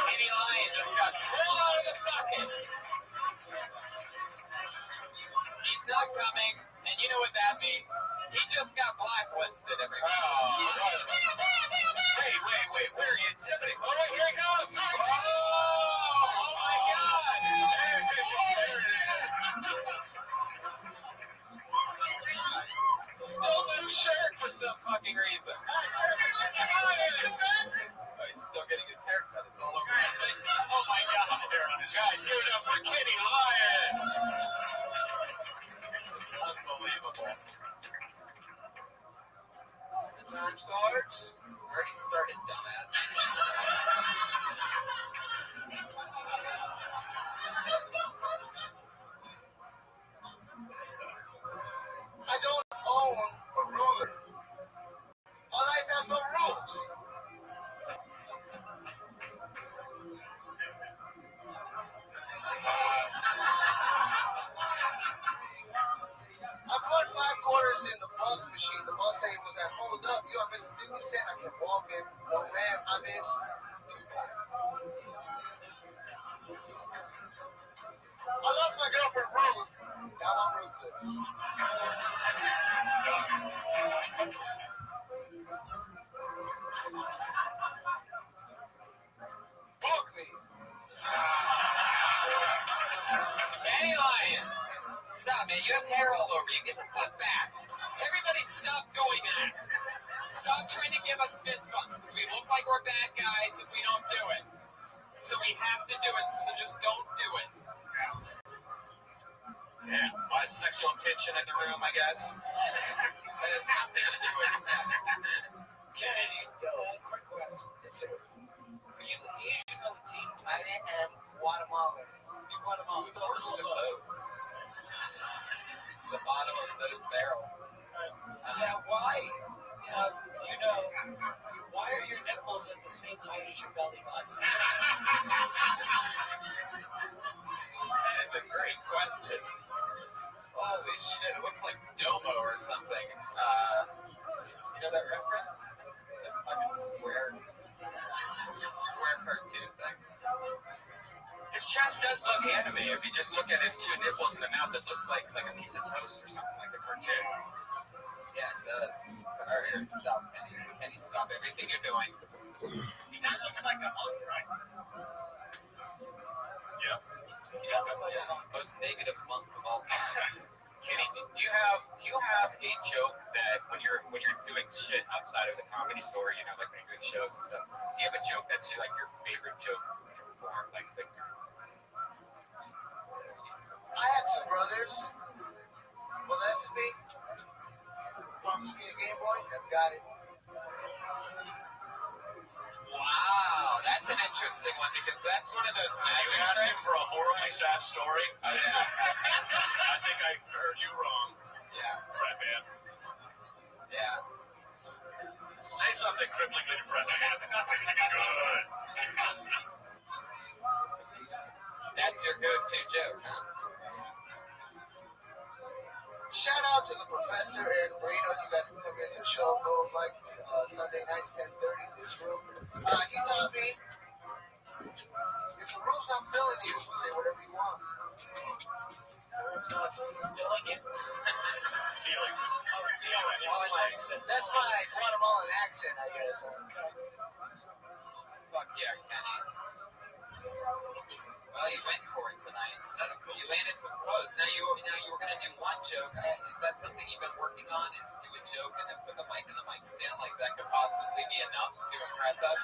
Kenny Lyon just got pulled out of the bucket. He's not coming, and you know what that means. He just got blacklisted, everybody. Wait, where is somebody? Oh, wait, here he comes! Oh my God! There it is. Still no shirt for some fucking reason. Oh, he's still getting his haircut. It's all over his face. Oh my God! Guys, give it up for Kenny Lyons! Unbelievable. The time starts. Already started, dumbass. I don't own a ruler. My life has no rules. I put 5 quarters in the boss machine. The boss said, was that hold up? You are missing 50 cents. I nipples. Book me. Hey, Lion! Stop, man. You have hair all over you. Get the fuck back. Everybody stop doing that. Stop trying to give us fist bumps because we look like we're bad guys if we don't do it. So we have to do it, so just don't do it. Yeah, a lot of sexual tension in the room, I guess. That has nothing to do with sex. Kenny, quick question. Yes, sir. Are you Asian or Latino? I am Guatemalan. You're Guatemalan. Who's worse than both? The bottom of those barrels. Yeah, why? Do you know, why are your nipples at the same height as your belly button? That is a great question. Holy shit, it looks like Domo or something. You know that reference? This fucking square cartoon thing. His chest does look anime. If you just look at his two nipples in the mouth, it looks like a piece of toast or something like the cartoon. Yeah, it does. Alright, stop, Kenny. Kenny, stop everything you're doing. He kind of looks like a monk, right? Yeah. He doesn't look Yeah, most negative monk of all time. Kenny, do you have a joke that when you're doing shit outside of the comedy store, you know, like when you're doing shows and stuff, do you have a joke that's like your favorite joke to perform? Like I have two brothers. Molested me. Promised me a Game Boy. I've got it. Wow, that's an interesting one because that's one of those you magic asked him tricks. for a horribly sad story? I think I heard you wrong. Yeah, Right, man. yeah. Say something cripplingly depressing. Good. That's your go-to joke, huh? Shout out to the professor Eric Marino. You guys can come here to the show Gold Mike Sunday nights 10:30. This room. He taught me if the room's not filling you, say whatever you want. It's not filling it. Feeling. Oh, feeling. It's like said That's my Guatemalan accent, I guess. Fuck yeah, Kenny. Well, you went for it tonight. You landed some blows. Now you were gonna do one joke. Is that something you've been working on? Is do a joke and then put the mic in the mic stand? Like that could possibly be enough to impress us?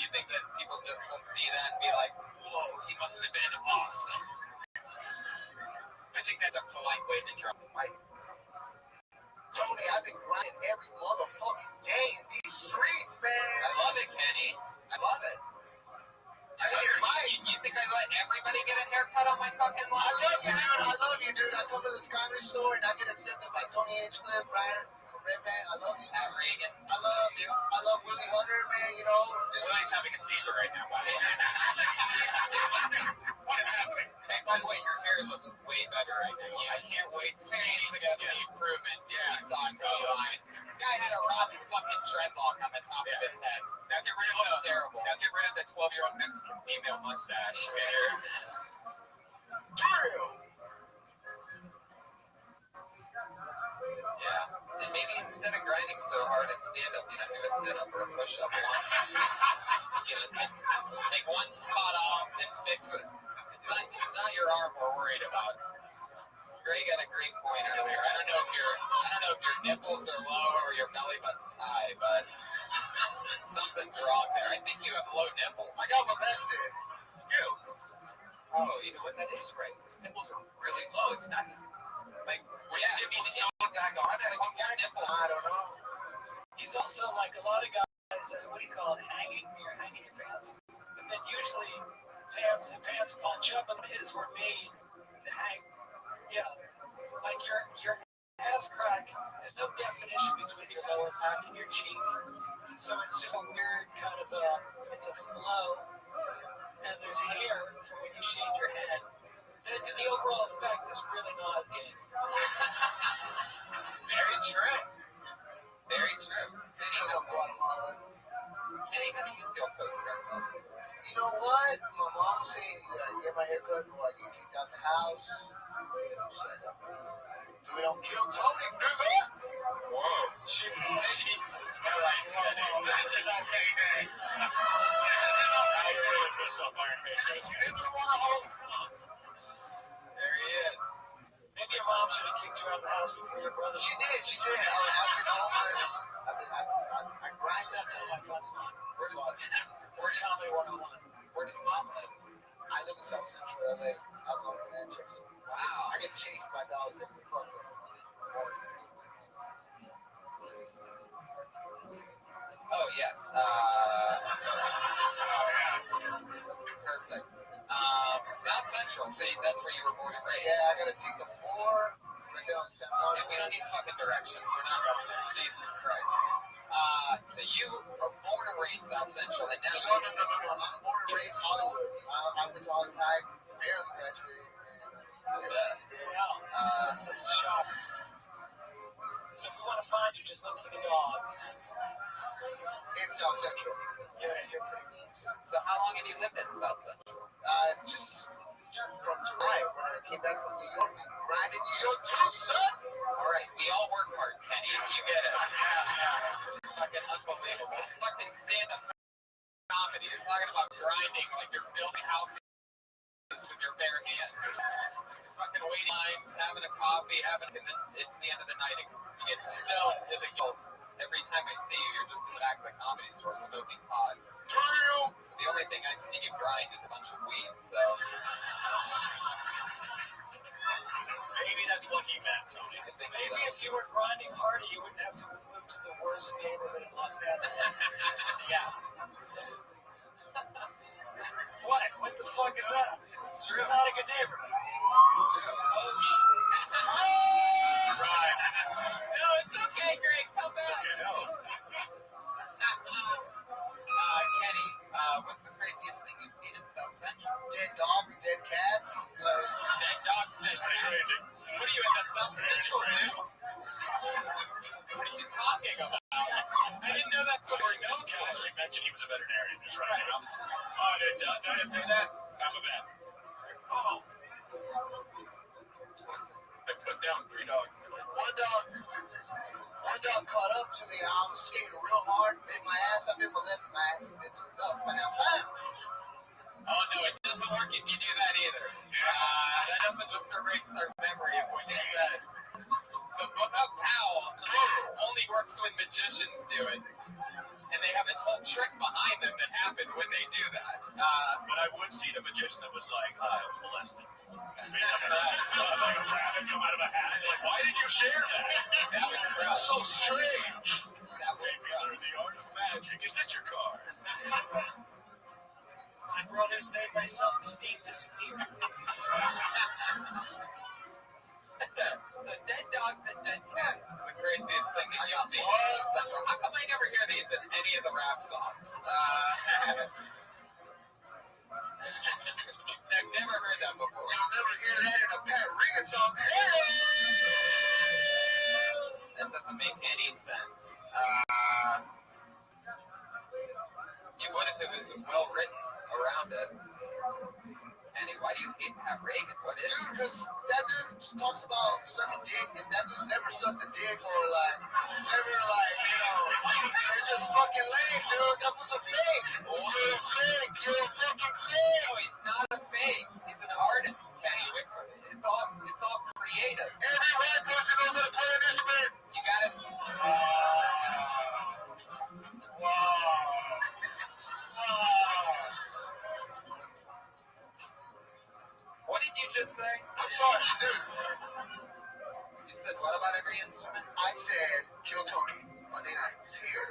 You think that people just will see that and be like, "Whoa, he must have been awesome"? I think that's a polite way to drop the mic. Tony, I've been grinding every motherfucking day in these streets, man. I love it, Kenny. I love it. You think I let everybody get a haircut on my fucking lawn? I love you, dude. I come to this comedy store and I get accepted by Tony Hinchcliffe, Brian, Redman. I love these At Reagan. I love Willie Hunter, man. You know, Willie's having a seizure right now, by the way. What is happening? Hey, by the way, your hair looks way better right now. I can't wait to see the improvement we saw in Q9. Guy had a rotten fucking dreadlock on the top of his head. Now get rid of Terrible. Now get rid of the 12-year-old Mexican female mustache. drill. Yeah. And maybe instead of grinding so hard at stand-up, do a sit-up or a push-up once. Take one spot off and fix it. It's not your arm we're worried about. Gray got a great point earlier. I don't know if your nipples are low or your belly button's high, but something's wrong there. I think you have low nipples. I got molested. You. Oh, you know what that is, right? His nipples are really low. It's not his, like, where your nipples sew back on. Your nipples. I don't know. He's also like a lot of guys, what do you call it, you're hanging your pants. And then usually the pants bunch up and his were made to hang. Yeah, like your ass crack, there's no definition between your lower back and your cheek. So it's just a weird kind of it's a flow. And there's hair for when you shave your head. The overall effect is really nauseating. Very true. Very true. This is a Guatemalan. Kenny, how do you feel post-haircut? You know what? My mom was saying Did I get my hair cut before I get kicked out the house? Do we don't kill Tony, nigga? Whoa. Jesus Christ, Kenny. This is not payday. I'm really pissed off Iron Man, Chris. You didn't want to host. There he is. Maybe your mom should have kicked you out of the house before your brother. She did. I've been homeless. I grind. Stepped on my front lawn. Where does Comedy 101. where does mom live? I live in South Central LA. I was over in Manchester. Wow. I get chased by dogs every fucking morning. Oh yes. Perfect. South Central. See, that's where you were born and raised. Yeah, I gotta take the 4 right down Central. Okay, we don't need fucking directions. We're not going there. Jesus Christ. So you are born and raised South Central, and now No. I'm born and raised Hollywood. I went to Hollywood. I barely graduated. Wow. That's a shock. So if we want to find you, just look for the dogs. In South Central. You're pretty close. So how long have you lived in South Central? Just from July when I came back from New York. Grinding New York too, son. All right, we all work hard, Kenny. You get it. It's fucking unbelievable. It's fucking stand-up comedy. You're talking about grinding like you're building houses with your bare hands. You're fucking waiting lines, having a coffee, and then it's the end of the night. You get stoned to the gills. Every time I see you, you're just in the back of the comedy store smoking pot. So the only thing I've seen you grind is a bunch of weed, so... Maybe that's what he meant, Tony. Maybe if you were grinding harder, you wouldn't have to move to the worst neighborhood in Los Angeles. Yeah. What the fuck is that? It's true. It's not a good neighborhood. Oh, shit. Right. No, it's okay, Greg. Come back. Kenny, what's the craziest thing you've seen in South Central? Dead dogs, dead cats. Dead dogs, dead cats. What are you in the South Central Zoo? What are you talking about? I didn't know that's what we're known for. Casually mentioned he was a veterinarian just right now. Oh, I didn't say that. I'm a vet. Oh. I put down 3 dogs. One dog caught up to me. I was skating real hard, bit my ass. I've been molesting my ass. Been through enough by now. Oh, no, it doesn't work if you do that either. That doesn't just erase our memory of what you said. The book of Powell only works when magicians do it. And they have a whole trick behind them that happened when they do that. But I would see the magician that was like, hi, I was molested. Like a rabbit come out of a hat. Like, why did you share that? That would be That's so strange. That would If you learn the art of magic, is this your card? My brother's made my self-esteem disappear. So dead dogs and dead cats is the craziest thing that you'll see. How come I never hear these in any of the rap songs? I've never heard that before. You'll never hear that in a Pat Regan song. That doesn't make any sense. You would if it was well written around it. Annie, why do you hate Pat Regan? What is it? Dude, because that dude talks about sucking dick, and that dude's never sucked a dick or it's just fucking lame, dude. That was a fake. You're a fake. You're a fucking fake. No, he's not a fake. He's an artist, Kenny. It's all creative. Every white person knows how to play an instrument. You gotta. What did you just say? I'm sorry, dude. You said what about every instrument? I said kill Tony Monday nights here.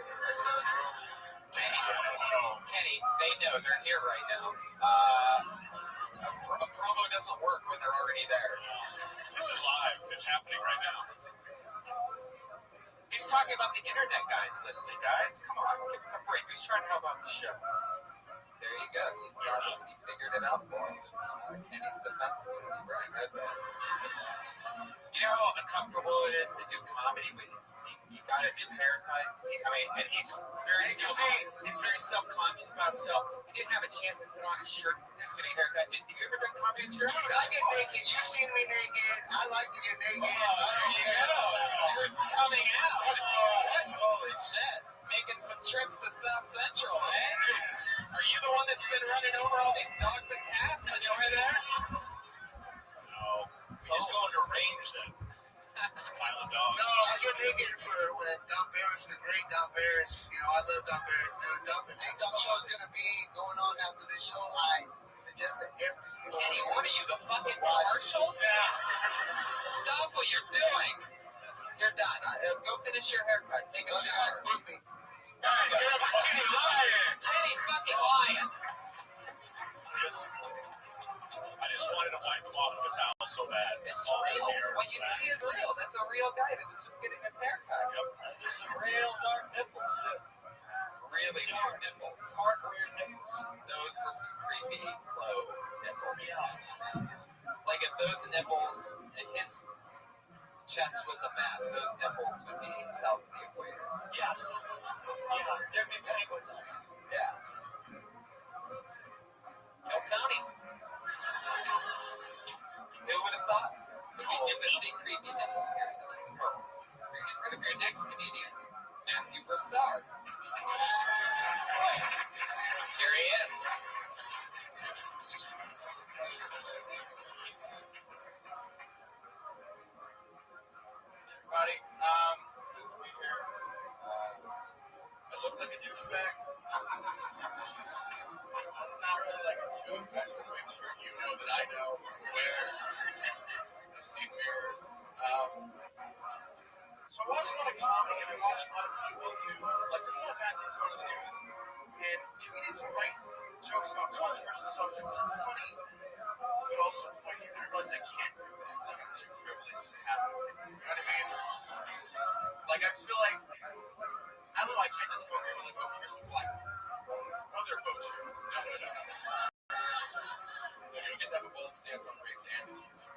Kenny, they know they're here right now. A promo doesn't work when they're already there. This is live. It's happening right now. He's talking about the internet guys listening, guys. Come on, give him a break. He's trying to help out the show. There you go. You figured it out for him. Kenny's defensive. Right, Redman. You know how uncomfortable it is to do comedy with he got a new haircut. I mean, and he's very self-conscious about himself. He didn't have a chance to put on his shirt because he was getting a haircut. Did you ever done comedy at your Dude, I get naked. You've seen me naked. I like to get naked. Shirt's coming out. What? Holy shit. Making some trips to South Central, eh? Are you the one that's been running over all these dogs and cats on your way there? No, we just go into range then. Pile of dogs. No, I get naked for when Don Barris, the great Don Barris. You know, I love Don Barris, dude. Don show's gonna be going on after this show. I suggest that every single Kenny, what are you, the fucking commercials? Stop what you're doing. You're done. Go finish your haircut. Take a shower. me. Guys, you're a fucking lion. Kenny fucking lying. I just wanted to wipe him off with a towel so bad. It's real. What you see is real. That's a real guy that was just getting his haircut. Yep. There's just some real dark nipples too. Really weird nipples. Smart weird nipples. Those were some creepy, low nipples. Yeah. Like if those nipples, if his chest was a map, those nipples would be south of the equator. Yes. Yeah. There'd be penguins on it. Yeah. Yo, Tony. Who would have thought? We get to see creepy nipples here tonight. We're going to take our next comedian, Matthew Broussard. Here he is. Everybody, I look like a douchebag. It's not really like a joke. I just want to make sure you know that I know where I see mirrors. So I watch a lot of comedy and I watch a lot of people too. Like there's a lot of bad things going on in the news, and comedians will write jokes about controversial subjects that are funny, but also like you realize I can't do that. Like I'm too privileged to have it. You know what I mean? Like I feel like I don't know. I can't just go here and like, okay, here's a black. Throw their boat shoes. No. You don't get to have a bold stance on race and issues.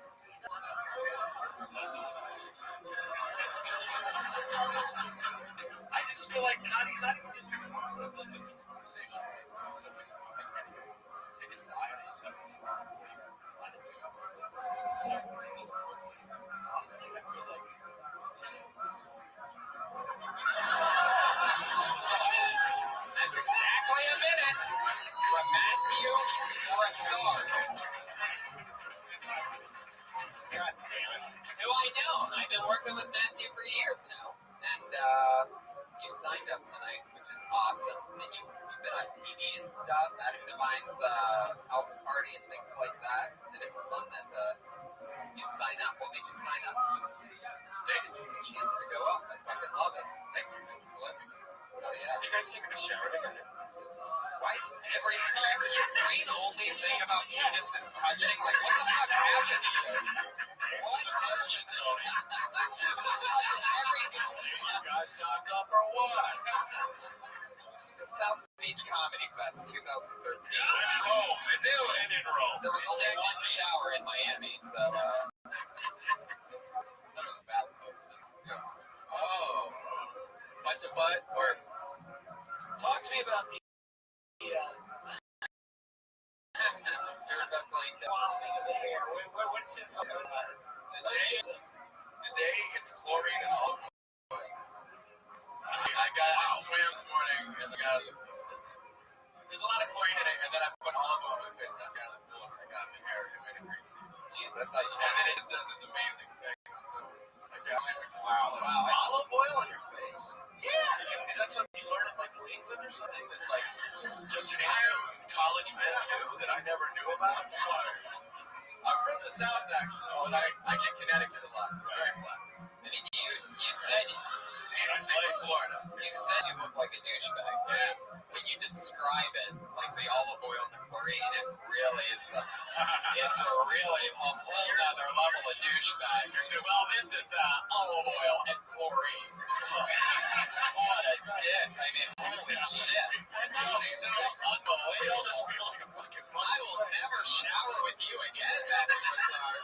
I just feel like not even just a comedy, but I feel like just a conversation. These subjects come up and take a side and just have a responsibility. Attitudes. So, honestly, I feel like That's exactly a minute from Matthew Broussard. God damn it. Who I know. I've been working with Matthew for years now. And you signed up tonight, which is awesome. And you've been on TV and stuff, Adam Devine's house party and things like that. And it's fun that you'd sign up. What made you sign up? Just stage, a chance to go up. I fucking love it. thank you for letting me. So yeah. You guys taking a shower together? Why is does your brain only think about penises touching? Like, what the fuck happened to you? What's the question, Tony? Everything. Did you guys talk up or what? It's the South Beach Comedy Fest 2013. Oh, I knew it in Rome. There was only one shower in Miami, so that was a bad move. Oh, butt to butt, or Talk to me about the wafting of the hair. What's it about? Today it's chlorine and olive oil. I swam this morning and I got out of the pool. There's a lot of chlorine in it, and then I put olive oil on my face. I got out of the pool and I got my hair and it made it greasy. Jeez, I thought you And then it does this amazing thing. So I got wow. olive oil on your face. Yeah. Is that something you learned in like New England or something that like just handsome college men do that I never knew about? I'm from the South actually, but I get Connecticut a lot. It's very flat. I mean, you said Florida. you said you look like a douchebag. Yeah. When you describe it, like the olive oil and the chlorine, it really is it's a really whole other level of douchebag. Well, this is olive oil and chlorine. What a dick. I mean, holy shit. Unbelievable. Just feel like a fucking I will never shower with you again, Matthew Broussard.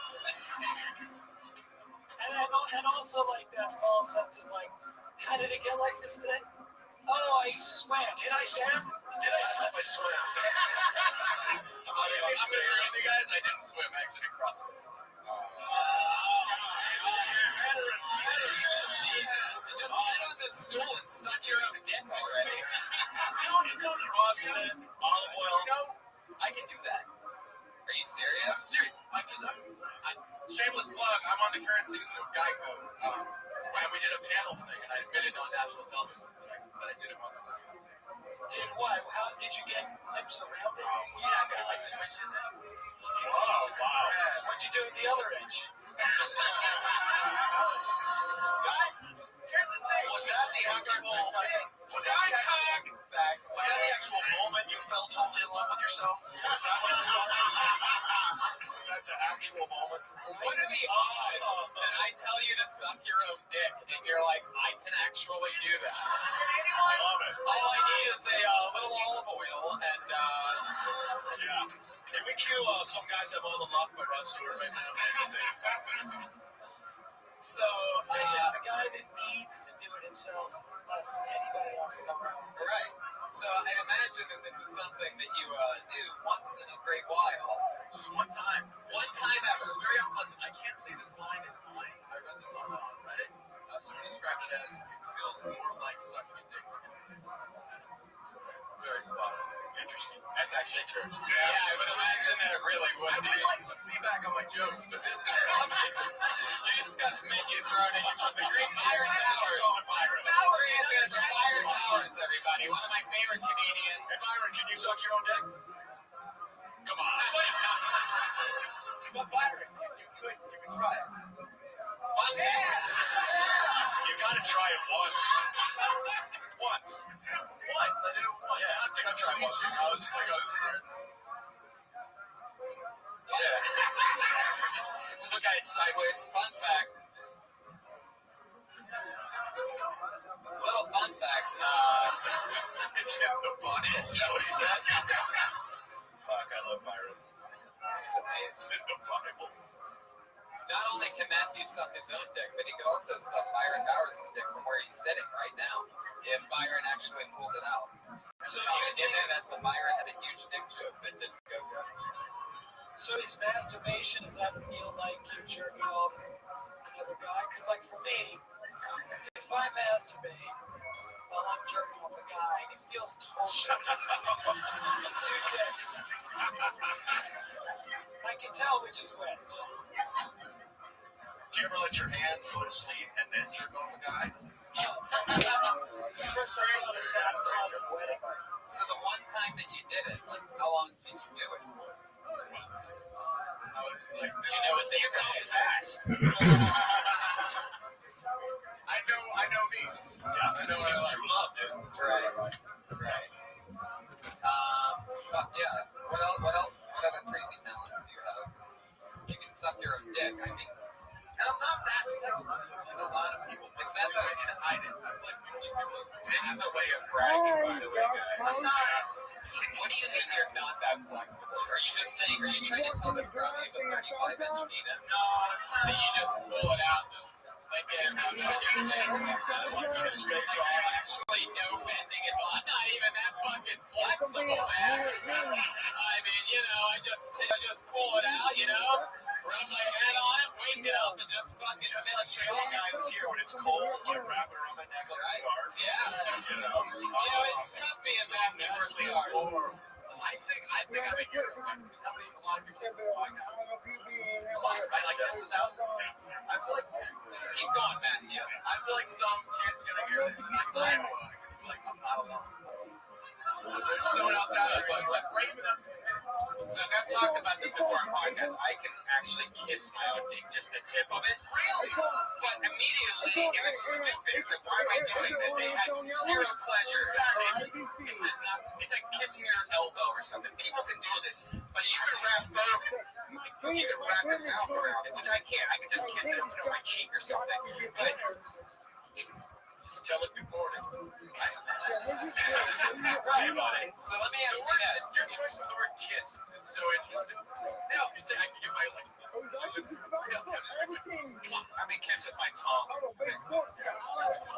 and also like that false sense of like How did it get like this today? Oh, I swam. Did I swim? I swam. I'm sorry, guys. I didn't swim. I actually did CrossFit. Just sit on this stool and suck your own dick already. Tony, CrossFit, olive oil. No, I can do that. Are you serious? I'm serious. Shameless plug. I'm on the current season of Geico. And we did a panel thing, and I admitted on national television that I did it once. Did what? How did you get lips around it? Yeah, I got like 2 inches up. Oh, wow. What'd you do with the other inch? Here's the thing. Was that the actual was that the actual moment you felt totally in love with yourself? Was that the actual moment? What are the odds that I tell you to suck your own dick and you're like, I can actually do that? I love it. All I need is a little olive oil and yeah. Can we cue some guys have all the luck by Rod Stewart right now? So Vic is the guy that needs to do it himself less than anybody else in the world. right. So I'd imagine that this is something that you do once in a great while. Just one time. One time It ever. was very unpleasant. I can't say this line is mine. I read this on Reddit. Somebody described it as it feels more like sucking a dick than it is. Very spot on. Interesting. That's actually true. Yeah, I would imagine that it really would I be. would like some feedback on my jokes, but this is You just got to make it throw to him with the great Byron Bowers. Byron Byron Bowers, everybody. One of my favorite comedians. Hey, Byron, can you suck your own dick? Come on. But Byron, you could try it. Once. You gotta try it once. Once. I did it once. Yeah, I think I'll try once. I was just like, oh, this is weird. Yeah. Look at it sideways. Fun fact. Little fun fact. It's in the bunny. Is that what he said? Fuck, I love Byron. It's in the Bible. Not only can Matthew suck his own dick, but he could also suck Byron Bowers' dick from where he's sitting right now. If Byron actually pulled it out. So That's a Byron has a huge dick joke that didn't go good. So is masturbation, does that feel like you're jerking off another guy? Because like for me, if I masturbate while I'm jerking off a guy, it feels totally like 2 dicks. I can tell which is which. Do you ever let your hand go to sleep and then jerk off a guy? First I want to sat on the wedding. So the one time that you did it, like how long did you do it? I was like, You know what they say. fast. I know me. Yeah, I know it's true love, dude. Right. Yeah. What else? What other crazy talents do you have? You can suck your own dick. I mean, And I'm not that flexible. I feel like a lot of people. It's not that. And I didn't. I feel like these people. This is a way of bragging, by the way, guys. It's not. What do you mean you're not that flexible? Are you just saying? Are you trying to tell this girl you have a 35-inch penis? No, it's not. That you just pull it out and just like it and rub it in your face like that? Like you just space off. Actually, no bending at all. I'm not even that fucking flexible, man. I mean, I just pull it out, rub my head on it, wake it up, and just fucking Just sit like the other guy was here when it's cold, like wrap it around my neck like a scarf. Yeah. It's tough being that never scarf. I think I'm a hero. Because a lot of people listen to this podcast. I like this now. I feel like Just keep going, Matthew. I feel like some kids gonna hear this in Iowa because you're like, I'm not alone. There's someone else out there like brave enough to admit it. Look, I've talked about this before on podcasts. I can actually kiss my own dick, just the tip of it. Really? But immediately, it was stupid. So why am I doing this? It had zero pleasure. It's just not. It's like kissing your elbow or something. People can do this, but you can wrap both. You can wrap your mouth around it, which I can't. I can just kiss it and put it on my cheek or something. But Just tell it good morning. right about it. So let me ask you this. Your choice of the word kiss is so interesting. Now, you can say I can get my I mean, kiss with my tongue.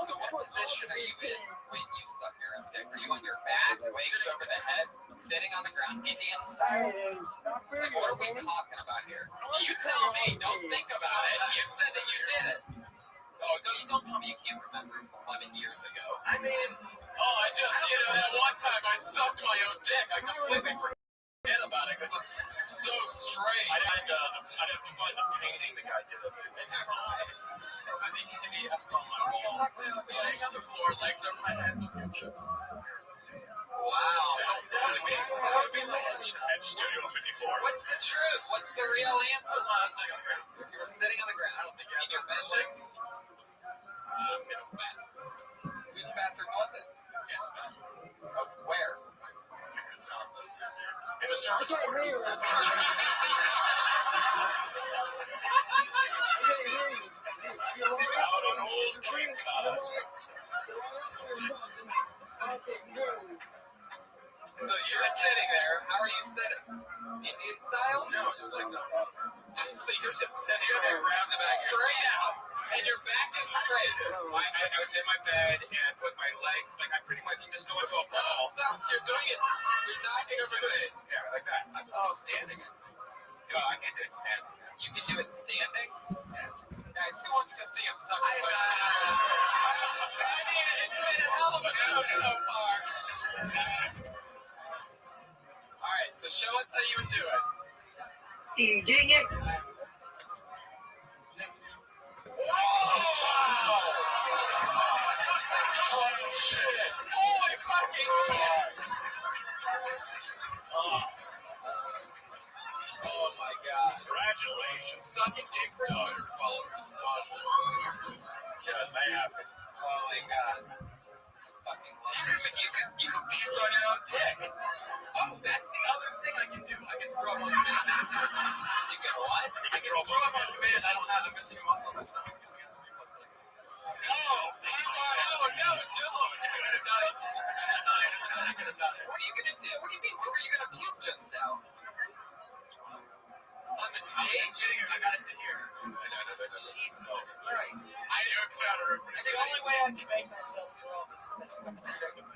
So what position are you in when you suck your own dick? Are you on your back, legs over the head, sitting on the ground, Indian style? Like, what are we talking about here? You tell me. Don't think about it. You said that you did it. Oh, no, you don't tell me you can't remember. It's 11 years ago. I mean, I just, that one time I sucked my own dick. I completely forget about it because it's so strange. I didn't find the painting the guy did of it. It's all right. I think you can be up on my wall. Laying on the floor, legs over my head. Wow. At Studio 54. What's the truth? What's the real answer? You were sitting on the ground. I don't think in your bed legs. In a bathroom. Whose bathroom was it? His bathroom. Oh, where? In a servitory. Out on Old Cape Cod. So you're sitting there. How are you sitting? Indian style? No, just like so. So you're just sitting there, grab the back straight out, and your back is straight. I was in my bed and put my legs, like I pretty much just go into a ball. Stop, you're doing it. You're knocking over things. Yeah, like that. Oh, standing. No, I can't do it standing. You can do it standing? Yeah. Guys, who wants to see him suck his own? I mean, it's been a hell of a show so far. Alright, so show us how you would do it. You ding it? Holy fucking shit! Oh my god. Congratulations. Sucking dick for Twitter followers. Just happened. Oh my god. Fucking love it. You can puke on your own dick. Oh, that's the other thing I can do. I can throw up on command. You can what? I can throw up on command. I don't have a missing muscle in my stomach because against me. Oh, no, Jello, it's going to die. What are you going to do? What do you mean? Where were you going to puke just now? On the stage? I got it to here. Jesus Christ. I knew it clear. The only way I can make myself throw up is if I slip in the chicken.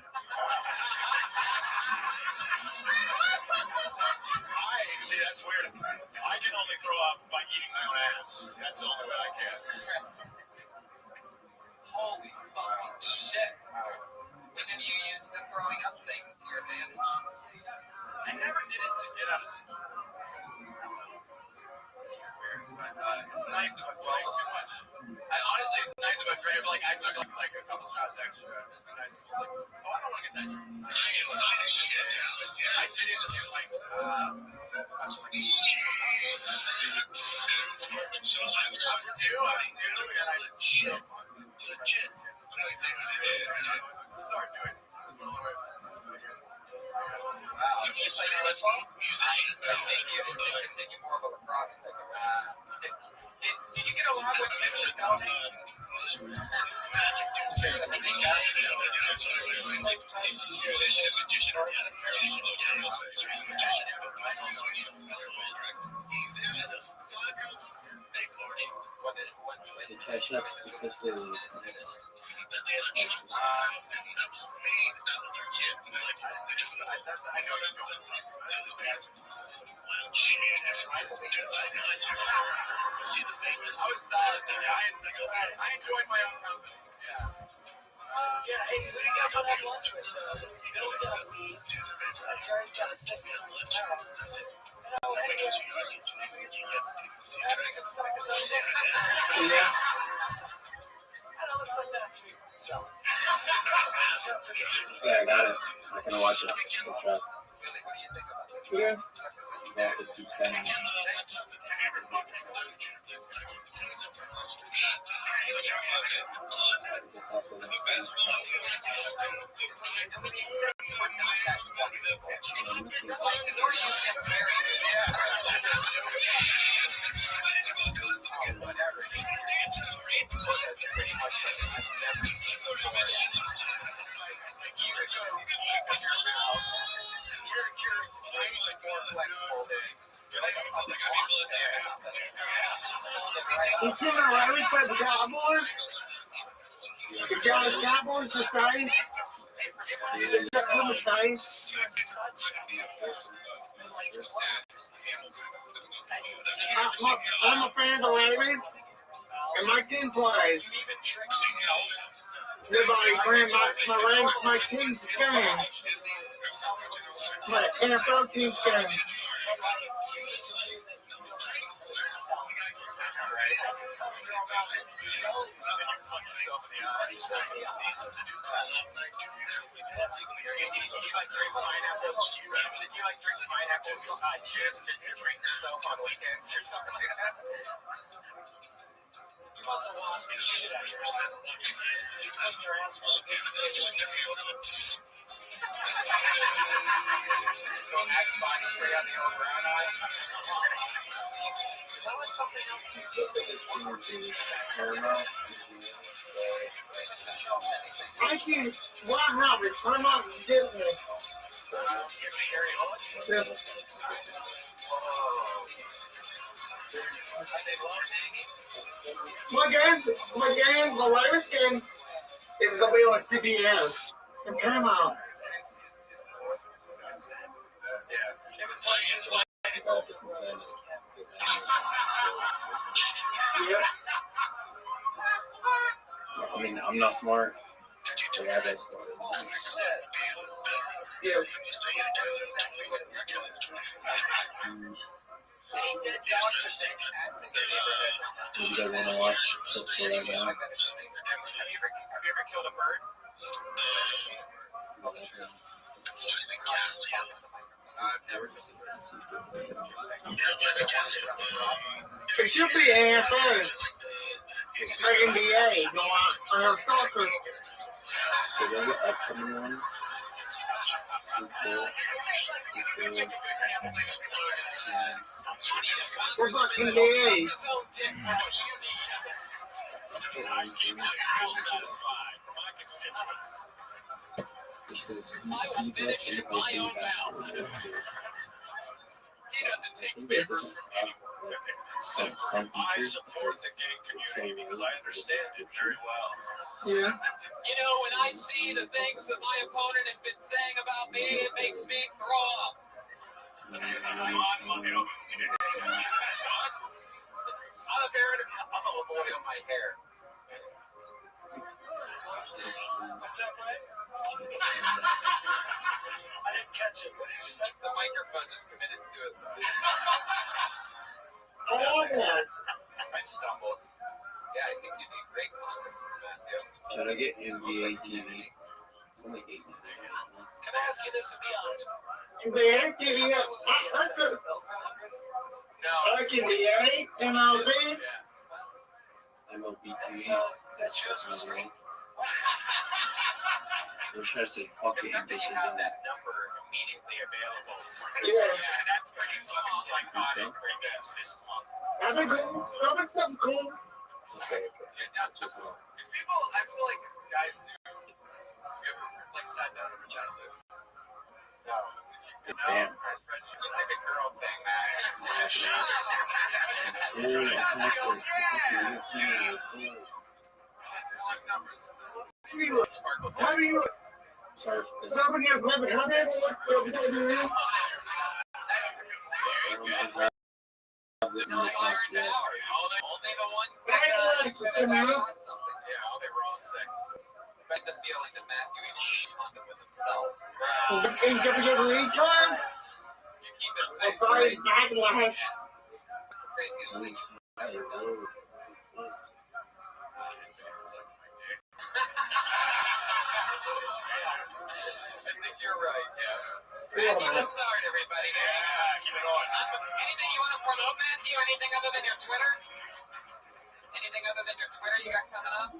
See, that's weird. I can only throw up by eating my own ass. That's the only way I can. Holy fucking shit. When have you used the throwing up thing to your advantage? I never did it to get out of school. It's nice if I drank too much. Honestly, it's nice if I drank, like, I took like a couple shots extra. It's been nice. It's just like, oh, I don't want to get that drunk. I get a lot of shit now. I did it to like, that's what you so I was out for you. I mean, and I legit. I'm sorry, doing it. Wow. You play baseball? Musician. Continue more of a lacrosse type of way. Did you get along with Mr. Downey? He's there at a 5-year-old day party. The cash up successfully. That they had a chicken that was made out of their kid. And they're like, I know that don't tell his parents, this is some wild shit. You see the famous. I was solid. I enjoyed my own company. Yeah, hey, who do you guys want to have lunch with? Bill's got a weed. Jerry's got a 6 on the show. You know, hey, everything suck his own dick. Yeah. I don't listen to that tweet for yourself. Yeah, I got it. I'm gonna watch it. Good job. Yeah. Yeah, it's spending. Just have to look. When you say you are not that flexible, or you get married, whatever. That's pretty much it. I've never seen social media. You're way more flexible than you're like a public It's in the Ravens by the Cowboys. The Dallas Cowboys are starting. The September starting. I'm a fan of the Ravens, and my team plays. My team's game. My NFL team's game. You must have lost the shit out of yourself. You clean your ass for a big thing. Go axe body spray on the old brown eye. That was something else you did. I see Wild Robert. I'm on Disney. Yes. My game, the latest game is gonna be on CBS and Paramount. Yeah. I mean, I'm not smart. But yeah, that's smart. Yeah. You guys want to watch football right now? Have you ever killed a bird? I've never killed a bird. It should be AFL. Like NBA going on soccer. So there's an upcoming one. What about NBA? This is I will finish in my own mouth. He doesn't take favors from anyone. some I teachers. support the gay community because I understand it very well. Yeah. You know, when I see the things that my opponent has been saying about me, it makes me throw up. I'm a boy on my hair. What's that, Brian? I didn't catch it. What did you say? The microphone just committed suicide. Oh, yeah. I stumbled. Yeah, I think you'd be great Congressman, Matthew. Should I get NBA TV? It's only $8. Can I ask you this and be honest? NBA, No. like NBA, MLB. Yeah. MLB That's, TV. that shows your screen. We're trying to say fuck it and That get you this have on. that number immediately available. Yeah. That's pretty fucking psychotic for you guys this month. That'd be cool. That'd be something cool. Okay. People, I feel like guys do. You ever like sat down and tried to list? No. Damn. It's like a girl thing, man. Oh, that's the UFC was cool. Numbers. How do you? Sorry for this. Somebody has women. How do you? Only the ones that Right. want something. Yeah, they were all sexist. I get the feeling that Matthew even responded with himself. In WWE times, You keep it I safe. probably back in the house. It's the craziest thing you've ever done. I think you're right, yeah. Matthew Broussard, everybody. There you go. Keep it on. Anything you want to promote, Matthew? Anything other than your Twitter? Anything other than your Twitter you got coming up?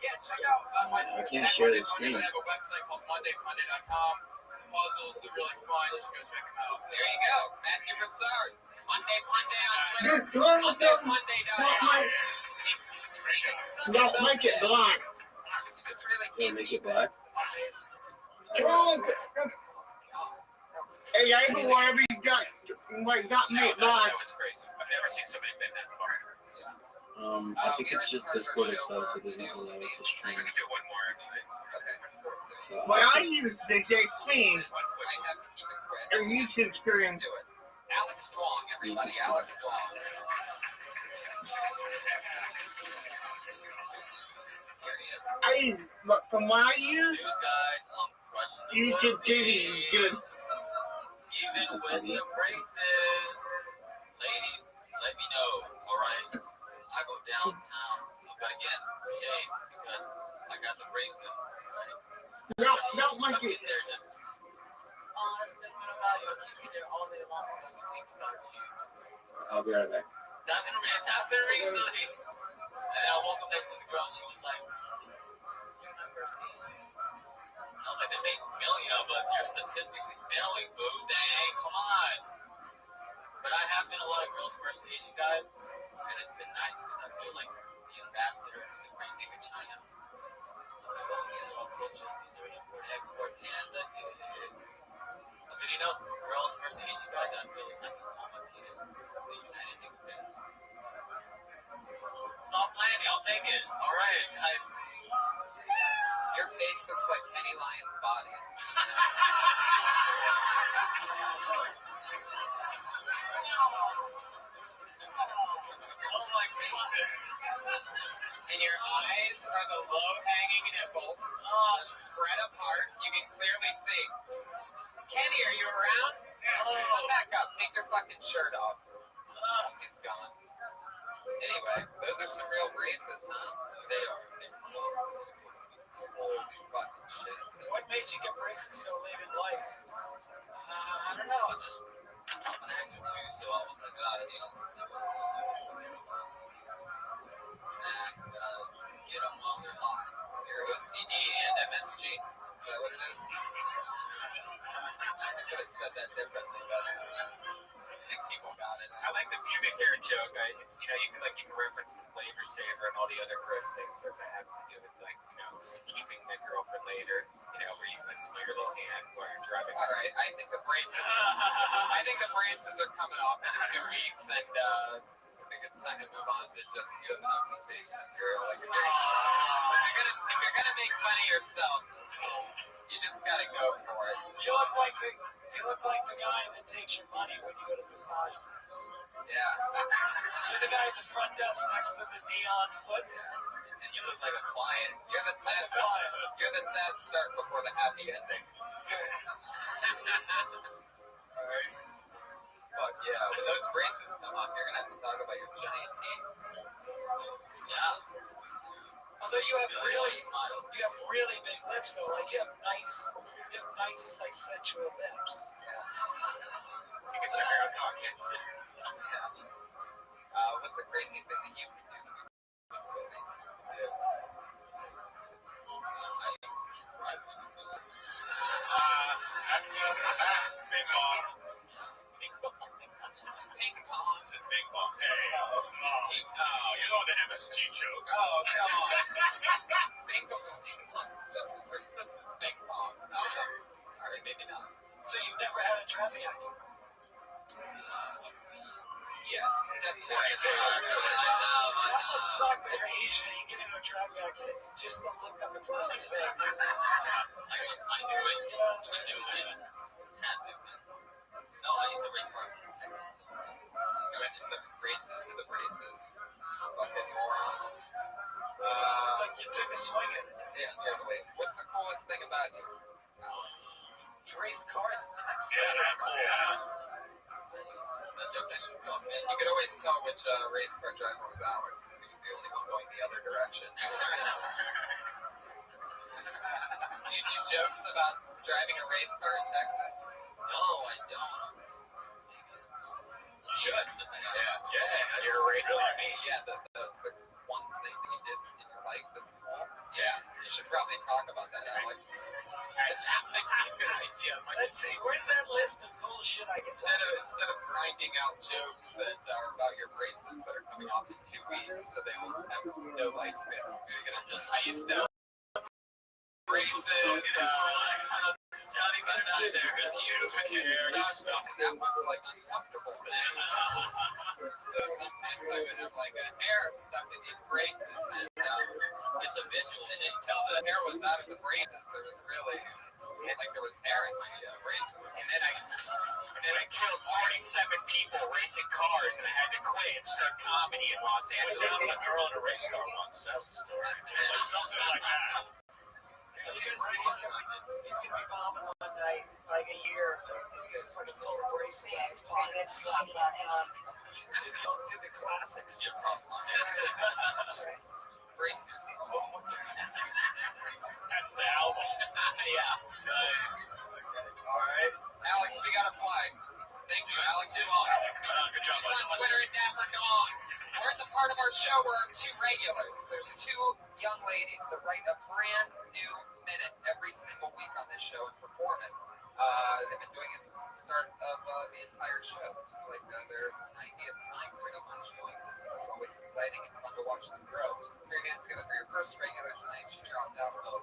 Yeah, check out my I can't share the screen. I have a website called MondayPundit.com. It's puzzles. They're really fun. You should go check them out. There you go. Matthew Broussard. Monday on Twitter. Dude, do it with them. MondayPunday.com. Don't make it black. You just really Can can't I make it black? Come on. Hey, I ain't whatever you got. Like, got me black. That was crazy. I've never seen somebody bend that far. I think it's just Discord itself. It doesn't allow it to stream. So Well, I use the Xtreme or YouTube stream. Do it. Alex Strong, everybody. Alex Strong. Here he is. From what I use, YouTube TV is good. Even with the braces. Ladies, let me know, alright? I go downtown. But again, shame, because I got the braces, right? Don't like it. I'll be right back. It's happened recently. And I woke up next to the girl and she was like, you're my first name. I was like, there's 8 million of us. You're statistically failing, boo. Dang, come on. But I have been a lot of girls' first Asian guys, and it's been nice because I feel like the ambassador to the great thing in China. I'm like, oh, these are all cultures. These are import, export, Canada, but you know, girls' first Asian guy that I feel like this is on my penis. The United Kingdom. Soft landing, I'll take it. All right, guys. Your face looks like Kenny Lyon's body. Oh my God. And your eyes are the low-hanging nipples. They're spread apart. You can clearly see. Kenny, are you around? Come back up. Take your fucking shirt off. He's gone. Anyway, those are some real braces, huh? They are. Holy fucking shit. What made you get braces so late in life? I don't know. Just I'm an actor too, so I was like, you know, get them while they're hot. So you're OCD and MSG. Is that what it is? I could have said that differently, but I think people got it. I like the pubic hair joke. It's you can reference the flavor saver and all the other gross things that have to do with keeping the girl for later. Where you can smell your little hand while you're driving. All right, I think the braces are coming off in 2 weeks, and I think it's time to move on to just good enough face material. Like if you're gonna make fun of yourself, you just gotta go for it. You look like the guy that takes your money when you go to massage place. Yeah. You're the guy at the front desk next to the neon foot. Yeah. And you look like a client. You're the sad start before the happy ending. But yeah, when those braces come up, you're gonna have to talk about your giant teeth. Yeah. Although you have really big lips, though. Like you have nice, like sensual lips. Yeah. You can check out pockets. Yeah. What's a crazy thing that you can do that people think you can do? Ping pong. It's a big ball. Hey. Oh, you're going to MSG joke. Oh, come on. Ping pong is just as racist as ping pong. Alright, maybe not. So you've never had a traffic accident? Yes, he's definitely That must suck when you're Asian and you get into a traffic accident. Just the look up across his face. I knew it. Had to. No, I used to race cars in Texas. going into the braces for the braces. Fucking moron. Like you took a swing at it. Yeah, totally. What's the coolest thing about you? You raced cars in Texas. You could always tell which race car driver was Alex, because he was the only one going the other direction. Do you do jokes about driving a race car in Texas? No, I don't. You should. Yeah, you're a racer like me. Yeah, the one thing that you did in your life that's cool. Yeah. You should probably talk about that, Alex. That might be a good idea. Let's see, where's that list of cool shit I can talk about? Instead of grinding out jokes that are about your braces that are coming off in 2 weeks, so they will have no lifespan. I used to braces, Johnny got it out there. confused with his stuff, and that was like uncomfortable. So sometimes I would have like a hair stuck in these braces, and it's a visual. And until the hair was out of the braces, there was really like there was hair in my braces. And then I killed 47 people racing cars, and I had to quit and start comedy in Los Angeles. I was a girl in a race car once. That was a story. Like something like that. He's gonna be bombing one night, like a year. He's gonna fucking pull the braces off his palm and then slap back on. Do the classics. Your problem. Brace yourself. That's the album. Yeah. Okay. All right. Alex, we got a flag. Thank you, Alex. Good job. He's on Twitter at Dapper Dog. We're at the part of our show where our two regulars. There's two young ladies that write a brand new minute every single week on this show and perform it. They've been doing it since the start of the entire show. It's like their 90th time pretty much doing this. It's always exciting and fun to watch them grow. Put your hands together for your first regular tonight. She dropped out of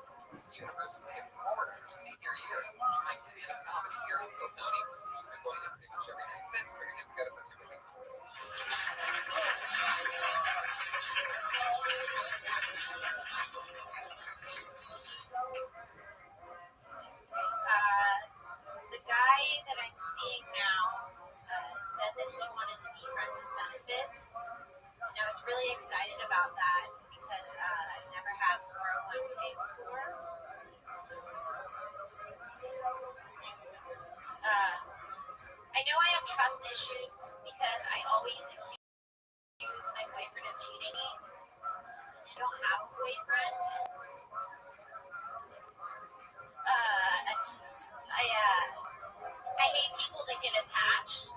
University of Florida her senior year, trying stand-up comedy here on Tony. She's been going to pretty much every night since. Put your hands together for Kimberly. The guy that I'm seeing now said that he wanted to be friends with benefits, and I was really excited about that because I've never had 401k before. I know I have trust issues because I always accuse my boyfriend of cheating me. I don't have a boyfriend. I hate people that get attached.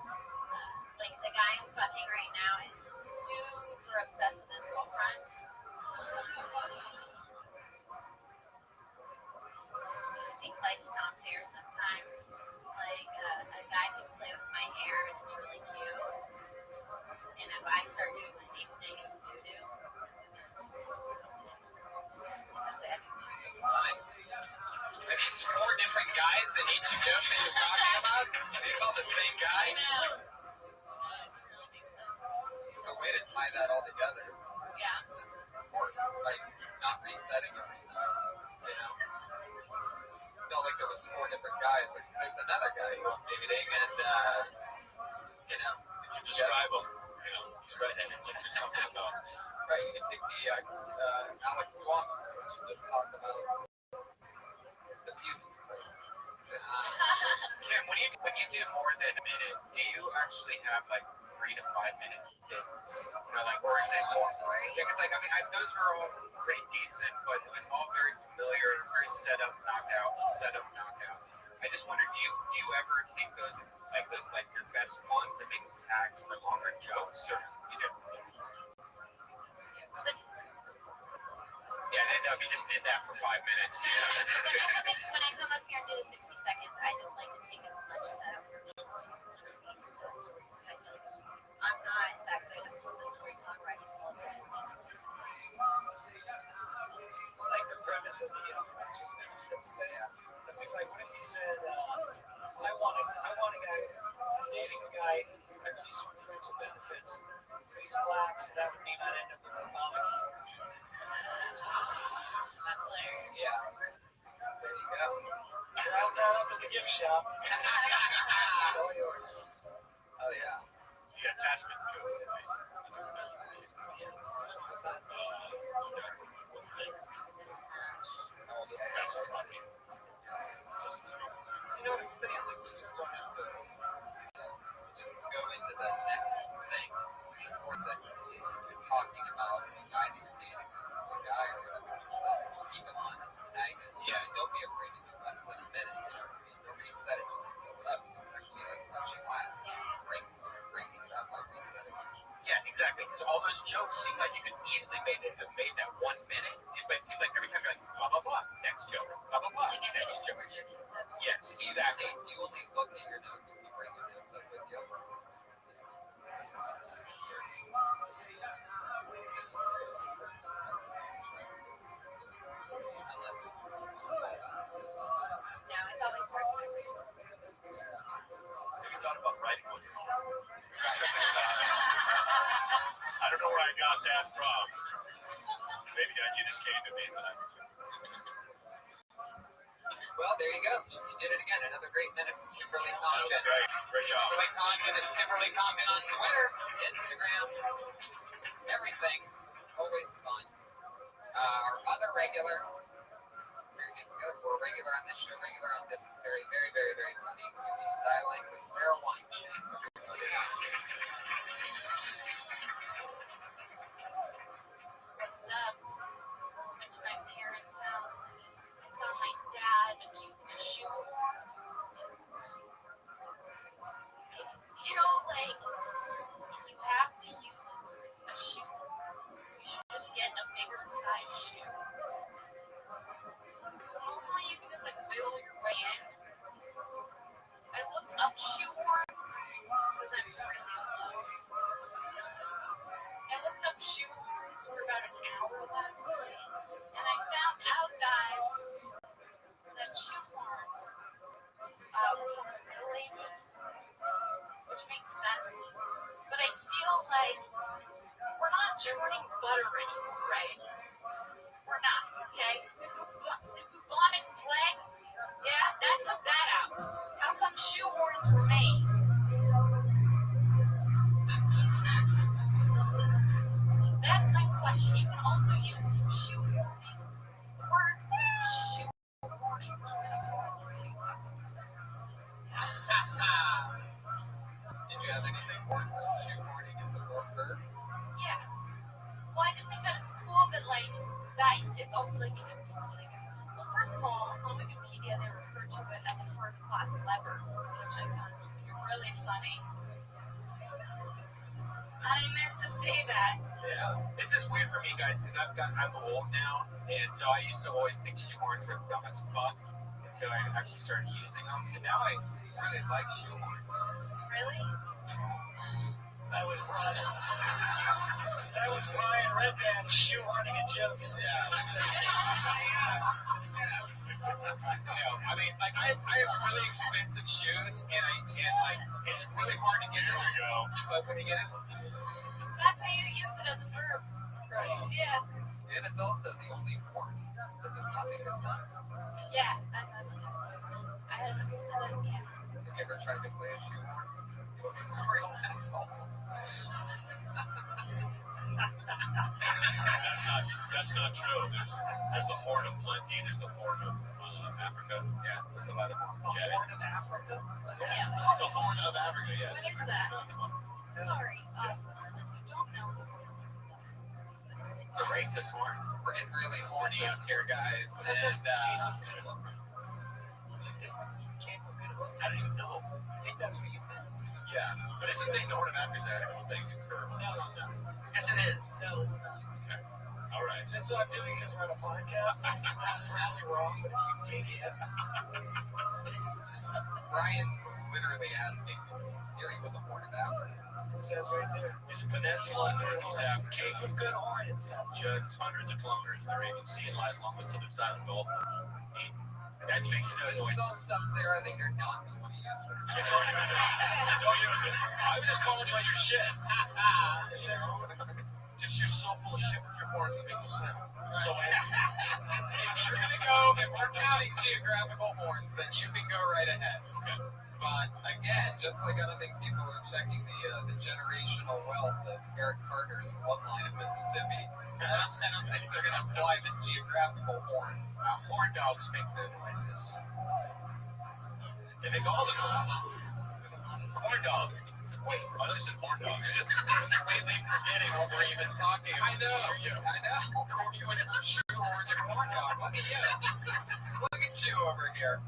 Like the guy I'm fucking right now is super obsessed with his girlfriend. I think life's not fair sometimes. Like a guy can play with my hair and it's really cute. And if I start doing the same thing, it's voodoo. That's it. It's fine. Are these four different guys in each joke that you're talking about? Are these all the same guy? I know. There's a way to tie that all together. Yeah. Of course, like not resetting it. You know, felt like there was four different guys. Like there's another guy, David and you know, You describe them. You know, right? And then like there's something about. Right, you can take the Alex Walks, which you just talked about. The beauty places. Kim, when you do more than a minute, do you actually have like 3 to 5 minute hits? You know, like, or is it more? Because like I mean, those were all pretty decent, but it was all very familiar. It was very set up, knockout. I just wonder, do you ever take those like your best ones and make tags for longer jokes, or you don't? Yeah, and we just did that for 5 minutes. When I come up here and do the 60 seconds, I just like to take as much setup. I'm not that good at the storytelling where I can tell it in 60 seconds. I like the premise of the friends with benefits thing. I was thinking, like, what if he said, I want a guy, I'm dating a guy, I really just want friends with benefits. He's black, so that would mean I'd end up with Obamacare. That's hilarious. Yeah. There you go. Round that up at the gift shop. It's all yours. Oh yeah. The attachment joke. You know what I'm saying? Like you just don't have to just go into the next thing. It's important that if you're talking about a guy that you're dating, a guy or whatever, just keep him on and tag it. Yeah, and don't be afraid to do less than a minute. You know what I mean? Don't reset it, just build it up. Because actually like punching last, breaking it up by resetting. Yeah, exactly. Because all those jokes seem like you could easily have made that 1 minute, but it seemed like every time you're like, blah, blah, blah, next joke, blah, blah, blah, Like I next think joke. more jokes and stuff. Yes, exactly. Do you only look at your notes and you bring your notes up with you? Unless it's No, it's always personal. Have you thought about writing one? I don't know where I got that from. Maybe you just came to me, but Well, there you go. You did it again. Another great minute from Kimberly that was Congdon. great. Great job. Kimberly Congdon is Kimberly Congdon on Twitter, Instagram, everything. Always fun. Our other regular, we're regular on this show, regular on this. Very, very, very, very funny. The stylings of Sarah Weinstein. What's up? Went to my parents' house. Saw my dad using a shoe horn. I feel like if you have to use a shoe horn, you should just get a bigger size shoe. Normally you can just like build your way in. I looked up shoe horns because I'm really low. I looked up shoe horns for about an hour last night, and I found out, guys, that shoe horns were from the Middle Ages, which makes sense. But I feel like we're not churning butter anymore, right? We're not, okay? The bubonic plague, yeah, that took that out. How come shoe horns were made? That's my question. You can also use shoe horning or shoe horning. Did you have anything more shoe horning as a worker? Yeah. Well, I just think that it's cool that, like, that it's also, like, an empty leg. Well, first of all, on Wikipedia, they refer to it as a first-class lever, which I found really funny. I meant to say that. yeah, it's just weird for me, guys, because I'm old now, and so I used to always think shoe horns were dumb as fuck until I actually started using them, and now I really like shoe horns. Really? That was Brian. That was Brian Redband shoehorning a joke. I mean, like I have really expensive shoes, and I can't like. It's really hard to get. Here we go. But when you get it, That's how you use it as a verb. Right. Yeah. And it's also the only horn that does not make a sound. Yeah. I had yeah. Have you ever tried to play a shoe horn? You look like a real asshole. that's not true. There's the horn of plenty. There's the horn of Africa. Yeah, there's a lot of Horn of Africa? Yeah. the horn of Africa. Yeah. What is that? Sorry. Unless you don't know. It's a racist horn. We're getting really horny up here, guys. And I don't even know. I think that's what you meant. Yeah, but it's a thing. The horn of Africa is actual thing to curve. No, it's not. Yes, it is. No, it's not. Okay. All right. And so I feel like because we're on a podcast, I'm probably wrong, but if you dig it, Brian's literally asking Siri what the horn of Africa. it says right there. It's a peninsula in North Africa. Cape of Good Horn, it says. Juts hundreds of kilometers in the Arabian Sea and lies along the southern side of the Gulf of Aden. That makes no This noise. is all stuff, Sarah, that you're not going to want to use for the Don't use it. Don't use it. I'm just calling you on your shit. Just you're so full of shit with your horns that make no sense. So If you're going to go, if we're counting geographical horns, then you can go right ahead. okay. But again, just like I don't think people are checking the generational wealth of Eric Carter's bloodline of Mississippi, I don't think they're going to apply the geographical horn. Horn dogs make the noises. They make all the noises. Corn dogs. Wait, I thought you said horn dogs. You're just completely forgetting what we're even talking about. I know. You and your shoehorn and corn dog. Look at you. Look at you over here.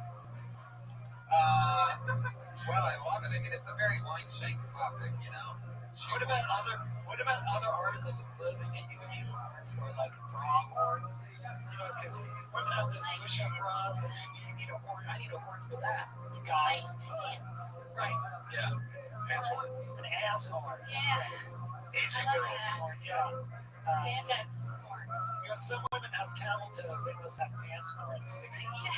Well, I love it. I mean, it's a very line-shank topic, you know. What about other articles of clothing that you can use a horn for, like a bra horn? You know, because women have those push-up bras, and you need a horn. I need a horn for that. Guys, Pants. right? Yeah. Pants horn. An ass horn. Yeah. Asian I like girls. that. Yeah. Spandex horn. You know, some women have camel toes. They must have pants horns. Yeah.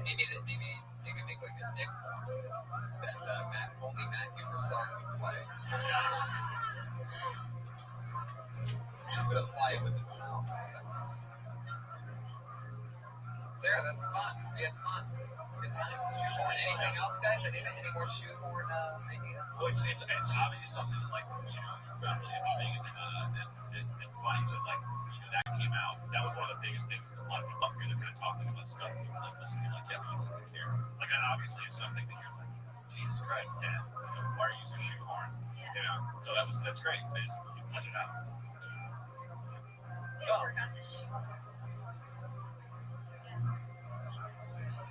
Maybe You can make like a dick that only Matthew Broussard would play. He would apply it with his mouth. Sarah, that's fun. We had fun. Good times. Shoehorn. Anything else, guys? Any more shoehorn ideas? Well, it's obviously something that, like, you know, you found really interesting and funny. So, like, you know, that came out. That was one of the biggest things for a lot of people up here. They're kind of talking about stuff. And like, listening, like, yeah, but you don't care. Like, and obviously, it's something that you're like, Jesus Christ, Dad, you know, why are you so shoehorn? Yeah. You know, so that's great. Basically, you flesh it out. Yeah, work on this shit.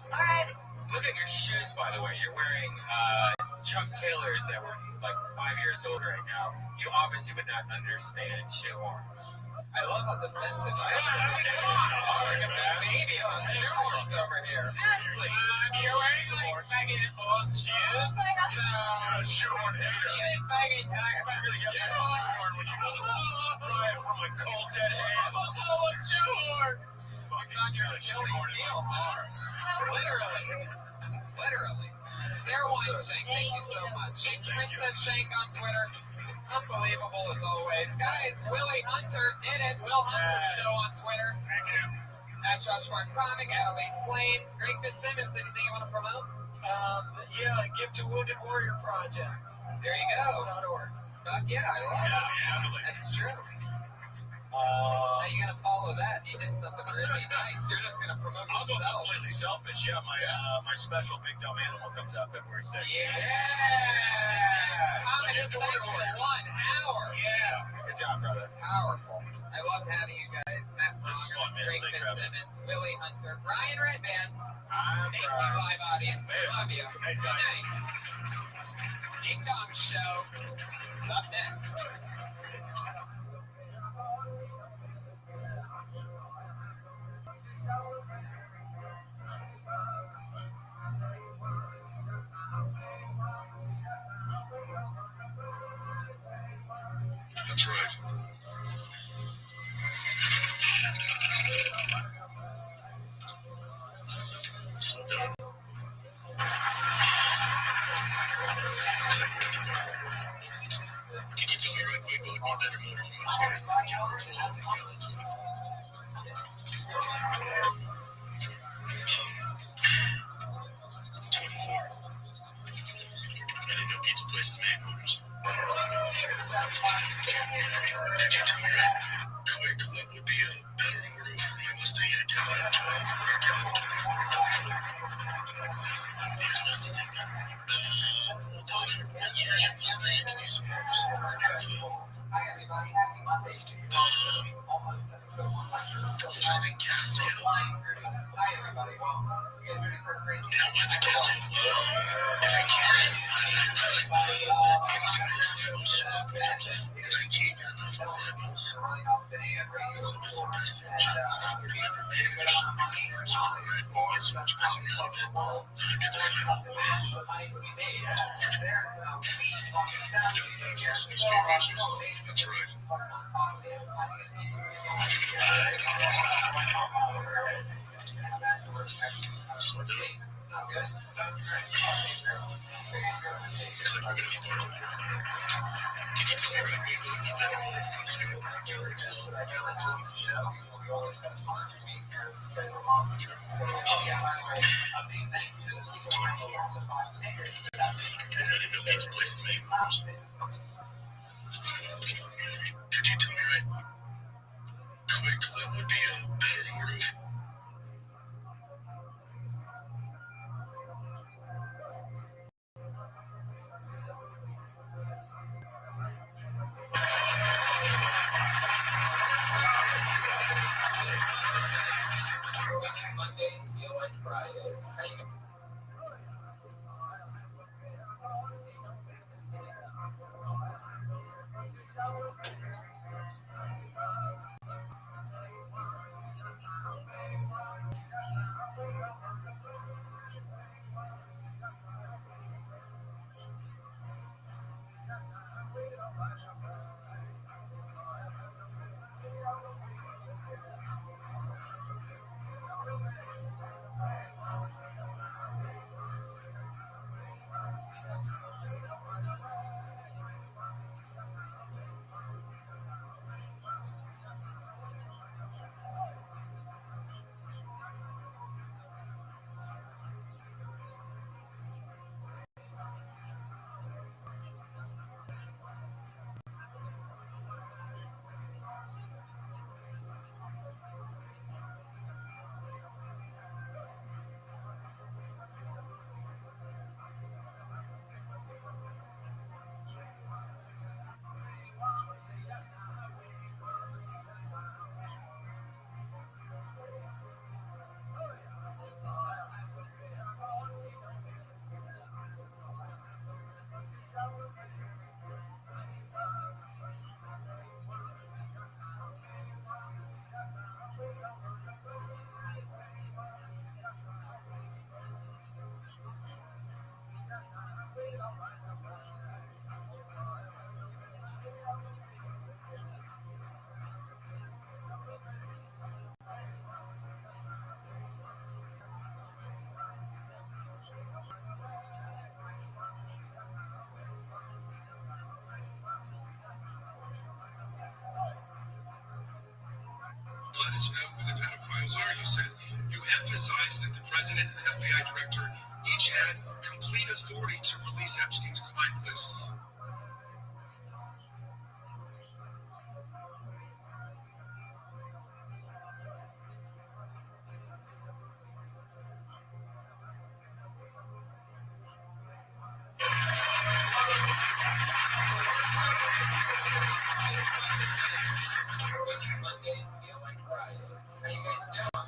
All right. Look at your shoes, by the way. You're wearing Chuck Taylors that were like 5 years old right now. You obviously would not understand shoehorns. I love how defensive you are. Like a baby on shoehorns over here. Seriously, you're wearing like fucking old shoes. Shoehorn hater. You ain't fucking talking about You're gonna get that shoehorn when you buy it from like cold dead hands. a shoehorn. Fucking On your shoehorn Achilles in heel. my car. Literally. Sarah Weinshank, thank you so much. Princess Shank on Twitter. Unbelievable as always. Guys, Willie Hunter did it. Will Hunter Show on Twitter. At Josh Mark Comic, at Elise Lane. Greg Fitzsimmons, anything you want to promote? Yeah, Give to Wounded Warrior Project. There you go. .org. Fuck yeah, I love it. That's true. How you gonna follow that? You did something really nice. You're just gonna promote I'll go yourself. completely selfish. Yeah, my special Big Dumb Animal comes out February 6th. Yes! Comedy Central, 1 hour. Yeah. Good job, brother. Powerful. I love having you guys. Matt This is fun, man. Greg Thanks for having me. Fitzsimmons, Willie Hunter, Brian Redband. I'm Thank you, live audience. I love you. Thanks, Good guys. night. Ding Dong Show is up next. That's right. So done. Can you tell me right quick what would be better motive for my skin? Caliber 12 or Caliber 24? 24. I didn't know pizza places made motors. Could you tell me right quick what would be a better motor for my Mustang at Caliber 12 or a Caliber 24 and 24? What year is your Mustang? Can you some more info? Hi, everybody. Happy Monday. Almost episode 100. The Galileo. Hi, everybody. Welcome. You guys ready for a crazy Yeah, why the Galileo? If you can, I like the 85 swap when it comes to Ford. I can't get enough of 5 running off today at radio. It's the best engine Ford has ever made. There's so many parts for it. Always so much power out of it. Do the final. That's right. So done. Looks like we're gonna be part of it. Can you tell me right quick what would be better motor for my skin? Caliber 12 or Caliber 24? I didn't know pizza places made motors. Could you tell me right quick what would be a better motive? Mondays feel like Fridays. How you Let us know who the pedophiles are. You said you emphasized that the president and FBI director each had complete authority to release Epstein's client list. Mondays feel like Fridays. How you guys doing?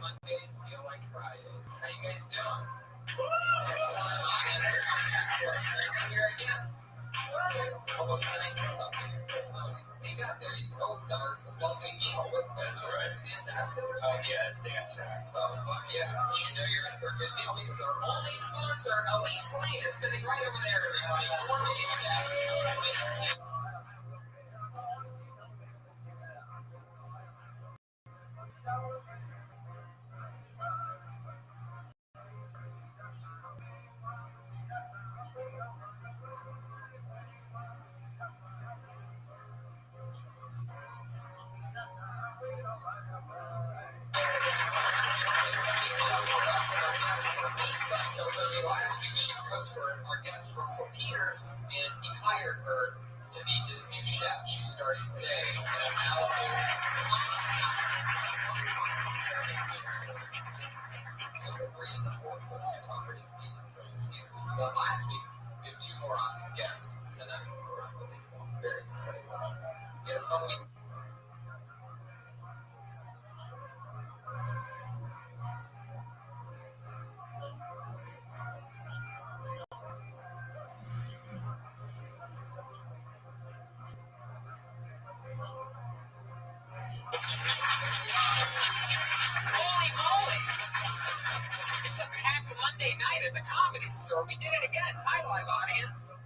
Mondays feel like Fridays. How you guys doing? Here again. Almost 90 something. We got there. You go dark, a lovely meal with this fantastic. Oh yeah, it's fantastic. Oh fuck yeah. You know you're in for a good meal because our only sponsor, Elise Lane, is sitting right over there, everybody. For me, Elise Lane. Last week she cooked for our guest Russell Peters, and he hired her to be his new chef. She's starting today in Malibu. Number 3 in the fourth list of top rated comedians, Russell Peters was on last week. We have 2 more awesome guests tonight. We're unbelievable. I'm very excited about that. We had a fun week. Holy moly! It's a packed Monday night at the Comedy Store. We did it again. Hi, live audience.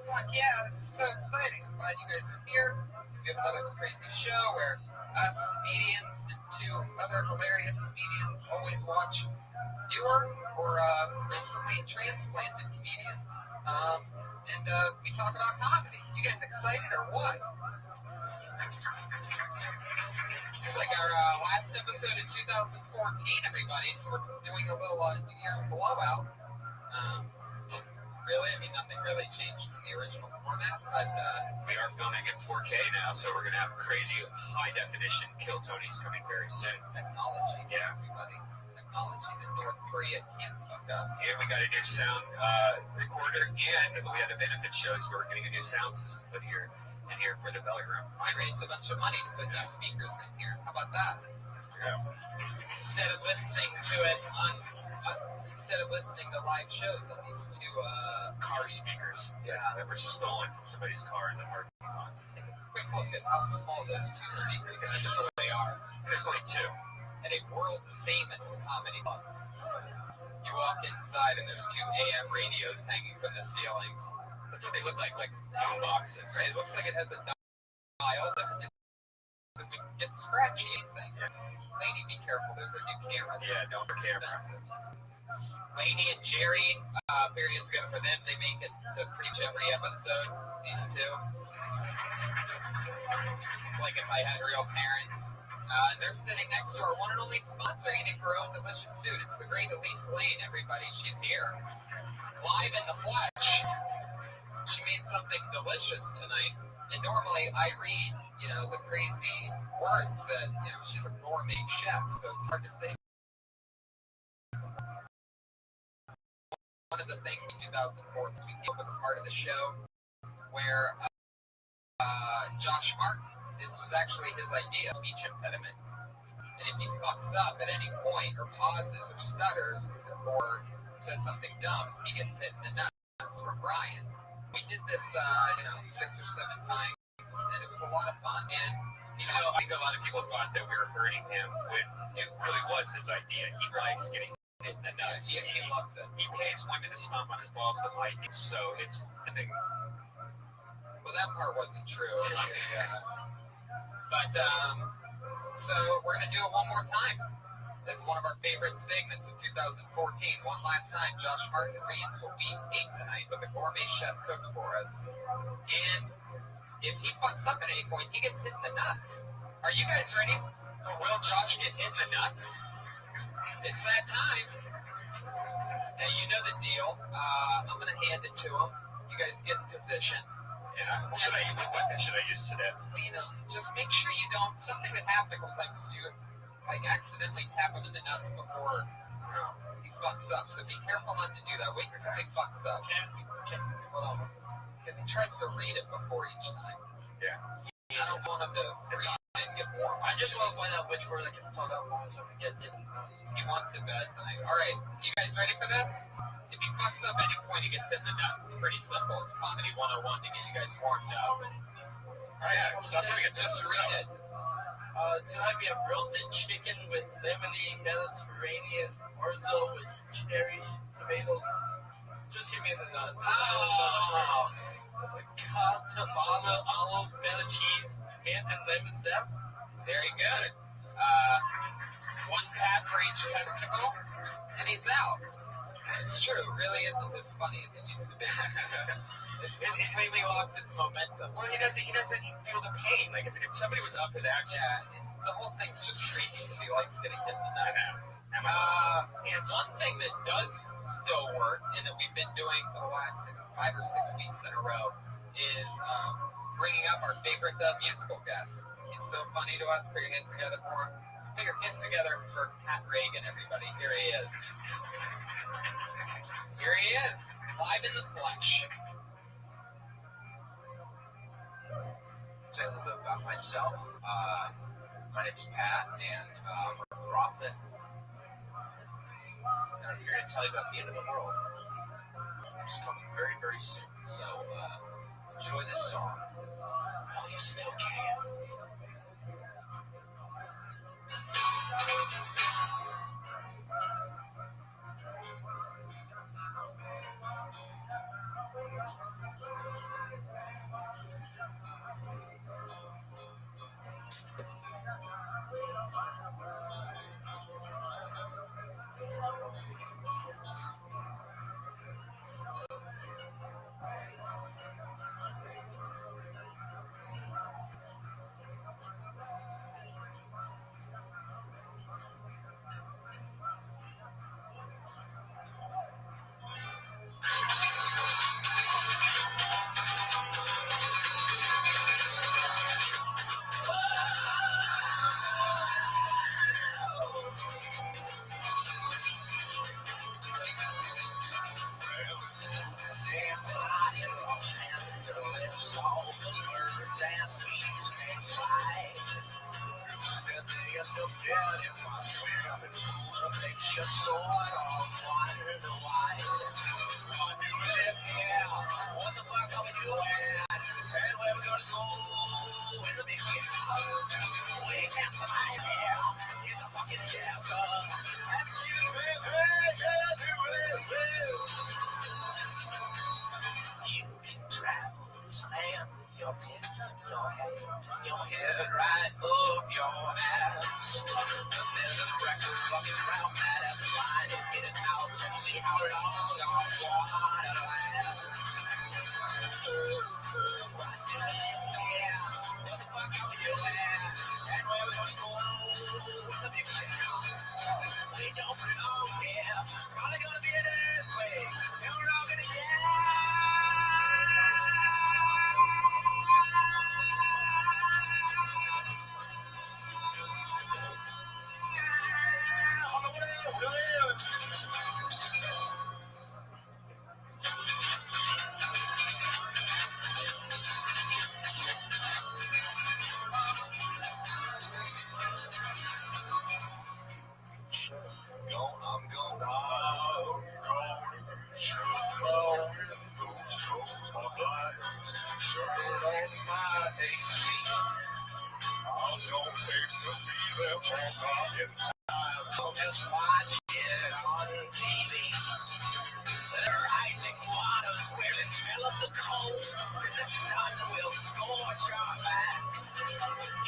Fuck yeah, this is so exciting. I'm glad you guys are here. We have another crazy show where us comedians and 2 other hilarious comedians always watch newer or recently transplanted comedians. And we talk about comedy. You guys excited or what? It's like our last episode in 2014, everybody. So we're doing a little New Year's blowout. Really, I mean, nothing really changed from the original format, but We are filming in 4K now, so we're gonna have crazy high definition Kill Tonys coming very soon. technology, Yeah. everybody. Technology that North Korea can't fuck up. And we got a new sound recorder, and we had a benefit show, so we're getting a new sound system put here and here for the belly room. I raised a bunch of money to put new speakers in here. How about that? Yeah. Instead of listening to it instead of listening to live shows on these 2 Car speakers that were stolen from somebody's car in the parking lot. take a quick look at how small those 2 speakers actually are. There's only 2. At a world famous comedy club. You walk inside and there's 2 AM radios hanging from the ceiling. That's what they look like boom boxes. Right, it looks like it has a dial that we can get scratchy anything. Lady, be careful, there's a new camera. Yeah, no camera. Lady and Jerry, very good for them. They make it to pretty much every episode, these 2. It's like if I had real parents, They're sitting next to our one and only sponsor, eating her own delicious food. It's the great Elise Lane, everybody. She's here, live in the flesh. She made something delicious tonight. And normally I read, the crazy words that, she's a gourmet chef, so it's hard to say. One of the things in 2004 was we came up with a part of the show where Josh Martin, this was actually his idea, speech impediment. And if he fucks up at any point or pauses or stutters or says something dumb, he gets hit in the nuts from Brian. We did this, 6 or 7 times, and it was a lot of fun. And I think a lot of people thought that we were hurting him when it really was his idea. He likes getting hit in the nuts. He loves it. He pays women to stomp on his balls with lightning, so it's I think. Well, that part wasn't true. So we're going to do it one more time. It's one of our favorite segments of 2014. One last time, Josh Martin reads what we ate tonight, but the gourmet chef cooked for us. And if he fucks up at any point, he gets hit in the nuts. Are you guys ready? Or will Josh get hit in the nuts? It's that time. Now, you know the deal. I'm going to hand it to him. You guys get in position. Yeah. What weapon should I use today? Just make sure you don't. Something that happened a couple times is you accidentally tap him in the nuts before he fucks up. So be careful not to do that. Wait until he fucks up. Hold on. Because he tries to read it before each time. Yeah. I don't want him to read it and get warm. I just want to find out which word I can fuck up on so I can get hit. He wants it bad tonight. All right. You guys ready for this? If he fucks up at any point, he gets hit in the nuts. It's pretty simple. It's Comedy 101 to get you guys warmed up. Oh, yeah. Stop doing it. Just read it. Tonight we have roasted chicken with lemony Mediterranean orzo with cherry tomato. Just hit me in the nuts. Oh! Catabana olives, feta cheese, mint, and lemon zest. Very good. 1 tap for each testicle, and he's out. It's true. It really isn't as funny as it used to be. It's completely lost its momentum. Well, he doesn't feel the pain. Like if somebody was up in action. Yeah, the whole thing's just creepy because he likes getting hit in the nuts. One thing that does still work, and that we've been doing for the last 5 or 6 weeks in a row, is bringing up our favorite musical guest. He's so funny to us. Put your hands together for him. Put your hands together for Pat Reagan, everybody. Here he is. Here he is, live in the flesh. Say a little bit about myself. My name's Pat, and I'm a prophet. I'm here to tell you about the end of the world. It's coming very, very soon. So enjoy this song. Oh, you still can. Just so I don't wonder why. What do we live here? What the fuck are we doing? And where we gonna go in the big year? We can't survive here. It's a fucking desert. Excuse me, you can travel this land with your pen in your head, your head right up your ass. But there's a record fucking round mad at the line. Get it out, let's see how long your water lasts. What do you hear? What the fuck are we doing? And where we gonna go they don't belong here. Probably gonna be an earthquake, and we're all gonna die. On the way, I'm gone. Shut up those souls of lights. Turn on my AC. I'm gonna wait to be there for my inside. I'll just watch it on TV. The rising waters will envelop the coast. The sun will scorch our backs.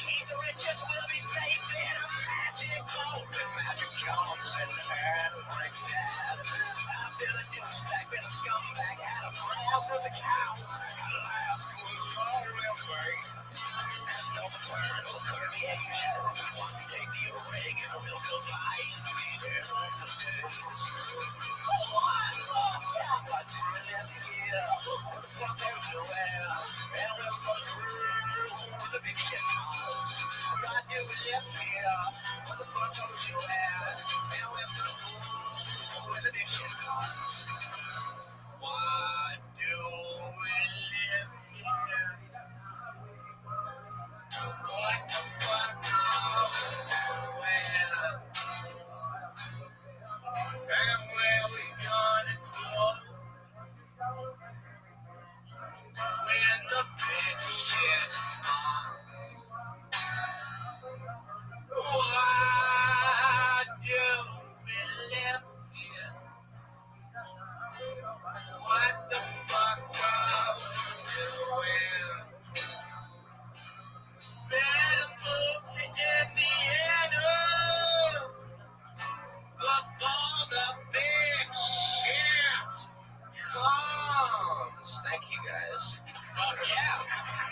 Keep the riches will be safe in a magic boat. With magic jumps and handbrake dad. I've been a douchebag, been a scumbag, had a cross as a count. At last was all will fade. There's no eternal permeation. One day the oregano will survive the end of the days. One more time, but time left here. What the fuck are you doing? And we'll go through the big shit. What do we live here? What the fuck are you doing? And we'll go through the big shit. What do we live here? What the fuck are we doing? And where we gonna go? When the big shit What do we live here? What the fuck are we doing? Better move to Indiana before the big shit comes. Thank you guys. Oh yeah,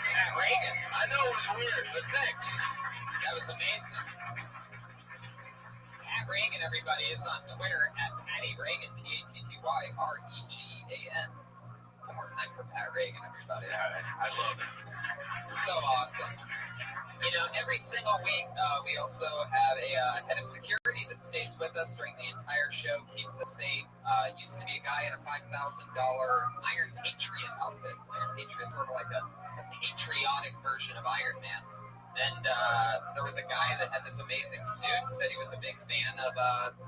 Pat Reagan. I know it was weird, but thanks. That was amazing. Pat Reagan, everybody, is on Twitter at Patty Reagan, PATTYREGAN. One more time for Pat Reagan, everybody. Yeah, I love it. So awesome. You know, every single week, we also have a head of security that stays with us during the entire show, keeps us safe. Used to be a guy in a $5,000 Iron Patriot outfit. Iron Patriot's sort of like a patriotic version of Iron Man. And there was a guy that had this amazing suit, said he was a big fan of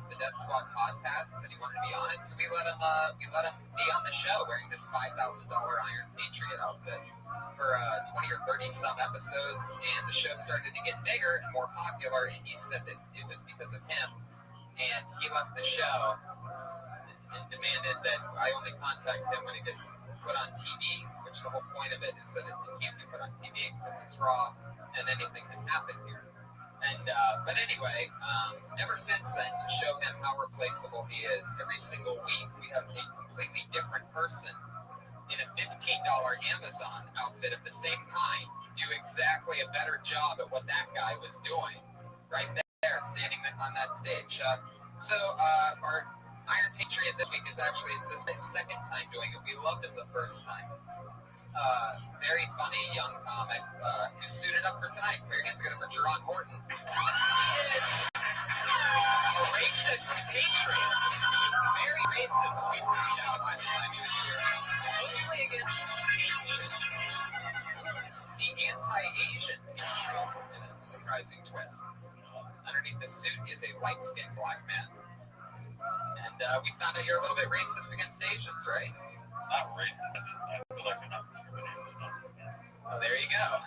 the Death Squad podcast, that he wanted to be on it. So we let him be on the show wearing this $5,000 Iron Patriot outfit for 20 or 30 some episodes. And the show started to get bigger and more popular. And he said that it was because of him. And he left the show and demanded that I only contact him when it gets put on TV, which the whole point of it is that it can't be put on TV because it's raw. And anything can happen here. And but anyway, ever since then, to show him how replaceable he is, every single week we have a completely different person in a $15 Amazon outfit of the same kind do exactly a better job at what that guy was doing right there, standing on that stage. So our Iron Patriot this week is actually, it's this second time doing it. We loved him the first time. Very funny young comic who's suited up for tonight. Put your hands together for Jerron Horton. He is a racist patriot. Very racist, we found out last time he was here. Mostly against Asians. The anti-Asian patriot in a surprising twist. Underneath the suit is a light-skinned black man. And we found out you're a little bit racist against Asians, right? Not racist, I feel like they're not discriminating. Oh, there you go.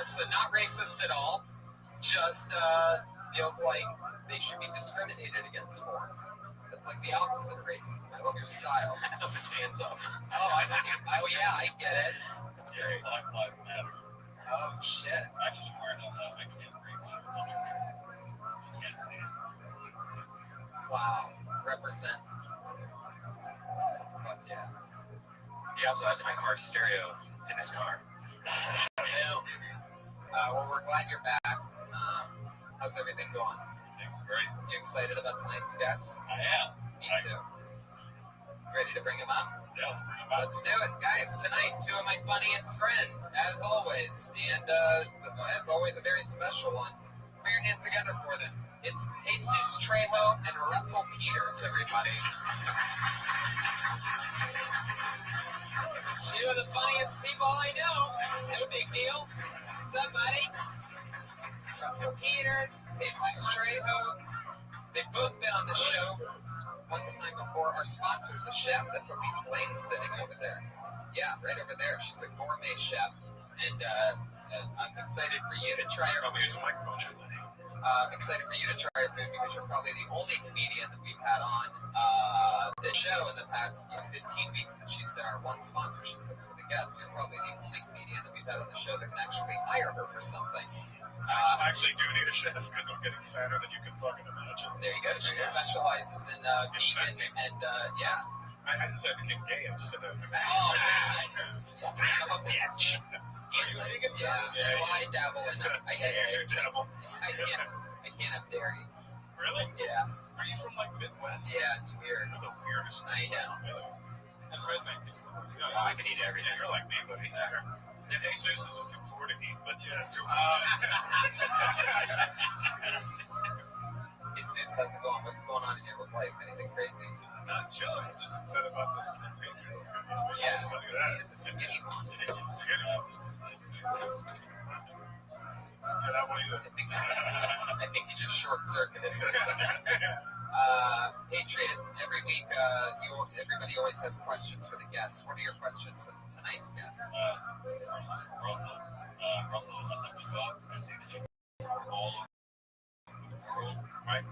So not racist at all. Just feels like they should be discriminated against more. That's like the opposite of racism. I love your style. Put his hands up. Oh, I see. Oh, yeah, I get it. That's great. Black Lives Matter. Oh, shit. Actually, wearing that, I can't read my stomach. You can't see it. Wow. Represent. Fuck yeah. He also has my car stereo in his car. Well, we're glad you're back. How's everything going? Great. You excited about tonight's guest? I am. Me too. Ready to bring him up? Yeah. Let's do it, guys. Tonight, two of my funniest friends, as always, and as always, a very special one. Put your hands together for them. It's Jesus Trejo and Russell Peters, everybody. Two of the funniest people I know. No big deal. What's up, buddy? Russell Peters, Jesus Trejo. They've both been on the show one time before. Our sponsor's a chef. That's Elise Lane sitting over there. Yeah, right over there. She's a gourmet chef. And I'm excited for you to try her food. Excited for you to try her food because you're probably the only comedian that we've had on this show in the past 15 weeks that she's been our one sponsorship host with a guest. You're probably the only comedian that we've had on the show that can actually hire her for something. I actually do need a chef because I'm getting fatter than you can fucking imagine. There you go. She specializes in vegan and yeah. I didn't say I became gay. I just said that. Oh, son of a bitch. Are you vegan? Yeah. Well, I dabble in it. I can't have dairy. Really? Yeah. Are you from like Midwest? Yeah, it's weird. You're the weirdest. I know. And redneck. I can eat everything. You're like me, buddy. Jesus is just too poor to eat, but yeah, too Jesus, how's it going? What's going on in your life? Anything crazy? Not chilling. I'm just excited about this Patreon. Yeah, Look at that. it's a skinny one. Yeah, that one either. I think you just short-circuited for a second. Patriot, every week, everybody always has questions for the guests. What are your questions for tonight's guests? Russell, I think you got. I see that you are all over the world, right?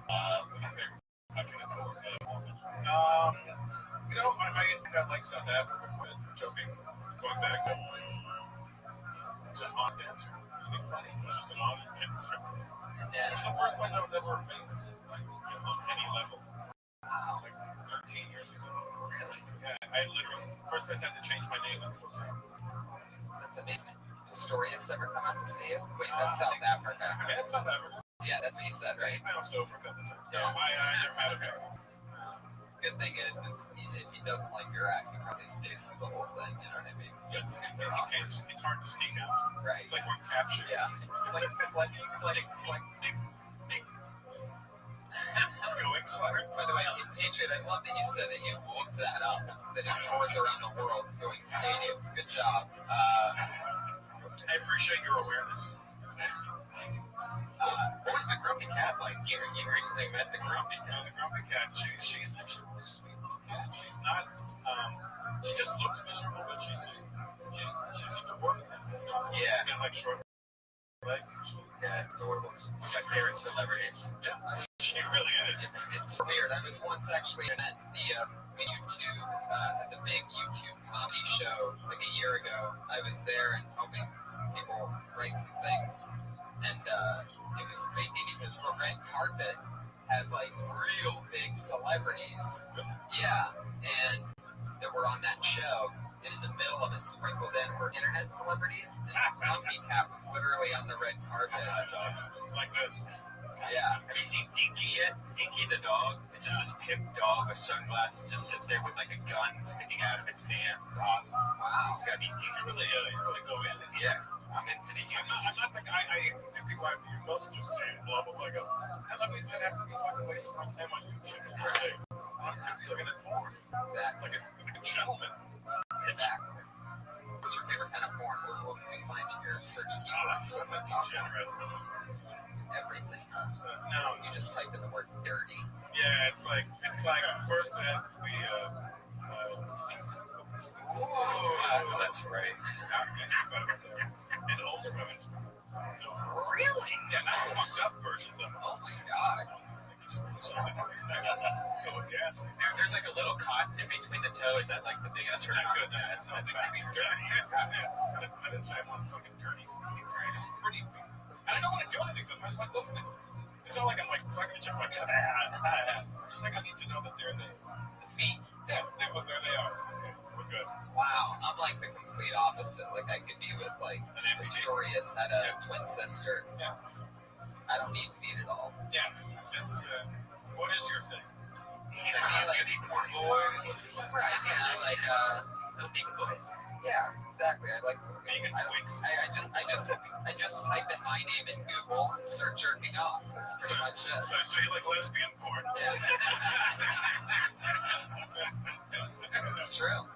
You know, I think I like South Africa, but joking, going back to it's an honest answer. It's not funny, it's just an honest answer. Yeah. It's the first place I was ever famous, like on any level. Wow. Like 13 years ago. Really? Yeah, I literally first place I had to change my name. That's amazing. The stories ever come out to see you? Wait, that's South Africa. Yeah, it's South Africa. Yeah, that's what you said, right? I bounced over a couple times. Yeah. No, I never had a bad. Good thing is if he doesn't like your act, he probably stays through the whole thing. You know what I mean? That's super awkward. It's hard to sneak out. Right. It's like we're tap shit. Yeah. Click. Going smart. By the way, Patriot, I love that you said that you looked that up. That he tours around the world doing stadiums. Good job. I appreciate your awareness. What was the Grumpy Cat like? You recently met the Grumpy Cat. The Grumpy Cat, she's actually a really sweet little cat. She's not, she just looks miserable, but she's a dwarf cat. Yeah. And like short legs and shit. Yeah, it's adorable. It's one of my favorite celebrities. Yeah, she really is. It's weird. I was once actually at the YouTube, the big YouTube comedy show like a year ago. I was there and helping some people write some things. And it was creepy because the red carpet had like real big celebrities. Yeah, and that were on that show. And in the middle of it, sprinkled in, were internet celebrities. And Grumpy Cat was literally on the red carpet. That's awesome. Like this. Yeah. Have you seen Dinky yet? Dinky the dog? It's just this pimp dog with sunglasses. Just sits there with like a gun sticking out of its pants. It's awesome. Wow. You gotta be Dinky. You really go in. Yeah. I'm into the I'm not the guy. I think why you most just say blah blah blah. And that means I'd have to be fucking wasting my time on YouTube. Right. I'm really looking at porn. Exactly. Like a gentleman. Exactly. What's your favorite kind of porn? What can we find in your search keywords? What's the top one? Everything. No. You just type in the word dirty. Yeah, it's like first it has to be Oh, that's right. And older women's. Really? Yeah, not fucked up versions of it. Oh my god. There's like a little cotton in between the toe. Is that like the biggest turn on? That's not dirty. I didn't say I want fucking dirty feet. It's just pretty feet. And I don't want to do anything to them. I just like looking at them. It's not like I'm like fucking check my cut. Just like I need to know that they're there. The feet? Yeah, well, there they are. Okay, we're good. Wow, I'm like the complete opposite. Like I could be with like Pistorius had a twin sister. Yeah. I don't need feet at all. Yeah. It's what is your thing? Like, Poor boys. right, like Big boys. yeah, exactly. I like Vegan tweaks. I just type in my name in Google and start jerking off. That's pretty much it. So you like lesbian porn? Yeah. It's true.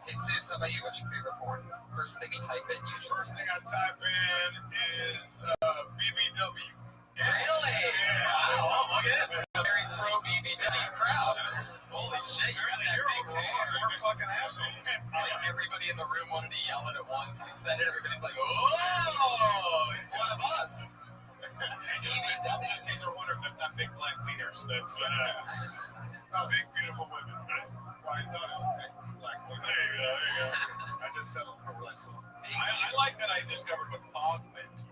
Hey, Seuss, how about you? What's your favorite porn? First thing you type in usually. First thing I type in is BBW. Really? Yeah. Wow, look at this. A very pro BBW crowd. Holy shit, you're in that big roar. We're fucking assholes. Like everybody in the room wanted to yell it at once. We said it, everybody's like, oh, he's one of us. Just in case you're wondering, that's not big black leaders. That's big, beautiful women. Right? Why I thought it was big black women. There you go. I just settled for less. I like that I discovered what pog meant.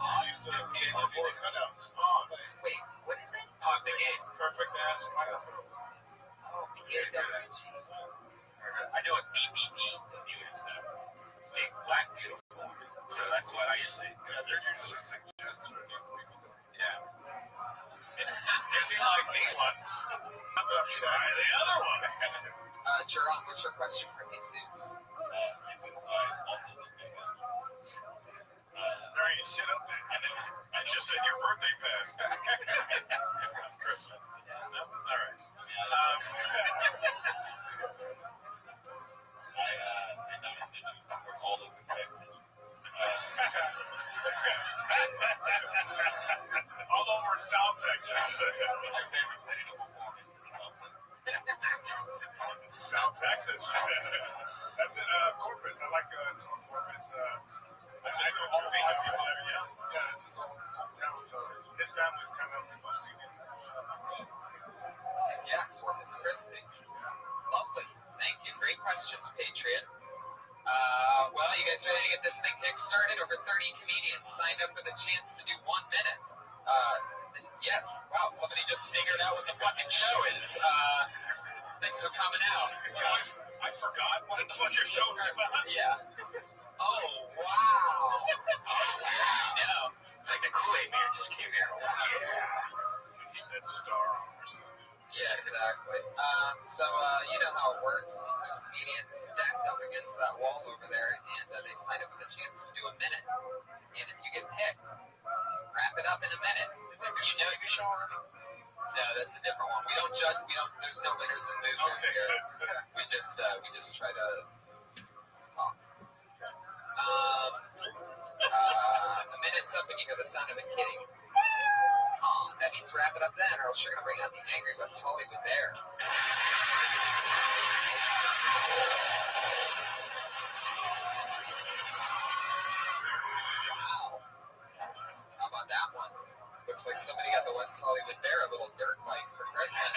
I used to be able to work cutouts. Pog. Wait, what is it? Pog the game. Perfect ass pineapples. Oh, P-A-W-G. I know what BBBW is now. It's big, black, beautiful. So that's what I usually. Yeah, they're usually suggested. Yeah. If you like these ones, try the other one. Jerron, what's your question for Jesus? There ain't shit up there. I just said your birthday passed. That's Christmas. No? All right. All of the Texas. All over South Texas. My favorite city to perform is South Texas. That's in Corpus. I like Corpus. I know two people there. Yeah, it's his hometown. So his family's kind of supposed to see him. Yeah, Corpus Christi. Lovely. Thank you. Great questions, Patriot. Well, you guys ready to get this thing kick-started? Over 30 comedians signed up for the chance to do 1 minute. Yes. Wow, somebody just figured out what the fucking show is. Thanks for coming out. I forgot what the fuck your show's about. Yeah. Oh, wow. I know. It's like the Kool-Aid man just came here. Yeah. Keep that star on or something. Yeah, exactly. So, you know how it works. There's comedians stacked up against that wall over there, and they sign up for the chance to do 1 minute. And if you get picked, wrap it up in 1 minute. You know, no, that's a different one. We don't judge. There's no winners and losers here. We just try to talk. 1 minute's up, and you hear the sound of a kitty. That means wrap it up then, or else you're going to bring out the angry West Hollywood bear. Wow. How about that one? Looks like somebody got the West Hollywood bear a little dirt bike for Christmas.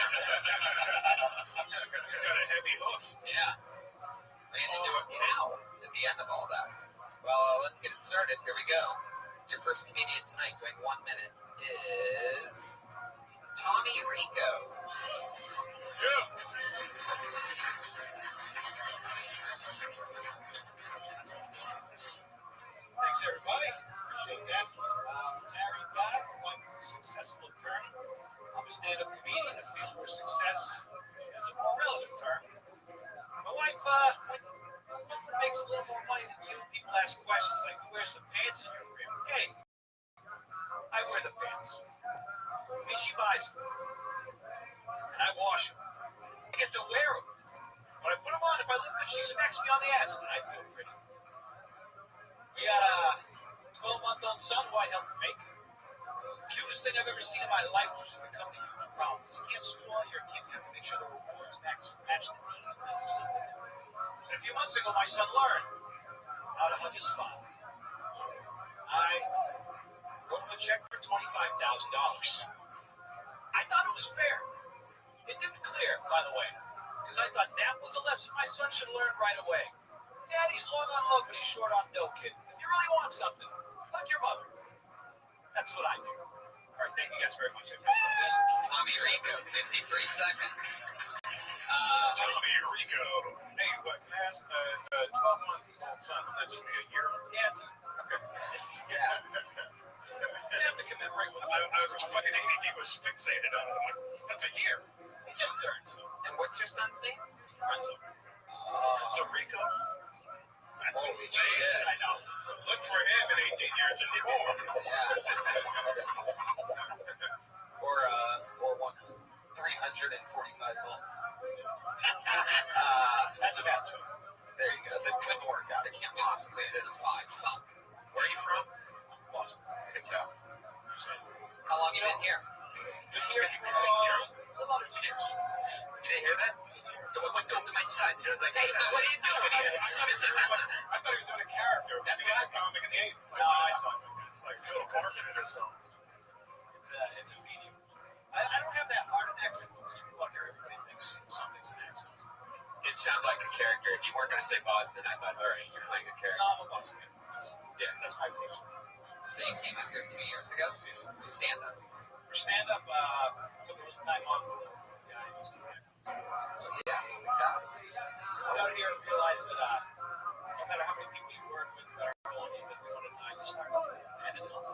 He's got a heavy hoof. Yeah. Ran into a cow at the end of all that. Well, let's get it started. Here we go. Your first comedian tonight doing 1 minute is Tommy Rico. Yeah. Thanks, everybody. Appreciate that. Married guy, my wife is a successful attorney. I'm a stand-up comedian. I feel where success is a more relative term. My wife makes a little more money than you. People ask questions like, who wears the pants in your family? Okay, I wear the pants. And she buys them. And I wash them. I get to wear them. When I put them on, if I look good, she smacks me on the ass, and I feel pretty. We got a 12-month-old son who I helped make. It was the cutest thing I've ever seen in my life, which has become a huge problem. You can't spoil your kid. You have to make sure the rewards match the teens when they do something. And a few months ago, my son learned how to hug his father. I wrote him a check for $25,000. I thought it was fair. It didn't clear, by the way, because I thought that was a lesson my son should learn right away. Daddy's long on love, but he's short on dough, kid. If you really want something, hug your mother. That's what I do. All right, thank you guys very much. Tommy Rico, 53 seconds. Tommy Rico. Hey, what can I ask? 12-month-old son, will that just be a year? Yeah, it's okay. Yeah. You have to commit Fucking ADD was fixated on it. I'm like, that's a year. He just turned. So. And what's your son's name? Renzo. So Rico. That's holy shit. I know. Look for him in 18 years and more. Yeah. Or one of 345 months. That's a bad joke. There you go. That couldn't work out. It can't possibly hit a 5. Fuck. Where are you from? Boston. Good job. How long you been here? Been here for about 2 years. You didn't hear that? Someone went over to my son. He was like, hey, what are you doing here? I thought he was doing a character. That's what I comic in the 80s. No, I talk like Phil Barker or something. It's a medium. I don't have that hard an accent. Look, everybody thinks something's an accent. It sounds like a character. If you weren't going to say Boston, I thought, all right, you're playing a character. No, I'm a Boston. That's my favorite. So you came up here 2 years ago for stand-up. For stand-up, took a little time off. Yeah, got it. Got here and realized that no matter how many people you work with that are belonging to one at a time, you start over. And it's not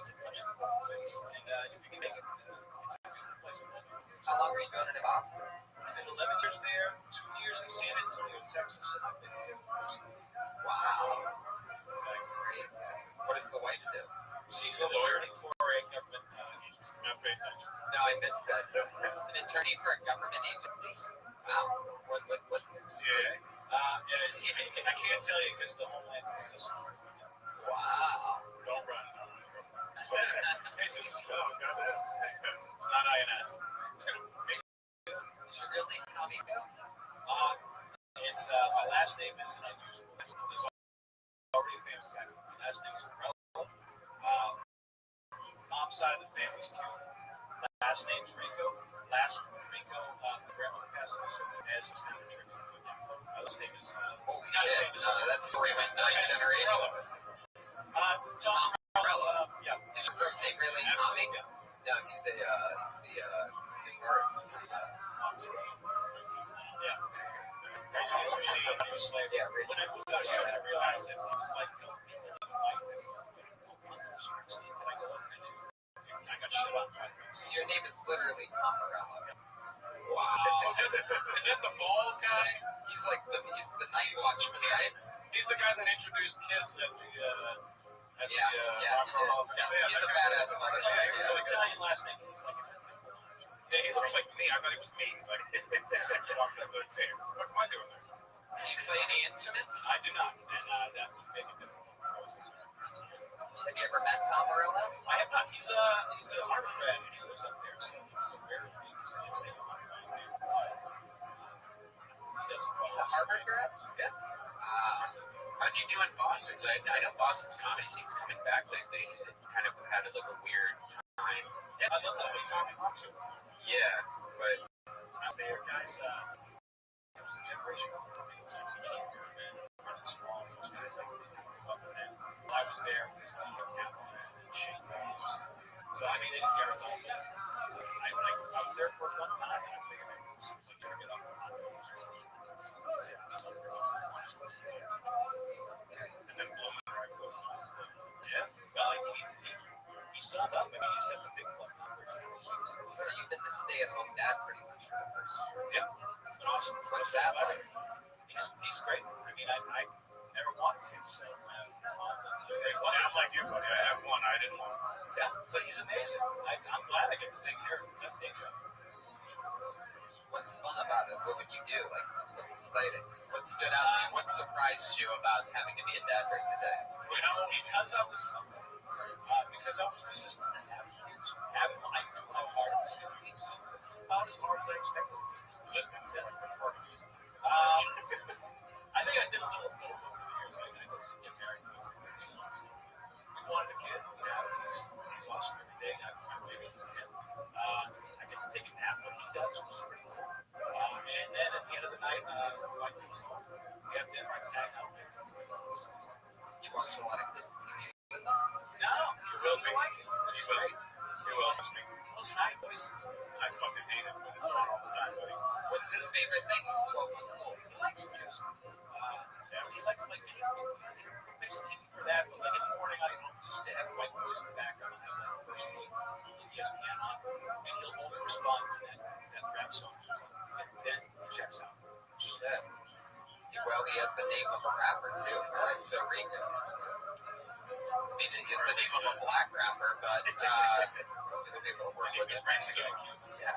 it's a touch of the place. And if you can make it, it's a beautiful place. How long were you going to Boston? I did 11 years there, 2 years in San Antonio, Texas, and I've been here for most of it. Wow. That's crazy. What does the wife do? She's an attorney for a government agency. Not paying attention. No, I missed that. An attorney for a government agency? Wow. What? CIA? I can't tell you because the Homeland is. Wow. Don't run. Hey, this is goddamn. It's not INS. Is your real name Tommy Bill? It's my last name is, and I use there's already a famous guy. My last name is Morello. Mom's side of the family is Cuban. Last name's Rico. My grandmother passed away, so it's kind of a trick. My last name is holy shit. That story went 9 generations. Tom Morello. Yeah. Is your first name really Tommy? Yeah. No, he's the tourist. Yeah. So she was like, yeah, really. When I moved out here, I realized that it was like telling people that I got shit on. So your name is literally Tom Morello. Wow. Is that the bald guy? He's the night watchman, right? He's the guy that introduced Kiss at the yeah. He's a badass motherfucker. It's an Italian last name. Yeah, he looks like me. I thought he was me. Like, what am I doing there? Do you play any instruments? I do not, and that would make it difficult. Have you ever met Tom Morello? I have not. He's a Harvard grad, and he lives up there, so he's a very famous Harvard grad. He's a Harvard grad? Yeah. How'd you do in Boston? I know Boston's comedy scene's coming back lately. It's kind of had a weird time. Yeah, I love that way Tommy Hawks. Yeah, but I was there, guys. It was a generation of comedy. It was actually cheaper and running strong. Those guys like really grew up with it. I was there with Kaplan and Shane Davis. So I mean, it carried on. I was there for a fun time, and I figured I was going to get up on it. And then Blowman right close. Yeah, well, he sold up. I mean, he's got the big club now for 10 seasons. So you've been the stay-at-home dad pretty much for the first year. Yeah, it's been awesome. What's that like? He's great. I mean, I never wanted kids, so I'm like you, buddy. I have one. I didn't want one. Yeah, but he's amazing. I'm glad I get to take care of his best day job. What's fun about it? What would you do? Like, what's exciting? What stood out to you? What surprised you about having to be a dad during the day? You know, because I was resistant to having kids, I knew how hard it was going to be. So it's about as hard as I expected. Resistant to that. I think I did a little bit over the years. I didn't get married to his kids. We wanted a kid. He's awesome every day. I'm really with him. I get to take a nap when he does, which is pretty cool. And then at the end of the night, my kids home. We have dinner. I tag out. You watch a lot of kids TV with them? No, you really like it. It's great. Who else me? Those high voices. I fucking hate it when it's on all the time, buddy. What's his favorite thing? He's shit. Well, he has the name of a rapper too, Puerto Rico. I mean, it is the name of a black rapper, but it'll be able to work with it. Yeah.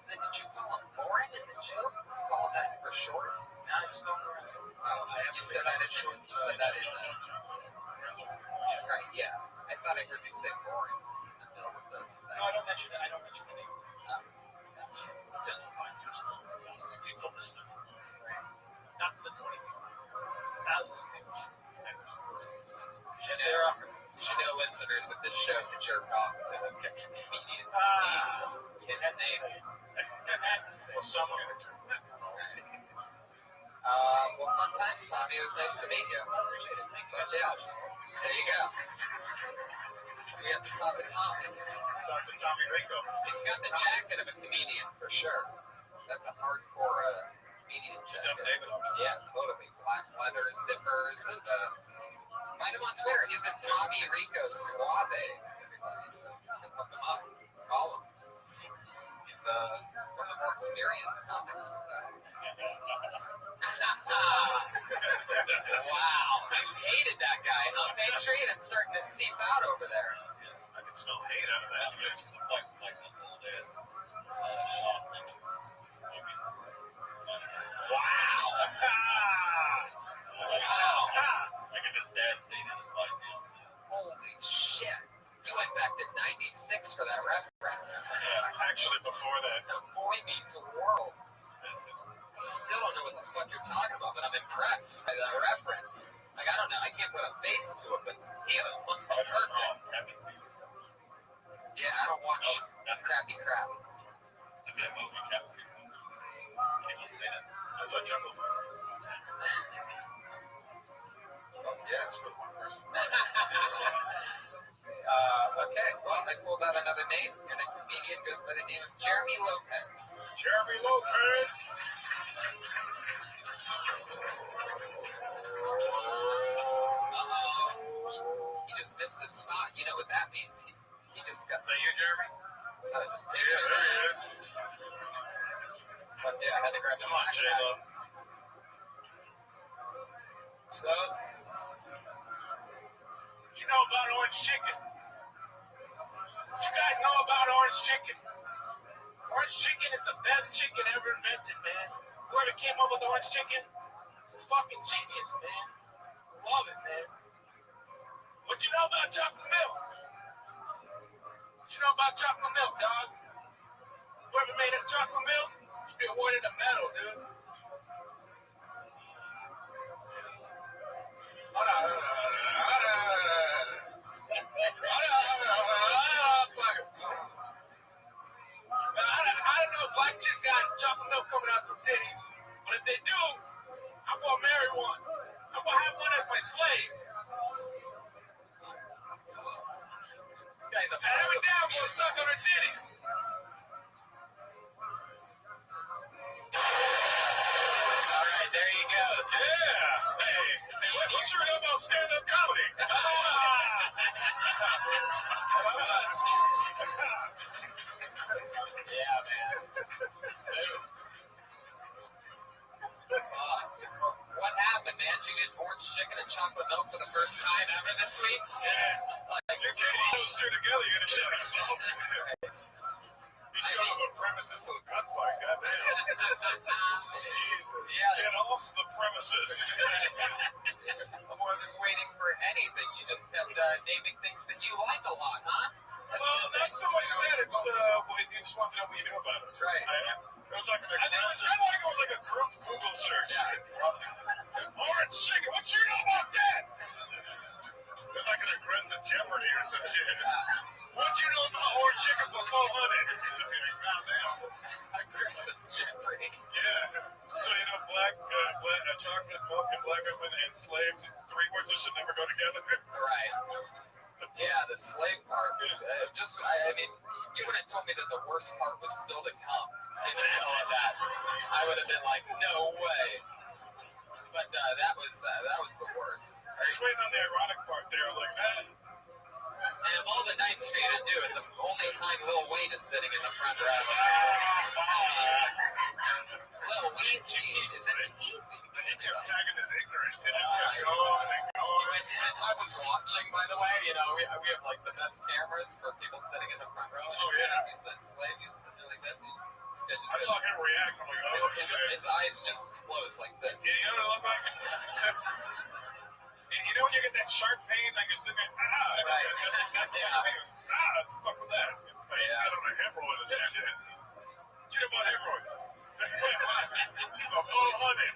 Then did you call him Lauren in the joke? Call that for short? No, I just don't know. You said that in the... Right, yeah. I thought I heard you say Lauren in the middle of the... No, I don't mention it. I don't mention the name. Just to remind thousands of people listening. Not the 20 people. Thousands of people. Yes, there are. You know, listeners of this show can jerk off to comedians' names, kids' names. Well, some of it. Well, fun times, Tommy. It was nice to meet you. But yeah, there you go. We have to talk to Tommy. Talk to Tommy Rico. He's got the jacket of a comedian for sure. That's a hardcore comedian jacket. Yeah, totally. Black leather zippers and find him on Twitter. He's at Tommy Rico Suave. Everybody, so you can look him up. Call him. He's one of the more experienced comics. Wow, I hated that guy. Make sure it's starting to seep out over there. I can smell hate out of that shit. Like the old ass Wow. Like if his dad stayed in his life. Holy shit. You went back to 96 for that reference. Yeah, actually before that. The Boy Meets World. I still don't know what the fuck you're talking about, but I'm impressed by that reference. Like, I don't know, I can't put a face to it, but damn, it must be perfect. Yeah, I don't watch crappy crap. I saw Jungle Fever. Oh, yeah. That's for the one person. Okay, well, I pulled out another name. Your next comedian goes by the name of Jeremy Lopez. Jeremy Lopez. He just missed his spot. You know what that means. He just got... Is that you, Jeremy? Just take Yeah, it. there he is. But yeah, I had to grab his Come on, J-Lo. So, What you know about orange chicken? What you guys know about orange chicken? Orange chicken is the best chicken ever invented, man. Whoever came up with orange chicken is a fucking genius, man. Love it, man. What you know about chocolate milk? What you know about chocolate milk, dog? Whoever made that chocolate milk should be awarded a medal, dude. Hold on. I don't know if black chicks got chocolate milk coming out from titties, but if they do, I'm gonna marry one. I'm gonna have one as my slave. And every day I'm gonna suck on her titties. all right, there you go. Yeah. Hey, what you know about stand-up comedy? Yeah, man. Dude. What happened, man? Did you get orange chicken and chocolate milk for the first time ever this week? Yeah. You can't eat those two together. You're gonna shit yourself. You showed up a premises to a gunfight, goddamn. Jesus. Yeah. Get off the premises. I was waiting for anything. You just kept naming things that you like a lot, huh? Well, not so much that. It's, you just want to know what you knew about it. Right. It was like I think it was like a group Google search. Orange chicken, what you know about that? It was like an aggressive Jeopardy or some shit. What you know about orange chicken for 400? Aggressive Jeopardy. Yeah. So, you know, black chocolate milk and black women and slaves, three words that should never go together. Right. Yeah, the slave part. I mean, you would have told me that the worst part was still to come in the middle of that. I would have been like, no way. But that was the worst. I was waiting on the ironic part there. I'm like, man. And of all the nights for you to do it, the only time Lil Wayne is sitting in the front row. easy isn't easy. He kept tagging his ignorance. It just kept going and going. I was watching, by the way. You know, we have like the best cameras for people sitting in the front row. And as soon as he said slave, he was sitting like this. I saw him react. I'm like, oh, his eyes just closed like this. Yeah, you know what it looked like? You know when you get that sharp pain, like you're sitting there, Right. Fuck was that? He's got on a hemorrhoid in his head. Shit about hemorrhoids. Oh, honey.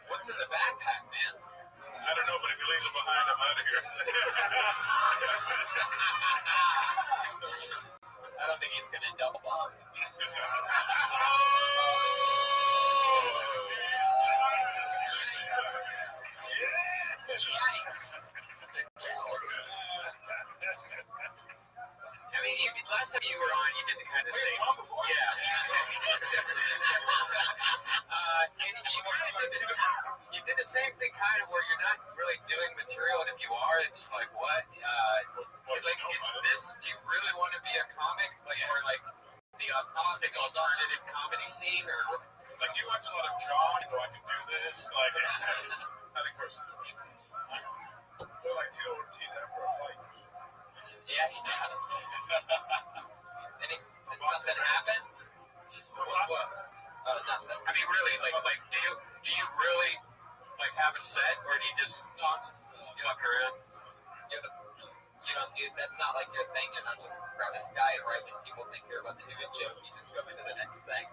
What's in the backpack, man? I don't know, but if he leaves it behind, I'm out of here. I don't think he's gonna double bomb. I mean, last time you were on, you did the kind of same. Yeah. You did the same thing, kind of, where you're not really doing material, and if you are, it's like, what? Like, is this? Do you really want to be a comic, like, or like the autistic alternative comedy scene, or like, do you watch a lot of John? I can do this. Like, I think first. They're like Tito Ortiz after a fight. Yeah, he does. Did something happen? what? Nothing. I mean, really, like, do you really like have a set, or do you just fuck around? You don't do. That's not like your thing. You're not just a premise guy, right? When people think you're about to do a joke, you just go into the next thing.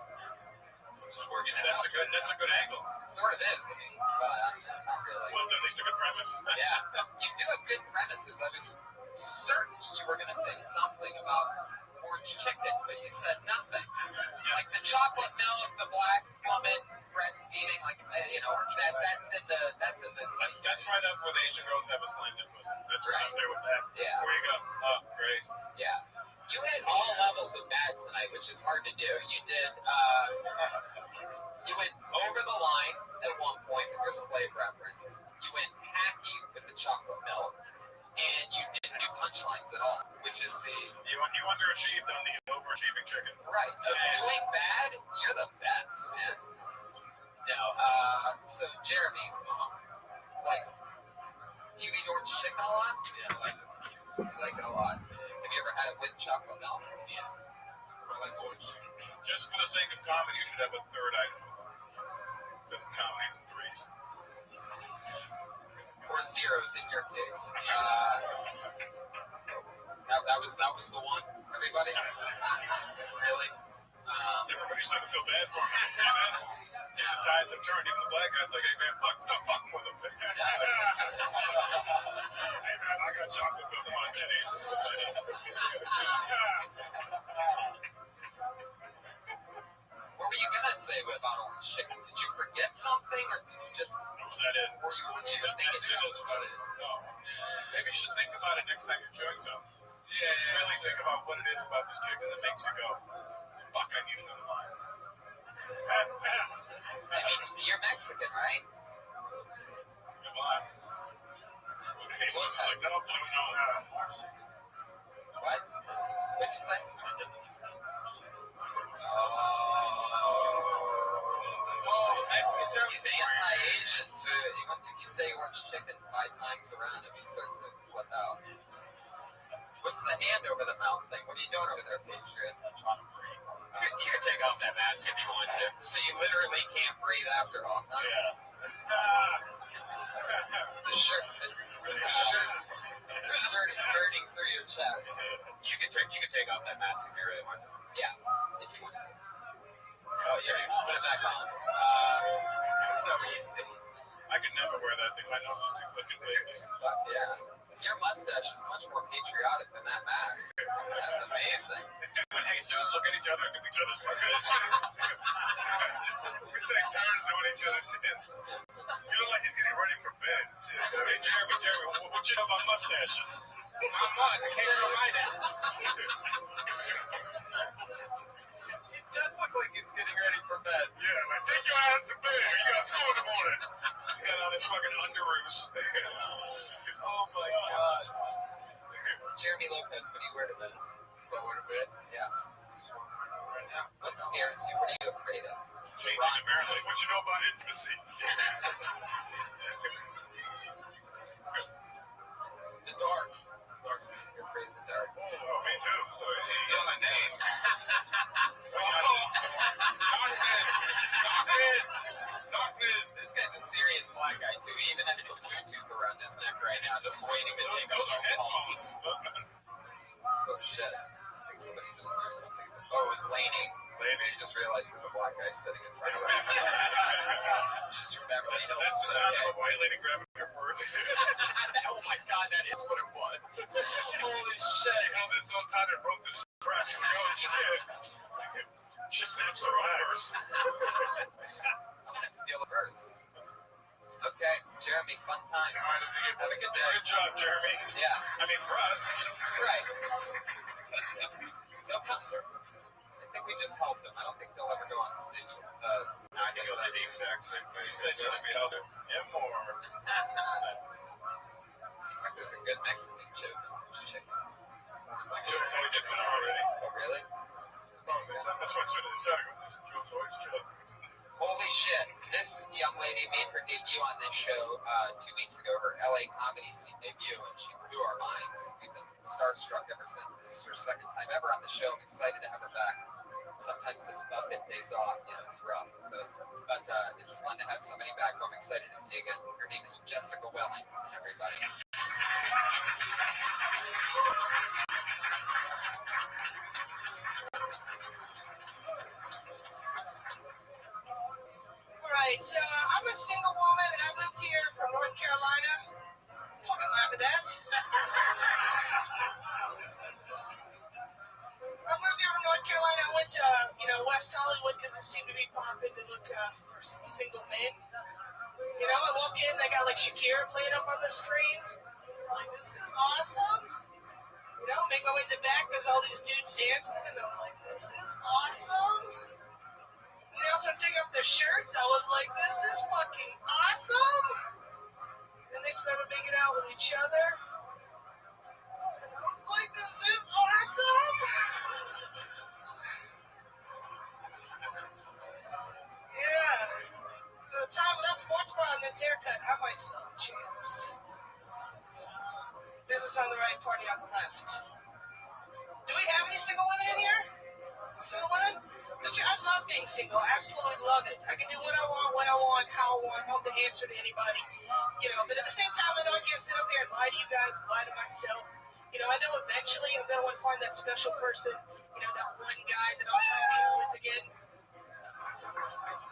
Just working it That's out. a good angle. It sort of is. I mean, not really. Well, it's at least a good premise. Yeah, you do have good premises. I was certain you were going to say something about orange chicken, but you said nothing. Like the chocolate milk, the black woman breastfeeding, like that's in the. That's right up with Asian girls have a slanted pussy. That's right up there with that. Yeah. Where you go? Oh, great. Yeah. You hit all levels of bad tonight, which is hard to do. You did. You went over the line at one point with your slave reference. You went hacky with the chocolate milk, and you didn't do punchlines at all, which is the. You underachieved on the overachieving chicken. Right. Doing bad, you're the best, man. No. So Jeremy, like, do you eat orange chicken a lot? Yeah, I like it. You like it a lot. Have you ever had it with chocolate milk? Yeah. I like orange chicken. Just for the sake of comedy, you should have a third item. Because comedy's in threes. Or zeros in your case. That was the one, everybody? Really? Everybody's starting to feel bad for him. See that? See the tides have turned. Even the black guy's like, hey man, stop fucking with him. Hey man, I got chocolate milk in my titties. What were you gonna say about orange chicken? Did you forget something, or did you just? Was that it? Were you even thinking about it? No. Maybe you should think about it next time you're chewing something. Yeah. Just really think about what it is about this chicken that makes you go, fuck, I need another line. I mean, you're Mexican, right? Why? Jesus is like, no. What? What did you say? He's anti-Asian, so if you say orange chicken 5 times around him, he starts to flip out. What's the hand over the mouth thing? What are you doing over there, Patriot? You can take off that mask if you want to. So you literally can't breathe after all, huh? Yeah. The shirt is burning through your chest. You can take off that mask if you really want to. Yeah, if you want to. Oh yeah, just put it back on. So easy. I could never wear that thing. My nose is too fucking big. Fuck yeah. Your mustache is much more patriotic than that mask. That's amazing. When Jesus look at each other and do each other's mustaches. We take turns doing each other's shit. You look like he's getting ready for bed. Shit. Hey, Jeremy, what you know about mustaches? Not much. I can't remind it. It does look like he's getting ready for bed. Yeah, like, take your ass to bed. You got school in the morning. He got on his fucking underoos. Oh my god. Jeremy Lopez, what do you wear to bed? What, to bed? Yeah. What scares you? What are you afraid of? Chainsaws. what you know about intimacy. The dark. You're afraid of the dark. Oh, me too. You know my name. Darkness. This guy's a serious black guy too. He even has the Bluetooth around his neck right now, just waiting to take a Those are phone call. headphones. Oh shit. I think somebody just threw something. Oh, it's Lainey. She just realized there's a black guy sitting in front of her. She's from Beverly Hills. That's the sound of a white lady grabbing her purse. Oh my god, that is what it was. Holy shit. She held it so tight it broke the scratch. Oh shit. She snaps her own purse. I'm gonna steal it first. Okay, Jeremy, fun times. Have a good day. Good job, Jeremy. Yeah. I mean, for us. Right. I think we just helped him. I don't think they'll ever go on stage. I think he'll do the exact same thing. He said he'll be helping him more. Seems like there's a good Mexican chick. Joe's only getting better already. Oh, really? That's why as soon as he started with this, Joe's always joke. Holy shit. This young lady made her debut on this show 2 weeks ago, her LA comedy scene debut, and she blew our minds. We've been starstruck ever since. This is her second time ever on the show. I'm excited to have her back. Sometimes this bucket pays off, it's rough. But it's fun to have somebody back who I'm excited to see again. Her name is Jessica Wellington, everybody. Right, so I'm a single woman and I moved here from North Carolina. Fucking laugh at that. I moved here from North Carolina. I went to, West Hollywood because it seemed to be popping to look for some single men. I walk in, they got like Shakira playing up on the screen. I'm like, this is awesome. Make my way to the back, there's all these dudes dancing, and I'm like, this is awesome. And they all started taking off their shirts. I was like, this is fucking awesome. And they started making out with each other. And I was like, this is awesome. Yeah. So the time without sports bra and this haircut, I might still have a chance. Business on the right, party on the left. Do we have any single women in here? Single women? I love being single. I absolutely love it. I can do what I want, when I want, how I want. I don't have to answer to anybody. But at the same time, I know I can't sit up here and lie to you guys, lie to myself. I know eventually I'm going to want to find that special person, that one guy that I'll try to deal with again.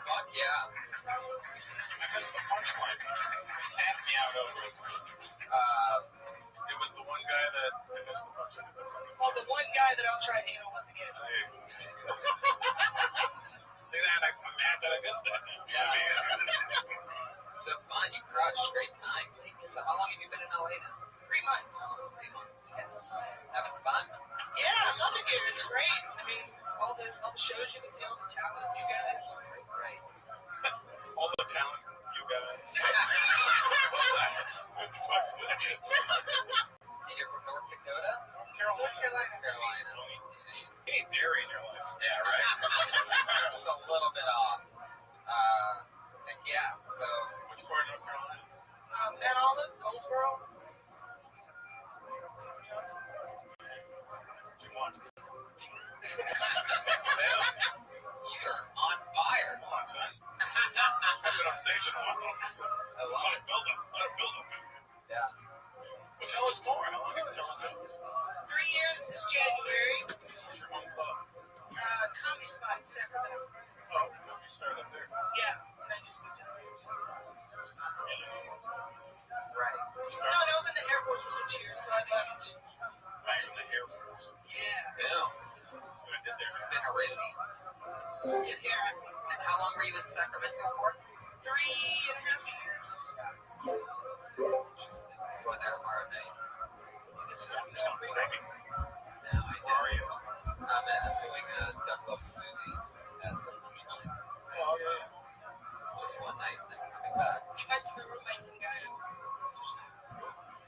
Fuck yeah. I missed the punchline. Can't be out over it. It was the one guy that I missed the punchline. Oh, the one guy that I'll try to deal with again. See that? I'm mad that I missed that. Yeah. So fun. You crushed. Great times. So how long have you been in LA now? 3 months. 3 months. Yes. Having fun? Yeah, I love it here. It's great. I mean, all the shows you can see, all the talent, you guys. Right. All the talent, you guys. And you're from North Dakota? North Carolina. You need dairy in your life. Yeah, right. It's a little bit off. Yeah, so. Which part of North Carolina? Mount Olive, Goldsboro. You're on fire. Come on, son. I've been on stage in a while. I love it. Build up. Yeah. Well, tell us more. How long have you been telling jokes? 3 years this January. What's your home club? Comedy Spot in Sacramento. Oh, you started up there. Yeah. I just moved down here. Right. No, I was in the Air Force for 6 years, so I left. Back in the Air Force. Yeah. Boom. What I did there. Spinnerelli. Get here. And how long were you in Sacramento for? 3.5 years. Going there tomorrow night. Now I know. are you? I'm doing Duck Love Smoothies at the Punchline. Oh, yeah. Just one night and then coming back. You met some roommate in Gaio.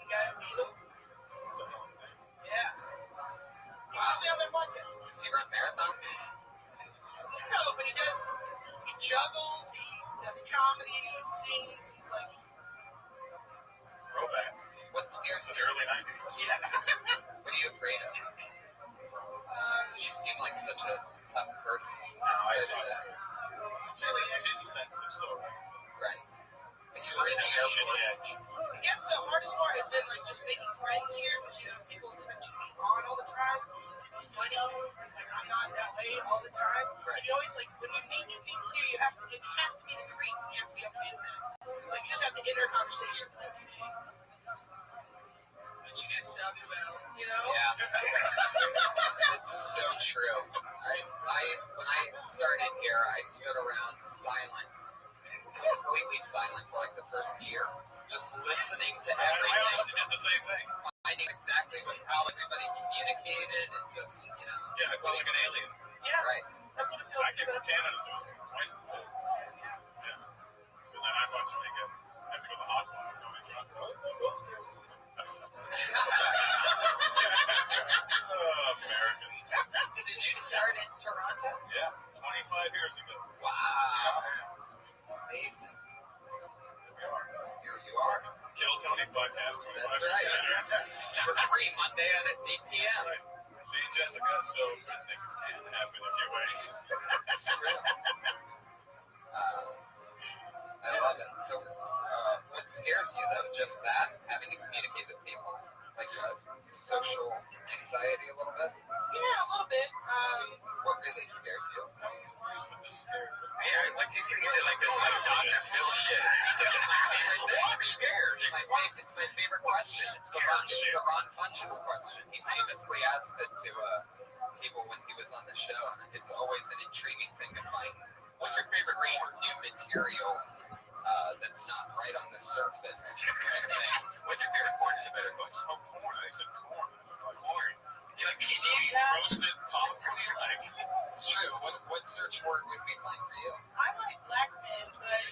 In Gaio Beetle. Yeah. He was on their podcast. Does he run marathons? No, but he juggles, he does comedy, he sings, he's like, Throwback. What scares The you? early 90s. What are you afraid of? You seem like such a tough person. I Said saw that. She's a sensitive soul. Right. But you were in the airport. I guess the hardest part has been like just making friends here because you know people expect you to be on all the time, and be funny. And like I'm not that way all the time. And you always like when you meet new people here, you have to be the creep. And you have to be okay with that. It's like you just have to enter a conversation with them. Hey, what you guys talking about? You know? Yeah. It's so true. When I started here, I stood around silent, completely silent for like the first year, just listening to I everything. honestly did the same thing. Finding exactly how everybody communicated and just, you know. Yeah, I felt like an alien. Yeah. Right. That's what it feels I like. came from Canada, so it was twice as bad. Yeah. Because then I watched somebody have to go to the hospital and go and drop. Americans. Did you start in Toronto? Yeah, 25 years ago. Wow. Amazing. Here you are. Kill Tony podcast. 25 That's years right. later. Number 3, Monday at 8 p.m. That's right. See, Jessica, so good things can happen if you wait. That's true. I love it. So, what scares you though? Just that? Having to communicate with people? Like social anxiety a little bit? Yeah, a little bit. What really scares you? Yeah, what's he scared? Like this, like Dr. Phil shit. I'm scared. It's my favorite question. It's the Ron Funches question. He famously asked it to people when he was on the show, and it's always an intriguing thing to find. What's your favorite read or new material that's not right on the surface? What's your favorite corn? Is a better question. Oh, corn. I said corn. Corn. You like Sweet PG? roasted pop. What do you like? It's true. What search word would we find for you? I like black men, but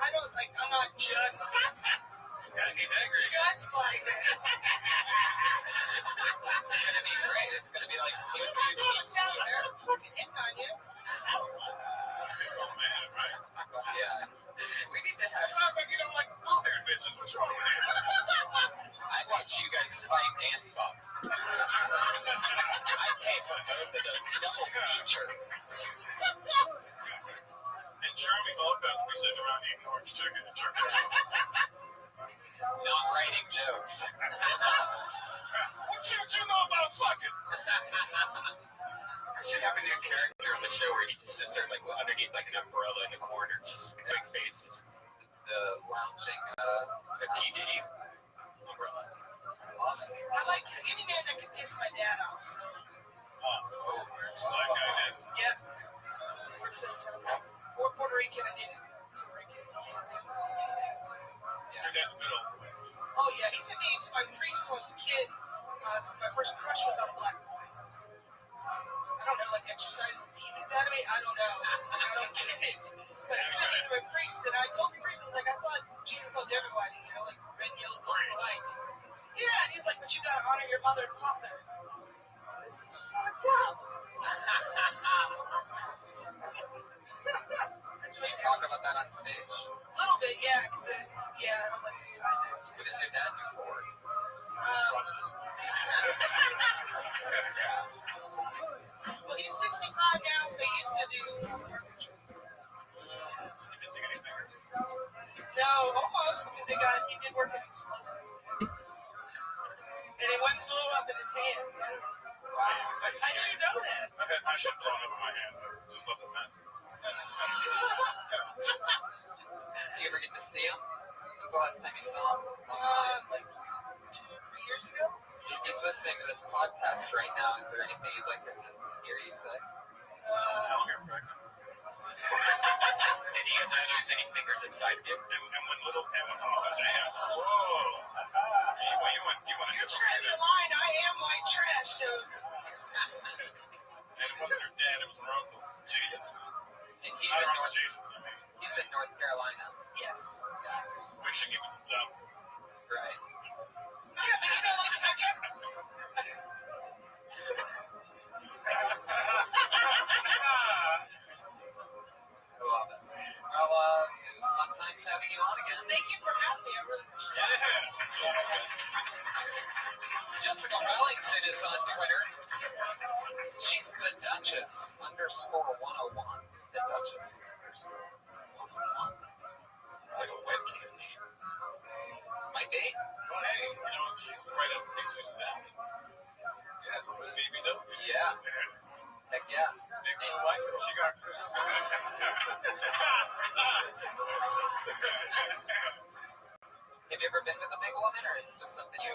I don't like. I'm not just. Yeah, he's angry. Just like that. It's gonna be great. It's gonna be like I'm not going to sound like I'm fucking hitting on you. He's all mad, right? Yeah. We need to have. You don't like blue-haired bitches. What's wrong with you? I watch you guys fight and fuck. I pay for both of those double feature. And Jeremy Lopez will be sitting around eating orange chicken and jerking. Not writing jokes. What you know about fucking? Should have a new character on the show where he just sits there like underneath like an umbrella in the corner, just doing faces. The lounging, The P. Diddy umbrella. I like any man that can piss my dad off. So. Black guy is. Yeah. Works at or Puerto Rican. I did it. Your dad's middle. Oh yeah, he sent me to my priest when I was a kid. My first crush was on a black boy. I don't know, like exercising demons out of me. I don't know. I don't get it. But he sent me to my priest, and I told the priest, I was like, I thought Jesus loved everybody, you know, like red, yellow, blue, and white. Yeah, and he's like, but you gotta honor your mother and father. This is fucked up. do you talk about that on stage? A little bit, yeah, because I'm like tied that to. What does your dad do for work? Well, he's 65 now, so he used to do. Is he missing any fingers? No, almost, because he did work at explosive. And it wouldn't blow up in his hand. Wow. How'd you know that? I've had my shit blown up in my hand, but just left a mess. Do you ever get to see him? When's the last time you saw him? Like 2-3 years ago. He's listening to this podcast right now. Is there anything you'd like to hear you say? Tell him you're pregnant. Did he lose any fingers inside of you? And when little Emma, damn. Whoa. You want to You're treading the line. I am white trash, so. And it wasn't her dad, it was her uncle. Jesus. And he's I in don't know North. Jesus, I mean. He's in North Carolina. Yes. Wishing he was in South. Right. Yeah, but you know, like I get. I love it. Well, It's like a webcam name. Might be. Oh, hey, she was right up Jesus' alley. Yeah, BBW. Yeah. Heck yeah. Big girl, white girl. She got Have you ever been with a big woman, or it's just something you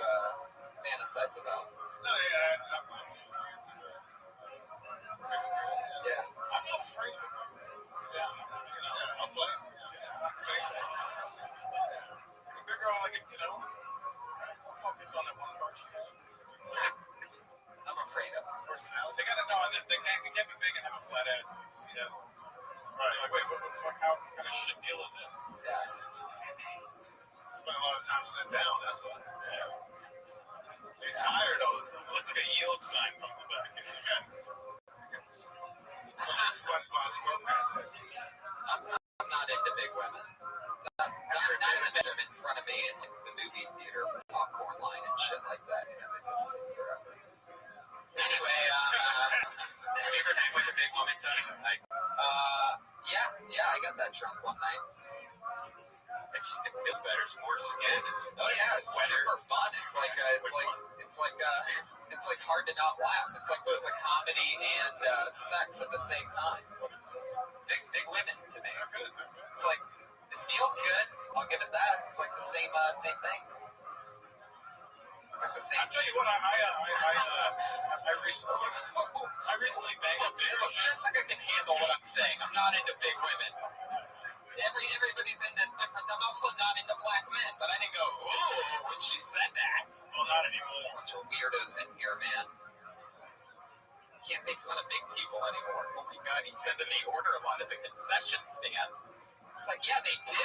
fantasize about? No, yeah, Yeah. I'm not afraid of it. Yeah, I'll play. Yeah, a big girl, I'll focus on that one part she has. I'm afraid of it. Personality. They gotta know, they can't be big and have a flat ass. You see that? Right. Like, wait, what the fuck? How kind of shit deal is this? Yeah. Spend a lot of time sitting down, that's why. Yeah. They're tired all the time. It looks like a yield sign from the back. SpongeBob SquarePants. I'm not into big women. Not in the bedroom in front of me in like the movie theater popcorn line and shit like that. They just take forever. Anyway, Have you ever been with a big woman, Tony? yeah, I got that drunk one night. It feels better. It's more skin. It's It's wetter. super fun. It's like hard to not laugh. It's like both a comedy and sex at the same time. Big women to me. It's like it feels good. I'll give it that. It's like the same thing. Like the same. I'll tell you what, I recently banged a big Look, Jessica can handle what I'm saying. I'm not into big women. Everybody's into different. I'm also not into black men, but I didn't go, ooh, when she said that. Well, not anymore. Bunch of weirdos in here, man. Can't make fun of big people anymore. Oh my god, he said that they order a lot at the concession stand. It's like, yeah, they do.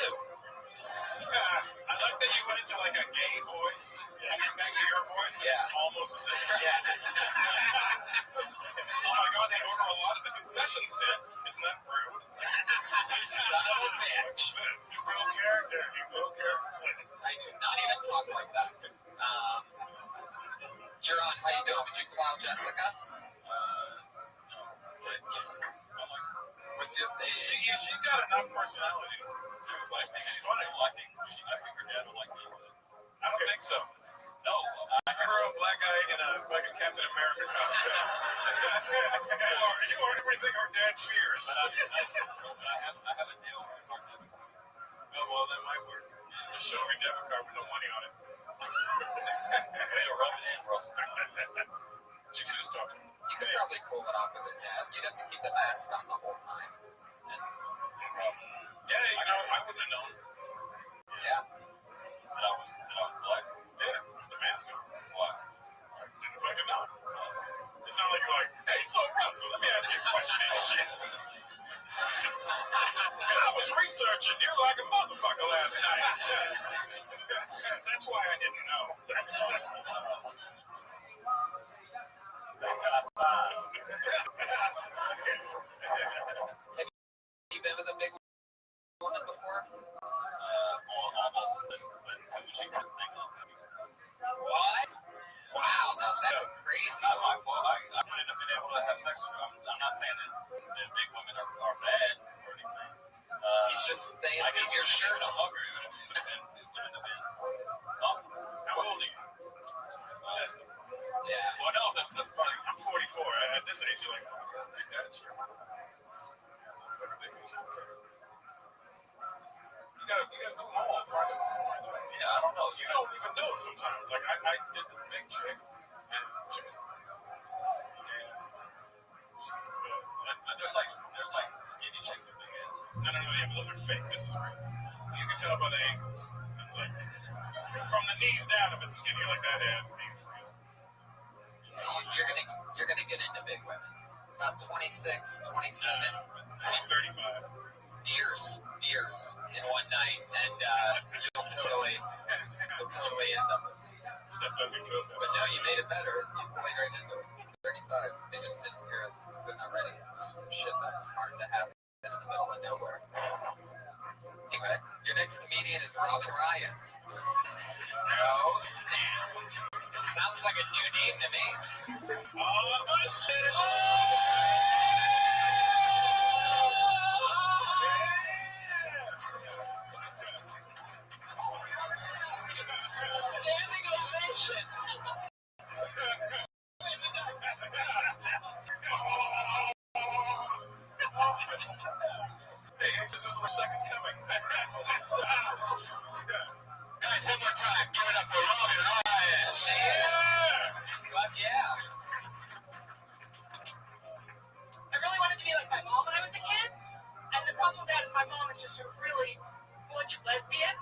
Yeah, I like that you went into like a gay voice, and then back to your voice, and almost the same. Yeah. Oh my god, they order a lot at the concession stand. Isn't that rude? Son of a bitch. Real character. I do not even talk like that. Jerron, how you doing? Did you plow Jessica? What's your thing? She's got enough personality to like make it funny. I think her dad would like me. I don't think so. No, I grew up black guy in a fucking Captain America costume. You are everything her dad fears. I have a deal with her. Oh, well, that might work. Just show me debit card with no money on it. Way to rub it in, Russell. You should just talk to me. You could probably pull it off with his dad. You'd have to keep the mask on the whole time. Yeah, I wouldn't have known. Yeah. That I was black. Yeah, the mask on. Why? I didn't fucking know. It sounded like you're like, hey, so Russell, let me ask you a question and shit. I was researching you like a motherfucker last night. That's why I didn't know. That's You been with a big woman before? almost. What? Wow, that's crazy. Not my fault. I wouldn't have been able to have sex with her. I'm not saying that big women are bad or anything. He's just staying in your shirt I'm on. hungry. It would have been awesome. How old are you? Yeah. Well, no, that's funny. I'm 44. At this age, you're like, oh, take that shit. You gotta go home. Yeah, I don't know. You don't even know sometimes. Like, I did this big chick, and she was, there's like skinny chicks with big ass. No, yeah, but those are fake. This is real. You can tell by the ankles and legs. From the knees down, if it's skinny like that ass, You're gonna get into big women. About 26, 27. I'm 35. Beers in one night, and you'll totally end up with. Stepped up your foot. But no, you made it better. You played right into it. 35. They just didn't hear us because they're not ready for some shit that's hard to happen in the middle of nowhere. Anyway, your next comedian is Robin Ryan. Oh snap! Sounds like a new name to me. Oh my shit! Second coming. Guys, one more time. Give it up for Robin Ryan. Yeah. Fuck yeah. I really wanted to be like my mom when I was a kid, and the problem with that is my mom is just a really butch lesbian.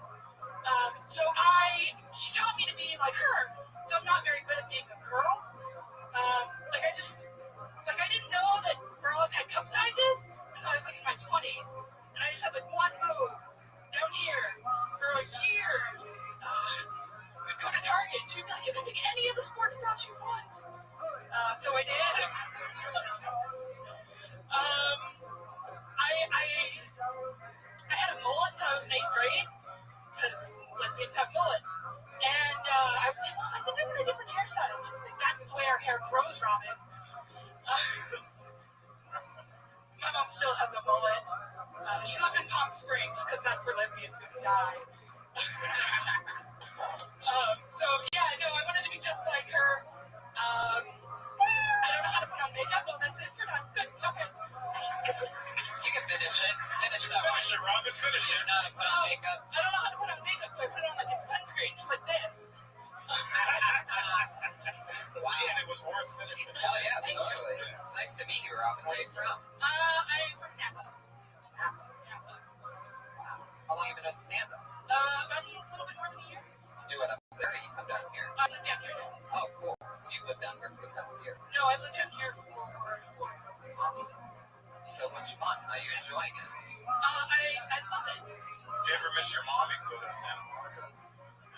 She taught me to be like her. So I'm not very good at being a girl. I didn't know that girls had cup sizes until I was like in my 20s, and I just had like one move down here for years. I'd go to Target, and she'd be like, "You can pick any of the sports bras you want." So I did. I had a mullet when I was in 8th grade, because lesbians have mullets. And I was like, "Mom, I think I want a different hairstyle." She was like, "That's the way our hair grows, Robin." My mom still has a mullet. She lives in Palm Springs, because that's where lesbians would die. I wanted to be just like her. I don't know how to put on makeup. Oh, that's it for now. Stop it. You can finish it. Finish that one. Finish it, Robin. Finish You it. know how to put on makeup. I don't know how to put on makeup, so I put on like a sunscreen, just like this. Wow. And it was worth finishing. Hell yeah, totally. It's nice to meet you, Robin. Where are you from? I'm from Napa. How long have you been doing stand-up? About a little bit more than a year. Do it up there, you come down here. I live down here now. Oh, cool. So you lived down here for the past year? No, I lived down here for 4 months. Awesome. It's so much fun. How are you enjoying it? I love it. Do you ever miss your mom? You can go to Santa Monica.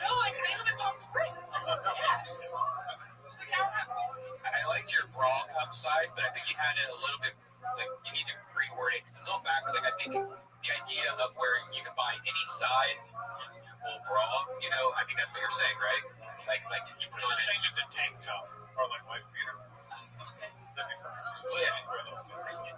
No, they live in Palm Springs. Yeah. Just like an hour and a half away. I liked your bra cup size, but I think you had it a little bit, like, you need to reword it. Because it's a little backwards. Like, I think the idea of where you can buy any size and just your whole bra, you know, I think that's what you're saying, right? Like you put Should on change it to tank top or like wife beater. That'd be fun. Yeah.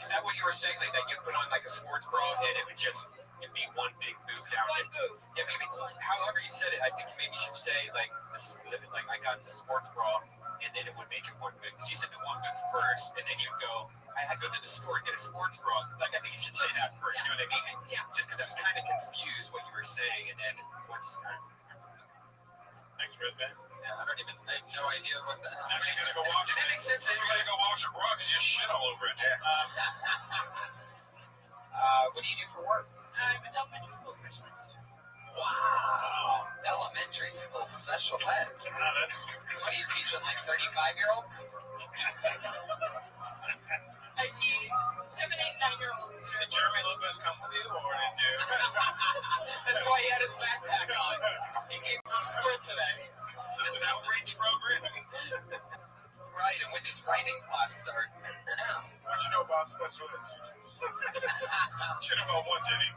Is that what you were saying? Like that you put on like a sports bra and it would just it'd be one big boob down. One boob. Yeah, maybe. However you said it, I think maybe you should say like this, like I got the sports bra and then it would make it one boob. Because you said the one boob first, and then you'd go. I had to go to the store and get a sports bra. Like I think you should say that first. You know what I mean? Yeah. Just because I was kind of confused what you were saying, and then what's. Thanks, Red Man. Yeah, I have no idea what the hell. Actually, gotta go wash it. That makes sense. You gotta go wash your bra because you shit all over it. What do you do for work? I'm an elementary school special ed teacher. Wow. Elementary school special ed. That's. So what are you teaching, like 35-year-olds? I teach 7, 8, 9-year-olds. Did Jeremy Lopez come with you, or did you? That's why he had his backpack on. He came from school today. Is this an outreach program? Right, and when does writing class start? What you know about special ed teachers? Should have about one titty.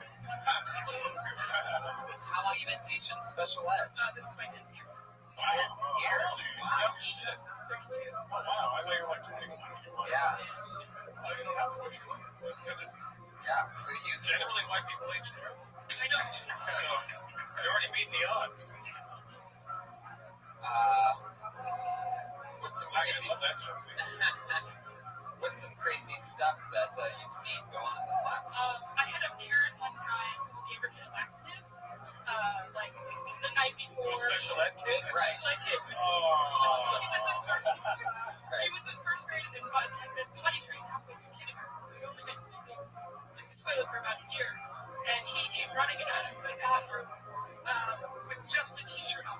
How long you been teaching special ed? This is my 10th year. Wow. Year? Wow. Young shit. 32. Oh, wow. I know you're like 21. Yeah. Oh, you don't have to push your limits. That's good. Yeah, so you... Generally, white people age there. I know. So, you're already beating the odds. What's some I crazy love that joke. See? What's some crazy stuff that you've seen go on in the class? I had a parent one time who gave her kid a laxative, like the night before. To a special ed kid? Right. Special ed kid. Oh. He was in first grade and had been potty trained halfway through kindergarten, so he only been using like the toilet for about a year. And he came running out of the bathroom with just a t-shirt on,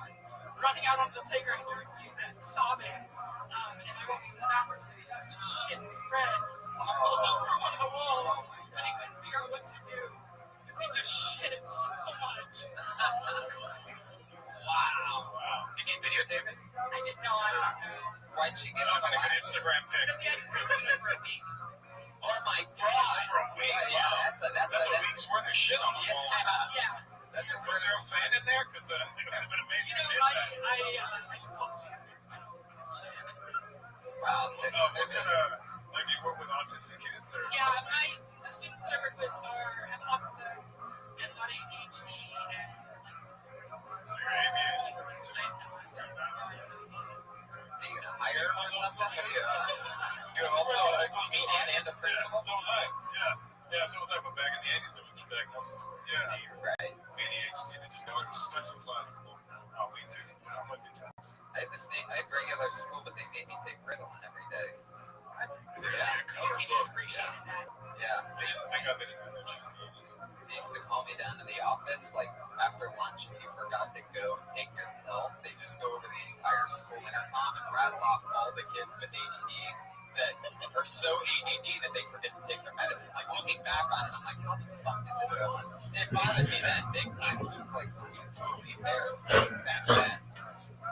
running out onto the playground during recess, sobbing. And I walked in the bathroom and there was just shit spread all over on the walls, and he couldn't figure out what to do because he just shit so much. Wow. Did you videotape it? I didn't know. I don't know. Why'd she get I'm on going the to get an Instagram pic. Because he had proven it for a week. Oh my god! For a week? Yeah, Wow. That's a week's worth of shit on the wall. Yeah. That's a Was there a fan in there? Because it would have been amazing You know, to hit that. I just told you. Wow, there's a... Like, do you work with autistic kids? Or Yeah, the students that I work with have autism and a lot of ADHD and Are you gonna hire her or something? You're also a comedian and a principal? So was I. Yeah, so was I. But back in the 80s, there was no diagnosis Right. ADHD, they just know it's a special class. Oh, me too. I'm with you, Tex. I had regular school, but they made me take Ritalin every day. Teachers appreciated that. Yeah. I got that in that shit. They used to call me down to the office, like, after lunch, if you forgot to go take your pill, they just go over the entire school intercom and rattle off all the kids with ADD that are so ADD that they forget to take their medicine. Like, looking back on it, I'm like, how the fuck did this go on? And it bothered me then, big time, because it was, like, totally embarrassed back then.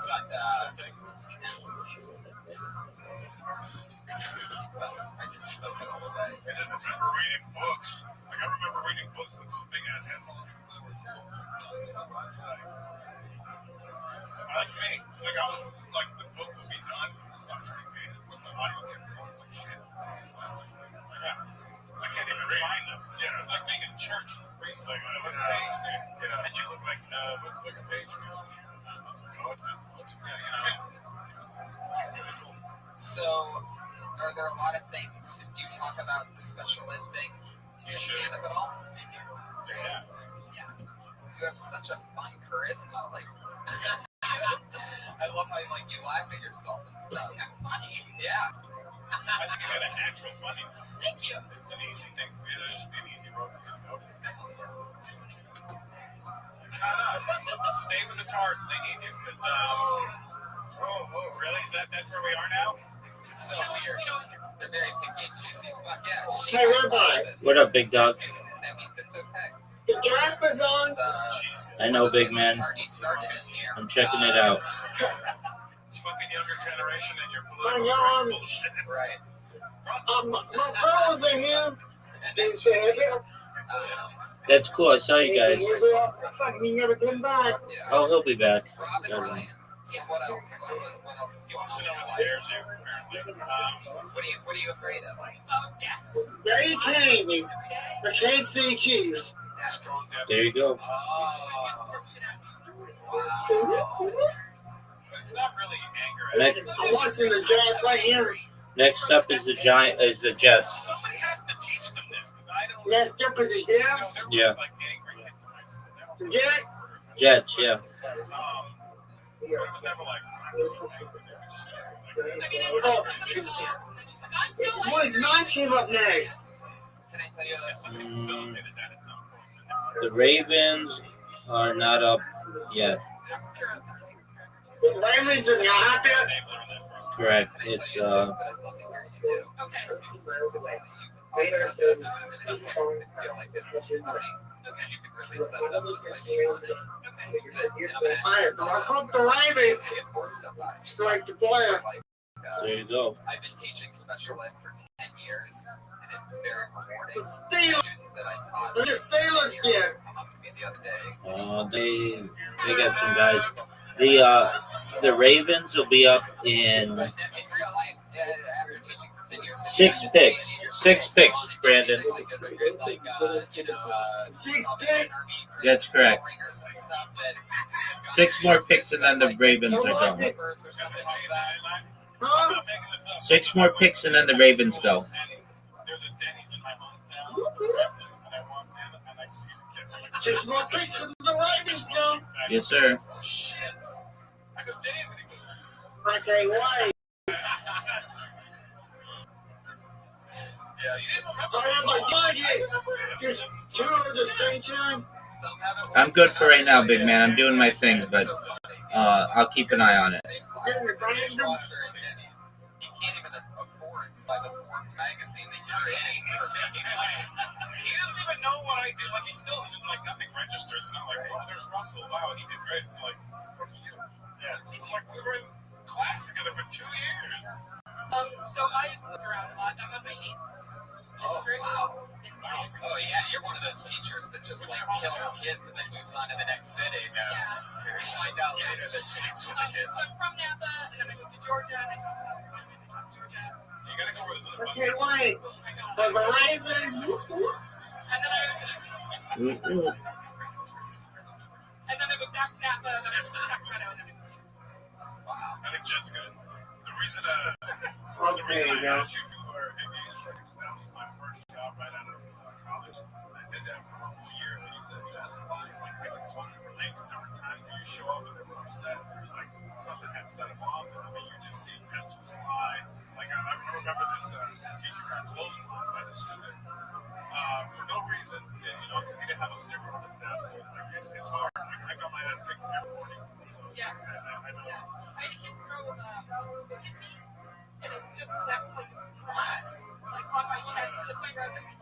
But, well, I just spoke it all away. I just remember reading books. Like, I remember reading books with those big ass headphones. Like me, like I was like the book would be done, stop turning pages with the audio kept going like shit. Yeah. I can't even find this. Yeah, it's like being in church. Priest like a page, yeah. And you look like looks like a page of God. So, are there a lot of things? Do you talk about the special ed thing in your stand-up at all? Yeah. You have such a fun charisma. Like, I love how you laugh at yourself and stuff. Funny. Yeah. I think you got a natural funniness. Thank you. It's an easy thing for you to just be an easy road for you to go. Stay with the tards, they need you. Because, really? That's where we are now? It's so weird. They're very picky and choosy. Fuck yeah. Hey, Rabbi. What up, big dog? That means it's okay. The draft was on. I know, big man. I'm checking it out. It's fucking younger generation and your I political know. bullshit. Right. My phone was in here. That's cool. I saw you guys. He never came back. Oh, he'll be back. Robin Ryan. So what else? What else is He wants to know upstairs here, apparently. What are you afraid of? Desks. There you came. The KC Chiefs. There you go. It's not really anger. Next, I'm watching the Jets right here. Next up is the Jets. Somebody has to teach them this, because I don't. Next up is the Jets. Yeah. The Jets. Jets, yeah. It was never like. What is my team up next? Can I tell you Somebody facilitated that at some point. The Ravens are not up yet. The Ravens are not up yet? Correct. It's I hope the Ravens strike the player. There you go. I've been teaching special ed for 10 years, and it's very rewarding. The Steelers. That I taught. The Steelers, yeah. Come up to me the other day. They got some guys. The Ravens will be up in In real life, after teaching for 10 years, 6 picks, Brandon. 6 picks? That's correct. 6 more picks and then the Ravens are going. 6 more picks and then the Ravens go. There's a Denny's in my hometown, and I walked in and I see the kid. Like, 6 more picks and the Ravens go. Yes, sir. Oh, shit. I go, David. Okay, why? Oh my God! Just 2 at the same time. I'm good for right now, big man. I'm doing my thing, but I'll keep an eye on it. He can't even afford to buy the Forbes magazine that you're in for making money. He doesn't even know what I do. Like, he still isn't, like, nothing registers. And I'm like, oh, there's Russell. Wow, he did great. It's like, from you. Yeah. I'm like, we were in class together for 2 years. So I look around a lot. I'm on my 8th district. Wow. Oh yeah, you're one of those teachers that just like kills kids and then moves on to the next city. Yeah. We'll find out later that sleeps with the kids. I'm from Napa, and then I moved to Georgia, and I taught South Carolina, and I taught Georgia. You gotta go where there's an Okay, abundance. wait. But the Ravens. And then I moved back to Napa, and then I moved to Sacramento, and then I moved to I think Jessica, the reason Okay, I guys. asked you to wear aviation, that was my first job right out of college. I did that for a whole year. weird when you said best fly. Like, I can totally relate because there were times where you show up and they were upset. There was like something had set them off, and I mean, you just see pencils fly. Like, I remember this teacher got clotheslined by the student for no reason, because he didn't have a sticker on his desk. So it's like, it's hard. I got my ass kicked every morning. So Yeah. I know. Yeah. I had a kid throw a book at me, and it just left like on my chest to the point where I was like,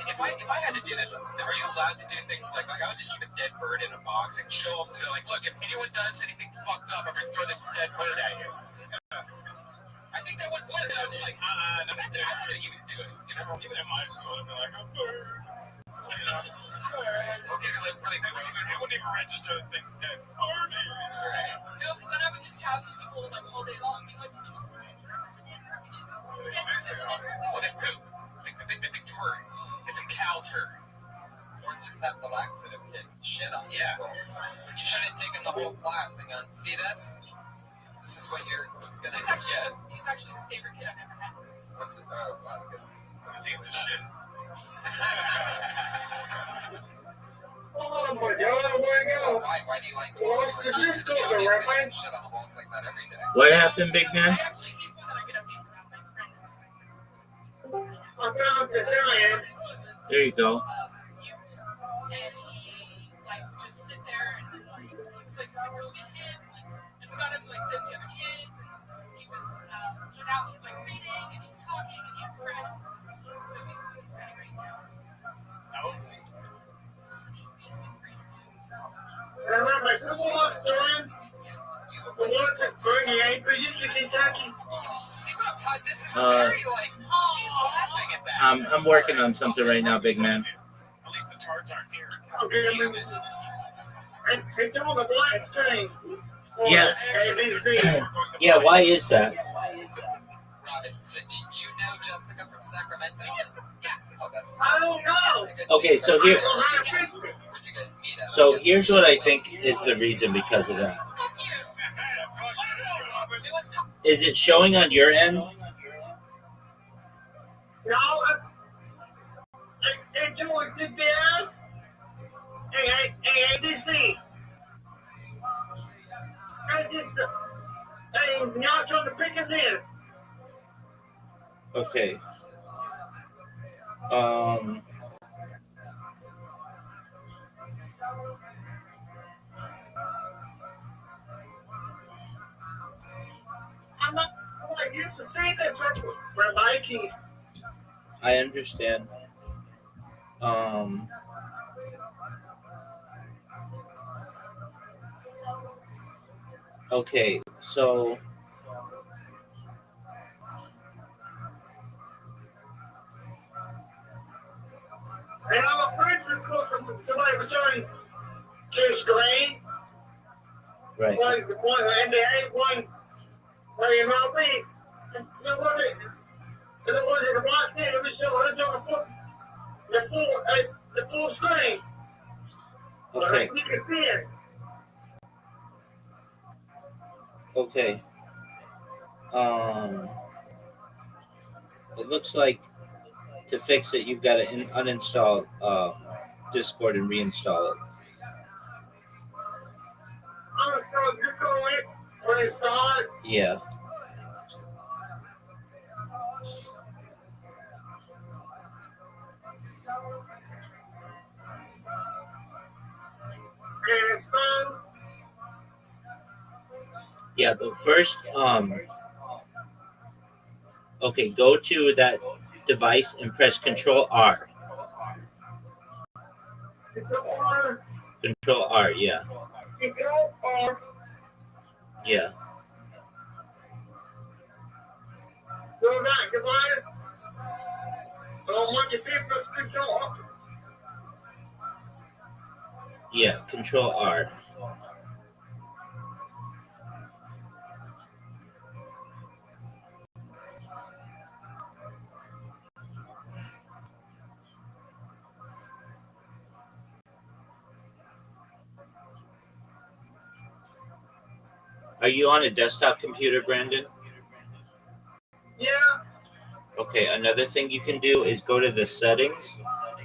If I had to do this, are you allowed to do things like I would just keep a dead bird in a box and show them, like, look, if anyone does anything fucked up, I'm gonna throw this dead bird at you. I think that would work. I was like, I wouldn't even do it. Even in my school, I'd be like, a bird. Okay, like really gross. It wouldn't even register that things dead. Birdie. no, because then I would just have people like all day long be like, did you see the dead bird? What a poop. Like the big turd. It's a cow turd. Or just have the laxative kids shit on Yeah. people. You should have taken the whole class and gone, see this? This is what you're gonna do. He's actually the favorite kid I've ever had. What's it? Oh, well, I guess. Because he's the shit. Oh my god. Why do you like Well, so the much? disco You always there, see right? shit on the walls like that every day. What happened, big man? Actually, he's one that I get updates about. My friend. I found the giant. There you go. And he like just sit there and like he was like a super sweet kid. And we got him like sit with the other kids. And he was so now he's like reading and he's talking and he's friends. So he's kind of great now. How old is he? Remember my sister walks doing the ones that's burning Anchorage in Kentucky. See what I'm talking? This is very like, she's laughing at that. I'm working on something right now, big man. At least the tards aren't here. Okay, it's on the black screen. Yeah. ABC. Yeah, why is that? Robin, so do you know Jessica from Sacramento? Yeah. Oh, that's I don't know. Okay, so here, I don't know how to fix it. Where'd you guys meet at? so here's what I think is the reason because of that. Fuck you. It was tough. Is it showing on your end? No, they're doing CBS. Hey, ABC. Hey, now trying to pick us in. Okay. I'm not used to see this with Mikey. I understand. Okay, so And I'm afraid somebody was showing two screens. right. One, and they had one MLB. And there wasn't a watch there. It was showing the full screen. Okay. You can see it. Okay. It looks like to fix it, you've got to uninstall Discord and reinstall it. I'm going to go in when it's on. Yeah. And it's on. Yeah, but first, okay, go to that device and press Control R. Control R, yeah. Control R. Yeah. Go back, divide. Once you press Control R. Yeah, Control R. Are you on a desktop computer, Brandon? Yeah. Okay, another thing you can do is go to the settings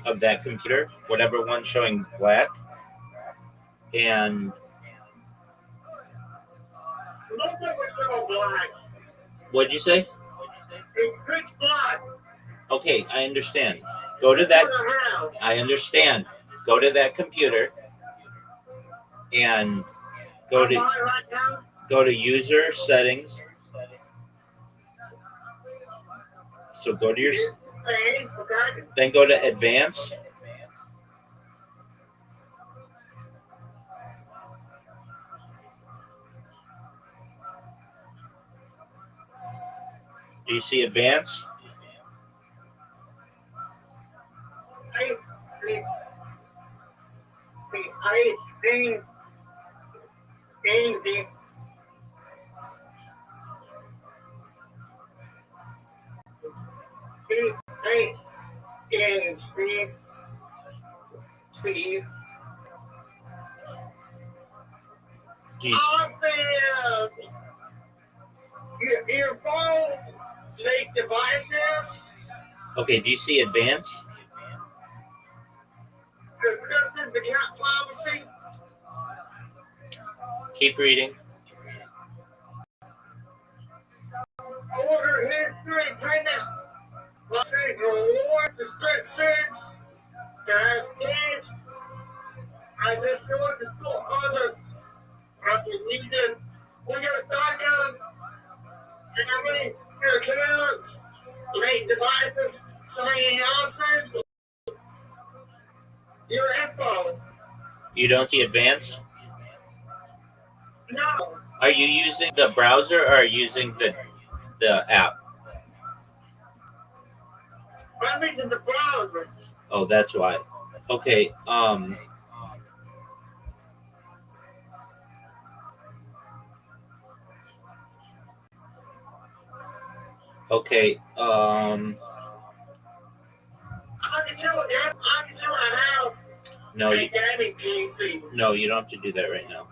of that computer, whatever one's showing black. And what'd you say? It's pitch black. Okay, I understand. Go to that. I understand. Go to that computer and go to user settings. So go to your, then go to advanced. Do you see advanced? Do you Your phone make devices. Okay, do you see advanced? Subscription to account privacy. Keep reading. Order history payment. Let's say rewards, subscriptions. Guys, kids. I just going to put other. I can read it. We got to start up. And I mean, your accounts, late devices, signing options, your info. You don't see advanced? No. Are you using the browser or are you using the app? I'm in the browser. Oh, that's why. Okay. Okay. No, no, you don't have to do that right now.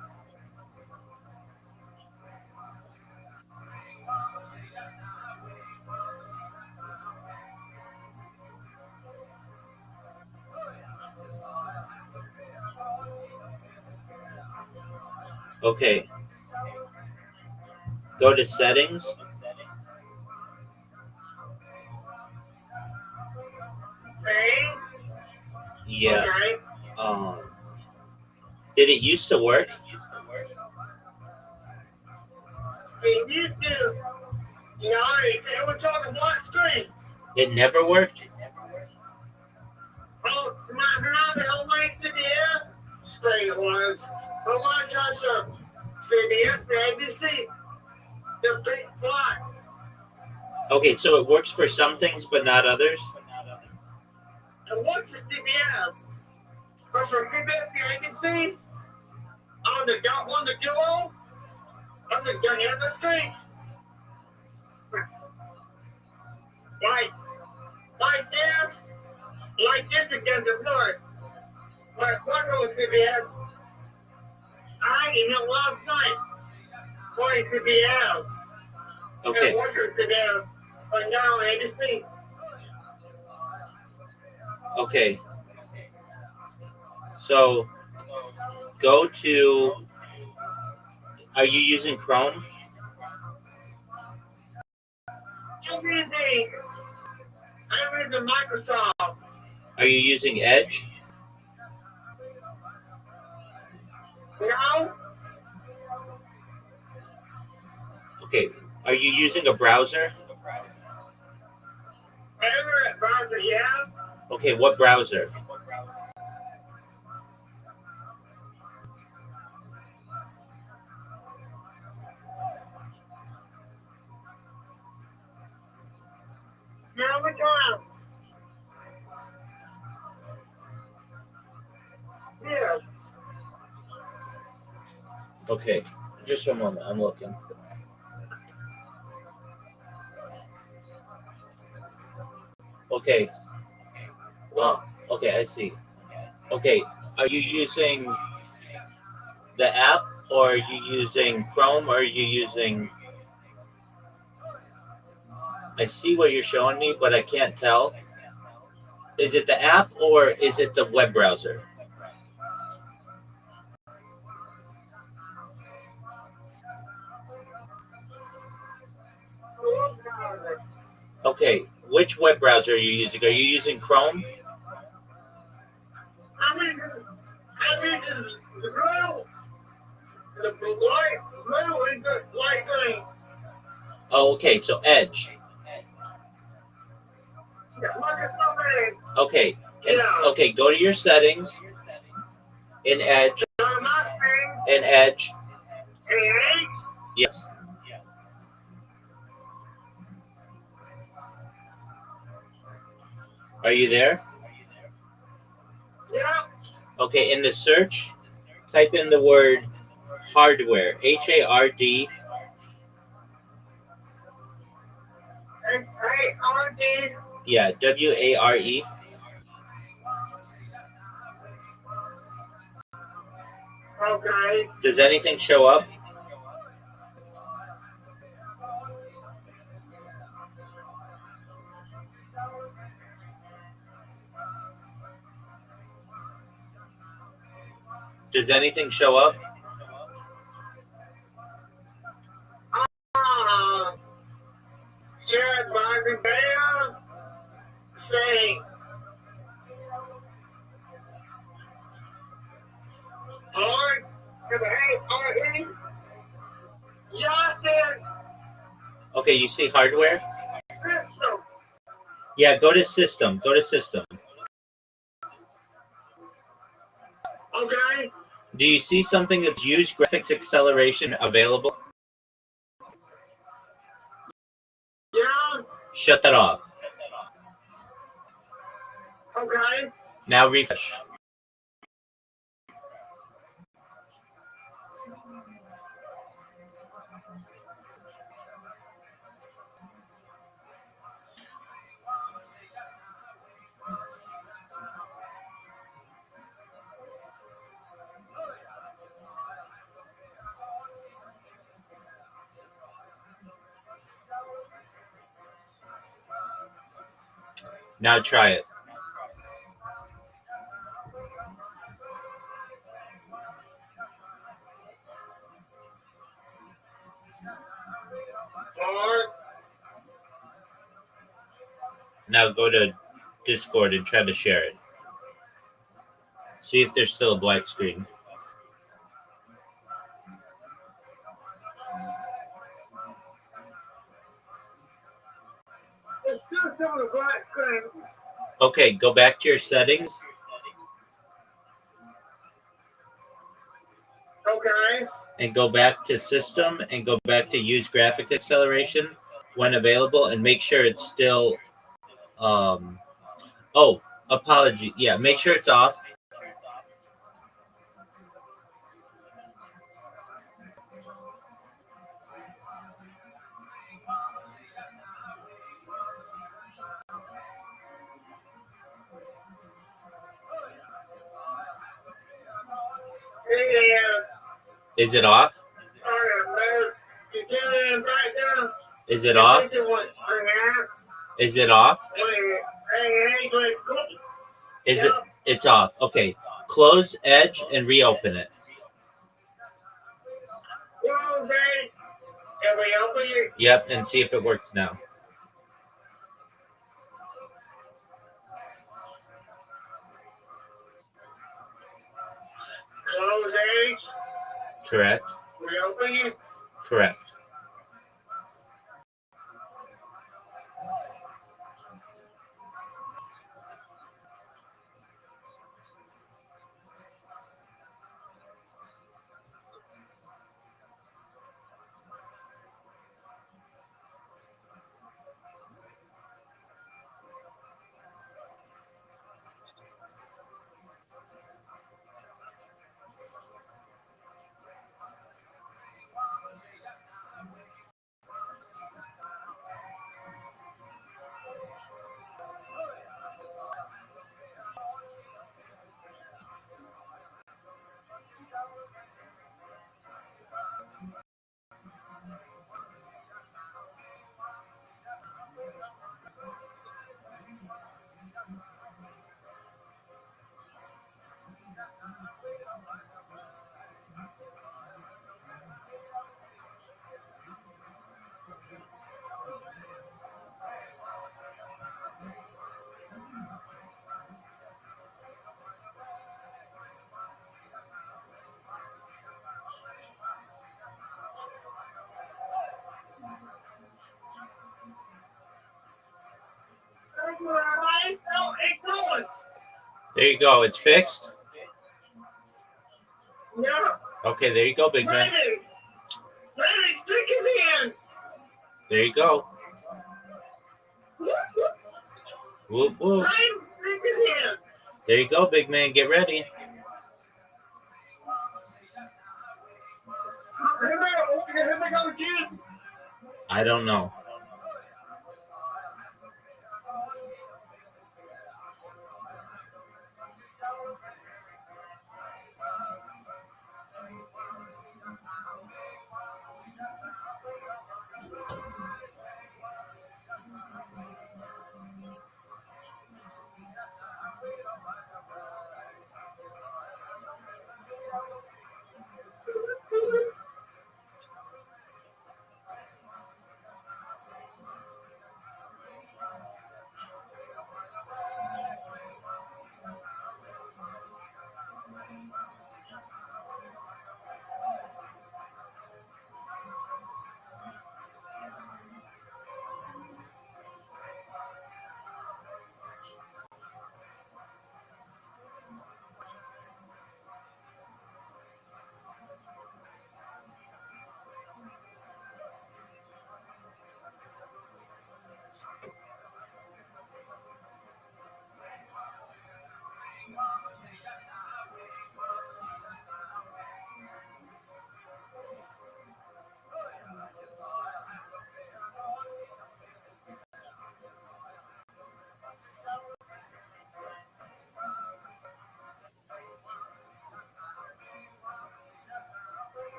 Okay. Go to settings. Yeah. Okay. Did it used to work? It used to. You know, it was on a black screen. It never worked? Oh, my whole way to the air screen was. Oh, my gosh, CBS, the ABC, the big black. Okay, so it works for some things but not others? It works for CBS. But for CBS, I can see on the duo, on the other screen. Like there, like this again, the Lord. Like one of CBS. You know, last night, going to be out. Okay. And workers to them, but now ABC. Okay. So go to. Are you using Chrome? I'm using Microsoft. Are you using Edge? No. Okay. Are you using a browser? Favorite browser, yeah. Okay, what browser? Now we go. Yeah. Okay, just a moment. I'm looking. Okay. Well, okay, I see. Okay, are you using the app or are you using Chrome or are you using... I see what you're showing me, but I can't tell. Is it the app or is it the web browser? Okay, which web browser are you using? Are you using Chrome? I'm using the blue, the blue and the light green. Oh, okay, so Edge. Yeah, look at somebody. Okay, Yeah. okay, go to your settings in Edge. My thing. In Edge. And Yes. Are you there? yeah, Okay, in the search, type in the word hardware. HARD. HARD. Yeah, WARE. Okay. Does anything show up? Does anything show up? Chad Bison Bears say hard with a HARD. Yeah, I said Okay, you see hardware? system. Yeah, go to system. Go to system. Okay. Do you see something that's used graphics acceleration available? Yeah. Shut that off. Okay. Now refresh. Now try it. Hard. Now go to Discord and try to share it. See if there's still a black screen. It's still some of the black screen. Okay, go back to your settings. Okay. And go back to system and go back to use graphic acceleration when available and make sure it's still oh, apology. Yeah, make sure it's off. Yeah. Is it off? You tell them back down. Is it off? Is it off? Is it? It's off. Okay. Close Edge and reopen it. Yep, and see if it works now. Close Edge. Correct. Reopen it. Correct. go. It's fixed? Yeah. Okay, there you go, big man. Larry, stick his hand. There you go. Whoop, whoop. Ryan, stick his hand. There you go, big man. Get ready. Here they go again. I don't know.